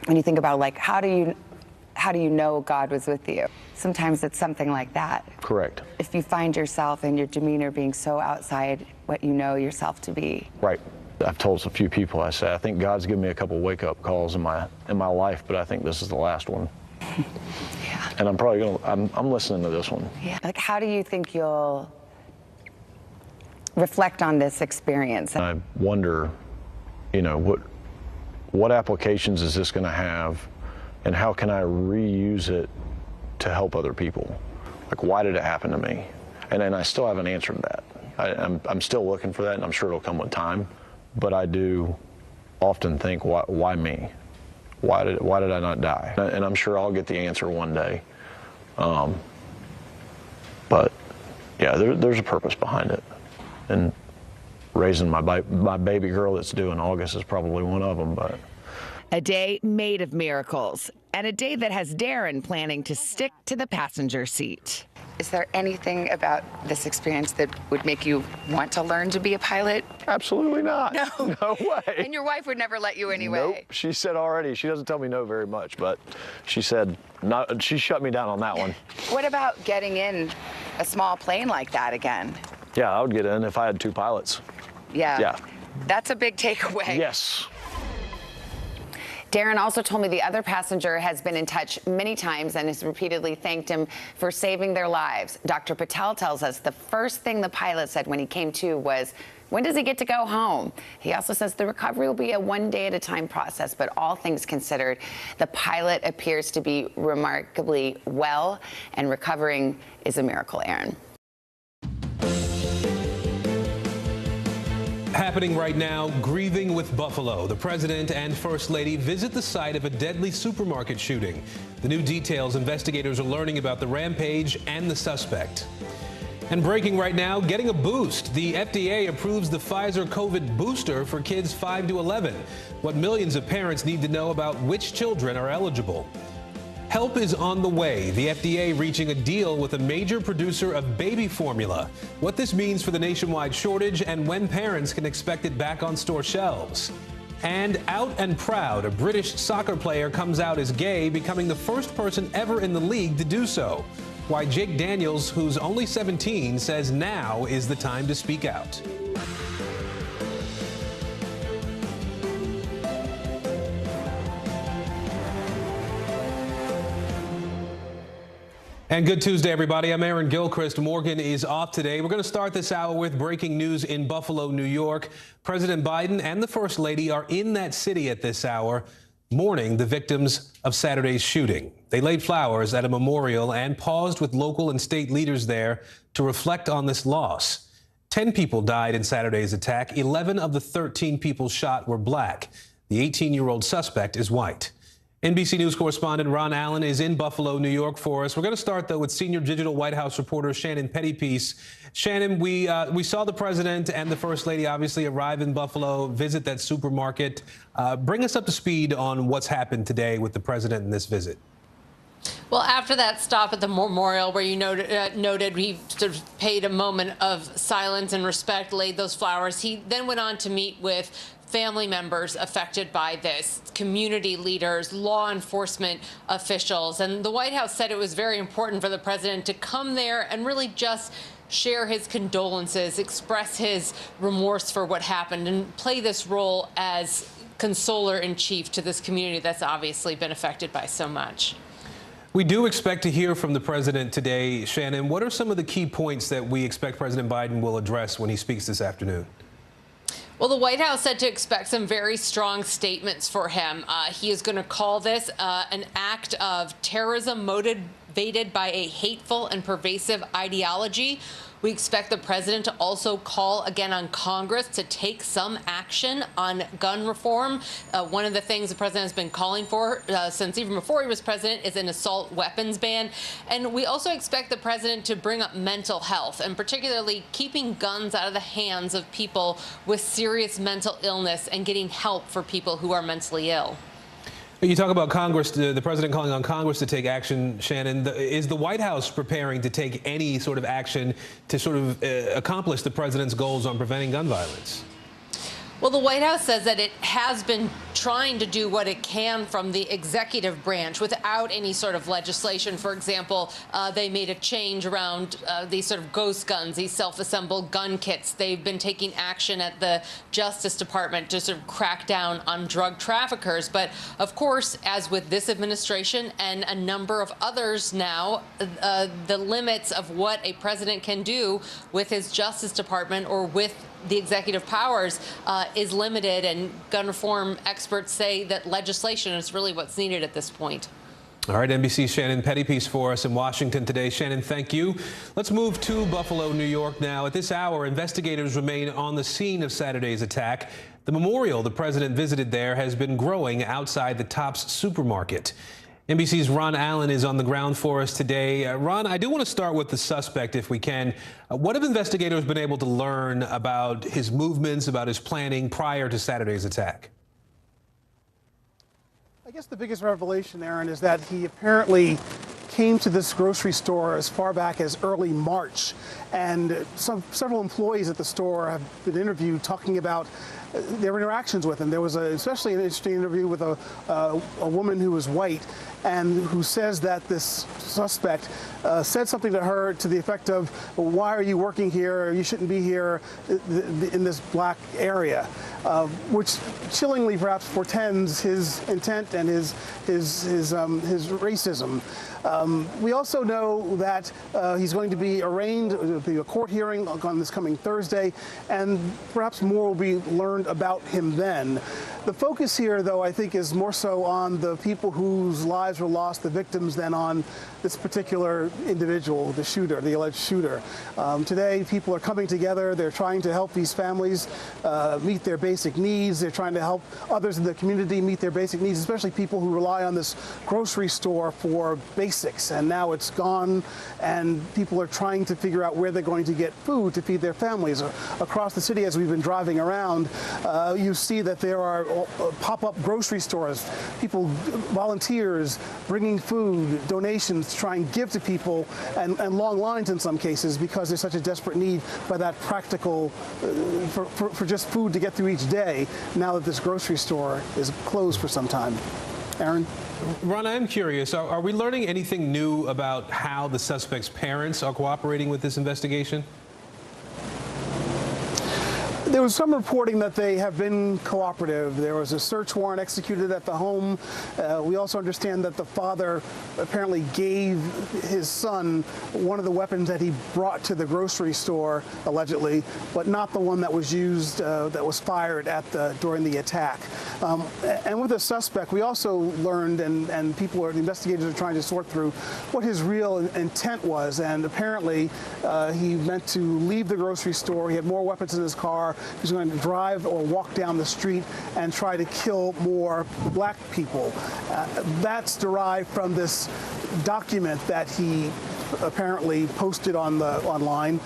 when you think about, like, how do you know God was with you? Sometimes it's something like that. Correct. If you find yourself and your demeanor being so outside what you know yourself to be. Right. I've told a few people, I say, I think God's given me a couple wake-up calls in my life, but I think this is the last one. Yeah. And I'm probably I'm listening to this one. Yeah. Like, how do you think you'll reflect on this experience? I wonder, what applications is this going to have, and how can I reuse it to help other people? Like, why did it happen to me? And I still haven't answered that. I'm still looking for that, and I'm sure it'll come with time. But I do often think, why me? Why did I not die? And I'm sure I'll get the answer one day. But yeah, there's a purpose behind it. And raising my baby girl that's due in August is probably one of them. But A day made of miracles, and a day that has Darren planning to stick to the passenger seat. Is there anything about this experience that would make you want to learn to be a pilot? Absolutely not. No. No way. And your wife would never let you anyway? Nope. She said already, she doesn't tell me no very much, but she said, not, she shut me down on that one. What about getting in a small plane like that again? Yeah, I would get in if I had 2 pilots. Yeah. Yeah. That's a big takeaway. Yes. Darren also told me the other passenger has been in touch many times and has repeatedly thanked him for saving their lives. Dr. Patel tells us the first thing the pilot said when he came to was, when does he get to go home? He also says the recovery will be a one-day-at-a-time process, but all things considered, the pilot appears to be remarkably well, and recovering is a miracle, Aaron. Happening right now, grieving with Buffalo. The president and first lady visit the site of a deadly supermarket shooting. The new details, investigators are learning about the rampage and the suspect. And breaking right now, getting a boost. The FDA approves the Pfizer COVID booster for kids 5 to 11. What millions of parents need to know about which children are eligible. Help is on the way. The FDA reaching a deal with a major producer of baby formula. What this means for the nationwide shortage and when parents can expect it back on store shelves. And out and proud, a British soccer player comes out as gay, becoming the first person ever in the league to do so. Why Jake Daniels, who's only 17, says now is the time to speak out. And good Tuesday, everybody. I'm Aaron Gilchrist. Morgan is off today. We're going to start this hour with breaking news in Buffalo, New York. President Biden and the First Lady are in that city at this hour, mourning the victims of Saturday's shooting. They laid flowers at a memorial and paused with local and state leaders there to reflect on this loss. 10 people died in Saturday's attack. 11 of the 13 people shot were black. The 18-year-old suspect is white. NBC News correspondent Ron Allen is in Buffalo, New York for us. We're going to start, though, with senior digital White House reporter Shannon Pettypiece. Shannon, we saw the president and the first lady obviously arrive in Buffalo, visit that supermarket. Bring us up to speed on what's happened today with the president in this visit. Well, after that stop at the memorial where you noted he sort of paid a moment of silence and respect, laid those flowers, he then went on to meet with family members affected by this, community leaders, law enforcement officials. And the White House said it was very important for the president to come there and really just share his condolences, express his remorse for what happened, and play this role as consoler-in-chief to this community that's obviously been affected by so much. We do expect to hear from the president today. Shannon, what are some of the key points that we expect President Biden will address when he speaks this afternoon? Well, the White House said to expect some very strong statements for him. He is going to call this an act of terrorism motivated by a hateful and pervasive ideology. We expect the president to also call again on Congress to take some action on gun reform. One of the things the president has been calling for since even before he was president is an assault weapons ban. And we also expect the president to bring up mental health, and particularly keeping guns out of the hands of people with serious mental illness and getting help for people who are mentally ill. You talk about Congress, the president calling on Congress to take action, Shannon. Is the White House preparing to take any sort of action to sort of accomplish the president's goals on preventing gun violence? Well, the White House says that it has been trying to do what it can from the executive branch without any sort of legislation. For example, they made a change around these sort of ghost guns, these self-assembled gun kits. They've been taking action at the Justice Department to sort of crack down on drug traffickers. But of course, as with this administration and a number of others now, the limits of what a president can do with his Justice Department or with the executive powers is limited, and gun reform experts say that legislation is really what's needed at this point. All right, NBC Shannon Pettypiece for us in Washington today. Shannon, thank you. Let's move to Buffalo, New York now. At this hour, investigators remain on the scene of Saturday's attack. The memorial the president visited there has been growing outside the Tops supermarket. NBC's Ron Allen is on the ground for us today. Ron, I do want to start with the suspect, if we can. What have investigators been able to learn about his movements, about his planning prior to Saturday's attack? I guess the biggest revelation, Aaron, is that he apparently came to this grocery store as far back as early March, and several employees at the store have been interviewed talking about their interactions with him. There was especially an interesting interview with a woman who was white and who says that this suspect said something to her to the effect of, "Why are you working here? You shouldn't be here in this black area," which chillingly perhaps portends his intent and his racism. We also know that he's going to be arraigned. There'll be a court hearing on this coming Thursday, and perhaps more will be learned about him then. The focus here, though, I think is more so on the people whose lives were lost, the victims, than on this particular individual, the shooter, the alleged shooter. Today, people are coming together. They're trying to help these families meet their basic needs. They're trying to help others in the community meet their basic needs, especially people who rely on this grocery store for basics. And now it's gone, and people are trying to figure out where they're going to get food to feed their families. Across the city, as we've been driving around, you see that there are pop-up grocery stores, people, volunteers bringing food, donations to try and give to people, and long lines in some cases because there's such a desperate need for that practical, for just food to get through each day now that this grocery store is closed for some time. Aaron? Ron, I'm curious, are we learning anything new about how the suspect's parents are cooperating with this investigation? There was some reporting that they have been cooperative. There was a search warrant executed at the home. We also understand that the father apparently gave his son one of the weapons that he brought to the grocery store, allegedly, but not the one that was used, that was fired during the attack. And with the suspect, we also learned, and the investigators are trying to sort through what his real intent was. And apparently, he meant to leave the grocery store. He had more weapons in his car. He was going to drive or walk down the street and try to kill more black people. That's derived from this document that he apparently posted online,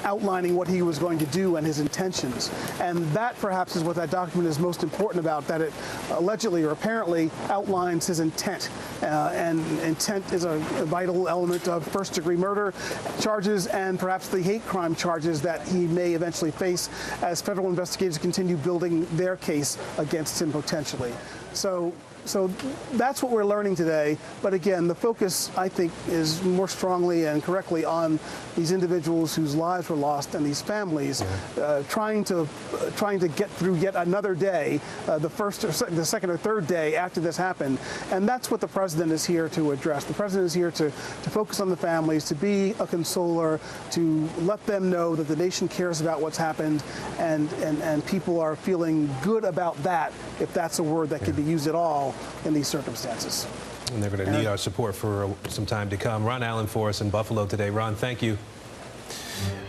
outlining what he was going to do and his intentions. And that perhaps is what that document is most important about, that it allegedly or apparently outlines his intent. And intent is a vital element of first-degree murder charges and perhaps the hate crime charges that he may eventually face as federal investigators continue building their case against him potentially. So that's what we're learning today. But again, the focus, I think, is more strongly and correctly on these individuals whose lives were lost and these families trying to get through yet another day, the second or third day after this happened. And that's what the president is here to address. The president is here to focus on the families, to be a consoler, to let them know that the nation cares about what's happened, and people are feeling good about that, if that's a word that could be used at all in these circumstances. And they're going to need our support for some time to come. Ron Allen for us in Buffalo today. Ron, thank you.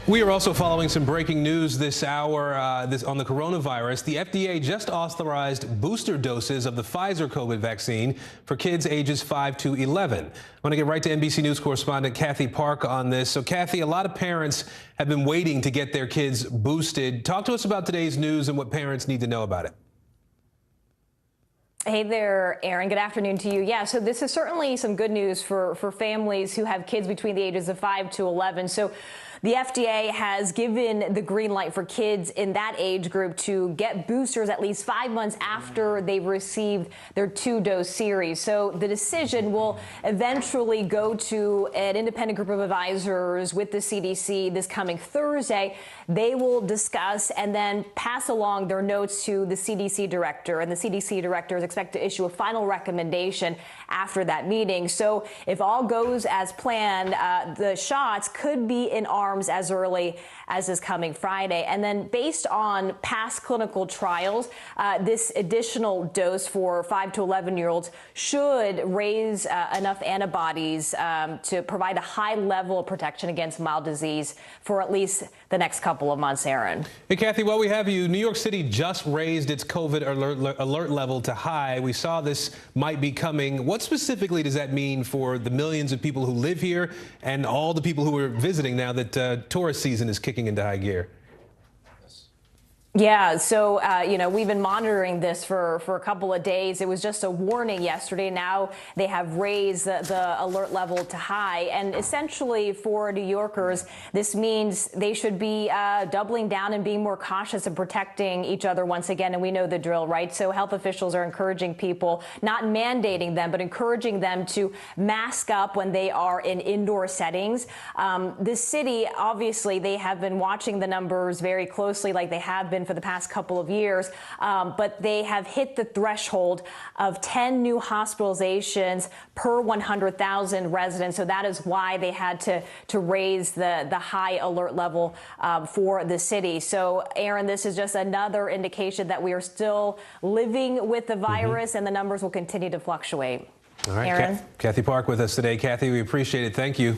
We are also following some breaking news this hour on the coronavirus. The FDA just authorized booster doses of the Pfizer COVID vaccine for kids ages 5 to 11. I want to get right to NBC News correspondent Kathy Park on this. So, Kathy, a lot of parents have been waiting to get their kids boosted. Talk to us about today's news and what parents need to know about it. Hey there, Aaron. Good afternoon to you. Yeah, so this is certainly some good news for families who have kids between the ages of 5 to 11. So the FDA has given the green light for kids in that age group to get boosters at least 5 months after they've received their 2-dose series. So the decision will eventually go to an independent group of advisors with the CDC this coming Thursday. They will discuss and then pass along their notes to the CDC director, and the CDC director is expected to issue a final recommendation after that meeting. So if all goes as planned, the shots could be in arms as early as this coming Friday. And then based on past clinical trials, this additional dose for 5 to 11-year-olds should raise enough antibodies to provide a high level of protection against mild disease for at least the next couple of months, Aaron. Hey, Kathy, while we have you, New York City just raised its COVID alert level to high. We saw this might be coming. What specifically does that mean for the millions of people who live here and all the people who are visiting now that tourist season is kicking into high gear? Yeah, so, we've been monitoring this for a couple of days. It was just a warning yesterday. Now they have raised the alert level to high. And essentially for New Yorkers, this means they should be doubling down and being more cautious and protecting each other once again. And we know the drill, right? So health officials are encouraging people, not mandating them, but encouraging them to mask up when they are in indoor settings. This city, obviously, they have been watching the numbers very closely, like they have been for the past couple of years, but they have hit the threshold of 10 new hospitalizations per 100,000 residents. So that is why they had to raise the high alert level for the city. So, Aaron, this is just another indication that we are still living with the virus, and the numbers will continue to fluctuate. All right, Aaron? Kathy Park with us today. Kathy, we appreciate it. Thank you.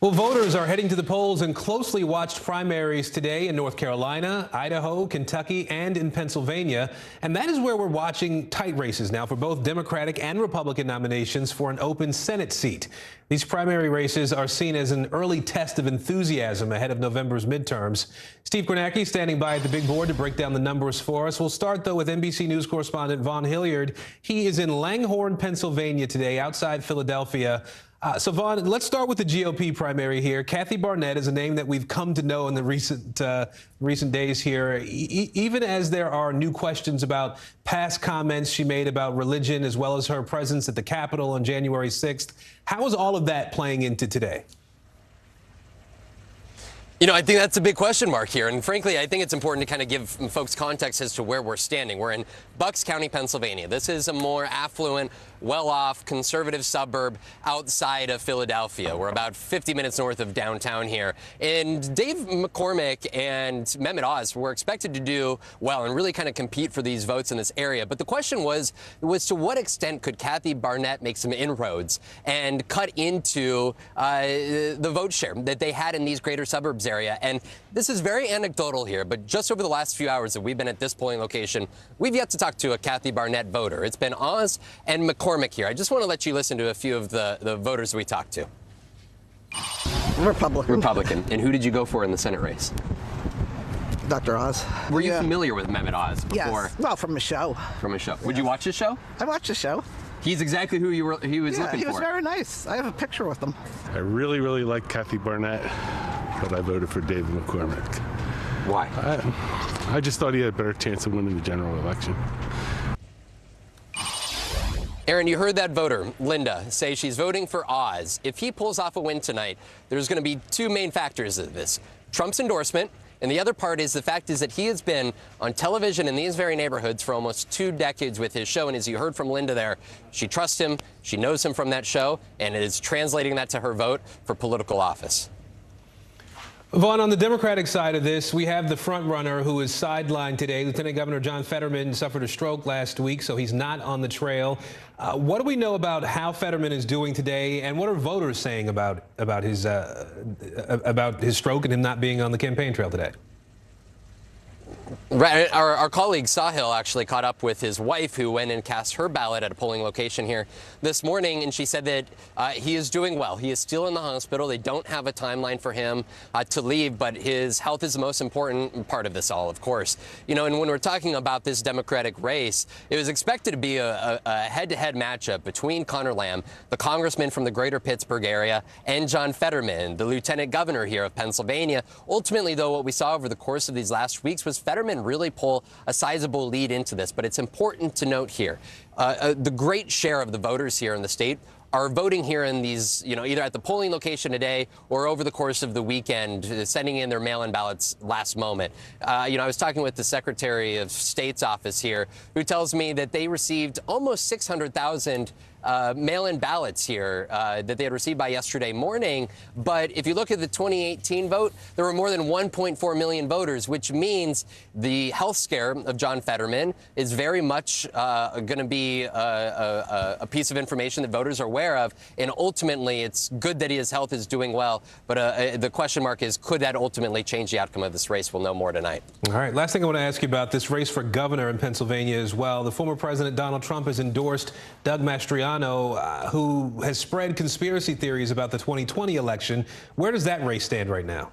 Well, voters are heading to the polls in closely watched primaries today in North Carolina, Idaho, Kentucky, and in Pennsylvania. And that is where we're watching tight races now for both Democratic and Republican nominations for an open Senate seat. These primary races are seen as an early test of enthusiasm ahead of November's midterms. Steve Kornacki standing by at the big board to break down the numbers for us. We'll start, though, with NBC News correspondent Vaughn Hilliard. He is in Langhorne, Pennsylvania today, outside Philadelphia. So, Vaughn, let's start with the GOP primary here. Kathy Barnett is a name that we've come to know in the recent days here, even as there are new questions about past comments she made about religion, as well as her presence at the Capitol on January 6th. How is all of that playing into today? I think that's a big question mark here. And frankly, I think it's important to kind of give folks context as to where we're standing. We're in Bucks County, Pennsylvania. This is a more affluent, well-off, conservative suburb outside of Philadelphia. We're about 50 minutes north of downtown here. And Dave McCormick and Mehmet Oz were expected to do well and really kind of compete for these votes in this area. But the question was to what extent could Kathy Barnett make some inroads and cut into the vote share that they had in these greater suburbs area. And this is very anecdotal here, but just over the last few hours that we've been at this polling location, we've yet to talk to a Kathy Barnett voter. It's been Oz and McCormick here. I just want to let you listen to a few of the voters we talked to. Republican. And who did you go for in the Senate race? Dr. Oz. Were you familiar with Mehmet Oz before? Yes. Well, from a show. From a show. Would you watch the show? I watched the show. He's exactly who he was looking for. He was very nice. I have a picture with him. I really, really like Kathy Barnett, but I voted for David McCormick. Why? I just thought he had a better chance of winning the general election. Aaron, you heard that voter, Linda, say she's voting for Oz. If he pulls off a win tonight, there's going to be two main factors of this. Trump's endorsement, and the other part is the fact is that he has been on television in these very neighborhoods for almost 2 decades with his show. And as you heard from Linda there, she trusts him, she knows him from that show, and is translating that to her vote for political office. Vaughn, on the Democratic side of this, we have the front runner who is sidelined today. Lieutenant Governor John Fetterman suffered a stroke last week, so he's not on the trail. What do we know about how Fetterman is doing today, and what are voters saying about his stroke and him not being on the campaign trail today? Right. Our colleague Sahil actually caught up with his wife, who went and cast her ballot at a polling location here this morning, and she said that he is doing well. He is still in the hospital. They don't have a timeline for him to leave, but his health is the most important part of this all, of course. And when we're talking about this Democratic race, it was expected to be a head-to-head matchup between Connor Lamb, the congressman from the greater Pittsburgh area, and John Fetterman, the lieutenant governor here of Pennsylvania. Ultimately, though, what we saw over the course of these last weeks was Fetterman really pull a sizable lead into this. But it's important to note here, the great share of the voters here in the state are voting here in these, either at the polling location today or over the course of the weekend, sending in their mail-in ballots last moment. I was talking with the Secretary of State's office here, who tells me that they received almost 600,000 mail-in ballots here that they had received by yesterday morning. But if you look at the 2018 vote, there were more than 1.4 million voters, which means the health scare of John Fetterman is very much going to be a piece of information that voters are aware of. And ultimately, it's good that his health is doing well. But the question mark is, could that ultimately change the outcome of this race? We'll know more tonight. All right. Last thing I want to ask you about this race for governor in Pennsylvania as well. The former President Donald Trump has endorsed Doug Mastriano, who has spread conspiracy theories about the 2020 election. Where does that race stand right now?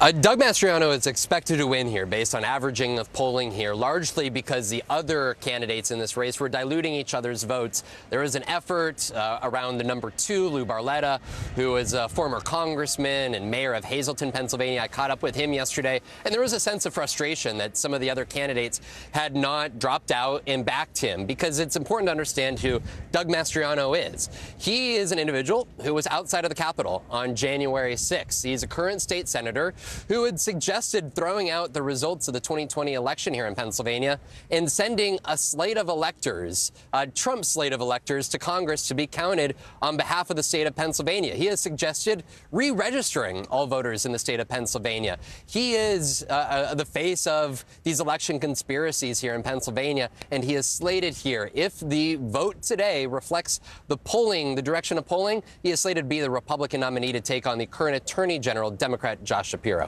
Doug Mastriano is expected to win here based on averaging of polling here, largely because the other candidates in this race were diluting each other's votes. There was an effort around the number 2, Lou Barletta, who is a former congressman and mayor of Hazleton, Pennsylvania. I caught up with him yesterday, and there was a sense of frustration that some of the other candidates had not dropped out and backed him, because it's important to understand who Doug Mastriano is. He is an individual who was outside of the Capitol on January 6th. He's a current state senator who had suggested throwing out the results of the 2020 election here in Pennsylvania and sending a slate of electors, a Trump slate of electors, to Congress to be counted on behalf of the state of Pennsylvania. He has suggested re-registering all voters in the state of Pennsylvania. He is the face of these election conspiracies here in Pennsylvania, and he is slated here. If the vote today reflects the polling, the direction of polling, he is slated to be the Republican nominee to take on the current Attorney General, Democrat Josh Shapiro.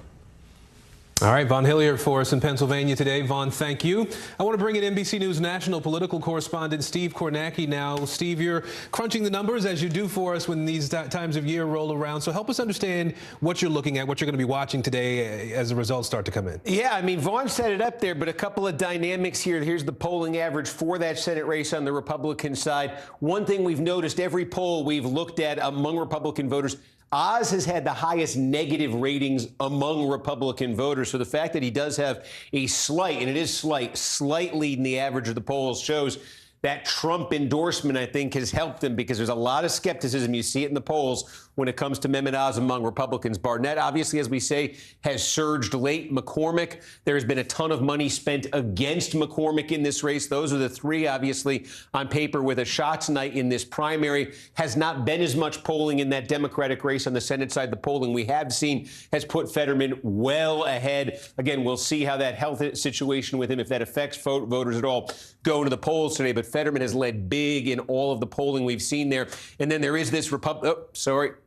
All right, Vaughn Hilliard for us in Pennsylvania today. Vaughn, thank you. I want to bring in NBC News national political correspondent Steve Kornacki now. Steve, you're crunching the numbers as you do for us when these times of year roll around. So help us understand what you're looking at, what you're going to be watching today as the results start to come in. Yeah, I mean, Vaughn set it up there, but a couple of dynamics here. Here's the polling average for that Senate race on the Republican side. One thing we've noticed, every poll we've looked at among Republican voters, Oz has had the highest negative ratings among Republican voters. So the fact that he does have a slight, and it is slight lead in the average of the polls shows that Trump endorsement, I think, has helped him, because there's a lot of skepticism. You see it in the polls when it comes to Mehmet Oz among Republicans. Barnett, obviously, as we say, has surged late. McCormick, there has been a ton of money spent against McCormick in this race. Those are the three, obviously, on paper with a shot tonight in this primary. Has not been as much polling in that Democratic race on the Senate side. The polling we have seen has put Fetterman well ahead. Again, we'll see how that health situation with him, if that affects voters at all, go to the polls today. But Fetterman has led big in all of the polling we've seen there. And then there is this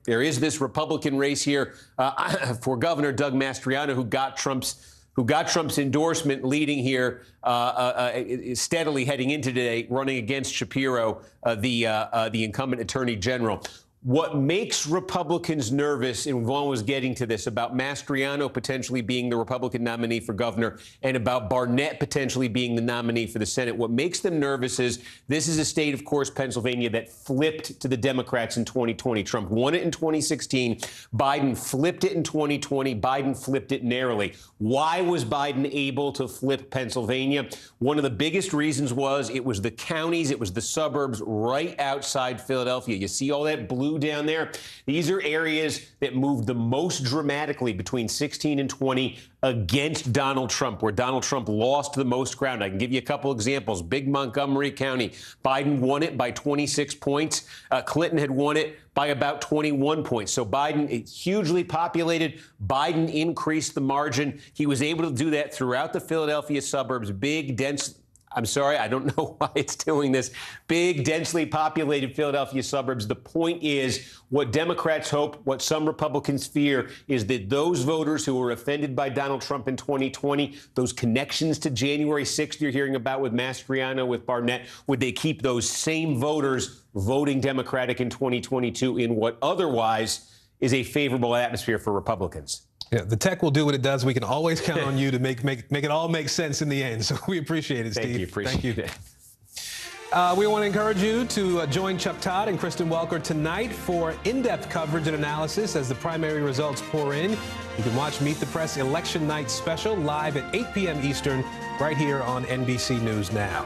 there is this Republican race here for Governor Doug Mastriano, who got Trump's endorsement, leading here steadily heading into today, running against Shapiro, the incumbent Attorney General. What makes Republicans nervous, and Vaughn was getting to this, about Mastriano potentially being the Republican nominee for governor and about Barnett potentially being the nominee for the Senate, what makes them nervous is this is a state, of course, Pennsylvania, that flipped to the Democrats in 2020. Trump won it in 2016. Biden flipped it in 2020. Biden flipped it narrowly. Why was Biden able to flip Pennsylvania? One of the biggest reasons was it was the counties, it was the suburbs right outside Philadelphia. You see all that blue down there? These are areas that moved the most dramatically between 16 and 20 against Donald Trump, where Donald Trump lost the most ground. I can give you a couple examples. Big Montgomery County, Biden won it by 26 points. Clinton had won it by about 21 points. So Biden, hugely populated. Biden increased the margin. He was able to do that throughout the Philadelphia suburbs, big, dense. I'm sorry, I don't know why it's doing this. Big, densely populated Philadelphia suburbs. The point is, what Democrats hope, what some Republicans fear, is that those voters who were offended by Donald Trump in 2020, those connections to January 6th you're hearing about with Mastriano, with Barnett, would they keep those same voters voting Democratic in 2022 in what otherwise is a favorable atmosphere for Republicans? Yeah, the tech will do what it does. We can always count on you to make it all make sense in the end. So we appreciate it, Steve. Thank you. Appreciate it. We want to encourage you to join Chuck Todd and Kristen Welker tonight for in-depth coverage and analysis as the primary results pour in. You can watch Meet the Press Election Night Special live at 8 p.m. Eastern right here on NBC News Now.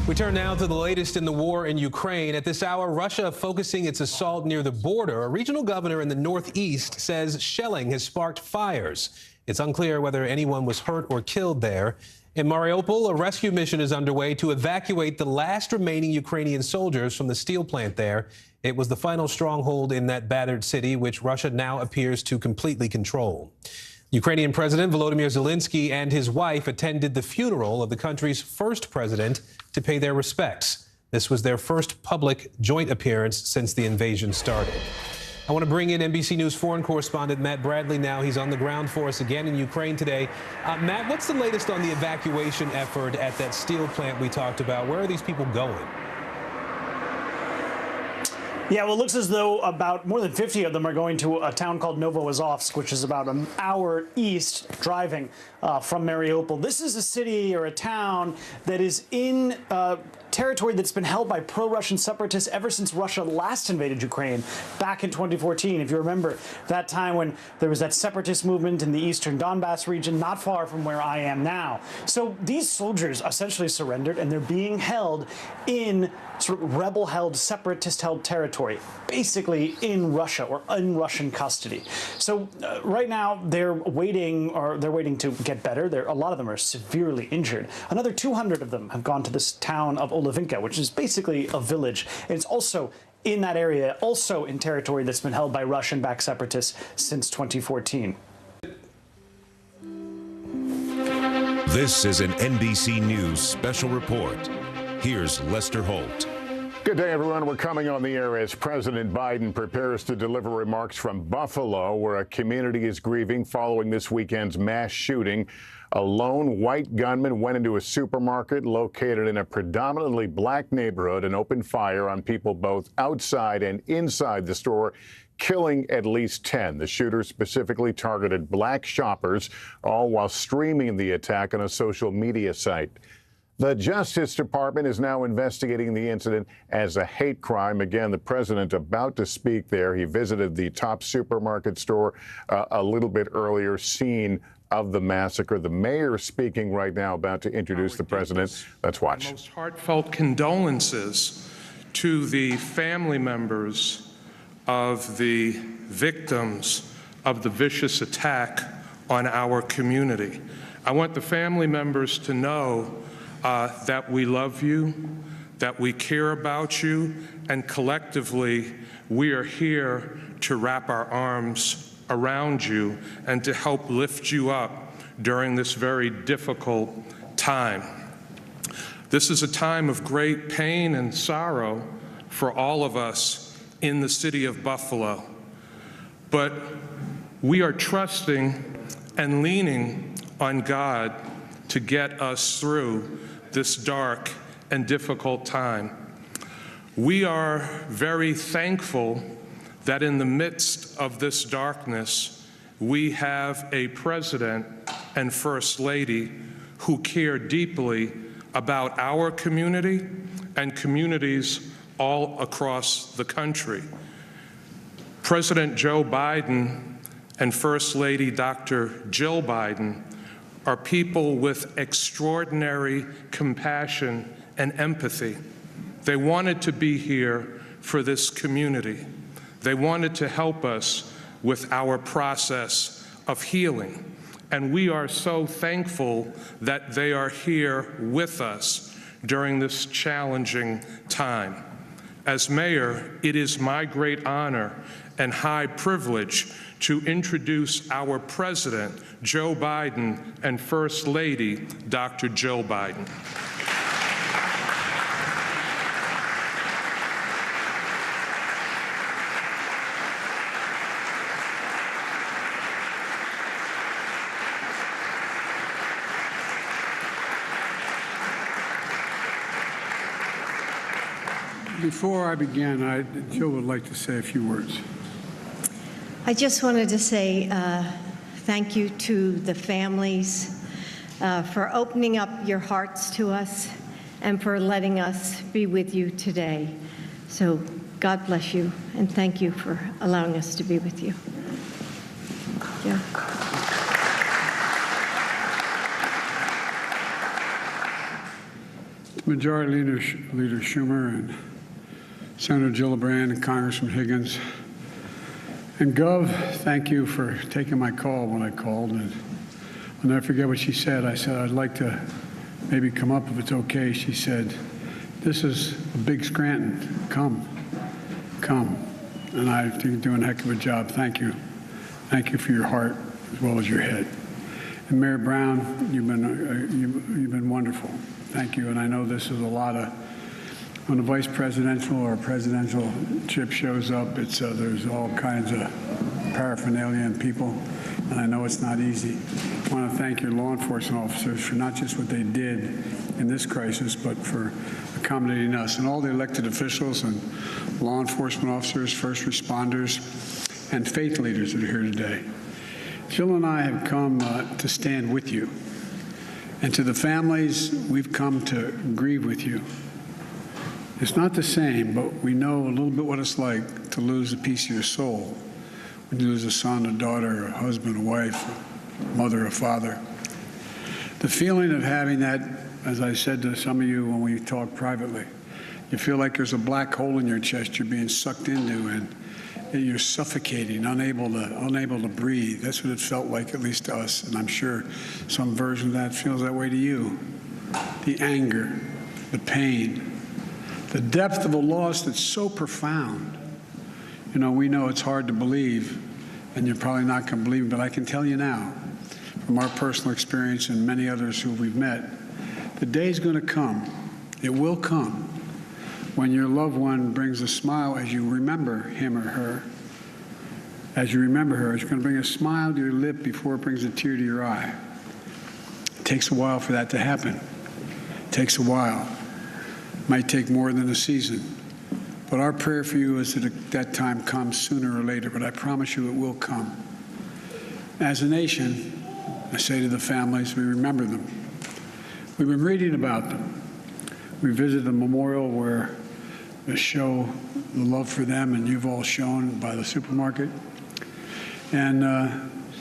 We turn now to the latest in the war in Ukraine. At this hour, Russia focusing its assault near the border. A regional governor in the northeast says shelling has sparked fires. It's unclear whether anyone was hurt or killed there. In Mariupol, a rescue mission is underway to evacuate the last remaining Ukrainian soldiers from the steel plant there. It was the final stronghold in that battered city, which Russia now appears to completely control. Ukrainian President Volodymyr Zelensky and his wife attended the funeral of the country's first president to pay their respects. This was their first public joint appearance since the invasion started. I want to bring in NBC News foreign correspondent Matt Bradley now. He's on the ground for us again in Ukraine today. Matt, what's the latest on the evacuation effort at that steel plant we talked about? Where are these people going? Yeah, well, it looks as though about more than 50 of them are going to a town called Novoazovsk, which is about an hour east driving from Mariupol. This is a city or a town that is in territory that's been held by pro-Russian separatists ever since Russia last invaded Ukraine back in 2014. If you remember that time when there was that separatist movement in the eastern Donbass region, not far from where I am now. So these soldiers essentially surrendered, and they're being held in sort of rebel-held, separatist-held territory, basically in Russia or in Russian custody. So right now they're waiting to get better. A lot of them are severely injured. Another 200 of them have gone to this town of Olavinka, which is basically a village. And it's also in that area, also in territory that's been held by Russian-backed separatists since 2014. This is an NBC News special report. Here's Lester Holt. Good day, everyone. We're coming on the air as President Biden prepares to deliver remarks from Buffalo, where a community is grieving following this weekend's mass shooting. A lone white gunman went into a supermarket located in a predominantly black neighborhood and opened fire on people both outside and inside the store, killing at least 10. The shooter specifically targeted black shoppers, all while streaming the attack on a social media site. The Justice Department is now investigating the incident as a hate crime. Again, the president about to speak there. He visited the top supermarket store a little bit earlier, scene of the massacre. The mayor speaking right now, about to introduce the president. Let's watch. Most heartfelt condolences to the family members of the victims of the vicious attack on our community. I want the family members to know that we love you, that we care about you, and collectively we are here to wrap our arms around you and to help lift you up during this very difficult time. This is a time of great pain and sorrow for all of us in the city of Buffalo, but we are trusting and leaning on God to get us through this dark and difficult time. We are very thankful that in the midst of this darkness, we have a president and first lady who care deeply about our community and communities all across the country. President Joe Biden and First Lady Dr. Jill Biden are people with extraordinary compassion and empathy. They wanted to be here for this community. They wanted to help us with our process of healing. And we are so thankful that they are here with us during this challenging time. As mayor, it is my great honor and high privilege to introduce our President, Joe Biden, and First Lady, Dr. Jill Biden. Before I begin, Jill would like to say a few words. I just wanted to say thank you to the families for opening up your hearts to us and for letting us be with you today. So God bless you, and thank you for allowing us to be with you. Yeah. Majority Leader Schumer and Senator Gillibrand and Congressman Higgins. And Gov, thank you for taking my call when I called. And I'll never forget what she said. I said, I'd like to maybe come up if it's okay. She said, this is a big Scranton. Come. And I think you're doing a heck of a job. Thank you. Thank you for your heart as well as your head. And Mayor Brown, you've been wonderful. Thank you. And I know this is a lot of, when a vice presidential or a presidential chip shows up, there's all kinds of paraphernalia and people. and I know it's not easy. I want to thank your law enforcement officers for not just what they did in this crisis, but for accommodating us, and all the elected officials and law enforcement officers, first responders, and faith leaders that are here today. Jill and I have come to stand with you. And to the families, we've come to grieve with you. It's not the same, but we know a little bit what it's like to lose a piece of your soul. When you lose a son, a daughter, a husband, a wife, a mother, a father. The feeling of having that, as I said to some of you when we talked privately, you feel like there's a black hole in your chest you're being sucked into, and you're suffocating, unable to breathe. That's what it felt like, at least to us, and I'm sure some version of that feels that way to you. The anger, the pain, the depth of a loss that's so profound. You know, we know it's hard to believe, and you're probably not going to believe it, but I can tell you now, from our personal experience and many others who we've met, the day's going to come, it will come, when your loved one brings a smile as you remember him or her. As you remember her, it's going to bring a smile to your lip before it brings a tear to your eye. It takes a while for that to happen. It takes a while. It might take more than a season. But our prayer for you is that that time comes sooner or later, but I promise you it will come. As a nation, I say to the families, we remember them. We've been reading about them. We visited the memorial where they show the love for them, and you've all shown by the supermarket. And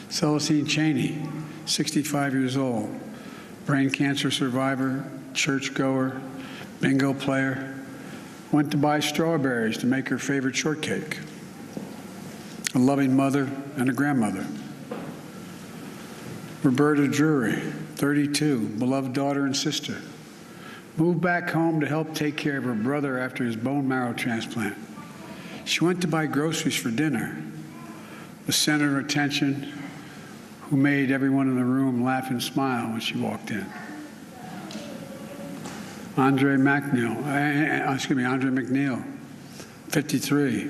Celestine Cheney, 65 years old, brain cancer survivor, churchgoer, bingo player, went to buy strawberries to make her favorite shortcake. A loving mother and a grandmother. Roberta Drury, 32, beloved daughter and sister, moved back home to help take care of her brother after his bone marrow transplant. She went to buy groceries for dinner. The center of attention, who made everyone in the room laugh and smile when she walked in. Andre McNeil, 53,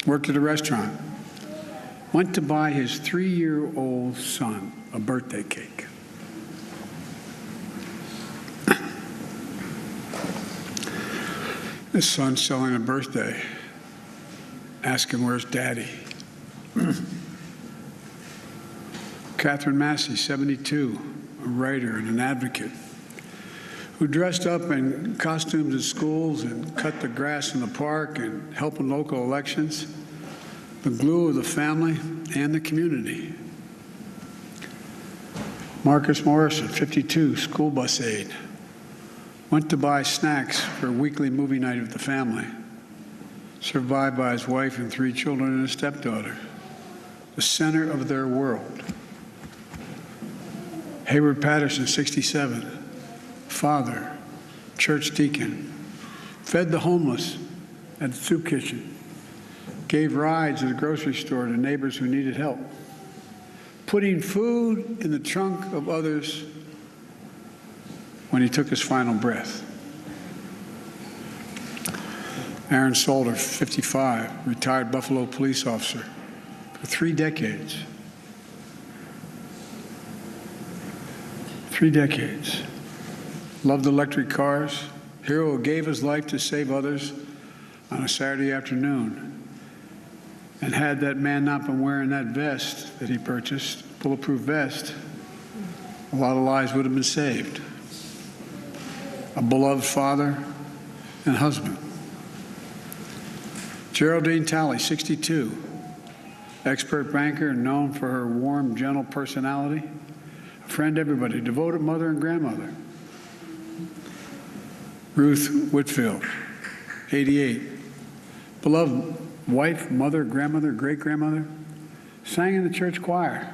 worked at a restaurant, went to buy his 3-year-old son a birthday cake. His son's selling a birthday. Ask him, where's Daddy? Catherine Massey, 72, a writer and an advocate, who dressed up in costumes at schools and cut the grass in the park and helped in local elections, the glue of the family and the community. Marcus Morrison, 52, school bus aide, went to buy snacks for a weekly movie night with the family, survived by his wife and 3 children and a stepdaughter, the center of their world. Hayward Patterson, 67, father, church deacon, fed the homeless at the soup kitchen, gave rides at the grocery store to neighbors who needed help, putting food in the trunk of others when he took his final breath. Aaron Solder, 55, retired Buffalo police officer for 3 decades. 3 decades. Loved electric cars. Hero who gave his life to save others on a Saturday afternoon. And had that man not been wearing that vest that he purchased, bulletproof vest, a lot of lives would have been saved. A beloved father and husband. Geraldine Talley, 62, expert banker known for her warm, gentle personality, a friend to everybody, devoted mother and grandmother. Ruth Whitfield, 88, beloved wife, mother, grandmother, great-grandmother, sang in the church choir,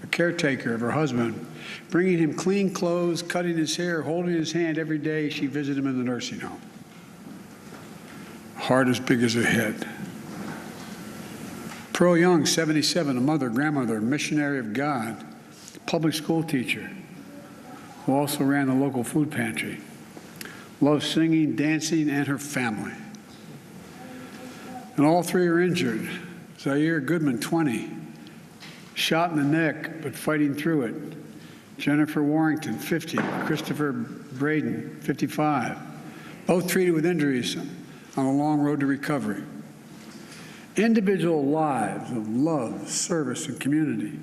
a caretaker of her husband, bringing him clean clothes, cutting his hair, holding his hand every day she visited him in the nursing home. Heart as big as her head. Pearl Young, 77, a mother, grandmother, missionary of God, public school teacher, who also ran the local food pantry. Loved singing, dancing, and her family. And all 3 are injured. Zaire Goodman, 20, shot in the neck but fighting through it. Jennifer Warrington, 50. Christopher Braden, 55. Both treated with injuries on a long road to recovery. Individual lives of love, service, and community.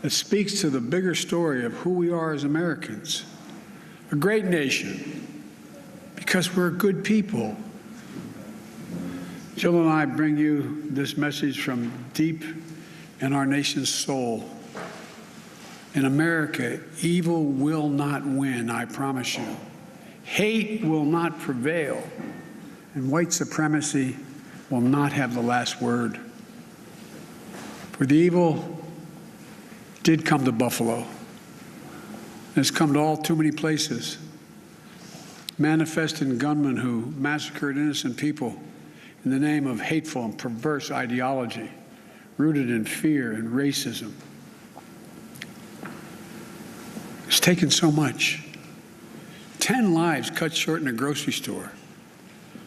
It speaks to the bigger story of who we are as Americans. A great nation, because we're good people. Jill and I bring you this message from deep in our nation's soul. In America, evil will not win, I promise you. Hate will not prevail, and white supremacy will not have the last word. For the evil did come to Buffalo. It's come to all too many places. Manifesting gunmen who massacred innocent people in the name of hateful and perverse ideology, rooted in fear and racism. It's taken so much. 10 lives cut short in a grocery store.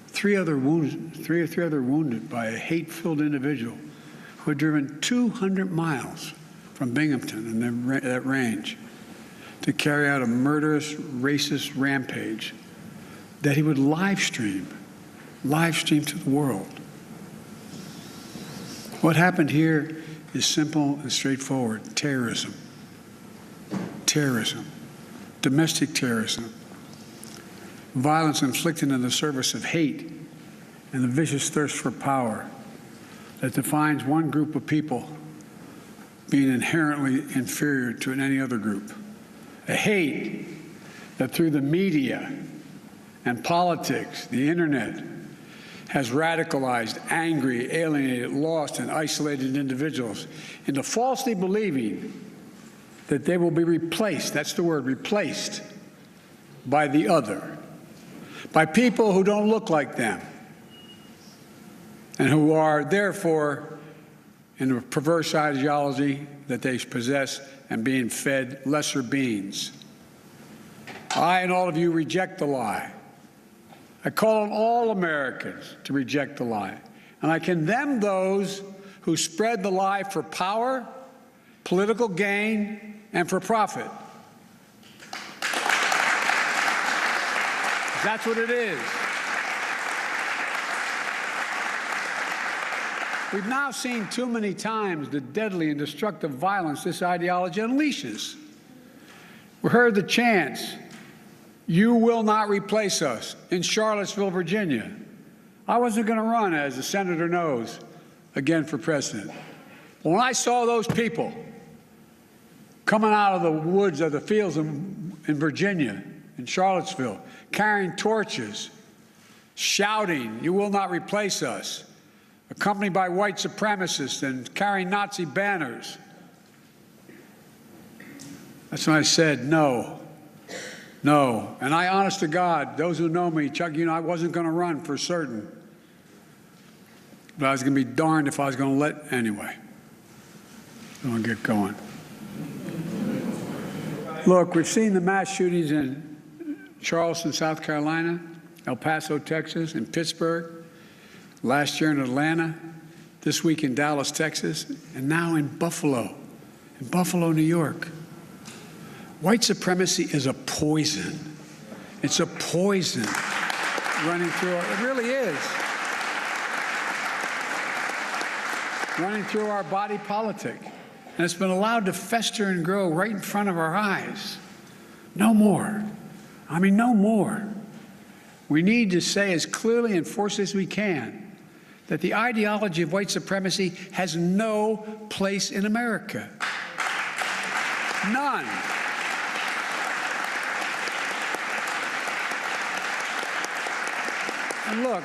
Three other wounded by a hate-filled individual who had driven 200 miles from Binghamton in that range to carry out a murderous, racist rampage that he would live stream to the world. What happened here is simple and straightforward. Terrorism. Terrorism. Domestic terrorism. Violence inflicted in the service of hate and the vicious thirst for power that defines one group of people being inherently inferior to any other group. A hate that through the media and politics, the internet, has radicalized, angry, alienated, lost, and isolated individuals into falsely believing that they will be replaced, that's the word, replaced, by the other, by people who don't look like them, and who are, therefore, in a perverse ideology that they possess and being fed lesser beings. I and all of you reject the lie. I call on all Americans to reject the lie. And I condemn those who spread the lie for power, political gain, and for profit. That's what it is. We've now seen too many times the deadly and destructive violence this ideology unleashes. We heard the chants, "You will not replace us," in Charlottesville, Virginia. I wasn't going to run, as the senator knows, again for president. But when I saw those people coming out of the woods of the fields in Virginia, in Charlottesville, carrying torches, shouting, "You will not replace us," accompanied by white supremacists and carrying Nazi banners, that's when I said, no. No. And I, honest to God, those who know me, Chuck, you know, I wasn't going to run for certain. But I was going to be darned if I was going to let anyway. I'm going to get going. Look, we've seen the mass shootings in Charleston, South Carolina, El Paso, Texas, and Pittsburgh, last year in Atlanta, this week in Dallas, Texas, and now in Buffalo, New York. White supremacy is a poison. It's a poison running through our, it really is. Running through our body politic. And it's been allowed to fester and grow right in front of our eyes. No more. I mean, no more. We need to say as clearly and forcefully as we can that the ideology of white supremacy has no place in America. None. And look,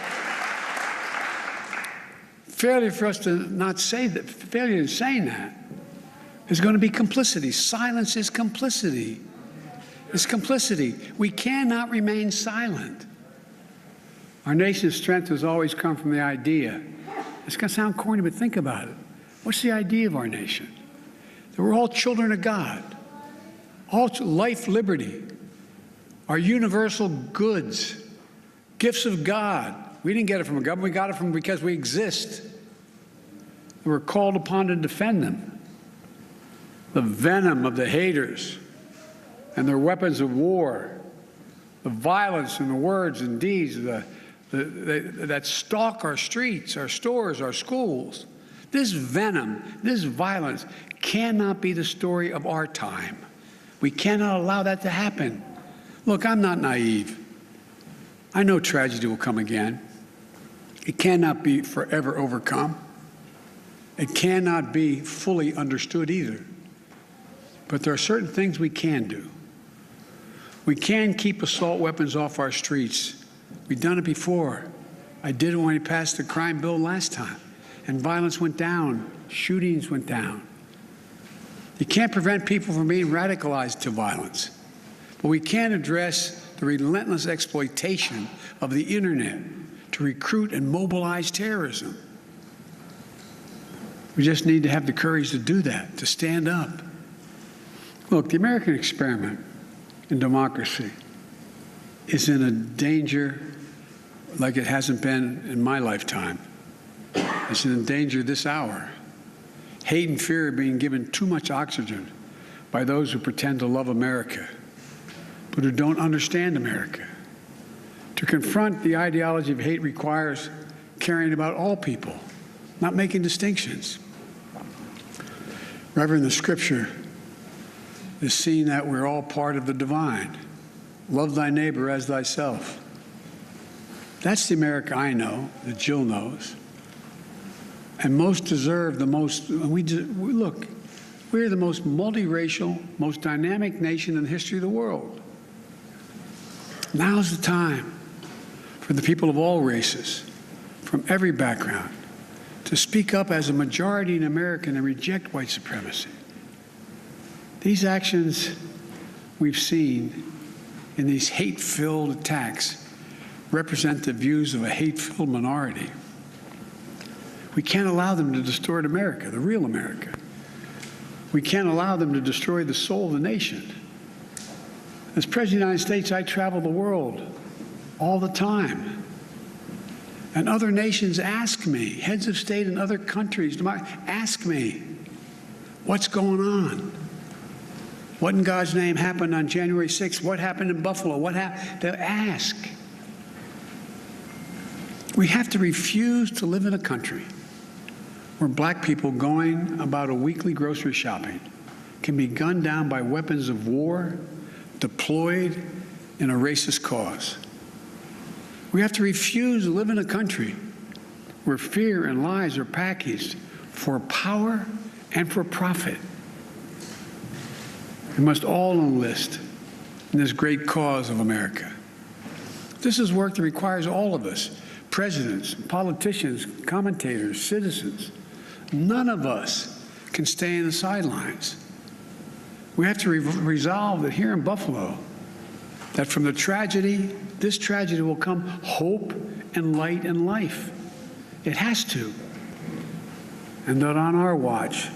failure for us to not say that, failure in saying that, is going to be complicity. Silence is complicity. It's complicity. We cannot remain silent. Our nation's strength has always come from the idea. It's going to sound corny, but think about it. What's the idea of our nation? That we're all children of God. All life, liberty, our universal goods, gifts of God. We didn't get it from a government. We got it from because we exist. We're called upon to defend them. the venom of the haters and their weapons of war, the violence and the words and deeds that stalk our streets, our stores, our schools. This venom, this violence cannot be the story of our time. We cannot allow that to happen. Look, I'm not naive. I know tragedy will come again. It cannot be forever overcome. It cannot be fully understood either. But there are certain things we can do. We can keep assault weapons off our streets. We've done it before. I did it when we passed the crime bill last time, and violence went down, shootings went down. You can't prevent people from being radicalized to violence, but we can address the relentless exploitation of the internet to recruit and mobilize terrorism. We just need to have the courage to do that, to stand up. Look, the American experiment in democracy is in a danger like it hasn't been in my lifetime. It's in danger this hour. Hate and fear are being given too much oxygen by those who pretend to love America, but who don't understand America. To confront the ideology of hate requires caring about all people, not making distinctions. Reverend, the scripture is seeing that we're all part of the divine. Love thy neighbor as thyself. That's the America I know, that Jill knows. And most deserve the most, look, we're the most multiracial, most dynamic nation in the history of the world. Now's the time for the people of all races, from every background, to speak up as a majority in America and reject white supremacy. These actions we've seen in these hate-filled attacks represent the views of a hate-filled minority. We can't allow them to distort America, the real America. We can't allow them to destroy the soul of the nation. As President of the United States, I travel the world all the time. And other nations ask me, heads of state in other countries, ask me, what's going on? What in God's name happened on January 6th? What happened in Buffalo? What happened? They'll ask. We have to refuse to live in a country where black people going about a weekly grocery shopping can be gunned down by weapons of war deployed in a racist cause. We have to refuse to live in a country where fear and lies are packaged for power and for profit. We must all enlist in this great cause of America. This is work that requires all of us, presidents, politicians, commentators, citizens. None of us can stay in the sidelines. We have to resolve that here in Buffalo, that from the tragedy, this tragedy will come hope and light and life. It has to. And that on our watch,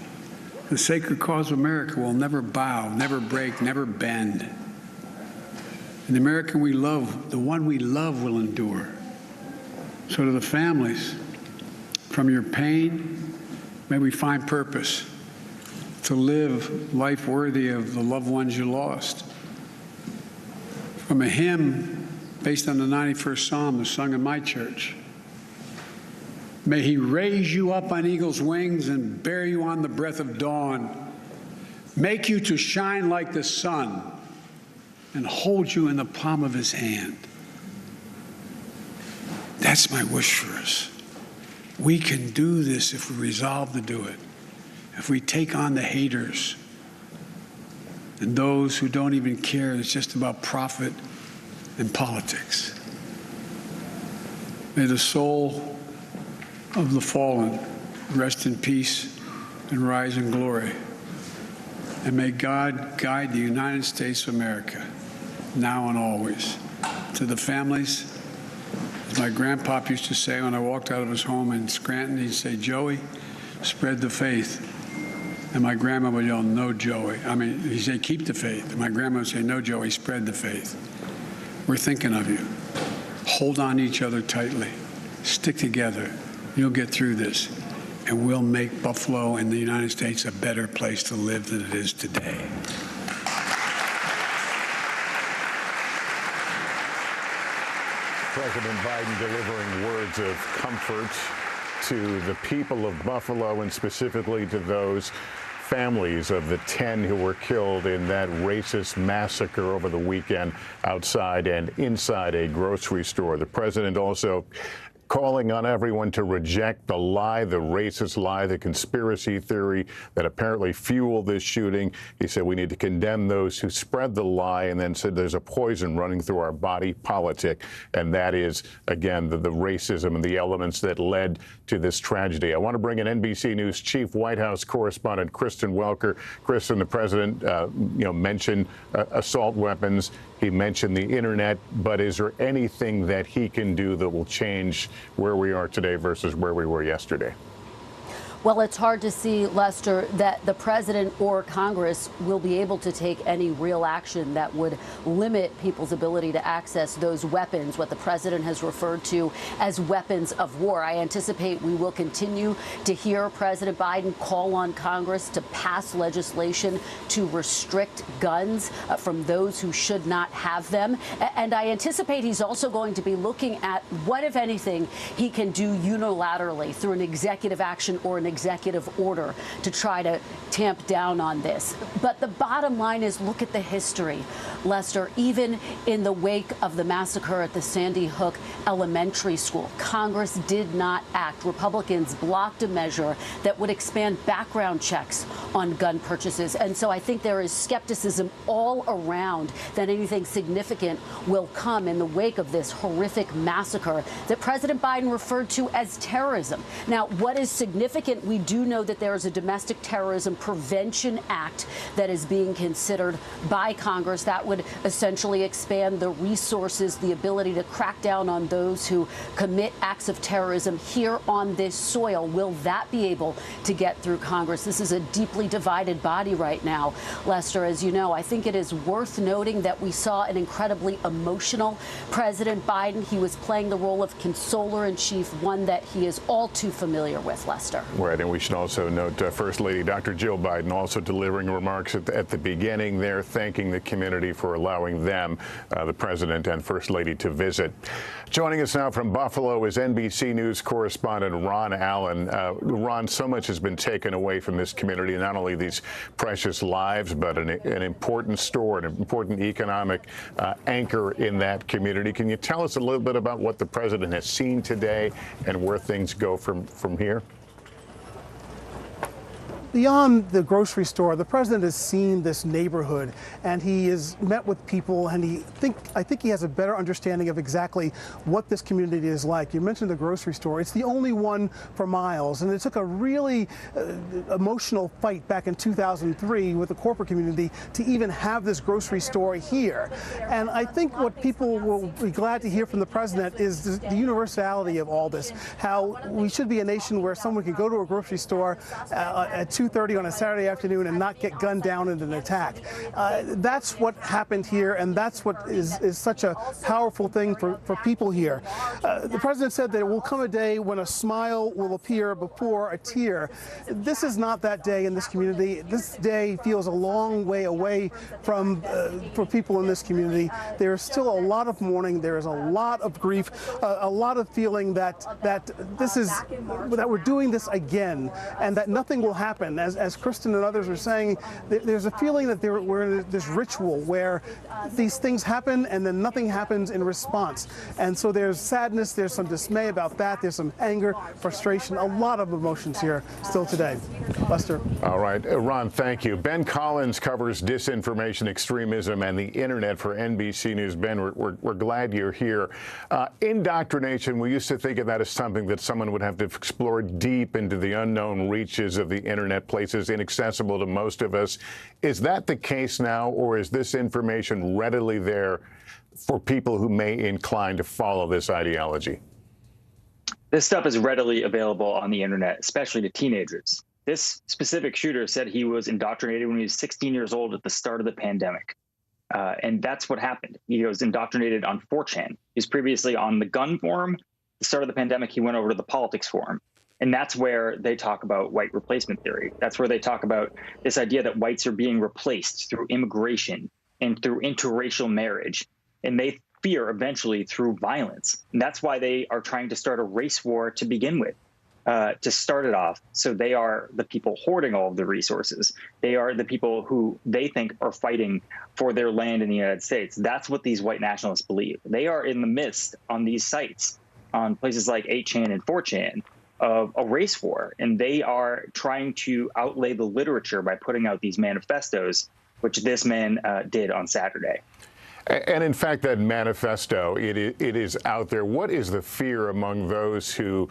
the sacred cause of America will never bow, never break, never bend. And the American we love, the one we love, will endure. So to the families, from your pain, may we find purpose to live life worthy of the loved ones you lost. From a hymn based on the 91st Psalm that's sung in my church, may he raise you up on eagle's wings and bear you on the breath of dawn, make you to shine like the sun, and hold you in the palm of his hand. That's my wish for us. We can do this if we resolve to do it, if we take on the haters and those who don't even care. It's just about profit and politics. May the soul of the fallen rest in peace and rise in glory. And may God guide the United States of America now and always. To the families, as my grandpop used to say when I walked out of his home in Scranton, he'd say, Joey, spread the faith. And my grandma would yell, no, Joey. He'd say, keep the faith. And my grandma would say, no, Joey, spread the faith. We're thinking of you. Hold on to each other tightly. Stick together. You'll get through this. and we'll make Buffalo and the United States a better place to live than it is today. President Biden delivering words of comfort to the people of Buffalo and specifically to those families of the 10 who were killed in that racist massacre over the weekend outside and inside a grocery store. The president also calling on everyone to reject the lie, the racist lie, the conspiracy theory that apparently fueled this shooting. He said we need to condemn those who spread the lie, and then said there's a poison running through our body politic, and that is, again, the racism and the elements that led to this tragedy. I want to bring in NBC News Chief White House Correspondent Kristen Welker. Kristen, the president mentioned assault weapons. He mentioned the internet, but is there anything that he can do that will change where we are today versus where we were yesterday? Well, it's hard to see, Lester, that the president or Congress will be able to take any real action that would limit people's ability to access those weapons, what the president has referred to as weapons of war. I anticipate we will continue to hear President Biden call on Congress to pass legislation to restrict guns from those who should not have them. And I anticipate he's also going to be looking at what, if anything, he can do unilaterally through an executive action or an executive order to try to tamp down on this. But the bottom line is, look at the history, Lester. Even in the wake of the massacre at the Sandy Hook Elementary School, Congress did not act. Republicans blocked a measure that would expand background checks on gun purchases. And so I think there is skepticism all around that anything significant will come in the wake of this horrific massacre that President Biden referred to as terrorism. Now, what is significant, we do know that there is a Domestic Terrorism Prevention Act that is being considered by Congress that would essentially expand the resources, the ability to crack down on those who commit acts of terrorism here on this soil. Will that be able to get through Congress? This is a deeply divided body right now, Lester. As you know, I think it is worth noting that we saw an incredibly emotional President Biden. He was playing the role of consoler-in-chief, one that he is all too familiar with, Lester. Right, and we should also note First Lady Dr. Jill Biden also delivering remarks at the beginning there, thanking the community for allowing them, the president and First Lady, to visit. Joining us now from Buffalo is NBC News correspondent Ron Allen. Ron, so much has been taken away from this community, not only these precious lives, but an important store, an important economic anchor in that community. Can you tell us a little bit about what the president has seen today and where things go from here? Beyond the grocery store, the president has seen this neighborhood, and he has met with people, and I think he has a better understanding of exactly what this community is like. You mentioned the grocery store. It's the only one for miles, and it took a really emotional fight back in 2003 with the corporate community to even have this grocery store here. And I think what people will be glad to hear from the president is the universality of all this, how we should be a nation where someone can go to a grocery store at 2:30 on a Saturday afternoon and not get gunned down in an attack. That's what happened here, and that's what is such a powerful thing for people here. The president said that it will come a day when a smile will appear before a tear. This is not that day in this community. This day feels a long way away from for people in this community. There is still a lot of mourning. There is a lot of grief, a lot of feeling that we're doing this again, and that nothing will happen. As Kristen and others are saying, there's a feeling that we're in this ritual where these things happen and then nothing happens in response. And so there's sadness, there's some dismay about that, there's some anger, frustration, a lot of emotions here still today. Lester. All right, Ron, thank you. Ben Collins covers disinformation, extremism, and the internet for NBC News. Ben, we're glad you're here. Indoctrination, we used to think of that as something that someone would have to explore deep into the unknown reaches of the internet, places inaccessible to most of us. Is that the case now, or is this information readily there for people who may incline to follow this ideology? This stuff is readily available on the internet, especially to teenagers. This specific shooter said he was indoctrinated when he was 16 years old at the start of the pandemic. And that's what happened. He was indoctrinated on 4chan. He was previously on the gun forum. At the start of the pandemic, he went over to the politics forum. And that's where they talk about white replacement theory. That's where they talk about this idea that whites are being replaced through immigration and through interracial marriage. And they fear eventually through violence. And that's why they are trying to start a race war to begin with, to start it off. So they are the people hoarding all of the resources. They are the people who they think are fighting for their land in the United States. That's what these white nationalists believe. They are in the midst on these sites, on places like 8chan and 4chan, of a race war. And they are trying to outlay the literature by putting out these manifestos, which this man did on Saturday. And in fact, that manifesto, it is out there. What is the fear among those who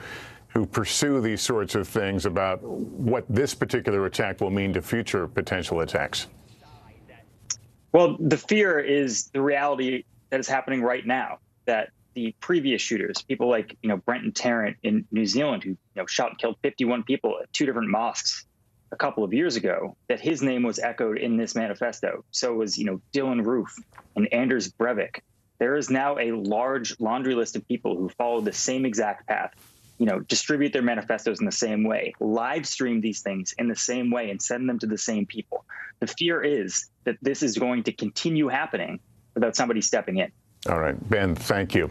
pursue these sorts of things about what this particular attack will mean to future potential attacks? Well, the fear is the reality that is happening right now, that the previous shooters, people like, Brenton Tarrant in New Zealand, who, shot and killed 51 people at 2 different mosques a couple of years ago, that his name was echoed in this manifesto. So was, Dylan Roof and Anders Breivik. There is now a large laundry list of people who follow the same exact path, distribute their manifestos in the same way, live stream these things in the same way, and send them to the same people. The fear is that this is going to continue happening without somebody stepping in. All right, Ben, thank you.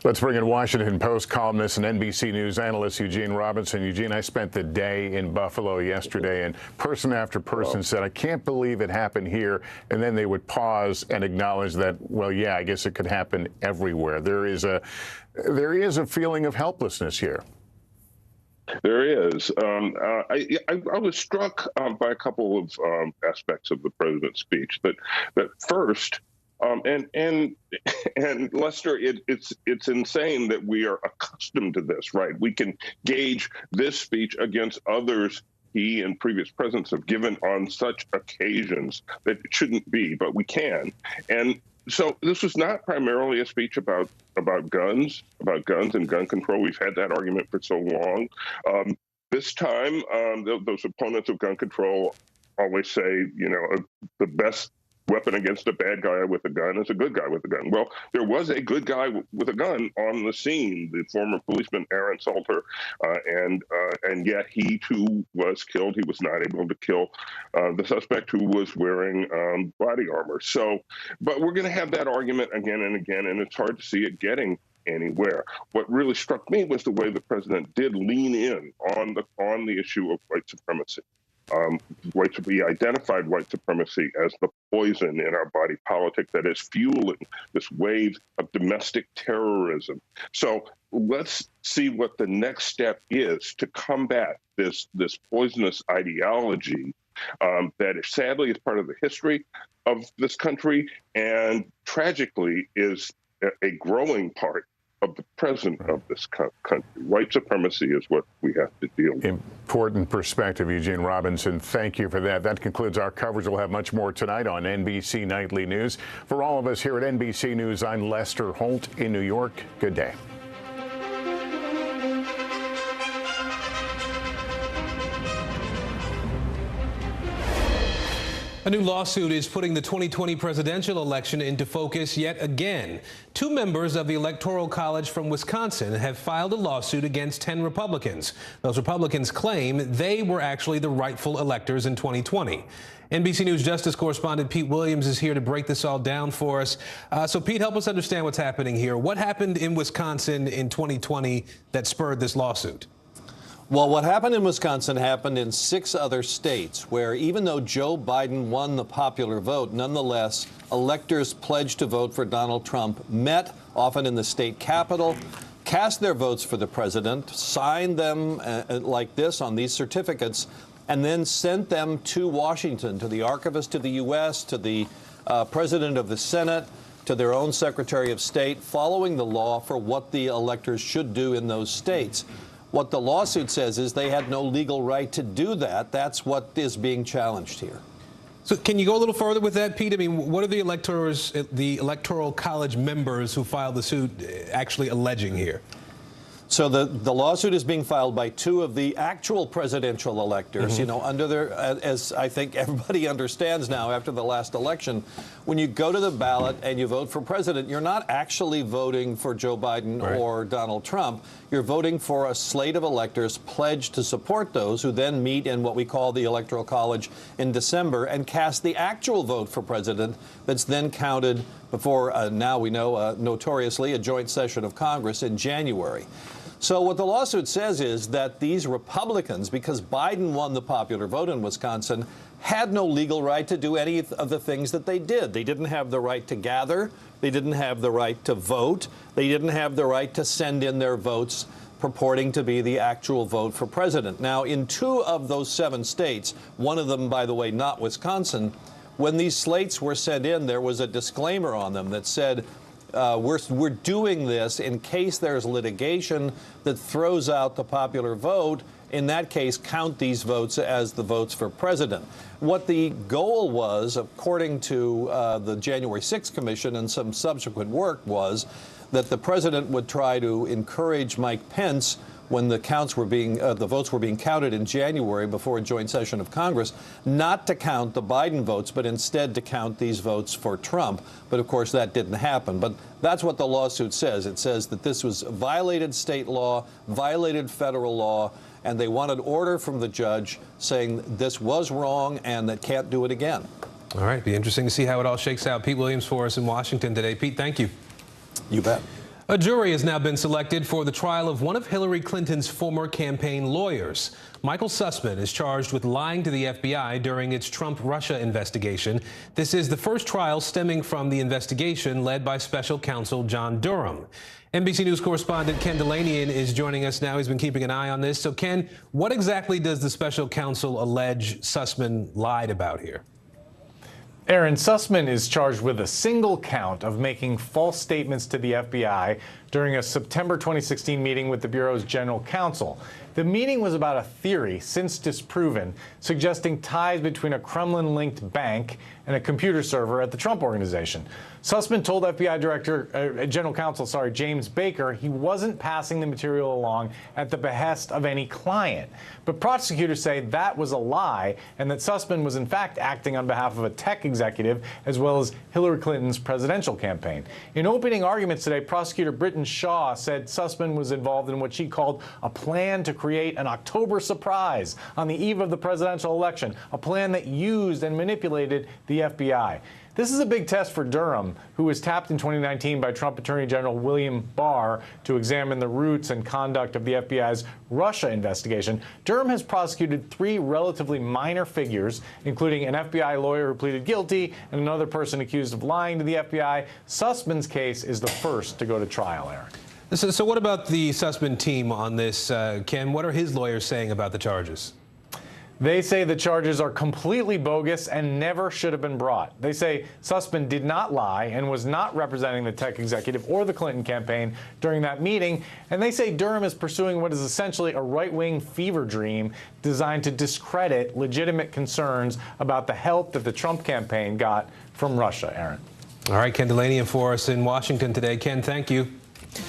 Let's bring in Washington Post columnist and NBC News analyst Eugene Robinson. Eugene, I spent the day in Buffalo yesterday, and person after person said, I can't believe it happened here. And then they would pause and acknowledge that, well, yeah, I guess it could happen everywhere. There is a feeling of helplessness here. There is. I was struck by a couple of aspects of the president's speech. That first, and Lester, it's insane that we are accustomed to this, right? We can gauge this speech against others he and previous presidents have given on such occasions that it shouldn't be, but we can. And so this was not primarily a speech about guns and gun control. We've had that argument for so long. This time, those opponents of gun control always say, the best weapon against a bad guy with a gun is a good guy with a gun. Well, there was a good guy with a gun on the scene, the former policeman Aaron Salter, and yet he too was killed. He was not able to kill the suspect who was wearing body armor. So, but we're going to have that argument again and again, and it's hard to see it getting anywhere. What really struck me was the way the president did lean in on the issue of white supremacy. We identified white supremacy as the poison in our body politic that is fueling this wave of domestic terrorism. So let's see what the next step is to combat this poisonous ideology that is sadly is part of the history of this country and tragically is a growing part of the present of this country. White supremacy is what we have to deal with. Important perspective, Eugene Robinson. Thank you for that. That concludes our coverage. We'll have much more tonight on NBC Nightly News. For all of us here at NBC News, I'm Lester Holt in New York. Good day. A new lawsuit is putting the 2020 presidential election into focus yet again. 2 members of the Electoral College from Wisconsin have filed a lawsuit against 10 Republicans. Those Republicans claim they were actually the rightful electors in 2020. NBC News Justice correspondent Pete Williams is here to break this all down for us. So Pete, help us understand what's happening here. What happened in Wisconsin in 2020 that spurred this lawsuit? Well, what happened in Wisconsin happened in 6 other states where even though Joe Biden won the popular vote, nonetheless, electors pledged to vote for Donald Trump met, often in the state capitol, cast their votes for the president, signed them like this on these certificates, and then sent them to Washington, to the archivist of the U.S., to the president of the Senate, to their own Secretary of State, following the law for what the electors should do in those states. What the lawsuit says is they had no legal right to do that. That's what is being challenged here. So can you go a little further with that, Pete? I mean, what are the Electoral College members who filed the suit actually alleging here? So the lawsuit is being filed by two of the actual presidential electors, you know, under their, as I think everybody understands now after the last election, when you go to the ballot and you vote for president, you're not actually voting for Joe Biden or Donald Trump. You're voting for a slate of electors pledged to support those who then meet in what we call the Electoral College in December and cast the actual vote for president that's then counted before, now we know, notoriously, a joint session of Congress in January. So what the lawsuit says is that these Republicans, because Biden won the popular vote in Wisconsin, had no legal right to do any of the things that they did. They didn't have the right to gather. They didn't have the right to vote. They didn't have the right to send in their votes purporting to be the actual vote for president. Now, in 2 of those 7 states, one of them, by the way, not Wisconsin, when these slates were sent in, there was a disclaimer on them that said, we're doing this in case there's litigation that throws out the popular vote. In that case, count these votes as the votes for president. What the goal was, according to the January 6th Commission and some subsequent work, was that the president would try to encourage Mike Pence, when the counts were being, the votes were being counted in January before a joint session of Congress, not to count the Biden votes, but instead to count these votes for Trump. But of course, that didn't happen. But that's what the lawsuit says. It says that this was violated state law, violated federal law, and they wanted order from the judge saying this was wrong and that can't do it again. All right, be interesting to see how it all shakes out. Pete Williams for us in Washington today. Pete, thank you. You bet. A jury has now been selected for the trial of one of Hillary Clinton's former campaign lawyers. Michael Sussman is charged with lying to the FBI during its Trump-Russia investigation. This is the first trial stemming from the investigation led by special counsel John Durham. NBC News correspondent Ken Delanian is joining us now. He's been keeping an eye on this. So, Ken, what exactly does the special counsel allege Sussman lied about here? Aaron, Sussman is charged with a single count of making false statements to the FBI during a September 2016 meeting with the Bureau's general counsel. The meeting was about a theory, since disproven, suggesting ties between a Kremlin-linked bank and a computer server at the Trump Organization. Sussman told FBI General Counsel James Baker he wasn't passing the material along at the behest of any client. But prosecutors say that was a lie and that Sussman was in fact acting on behalf of a tech executive as well as Hillary Clinton's presidential campaign. In opening arguments today, prosecutor Britton Shaw said Sussman was involved in what she called a plan to create an October surprise on the eve of the presidential election, a plan that used and manipulated the FBI. This is a big test for Durham, who was tapped in 2019 by Trump Attorney General William Barr to examine the roots and conduct of the FBI's Russia investigation. Durham has prosecuted 3 relatively minor figures, including an FBI lawyer who pleaded guilty and another person accused of lying to the FBI. Sussman's case is the first to go to trial, Aaron. So what about the Sussman team on this, Ken? What are his lawyers saying about the charges? They say the charges are completely bogus and never should have been brought. They say Sussman did not lie and was not representing the tech executive or the Clinton campaign during that meeting. And they say Durham is pursuing what is essentially a right-wing fever dream designed to discredit legitimate concerns about the help that the Trump campaign got from Russia, Aaron. All right, Ken Delanian for us in Washington today. Ken, thank you.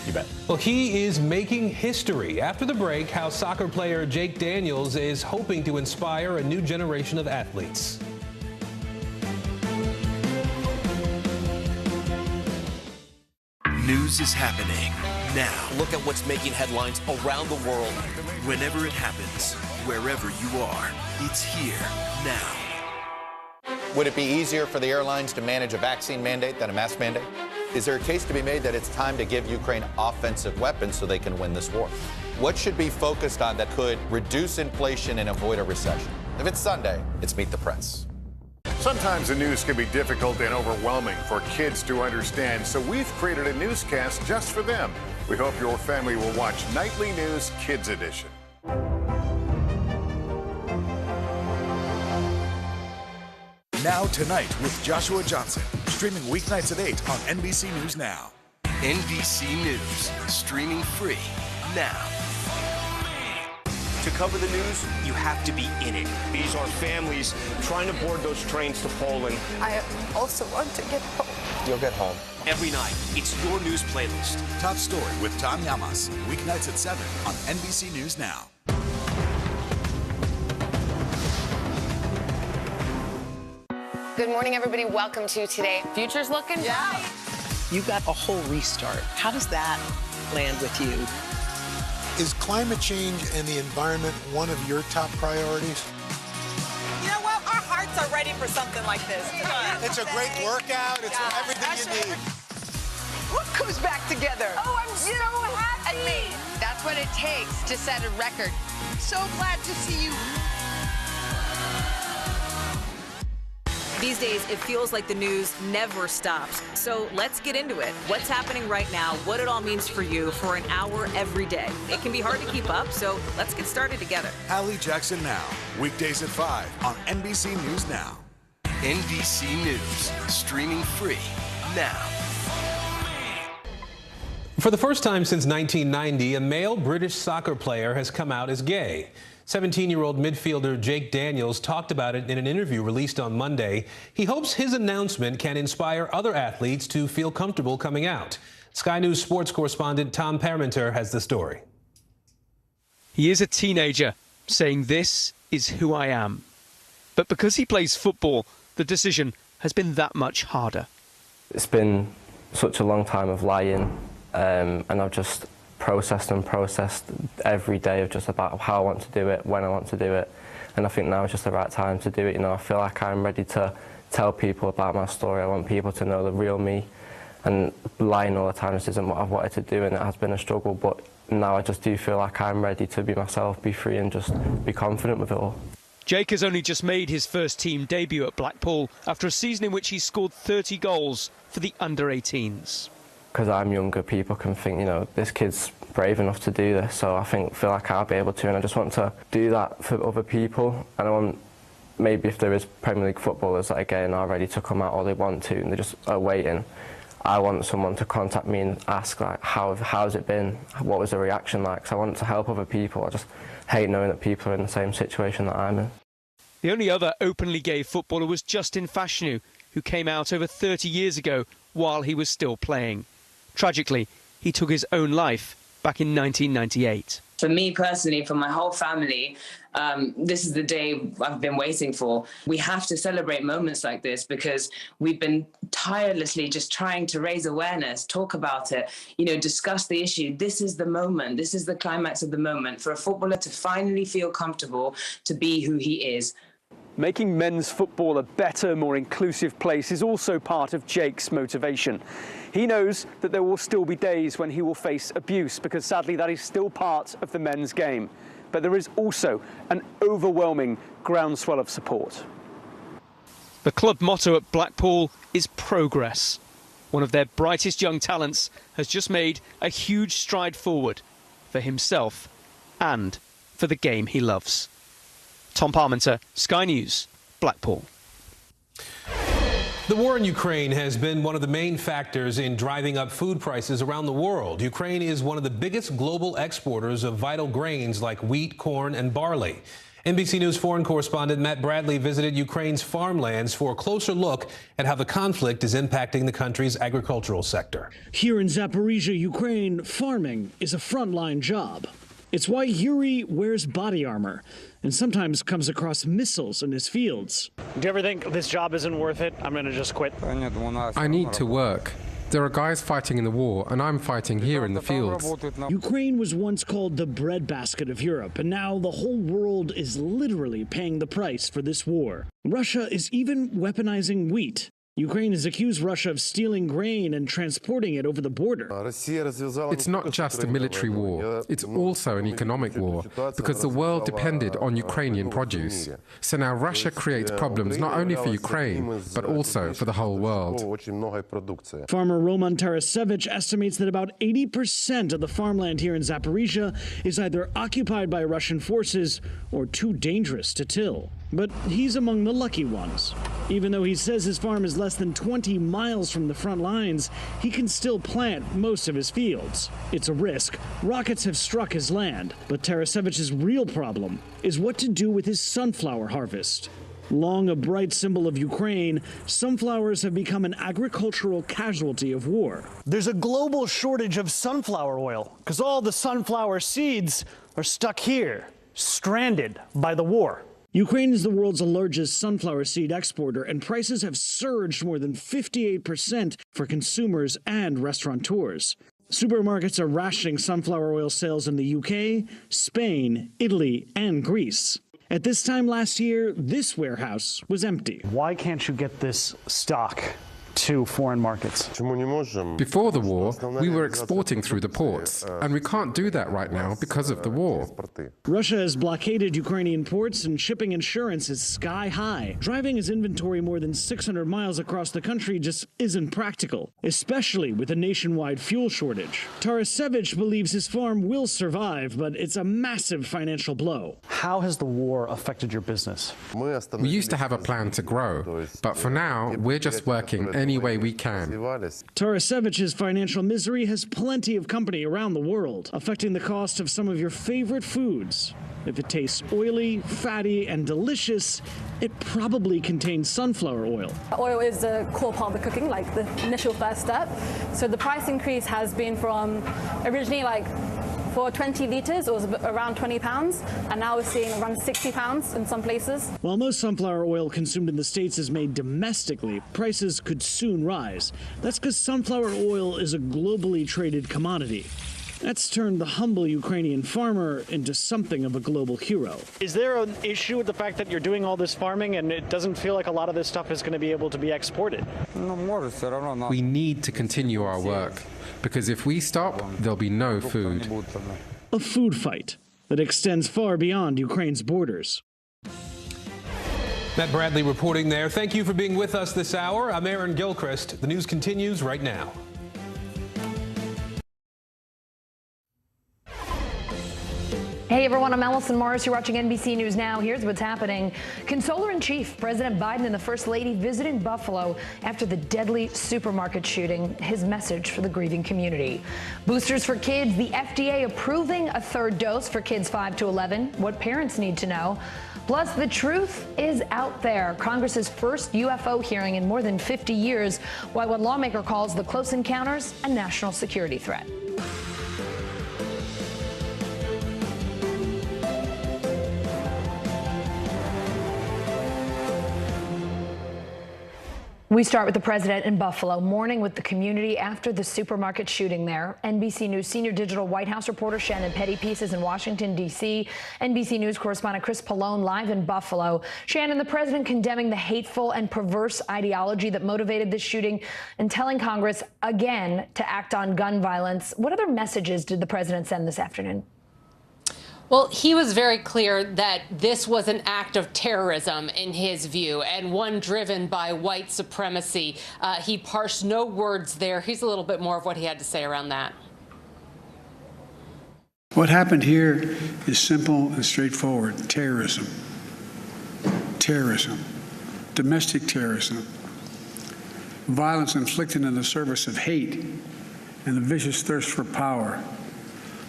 You bet. Well, he is making history. After the break, how soccer player Jake Daniels is hoping to inspire a new generation of athletes. News is happening now. Look at what's making headlines around the world. Whenever it happens, wherever you are, it's here now. Would it be easier for the airlines to manage a vaccine mandate than a mask mandate? Is there a case to be made that it's time to give Ukraine offensive weapons so they can win this war? What should be focused on that could reduce inflation and avoid a recession? If it's Sunday, it's Meet the Press. Sometimes the news can be difficult and overwhelming for kids to understand, so we've created a newscast just for them. We hope your family will watch Nightly News Kids Edition. Now Tonight with Joshua Johnson, streaming weeknights at 8 on NBC News Now. NBC News, streaming free now. To cover the news, you have to be in it. These are families trying to board those trains to Poland. I also want to get home. You'll get home. Every night, it's your news playlist. Top Story with Tom Llamas, weeknights at 7 on NBC News Now. Good morning, everybody. Welcome to Today. Future's looking bright. You got a whole restart. How does that land with you? Is climate change and the environment one of your top priorities? You know what? Our hearts are ready for something like this. It's a great workout. It's everything you need. Look who's back together. Oh, I'm so happy. And me. That's what it takes to set a record. So glad to see you. These days, it feels like the news never stops. So let's get into it. What's happening right now, what it all means for you for an hour every day. It can be hard to keep up, so let's get started together. Hallie Jackson Now, weekdays at 5 on NBC News Now. NBC News, streaming free now. For the first time since 1990, a male British soccer player has come out as gay. 17-year-old midfielder Jake Daniels talked about it in an interview released on Monday. He hopes his announcement can inspire other athletes to feel comfortable coming out. Sky News sports correspondent Tom Parmenter has the story. He is a teenager saying, "This is who I am." But because he plays football, the decision has been that much harder. It's been such a long time of lying, and I've just processed every day of just about how I want to do it, when I want to do it, and I think now is just the right time to do it. You know, I feel like I'm ready to tell people about my story. I want people to know the real me, and lying all the time just isn't what I've wanted to do, and it has been a struggle, but now I just do feel like I'm ready to be myself, be free, and just be confident with it all. Jake has only just made his first team debut at Blackpool after a season in which he scored 30 goals for the under-18s. Because I'm younger, people can think, you know, this kid's brave enough to do this, so I feel like I'll be able to, and I just want to do that for other people. And I want, maybe if there is Premier League footballers that are gay and are ready to come out, or they want to, and they just are waiting, I want someone to contact me and ask, like, how's it been? What was the reaction like? Because I want to help other people. I just hate knowing that people are in the same situation that I'm in. The only other openly gay footballer was Justin Fashanu, who came out over 30 years ago while he was still playing. Tragically, he took his own life back in 1998. For me personally, for my whole family, this is the day I've been waiting for. We have to celebrate moments like this because we've been tirelessly just trying to raise awareness, talk about it, you know, discuss the issue. This is the moment. This is the climax of the moment for a footballer to finally feel comfortable to be who he is. Making men's football a better, more inclusive place is also part of Jake's motivation. He knows that there will still be days when he will face abuse because sadly that is still part of the men's game. But there is also an overwhelming groundswell of support. The club motto at Blackpool is progress. One of their brightest young talents has just made a huge stride forward for himself and for the game he loves. Tom Parmenter, Sky News, Blackpool. The war in Ukraine has been one of the main factors in driving up food prices around the world. Ukraine is one of the biggest global exporters of vital grains like wheat, corn, and barley. NBC News foreign correspondent Matt Bradley visited Ukraine's farmlands for a closer look at how the conflict is impacting the country's agricultural sector. Here in Zaporizhia, Ukraine, farming is a frontline job. It's why Yuri wears body armor and sometimes comes across missiles in his fields. Do you ever think this job isn't worth it? I'm going to just quit. I need to work. There are guys fighting in the war, and I'm fighting here in the fields. Ukraine was once called the breadbasket of Europe, and now the whole world is literally paying the price for this war. Russia is even weaponizing wheat. Ukraine has accused Russia of stealing grain and transporting it over the border. It's not just a military war, it's also an economic war, because the world depended on Ukrainian produce. So now Russia creates problems not only for Ukraine, but also for the whole world. Farmer Roman Tarasevich estimates that about 80% of the farmland here in Zaporizhia is either occupied by Russian forces or too dangerous to till. But he's among the lucky ones. Even though he says his farm is less than 20 miles from the front lines, he can still plant most of his fields. It's a risk. Rockets have struck his land, but Tarasevich's real problem is what to do with his sunflower harvest. Long a bright symbol of Ukraine, sunflowers have become an agricultural casualty of war. There's a global shortage of sunflower oil because all the sunflower seeds are stuck here, stranded by the war. Ukraine is the world's largest sunflower seed exporter, and prices have surged more than 58% for consumers and restaurateurs. Supermarkets are rationing sunflower oil sales in the UK, Spain, Italy, and Greece. At this time last year, this warehouse was empty. Why can't you get this stock to foreign markets? Before the war, we were exporting through the ports, and we can't do that right now because of the war. Russia has blockaded Ukrainian ports, and shipping insurance is sky high. Driving his inventory more than 600 miles across the country just isn't practical, especially with a nationwide fuel shortage. Tarasevich believes his farm will survive, but it's a massive financial blow. How has the war affected your business? We used to have a plan to grow, but for now, we're just working any way we can. Tarasevich's financial misery has plenty of company around the world, affecting the cost of some of your favorite foods. If it tastes oily, fatty, and delicious, it probably contains sunflower oil. Oil is the core part of the cooking, like the initial first step. So the price increase has been from originally for 20 litres, it was around £20, and now we're seeing around £60 in some places. While most sunflower oil consumed in the States is made domestically, prices could soon rise. That's because sunflower oil is a globally traded commodity. That's turned the humble Ukrainian farmer into something of a global hero. Is there an issue with the fact that you're doing all this farming and it doesn't feel like a lot of this stuff is going to be able to be exported? We need to continue our work, because if we stop, there'll be no food. A food fight that extends far beyond Ukraine's borders. Matt Bradley reporting there. Thank you for being with us this hour. I'm Aaron Gilchrist. The news continues right now. Hey everyone, I'm Allison Morris. You're watching NBC News Now. Here's what's happening. Consoler-in-Chief President Biden and the First Lady visiting Buffalo after the deadly supermarket shooting. His message for the grieving community. Boosters for kids, the FDA approving a third dose for kids 5 to 11. What parents need to know. Plus, the truth is out there. Congress's first UFO hearing in more than 50 years, why one lawmaker calls the close encounters a national security threat. We start with the president in Buffalo, mourning with the community after the supermarket shooting there. NBC News Senior Digital White House reporter Shannon Pettypiece is in Washington, D.C. NBC News correspondent Chris Pallone live in Buffalo. Shannon, the president condemning the hateful and perverse ideology that motivated this shooting and telling Congress again to act on gun violence. What other messages did the president send this afternoon? Well, he was very clear that this was an act of terrorism in his view, and one driven by white supremacy. He parsed no words there. Here's a little bit more of what he had to say around that. What happened here is simple and straightforward. Terrorism. Terrorism. Domestic terrorism. Violence inflicted in the service of hate and the vicious thirst for power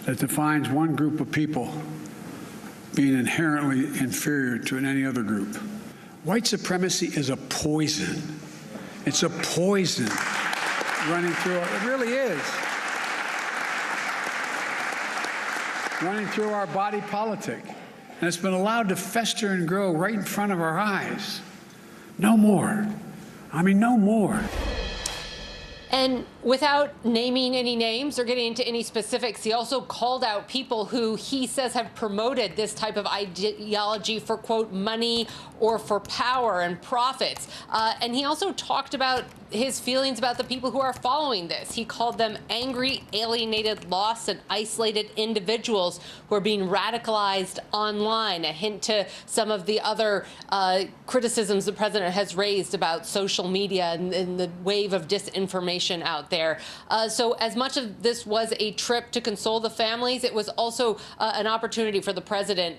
that defines one group of people being inherently inferior to any other group. White supremacy is a poison. It's a poison running through our, it really is. Running through our body politic. And it's been allowed to fester and grow right in front of our eyes. No more. I mean, no more. And without naming any names or getting into any specifics, he also called out people who he says have promoted this type of ideology for, quote, money or for power and profits. And he also talked about his feelings about the people who are following this. He called them angry, alienated, lost, and isolated individuals who are being radicalized online, a hint to some of the other criticisms the president has raised about social media and the wave of disinformation out there. So as much of this was a trip to console the families, it was also an opportunity for the president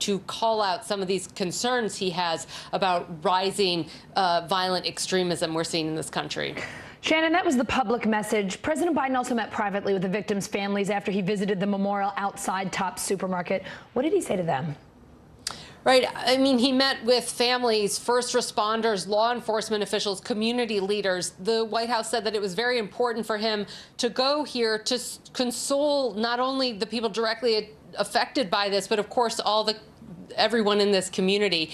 to call out some of these concerns he has about rising violent extremism we're seeing in this country. Shannon, that was the public message. President Biden also met privately with the victims' families after he visited the memorial outside Tops Supermarket. What did he say to them? Right. I mean, he met with families, first responders, law enforcement officials, community leaders. The White House said that it was very important for him to go here to console not only the people directly affected by this, but of course everyone in this community.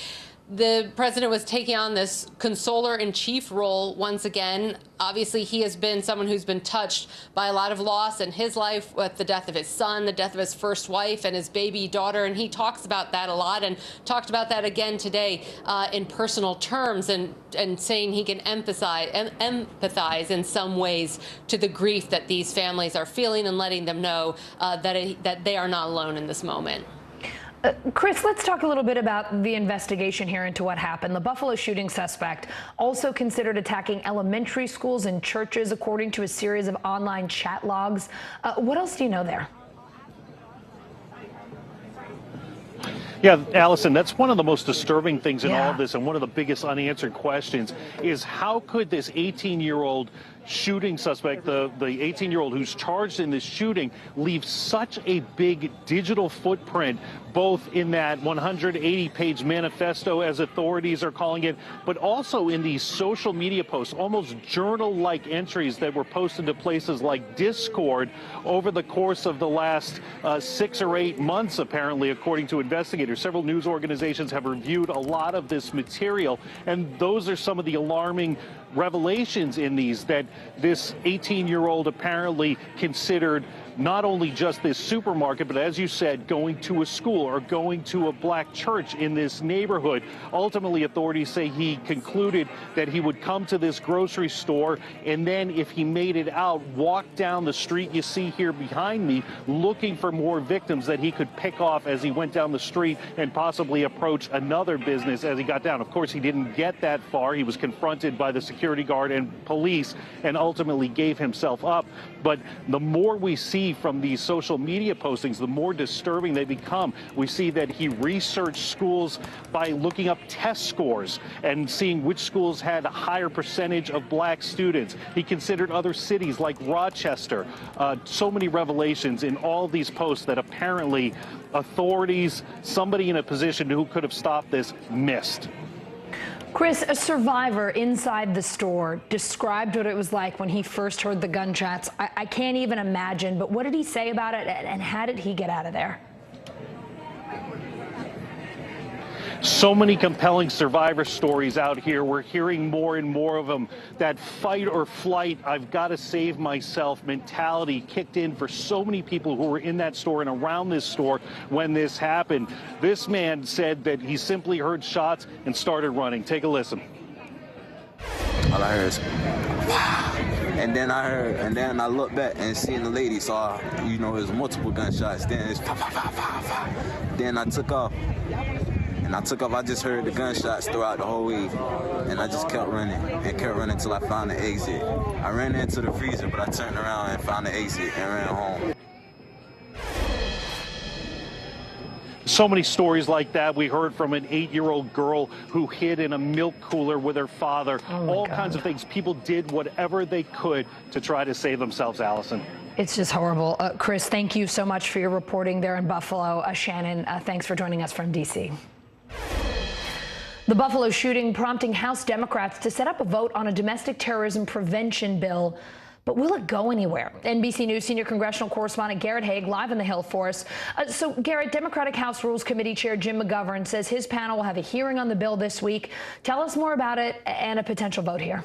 The president was taking on this consoler-in-chief role once again. Obviously, he has been someone who's been touched by a lot of loss in his life with the death of his son, the death of his first wife, and his baby daughter. And he talks about that a lot and talked about that again today in personal terms and saying he can empathize in some ways to the grief that these families are feeling and letting them know that they are not alone in this moment. Chris, let's talk a little bit about the investigation here into what happened. The Buffalo shooting suspect also considered attacking elementary schools and churches, according to a series of online chat logs. What else do you know there? Yeah, Allison, that's one of the most disturbing things in all of this, and one of the biggest unanswered questions is how could this 18-year-old shooting suspect, the 18-year-old who's charged in this shooting, leave such a big digital footprint, both in that 180-page manifesto, as authorities are calling it, but also in these social media posts, almost journal-like entries that were posted to places like Discord over the course of the last 6 or 8 months, apparently, according to investigators. Several news organizations have reviewed a lot of this material, and those are some of the alarming revelations in these, that this 18-year-old apparently considered not only just this supermarket, but as you said, going to a school or going to a black church in this neighborhood. Ultimately, authorities say he concluded that he would come to this grocery store and then, if he made it out, walk down the street you see here behind me, looking for more victims that he could pick off as he went down the street and possibly approach another business as he got down. Of course, he didn't get that far. He was confronted by the security guard and police and ultimately gave himself up. But the more we see from these social media postings, the more disturbing they become. We see that he researched schools by looking up test scores and seeing which schools had a higher percentage of black students. He considered other cities like Rochester. So many revelations in all these posts that apparently authorities, somebody in a position who could have stopped this, missed. Chris, a survivor inside the store described what it was like when he first heard the gunshots. I can't even imagine, but what did he say about it, and how did he get out of there? So many compelling survivor stories out here. We're hearing more and more of them. That fight or flight, I've got to save myself mentality kicked in for so many people who were in that store and around this store when this happened. This man said that he simply heard shots and started running. Take a listen. All I heard is, and then I looked back and seen the lady, saw, you know, there's multiple gunshots. Then it's pop, pop, pop, pop, pop. Then I took off. I just heard the gunshots throughout the whole way, and I just kept running until I found the exit. I ran into the freezer, but I turned around and found the exit and ran home. So many stories like that. We heard from an 8-year-old girl who hid in a milk cooler with her father. All kinds of things. People did whatever they could to try to save themselves, Allison. It's just horrible. Chris, thank you so much for your reporting there in Buffalo. Shannon, thanks for joining us from D.C. The Buffalo shooting prompting House Democrats to set up a vote on a domestic terrorism prevention bill. But will it go anywhere? NBC News senior congressional correspondent Garrett Haig live on the Hill for us. So, Garrett, Democratic House Rules Committee Chair Jim McGovern says his panel will have a hearing on the bill this week. Tell us more about it and a potential vote here.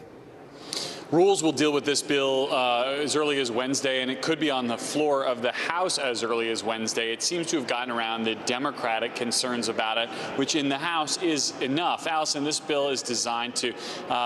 Rules will deal with this bill as early as Wednesday, and it could be on the floor of the House as early as Wednesday. It seems to have gotten around the Democratic concerns about it, which in the House is enough. Allison, this bill is designed to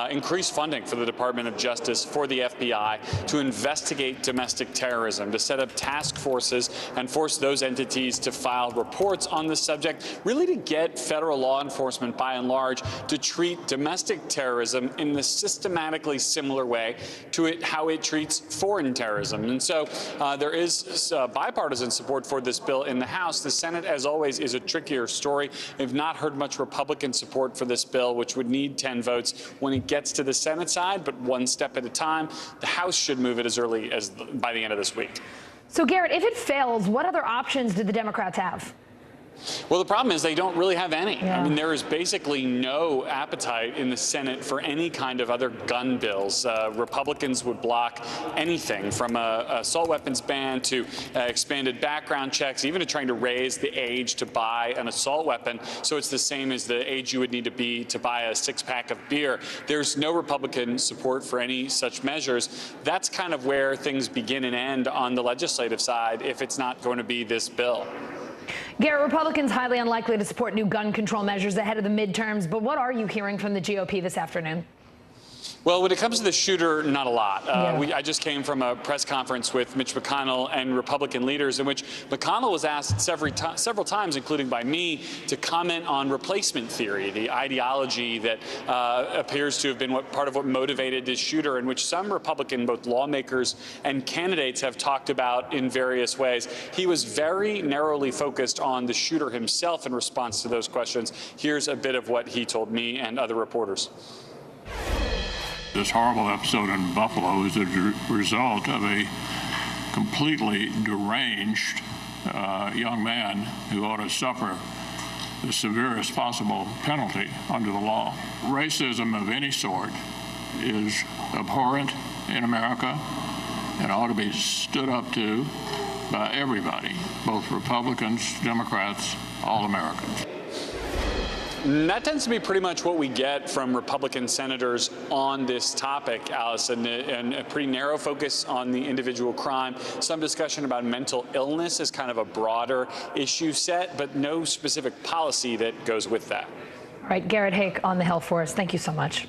increase funding for the Department of Justice, for the FBI, to investigate domestic terrorism, to set up task forces and force those entities to file reports on the subject, really to get federal law enforcement, by and large, to treat domestic terrorism in the systematically similar way to how it treats foreign terrorism. And so there is bipartisan support for this bill in the House. The Senate, as always, is a trickier story. We've not heard much Republican support for this bill, which would need 10 votes when it gets to the Senate side, but one step at a time. The House should move it as early as by the end of this week. So, Garrett, if it fails, what other options do the Democrats have? Well, the problem is they don't really have any. Yeah. I mean, there is basically no appetite in the Senate for any kind of other gun bills. Republicans would block anything from a assault weapons ban to expanded background checks, even to trying to raise the age to buy an assault weapon so it's the same as the age you would need to be to buy a six-pack of beer. There's no Republican support for any such measures. That's kind of where things begin and end on the legislative side if it's not going to be this bill. Garrett, Republicans highly unlikely to support new gun control measures ahead of the midterms, but what are you hearing from the GOP this afternoon? Well, when it comes to the shooter, not a lot. I just came from a press conference with Mitch McConnell and Republican leaders in which McConnell was asked several times, including by me, to comment on replacement theory, the ideology that appears to have been part of what motivated this shooter, in which some Republican, both lawmakers and candidates, have talked about in various ways. He was very narrowly focused on the shooter himself in response to those questions. Here's a bit of what he told me and other reporters. This horrible episode in Buffalo is a result of a completely deranged young man who ought to suffer the severest possible penalty under the law. Racism of any sort is abhorrent in America and ought to be stood up to by everybody, both Republicans, Democrats, all Americans. That tends to be pretty much what we get from Republican senators on this topic, Allison, and a pretty narrow focus on the individual crime. Some discussion about mental illness as kind of a broader issue set, but no specific policy that goes with that. All right, Garrett Hake on the Hill for us. Thank you so much.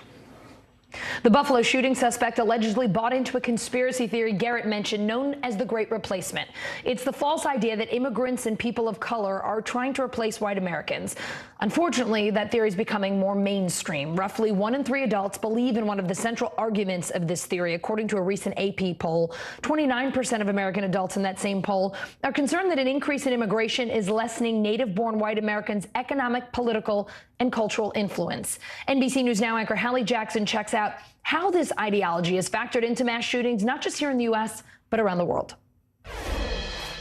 The Buffalo shooting suspect allegedly bought into a conspiracy theory Garrett mentioned known as the Great Replacement. It's the false idea that immigrants and people of color are trying to replace white Americans. Unfortunately, that theory is becoming more mainstream. Roughly 1 in 3 adults believe in one of the central arguments of this theory. According to a recent AP poll, 29% of American adults in that same poll are concerned that an increase in immigration is lessening native-born white Americans' economic, political, and cultural influence. NBC News Now anchor Hallie Jackson checks out how this ideology is factored into mass shootings, not just here in the U.S., but around the world.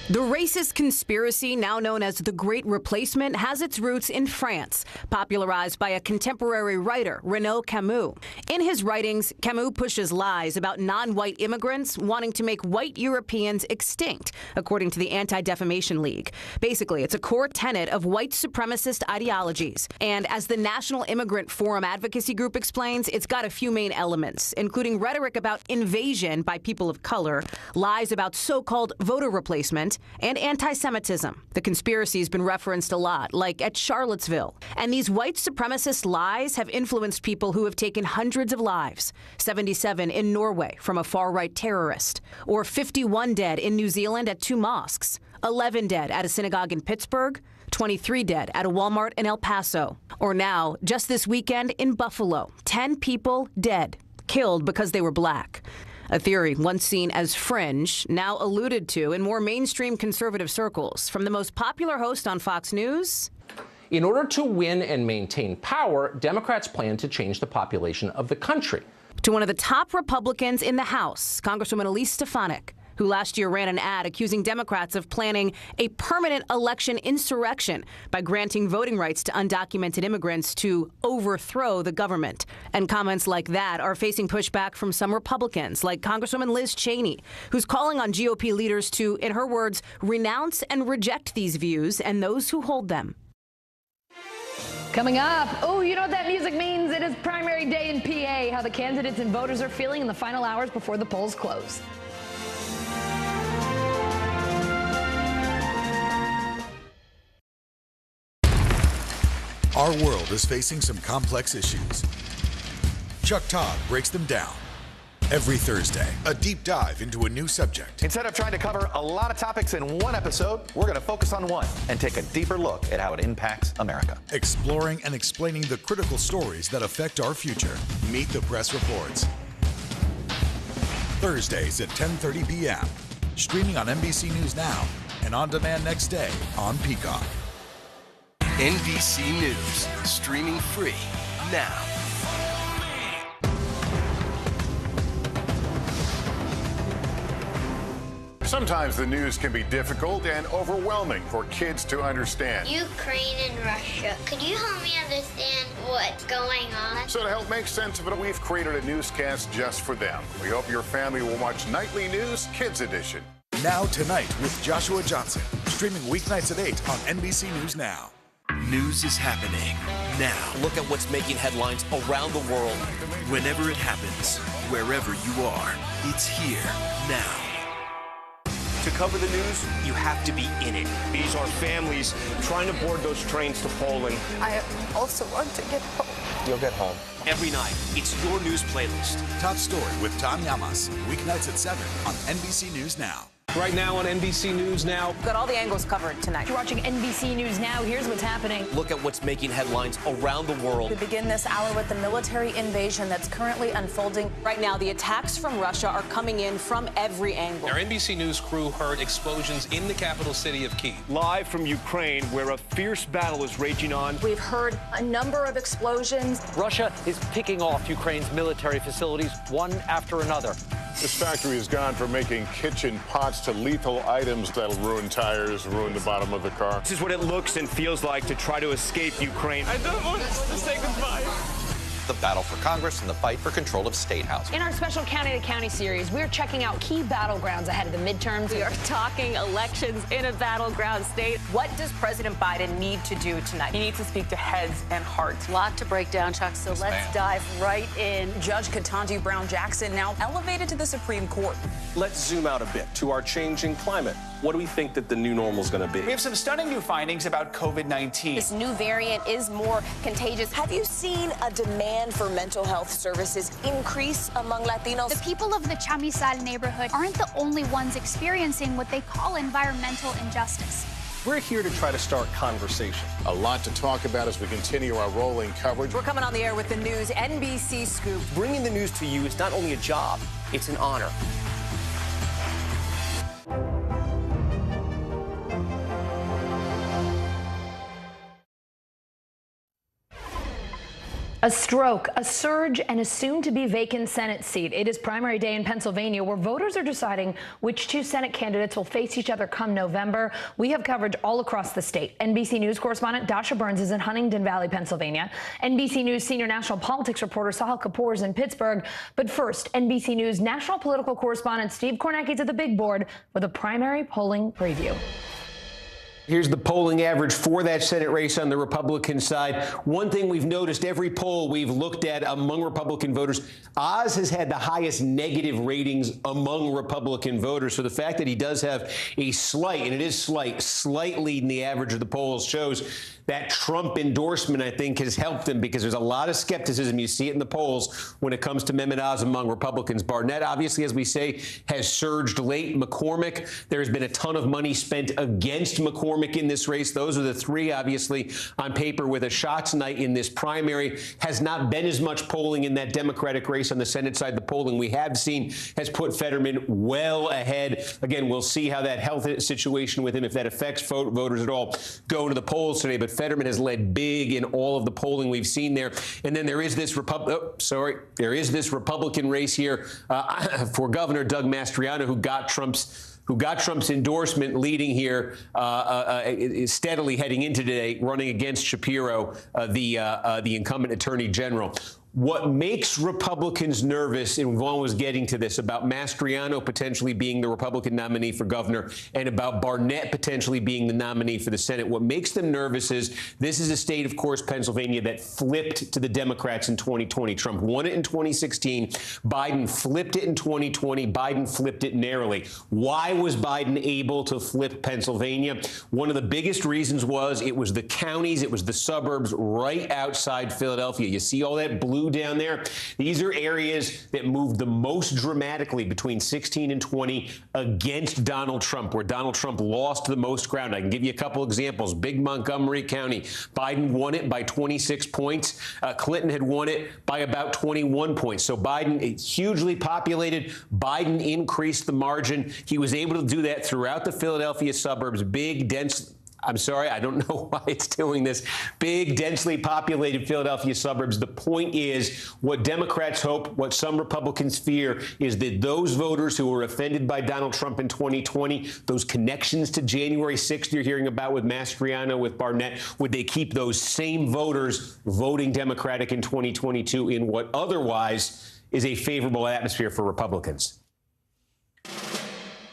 The racist conspiracy, now known as the Great Replacement, has its roots in France, popularized by a contemporary writer, Renaud Camus. In his writings, Camus pushes lies about non-white immigrants wanting to make white Europeans extinct, according to the Anti-Defamation League. Basically, it's a core tenet of white supremacist ideologies. And as the National Immigrant Forum advocacy group explains, it's got a few main elements, including rhetoric about invasion by people of color, lies about so-called voter replacement, and anti-Semitism. The conspiracy's been referenced a lot, like at Charlottesville. And these white supremacist lies have influenced people who have taken hundreds of lives. 77 in Norway from a far-right terrorist. Or 51 dead in New Zealand at 2 mosques. 11 dead at a synagogue in Pittsburgh. 23 dead at a Walmart in El Paso. Or now, just this weekend in Buffalo, 10 people dead, killed because they were black. A theory once seen as fringe, now alluded to in more mainstream conservative circles. From the most popular host on Fox News. In order to win and maintain power, Democrats plan to change the population of the country. To one of the top Republicans in the House, Congresswoman Elise Stefanik, who last year ran an ad accusing Democrats of planning a permanent election insurrection by granting voting rights to undocumented immigrants to overthrow the government. And comments like that are facing pushback from some Republicans, like Congresswoman Liz Cheney, who's calling on GOP leaders to, in her words, renounce and reject these views and those who hold them. Coming up, oh, you know what that music means? It is primary day in PA, how the candidates and voters are feeling in the final hours before the polls close. Our world is facing some complex issues. Chuck Todd breaks them down. Every Thursday, a deep dive into a new subject. Instead of trying to cover a lot of topics in one episode, we're going to focus on one and take a deeper look at how it impacts America. Exploring and explaining the critical stories that affect our future. Meet the Press Reports. Thursdays at 10:30 p.m. Streaming on NBC News Now and on demand next day on Peacock. NBC News, streaming free now. Sometimes the news can be difficult and overwhelming for kids to understand. Ukraine and Russia. Could you help me understand what's going on? So to help make sense of it, we've created a newscast just for them. We hope your family will watch Nightly News Kids Edition. Now Tonight with Joshua Johnson. Streaming weeknights at 8 on NBC News Now. News is happening now. Look at what's making headlines around the world. Whenever it happens, wherever you are, it's here now. To cover the news, you have to be in it. These are families trying to board those trains to Poland. I also want to get home. You'll get home. Every night, it's your news playlist. Top Story with Tom Llamas. Weeknights at 7 on NBC News Now. Right now on NBC News Now. Got all the angles covered tonight. You're watching NBC News Now. Here's what's happening. Look at what's making headlines around the world. We begin this hour with the military invasion that's currently unfolding. Right now, the attacks from Russia are coming in from every angle. Our NBC News crew heard explosions in the capital city of Kyiv. Live from Ukraine, where a fierce battle is raging on. We've heard a number of explosions. Russia is picking off Ukraine's military facilities one after another. This factory has gone from making kitchen pots to lethal items that'll ruin tires, ruin the bottom of the car. This is what it looks and feels like to try to escape Ukraine. I don't want us to say goodbye. The battle for Congress and the fight for control of State House. In our special County to County series, we're checking out key battlegrounds ahead of the midterms. We are talking elections in a battleground state. What does President Biden need to do tonight? He needs to speak to heads and hearts. A lot to break down, Chuck, so let's dive right in. Judge Ketanji Brown Jackson now elevated to the Supreme Court. Let's zoom out a bit to our changing climate. What do we think that the new normal is going to be? We have some stunning new findings about COVID-19. This new variant is more contagious. Have you seen a demand for mental health services increase among Latinos? The people of the Chamizal neighborhood aren't the only ones experiencing what they call environmental injustice. We're here to try to start conversation. A lot to talk about as we continue our rolling coverage. We're coming on the air with the news NBC Scoop. Bringing the news to you is not only a job, it's an honor. A stroke, a surge, and a soon-to-be vacant Senate seat. It is primary day in Pennsylvania, where voters are deciding which two Senate candidates will face each other come November. We have coverage all across the state. NBC News correspondent Dasha Burns is in Huntingdon Valley, Pennsylvania. NBC News senior national politics reporter Sahal Kapoor is in Pittsburgh. But first, NBC News national political correspondent Steve Kornacki's at the big board with a primary polling preview. Here's the polling average for that Senate race on the Republican side. One thing we've noticed, every poll we've looked at among Republican voters, Oz has had the highest negative ratings among Republican voters. So the fact that he does have a slight, and it is slight lead in the average of the polls shows that Trump endorsement, I think, has helped him, because there's a lot of skepticism. You see it in the polls when it comes to Mehmet Oz among Republicans. Barnett, obviously, as we say, has surged late. McCormick, there's been a ton of money spent against McCormick in this race. Those are the three, obviously, on paper with a shot tonight in this primary. Has not been as much polling in that Democratic race on the Senate side. The polling we have seen has put Fetterman well ahead. Again, we'll see how that health situation with him, if that affects voters at all, go to the polls today. But Fetterman has led big in all of the polling we've seen there. And then there is this Republican race here for Governor Doug Mastriano, who got Trump's endorsement, leading here steadily heading into today, running against Shapiro, the incumbent attorney general. What makes Republicans nervous, and Vaughn was getting to this, about Mastriano potentially being the Republican nominee for governor and about Barnett potentially being the nominee for the Senate, what makes them nervous is this is a state, of course, Pennsylvania, that flipped to the Democrats in 2020. Trump won it in 2016. Biden flipped it in 2020. Biden flipped it narrowly. Why was Biden able to flip Pennsylvania? One of the biggest reasons was it was the counties, it was the suburbs right outside Philadelphia. You see all that blue down there? These are areas that moved the most dramatically between 16 and 20 against Donald Trump, where Donald Trump lost the most ground. I can give you a couple examples. Big Montgomery County, Biden won it by 26 points. Clinton had won it by about 21 points. So Biden, hugely populated. Biden increased the margin. He was able to do that throughout the Philadelphia suburbs, big, dense, I'm sorry, I don't know why it's doing this. Big, densely populated Philadelphia suburbs. The point is, what Democrats hope, what some Republicans fear, is that those voters who were offended by Donald Trump in 2020, those connections to January 6th you're hearing about with Mastriano, with Barnett, would they keep those same voters voting Democratic in 2022 in what otherwise is a favorable atmosphere for Republicans?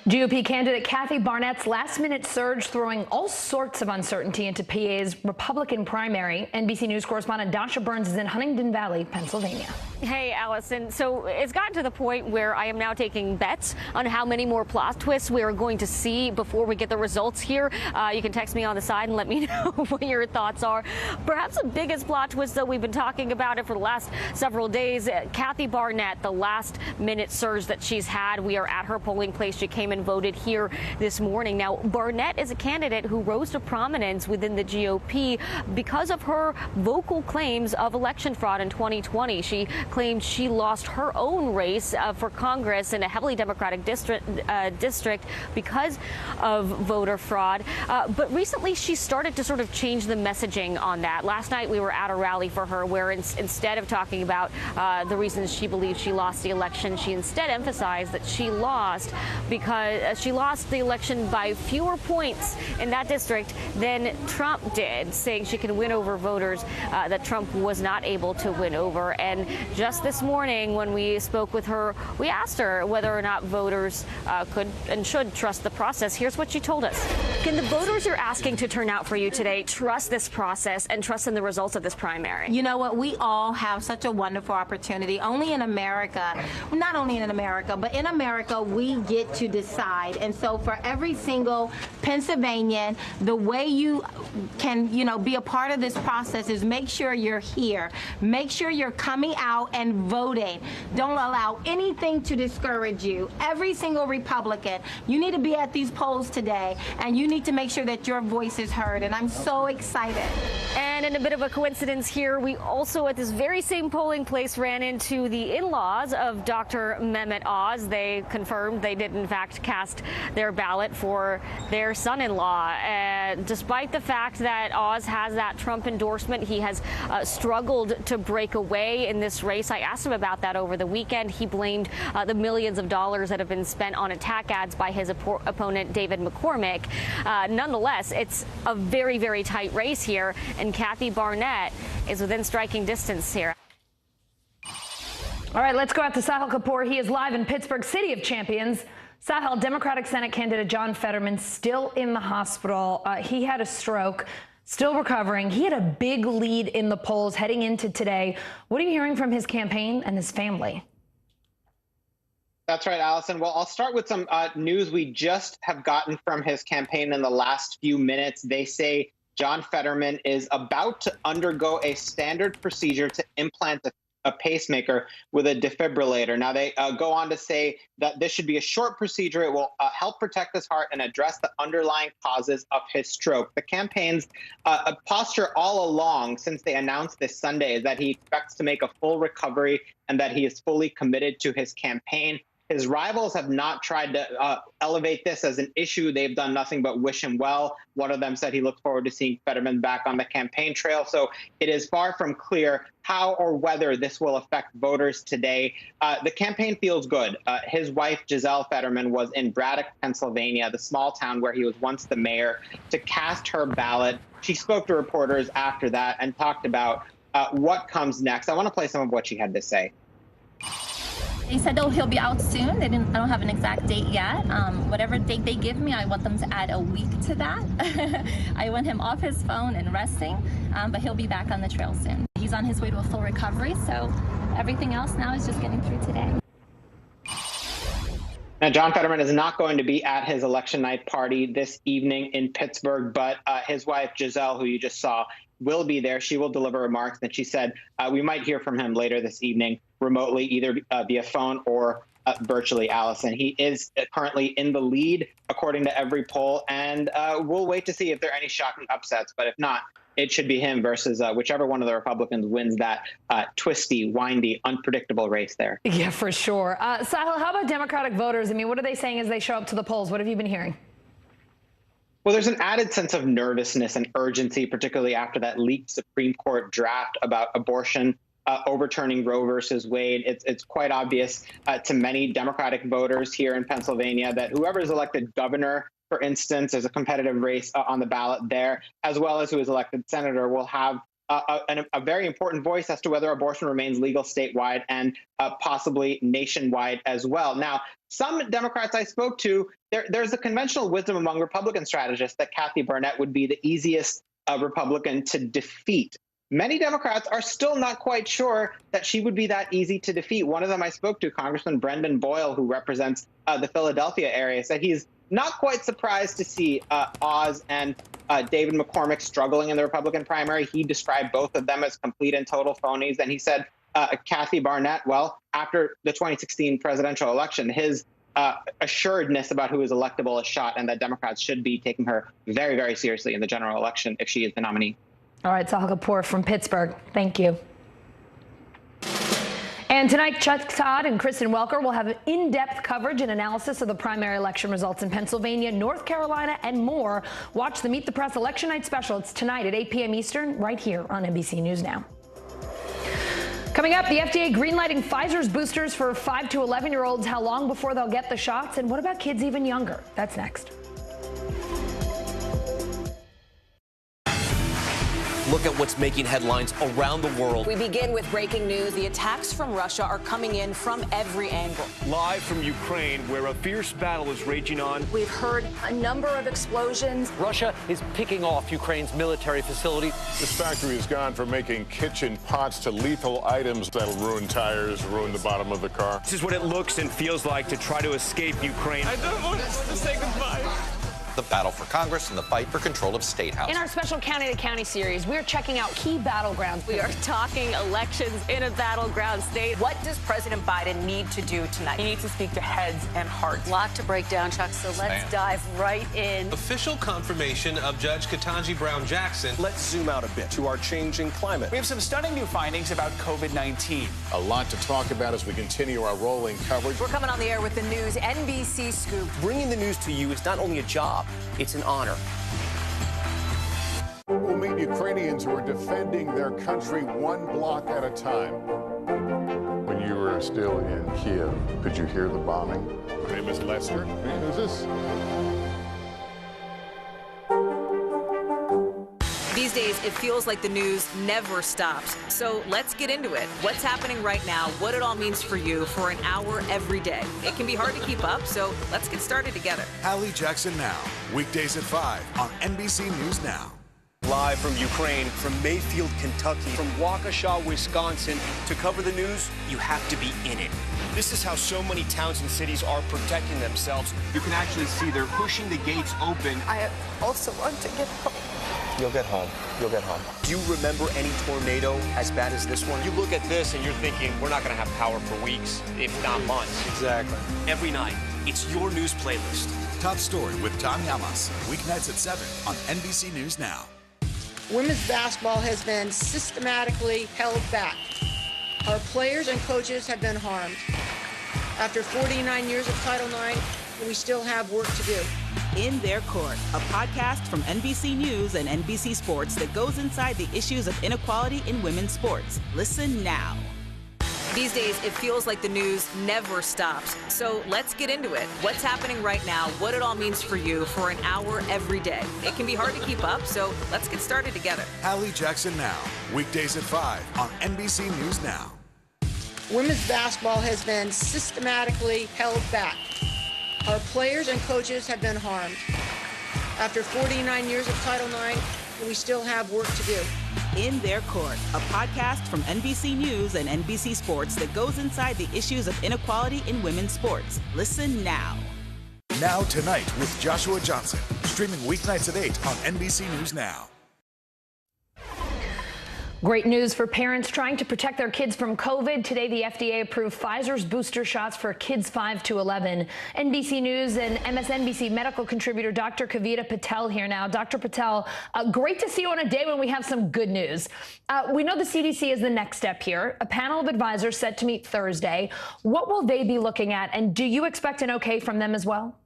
GOP candidate Kathy Barnett's last-minute surge throwing all sorts of uncertainty into PA's Republican primary. NBC News correspondent Dasha Burns is in Huntingdon Valley, Pennsylvania. Hey, Allison. So it's gotten to the point where I am now taking bets on how many more plot twists we are going to see before we get the results here. You can text me on the side and let me know what your thoughts are. Perhaps the biggest plot twist that we've been talking about it for the last several days, Kathy Barnett, the last-minute surge that she's had. We are at her polling place. She came and voted here this morning. Now, Barnett is a candidate who rose to prominence within the GOP because of her vocal claims of election fraud in 2020. She claimed she lost her own race for Congress in a heavily Democratic district because of voter fraud. But recently, she started to sort of change the messaging on that. Last night, we were at a rally for her where instead of talking about the reasons she believes she lost the election, she instead emphasized that she lost because she lost the election by fewer points in that district than Trump did, saying she can win over voters that Trump was not able to win over. And just this morning, when we spoke with her, we asked her whether or not voters could and should trust the process. Here's what she told us. Can the voters you're asking to turn out for you today trust this process and trust in the results of this primary? You know what? We all have such a wonderful opportunity. Only in America, not only in America, but in America, we get to decide. And so for every single Pennsylvanian, the way you can, be a part of this process is make sure you're here. Make sure you're coming out and voting. Don't allow anything to discourage you. Every single Republican, you need to be at these polls today, and you need to make sure that your voice is heard. And I'm so excited. And in a bit of a coincidence here, we also at this very same polling place ran into the in-laws of Dr. Mehmet Oz. They confirmed they did in fact cast their ballot for their son-in-law. Despite the fact that Oz has that Trump endorsement, he has struggled to break away in this race. I asked him about that over the weekend. He blamed the millions of dollars that have been spent on attack ads by his opponent, David McCormick. Nonetheless, it's a very, very tight race here, and Kathy Barnett is within striking distance here. All right, let's go out to Sahil Kapoor. He is live in Pittsburgh, City of Champions. Sahil, Democratic Senate candidate John Fetterman still in the hospital. He had a stroke, still recovering. He had a big lead in the polls heading into today. What are you hearing from his campaign and his family? That's right, Allison. Well, I'll start with some news we just have gotten from his campaign in the last few minutes. They say John Fetterman is about to undergo a standard procedure to implant a pacemaker with a defibrillator. Now, they go on to say that this should be a short procedure. It will help protect his heart and address the underlying causes of his stroke. The campaign's posture all along since they announced this Sunday is that he expects to make a full recovery and that he is fully committed to his campaign. His rivals have not tried to elevate this as an issue. They've done nothing but wish him well. One of them said he looked forward to seeing Fetterman back on the campaign trail. So it is far from clear how or whether this will affect voters today. The campaign feels good. His wife, Giselle Fetterman, was in Braddock, Pennsylvania, the small town where he was once the mayor, to cast her ballot. She spoke to reporters after that and talked about what comes next. I want to play some of what she had to say. They said, oh, he'll be out soon. I don't have an exact date yet. Whatever date they give me, I want them to add a week to that. I want him off his phone and resting, but he'll be back on the trail soon. He's on his way to a full recovery, so everything else now is just getting through today. Now, John Fetterman is not going to be at his election night party this evening in Pittsburgh, but his wife, Giselle, who you just saw, will be there. She will deliver remarks, and she said we might hear from him later this evening remotely, either via phone or virtually, Allison. He is currently in the lead, according to every poll, and we'll wait to see if there are any shocking upsets. But if not, it should be him versus whichever one of the Republicans wins that twisty, windy, unpredictable race there. Yeah, for sure. Sahil, how about Democratic voters? I mean, what are they saying as they show up to the polls? What have you been hearing? Well, there's an added sense of nervousness and urgency, particularly after that leaked Supreme Court draft about abortion overturning Roe versus Wade. It's quite obvious to many Democratic voters here in Pennsylvania that whoever is elected governor, for instance, there's a competitive race on the ballot there, as well as who is elected senator, will have a very important voice as to whether abortion remains legal statewide and possibly nationwide as well. Now, some Democrats I spoke to, there's a conventional wisdom among Republican strategists that Kathy Barnett would be the easiest Republican to defeat. Many Democrats are still not quite sure that she would be that easy to defeat. One of them I spoke to, Congressman Brendan Boyle, who represents the Philadelphia area, said he's not quite surprised to see Oz and David McCormick struggling in the Republican primary. He described both of them as complete and total phonies. And he said Kathy Barnett, well, after the 2016 presidential election, his assuredness about who is electable is shot, and that Democrats should be taking her very, very seriously in the general election if she is the nominee. All right, Sahil Kapoor from Pittsburgh. Thank you. And tonight, Chuck Todd and Kristen Welker will have in-depth coverage and analysis of the primary election results in Pennsylvania, North Carolina, and more. Watch the Meet the Press Election Night special. It's tonight at 8 p.m. Eastern, right here on NBC News Now. Coming up, the FDA greenlighting Pfizer's boosters for 5 to 11-year-olds. How long before they'll get the shots? And what about kids even younger? That's next. Look at what's making headlines around the world. We begin with breaking news. The attacks from Russia are coming in from every angle. Live from Ukraine, where a fierce battle is raging on. We've heard a number of explosions. Russia is picking off Ukraine's military facility. This factory has gone from making kitchen pots to lethal items that'll ruin tires, ruin the bottom of the car. This is what it looks and feels like to try to escape Ukraine. I don't want to say goodbye. The battle for Congress and the fight for control of State House. In our special County to County series, we're checking out key battlegrounds. We are talking elections in a battleground state. What does President Biden need to do tonight? He needs to speak to heads and hearts. A lot to break down, Chuck, so let's dive right in. Official confirmation of Judge Ketanji Brown Jackson. Let's zoom out a bit to our changing climate. We have some stunning new findings about COVID-19. A lot to talk about as we continue our rolling coverage. We're coming on the air with the news NBC Scoop. Bringing the news to you is not only a job, it's an honor. We'll meet Ukrainians who are defending their country one block at a time. When you were still in Kiev, could you hear the bombing? My name is Lester. Who's this? These days, it feels like the news never stops. So let's get into it. What's happening right now, what it all means for you for an hour every day. It can be hard to keep up, so let's get started together. Hallie Jackson Now, weekdays at 5 on NBC News Now. Live from Ukraine, from Mayfield, Kentucky, from Waukesha, Wisconsin. To cover the news, you have to be in it. This is how so many towns and cities are protecting themselves. You can actually see they're pushing the gates open. I also want to get home. You'll get home. You'll get home. Do you remember any tornado as bad as this one? You look at this and you're thinking, we're not going to have power for weeks, if not months. Exactly. Every night, it's your news playlist. Top Story with Tom Yamas, weeknights at 7 on NBC News Now. Women's basketball has been systematically held back. Our players and coaches have been harmed. After 49 years of Title IX, we still have work to do. In Their Court, a podcast from NBC News and NBC Sports that goes inside the issues of inequality in women's sports. Listen now. These days, it feels like the news never stops. So let's get into it. What's happening right now, what it all means for you for an hour every day. It can be hard to keep up, so let's get started together. Hallie Jackson Now, weekdays at 5 on NBC News Now. Women's basketball has been systematically held back. Our players and coaches have been harmed. After 49 years of Title IX, we still have work to do. In Their Court, a podcast from NBC News and NBC Sports that goes inside the issues of inequality in women's sports. Listen now. Now Tonight with Joshua Johnson, streaming weeknights at 8 on NBC News Now. Great news for parents trying to protect their kids from COVID. Today, the FDA approved Pfizer's booster shots for kids 5 to 11. NBC News and MSNBC medical contributor Dr. Kavita Patel here now. Dr. Patel, great to see you on a day when we have some good news. We know the CDC is the next step here. A panel of advisors set to meet Thursday. What will they be looking at, and do you expect an okay from them as well?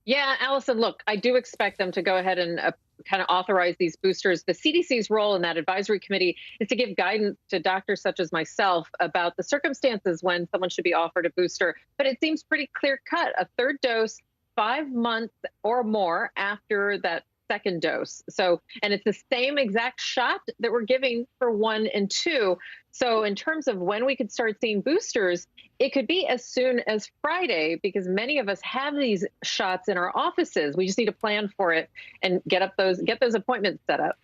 Yeah, Allison, look, I do expect them to go ahead and kind of authorize these boosters. The CDC's role in that advisory committee is to give guidance to doctors such as myself about the circumstances when someone should be offered a booster. But it seems pretty clear cut, a third dose 5 months or more after that second dose. So, and it's the same exact shot that we're giving for 1 and 2. So in terms of when we could start seeing boosters, it could be as soon as Friday, because many of us have these shots in our offices. We just need to plan for it and get those appointments set up.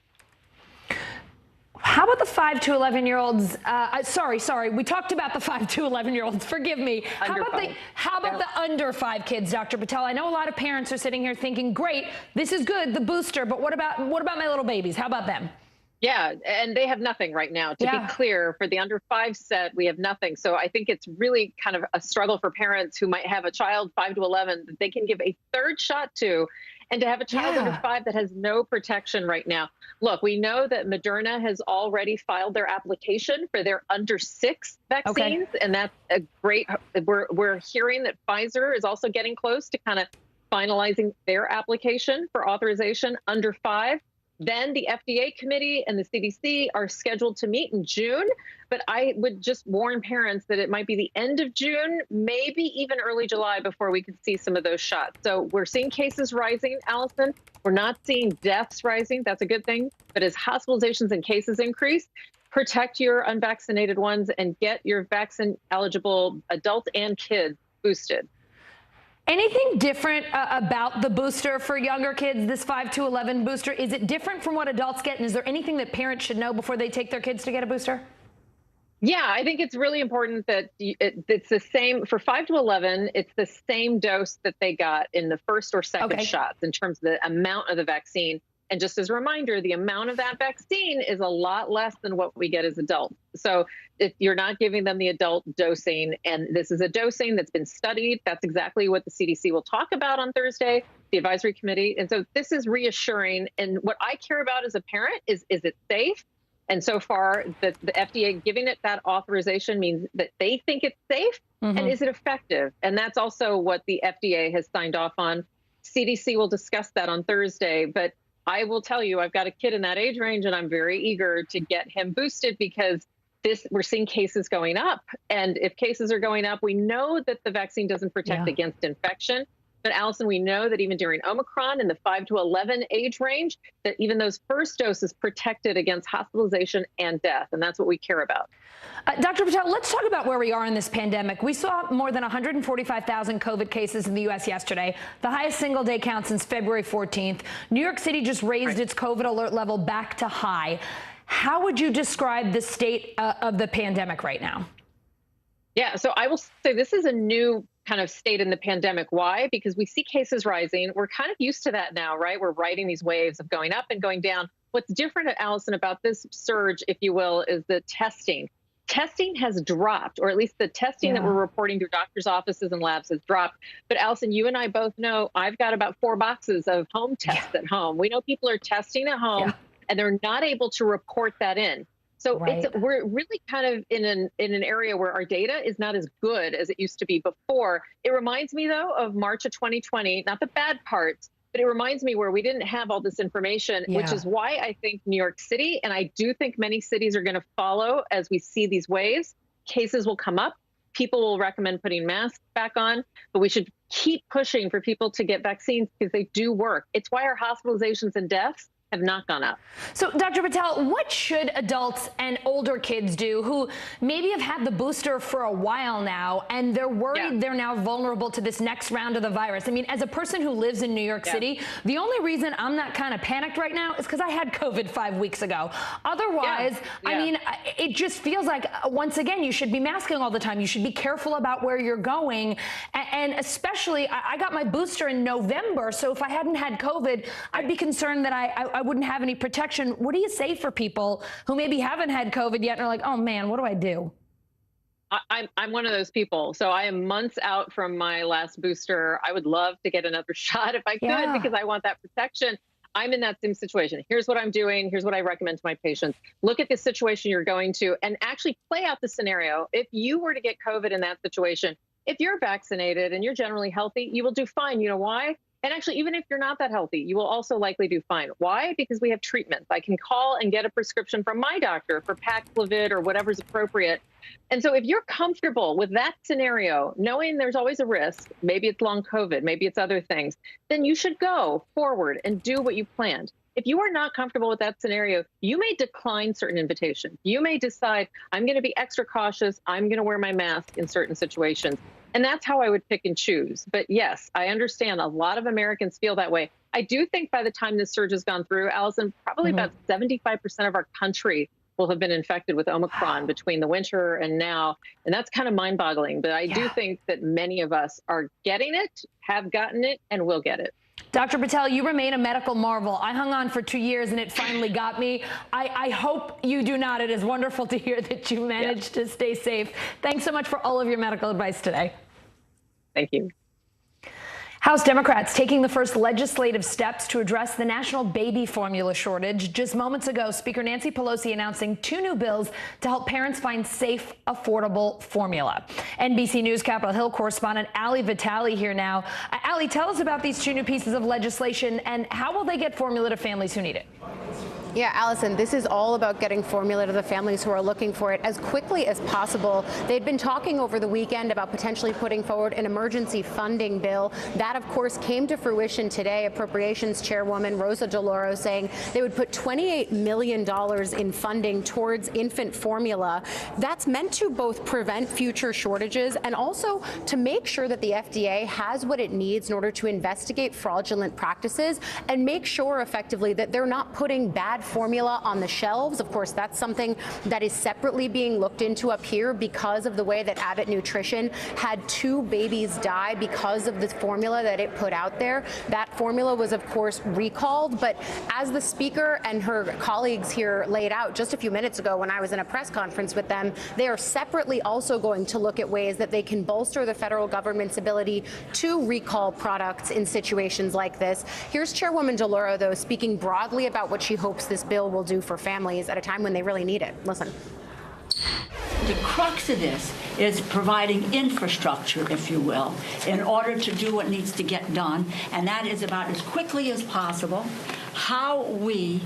How about the 5 to 11-year-olds? Sorry. We talked about the 5 to 11-year-olds. Forgive me. How about the under 5 kids, Dr. Patel? I know a lot of parents are sitting here thinking, great, this is good, the booster, but what about my little babies? How about them? Yeah, and they have nothing right now. To be clear, for the under 5 set, we have nothing. So I think it's really kind of a struggle for parents who might have a child 5 to 11 that they can give a third shot to, and to have a child under 5 that has no protection right now. Look, we know that Moderna has already filed their application for their under 6 vaccines, and that's a great. We're hearing that Pfizer is also getting close to kind of finalizing their application for authorization under 5. Then the FDA committee and the CDC are scheduled to meet in June, but I would just warn parents that it might be the end of June, maybe even early July before we could see some of those shots. So we're seeing cases rising, Allison. We're not seeing deaths rising. That's a good thing. But as hospitalizations and cases increase, protect your unvaccinated ones and get your vaccine-eligible adults and kids boosted. Anything different about the booster for younger kids, this 5 to 11 booster? Is it different from what adults get? And is there anything that parents should know before they take their kids to get a booster? Yeah, I think it's really important that it's the same for 5 to 11. It's the same dose that they got in the first or second shots in terms of the amount of the vaccine. And just as a reminder, the amount of that vaccine is a lot less than what we get as adults. So if you're not giving them the adult dosing, and this is a dosing that's been studied, that's exactly what the CDC will talk about on Thursday, the advisory committee. And so this is reassuring. And what I care about as a parent is it safe? And so far, the FDA giving it that authorization means that they think it's safe. And is it effective? And that's also what the FDA has signed off on. CDC will discuss that on Thursday. But I will tell you, I've got a kid in that age range, and I'm very eager to get him boosted because we're seeing cases going up. And if cases are going up, we know that the vaccine doesn't protect against infection. But Allison, we know that even during Omicron in the 5 to 11 age range, that even those first doses protected against hospitalization and death. And that's what we care about. Dr. Patel, let's talk about where we are in this pandemic. We saw more than 145,000 COVID cases in the U.S. yesterday, the highest single day count since February 14th. New York City just raised its COVID alert level back to high. How would you describe the state of the pandemic right now? Yeah, so I will say this is a new kind of state in the pandemic. Why? Because we see cases rising. We're kind of used to that now, right? We're riding these waves of going up and going down. What's different, Allison, about this surge, if you will, is the testing. Testing has dropped, or at least the testing that we're reporting through doctors' offices and labs has dropped. But Allison, you and I both know I've got about 4 boxes of home tests at home. We know people are testing at home and they're not able to report that in. So we're really kind of in an area where our data is not as good as it used to be before. It reminds me, though, of March of 2020, not the bad parts, but it reminds me where we didn't have all this information, which is why I think New York City, and I do think many cities are going to follow as we see these waves, cases will come up. People will recommend putting masks back on, but we should keep pushing for people to get vaccines because they do work. It's why our hospitalizations and deaths have not gone up. So, Dr. Patel, what should adults and older kids do who maybe have had the booster for a while now and they're worried they're now vulnerable to this next round of the virus? I mean, as a person who lives in New York City, the only reason I'm not kind of panicked right now is because I had COVID 5 weeks ago. Otherwise, I mean, it just feels like, once again, you should be masking all the time. You should be careful about where you're going. And especially, I got my booster in November, so if I hadn't had COVID, I'd be concerned that I wouldn't have any protection. What do you say for people who maybe haven't had COVID yet and are like, oh man, what do I do? I'm one of those people. So I am months out from my last booster. I would love to get another shot if I could because I want that protection. I'm in that same situation. Here's what I'm doing. Here's what I recommend to my patients. Look at the situation you're going to and actually play out the scenario. If you were to get COVID in that situation, if you're vaccinated and you're generally healthy, you will do fine. You know why? And actually, even if you're not that healthy, you will also likely do fine. Why? Because we have treatments. I can call and get a prescription from my doctor for Paxlovid or whatever's appropriate. And so if you're comfortable with that scenario, knowing there's always a risk, maybe it's long COVID, maybe it's other things, then you should go forward and do what you planned. If you are not comfortable with that scenario, you may decline certain invitations. You may decide, I'm going to be extra cautious. I'm going to wear my mask in certain situations. And that's how I would pick and choose. But yes, I understand a lot of Americans feel that way. I do think by the time this surge has gone through, Allison, probably about 75% of our country will have been infected with Omicron between the winter and now. And that's kind of mind-boggling. But I do think that many of us are getting it, have gotten it, and will get it. Dr. Patel, you remain a medical marvel. I hung on for 2 years and it finally got me. I hope you do not. It is wonderful to hear that you managed to stay safe. Thanks so much for all of your medical advice today. Thank you. House Democrats taking the first legislative steps to address the national baby formula shortage. Just moments ago, Speaker Nancy Pelosi announcing 2 new bills to help parents find safe, affordable formula. NBC News Capitol Hill correspondent Ali Vitale here now. Ali, tell us about these 2 new pieces of legislation and how will they get formula to families who need it? Yeah, Allison, this is all about getting formula to the families who are looking for it as quickly as possible. They'd been talking over the weekend about potentially putting forward an emergency funding bill. That, of course, came to fruition today. Appropriations Chairwoman Rosa DeLauro saying they would put $28 million in funding towards infant formula. That's meant to both prevent future shortages and also to make sure that the FDA has what it needs in order to investigate fraudulent practices and make sure effectively that they're not putting bad formula on the shelves. Of course, that's something that is separately being looked into up here because of the way that Abbott Nutrition had 2 babies die because of the formula that it put out there. That formula was, of course, recalled. But as the speaker and her colleagues here laid out just a few minutes ago when I was in a press conference with them, they are separately also going to look at ways that they can bolster the federal government's ability to recall products in situations like this. Here's Chairwoman DeLauro, though, speaking broadly about what she hopes this bill will do for families at a time when they really need it. Listen. The crux of this is providing infrastructure, if you will, in order to do what needs to get done, and that is about as quickly as possible how we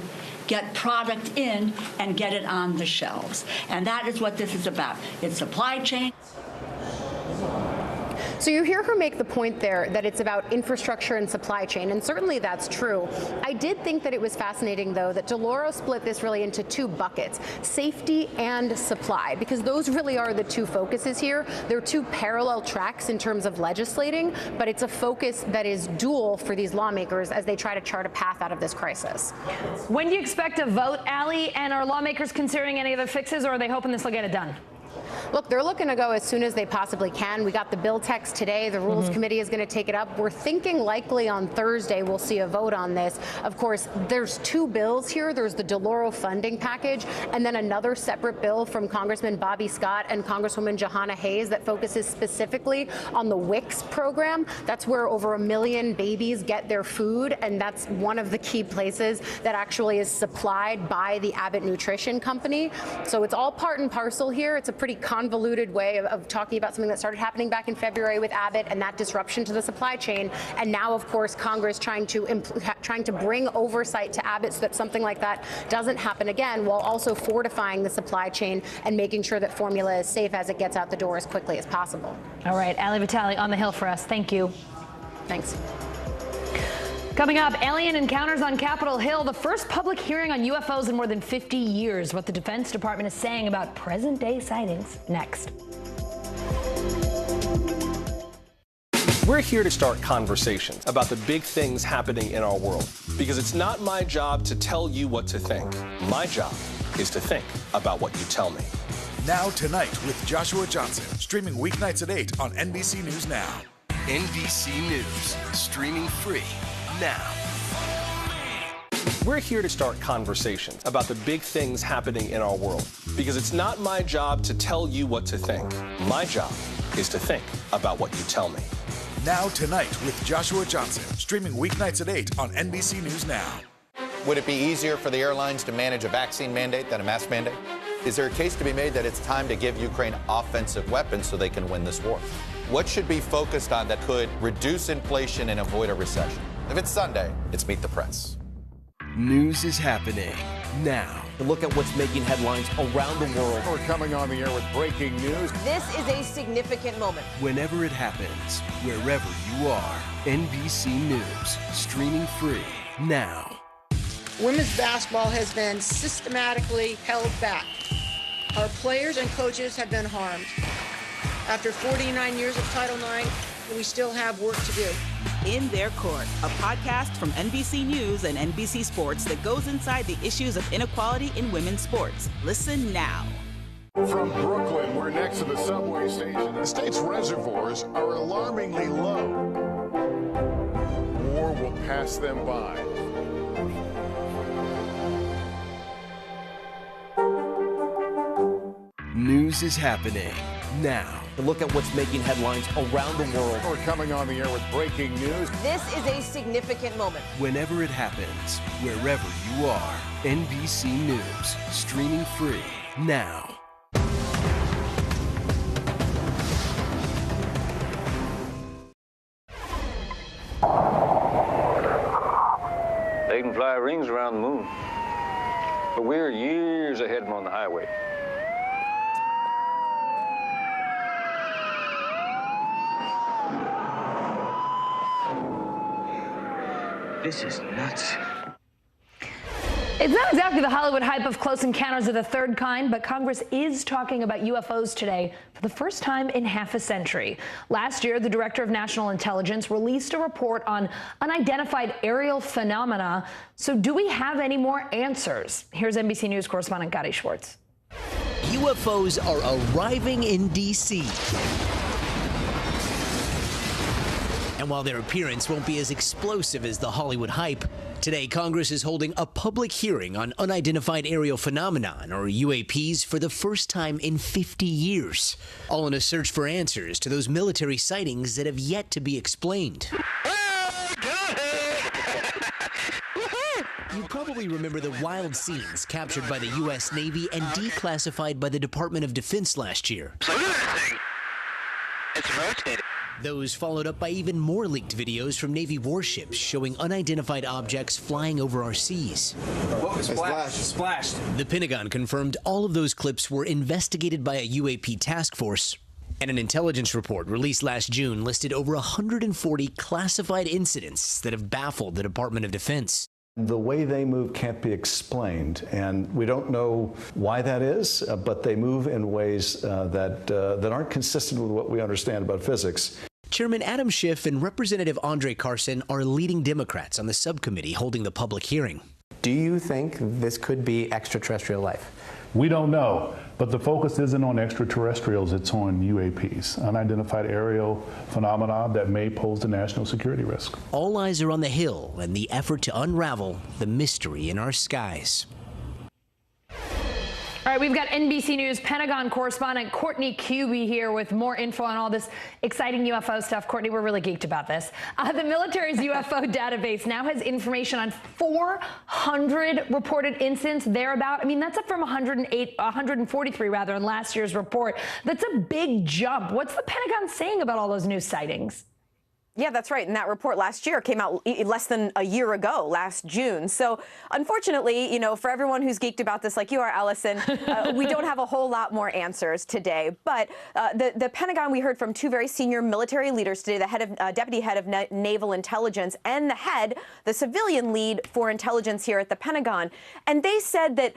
get product in and get it on the shelves. And that is what this is about. It's supply chain. So you hear her make the point there that it's about infrastructure and supply chain, and certainly that's true. I did think that it was fascinating, though, that DeLauro split this really into 2 buckets, safety and supply, because those really are the 2 focuses here. They're 2 parallel tracks in terms of legislating, but it's a focus that is dual for these lawmakers as they try to chart a path out of this crisis. When do you expect a vote, Ali? And are lawmakers considering any other fixes, or are they hoping this will get it done? Look, they're looking to go as soon as they possibly can. We got the bill text today. The Rules Committee is going to take it up. We're thinking likely on Thursday we'll see a vote on this. Of course, there's 2 bills here. There's the DeLauro funding package and then another separate bill from Congressman Bobby Scott and Congresswoman Jahana Hayes that focuses specifically on the WICS program. That's where over 1 million babies get their food, and that's one of the key places that actually is supplied by the Abbott Nutrition Company. So it's all part and parcel here. It's a pretty pretty convoluted way of talking about something that started happening back in February with Abbott and that disruption to the supply chain. And now, of course, Congress trying to bring oversight to Abbott so that something like that doesn't happen again, while also fortifying the supply chain and making sure that formula is safe as it gets out the door as quickly as possible. All right, Ali Vitale on the Hill for us. Thank you. Thanks. Coming up, alien encounters on Capitol Hill, the first public hearing on UFOs in more than 50 years. What the Defense Department is saying about present-day sightings next. We're here to start conversations about the big things happening in our world, because it's not my job to tell you what to think. My job is to think about what you tell me. Now Tonight with Joshua Johnson, streaming weeknights at 8 on NBC News Now. NBC News, streaming free now. We're here to start conversations about the big things happening in our world, because it's not my job to tell you what to think. My job is to think about what you tell me. Now Tonight with Joshua Johnson, streaming weeknights at 8 on NBC News Now. Would it be easier for the airlines to manage a vaccine mandate than a mask mandate? Is there a case to be made that it's time to give Ukraine offensive weapons so they can win this war? What should be focused on that could reduce inflation and avoid a recession? If it's Sunday, it's Meet the Press. News is happening now. Look at what's making headlines around the world. We're coming on the air with breaking news. This is a significant moment. Whenever it happens, wherever you are, NBC News, streaming free now. Women's basketball has been systematically held back. Our players and coaches have been harmed. After 49 years of Title IX, we still have work to do. In Their Court, a podcast from NBC News and NBC Sports that goes inside the issues of inequality in women's sports. Listen now. From Brooklyn, we're next to the subway station. The state's reservoirs are alarmingly low. War will pass them by. News is happening now. Look at what's making headlines around the world. We're coming on the air with breaking news. This is a significant moment. Whenever it happens, wherever you are, NBC News, streaming free now. They can fly rings around the moon, but we're years ahead of them on the highway. This is nuts. It's not exactly the Hollywood hype of Close Encounters of the Third Kind, but Congress is talking about UFOs today for the first time in half a century. Last year, the Director of National Intelligence released a report on unidentified aerial phenomena. So do we have any more answers? Here's NBC News correspondent Gadi Schwartz. UFOs are arriving in D.C. And while their appearance won't be as explosive as the Hollywood hype, today Congress is holding a public hearing on unidentified aerial phenomenon, or UAPs, for the first time in 50 years. All in a search for answers to those military sightings that have yet to be explained. You probably remember the wild scenes captured by the U.S. Navy and declassified by the Department of Defense last year. Look at that thing. It's rotating. Those followed up by even more leaked videos from Navy warships showing unidentified objects flying over our seas. Whoa, splashed. The Pentagon confirmed all of those clips were investigated by a UAP task force. And an intelligence report released last June listed over 140 classified incidents that have baffled the Department of Defense. The way they move can't be explained, and we don't know why that is, but they move in ways that aren't consistent with what we understand about physics. Chairman Adam Schiff and Representative Andre Carson are leading Democrats on the subcommittee holding the public hearing. Do you think this could be extraterrestrial life? We don't know, but the focus isn't on extraterrestrials, it's on UAPs, unidentified aerial phenomena that may pose a national security risk. All eyes are on the Hill and the effort to unravel the mystery in our skies. All right, we've got NBC News Pentagon correspondent Courtney Cubey here with more info on all this exciting UFO stuff. Courtney, we're really geeked about this. The military's UFO database now has information on 400 reported incidents thereabout. I mean, that's up from 143 rather in last year's report. That's a big jump. What's the Pentagon saying about all those new sightings? Yeah, that's right. And that report last year came out less than a year ago, last June. So unfortunately, you know, for everyone who's geeked about this like you are, Allison, we don't have a whole lot more answers today. But the Pentagon, we heard from two very senior military leaders today, the head of deputy head of naval intelligence and the civilian lead for intelligence here at the Pentagon. And they said that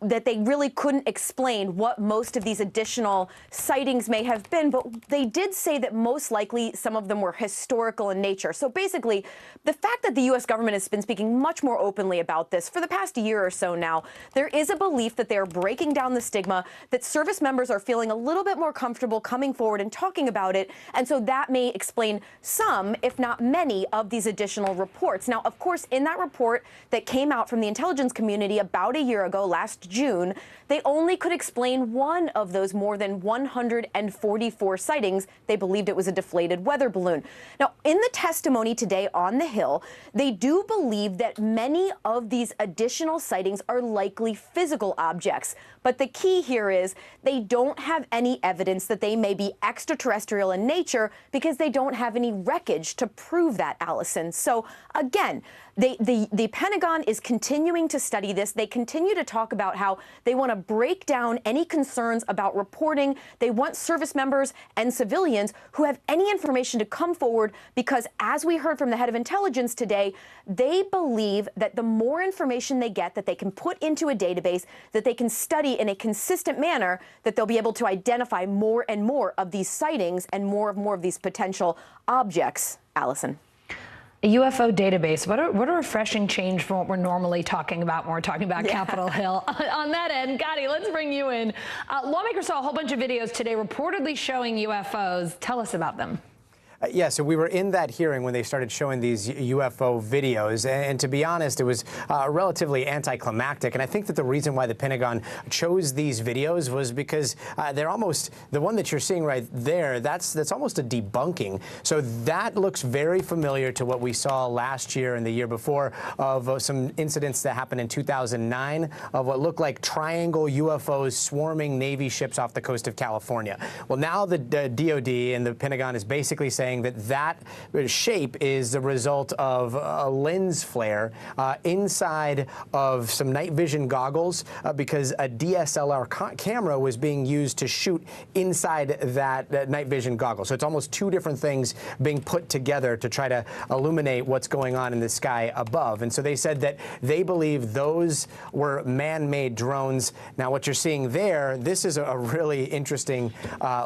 that they really couldn't explain what most of these additional sightings may have been. But they did say that most likely some of them were historical in nature. So basically, the fact that the U.S. government has been speaking much more openly about this for the past year or so now, there is a belief that they are breaking down the stigma, that service members are feeling a little bit more comfortable coming forward and talking about it. And so that may explain some, if not many, of these additional reports. Now, of course, in that report that came out from the intelligence community about a year ago, last June, they only could explain one of those more than 144 sightings. They believed it was a deflated weather balloon. Now, in the testimony today on the Hill, they do believe that many of these additional sightings are likely physical objects. But the key here is they don't have any evidence that they may be extraterrestrial in nature because they don't have any wreckage to prove that, Allison. So again, the Pentagon is continuing to study this. They continue to talk about how they want to break down any concerns about reporting. They want service members and civilians who have any information to come forward because, as we heard from the head of intelligence today, they believe that the more information they get that they can put into a database, that they can study in a consistent manner, that they'll be able to identify more and more of these sightings and more of these potential objects. Allison. A UFO database. What a refreshing change from what we're normally talking about when we're talking about Capitol Hill. On that end, Gotti, let's bring you in. Lawmakers saw a whole bunch of videos today reportedly showing UFOs. Tell us about them. Yeah, so we were in that hearing when they started showing these UFO videos, and to be honest, it was relatively anticlimactic. And I think that the reason why the Pentagon chose these videos was because they're almost, the one that you're seeing right there, that's almost a debunking. So that looks very familiar to what we saw last year and the year before of some incidents that happened in 2009 of what looked like triangle UFOs swarming Navy ships off the coast of California. Well, now the DOD and the Pentagon is basically saying that shape is the result of a lens flare inside of some night vision goggles because a DSLR camera was being used to shoot inside that night vision goggle. So it's almost two different things being put together to try to illuminate what's going on in the sky above. And so they said that they believe those were man-made drones. Now, what you're seeing there, this is a really interesting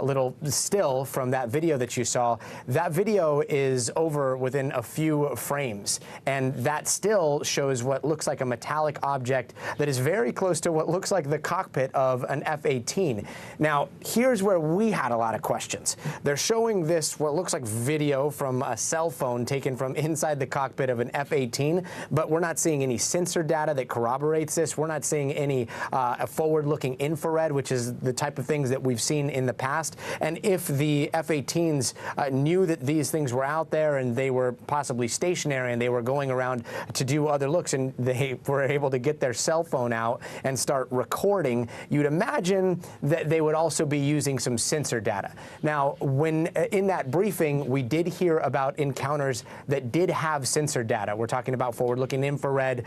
little still from that video that you saw. That video is over within a few frames, and that still shows what looks like a metallic object that is very close to what looks like the cockpit of an F-18. Now, here's where we had a lot of questions. They're showing this, what looks like video from a cell phone taken from inside the cockpit of an F-18, but we're not seeing any sensor data that corroborates this. We're not seeing any forward-looking infrared, which is the type of things that we've seen in the past. And if the F-18s knew that these things were out there and they were possibly stationary and they were going around to do other looks and they were able to get their cell phone out and start recording, you'd imagine that they would also be using some sensor data. Now, when in that briefing, we did hear about encounters that did have sensor data. We're talking about forward-looking infrared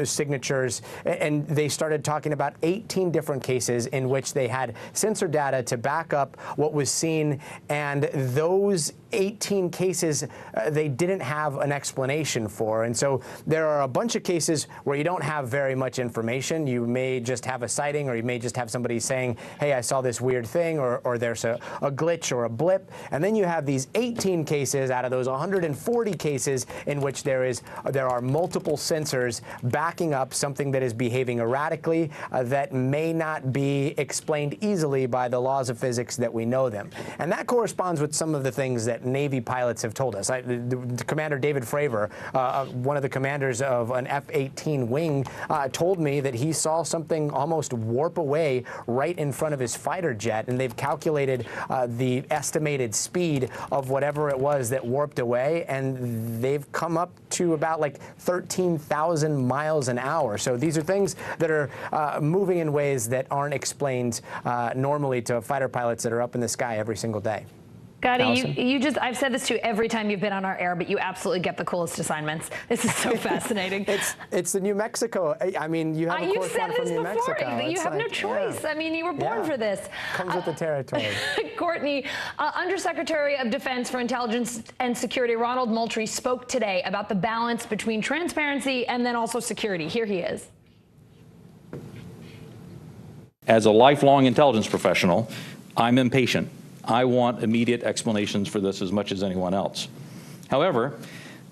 signatures, and they started talking about 18 different cases in which they had sensor data to back up what was seen, and those 18 cases they didn't have an explanation for. And so there are a bunch of cases where you don't have very much information. You may just have a sighting, or you may just have somebody saying, hey, I saw this weird thing, or there's a glitch or a blip. And then you have these 18 cases out of those 140 cases in which there are multiple sensors backing up something that is behaving erratically that may not be explained easily by the laws of physics that we know them. And that corresponds with some of the things that what Navy pilots have told us. The Commander David Fravor, one of the commanders of an F-18 wing, told me that he saw something almost warp away right in front of his fighter jet, and they've calculated the estimated speed of whatever it was that warped away, and they've come up to about like 13,000 miles an hour. So these are things that are moving in ways that aren't explained normally to fighter pilots that are up in the sky every single day. Gotti, I've said this to you every time you've been on our air, but you absolutely get the coolest assignments. This is so fascinating. It's the New Mexico. I mean, you have a correspondent from New Mexico. You have no choice. Yeah. I mean, you were born for this. Comes with the territory. Courtney, Undersecretary of Defense for Intelligence and Security Ronald Moultrie spoke today about the balance between transparency and then also security. Here he is. As a lifelong intelligence professional, I'm impatient. I want immediate explanations for this as much as anyone else. However,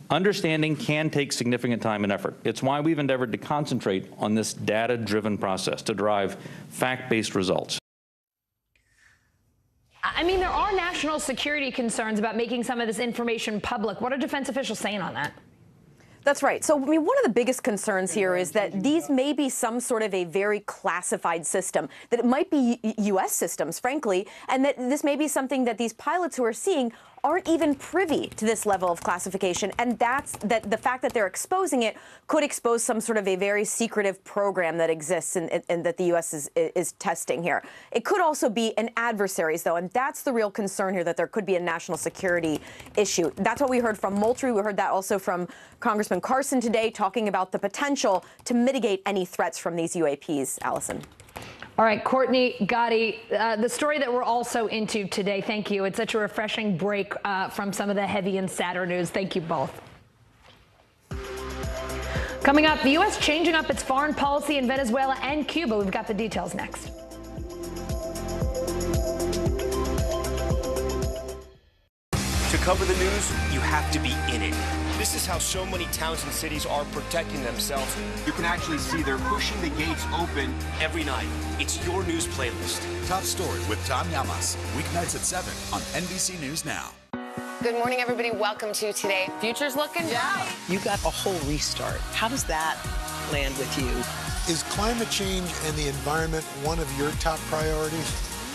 understanding can take significant time and effort. It's why we've endeavored to concentrate on this data-driven process to drive fact-based results. I mean, there are national security concerns about making some of this information public. What are defense officials saying on that? That's right. So, I mean, one of the biggest concerns here is that these may be some sort of a very classified system, that it might be U.S. systems, frankly, and that this may be something that these pilots who are seeing aren't even privy to this level of classification. And the fact that they're exposing it could expose some sort of a very secretive program that exists and that the U.S. is testing here. It could also be an adversaries, though, and that's the real concern here, that there could be a national security issue. That's what we heard from Moultrie. We heard that also from Congressman Carson today, talking about the potential to mitigate any threats from these UAPs. Allison. All right, Courtney, Gotti, the story that we're also into today, thank you. It's such a refreshing break from some of the heavy and sadder news. Thank you both. Coming up, the U.S. changing up its foreign policy in Venezuela and Cuba. We've got the details next. To cover the news, you have to be in it. This is how so many towns and cities are protecting themselves. You can actually see they're pushing the gates open every night. It's your news playlist. Top Story with Tom Llamas, weeknights at 7 on NBC News Now. Good morning, everybody. Welcome to Today. Future's looking bright. You got a whole restart. How does that land with you? Is climate change and the environment one of your top priorities?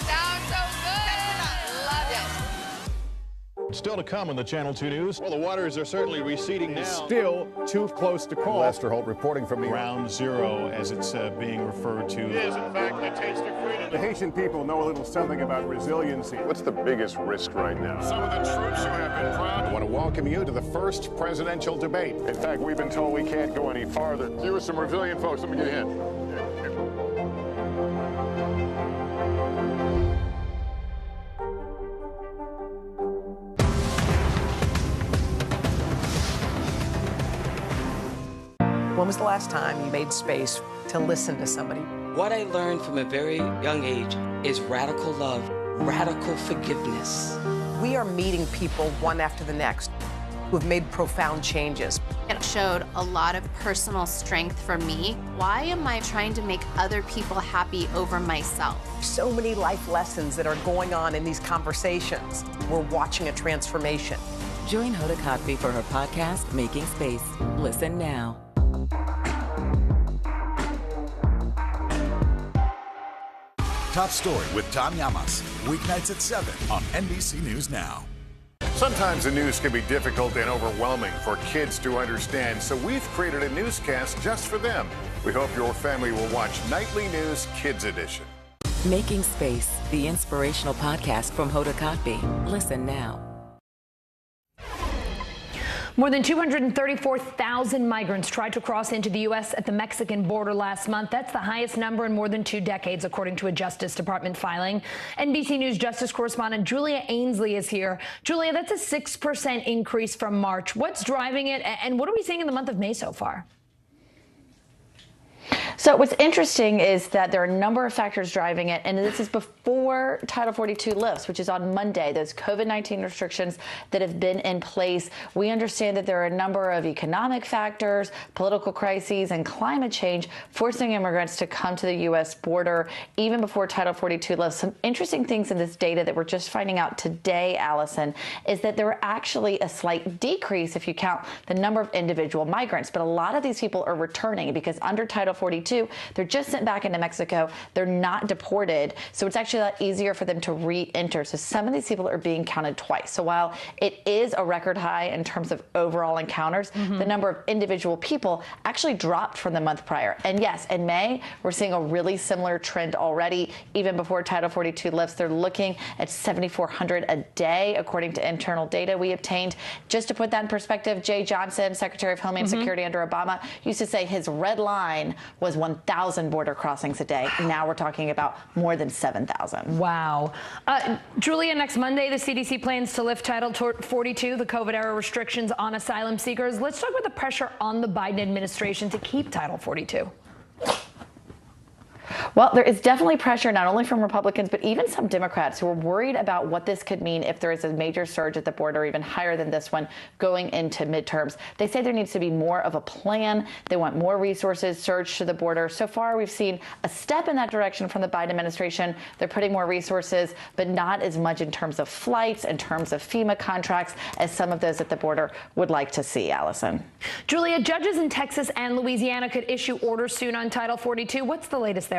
Sounds so good. Love it. Still to come on the Channel 2 News. Well, the waters are certainly receding now. Still too close to call. Lester Holt reporting from the Ground Zero, as it's being referred to. It is, in fact, the taste of freedom. The Haitian people know a little something about resiliency. What's the biggest risk right now? Some of the troops who have been proud. I want to welcome you to the first presidential debate. In fact, we've been told we can't go any farther. You with some resilient folks, let me get a hint. When was the last time you made space to listen to somebody? What I learned from a very young age is radical love, radical forgiveness. We are meeting people one after the next who have made profound changes. It showed a lot of personal strength for me. Why am I trying to make other people happy over myself? So many life lessons that are going on in these conversations. We're watching a transformation. Join Hoda Kotb for her podcast, Making Space. Listen now. Top Story with Tom Llamas, weeknights at 7 on NBC News Now. Sometimes the news can be difficult and overwhelming for kids to understand, so we've created a newscast just for them. We hope your family will watch Nightly News Kids Edition. Making Space, the inspirational podcast from Hoda Kotb. Listen now. More than 234,000 migrants tried to cross into the U.S. at the Mexican border last month. That's the highest number in more than 2 decades, according to a Justice Department filing. NBC News Justice correspondent Julia Ainsley is here. Julia, that's a 6% increase from March. What's driving it, and what are we seeing in the month of May so far? So what's interesting is that there are a number of factors driving it, and this is before Title 42 lifts, which is on Monday, those COVID-19 restrictions that have been in place. We understand that there are a number of economic factors, political crises, and climate change forcing immigrants to come to the U.S. border even before Title 42 lifts. Some interesting things in this data that we're just finding out today, Allison, is that there were actually a slight decrease if you count the number of individual migrants, but a lot of these people are returning because under Title 42, they're just sent back into Mexico. They're not deported. So it's actually a lot easier for them to re-enter. So some of these people are being counted twice. So while it is a record high in terms of overall encounters, the number of individual people actually dropped from the month prior. And yes, in May, we're seeing a really similar trend already. Even before Title 42 lifts, they're looking at 7,400 a day, according to internal data we obtained. Just to put that in perspective, Jay Johnson, Secretary of Homeland Security under Obama, used to say his red line was 1,000 border crossings a day. Now we're talking about more than 7,000. Wow. Julia, next Monday, the CDC plans to lift Title 42, the COVID-era restrictions on asylum seekers. Let's talk about the pressure on the Biden administration to keep Title 42. Well, there is definitely pressure not only from Republicans, but even some Democrats who are worried about what this could mean if there is a major surge at the border, even higher than this one, going into midterms. They say there needs to be more of a plan. They want more resources surged to the border. So far, we've seen a step in that direction from the Biden administration. They're putting more resources, but not as much in terms of flights, in terms of FEMA contracts, as some of those at the border would like to see, Allison. Julia, judges in Texas and Louisiana could issue orders soon on Title 42. What's the latest there?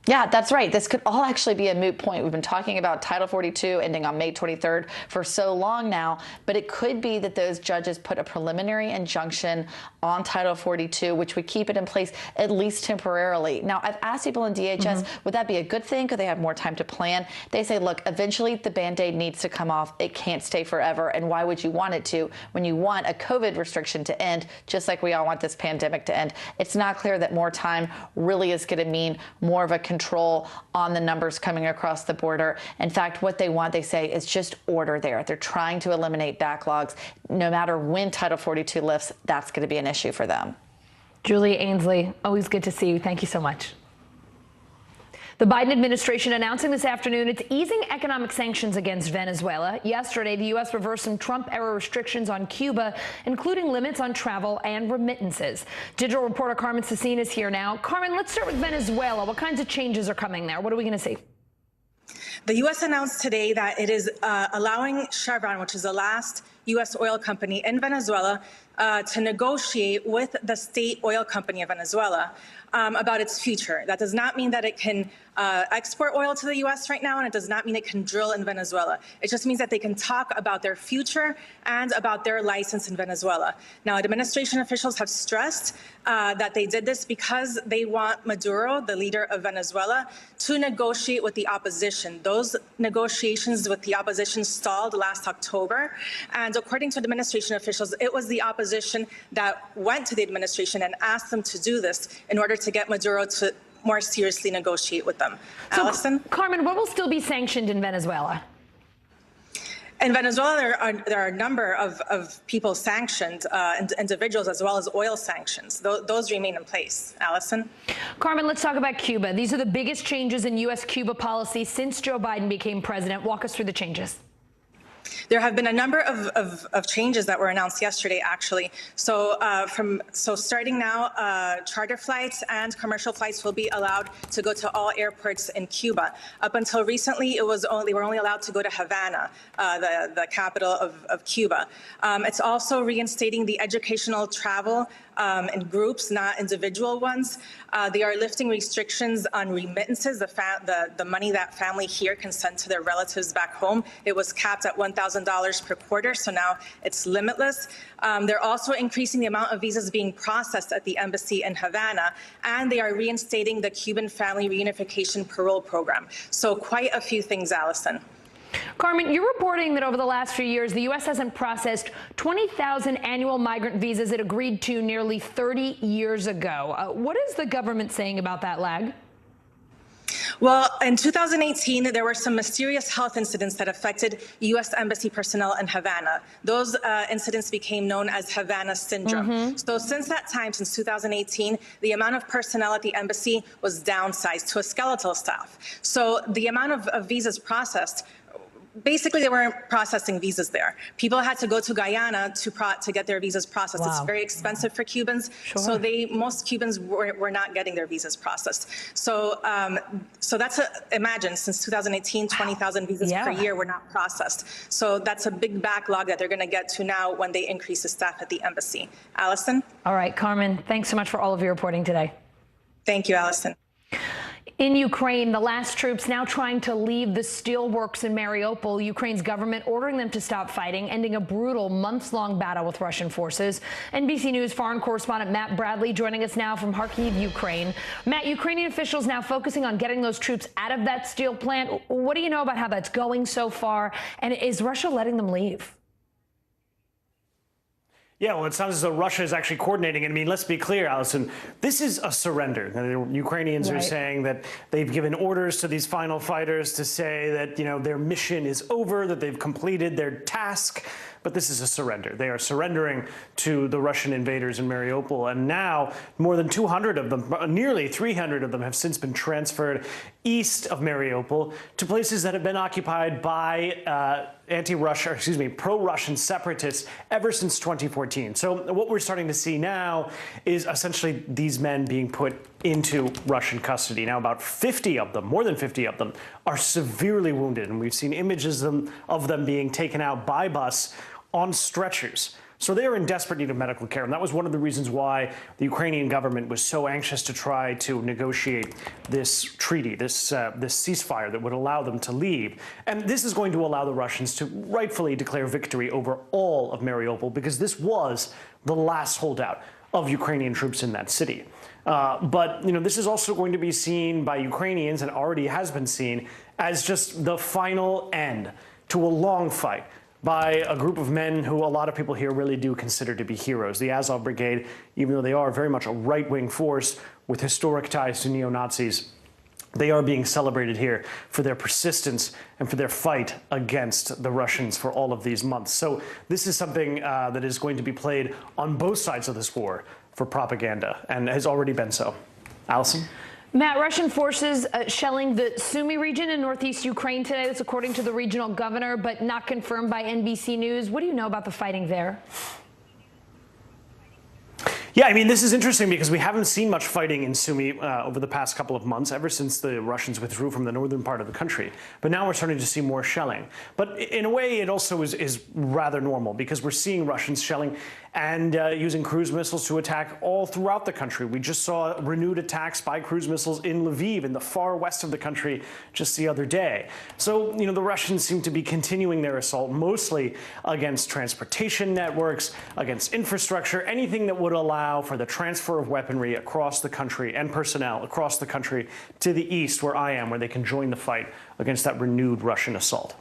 Yeah, that's right. This could all actually be a moot point. We've been talking about Title 42 ending on May 23rd for so long now, but it could be that those judges put a preliminary injunction on Title 42, which would keep it in place at least temporarily. Now, I've asked people in DHS, would that be a good thing? Could they have more time to plan? They say, look, eventually the Band-Aid needs to come off. It can't stay forever. And why would you want it to when you want a COVID restriction to end, just like we all want this pandemic to end? It's not clear that more time really is going to mean more of a control on the numbers coming across the border. In fact, what they want, they say, is just order there. They're trying to eliminate backlogs. No matter when Title 42 lifts, that's going to be an issue for them. Julia Ainsley, always good to see you. Thank you so much. The Biden administration announcing this afternoon it's easing economic sanctions against Venezuela. Yesterday, the U.S. reversed some Trump-era restrictions on Cuba, including limits on travel and remittances. Digital reporter Carmen Cecine is here now. Carmen, let's start with Venezuela. What kinds of changes are coming there? What are we going to see? The U.S. announced today that it is allowing Chevron, which is the last U.S. oil company in Venezuela, to negotiate with the state oil company of Venezuela about its future. That does not mean that it can export oil to the U.S. right now, and it does not mean it can drill in Venezuela. It just means that they can talk about their future and about their license in Venezuela. Now, administration officials have stressed that they did this because they want Maduro, the leader of Venezuela, to negotiate with the opposition. Those negotiations with the opposition stalled last October, and according to administration officials, it was the opposition that went to the administration and asked them to do this in order to get Maduro to more seriously negotiate with them. So, Allison? Carmen, what will still be sanctioned in Venezuela? In Venezuela, there are a number of people sanctioned, individuals as well as oil sanctions. Those remain in place. Allison? Carmen, let's talk about Cuba. These are the biggest changes in U.S.-Cuba policy since Joe Biden became president. Walk us through the changes. There have been a number of changes that were announced yesterday, actually. So starting now, charter flights and commercial flights will be allowed to go to all airports in Cuba. Up until recently, they were only allowed to go to Havana, the capital of Cuba. It's also reinstating the educational travel in groups, not individual ones. They are lifting restrictions on remittances, the money that family here can send to their relatives back home. It was capped at $1,000 per quarter, so now it's limitless. They're also increasing the amount of visas being processed at the embassy in Havana, and they are reinstating the Cuban Family Reunification Parole Program. So quite a few things, Allison. Carmen, you're reporting that over the last few years, the U.S. hasn't processed 20,000 annual migrant visas it agreed to nearly 30 years ago. What is the government saying about that lag? Well, in 2018, there were some mysterious health incidents that affected U.S. Embassy personnel in Havana. Those incidents became known as Havana Syndrome. So since that time, since 2018, the amount of personnel at the embassy was downsized to a skeletal staff. So the amount of visas processed, basically, they weren't processing visas there. People had to go to Guyana to get their visas processed. Wow. It's very expensive for Cubans, so most Cubans were not getting their visas processed. So that's imagine since 2018, 20,000 visas per year were not processed. So that's a big backlog that they're going to get to now when they increase the staff at the embassy. Allison? All right, Carmen, thanks so much for all of your reporting today. Thank you, Allison. In Ukraine, the last troops now trying to leave the steelworks in Mariupol, Ukraine's government ordering them to stop fighting, ending a brutal months-long battle with Russian forces. NBC News foreign correspondent Matt Bradley joining us now from Kharkiv, Ukraine. Matt, Ukrainian officials now focusing on getting those troops out of that steel plant. What do you know about how that's going so far? And is Russia letting them leave? Yeah, well, it sounds as though Russia is actually coordinating. I mean, let's be clear, Allison, this is a surrender. The Ukrainians are saying that they've given orders to these final fighters to say that, you know, their mission is over, that they've completed their task. But this is a surrender. They are surrendering to the Russian invaders in Mariupol. And now more than 200 of them, nearly 300 of them have since been transferred east of Mariupol to places that have been occupied by pro-Russian separatists ever since 2014. So what we're starting to see now is essentially these men being put into Russian custody. Now about 50 of them, more than 50 of them, are severely wounded. And we've seen images of them being taken out by bus on stretchers. So they are in desperate need of medical care. And that was one of the reasons why the Ukrainian government was so anxious to try to negotiate this treaty, this ceasefire that would allow them to leave. And this is going to allow the Russians to rightfully declare victory over all of Mariupol, because this was the last holdout of Ukrainian troops in that city. But, you know, this is also going to be seen by Ukrainians, and already has been seen, as just the final end to a long fight by a group of men who a lot of people here really do consider to be heroes. The Azov Brigade, even though they are very much a right-wing force with historic ties to neo-Nazis, they are being celebrated here for their persistence and for their fight against the Russians for all of these months. So this is something that is going to be played on both sides of this war for propaganda, and has already been so. Allison? Matt, Russian forces shelling the Sumy region in northeast Ukraine today. That's according to the regional governor, but not confirmed by NBC News. What do you know about the fighting there? Yeah, I mean, this is interesting because we haven't seen much fighting in Sumy over the past couple of months, ever since the Russians withdrew from the northern part of the country. But now we're starting to see more shelling. But in a way, it also is rather normal, because we're seeing Russians shelling and using cruise missiles to attack all throughout the country. We just saw renewed attacks by cruise missiles in Lviv, in the far west of the country, just the other day. So, you know, the Russians seem to be continuing their assault, mostly against transportation networks, against infrastructure, anything that would allow for the transfer of weaponry across the country and personnel across the country to the east, where I am, where they can join the fight against that renewed Russian assault.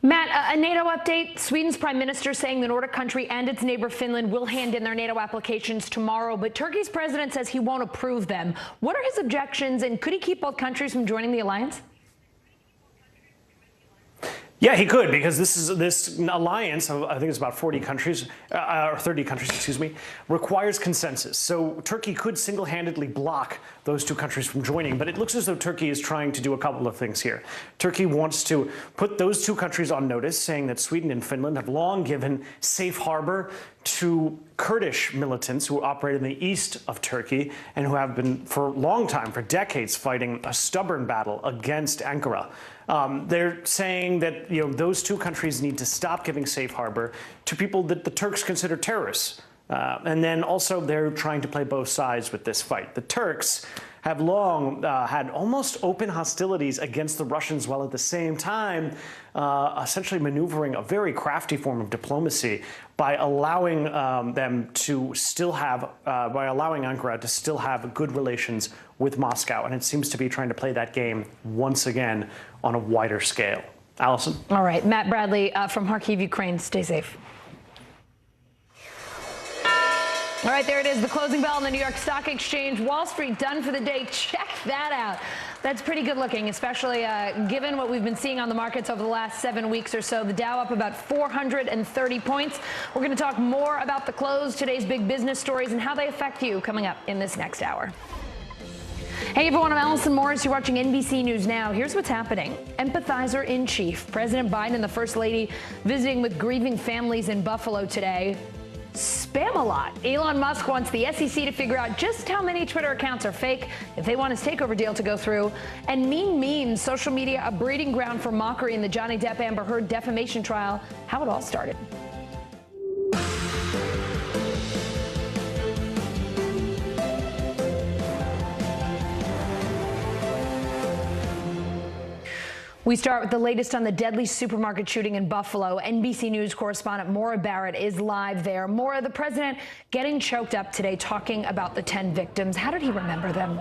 Matt, a NATO update. Sweden's prime minister saying the Nordic country and its neighbor Finland will hand in their NATO applications tomorrow, but Turkey's president says he won't approve them. What are his objections, and could he keep both countries from joining the alliance? Yeah, he could, because this alliance of, I think it's about 40 countries, or 30 countries, excuse me, requires consensus. So Turkey could single-handedly block those two countries from joining, but it looks as though Turkey is trying to do a couple of things here. Turkey wants to put those two countries on notice, saying that Sweden and Finland have long given safe harbor to Kurdish militants who operate in the east of Turkey and who have been for a long time, for decades, fighting a stubborn battle against Ankara. They're saying that, you know, those two countries need to stop giving safe harbor to people that the Turks consider terrorists. And then also they're trying to play both sides with this fight. The Turks have long had almost open hostilities against the Russians, while at the same time essentially maneuvering a very crafty form of diplomacy by allowing them to still have, by allowing Ankara to still have good relations with Moscow. And it seems to be trying to play that game once again on a wider scale. Allison? All right. Matt Bradley from Kharkiv, Ukraine. Stay safe. All right, there it is, the closing bell on the New York Stock Exchange. Wall Street done for the day. Check that out. That's pretty good looking, especially given what we've been seeing on the markets over the last 7 weeks or so. The Dow up about 430 points. We're going to talk more about the close, today's big business stories, and how they affect you coming up in this next hour. Hey everyone, I'm Allison Morris. You're watching NBC News Now. Here's what's happening. Empathizer in chief, President Biden and the First Lady visiting with grieving families in Buffalo today. Spam-a-lot. Elon Musk wants the SEC to figure out just how many Twitter accounts are fake if they want his takeover deal to go through. And mean memes, social media a breeding ground for mockery in the Johnny Depp Amber Heard defamation trial. How it all started. We start with the latest on the deadly supermarket shooting in Buffalo. NBC News correspondent Maura Barrett is live there. Maura, the president getting choked up today talking about the 10 victims. How did he remember them?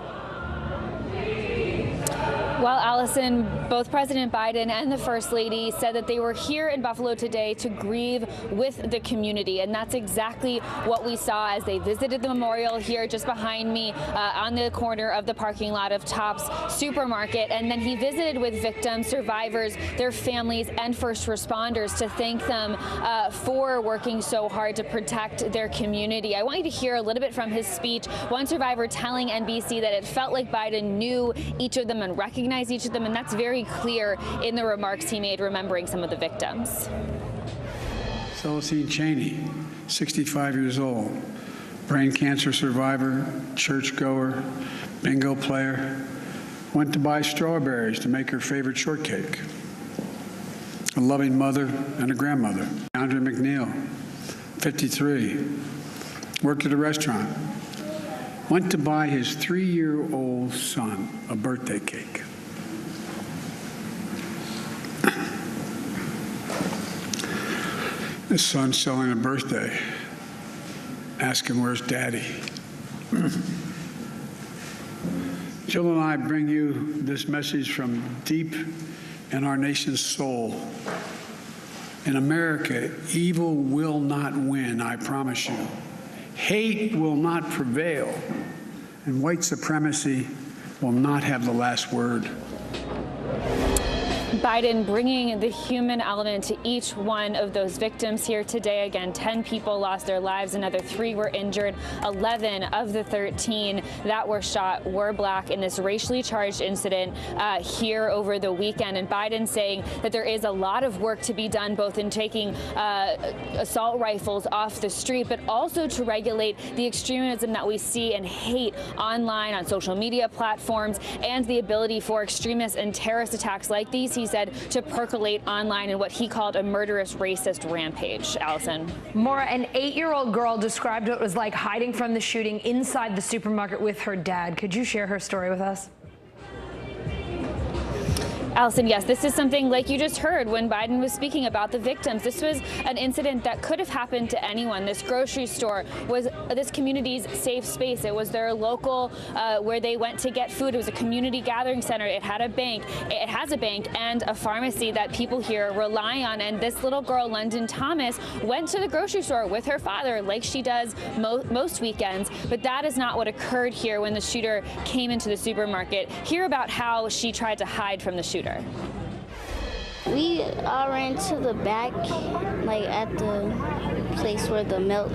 Well, Allison, both President Biden and the First Lady said that they were here in Buffalo today to grieve with the community. And that's exactly what we saw as they visited the memorial here just behind me on the corner of the parking lot of Tops Supermarket. And then he visited with victims, survivors, their families, and first responders to thank them for working so hard to protect their community. I want you to hear a little bit from his speech. One survivor telling NBC that it felt like Biden knew each of them and recognized each of them, and that's very clear in the remarks he made remembering some of the victims. Celestine Cheney, 65 years old, brain cancer survivor, churchgoer, bingo player, went to buy strawberries to make her favorite shortcake. A loving mother and a grandmother. Andre McNeil, 53, worked at a restaurant, went to buy his 3-year-old son a birthday cake. His son's selling a birthday. Ask him, where's Daddy? Jill and I bring you this message from deep in our nation's soul. In America, evil will not win, I promise you. Hate will not prevail, and white supremacy will not have the last word. Biden bringing the human element to each one of those victims here today. Again, 10 people lost their lives, another 3 were injured. 11 of the 13 that were shot were black in this racially charged incident here over the weekend. And Biden saying that there is a lot of work to be done, both in taking assault rifles off the street, but also to regulate the extremism that we see and hate online on social media platforms, and the ability for extremists and terrorist attacks like these, he said, to percolate online in what he called a murderous racist rampage. Allison. Maura, an 8-year-old girl described what it was like hiding from the shooting inside the supermarket with her dad. Could you share her story with us? Allison, yes, this is something like you just heard when Biden was speaking about the victims. This was an incident that could have happened to anyone. This grocery store was this community's safe space. It was their local where they went to get food. It was a community gathering center. It had a bank. It has a bank and a pharmacy that people here rely on. And this little girl, London Thomas, went to the grocery store with her father like she does most weekends. But that is not what occurred here when the shooter came into the supermarket. Hear about how she tried to hide from the shooter. We all ran to the back, like at the place where the milk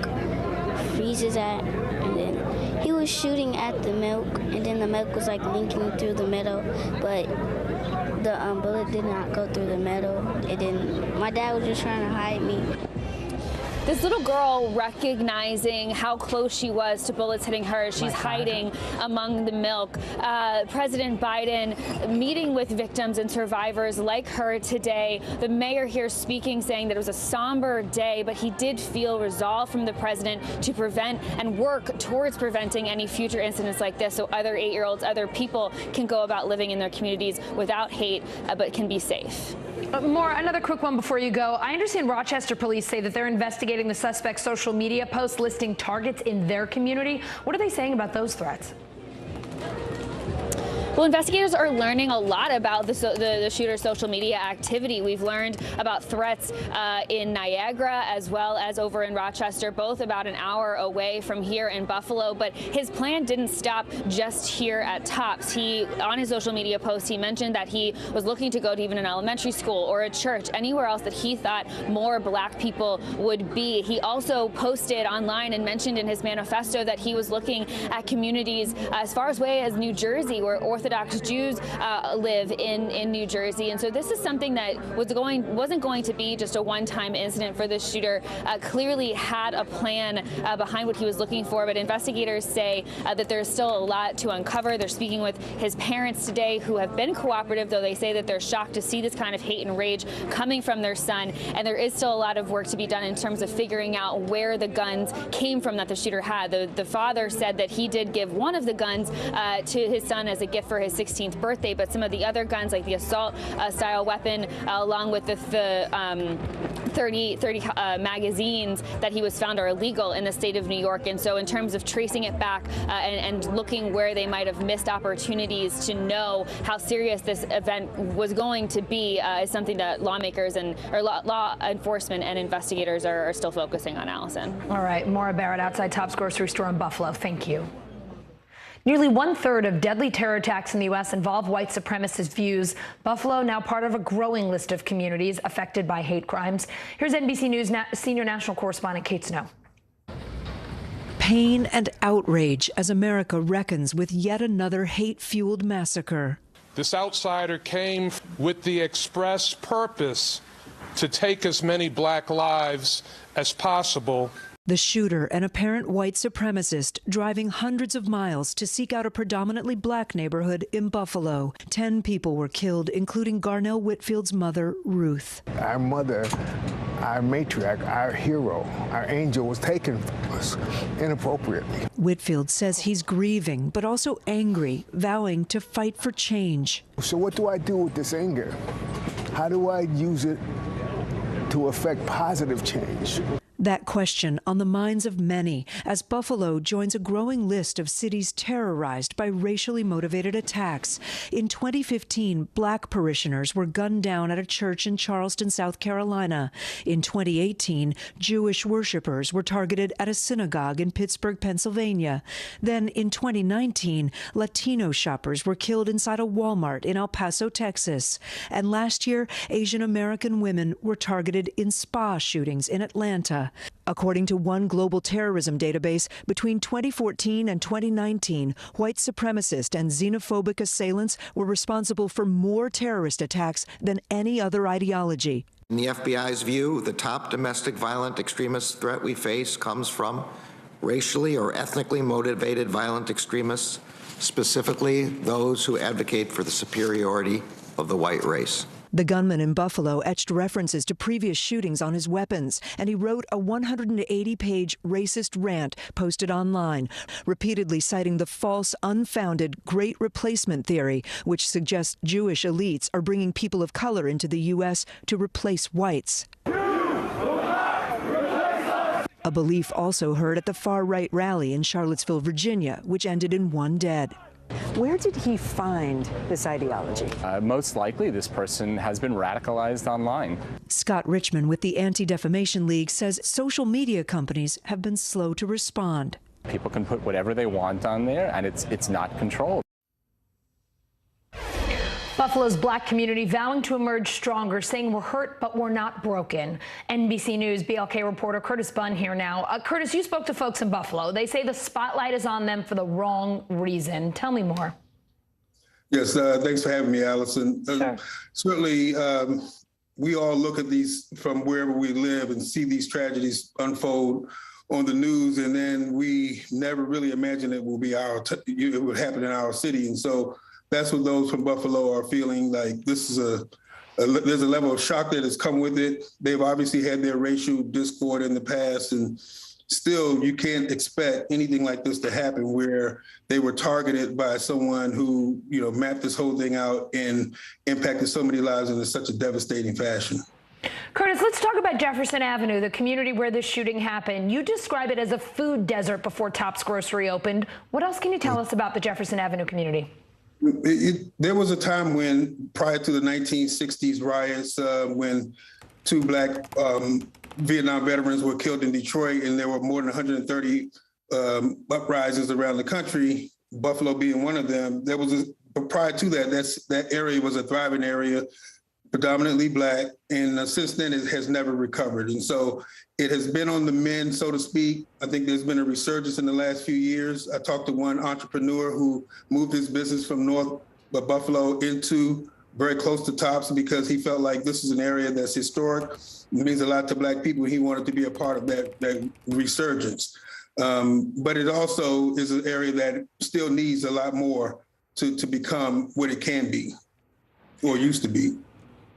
freezes at, and then he was shooting at the milk, and then the milk was like linking through the metal, but the bullet did not go through the metal. And then my dad was just trying to hide me. This little girl recognizing how close she was to bullets hitting her. She's hiding among the milk. President Biden meeting with victims and survivors like her today. The mayor here speaking, saying that it was a somber day, but he did feel resolve from the president to prevent and work towards preventing any future incidents like this, so other 8-year-olds, other people can go about living in their communities without hate, but can be safe. Maura, another quick one before you go. I understand Rochester police say that they're investigating the suspect's social media posts listing targets in their community. What are they saying about those threats? Well, investigators are learning a lot about the shooter's social media activity. We've learned about threats in Niagara as well as over in Rochester, both about an hour away from here in Buffalo. But his plan didn't stop just here at Tops. On his social media post, he mentioned that he was looking to go to even an elementary school or a church, anywhere else that he thought more black people would be. He also posted online and mentioned in his manifesto that he was looking at communities as far away as New Jersey, where Orthodox Jews live in New Jersey. And so this is something that wasn't going to be just a one-time incident for this shooter. Clearly had a plan behind what he was looking for, but investigators say that there's still a lot to uncover. They're speaking with his parents today, who have been cooperative, though they say that they're shocked to see this kind of hate and rage coming from their son. And there is still a lot of work to be done in terms of figuring out where the guns came from that the shooter had. The father said that he did give one of the guns to his son as a gift for his 16th birthday, but some of the other guns, like the assault style weapon, along with the 30 magazines that he was found, are illegal in the state of New York. And so in terms of tracing it back and looking where they might have missed opportunities to know how serious this event was going to be is something that lawmakers or law enforcement and investigators are still focusing on, Allison. All right, Maura Barrett outside Tops grocery store in Buffalo. Thank you. Nearly 1/3 of deadly terror attacks in the U.S. involve white supremacist views. Buffalo now part of a growing list of communities affected by hate crimes. Here's NBC News senior national correspondent Kate Snow. Pain and outrage as America reckons with yet another hate-fueled massacre. This outsider came with the express purpose to take as many black lives as possible. The shooter, an apparent white supremacist, driving hundreds of miles to seek out a predominantly black neighborhood in Buffalo. 10 people were killed, including Garnell Whitfield's mother, Ruth. Our mother, our matriarch, our hero, our angel was taken from us inappropriately. Whitfield says he's grieving, but also angry, vowing to fight for change. So what do I do with this anger? How do I use it to affect positive change? That question on the minds of many as Buffalo joins a growing list of cities terrorized by racially motivated attacks. In 2015, black parishioners were gunned down at a church in Charleston, South Carolina. In 2018, Jewish worshipers were targeted at a synagogue in Pittsburgh, Pennsylvania. Then in 2019, Latino shoppers were killed inside a Walmart in El Paso, Texas. And last year, Asian American women were targeted in spa shootings in Atlanta. According to one global terrorism database, between 2014 and 2019, white supremacist and xenophobic assailants were responsible for more terrorist attacks than any other ideology. In the FBI's view, the top domestic violent extremist threat we face comes from racially or ethnically motivated violent extremists, specifically those who advocate for the superiority of the white race. The gunman in Buffalo etched references to previous shootings on his weapons, and he wrote a 180-page racist rant posted online, repeatedly citing the false, unfounded Great Replacement theory, which suggests Jewish elites are bringing people of color into the U.S. to replace whites. A belief also heard at the far-right rally in Charlottesville, Virginia, which ended in 1 dead. Where did he find this ideology? Most likely, this person has been radicalized online. Scott Richmond with the Anti-Defamation League says social media companies have been slow to respond. People can put whatever they want on there, and it's not controlled. Buffalo's black community vowing to emerge stronger, saying we're hurt, but we're not broken. NBC News BLK reporter Curtis Bunn here now. Curtis, you spoke to folks in Buffalo. They say the spotlight is on them for the wrong reason. Tell me more. Yes, thanks for having me, Allison. Sure. Certainly, we all look at these from wherever we live and see these tragedies unfold on the news, and then we never really imagine it will be it would happen in our city. And so that's what those from Buffalo are feeling like. This is there's a level of shock that has come with it. They've obviously had their racial discord in the past, and still you can't expect anything like this to happen where they were targeted by someone who, mapped this whole thing out and impacted so many lives in such a devastating fashion. Curtis, let's talk about Jefferson Avenue, the community where this shooting happened. You describe it as a food desert before Tops Grocery opened. What else can you tell us about the Jefferson Avenue community? There was a time when, prior to the 1960s riots, when 2 Black Vietnam veterans were killed in Detroit, and there were more than 130 uprisings around the country, Buffalo being one of them. But prior to that, that area was a thriving area, predominantly Black, and since then it has never recovered. And so it has been on the mend, so to speak. I think there's been a resurgence in the last few years. I talked to one entrepreneur who moved his business from North Buffalo into very close to Tops because he felt like this is an area that's historic. It means a lot to Black people. He wanted to be a part of that resurgence. But it also is an area that still needs a lot more to become what it can be or used to be.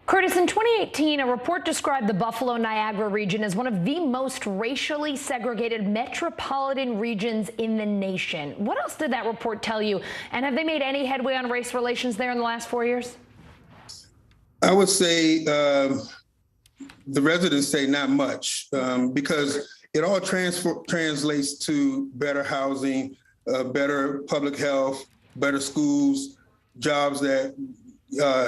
Curtis, in 2018, a report described the Buffalo-Niagara region as one of the most racially segregated metropolitan regions in the nation. What else did that report tell you? And have they made any headway on race relations there in the last 4 years? I would say the residents say not much because it all translates to better housing, better public health, better schools, jobs that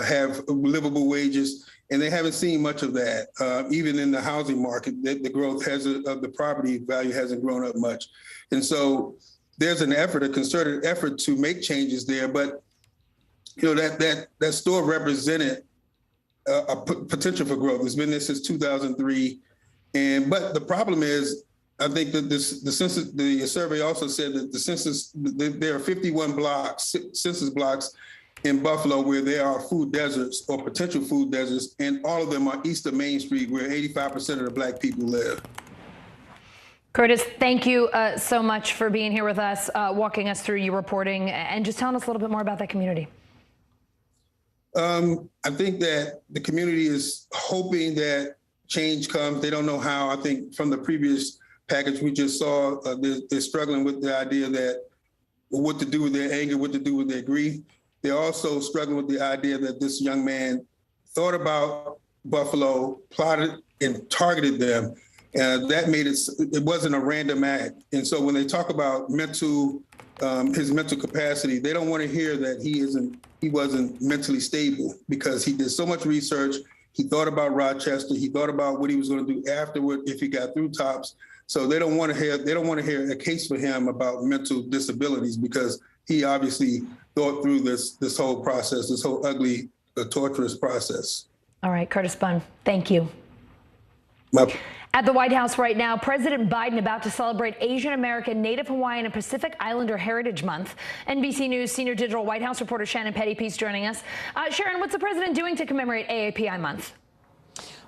have livable wages, and they haven't seen much of that. Even in the housing market, the growth of the property value hasn't grown up much. And so there's a concerted effort to make changes there, but that store represented a potential for growth. It's been there since 2003. But the problem is, I think that the survey also said that there are 51 census blocks in Buffalo where there are food deserts or potential food deserts, and all of them are east of Main Street where 85% of the Black people live. Curtis, thank you so much for being here with us, walking us through your reporting, and just telling us a little bit more about that community. I think that the community is hoping that change comes. They don't know how. I think from the previous package we just saw, they're struggling with the idea that what to do with their anger, what to do with their grief. They're also struggling with the idea that this young man thought about Buffalo, plotted and targeted them. That made it wasn't a random act. And so when they talk about his mental capacity, they don't want to hear that he wasn't mentally stable because he did so much research. He thought about Rochester. He thought about what he was going to do afterward if he got through Tops. So they don't want to hear a case for him about mental disabilities because he obviously thought through this whole process, this whole ugly, torturous process. All right, Curtis Bunn, thank you. At the White House right now, President Biden about to celebrate Asian American, Native Hawaiian, and Pacific Islander Heritage Month. NBC News senior digital White House reporter Shannon Pettypiece joining us. Sharon, what's the president doing to commemorate AAPI month?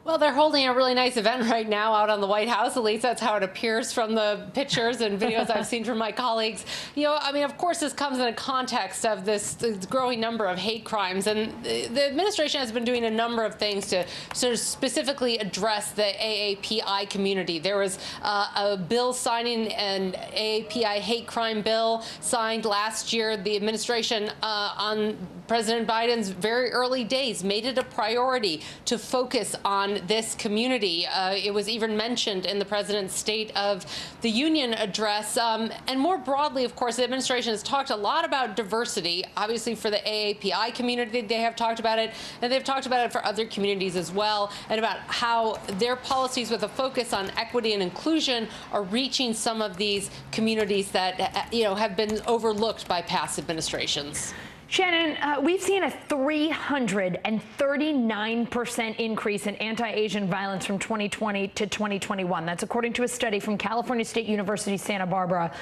Well, they're holding a really nice event right now out on the White House. At least that's how it appears from the pictures and videos I've seen from my colleagues. I mean, of course, this comes in a context of this growing number of hate crimes. And the administration has been doing a number of things to sort of specifically address the AAPI community. There was a bill signing an AAPI hate crime bill signed last year. The administration on President Biden's very early days made it a priority to focus on this community. It was even mentioned in the president's State of the Union address. And more broadly, of course, the administration has talked a lot about diversity. Obviously, for the AAPI community, they have talked about it, and they've talked about it for other communities as well, and about how their policies with a focus on equity and inclusion are reaching some of these communities that have been overlooked by past administrations. Shannon, we've seen a 339% increase in anti-Asian violence from 2020 to 2021. That's according to a study from California State University, Santa Barbara.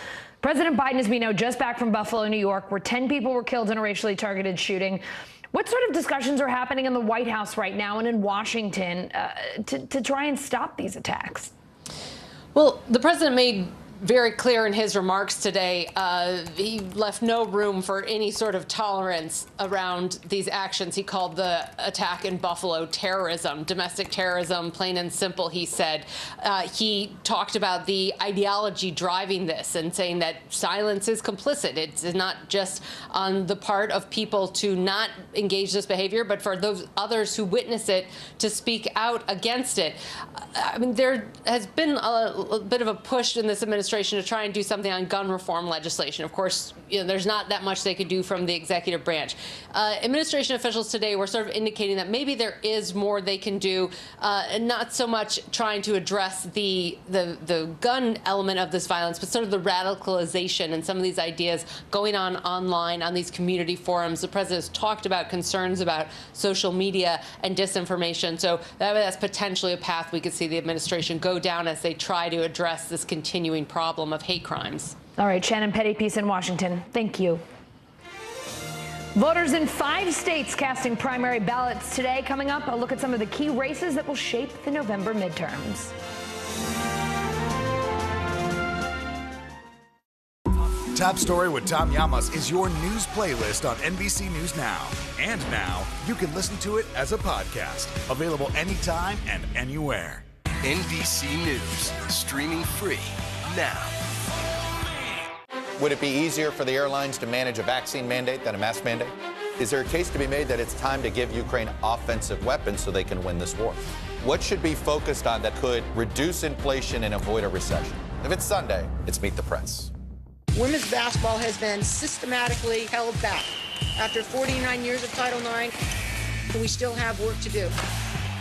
President Biden, as we know, just back from Buffalo, New York, where 10 people were killed in a racially targeted shooting. What sort of discussions are happening in the White House right now and in Washington to try and stop these attacks? Well, the president made very clear in his remarks today. He left no room for any sort of tolerance around these actions. He called the attack in Buffalo terrorism, domestic terrorism, plain and simple, he said. He talked about the ideology driving this and saying that silence is complicit. It's not just on the part of people to not engage this behavior, but for those others who witness it to speak out against it. I mean, there has been a bit of a push in this administration administration to try and do something on gun reform legislation. Of course, there's not that much they could do from the executive branch. Administration officials today were sort of indicating that maybe there is more they can do, and not so much trying to address the gun element of this violence, but sort of the radicalization and some of these ideas going on online on these community forums. The president has talked about concerns about social media and disinformation. So that's potentially a path we could see the administration go down as they try to address this continuing problem of hate crimes. All right, Shannon Pettypiece in Washington. Thank you. Voters in 5 states casting primary ballots today. Coming up, a look at some of the key races that will shape the November midterms. Top Story with Tom Llamas is your news playlist on NBC News Now. And now, you can listen to it as a podcast. Available anytime and anywhere. NBC News, streaming free now. Would it be easier for the airlines to manage a vaccine mandate than a mask mandate? Is there a case to be made that it's time to give Ukraine offensive weapons so they can win this war? What should be focused on that could reduce inflation and avoid a recession? If it's Sunday, it's Meet the Press. Women's basketball has been systematically held back. After 49 years of Title IX, we still have work to do.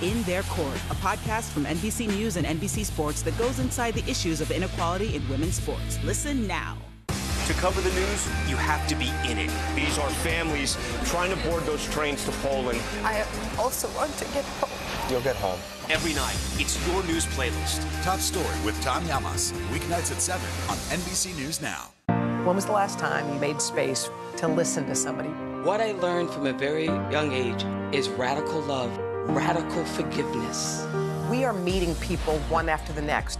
In Their Court, a podcast from NBC News and NBC Sports that goes inside the issues of inequality in women's sports. Listen now. To cover the news, you have to be in it. These are families trying to board those trains to Poland. I also want to get home. You'll get home. Every night, it's your news playlist. Top Story with Tom Llamas, weeknights at 7 on NBC News Now. When was the last time you made space to listen to somebody? What I learned from a very young age is radical love, radical forgiveness. We are meeting people one after the next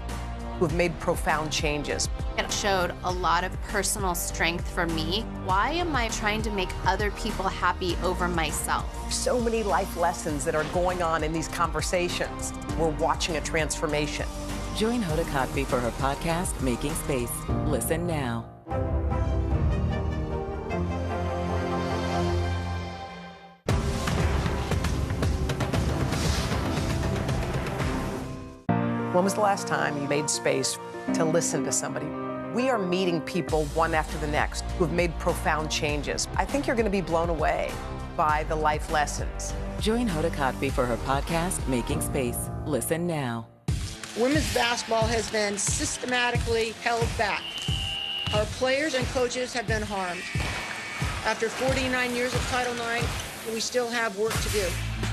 who have made profound changes. It showed a lot of personal strength for me. Why am I trying to make other people happy over myself? So many life lessons that are going on in these conversations. We're watching a transformation. Join Hoda Kotb for her podcast, Making Space. Listen now. When was the last time you made space to listen to somebody? We are meeting people one after the next who have made profound changes. I think you're going to be blown away by the life lessons. Join Hoda Kotb for her podcast, Making Space. Listen now. Women's basketball has been systematically held back. Our players and coaches have been harmed. After 49 years of Title IX, we still have work to do.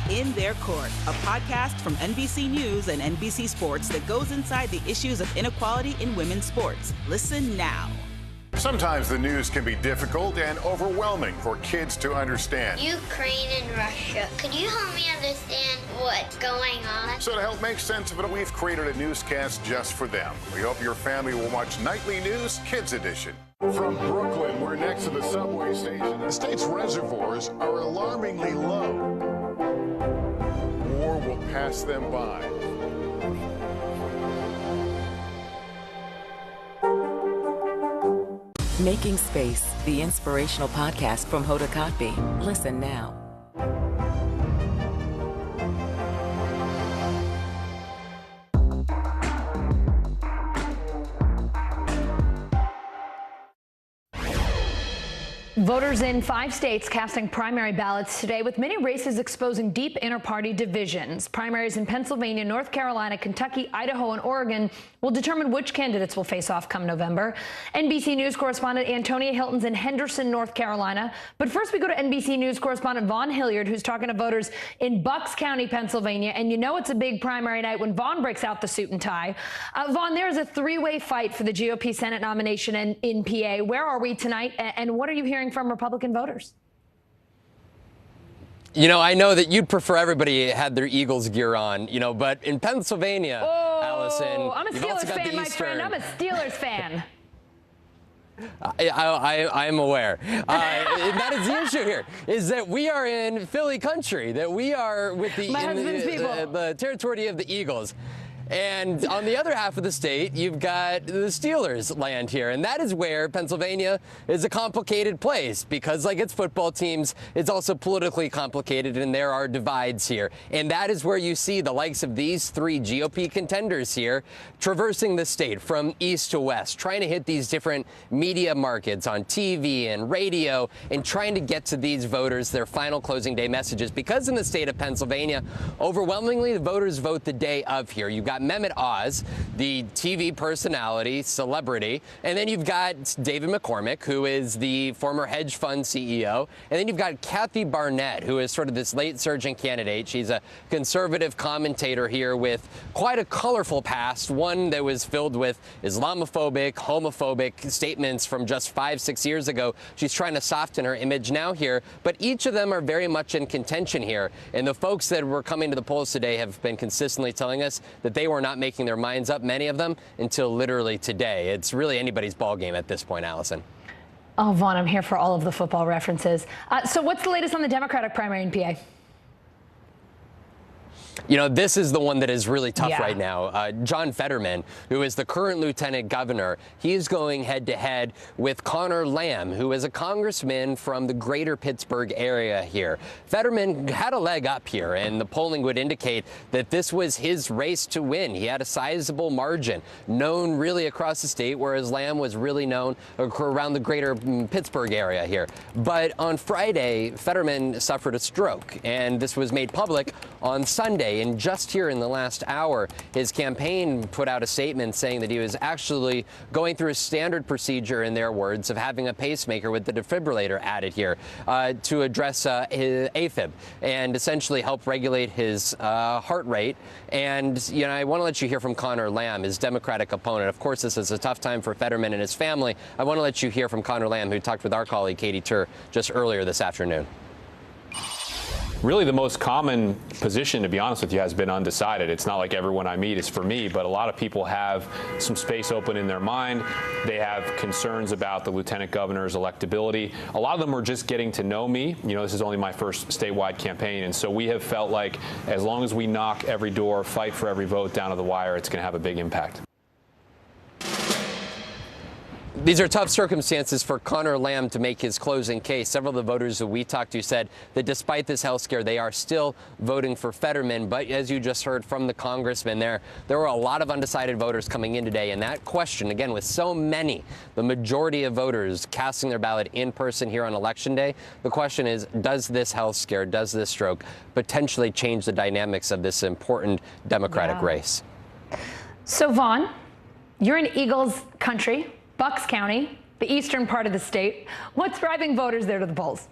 In Their Court, a podcast from NBC News and NBC Sports that goes inside the issues of inequality in women's sports. Listen now. Sometimes the news can be difficult and overwhelming for kids to understand. Ukraine and Russia. Could you help me understand what's going on? So to help make sense of it, we've created a newscast just for them. We hope your family will watch Nightly News Kids Edition. From Brooklyn, we're next to the subway station. The state's reservoirs are alarmingly low. War will pass them by. Making Space, the inspirational podcast from Hoda Kotb. Listen now. Voters in 5 states casting primary ballots today, with many races exposing deep inter-party divisions. Primaries in Pennsylvania, North Carolina, Kentucky, Idaho, and Oregon will determine which candidates will face off come November. NBC News correspondent Antonia Hilton's in Henderson, North Carolina. But first, we go to NBC News correspondent Vaughn Hilliard, who's talking to voters in Bucks County, Pennsylvania. And you know it's a big primary night when Vaughn breaks out the suit and tie. Vaughn, there is a 3-way fight for the GOP Senate nomination in PA. Where are we tonight, and what are you hearing from Republican voters? You know, I know that you'd prefer everybody had their Eagles gear on, you know, but in Pennsylvania, Allison, I'm a Steelers fan, my friend. I'm a Steelers fan. I am aware. That is the issue here, is that we are in Philly country, that we are with the territory of the Eagles. And on the other half of the state, you've got the Steelers land here. And that is where Pennsylvania is a complicated place because, like its football teams, it's also politically complicated, and there are divides here. And that is where you see the likes of these three GOP contenders here traversing the state from east to west, trying to hit these different media markets on TV and radio and trying to get to these voters their final closing day messages. Because in the state of Pennsylvania, overwhelmingly, the voters vote the day of here. You've got Mehmet Oz, the TV personality, celebrity, and then you've got David McCormick, who is the former hedge fund CEO, and then you've got Kathy Barnett, who is sort of this late surging candidate. She's a conservative commentator here with quite a colorful past, one that was filled with Islamophobic, homophobic statements from just 5-6 years ago. She's trying to soften her image now here, but each of them are very much in contention here. And the folks that were coming to the polls today have been consistently telling us that they were not making their minds up, many of them, until literally today. It's really anybody's ball game at this point, Allison. Oh, Vaughn, I'm here for all of the football references. So what's the latest on the Democratic primary in PA? You know, this is the one that is really tough right now. John Fetterman, who is the current lieutenant governor, he's going head-to-head with Connor Lamb, who is a congressman from the greater Pittsburgh area here. Fetterman had a leg up here, and the polling would indicate that this was his race to win. He had a sizable margin, known really across the state, whereas Lamb was really known around the greater Pittsburgh area here. But on Friday, Fetterman suffered a stroke, and this was made public on Sunday. And just here in the last hour, his campaign put out a statement saying that he was actually going through a standard procedure, in their words, of having a pacemaker with the defibrillator added here to address his AFib and essentially help regulate his heart rate. And, you know, I want to let you hear from Connor Lamb, his Democratic opponent. Of course, this is a tough time for Fetterman and his family. I want to let you hear from Connor Lamb, who talked with our colleague Katie Tur just earlier this afternoon. Really, the most common position, to be honest with you, has been undecided. It's not like everyone I meet is for me, but a lot of people have some space open in their mind. They have concerns about the lieutenant governor's electability. A lot of them are just getting to know me. You know, this is only my first statewide campaign, and so we have felt like as long as we knock every door, fight for every vote down to the wire, it's going to have a big impact. These are tough circumstances for Connor Lamb to make his closing case. Several of the voters that we talked to said that despite this health scare, they are still voting for Fetterman. But as you just heard from the congressman there were a lot of undecided voters coming in today. And that question, again, with so many, the majority of voters casting their ballot in person here on Election Day, the question is, does this health scare, does this stroke potentially change the dynamics of this important Democratic race? So, Vaughn, you're in Eagles country. Bucks County, the eastern part of the state. What's driving voters there to the polls?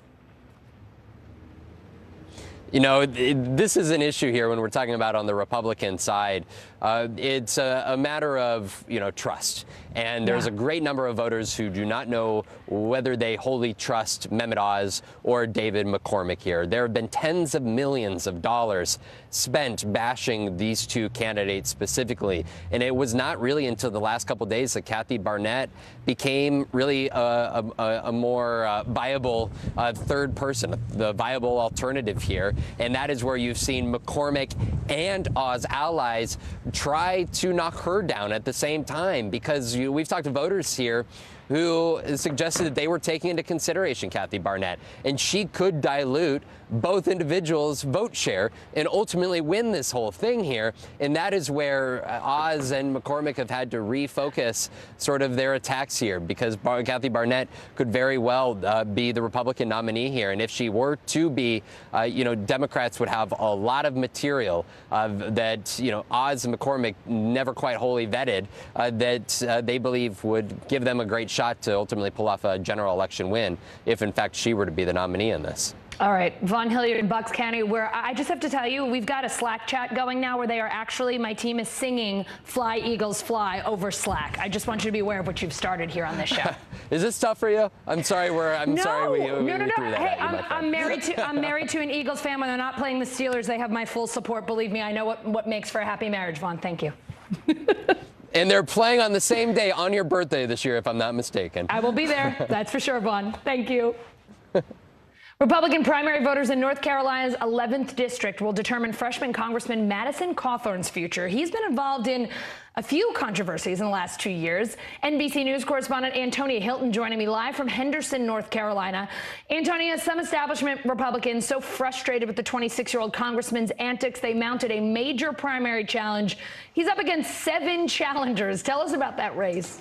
You know, this is an issue here when we're talking about on the Republican side. It's a matter of, you know, trust. And there's a great number of voters who do not know whether they wholly trust Mehmet Oz or David McCormick here. There have been tens of millions of dollars spent bashing these two candidates specifically. And it was not really until the last couple of days that Kathy Barnett became really a more viable third person, the viable alternative here. And that is where you've seen McCormick and Oz allies try to knock her down at the same time, because we've talked to voters here who suggested that they were taking into consideration Kathy Barnett, and she could dilute both individuals' vote share and ultimately win this whole thing here. And that is where Oz and McCormick have had to refocus sort of their attacks here, because Kathy Barnett could very well be the Republican nominee here. And if she were to be, you know, Democrats would have a lot of material that, you know, Oz and McCormick never quite wholly vetted that they believe would give them a great shot to ultimately pull off a general election win if, in fact, she were to be the nominee in this. All right, Vaughn Hilliard in Bucks County, where I just have to tell you, we've got a Slack chat going now where they are actually, my team is singing Fly Eagles Fly over Slack. I just want you to be aware of what you've started here on this show. Is this tough for you? I'm sorry No. We Hey, threw that at you, I'm married to an Eagles fan. When they're not playing the Steelers, they have my full support. Believe me, I know what makes for a happy marriage, Vaughn. Thank you. And they're playing on the same day on your birthday this year, if I'm not mistaken. I will be there. That's for sure, Vaughn. Thank you. Republican primary voters in North Carolina's 11th district will determine freshman Congressman Madison Cawthorn's future. He's been involved in a few controversies in the last 2 years. NBC News correspondent Antonia Hilton joining me live from Henderson, North Carolina. Antonia, some establishment Republicans so frustrated with the 26-year-old congressman's antics, they mounted a major primary challenge. He's up against 7 challengers. Tell us about that race.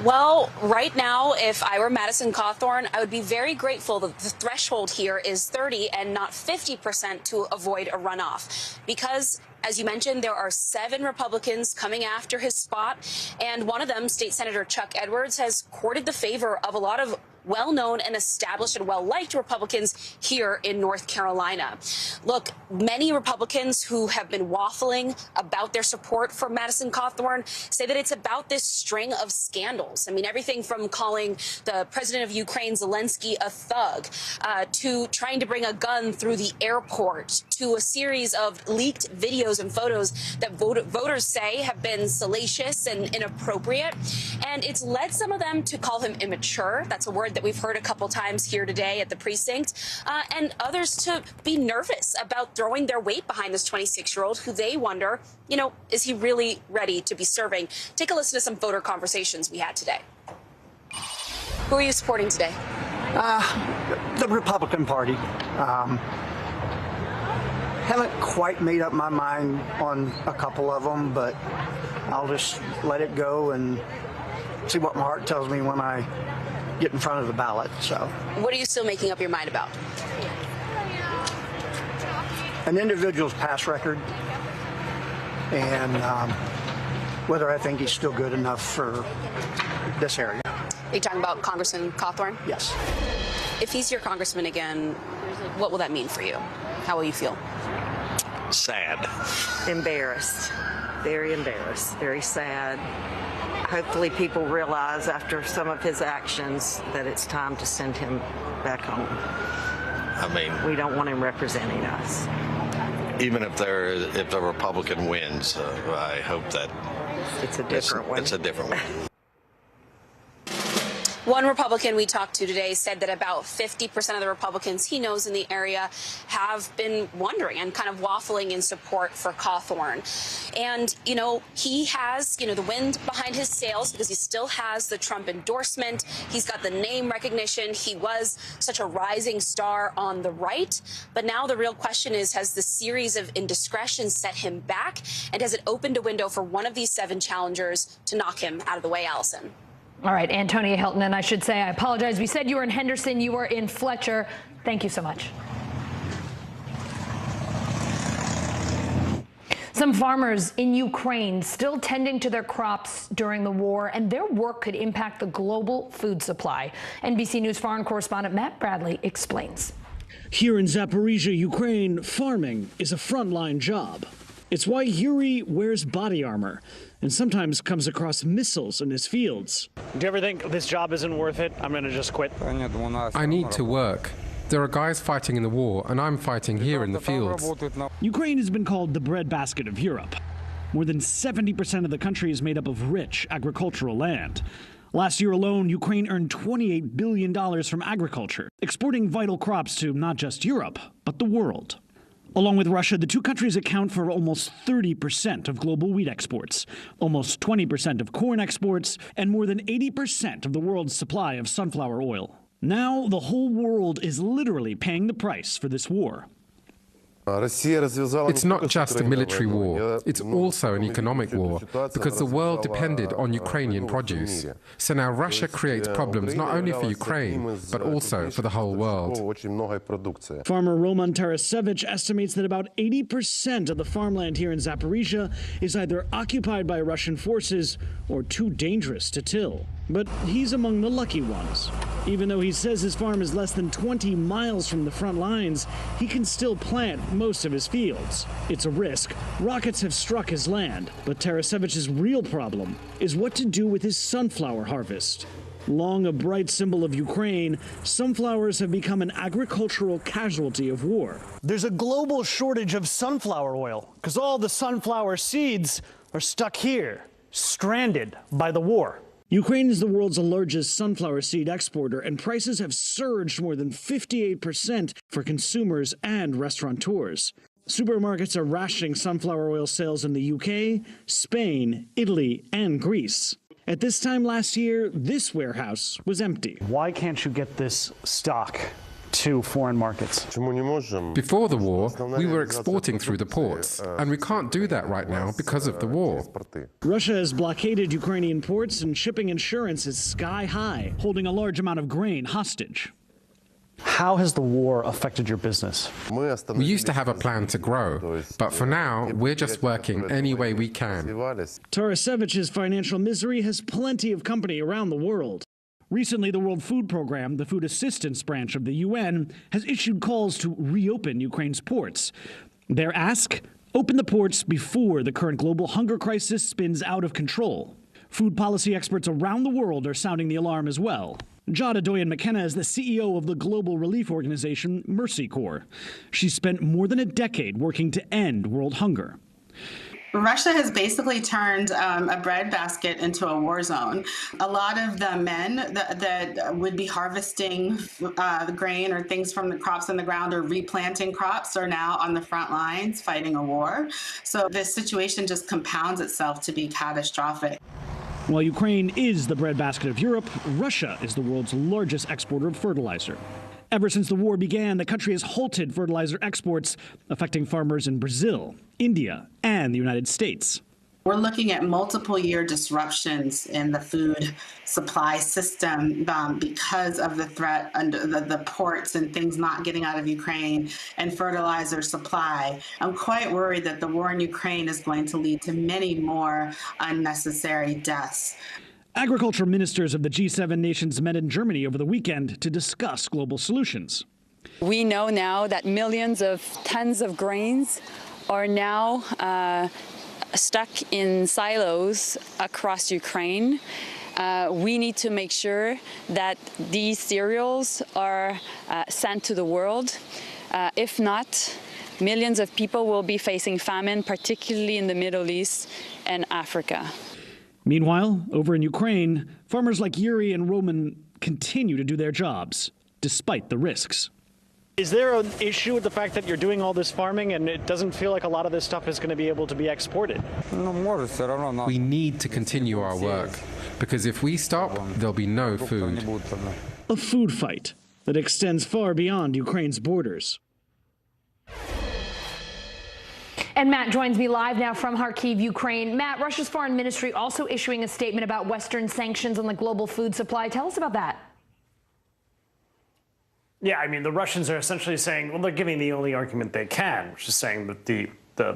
Well, right now, if I were Madison Cawthorn, I would be very grateful that the threshold here is 30 and not 50% to avoid a runoff. Because, as you mentioned, there are 7 Republicans coming after his spot. And one of them, State Senator Chuck Edwards, has courted the favor of a lot of well-known and established and well-liked Republicans here in North Carolina. Look, many Republicans who have been waffling about their support for Madison Cawthorn say that it's about this string of scandals. I mean, everything from calling the president of Ukraine, Zelensky, a thug, to trying to bring a gun through the airport, to a series of leaked videos and photos that voters say have been salacious and inappropriate. And it's led some of them to call him immature. That's a word that we've heard a couple times here today at the precinct, and others to be nervous about throwing their weight behind this 26-year-old who they wonder, you know, is he really ready to be serving? Take a listen to some voter conversations we had today. Who are you supporting today? The Republican Party. Haven't quite made up my mind on a couple of them, but I'll just let it go and see what my heart tells me when I get in front of the ballot. So, what are you still making up your mind about? An individual's past record and whether I think he's still good enough for this area. Are you talking about Congressman Cawthorn? Yes. If he's your congressman again, what will that mean for you? How will you feel? Sad. Embarrassed. Very embarrassed. Very sad. Hopefully people realize after some of his actions that it's time to send him back home. I mean, we don't want him representing us. Even if the Republican wins, I hope that it's a different one. It's a different one. One Republican we talked to today said that about 50% of the Republicans he knows in the area have been wondering and kind of waffling in support for Cawthorn. And, you know, he has, the wind behind his sails because he still has the Trump endorsement. He's got the name recognition. He was such a rising star on the right. But now the real question is, has the series of indiscretions set him back? And has it opened a window for one of these 7 challengers to knock him out of the way, Allison? All right, Antonia Hilton, and I should say, I apologize. We said you were in Henderson, you were in Fletcher. Thank you so much. Some farmers in Ukraine still tending to their crops during the war, and their work could impact the global food supply. NBC News foreign correspondent Matt Bradley explains. Here in Zaporizhia, Ukraine, farming is a frontline job. It's why Yuri wears body armor and sometimes comes across missiles in his fields. Do you ever think this job isn't worth it? I'm going to just quit. I need to work. There are guys fighting in the war, and I'm fighting here in the fields. Ukraine has been called the breadbasket of Europe. More than 70% of the country is made up of rich agricultural land. Last year alone, Ukraine earned $28 billion from agriculture, exporting vital crops to not just Europe, but the world. Along with Russia, the two countries account for almost 30% of global wheat exports, almost 20% of corn exports, and more than 80% of the world's supply of sunflower oil. Now, the whole world is literally paying the price for this war. It's not just a military war, it's also an economic war, because the world depended on Ukrainian produce. So now Russia creates problems not only for Ukraine, but also for the whole world. Farmer Roman Tarasevich estimates that about 80% of the farmland here in Zaporizhia is either occupied by Russian forces or too dangerous to till. But he's among the lucky ones. Even though he says his farm is less than 20 miles from the front lines, he can still plant most of his fields. It's a risk. Rockets have struck his land, but Tarasevich's real problem is what to do with his sunflower harvest. Long a bright symbol of Ukraine, sunflowers have become an agricultural casualty of war. There's a global shortage of sunflower oil because all the sunflower seeds are stuck here, stranded by the war. Ukraine is the world's largest sunflower seed exporter, and prices have surged more than 58% for consumers and restaurateurs. Supermarkets are rationing sunflower oil sales in the UK, Spain, Italy, and Greece. At this time last year, this warehouse was empty. Why can't you get this stock to foreign markets? Before the war, we were exporting through the ports, and we can't do that right now because of the war. Russia has blockaded Ukrainian ports, and shipping insurance is sky high, holding a large amount of grain hostage. How has the war affected your business? We used to have a plan to grow, but for now, we're just working any way we can. Tarasevich's financial misery has plenty of company around the world. Recently, the World Food Program, the food assistance branch of the UN, has issued calls to reopen Ukraine's ports. Their ask? Open the ports before the current global hunger crisis spins out of control. Food policy experts around the world are sounding the alarm as well. Jada Doyen McKenna is the CEO of the global relief organization Mercy Corps. She spent more than a decade working to end world hunger. Russia has basically turned a breadbasket into a war zone. A lot of the men that would be harvesting the grain or things from the crops in the ground or replanting crops are now on the front lines fighting a war. So this situation just compounds itself to be catastrophic. While Ukraine is the breadbasket of Europe, Russia is the world's largest exporter of fertilizer. Ever since the war began, the country has halted fertilizer exports, affecting farmers in Brazil, India, and the United States. We're looking at multiple year disruptions in the food supply system because of the threat under the ports and things not getting out of Ukraine and fertilizer supply. I'm quite worried that the war in Ukraine is going to lead to many more unnecessary deaths. Agriculture ministers of the G7 nations met in Germany over the weekend to discuss global solutions. We know now that millions of tons of grains are now stuck in silos across Ukraine. We need to make sure that these cereals are sent to the world. If not, millions of people will be facing famine, particularly in the Middle East and Africa. Meanwhile, over in Ukraine, farmers like Yuri and Roman continue to do their jobs, despite the risks. Is there an issue with the fact that you're doing all this farming and it doesn't feel like a lot of this stuff is going to be able to be exported? We need to continue our work, because if we stop, there'll be no food. A food fight that extends far beyond Ukraine's borders. And Matt joins me live now from Kharkiv, Ukraine. Matt, Russia's foreign ministry also issuing a statement about Western sanctions on the global food supply. Tell us about that. Yeah, I mean, the Russians are essentially saying, well, they're giving the only argument they can, which is saying that the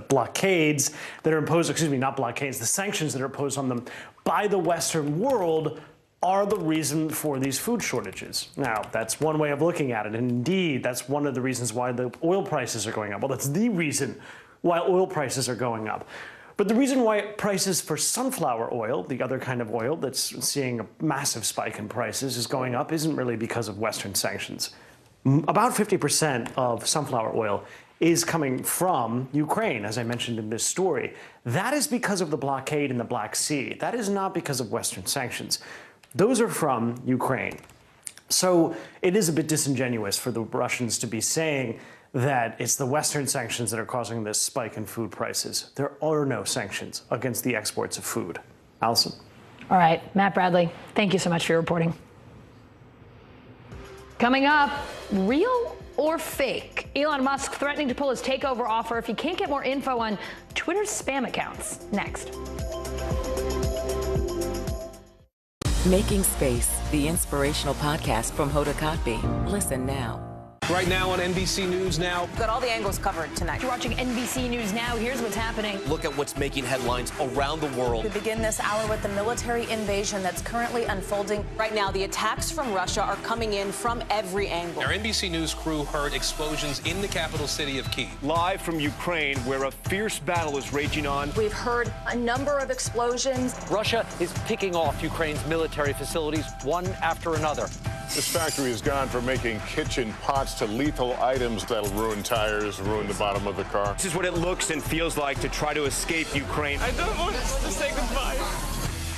blockades that are imposed, excuse me, not blockades, the sanctions that are imposed on them by the Western world are the reason for these food shortages. Now, that's one way of looking at it. And indeed, that's one of the reasons why the oil prices are going up. Well, that's the reason why oil prices are going up. But the reason why prices for sunflower oil, the other kind of oil that's seeing a massive spike in prices, is going up isn't really because of Western sanctions. About 50% of sunflower oil is coming from Ukraine, as I mentioned in this story. That is because of the blockade in the Black Sea. That is not because of Western sanctions. Those are from Ukraine. So it is a bit disingenuous for the Russians to be saying that it's the Western sanctions that are causing this spike in food prices. There are no sanctions against the exports of food. Allison? All right, Matt Bradley, thank you so much for your reporting. Coming up, real or fake? Elon Musk threatening to pull his takeover offer if he can't get more info on Twitter's spam accounts. Next. Making Space, the inspirational podcast from Hoda Kotb. Listen now. Right now on NBC News Now. Got all the angles covered tonight. You're watching NBC News Now. Here's what's happening. Look at what's making headlines around the world. We begin this hour with the military invasion that's currently unfolding. Right now, the attacks from Russia are coming in from every angle. Our NBC News crew heard explosions in the capital city of Kyiv. Live from Ukraine, where a fierce battle is raging on. We've heard a number of explosions. Russia is picking off Ukraine's military facilities one after another. This factory has gone from making kitchen pots to lethal items that'll ruin tires, ruin the bottom of the car. This is what it looks and feels like to try to escape Ukraine. I don't want to say goodbye.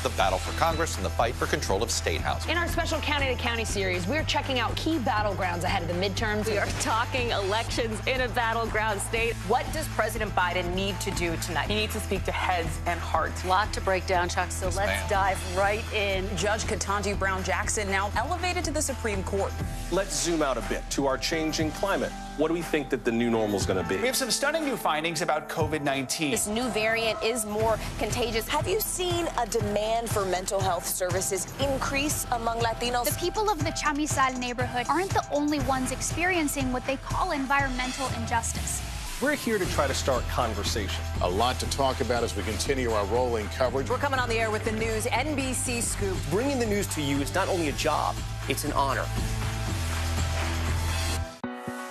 the battle for Congress and the fight for control of state housing. In our special County to County series, we're checking out key battlegrounds ahead of the midterms. We are talking elections in a battleground state. What does President Biden need to do tonight? He needs to speak to heads and hearts. A lot to break down, Chuck, so let's dive right in. Judge Ketanji Brown Jackson now elevated to the Supreme Court. Let's zoom out a bit to our changing climate. What do we think that the new normal is going to be? We have some stunning new findings about COVID-19. This new variant is more contagious. Have you seen a demand for mental health services increase among Latinos? The people of the Chamizal neighborhood aren't the only ones experiencing what they call environmental injustice. We're here to try to start conversation. A lot to talk about as we continue our rolling coverage. We're coming on the air with the news NBC Scoop. Bringing the news to you is not only a job, it's an honor.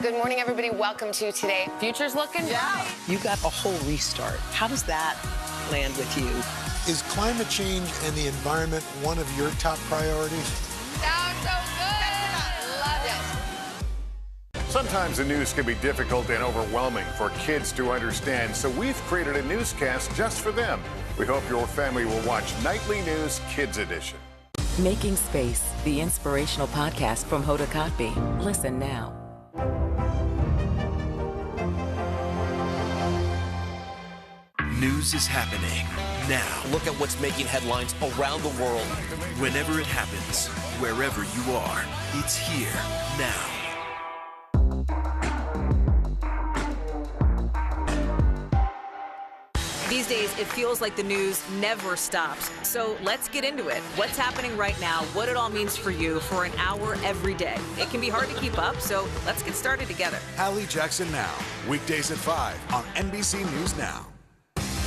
Good morning, everybody. Welcome to Today. Future's looking bright. You got a whole restart. How does that land with you? Is climate change and the environment one of your top priorities? Sounds so good. Love it. Sometimes the news can be difficult and overwhelming for kids to understand, so we've created a newscast just for them. We hope your family will watch Nightly News Kids Edition. Making Space, the inspirational podcast from Hoda Kotb. Listen now. News is happening now. Look at what's making headlines around the world. Whenever it happens, wherever you are, it's here now. These days, it feels like the news never stops. So let's get into it. What's happening right now, what it all means for you for an hour every day. It can be hard to keep up, so let's get started together. Hallie Jackson Now, weekdays at 5 on NBC News Now.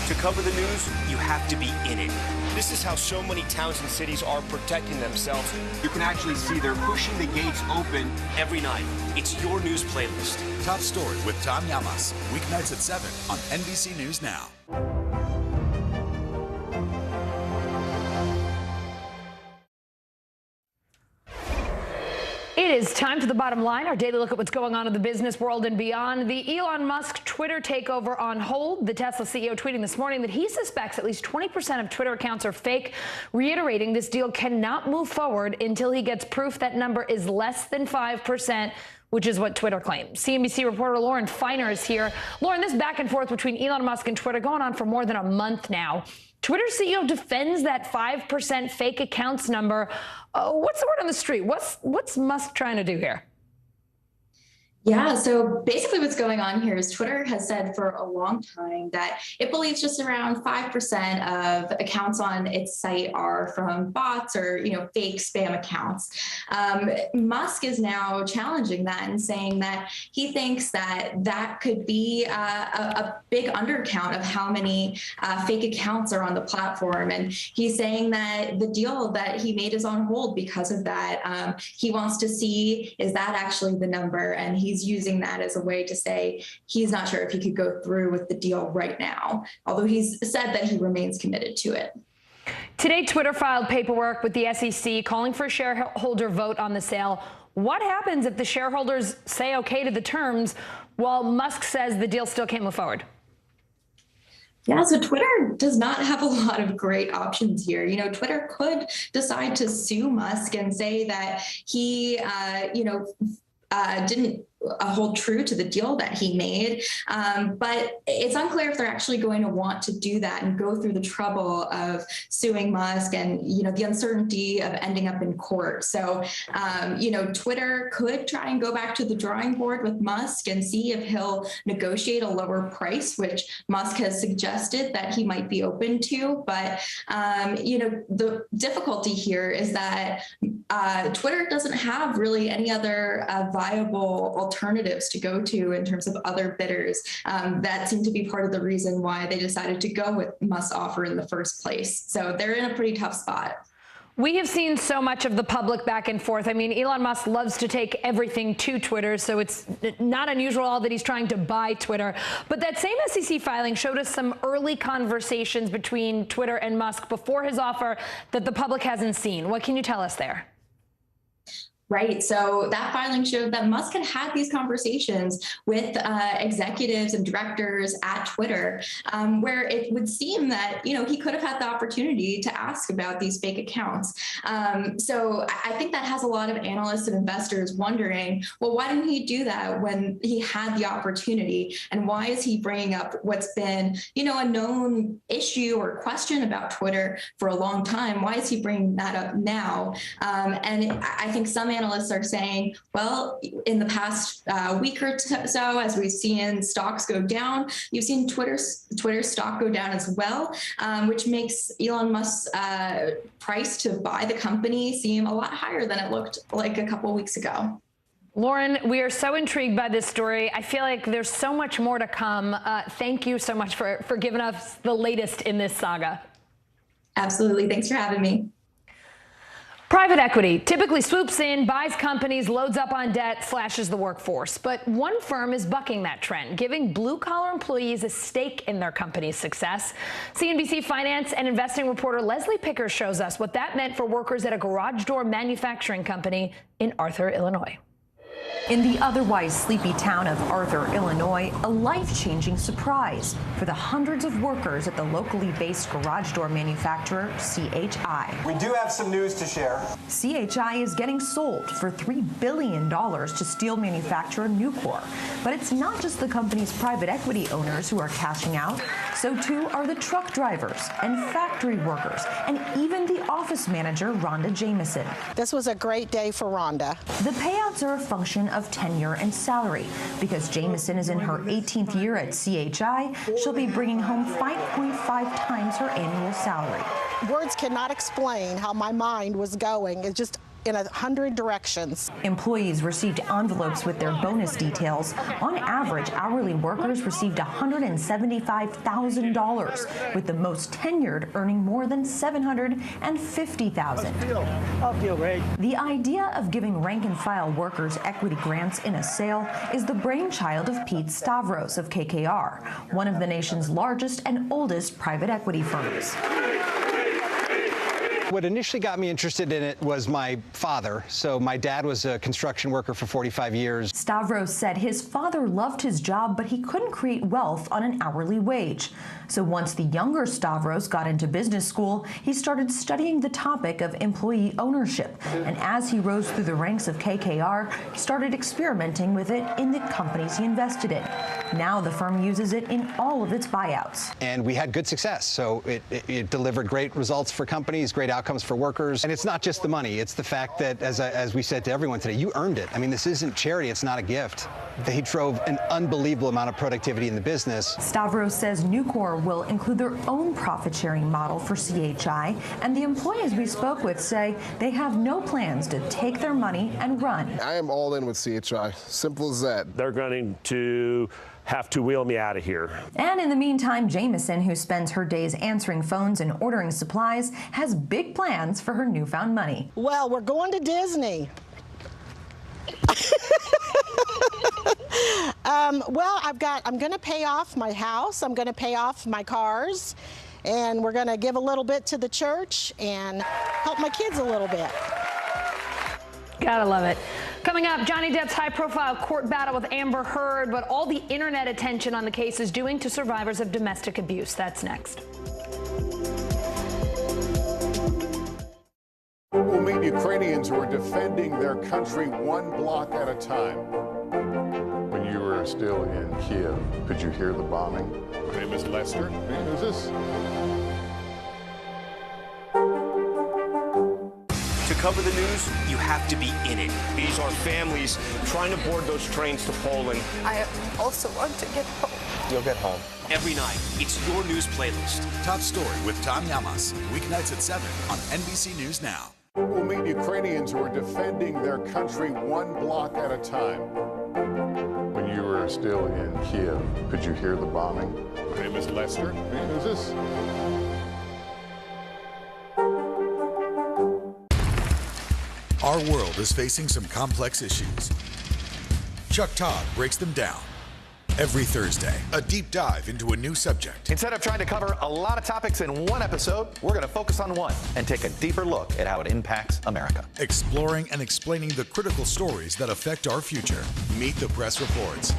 To cover the news, you have to be in it. This is how so many towns and cities are protecting themselves. You can actually see they're pushing the gates open every night. It's your news playlist. Top Story with Tom Llamas, weeknights at 7 on NBC News Now. It is time for the bottom line, our daily look at what's going on in the business world and beyond. The Elon Musk Twitter takeover on hold. The Tesla CEO tweeting this morning that he suspects at least 20% of Twitter accounts are fake, reiterating this deal cannot move forward until he gets proof that number is less than 5%, which is what Twitter claims. CNBC reporter Lauren Feiner is here. Lauren, this back and forth between Elon Musk and Twitter going on for more than a month now. Twitter CEO defends that 5% fake accounts number. What's the word on the street? What's Musk trying to do here? Yeah, so basically what's going on here is Twitter has said for a long time that it believes just around 5% of accounts on its site are from bots or, fake spam accounts. Musk is now challenging that and saying that he thinks that could be a big undercount of how many fake accounts are on the platform. And he's saying that the deal that he made is on hold because of that. He wants to see, is that actually the number? And he's using that as a way to say he's not sure if he could go through with the deal right now, although he's said that he remains committed to it. Today, Twitter filed paperwork with the SEC calling for a shareholder vote on the sale. What happens if the shareholders say okay to the terms while Musk says the deal still can't move forward? Yeah, so Twitter does not have a lot of great options here. Twitter could decide to sue Musk and say that he, didn't hold true to the deal that he made. But it's unclear if they're actually going to want to do that and go through the trouble of suing Musk and, the uncertainty of ending up in court. So, Twitter could try and go back to the drawing board with Musk and see if he'll negotiate a lower price, which Musk has suggested that he might be open to. But, the difficulty here is that Twitter doesn't have really any other viable alternatives to go to in terms of other bidders. That seemed to be part of the reason why they decided to go with Musk's offer in the first place. So they're in a pretty tough spot. We have seen so much of the public back and forth. I mean, Elon Musk loves to take everything to Twitter, so it's not unusual at all that he's trying to buy Twitter. But that same SEC filing showed us some early conversations between Twitter and Musk before his offer that the public hasn't seen. What can you tell us there? Right. So that filing showed that Musk had these conversations with executives and directors at Twitter, where it would seem that, he could have had the opportunity to ask about these fake accounts. So I think that has a lot of analysts and investors wondering, well, why didn't he do that when he had the opportunity? And why is he bringing up what's been, a known issue or question about Twitter for a long time? Why is he bringing that up now? And I think some analysts are saying, well, in the past week or so, as we've seen stocks go down, you've seen Twitter's stock go down as well, which makes Elon Musk's price to buy the company seem a lot higher than it looked like a couple weeks ago. Lauren, we are so intrigued by this story. I feel like there's so much more to come. Thank you so much for giving us the latest in this saga. Absolutely. Thanks for having me. Private equity typically swoops in, buys companies, loads up on debt, slashes the workforce. But one firm is bucking that trend, giving blue-collar employees a stake in their company's success. CNBC finance and investing reporter Leslie Picker shows us what that meant for workers at a garage door manufacturing company in Arthur, Illinois. In the otherwise sleepy town of Arthur, Illinois, a life-changing surprise for the hundreds of workers at the locally based garage door manufacturer CHI. We do have some news to share. CHI is getting sold for $3 billion to steel manufacturer Nucor. But it's not just the company's private equity owners who are cashing out. So too are the truck drivers and factory workers and even the office manager, Rhonda Jameson. This was a great day for Rhonda. The payouts are a function of tenure and salary. Because Jameson is in her 18th year at CHI, she'll be bringing home 5.5 times her annual salary. Words cannot explain how my mind was going. It's just in 100 directions. Employees received envelopes with their bonus details. On average, hourly workers received $175,000, with the most tenured earning more than $750,000. I feel great. The idea of giving rank-and-file workers equity grants in a sale is the brainchild of Pete Stavros of KKR, one of the nation's largest and oldest private equity firms. What initially got me interested in it was my father. So my dad was a construction worker for 45 years. Stavros said his father loved his job, but he couldn't create wealth on an hourly wage. So once the younger Stavros got into business school, he started studying the topic of employee ownership. And as he rose through the ranks of KKR, started experimenting with it in the companies he invested in. Now the firm uses it in all of its buyouts. And we had good success. So it delivered great results for companies, great outcomes for workers. And it's not just the money. It's the fact that, as we said to everyone today, you earned it. I mean, this isn't charity. It's not a gift. They drove an unbelievable amount of productivity in the business. Stavros says Nucor will include their own profit-sharing model for CHI, and the employees we spoke with say they have no plans to take their money and run. I am all in with CHI. Simple as that. They're going to have to wheel me out of here. And in the meantime, Jameson, who spends her days answering phones and ordering supplies, has big plans for her newfound money. Well, we're going to Disney. Well, I'm going to pay off my house. I'm going to pay off my cars. And we're going to give a little bit to the church and help my kids a little bit. Gotta love it. Coming up, Johnny Depp's high-profile court battle with Amber Heard, what all the internet attention on the case is doing to survivors of domestic abuse. That's next. We'll meet Ukrainians who are defending their country one block at a time. When you were still in Kiev, could you hear the bombing? My name is Lester. Who's this? To cover the news, you have to be in it. These are families trying to board those trains to Poland. I also want to get home. You'll get home. Every night, it's your news playlist. Top Story with Tom Yamas. Weeknights at 7 on NBC News Now. We'll meet Ukrainians who are defending their country one block at a time. When you were still in Kiev, could you hear the bombing? My name is Lester. Who's this? Our world is facing some complex issues. Chuck Todd breaks them down. Every Thursday, a deep dive into a new subject. Instead of trying to cover a lot of topics in one episode, we're going to focus on one and take a deeper look at how it impacts America. Exploring and explaining the critical stories that affect our future. Meet the Press Reports.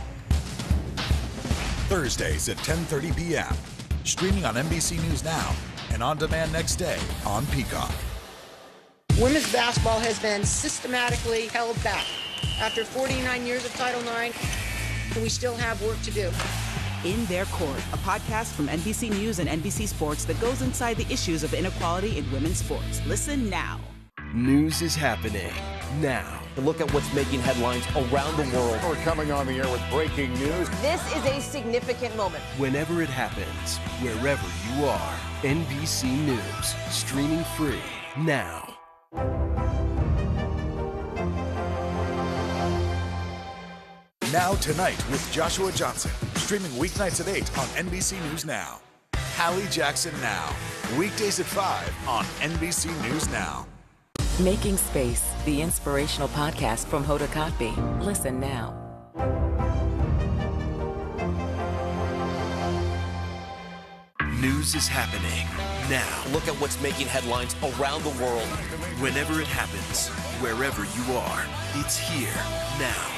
Thursdays at 10:30 p.m. Streaming on NBC News Now and on demand next day on Peacock. Women's basketball has been systematically held back. After 49 years of Title IX, we still have work to do. In Their Court, a podcast from NBC News and NBC Sports that goes inside the issues of inequality in women's sports. Listen now. News is happening now. Look at what's making headlines around the world. We're coming on the air with breaking news. This is a significant moment. Whenever it happens, wherever you are, NBC News, streaming free now. Now Tonight with Joshua Johnson. Streaming weeknights at 8 on NBC News Now. Hallie Jackson Now. Weekdays at 5 on NBC News Now. Making Space, the inspirational podcast from Hoda Kotb. Listen now. News is happening now. Look at what's making headlines around the world. Whenever it happens, wherever you are, it's here now.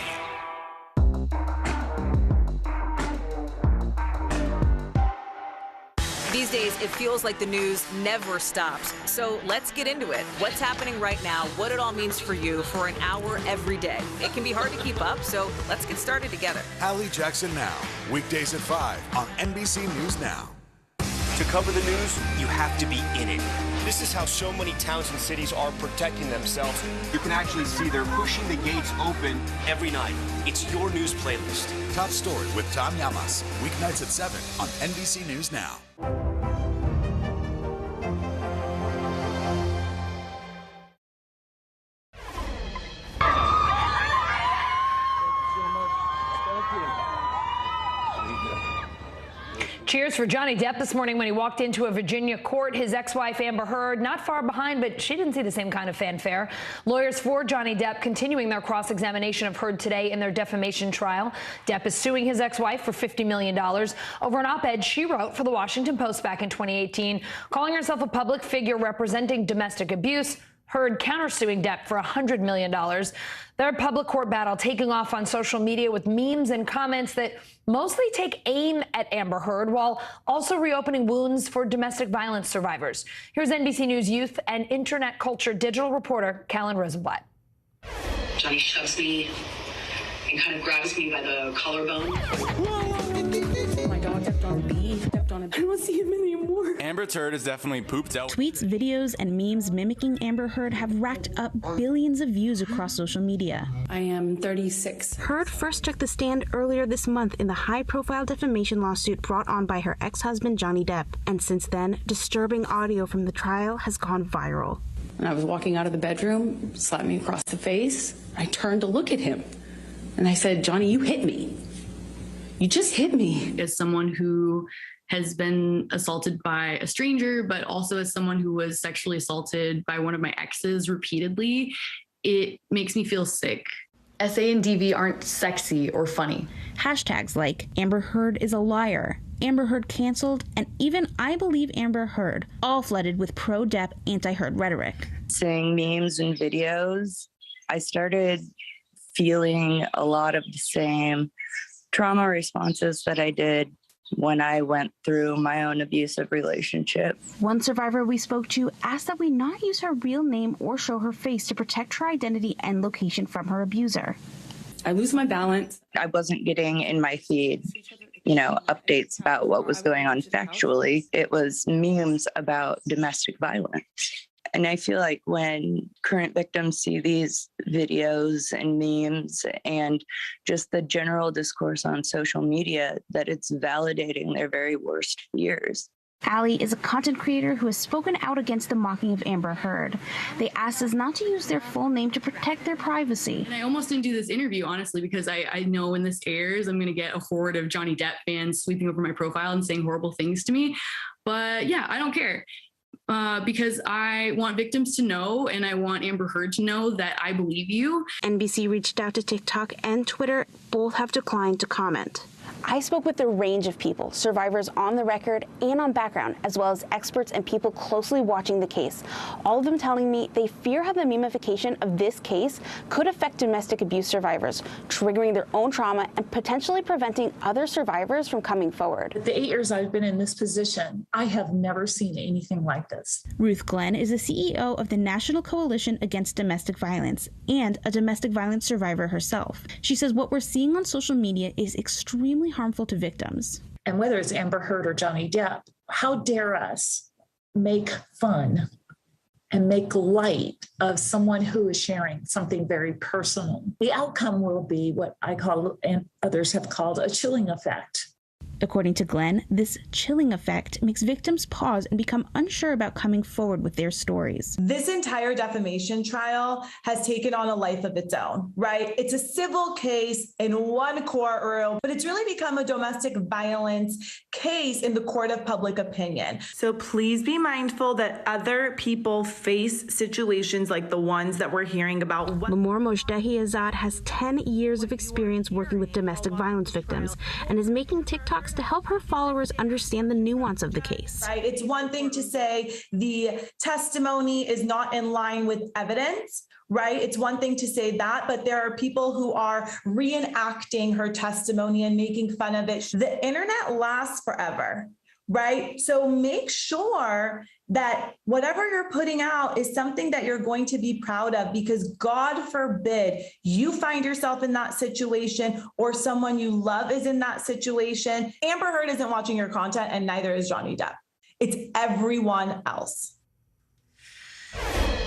These days, it feels like the news never stops. So let's get into it. What's happening right now, what it all means for you for an hour every day. It can be hard to keep up, so let's get started together. Hallie Jackson Now. Weekdays at 5 on NBC News Now. To cover the news, you have to be in it. This is how so many towns and cities are protecting themselves. You can actually see they're pushing the gates open every night. It's your news playlist. Top Story with Tom Llamas. Weeknights at 7 on NBC News Now. Cheers for Johnny Depp this morning when he walked into a Virginia court. His ex-wife Amber Heard not far behind, but she didn't see the same kind of fanfare. Lawyers for Johnny Depp continuing their cross-examination of Heard today in their defamation trial. Depp is suing his ex-wife for $50 million over an op-ed she wrote for the Washington Post back in 2018, calling herself a public figure representing domestic abuse. Heard countersuing Depp for $100 million. Their public court battle taking off on social media with memes and comments that mostly take aim at Amber Heard while also reopening wounds for domestic violence survivors. Here's NBC News youth and internet culture digital reporter Callan Rosenblatt. Johnny shoves me and kind of grabs me by the collarbone. My dog stepped on a bee, stepped on a bee. I don't see him anymore. Amber Heard has definitely pooped out. Tweets, videos, and memes mimicking Amber Heard have racked up billions of views across social media. I am 36. Heard first took the stand earlier this month in the high-profile defamation lawsuit brought on by her ex-husband Johnny Depp, and since then, disturbing audio from the trial has gone viral. When I was walking out of the bedroom, slapped me across the face. I turned to look at him, and I said, "Johnny, you hit me. You just hit me." As someone who has been assaulted by a stranger, but also as someone who was sexually assaulted by one of my exes repeatedly, it makes me feel sick. SA and DV aren't sexy or funny. Hashtags like Amber Heard is a liar, Amber Heard canceled, and even I believe Amber Heard, all flooded with pro-Depp, anti-Heard rhetoric. Seeing memes and videos, I started feeling a lot of the same trauma responses that I did when I went through my own abusive relationship. One survivor we spoke to asked that we not use her real name or show her face to protect her identity and location from her abuser. I lose my balance. I wasn't getting in my feed, updates about what was going on factually. It was memes about domestic violence. And I feel like when current victims see these videos and memes and just the general discourse on social media, that it's validating their very worst fears. Allie is a content creator who has spoken out against the mocking of Amber Heard. They asked us not to use their full name to protect their privacy. And I almost didn't do this interview, honestly, because I know when this airs, I'm going to get a horde of Johnny Depp fans sweeping over my profile and saying horrible things to me. But yeah, I don't care. Because I want victims to know, and I want Amber Heard to know that I believe you. NBC reached out to TikTok and Twitter. Both have declined to comment. I spoke with a range of people, survivors on the record and on background, as well as experts and people closely watching the case. All of them telling me they fear how the memification of this case could affect domestic abuse survivors, triggering their own trauma and potentially preventing other survivors from coming forward. The 8 years I've been in this position, I have never seen anything like this. Ruth Glenn is the CEO of the National Coalition Against Domestic Violence and a domestic violence survivor herself. She says what we're seeing on social media is extremely harmful to victims. And whether it's Amber Heard or Johnny Depp, how dare us make fun and make light of someone who is sharing something very personal? The outcome will be what I call, and others have called, a chilling effect. According to Glenn, this chilling effect makes victims pause and become unsure about coming forward with their stories. This entire defamation trial has taken on a life of its own, right? It's a civil case in one courtroom, but it's really become a domestic violence case in the court of public opinion. So please be mindful that other people face situations like the ones that we're hearing about. Lamor Mojdehizad has 10 years of experience working with domestic violence victims and is making TikToks to help her followers understand the nuance of the case. Right? It's one thing to say the testimony is not in line with evidence, right? It's one thing to say that, but there are people who are reenacting her testimony and making fun of it. The internet lasts forever, right? So make sure that whatever you're putting out is something that you're going to be proud of, because God forbid you find yourself in that situation or someone you love is in that situation. Amber Heard isn't watching your content and neither is Johnny Depp. It's everyone else.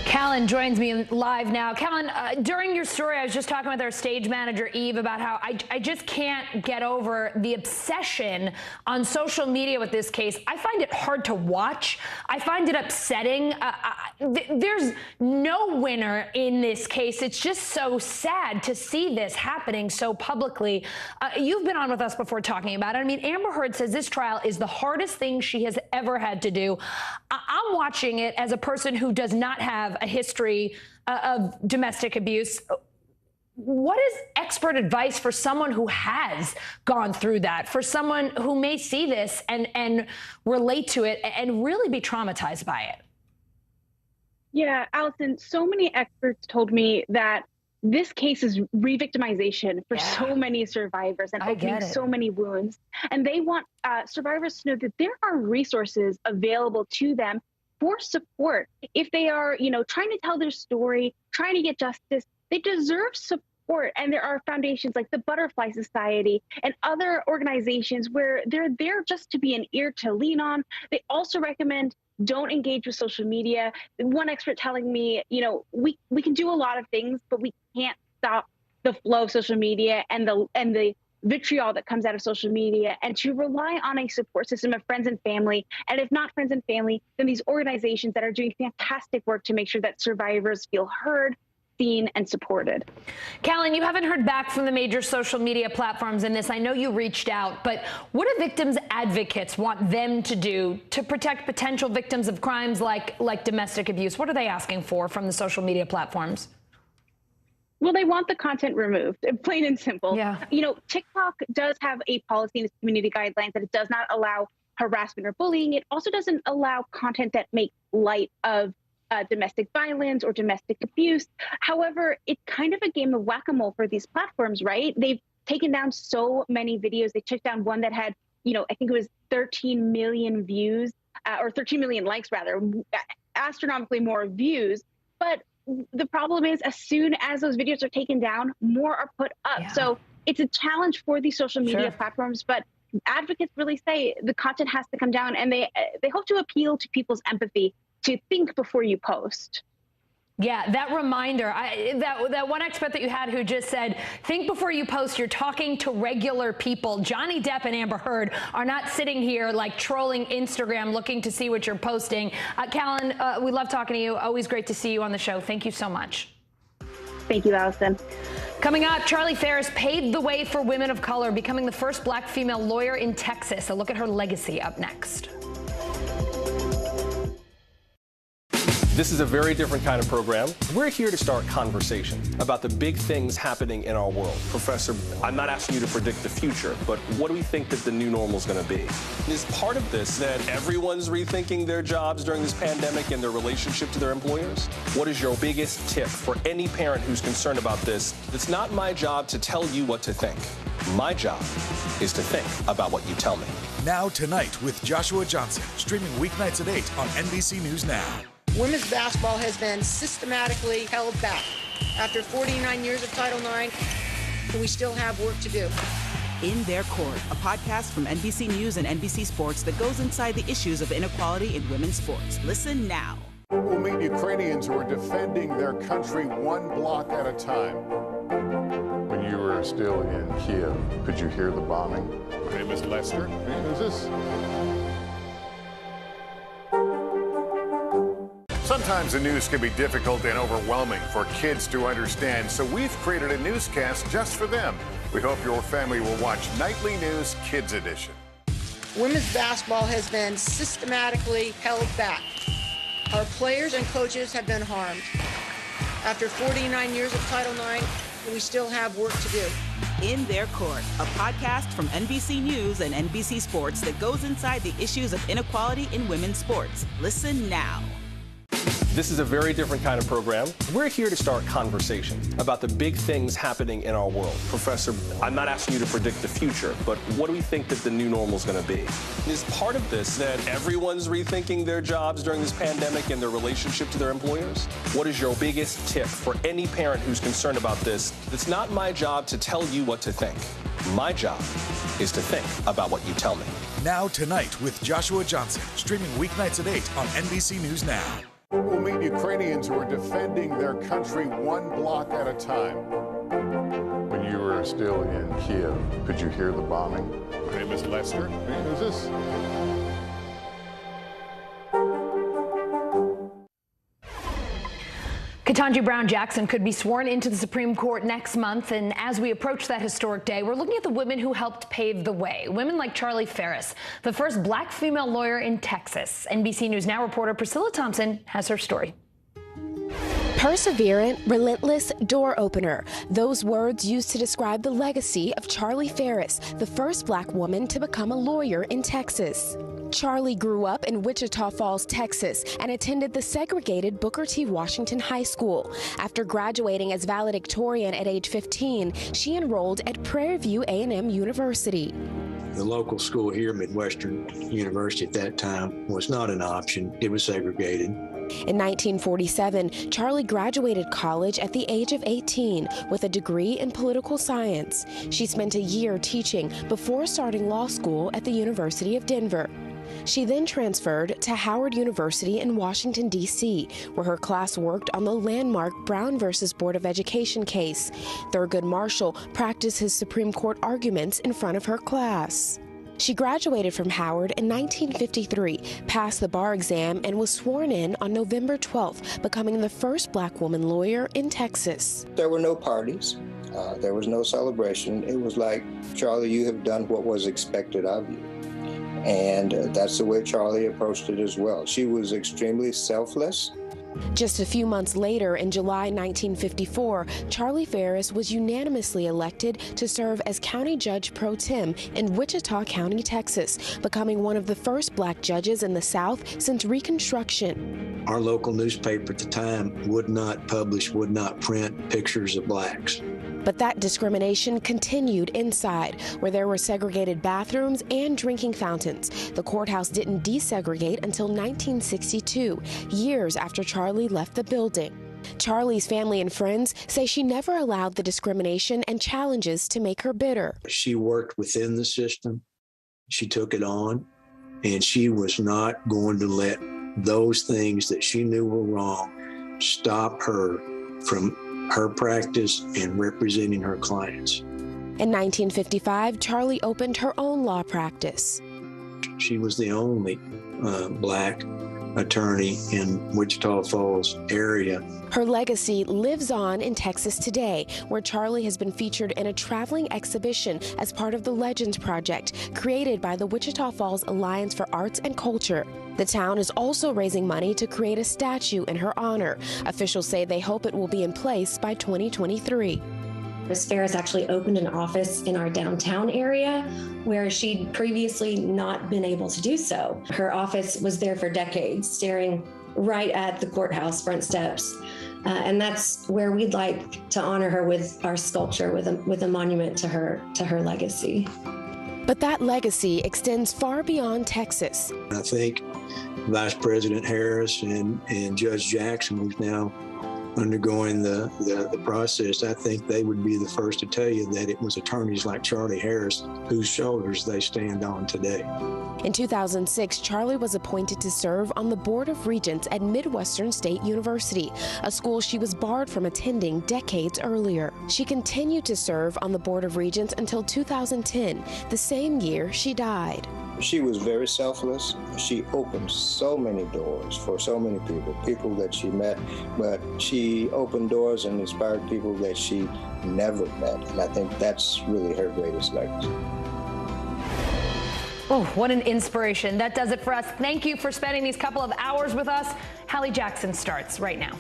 Callan joins me live now. Callan, during your story, I was just talking with our stage manager, Eve, about how I just can't get over the obsession on social media with this case. I find it hard to watch. I find it upsetting. There's no winner in this case. It's just so sad to see this happening so publicly. You've been on with us before talking about it. I mean, Amber Heard says this trial is the hardest thing she has ever had to do. I'm watching it as a person who does not have a history of domestic abuse. What is expert advice for someone who has gone through that, for someone who may see this and relate to it and really be traumatized by it? Yeah, Allison, so many experts told me that this case is re-victimization for so many survivors and opening so many wounds. And they want survivors to know that there are resources available to them for support. If they are, trying to tell their story, trying to get justice, they deserve support. And there are foundations like the Butterfly Society and other organizations where they're there just to be an ear to lean on. They also recommend don't engage with social media. One expert telling me, we can do a lot of things, but we can't stop the flow of social media and the vitriol that comes out of social media, and to rely on a support system of friends and family. And if not friends and family, then these organizations that are doing fantastic work to make sure that survivors feel heard, seen, and supported. Callan, you haven't heard back from the major social media platforms in this. I know you reached out, but what do victims advocates want them to do to protect potential victims of crimes like domestic abuse? What are they asking for from the social media platforms? Well, they want the content removed, plain and simple. Yeah. TikTok does have a policy in its community guidelines that it does not allow harassment or bullying. It also doesn't allow content that makes light of domestic violence or domestic abuse. However, it's kind of a game of whack-a-mole for these platforms, right? They've taken down so many videos. They took down one that had, I think it was 13 million views, or 13 million likes rather, astronomically more views. But the problem is, as soon as those videos are taken down, more are put up. Yeah. So it's a challenge for these social media platforms, but advocates really say the content has to come down, and they hope to appeal to people's empathy to think before you post. Yeah, that reminder, that one expert that you had who just said, think before you post, you're talking to regular people. Johnny Depp and Amber Heard are not sitting here like trolling Instagram looking to see what you're posting. Callan, we love talking to you. Always great to see you on the show. Thank you so much. Thank you, Allison. Coming up, Charlie Ferris paved the way for women of color, becoming the first black female lawyer in Texas. A look at her legacy up next. This is a very different kind of program. We're here to start conversation about the big things happening in our world. Professor, I'm not asking you to predict the future, but what do we think that the new normal is going to be? Is part of this that everyone's rethinking their jobs during this pandemic and their relationship to their employers? What is your biggest tip for any parent who's concerned about this? It's not my job to tell you what to think. My job is to think about what you tell me. Now Tonight with Joshua Johnson, streaming weeknights at 8 on NBC News Now. Women's basketball has been systematically held back. After 49 years of Title IX, we still have work to do. In Their Court, a podcast from NBC News and NBC Sports that goes inside the issues of inequality in women's sports. Listen now. We'll meet Ukrainians who are defending their country one block at a time. When you were still in Kiev, could you hear the bombing? My name is Lester. Who's this? Sometimes the news can be difficult and overwhelming for kids to understand, so we've created a newscast just for them. We hope your family will watch Nightly News Kids Edition. Women's basketball has been systematically held back. Our players and coaches have been harmed. After 49 years of Title IX, we still have work to do. In Their Court, a podcast from NBC News and NBC Sports that goes inside the issues of inequality in women's sports. Listen now. This is a very different kind of program. We're here to start conversation about the big things happening in our world. Professor, I'm not asking you to predict the future, but what do we think that the new normal is going to be? Is part of this that everyone's rethinking their jobs during this pandemic and their relationship to their employers? What is your biggest tip for any parent who's concerned about this? It's not my job to tell you what to think. My job is to think about what you tell me. Now Tonight with Joshua Johnson, streaming weeknights at 8 on NBC News Now. We'll meet Ukrainians who are defending their country one block at a time. When you were still in Kiev, could you hear the bombing? My name is Lester. Who's this? Ketanji Brown Jackson could be sworn into the Supreme Court next month, and as we approach that historic day, we're looking at the women who helped pave the way. Women like Charlie Ferris, the first black female lawyer in Texas. NBC News Now reporter Priscilla Thompson has her story. Perseverant, relentless, door opener. Those words used to describe the legacy of Charlie Ferris, the first black woman to become a lawyer in Texas. Charlie grew up in Wichita Falls, Texas, and attended the segregated Booker T. Washington High School. After graduating as valedictorian at age 15, she enrolled at Prairie View A&M University. The local school here, Midwestern University at that time, was not an option. It was segregated. In 1947, Charlie graduated college at the age of 18 with a degree in political science. She spent a year teaching before starting law school at the University of Denver. She then transferred to Howard University in Washington, D.C., where her class worked on the landmark Brown versus Board of Education case. Thurgood Marshall practiced his Supreme Court arguments in front of her class. She graduated from Howard in 1953, passed the bar exam, and was sworn in on November 12th, becoming the first black woman lawyer in Texas. There were no parties. There was no celebration. It was like, Charlie, you have done what was expected of you. And that's the way Charlie approached it as well. She was extremely selfless. Just a few months later, in July 1954, Charlie Ferris was unanimously elected to serve as county judge pro tem in Wichita County, Texas, becoming one of the first black judges in the South since Reconstruction. Our local newspaper at the time would not publish, would not print pictures of blacks. But that discrimination continued inside, where there were segregated bathrooms and drinking fountains. The courthouse didn't desegregate until 1962, years after Charlie left the building. Charlie's family and friends say she never allowed the discrimination and challenges to make her bitter. She worked within the system. She took it on, and she was not going to let those things that she knew were wrong stop her from her practice and representing her clients. In 1955, Charlie opened her own law practice. She was the only black attorney in Wichita Falls area. Her legacy lives on in Texas today, where Charlie has been featured in a traveling exhibition as part of the Legends Project, created by the Wichita Falls Alliance for Arts and Culture. The town is also raising money to create a statue in her honor. Officials say they hope it will be in place by 2023. Ms. Ferris actually opened an office in our downtown area where she'd previously not been able to do so. Her office was there for decades, staring right at the courthouse front steps. And that's where we'd like to honor her with our sculpture, with a monument to her legacy. But that legacy extends far beyond Texas. I think Vice President Harris and Judge Jackson, who's now undergoing the process, I think they would be the first to tell you that it was attorneys like Charlie Harris whose shoulders they stand on today. In 2006, Charlie was appointed to serve on the Board of Regents at Midwestern State University, a school she was barred from attending decades earlier. She continued to serve on the Board of Regents until 2010, the same year she died. She was very selfless. She opened so many doors for so many people that she met, but she opened doors and inspired people that she never met. And I think that's really her greatest legacy. Oh, what an inspiration. That does it for us. Thank you for spending these couple of hours with us. Hallie Jackson starts right now.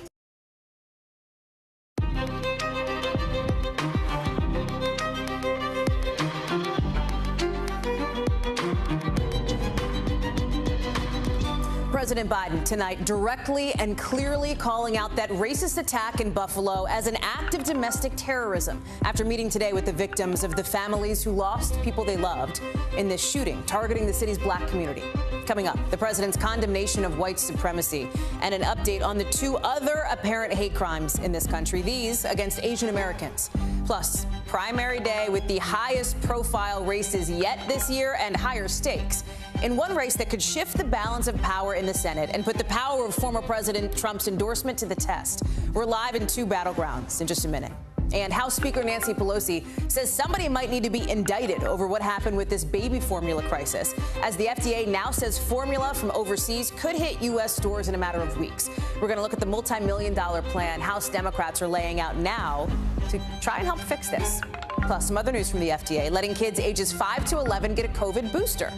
President Biden tonight directly and clearly calling out that racist attack in Buffalo as an act of domestic terrorism after meeting today with the victims of the families who lost people they loved in this shooting targeting the city's black community. Coming up, the president's condemnation of white supremacy and an update on the two other apparent hate crimes in this country, these against Asian Americans. Plus, primary day with the highest profile races yet this year and higher stakes in one race that could shift the balance of power in the Senate and put the power of former President Trump's endorsement to the test. We're live in two battlegrounds in just a minute. And House Speaker Nancy Pelosi says somebody might need to be indicted over what happened with this baby formula crisis, as the FDA now says formula from overseas could hit U.S. stores in a matter of weeks. We're going to look at the multi-million-dollar plan House Democrats are laying out now to try and help fix this. Plus, some other news from the FDA, letting kids ages 5 to 11 get a COVID booster.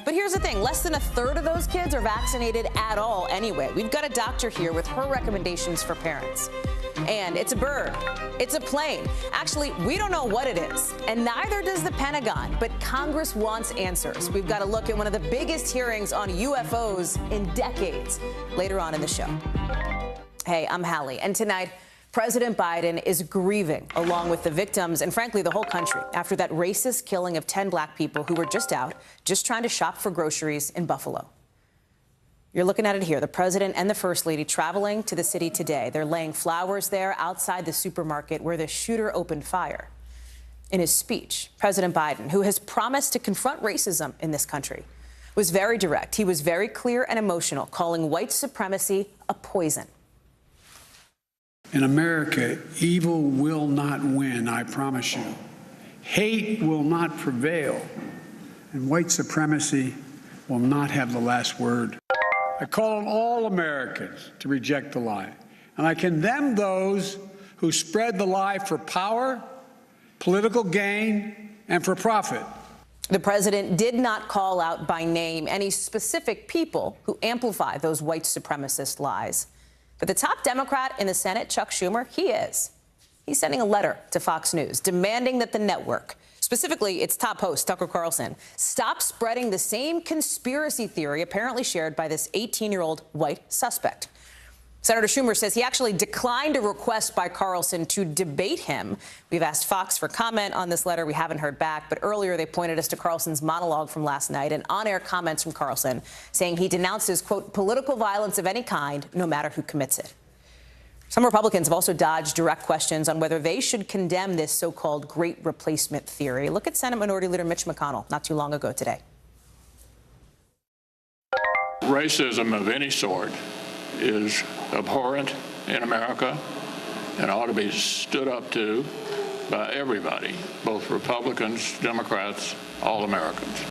But here's the thing, less than a third of those kids are vaccinated at all anyway. We've got a doctor here with her recommendations for parents. And it's a bird. It's a plane. Actually, we don't know what it is, and neither does the Pentagon, but Congress wants answers. We've got to look at one of the biggest hearings on UFOs in decades later on in the show. Hey, I'm Hallie, and tonight, President Biden is grieving along with the victims and, frankly, the whole country after that racist killing of 10 black people who were just trying to shop for groceries in Buffalo. You're looking at it here. The president and the first lady traveling to the city today. They're laying flowers there outside the supermarket where the shooter opened fire. In his speech, President Biden, who has promised to confront racism in this country, was very direct. He was very clear and emotional, calling white supremacy a poison. In America, evil will not win, I promise you. Hate will not prevail, and white supremacy will not have the last word. I call on all Americans to reject the lie, and I condemn those who spread the lie for power, political gain, and for profit. The president did not call out by name any specific people who amplify those white supremacist lies. But the top Democrat in the Senate, Chuck Schumer, he is. He's sending a letter to Fox News demanding that the network, specifically its top host, Tucker Carlson, stop spreading the same conspiracy theory apparently shared by this 18-year-old white suspect. Senator Schumer says he actually declined a request by Carlson to debate him. We've asked Fox for comment on this letter. We haven't heard back. But earlier they pointed us to Carlson's monologue from last night and on-air comments from Carlson saying he denounces, quote, political violence of any kind, no matter who commits it. Some Republicans have also dodged direct questions on whether they should condemn this so-called great replacement theory. Look at Senate Minority Leader Mitch McConnell not too long ago today. Racism of any sort is abhorrent in America and ought to be stood up to by everybody, both Republicans, Democrats, all Americans.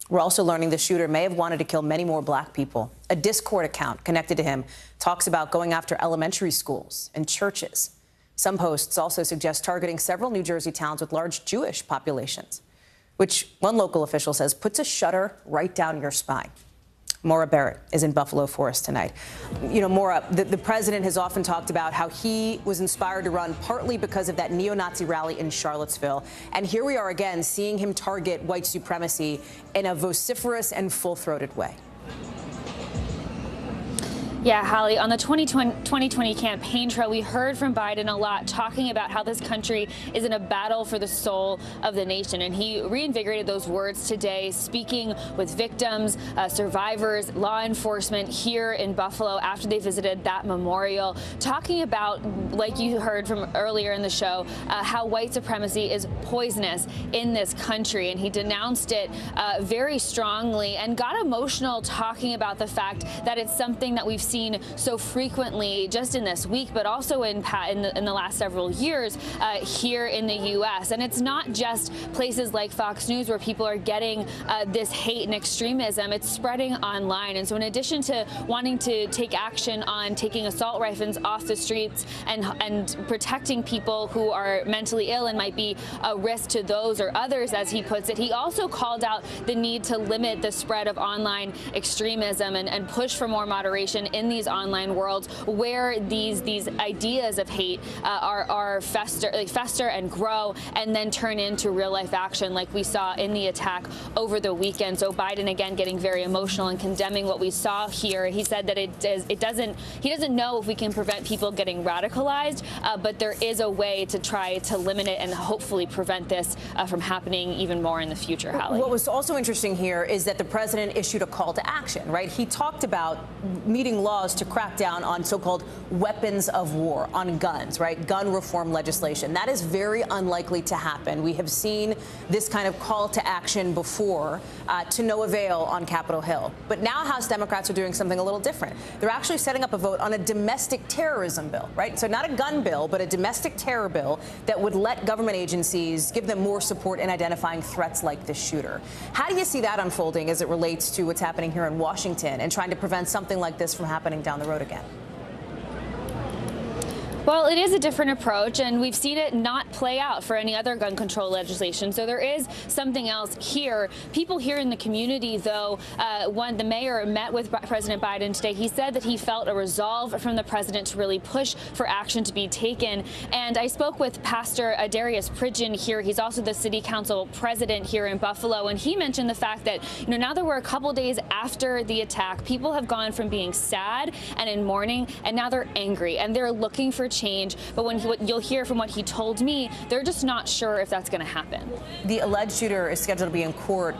We're also learning the shooter may have wanted to kill many more black people. A Discord account connected to him talks about going after elementary schools and churches. Some posts also suggest targeting several New Jersey towns with large Jewish populations, which one local official says puts a shudder right down your spine. Maura Barrett is in Buffalo for us tonight. You know, Maura, the president has often talked about how he was inspired to run partly because of that neo-Nazi rally in Charlottesville. And here we are again seeing him target white supremacy in a vociferous and full-throated way. Yeah, Holly, on the 2020 campaign trail, we heard from Biden a lot talking about how this country is in a battle for the soul of the nation. And he reinvigorated those words today, speaking with victims, survivors, law enforcement here in Buffalo after they visited that memorial, talking about, like you heard from earlier in the show, how white supremacy is poisonous in this country. And he denounced it very strongly and got emotional talking about the fact that it's something that we've seen so frequently just in this week, but also in the last several years here in the U.S. And it's not just places like Fox News where people are getting this hate and extremism. It's spreading online. And so in addition to wanting to take action on taking assault rifles off the streets and protecting people who are mentally ill and might be a risk to those or others, as he puts it, he also called out the need to limit the spread of online extremism and push for more moderation in these online worlds where these ideas of hate fester and grow and then turn into real life action like we saw in the attack over the weekend. So Biden again getting very emotional and condemning what we saw here. He said that he doesn't know if we can prevent people getting radicalized, but there is a way to try to limit it and hopefully prevent this from happening even more in the future, Hallie. What was also interesting here is that the president issued a call to action, right? He talked about meeting laws to crack down on so-called weapons of war, on guns, right? Gun reform legislation. That is very unlikely to happen. We have seen this kind of call to action before to no avail on Capitol Hill. But now House Democrats are doing something a little different. They're actually setting up a vote on a domestic terrorism bill, right? So not a gun bill, but a domestic terror bill that would let government agencies give them more support in identifying threats like this shooter. How do you see that unfolding as it relates to what's happening here in Washington and trying to prevent something like this from happening down the road again? Well, it is a different approach, and we've seen it not play out for any other gun control legislation. So there is something else here. People here in the community, though, the mayor met with President Biden today. He said that he felt a resolve from the president to really push for action to be taken. And I spoke with Pastor Darius Pridgeon here. He's also the city council president here in Buffalo, and he mentioned the fact that, now that we're a couple days after the attack, people have gone from being sad and in mourning, and now they're angry, and they're looking for change. But what you'll hear from what he told me, they're just not sure if that's going to happen. The alleged shooter is scheduled to be in court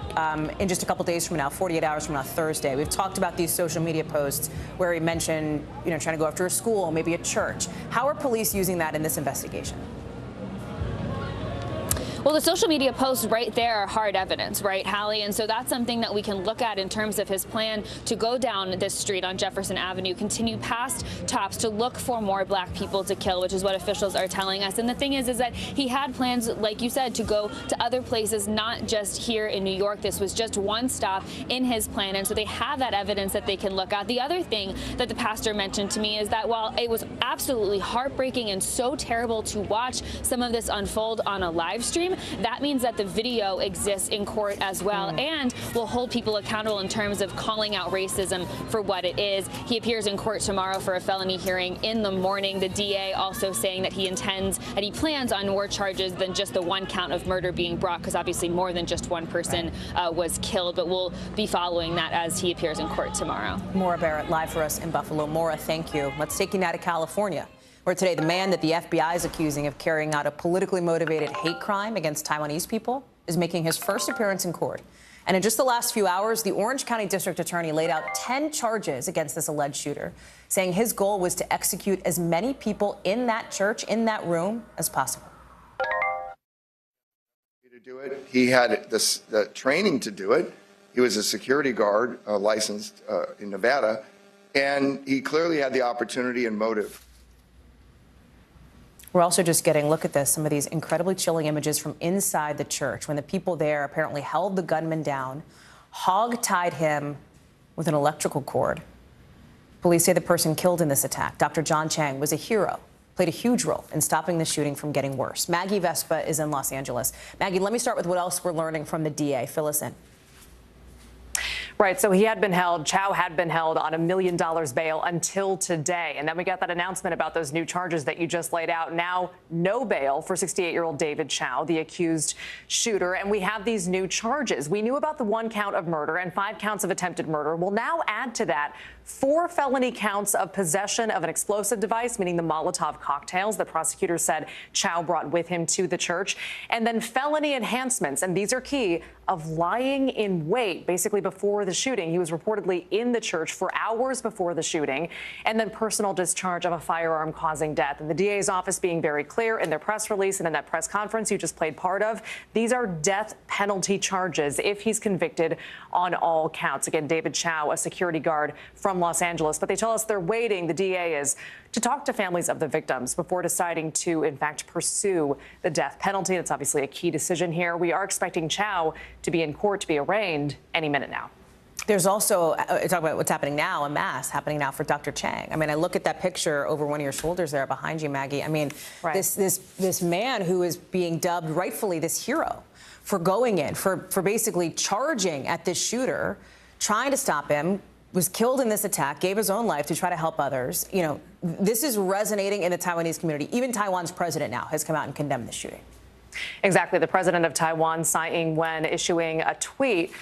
in just a couple days from now, 48 hours from now, Thursday. We've talked about these social media posts where he mentioned, trying to go after a school, maybe a church. How are police using that in this investigation? Well, the social media posts right there are hard evidence, right, Hallie? And so that's something that we can look at in terms of his plan to go down this street on Jefferson Avenue, continue past Tops to look for more black people to kill, which is what officials are telling us. And the thing is that he had plans, like you said, to go to other places, not just here in New York. This was just one stop in his plan. And so they have that evidence that they can look at. The other thing that the pastor mentioned to me is that while it was absolutely heartbreaking and so terrible to watch some of this unfold on a live stream, that means that the video exists in court as well and will hold people accountable in terms of calling out racism for what it is. He appears in court tomorrow for a felony hearing in the morning. The DA also saying that he plans on more charges than just the one count of murder being brought, because obviously more than just one person was killed. But we'll be following that as he appears in court tomorrow. Maura Barrett live for us in Buffalo. Maura, thank you. Let's take you now to California, where today the man that the FBI is accusing of carrying out a politically motivated hate crime against Taiwanese people is making his first appearance in court. And in just the last few hours, the Orange County District Attorney laid out 10 charges against this alleged shooter, saying his goal was to execute as many people in that church, in that room, as possible. To do it, he had the training to do it. He was a security guard licensed in Nevada, and he clearly had the opportunity and motive. We're also just getting, look at this, some of these incredibly chilling images from inside the church when the people there apparently held the gunman down, hog-tied him with an electrical cord. Police say the person killed in this attack, Dr. John Chang, was a hero, played a huge role in stopping the shooting from getting worse. Maggie Vespa is in Los Angeles. Maggie, let me start with what else we're learning from the DA. Fill us in. Right. So he had been held. Chow had been held on $1 million bail until today. And then we got that announcement about those new charges that you just laid out. Now, no bail for 68-year-old David Chow, the accused shooter. And we have these new charges. We knew about the 1 count of murder and 5 counts of attempted murder. We'll now add to that 4 felony counts of possession of an explosive device, meaning the Molotov cocktails that prosecutors said Chow brought with him to the church. And then felony enhancements, and these are key, of lying in wait, basically before the shooting. He was reportedly in the church for hours before the shooting, and then personal discharge of a firearm causing death. And the DA's office being very clear in their press release and in that press conference you just played part of, these are death penalty charges if he's convicted on all counts. Again, David Chow, a security guard from Los Angeles, but they tell us they're waiting, the DA is, to talk to families of the victims before deciding to, in fact, pursue the death penalty. That's obviously a key decision here. We are expecting Chow to be in court to be arraigned any minute now. There's also, talk about what's happening now, a mass happening now for Dr. Chang. I mean, I look at that picture over one of your shoulders there behind you, Maggie. I mean, right. this man who is being dubbed rightfully this hero for going in, for basically charging at this shooter, trying to stop him, was killed in this attack, gave his own life to try to help others. You know, this is resonating in the Taiwanese community. Even Taiwan's president now has come out and condemned this shooting. Exactly. The president of Taiwan, Tsai Ing-wen, issuing a tweet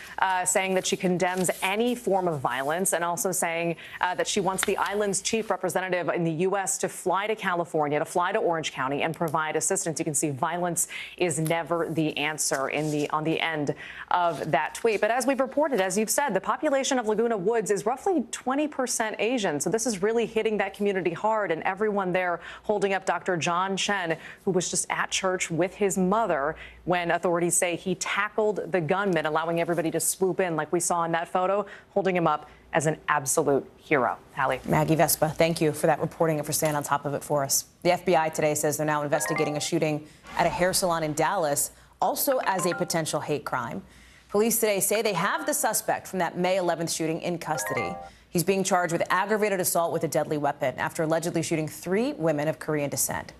saying that she condemns any form of violence and also saying that she wants the island's chief representative in the U.S. to fly to California, to fly to Orange County and provide assistance. You can see violence is never the answer on the end of that tweet. But as we've reported, as you've said, the population of Laguna Woods is roughly 20% Asian. So this is really hitting that community hard, and everyone there holding up Dr. John Chen, who was just at church with his mother when authorities say he tackled the gunman, allowing everybody to swoop in like we saw in that photo, holding him up as an absolute hero. Hallie. Maggie Vespa, thank you for that reporting and for staying on top of it for us. The FBI today says they're now investigating a shooting at a hair salon in Dallas, also as a potential hate crime. Police today say they have the suspect from that May 11th shooting in custody. He's being charged with aggravated assault with a deadly weapon after allegedly shooting 3 women of Korean descent.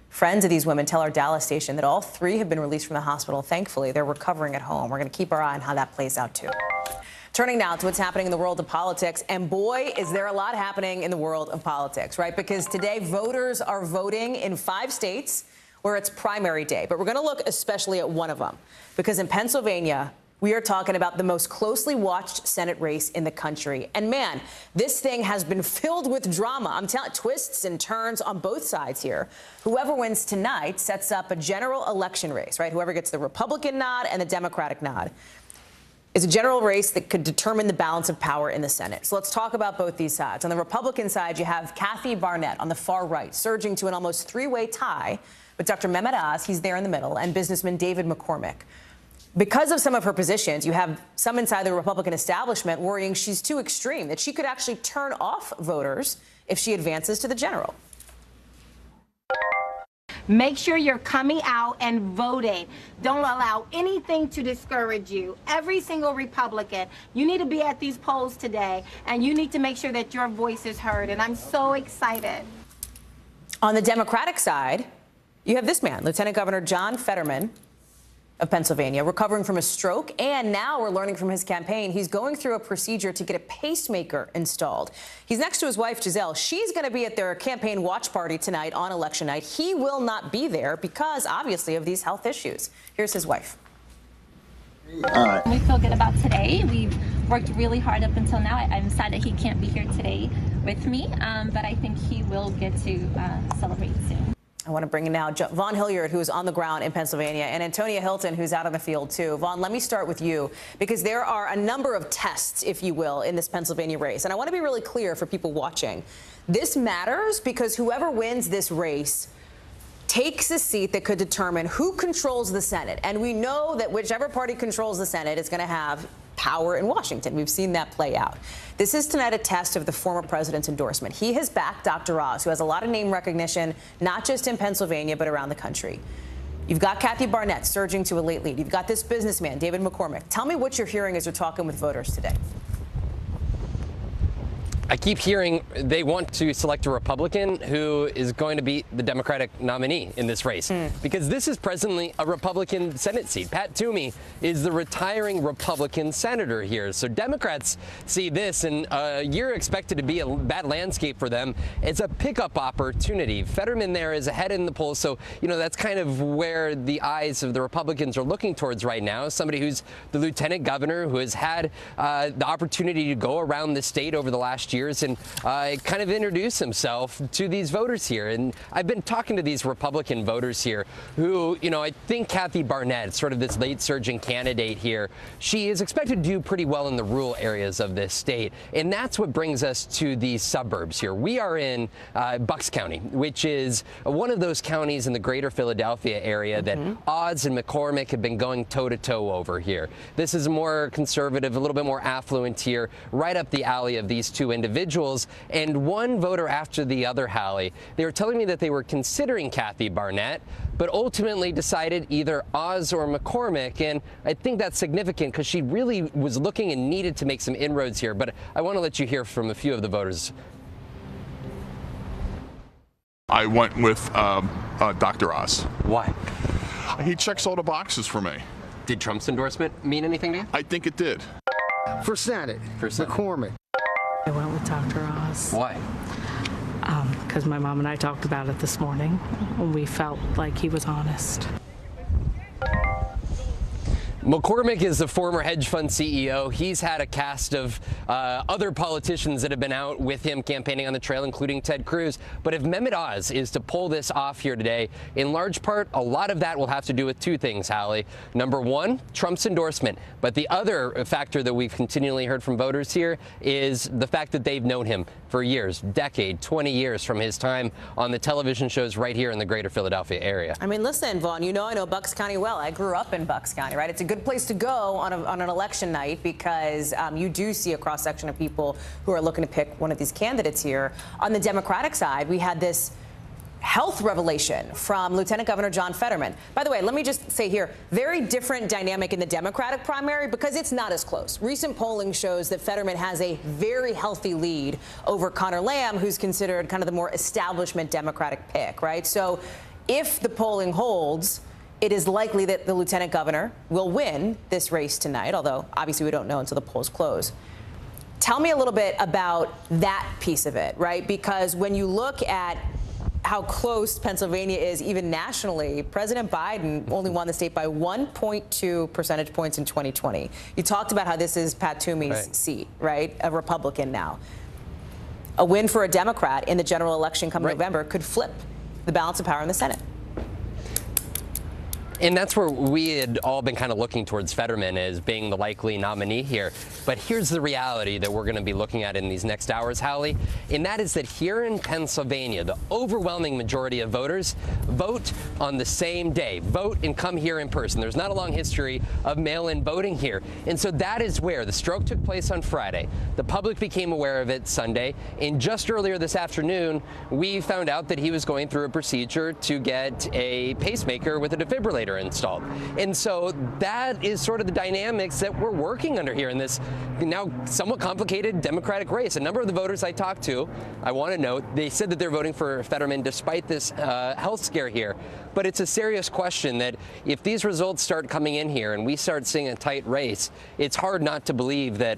Friends of these women tell our Dallas station that all 3 have been released from the hospital. Thankfully, they're recovering at home. We're going to keep our eye on how that plays out, too. Turning now to what's happening in the world of politics. And boy, is there a lot happening in the world of politics, right? Because today, voters are voting in 5 states where it's primary day. But we're going to look especially at one of them, because in Pennsylvania, we are talking about the most closely watched Senate race in the country. And man, this thing has been filled with drama. I'm telling you, twists and turns on both sides here. Whoever wins tonight sets up a general election race, right? Whoever gets the Republican nod and the Democratic nod is a general race that could determine the balance of power in the Senate. So let's talk about both these sides. On the Republican side, you have Kathy Barnett on the far right, surging to an almost 3-way tie with Dr. Mehmet Oz, he's there in the middle, and businessman David McCormick. Because of some of her positions, you have some inside the Republican establishment worrying she's too extreme, that she could actually turn off voters if she advances to the general. Make sure you're coming out and voting. Don't allow anything to discourage you. Every single Republican, you need to be at these polls today, and you need to make sure that your voice is heard. And I'm so excited. On the Democratic side, you have this man, Lieutenant Governor John Fetterman of Pennsylvania, recovering from a stroke. And now we're learning from his campaign, he's going through a procedure to get a pacemaker installed. He's next to his wife, Giselle. She's going to be at their campaign watch party tonight on election night. He will not be there because, obviously, of these health issues. Here's his wife. We feel good about today. We've worked really hard up until now. I'm sad that he can't be here today with me, but I think he will get to celebrate soon. I want to bring in now Vaughn Hilliard, who is on the ground in Pennsylvania, and Antonia Hilton, who's out on the field, too. Vaughn, let me start with you, because there are a number of tests, if you will, in this Pennsylvania race. And I want to be really clear for people watching. This matters because whoever wins this race takes a seat that could determine who controls the Senate. And we know that whichever party controls the Senate is going to have power in Washington. We've seen that play out. This is tonight a test of the former president's endorsement. He has backed Dr. Oz, who has a lot of name recognition, not just in Pennsylvania, but around the country. You've got Kathy Barnett surging to a late lead. You've got this businessman, David McCormick. Tell me what you're hearing as you're talking with voters today. I keep hearing they want to select a Republican who is going to be the Democratic nominee in this race, because this is presently a Republican Senate seat. Pat Toomey is the retiring Republican senator here. So Democrats see this, and a year expected to be a bad landscape for them. It's a pickup opportunity. Fetterman there is ahead in the polls, so that's kind of where the eyes of the Republicans are looking towards right now. Somebody who's the lieutenant governor, who has had the opportunity to go around the state over the last years and kind of introduce himself to these voters here. And I've been talking to these Republican voters here who, I think Kathy Barnett, sort of this late surging candidate here, she is expected to do pretty well in the rural areas of this state. And that's what brings us to the suburbs here. We are in Bucks County, which is one of those counties in the greater Philadelphia area that Oz and McCormick have been going toe-to-toe over here. This is more conservative, a little bit more affluent here, right up the alley of these two individuals, and one voter after the other, Hallie. They were telling me that they were considering Kathy Barnett, but ultimately decided either Oz or McCormick, and I think that's significant because she really was looking and needed to make some inroads here. But I want to let you hear from a few of the voters. I went with Dr. Oz. Why? He checks all the boxes for me. Did Trump's endorsement mean anything to you? I think it did. For Senate, McCormick. I went with Dr. Oz. Why? Because my mom and I talked about it this morning, and we felt like he was honest. McCormick is the former hedge fund CEO. He's had a cast of other politicians that have been out with him campaigning on the trail, including Ted Cruz. But if Mehmet Oz is to pull this off here today, in large part, a lot of that will have to do with two things, Hallie. Number one, Trump's endorsement. But the other factor that we've continually heard from voters here is the fact that they've known him for years, decade, 20 years from his time on the television shows right here in the greater Philadelphia area. I mean, listen, Vaughn, I know Bucks County well. I grew up in Bucks County, right? It's a good place to go on an election night because you do see a cross-section of people who are looking to pick one of these candidates here. On the Democratic side, we had this health revelation from Lieutenant Governor John Fetterman. By the way, let me just say here, very different dynamic in the Democratic primary because it's not as close. Recent polling shows that Fetterman has a very healthy lead over Connor Lamb, who's considered kind of the more establishment Democratic pick, right? So if the polling holds, it is likely that the lieutenant governor will win this race tonight, although obviously we don't know until the polls close. Tell me a little bit about that piece of it, right? Because when you look at how close Pennsylvania is, even nationally, President Biden only won the state by 1.2 percentage points in 2020. You talked about how this is Pat Toomey's seat, right? A Republican now. A win for a Democrat in the general election come November could flip the balance of power in the Senate. And that's where we had all been kind of looking towards Fetterman as being the likely nominee here. But here's the reality that we're going to be looking at in these next hours, Hallie, and that is that here in Pennsylvania, the overwhelming majority of voters vote on the same day. Vote and come here in person. There's not a long history of mail-in voting here. And so that is where the stroke took place on Friday. The public became aware of it Sunday. And just earlier this afternoon, we found out that he was going through a procedure to get a pacemaker with a defibrillator installed. And so that is sort of the dynamics that we're working under here in this now somewhat complicated Democratic race. A number of the voters I talked to, I want to note, they said that they're voting for Fetterman despite this health scare here. But it's a serious question that if these results start coming in here and we start seeing a tight race, it's hard not to believe that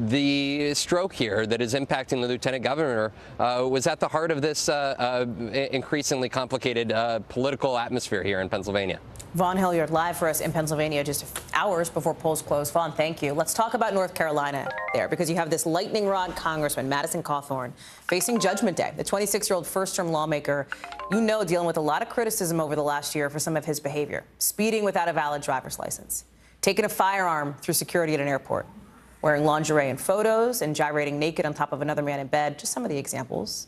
the stroke here that is impacting the lieutenant governor was at the heart of this increasingly complicated political atmosphere here in Pennsylvania. Vaughn Hilliard live for us in Pennsylvania just hours before polls close. Vaughn, thank you. Let's talk about North Carolina there because you have this lightning rod Congressman, Madison Cawthorn, facing Judgment Day. The 26-year-old first-term lawmaker, dealing with a lot of criticism over the last year for some of his behavior. Speeding without a valid driver's license, taking a firearm through security at an airport, wearing lingerie in photos, and gyrating naked on top of another man in bed. Just some of the examples.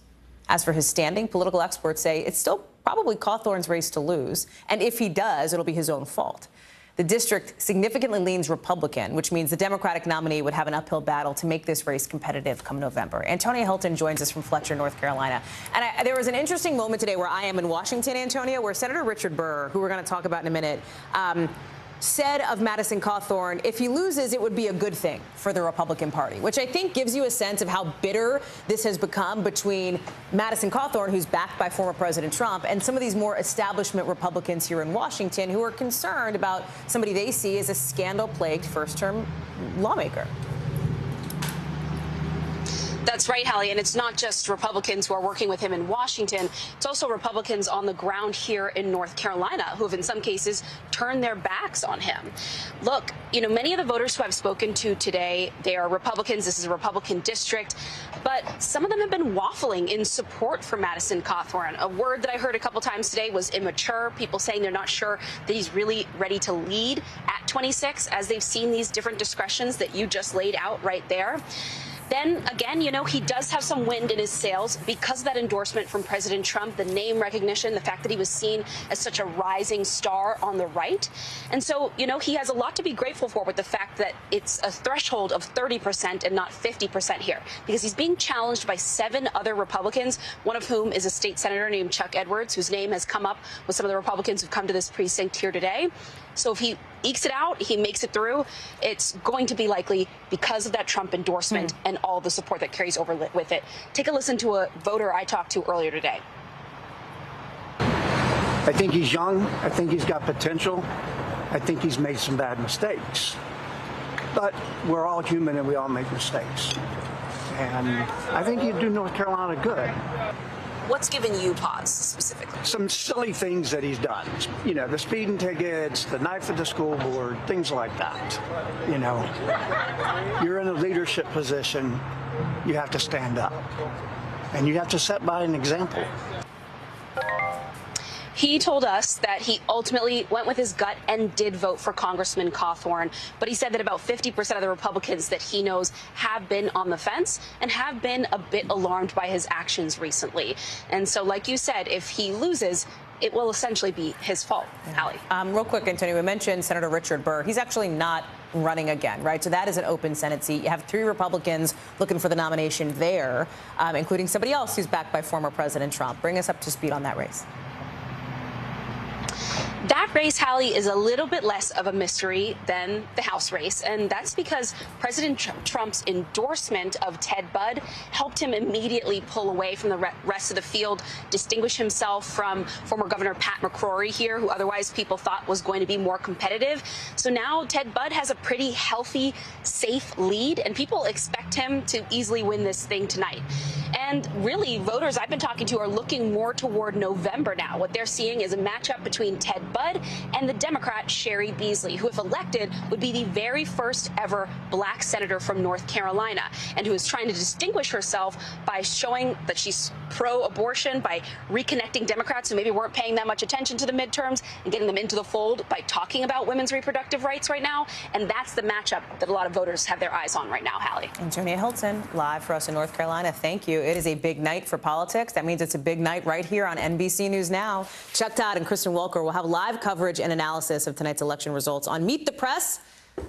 As for his standing, political experts say it's still probably Cawthorn's race to lose. And if he does, it'll be his own fault. The district significantly leans Republican, which means the Democratic nominee would have an uphill battle to make this race competitive come November. Antonia Hilton joins us from Fletcher, North Carolina. And there was an interesting moment today where I am in Washington, Antonia, where Senator Richard Burr, who we're going to talk about in a minute, said of Madison Cawthorn, if he loses, it would be a good thing for the Republican Party, which I think gives you a sense of how bitter this has become between Madison Cawthorn, who's backed by former President Trump, and some of these more establishment Republicans here in Washington who are concerned about somebody they see as a scandal-plagued first-term lawmaker. That's right, Hallie, and it's not just Republicans who are working with him in Washington. It's also Republicans on the ground here in North Carolina who have in some cases turned their backs on him. Look, you know, many of the voters who I've spoken to today, they are Republicans. This is a Republican district, but some of them have been waffling in support for Madison Cawthorn. A word that I heard a couple times today was immature, people saying they're not sure that he's really ready to lead at 26 as they've seen these different discretions that you just laid out right there. Then again, you know, he does have some wind in his sails because of that endorsement from President Trump, the name recognition, the fact that he was seen as such a rising star on the right. And so, you know, he has a lot to be grateful for with the fact that it's a threshold of 30% and not 50% here, because he's being challenged by 7 other Republicans, one of whom is a state senator named Chuck Edwards, whose name has come up with some of the Republicans who've come to this precinct here today. So if he ekes it out, he makes it through, it's going to be likely because of that Trump endorsement and all the support that carries over with it. Take a listen to a voter I talked to earlier today. I think he's young. I think he's got potential. I think he's made some bad mistakes. But we're all human and we all make mistakes. And I think he'd do North Carolina good. What's given you pause specifically? Some silly things that he's done. You know, the speeding tickets, the knife at the school board, things like that. You know, you're in a leadership position, you have to stand up. And you have to set by an example. He told us that he ultimately went with his gut and did vote for Congressman Cawthorn, but he said that about 50% of the Republicans that he knows have been on the fence and have been a bit alarmed by his actions recently. And so, like you said, if he loses, it will essentially be his fault. Hallie. Real quick, Antonio, we mentioned Senator Richard Burr. He's actually not running again, right? So that is an open Senate seat. You have 3 Republicans looking for the nomination there, including somebody else who's backed by former President Trump. Bring us up to speed on that race. That race, Hallie, is a little bit less of a mystery than the House race, and that's because President Trump's endorsement of Ted Budd helped him immediately pull away from the rest of the field, distinguish himself from former Governor Pat McCrory here, who otherwise people thought was going to be more competitive. So now Ted Budd has a pretty healthy, safe lead, and people expect him to easily win this thing tonight. And really, voters I've been talking to are looking more toward November now. What they're seeing is a matchup between Ted Budd and the Democrat Sherry Beasley, who, if elected, would be the very first ever black senator from North Carolina, and who is trying to distinguish herself by showing that she's pro-abortion, by reconnecting Democrats who maybe weren't paying that much attention to the midterms and getting them into the fold by talking about women's reproductive rights right now. And that's the matchup that a lot of voters have their eyes on right now, Hallie. Antonia Hilton, live for us in North Carolina. Thank you. It is a big night for politics. That means it's a big night right here on NBC News Now. Chuck Todd and Kristen Welker will have live coverage and analysis of tonight's election results on Meet the Press,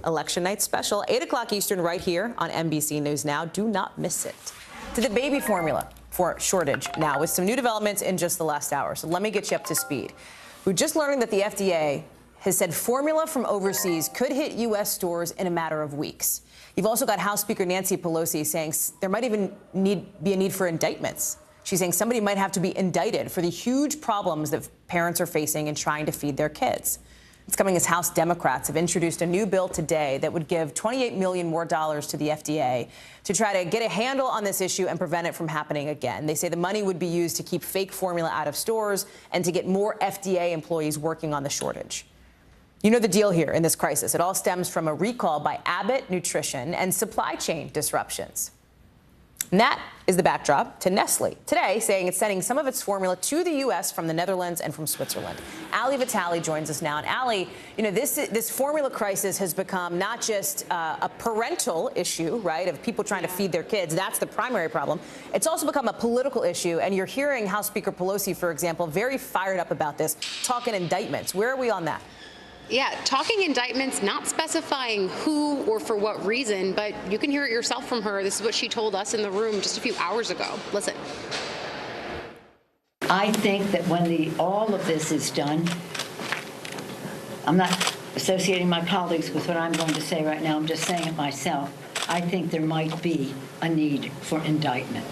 Election Night Special, 8 o'clock Eastern, right here on NBC News Now. Do not miss it. To the baby formula for shortage now, with some new developments in just the last hour. So let me get you up to speed. We're just learning that the FDA has said formula from overseas could hit U.S. stores in a matter of weeks. You've also got House Speaker Nancy Pelosi saying there might even be a need for indictments. She's saying somebody might have to be indicted for the huge problems that parents are facing in trying to feed their kids. It's coming as House Democrats have introduced a new bill today that would give $28 million more to the FDA to try to get a handle on this issue and prevent it from happening again. They say the money would be used to keep fake formula out of stores and to get more FDA employees working on the shortage. You know the deal here in this crisis. It all stems from a recall by Abbott Nutrition and supply chain disruptions. And that is the backdrop to Nestle today saying it's sending some of its formula to the U.S. from the Netherlands and from Switzerland. Ali Vitale joins us now. And Ali, you know, this formula crisis has become not just a parental issue, right, of people trying to feed their kids. That's the primary problem. It's also become a political issue. And you're hearing House Speaker Pelosi, for example, very fired up about this, talking indictments. Where are we on that? Yeah, talking indictments, not specifying who or for what reason, but you can hear it yourself from her. This is what she told us in the room just a few hours ago. Listen. I think that when all of this is done, I'm not associating my colleagues with what I'm going to say right now. I'm just saying it myself. I think there might be a need for indictment.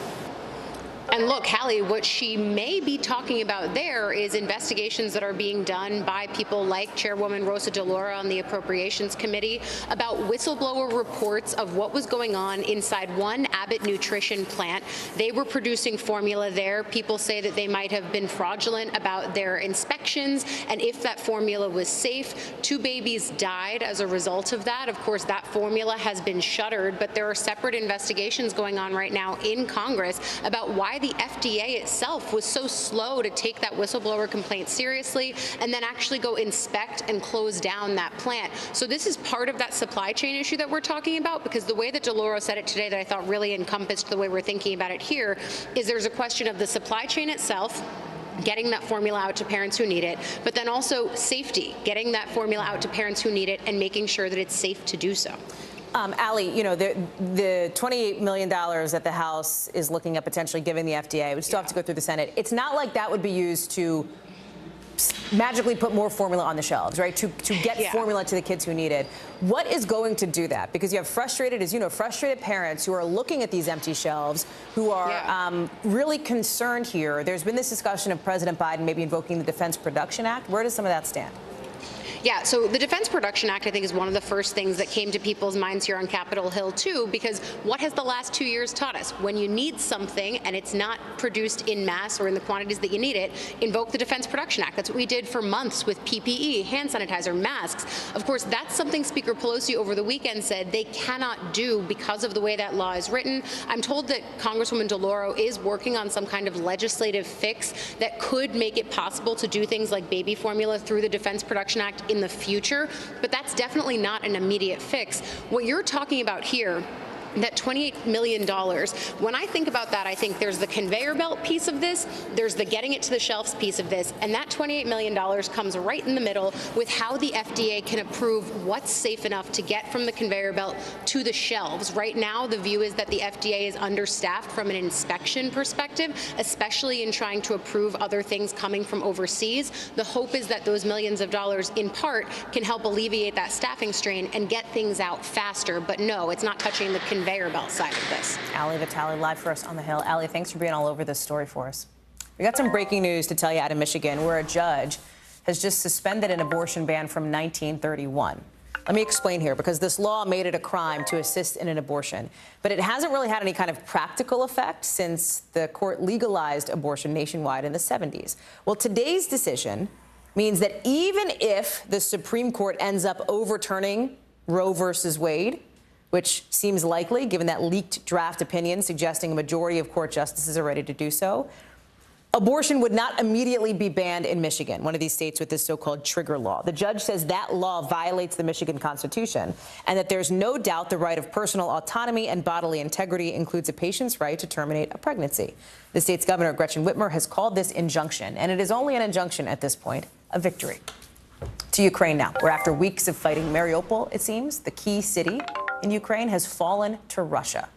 And look, Hallie, what she may be talking about there is investigations that are being done by people like Chairwoman Rosa DeLauro on the Appropriations Committee about whistleblower reports of what was going on inside one Abbott Nutrition plant. They were producing formula there. People say that they might have been fraudulent about their inspections, and if that formula was safe, 2 babies died as a result of that. Of course, that formula has been shuttered, but there are separate investigations going on right now in Congress about why the FDA itself was so slow to take that whistleblower complaint seriously and then actually go inspect and close down that plant. So this is part of that supply chain issue that we're talking about, because the way that DeLauro said it today that I thought really encompassed the way we're thinking about it here is there's a question of the supply chain itself, getting that formula out to parents who need it, but then also safety, getting that formula out to parents who need it and making sure that it's safe to do so. Allie, you know, the $28 million that the House is looking at potentially giving the FDA, we still have to go through the Senate. It's not like that would be used to magically put more formula on the shelves, right? To get formula to the kids who need it. What is going to do that? Because you have frustrated, as you know, frustrated parents who are looking at these empty shelves, who are really concerned here. There's been this discussion of President Biden maybe invoking the Defense Production Act. Where does some of that stand? Yeah, so the Defense Production Act, I think, is one of the first things that came to people's minds here on Capitol Hill, too, because what has the last 2 years taught us? When you need something and it's not produced in mass or in the quantities that you need it, invoke the Defense Production Act. That's what we did for months with PPE, hand sanitizer, masks. Of course, that's something Speaker Pelosi over the weekend said they cannot do because of the way that law is written. I'm told that Congresswoman DeLauro is working on some kind of legislative fix that could make it possible to do things like baby formula through the Defense Production Act in the future, but that's definitely not an immediate fix. What you're talking about here, that $28 million, when I think about that, I think there's the conveyor belt piece of this, there's the getting it to the shelves piece of this, and that $28 million comes right in the middle with how the FDA can approve what's safe enough to get from the conveyor belt to the shelves. Right now, the view is that the FDA is understaffed from an inspection perspective, especially in trying to approve other things coming from overseas. The hope is that those millions of dollars, in part, can help alleviate that staffing strain and get things out faster. But no, it's not touching the conveyor belt side of this. Allie Vitale live for us on the Hill. Allie, thanks for being all over this story for us. We got some breaking news to tell you out of Michigan, where a judge has just suspended an abortion ban from 1931. Let me explain here, because this law made it a crime to assist in an abortion, but it hasn't really had any kind of practical effect since the court legalized abortion nationwide in the 70s. Well, today's decision means that even if the Supreme Court ends up overturning Roe versus Wade, which seems likely given that leaked draft opinion suggesting a majority of court justices are ready to do so, abortion would not immediately be banned in Michigan, one of these states with this so-called trigger law. The judge says that law violates the Michigan Constitution and that there's no doubt the right of personal autonomy and bodily integrity includes a patient's right to terminate a pregnancy. The state's governor, Gretchen Whitmer, has called this injunction, and it is only an injunction at this point, a victory. To Ukraine now, where after weeks of fighting, Mariupol, it seems, the key city in Ukraine, has fallen to Russia.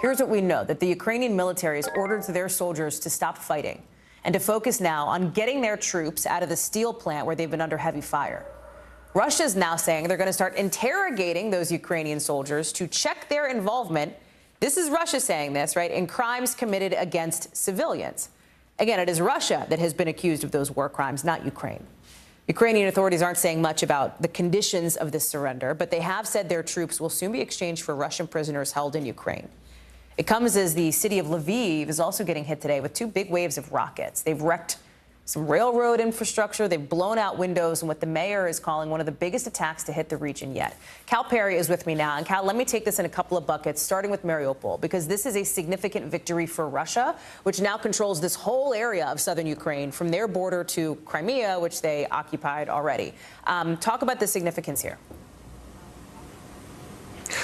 Here's what we know, that the Ukrainian military has ordered their soldiers to stop fighting and to focus now on getting their troops out of the steel plant where they've been under heavy fire. Russia's now saying they're going to start interrogating those Ukrainian soldiers to check their involvement, this is Russia saying this, right, in crimes committed against civilians. Again, it is Russia that has been accused of those war crimes, not Ukraine. Ukrainian authorities aren't saying much about the conditions of this surrender, but they have said their troops will soon be exchanged for Russian prisoners held in Ukraine. It comes as the city of Lviv is also getting hit today with 2 big waves of rockets. They've wrecked some railroad infrastructure, they've blown out windows, and what the mayor is calling one of the biggest attacks to hit the region yet. Cal Perry is with me now. And Cal, let me take this in a couple of buckets, starting with Mariupol, because this is a significant victory for Russia, which now controls this whole area of southern Ukraine from their border to Crimea, which they occupied already. Talk about the significance here.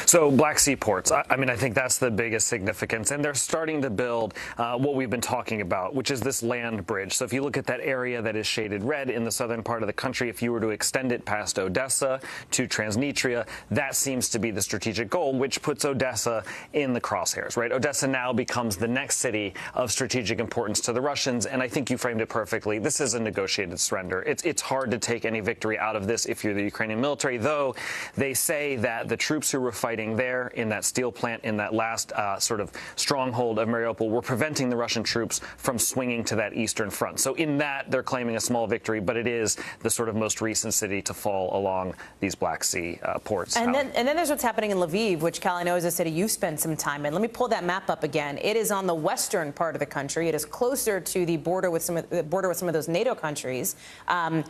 So Black Sea ports, I mean, I think that's the biggest significance. And they're starting to build what we've been talking about, which is this land bridge. So if you look at that area that is shaded red in the southern part of the country, if you were to extend it past Odessa to Transnistria, that seems to be the strategic goal, which puts Odessa in the crosshairs, right? Odessa now becomes the next city of strategic importance to the Russians. And I think you framed it perfectly. This is a negotiated surrender. It's hard to take any victory out of this if you're the Ukrainian military, though they say that the troops who were fighting there in that steel plant, in that last sort of stronghold of Mariupol, were preventing the Russian troops from swinging to that eastern front. So in that, they're claiming a small victory, but it is the sort of most recent city to fall along these Black Sea ports. And then there's what's happening in Lviv, which, Cal, I know is a city you've spent some time in. Let me pull that map up again. It is on the western part of the country. It is closer to the border with some of those NATO countries. And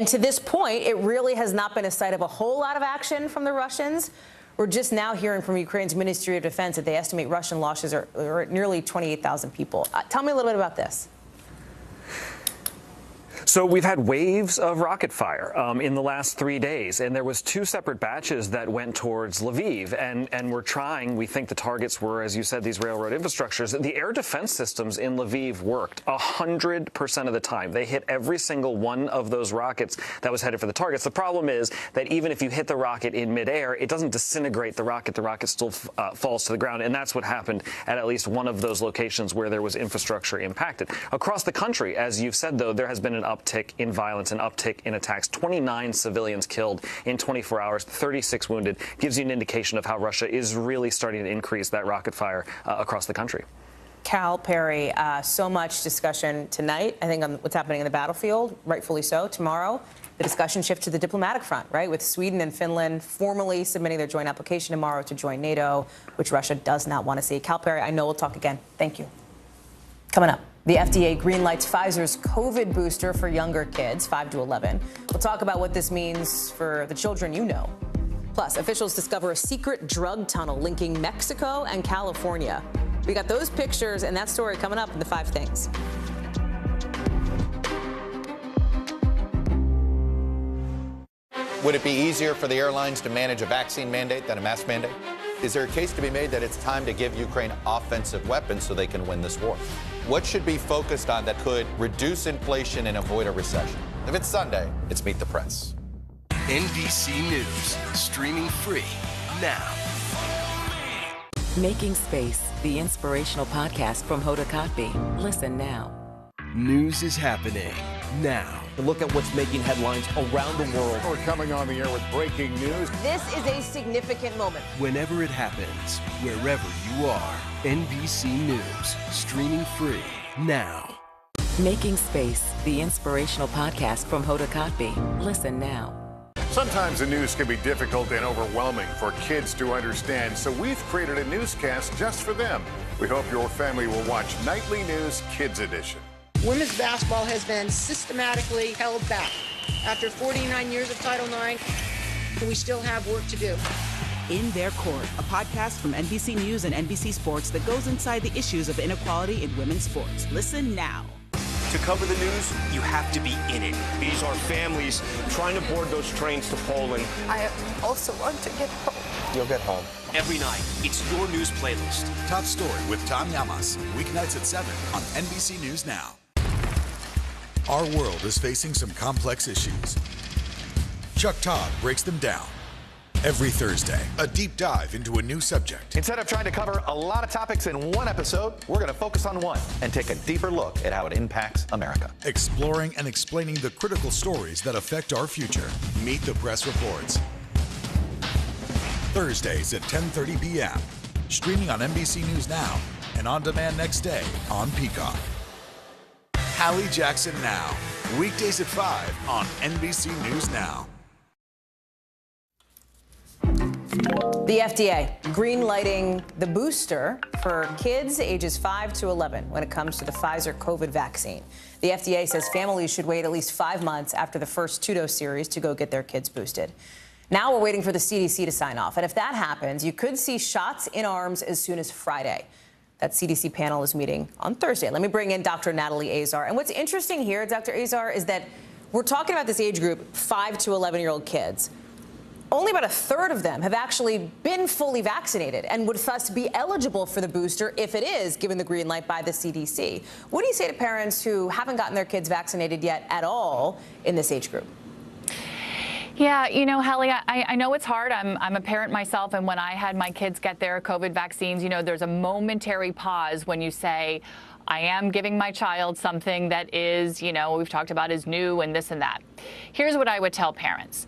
to this point, it really has not been a site of a whole lot of action from the Russians. We're just now hearing from Ukraine's Ministry of Defense that they estimate Russian losses are at nearly 28,000 people. Tell me a little bit about this. So we've had waves of rocket fire in the last 3 days, and there was 2 separate batches that went towards Lviv, and we're trying, we think the targets were, as you said, these railroad infrastructures. The air defense systems in Lviv worked 100% of the time. They hit every single one of those rockets that was headed for the targets. The problem is that even if you hit the rocket in midair, it doesn't disintegrate the rocket. The rocket still falls to the ground, and that's what happened at least one of those locations where there was infrastructure impacted. Across the country, as you've said, though, there has been an uptick in violence, an uptick in attacks. 29 civilians killed in 24 hours, 36 wounded. Gives you an indication of how Russia is really starting to increase that rocket fire across the country. Cal Perry, so much discussion tonight, I think, on what's happening in the battlefield, rightfully so. Tomorrow, the discussion shifts to the diplomatic front, right, with Sweden and Finland formally submitting their joint application tomorrow to join NATO, which Russia does not want to see. Cal Perry, I know we'll talk again. Thank you. Coming up, the FDA greenlights Pfizer's COVID booster for younger kids, 5 to 11. We'll talk about what this means for the children you know. Plus, officials discover a secret drug tunnel linking Mexico and California. We got those pictures and that story coming up in the 5 Things. Would it be easier for the airlines to manage a vaccine mandate than a mask mandate? Is there a case to be made that it's time to give Ukraine offensive weapons so they can win this war? What should be focused on that could reduce inflation and avoid a recession? If it's Sunday, it's Meet the Press. NBC News, streaming free now. Making Space, the inspirational podcast from Hoda Kotb. Listen now. News is happening now. Look at what's making headlines around the world. We're coming on the air with breaking news. This is a significant moment. Whenever it happens, wherever you are, NBC News, streaming free now. Making Space, the inspirational podcast from Hoda Kotb. Listen now. Sometimes the news can be difficult and overwhelming for kids to understand, so we've created a newscast just for them. We hope your family will watch Nightly News Kids Edition. Women's basketball has been systematically held back. After 49 years of Title IX, we still have work to do. In Their Court, a podcast from NBC News and NBC Sports that goes inside the issues of inequality in women's sports. Listen now. To cover the news, you have to be in it. These are families trying to board those trains to Poland. I also want to get home. You'll get home. Every night, it's your news playlist. Top Story with Tom Llamas, weeknights at 7 on NBC News Now. Our world is facing some complex issues. Chuck Todd breaks them down. Every Thursday, a deep dive into a new subject. Instead of trying to cover a lot of topics in one episode, we're going to focus on one and take a deeper look at how it impacts America. Exploring and explaining the critical stories that affect our future. Meet the Press Reports. Thursdays at 10:30 p.m. Streaming on NBC News Now and on demand next day on Peacock. Hallie Jackson Now. Weekdays at 5 on NBC News Now. The FDA green-lighting the booster for kids ages 5 to 11 when it comes to the Pfizer COVID vaccine. The FDA says families should wait at least 5 months after the first 2-dose series to go get their kids boosted. Now we're waiting for the CDC to sign off. And if that happens, you could see shots in arms as soon as Friday. That CDC panel is meeting on Thursday. Let me bring in Dr. Natalie Azar. And what's interesting here, Dr. Azar, is that we're talking about this age group, 5 to 11-year-old kids. only about a third of them have actually been fully vaccinated and would thus be eligible for the booster if it is given the green light by the CDC. What do you say to parents who haven't gotten their kids vaccinated yet at all in this age group? Yeah, you know, Hallie, I know it's hard. I'm a parent myself, and when I had my kids get their COVID vaccines, you know, there's a momentary pause when you say, I am giving my child something that is, you know, we've talked about is new and this and that. Here's what I would tell parents.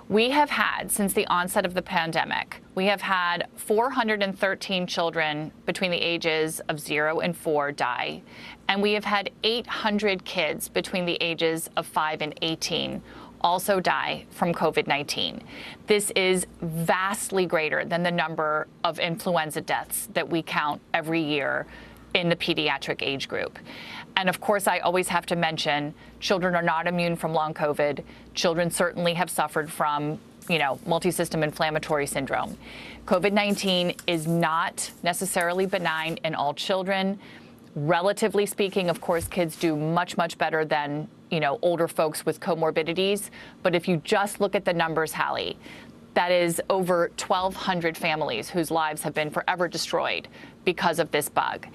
We have had, since the onset of the pandemic, we have had 413 children between the ages of 0 and 4 die, and we have had 800 kids between the ages of 5 and 18 also die from COVID-19. This is vastly greater than the number of influenza deaths that we count every year in the pediatric age group. And of course, I always have to mention, children are not immune from long COVID. Children certainly have suffered from, you know, multi-system inflammatory syndrome. COVID-19 is not necessarily benign in all children. Relatively speaking, of course, kids do much, much better than, you know, older folks with comorbidities. But if you just look at the numbers, Hallie, that is over 1,200 families whose lives have been forever destroyed because of this bug.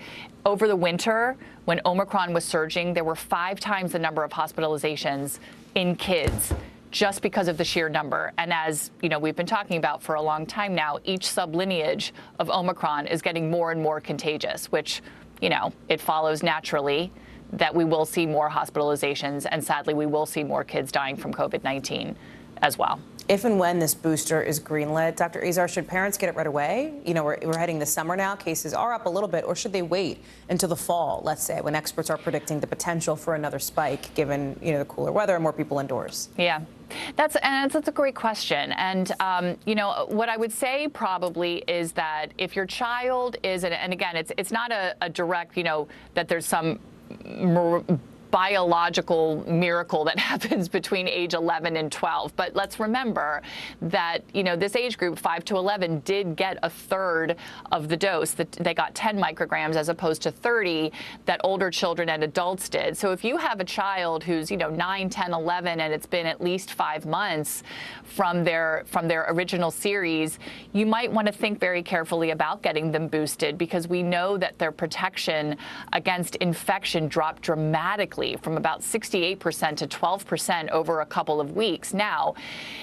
Over the winter, when Omicron was surging, there were 5 times the number of hospitalizations in kids just because of the sheer number. And as you know, we've been talking about for a long time now, each sublineage of Omicron is getting more and more contagious, which, you know, it follows naturally that we will see more hospitalizations, and sadly, we will see more kids dying from COVID-19 as well. If and when this booster is greenlit, Dr. Azar, should parents get it right away? You know, we're heading to summer now. Cases are up a little bit. Or should they wait until the fall, let's say, when experts are predicting the potential for another spike, given, you know, the cooler weather and more people indoors? Yeah. That's a great question. And, you know, what I would say probably is that if your child is, and again, it's not a direct, you know, that there's some biological miracle that happens between age 11 and 12. But let's remember that, you know, this age group, 5 to 11, did get a third of the dose. That they got 10 micrograms as opposed to 30 that older children and adults did. So if you have a child who's, you know, 9, 10, 11, and it's been at least 5 months from their original series, you might want to think very carefully about getting them boosted, because we know that their protection against infection dropped dramatically from about 68% to 12% over a couple of weeks. Now,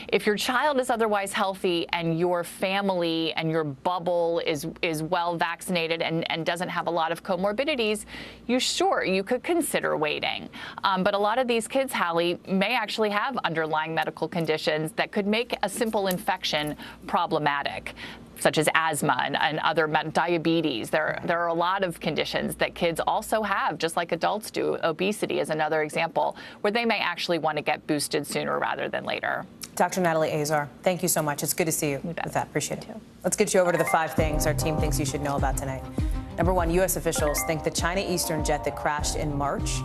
if your child is otherwise healthy and your family and your bubble is well vaccinated and doesn't have a lot of comorbidities, you could consider waiting. But a lot of these kids, Hallie, may actually have underlying medical conditions that could make a simple infection problematic, such as asthma and other diabetes. There are a lot of conditions that kids also have, just like adults do. Obesity is another example where they may actually want to get boosted sooner rather than later. Dr. Natalie Azar, thank you so much. It's good to see you with that. Appreciate it. Let's get you over to the 5 things our team thinks you should know about tonight. Number 1, U.S. officials think the China Eastern jet that crashed in March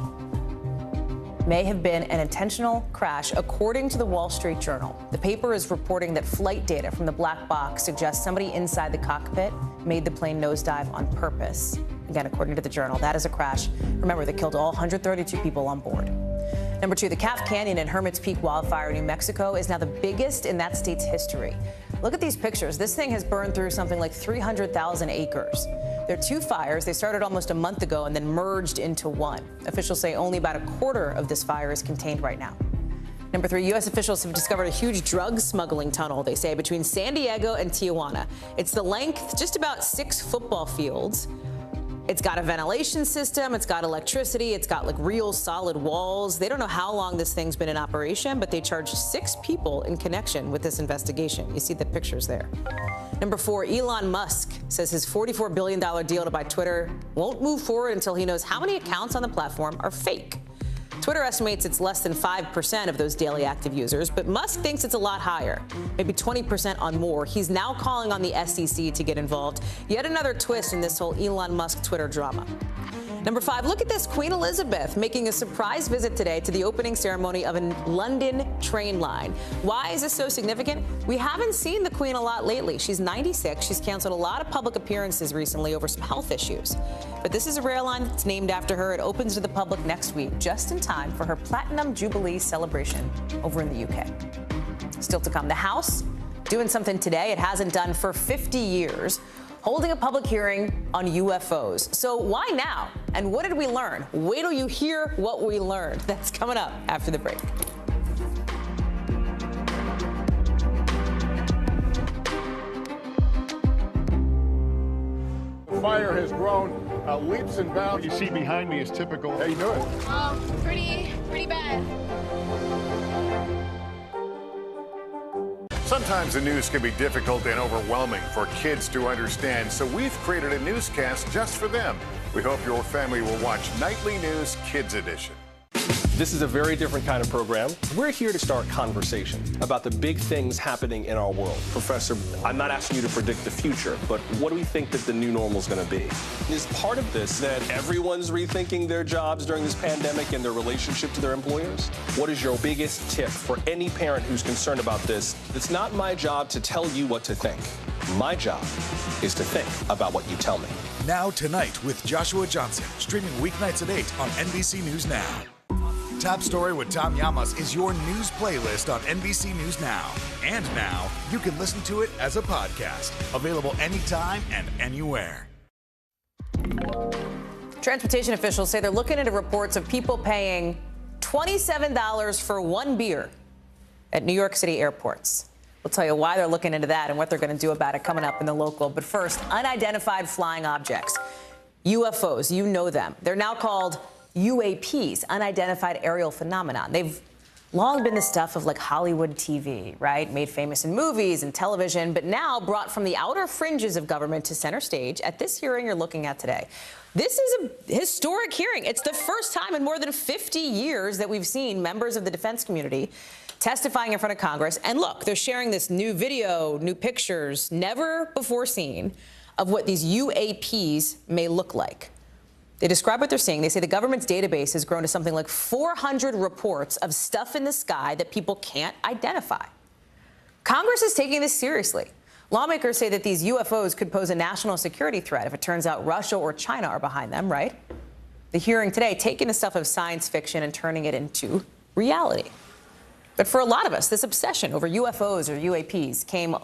may have been an intentional crash, according to the Wall Street Journal. The paper is reporting that flight data from the black box suggests somebody inside the cockpit made the plane nosedive on purpose. Again, according to the Journal, that is a crash, remember, that killed all 132 people on board. Number 2, the Calf Canyon and Hermit's Peak wildfire in New Mexico is now the biggest in that state's history. Look at these pictures. This thing has burned through something like 300,000 acres. There are 2 fires. They started almost a month ago and then merged into one. Officials say only about a quarter of this fire is contained right now. Number 3, U.S. officials have discovered a huge drug smuggling tunnel, they say, between San Diego and Tijuana. It's the length just about 6 football fields. It's got a ventilation system, it's got electricity, it's got like real solid walls. They don't know how long this thing's been in operation, but they charged 6 people in connection with this investigation. You see the pictures there. Number 4, Elon Musk says his $44 billion deal to buy Twitter won't move forward until he knows how many accounts on the platform are fake. Twitter estimates it's less than 5% of those daily active users, but Musk thinks it's a lot higher, maybe 20% on more. He's now calling on the SEC to get involved. Yet another twist in this whole Elon Musk Twitter drama. Number 5, look at this. Queen Elizabeth making a surprise visit today to the opening ceremony of a London train line. Why is this so significant? We haven't seen the Queen a lot lately. She's 96. She's canceled a lot of public appearances recently over some health issues. But this is a rail line that's named after her. It opens to the public next week, just in time for her Platinum Jubilee celebration over in the UK. Still to come, the House doing something today it hasn't done for 50 years, holding a public hearing on UFOs. So why now? And what did we learn? Wait till you hear what we learned. That's coming up after the break. The fire has grown leaps and bounds. What you see behind me is typical. How you doing? Pretty bad. Sometimes the news can be difficult and overwhelming for kids to understand, so we've created a newscast just for them. We hope your family will watch Nightly News Kids Edition. This is a very different kind of program. We're here to start conversation about the big things happening in our world. Professor, I'm not asking you to predict the future, but what do we think that the new normal is going to be? Is part of this that everyone's rethinking their jobs during this pandemic and their relationship to their employers? What is your biggest tip for any parent who's concerned about this? It's not my job to tell you what to think. My job is to think about what you tell me. Now Tonight with Joshua Johnson, streaming weeknights at 8 on NBC News Now. Top Story with Tom Llamas is your news playlist on NBC News Now. And now, you can listen to it as a podcast. Available anytime and anywhere. Transportation officials say they're looking into reports of people paying $27 for one beer at New York City airports. We'll tell you why they're looking into that and what they're going to do about it coming up in the local. But first, unidentified flying objects. UFOs, you know them. They're now called UAPs, unidentified aerial phenomenon. They've long been the stuff of like Hollywood TV, right? Made famous in movies and television, but now brought from the outer fringes of government to center stage at this hearing you're looking at today. This is a historic hearing. It's the first time in more than 50 years that we've seen members of the defense community testifying in front of Congress. And look, they're sharing this new video, new pictures, never before seen, of what these UAPs may look like. They describe what they're seeing. They say the government's database has grown to something like 400 reports of stuff in the sky that people can't identify. Congress is taking this seriously. Lawmakers say that these UFOs could pose a national security threat if it turns out Russia or China are behind them, right? The hearing today taking the stuff of science fiction and turning it into reality. But for a lot of us, this obsession over UFOs or UAPs came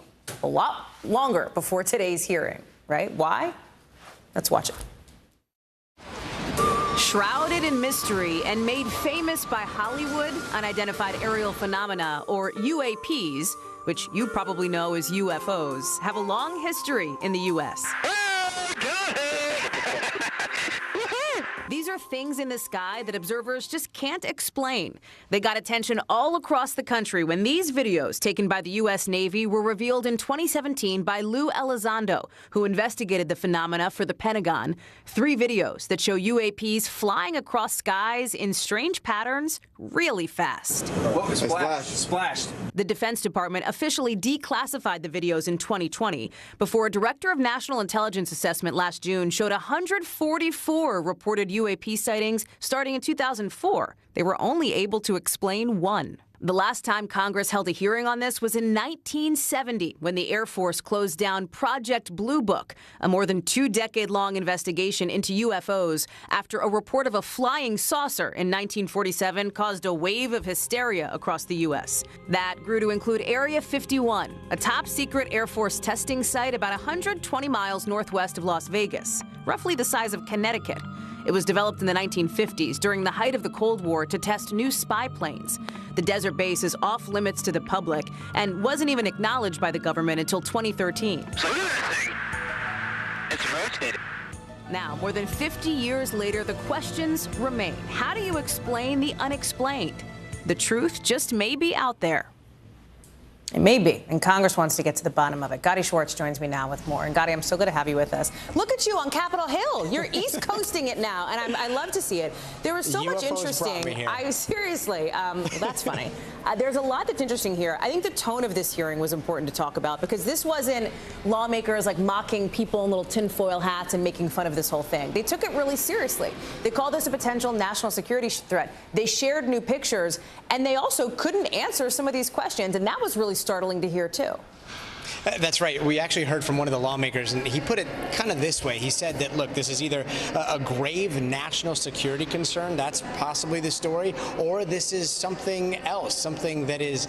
a lot longer before today's hearing, right? Why? Let's watch it. Shrouded in mystery and made famous by Hollywood, unidentified aerial phenomena, or UAPs, which you probably know as UFOs, have a long history in the U.S. These are things in the sky that observers just can't explain. They got attention all across the country when these videos taken by the U.S. Navy were revealed in 2017 by Lou Elizondo, who investigated the phenomena for the Pentagon. 3 videos that show UAPs flying across skies in strange patterns really fast. Whoa, splashed. The Defense Department officially declassified the videos in 2020 before a Director of National Intelligence Assessment last June showed 144 reported UAP sightings starting in 2004. They were only able to explain 1. The last time Congress held a hearing on this was in 1970 when the Air Force closed down Project Blue Book, a more than 2-decade-long investigation into UFOs after a report of a flying saucer in 1947 caused a wave of hysteria across the U.S. That grew to include Area 51, a top-secret Air Force testing site about 120 miles northwest of Las Vegas, roughly the size of Connecticut. It was developed in the 1950s during the height of the Cold War to test new spy planes. The desert base is off limits to the public and wasn't even acknowledged by the government until 2013. So look at that thing. It's rotating. Now, more than 50 years later, the questions remain. How do you explain the unexplained? The truth just may be out there. It may be, and Congress wants to get to the bottom of it. Gadi Schwartz joins me now with more. And Gadi, I'm so good to have you with us. Look at you on Capitol Hill. You're East Coasting it now, and I love to see it. There was so much interesting. Seriously, well, that's funny. There's a lot that's interesting here. I think the tone of this hearing was important to talk about because this wasn't lawmakers like mocking people in little tinfoil hats and making fun of this whole thing. They took it really seriously. They called this a potential national security threat. They shared new pictures, and they also couldn't answer some of these questions, and that was really startling to hear, too. That's right. We actually heard from one of the lawmakers, and he put it kind of this way. He said that, look, this is either a grave national security concern, that's possibly the story, or this is something else, something that is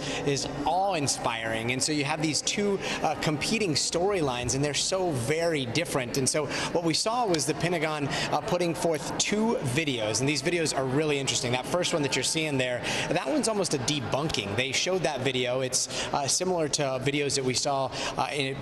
awe-inspiring. And so you have these two competing storylines, and they're so very different. And so what we saw was the Pentagon putting forth two videos, and these videos are really interesting. That first one that you're seeing there, that one's almost a debunking. They showed that video. It's similar to videos that we saw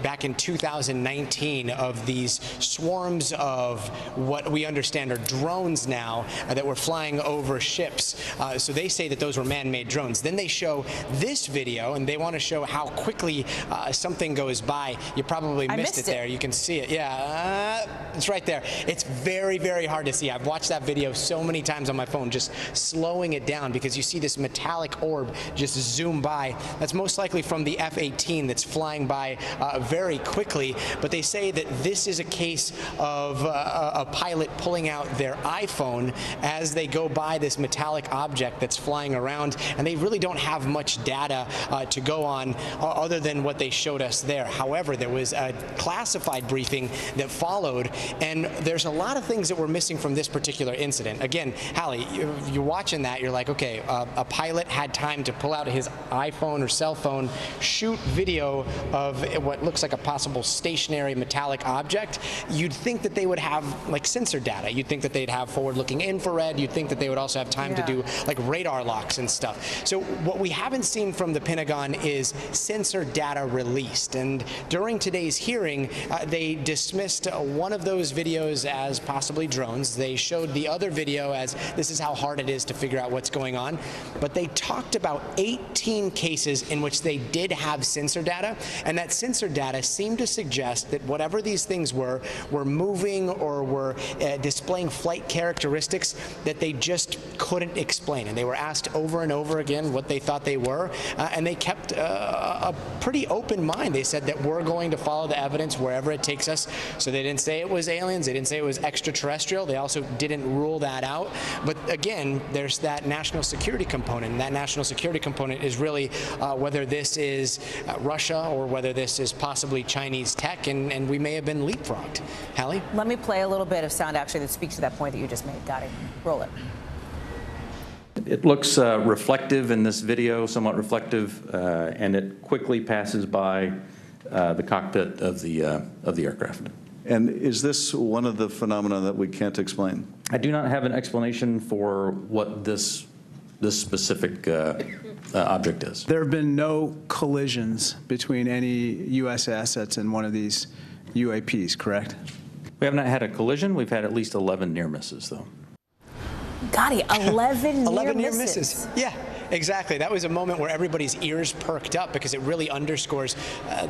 back in 2019 of these swarms of what we understand are drones now that were flying over ships. So they say that those were man-made drones. Then they show this video, and they want to show how quickly something goes by. You probably missed it there. You can see it. Yeah, it's right there. It's very, very hard to see. I've watched that video so many times on my phone, just slowing it down because you see this metallic orb just zoom by. That's most likely from the F-18 that's flying by very quickly. But they say that this is a case of a pilot pulling out their iPhone as they go by this metallic object that's flying around, and they really don't have much data to go on other than what they showed us there. However, there was a classified briefing that followed, and there's a lot of things that we're missing from this particular incident. Again, Hallie, you're watching that, you're like, okay, a pilot had time to pull out his iPhone or cell phone, shoot video of what looks like a possible stationary metallic object. You'd think that they would have like sensor data. You'd think that they'd have forward-looking infrared. You'd think that they would also have time to do like radar locks and stuff. So what we haven't seen from the Pentagon is sensor data released. And during today's hearing, they dismissed one of those videos as possibly drones. They showed the other video as this is how hard it is to figure out what's going on. But they talked about 18 cases in which they did have sensor data, and that sensor data seemed to suggest that whatever these things were moving or were displaying flight characteristics that they just couldn't explain. And they were asked over and over again what they thought they were, and they kept a pretty open mind. They said that we're going to follow the evidence wherever it takes us. So they didn't say it was aliens. They didn't say it was extraterrestrial. They also didn't rule that out. But again, there's that national security component, and that national security component is really whether this is Russia or whether this is possibly Chinese tech, and we may have been leapfrogged. Hallie? Let me play a little bit of sound actually that speaks to that point that you just made. Gotti, roll it. It looks reflective in this video, somewhat reflective, and it quickly passes by the cockpit of the aircraft. And is this one of the phenomena that we can't explain? I do not have an explanation for what this specific object is. There have been no collisions between any U.S. assets and one of these UAPs, correct? We have not had a collision. We've had at least 11 near misses, though. Gotti, 11 near misses. Yeah. Exactly. That was a moment where everybody's ears perked up because it really underscores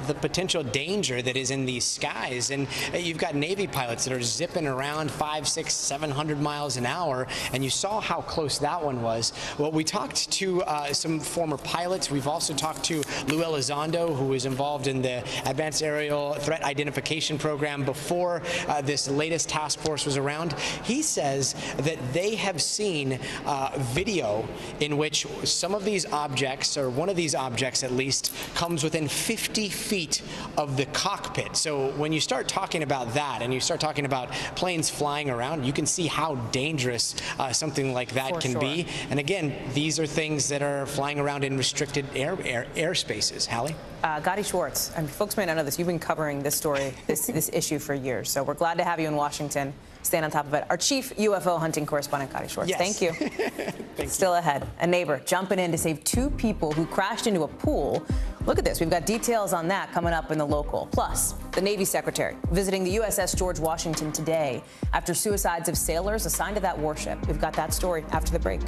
the potential danger that is in these skies. And you've got Navy pilots that are zipping around 500, 600, 700 miles an hour, and you saw how close that one was. Well, we talked to some former pilots. We've also talked to Lou Elizondo, who was involved in the Advanced Aerial Threat Identification Program before this latest task force was around. He says that they have seen video in which some of these objects, or one of these objects at least, comes within 50 feet of the cockpit. So when you start talking about that and you start talking about planes flying around, you can see how dangerous something like that can be. And again, these are things that are flying around in restricted airspaces. Hallie? Gotti Schwartz, and folks may not know this, you've been covering this story, this issue for years. So we're glad to have you in Washington. Staying on top of it. Our chief UFO hunting correspondent, Gotti Schwartz. Yes. Thank you. Still ahead. A neighbor jumping in to save two people who crashed into a pool. Look at this. We've got details on that coming up in the local. Plus, the Navy Secretary visiting the USS George Washington today after suicides of sailors assigned to that warship. We've got that story after the break.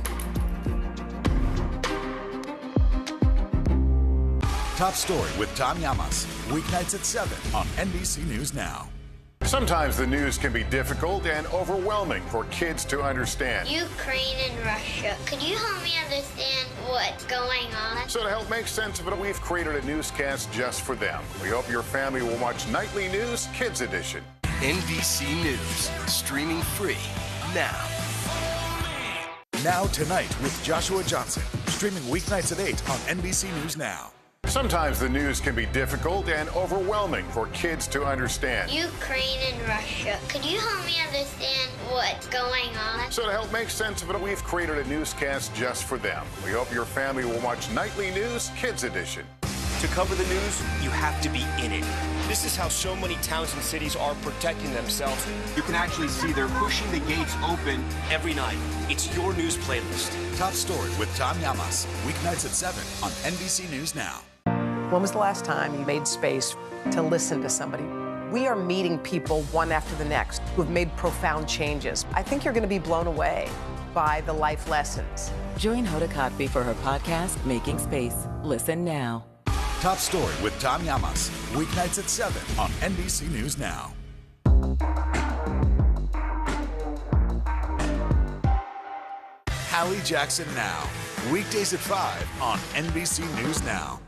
Top Story with Tom Llamas, weeknights at 7 on NBC News Now. Sometimes the news can be difficult and overwhelming for kids to understand. Ukraine and Russia. Could you help me understand what's going on? So to help make sense of it, we've created a newscast just for them. We hope your family will watch Nightly News Kids Edition. NBC News, streaming free now. Now Tonight with Joshua Johnson, streaming weeknights at 8 on NBC News Now. Sometimes the news can be difficult and overwhelming for kids to understand. Ukraine and Russia. Could you help me understand what's going on? So to help make sense of it, we've created a newscast just for them. We hope your family will watch Nightly News Kids Edition. To cover the news, you have to be in it. This is how so many towns and cities are protecting themselves. You can actually see they're pushing the gates open every night. It's your news playlist. Top Story with Tom Llamas, weeknights at 7 on NBC News Now. When was the last time you made space to listen to somebody? We are meeting people one after the next who have made profound changes. I think you're going to be blown away by the life lessons. Join Hoda Kotb for her podcast, Making Space. Listen now. Top Story with Tom Llamas, weeknights at 7 on NBC News Now. Hallie Jackson Now, weekdays at 5 on NBC News Now.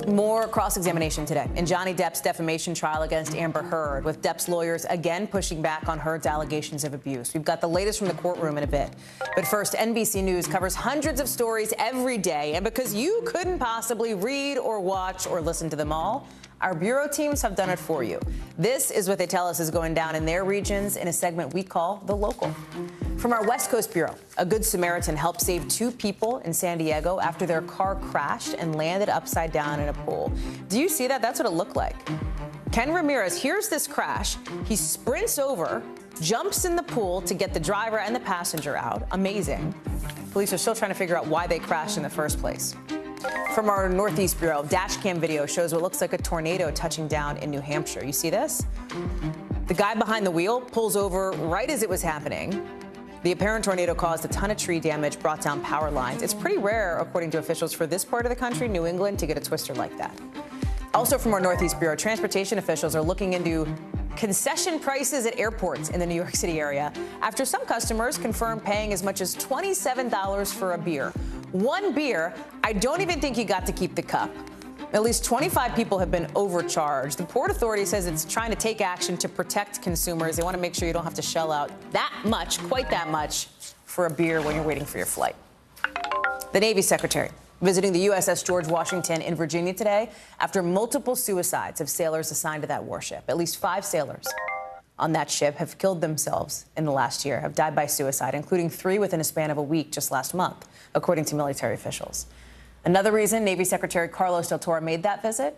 More cross-examination today in Johnny Depp's defamation trial against Amber Heard, with Depp's lawyers again pushing back on Heard's allegations of abuse. We've got the latest from the courtroom in a bit. But first, NBC News covers hundreds of stories every day, and because you couldn't possibly read or watch or listen to them all, our bureau teams have done it for you. This is what they tell us is going down in their regions in a segment we call The Local. From our West Coast Bureau, a Good Samaritan helped save 2 people in San Diego after their car crashed and landed upside down in a pool. Do you see that? That's what it looked like. Ken Ramirez hears this crash. He sprints over, jumps in the pool to get the driver and the passenger out. Amazing. Police are still trying to figure out why they crashed in the first place. From our Northeast Bureau, dash cam video shows what looks like a tornado touching down in New Hampshire. You see this? The guy behind the wheel pulls over right as it was happening. The apparent tornado caused a ton of tree damage, brought down power lines. It's pretty rare, according to officials, for this part of the country, New England, to get a twister like that. Also from our Northeast Bureau, transportation officials are looking into concession prices at airports in the New York City area after some customers confirmed paying as much as $27 for a beer. One beer, I don't even think you got to keep the cup. At least 25 people have been overcharged. The Port Authority says it's trying to take action to protect consumers. They want to make sure you don't have to shell out that much, quite that much, for a beer when you're waiting for your flight. The Navy Secretary visiting the USS George Washington in Virginia today after multiple suicides of sailors assigned to that warship. At least 5 sailors on that ship have killed themselves in the last year, have died by suicide, including 3 within a span of a week just last month, according to military officials. Another reason Navy Secretary Carlos Del Toro made that visit?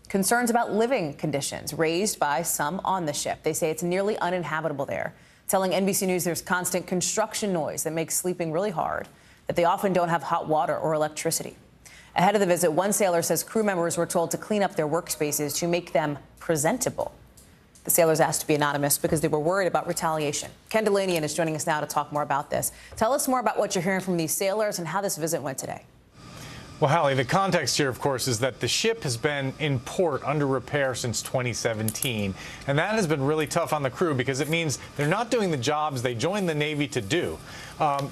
Concerns about living conditions raised by some on the ship. They say it's nearly uninhabitable there, telling NBC News there's constant construction noise that makes sleeping really hard, that they often don't have hot water or electricity. Ahead of the visit, one sailor says crew members were told to clean up their workspaces to make them presentable. The sailors asked to be anonymous because they were worried about retaliation. Ken Delanian is joining us now to talk more about this. Tell us more about what you're hearing from these sailors and how this visit went today. Well, Hallie, the context here, of course, is that the ship has been in port under repair since 2017. And that has been really tough on the crew because it means they're not doing the jobs they joined the Navy to do.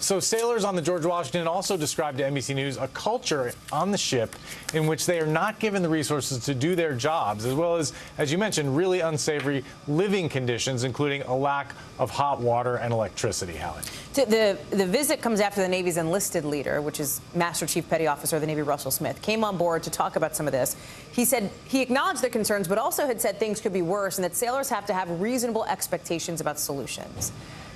So sailors on the George Washington also described to NBC News a culture on the ship in which they are not given the resources to do their jobs, as well as you mentioned, really unsavory living conditions, including a lack of hot water and electricity, Hallie. The visit comes after the Navy's enlisted leader, which is Master Chief Petty Officer of the Navy Russell Smith, came on board to talk about some of this. He said he acknowledged the concerns, but also had said things could be worse and that sailors have to have reasonable expectations about solutions.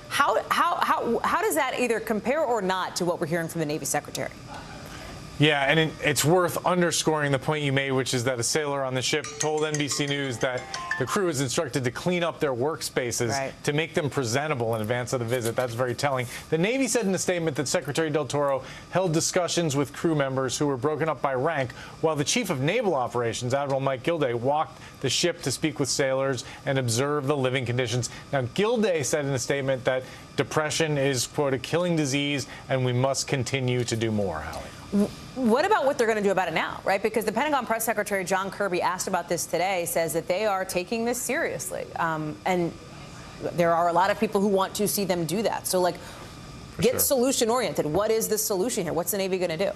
How does that either compare or not to what we're hearing from the Navy Secretary? Yeah, and it's worth underscoring the point you made, which is that a sailor on the ship told NBC News that the crew is instructed to clean up their workspaces to make them presentable in advance of the visit. That's very telling. The Navy said in a statement that Secretary Del Toro held discussions with crew members who were broken up by rank, while the Chief of Naval Operations, Admiral Mike Gilday, walked the ship to speak with sailors and observe the living conditions. Now, Gilday said in a statement that depression is, quote, a killing disease, and we must continue to do more, Hallie. What about what they're going to do about it now, right? Because the Pentagon Press Secretary John Kirby asked about this today, says that they are taking this seriously. And there are a lot of people who want to see them do that. So, like, get solution-oriented. What is the solution here? What's the Navy going to do?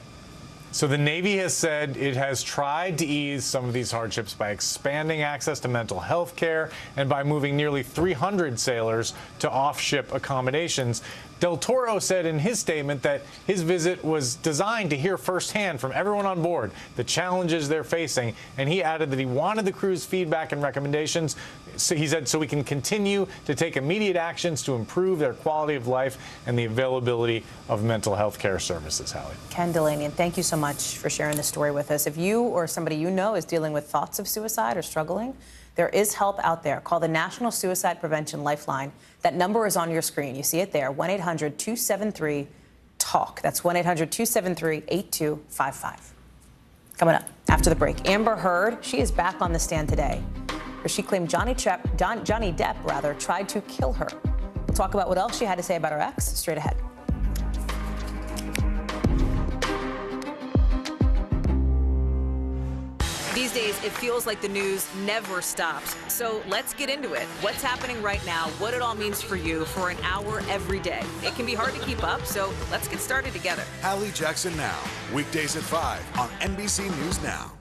So the Navy has said it has tried to ease some of these hardships by expanding access to mental health care and by moving nearly 300 sailors to off-ship accommodations. Del Toro said in his statement that his visit was designed to hear firsthand from everyone on board the challenges they're facing, and he added that he wanted the crew's feedback and recommendations. So he said, so we can continue to take immediate actions to improve their quality of life and the availability of mental health care services. Hallie. Ken Delaney, thank you so much for sharing this story with us. If you or somebody you know is dealing with thoughts of suicide or struggling, there is help out there. Call the National Suicide Prevention Lifeline. That number is on your screen. You see it there, 1-800-273-TALK. That's 1-800-273-8255. Coming up after the break, Amber Heard, she is back on the stand today, where she claimed Johnny Depp tried to kill her. We'll talk about what else she had to say about her ex straight ahead. These days, it feels like the news never stops. So let's get into it. What's happening right now, what it all means for you for an hour every day. It can be hard to keep up, so let's get started together. Hallie Jackson Now, weekdays at 5 on NBC News Now.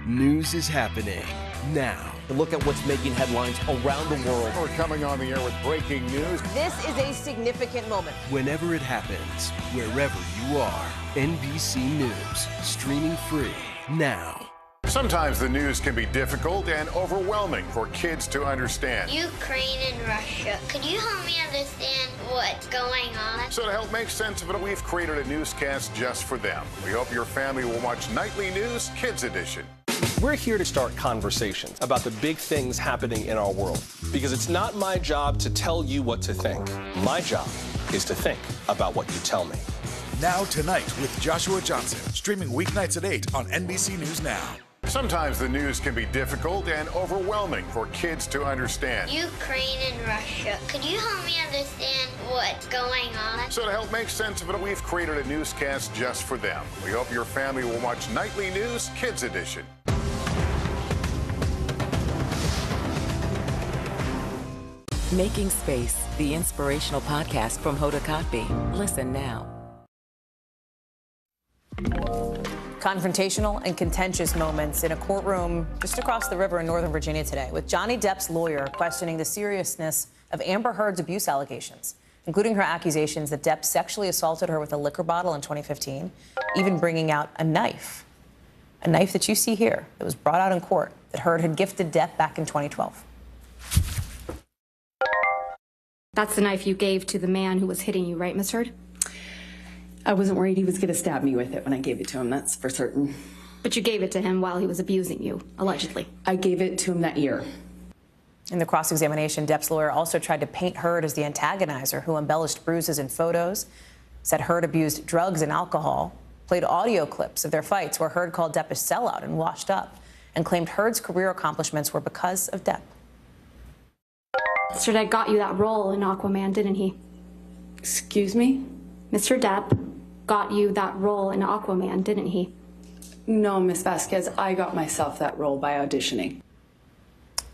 News is happening now. To look at what's making headlines around the world. We're coming on the air with breaking news. This is a significant moment. Whenever it happens, wherever you are, NBC News, streaming free now. Sometimes the news can be difficult and overwhelming for kids to understand. Ukraine and Russia. Could you help me understand what's going on? So to help make sense of it, we've created a newscast just for them. We hope your family will watch Nightly News Kids Edition. We're here to start conversations about the big things happening in our world, because it's not my job to tell you what to think. My job is to think about what you tell me. Now Tonight with Joshua Johnson, streaming weeknights at 8 on NBC News Now. Sometimes the news can be difficult and overwhelming for kids to understand. Ukraine and Russia. Could you help me understand what's going on? So to help make sense of it, we've created a newscast just for them. We hope your family will watch Nightly News Kids Edition. Making Space, the inspirational podcast from Hoda Kotb. Listen now. Confrontational and contentious moments in a courtroom just across the river in Northern Virginia today, with Johnny Depp's lawyer questioning the seriousness of Amber Heard's abuse allegations, including her accusations that Depp sexually assaulted her with a liquor bottle in 2015, even bringing out a knife that you see here that was brought out in court that Heard had gifted Depp back in 2012. That's the knife you gave to the man who was hitting you, right, Miss Heard? I wasn't worried he was going to stab me with it when I gave it to him, that's for certain. But you gave it to him while he was abusing you, allegedly. I gave it to him that year. In the cross-examination, Depp's lawyer also tried to paint Heard as the antagonizer who embellished bruises and photos, said Heard abused drugs and alcohol, played audio clips of their fights where Heard called Depp a sellout and washed up, and claimed Heard's career accomplishments were because of Depp. Mr. Depp got you that role in Aquaman, didn't he? Excuse me? Mr. Depp got you that role in Aquaman, didn't he? No, Miss Vasquez, I got myself that role by auditioning.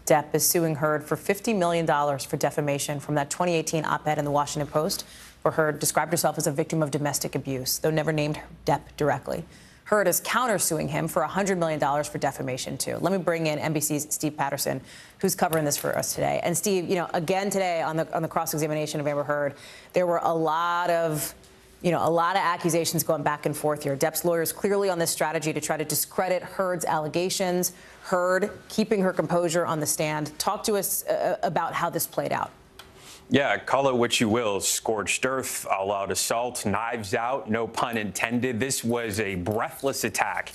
Depp is suing Heard for $50 million for defamation from that 2018 op-ed in the Washington Post, where Heard described herself as a victim of domestic abuse, though never named Depp directly. Heard is countersuing him for $100 million for defamation, too. Let me bring in NBC's Steve Patterson, who's covering this for us today. And Steve, again today on the cross-examination of Amber Heard, there were a lot of accusations going back and forth here. Depp's lawyers clearly on this strategy to try to discredit Heard's allegations. Heard keeping her composure on the stand. Talk to us about how this played out. Yeah, call it what you will. Scorched earth, all-out assault, knives out, no pun intended. This was a breathless attack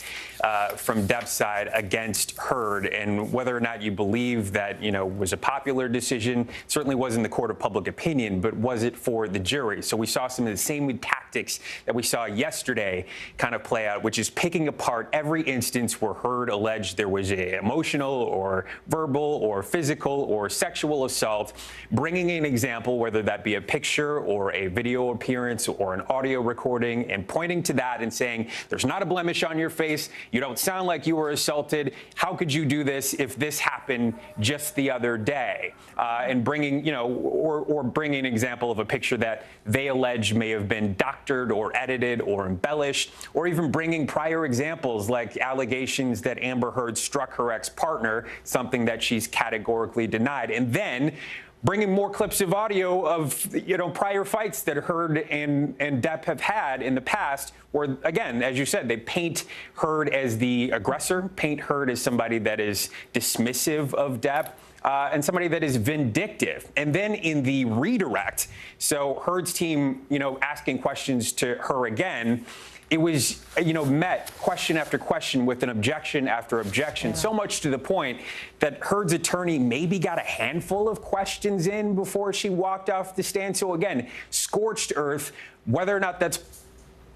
from Depp's side against Heard. And whether or not you believe that, was a popular decision, certainly wasn't the court of public opinion, but was it for the jury? So we saw some of the same tactics that we saw yesterday kind of play out, which is picking apart every instance where Heard alleged there was a emotional or verbal or physical or sexual assault, bringing in example, whether that be a picture or a video appearance or an audio recording, and pointing to that and saying, there's not a blemish on your face, you don't sound like you were assaulted, how could you do this if this happened just the other day? And bringing, or bringing an example of a picture that they allege may have been doctored or edited or embellished, or even bringing prior examples like allegations that Amber Heard struck her ex-partner, something that she's categorically denied, and then bringing more clips of audio of prior fights that Heard and Depp have had in the past, where, again, as you said, they paint Heard as the aggressor, paint Heard as somebody that is dismissive of Depp, and somebody that is vindictive. And then in the redirect, so Heard's team, asking questions to her again, it was, met question after question with an objection after objection, so much to the point that Heard's attorney maybe got a handful of questions in before she walked off the stand. So again, scorched earth. Whether or not that's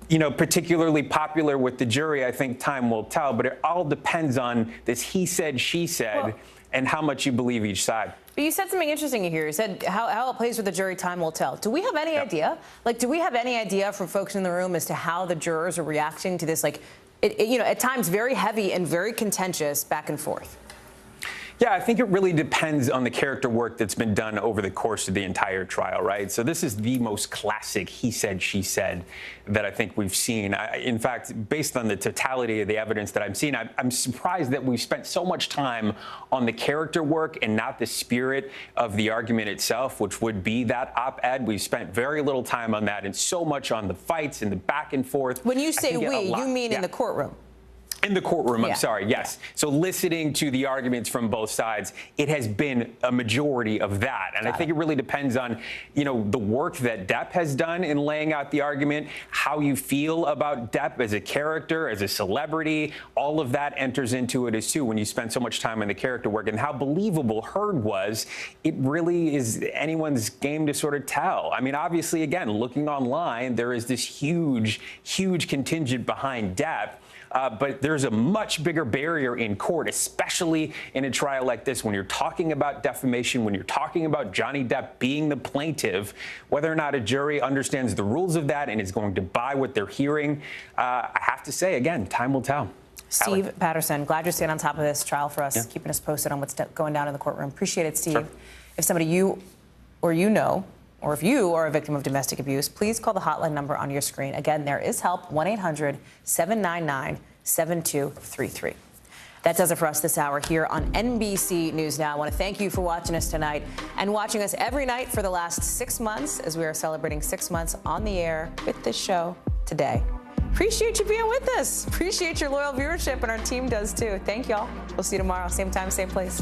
particularly popular with the jury, I think time will tell. But it all depends on this he said, she said, and how much you believe each side. But you said something interesting here. You said how it plays with the jury, time will tell. Do we have any idea? Do we have any idea from folks in the room as to how the jurors are reacting to this, at times very heavy and very contentious back and forth? Yeah, I think it really depends on the character work that's been done over the course of the entire trial, right? So this is the most classic he said, she said that I think we've seen. In fact, based on the totality of the evidence that I'm seeing, I'm surprised that we've spent so much time on the character work and not the spirit of the argument itself, which would be that op-ed. We've spent very little time on that and so much on the fights and the back and forth. When you say we, you mean in the courtroom? In the courtroom, I'm sorry, yes. So listening to the arguments from both sides, it has been a majority of that. And I think it really depends on, the work that Depp has done in laying out the argument, how you feel about Depp as a character, as a celebrity. All of that enters into it as too when you spend so much time on the character work, and how believable Heard was. It really is anyone's game to sort of tell. I mean, obviously, again, looking online, there is this huge, huge contingent behind Depp. But there's a much bigger barrier in court, especially in a trial like this, when you're talking about defamation, when you're talking about Johnny Depp being the plaintiff, whether or not a jury understands the rules of that and is going to buy what they're hearing. I have to say, again, time will tell. Steve Patterson, glad you're staying on top of this trial for us, keeping us posted on what's going down in the courtroom. Appreciate it, Steve. Sure. If somebody or if you are a victim of domestic abuse, please call the hotline number on your screen. Again, there is help, 1-800-799-7233. That does it for us this hour here on NBC News Now. I want to thank you for watching us tonight and watching us every night for the last 6 months, as we are celebrating 6 months on the air with this show today. Appreciate you being with us. Appreciate your loyal viewership, and our team does too. Thank y'all. We'll see you tomorrow, same time, same place.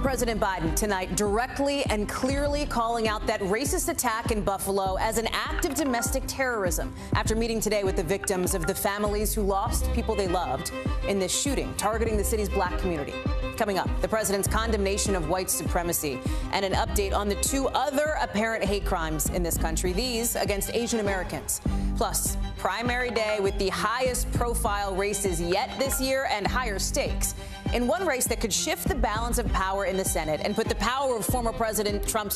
President Biden tonight directly and clearly calling out that racist attack in Buffalo as an act of domestic terrorism after meeting today with the victims of the families who lost people they loved in this shooting targeting the city's black community. Coming up, the president's condemnation of white supremacy and an update on the 2 other apparent hate crimes in this country, these against Asian Americans. Plus, primary day with the highest profile races yet this year and higher stakes in one race that could shift the balance of power in the Senate and put the power of former President Trump's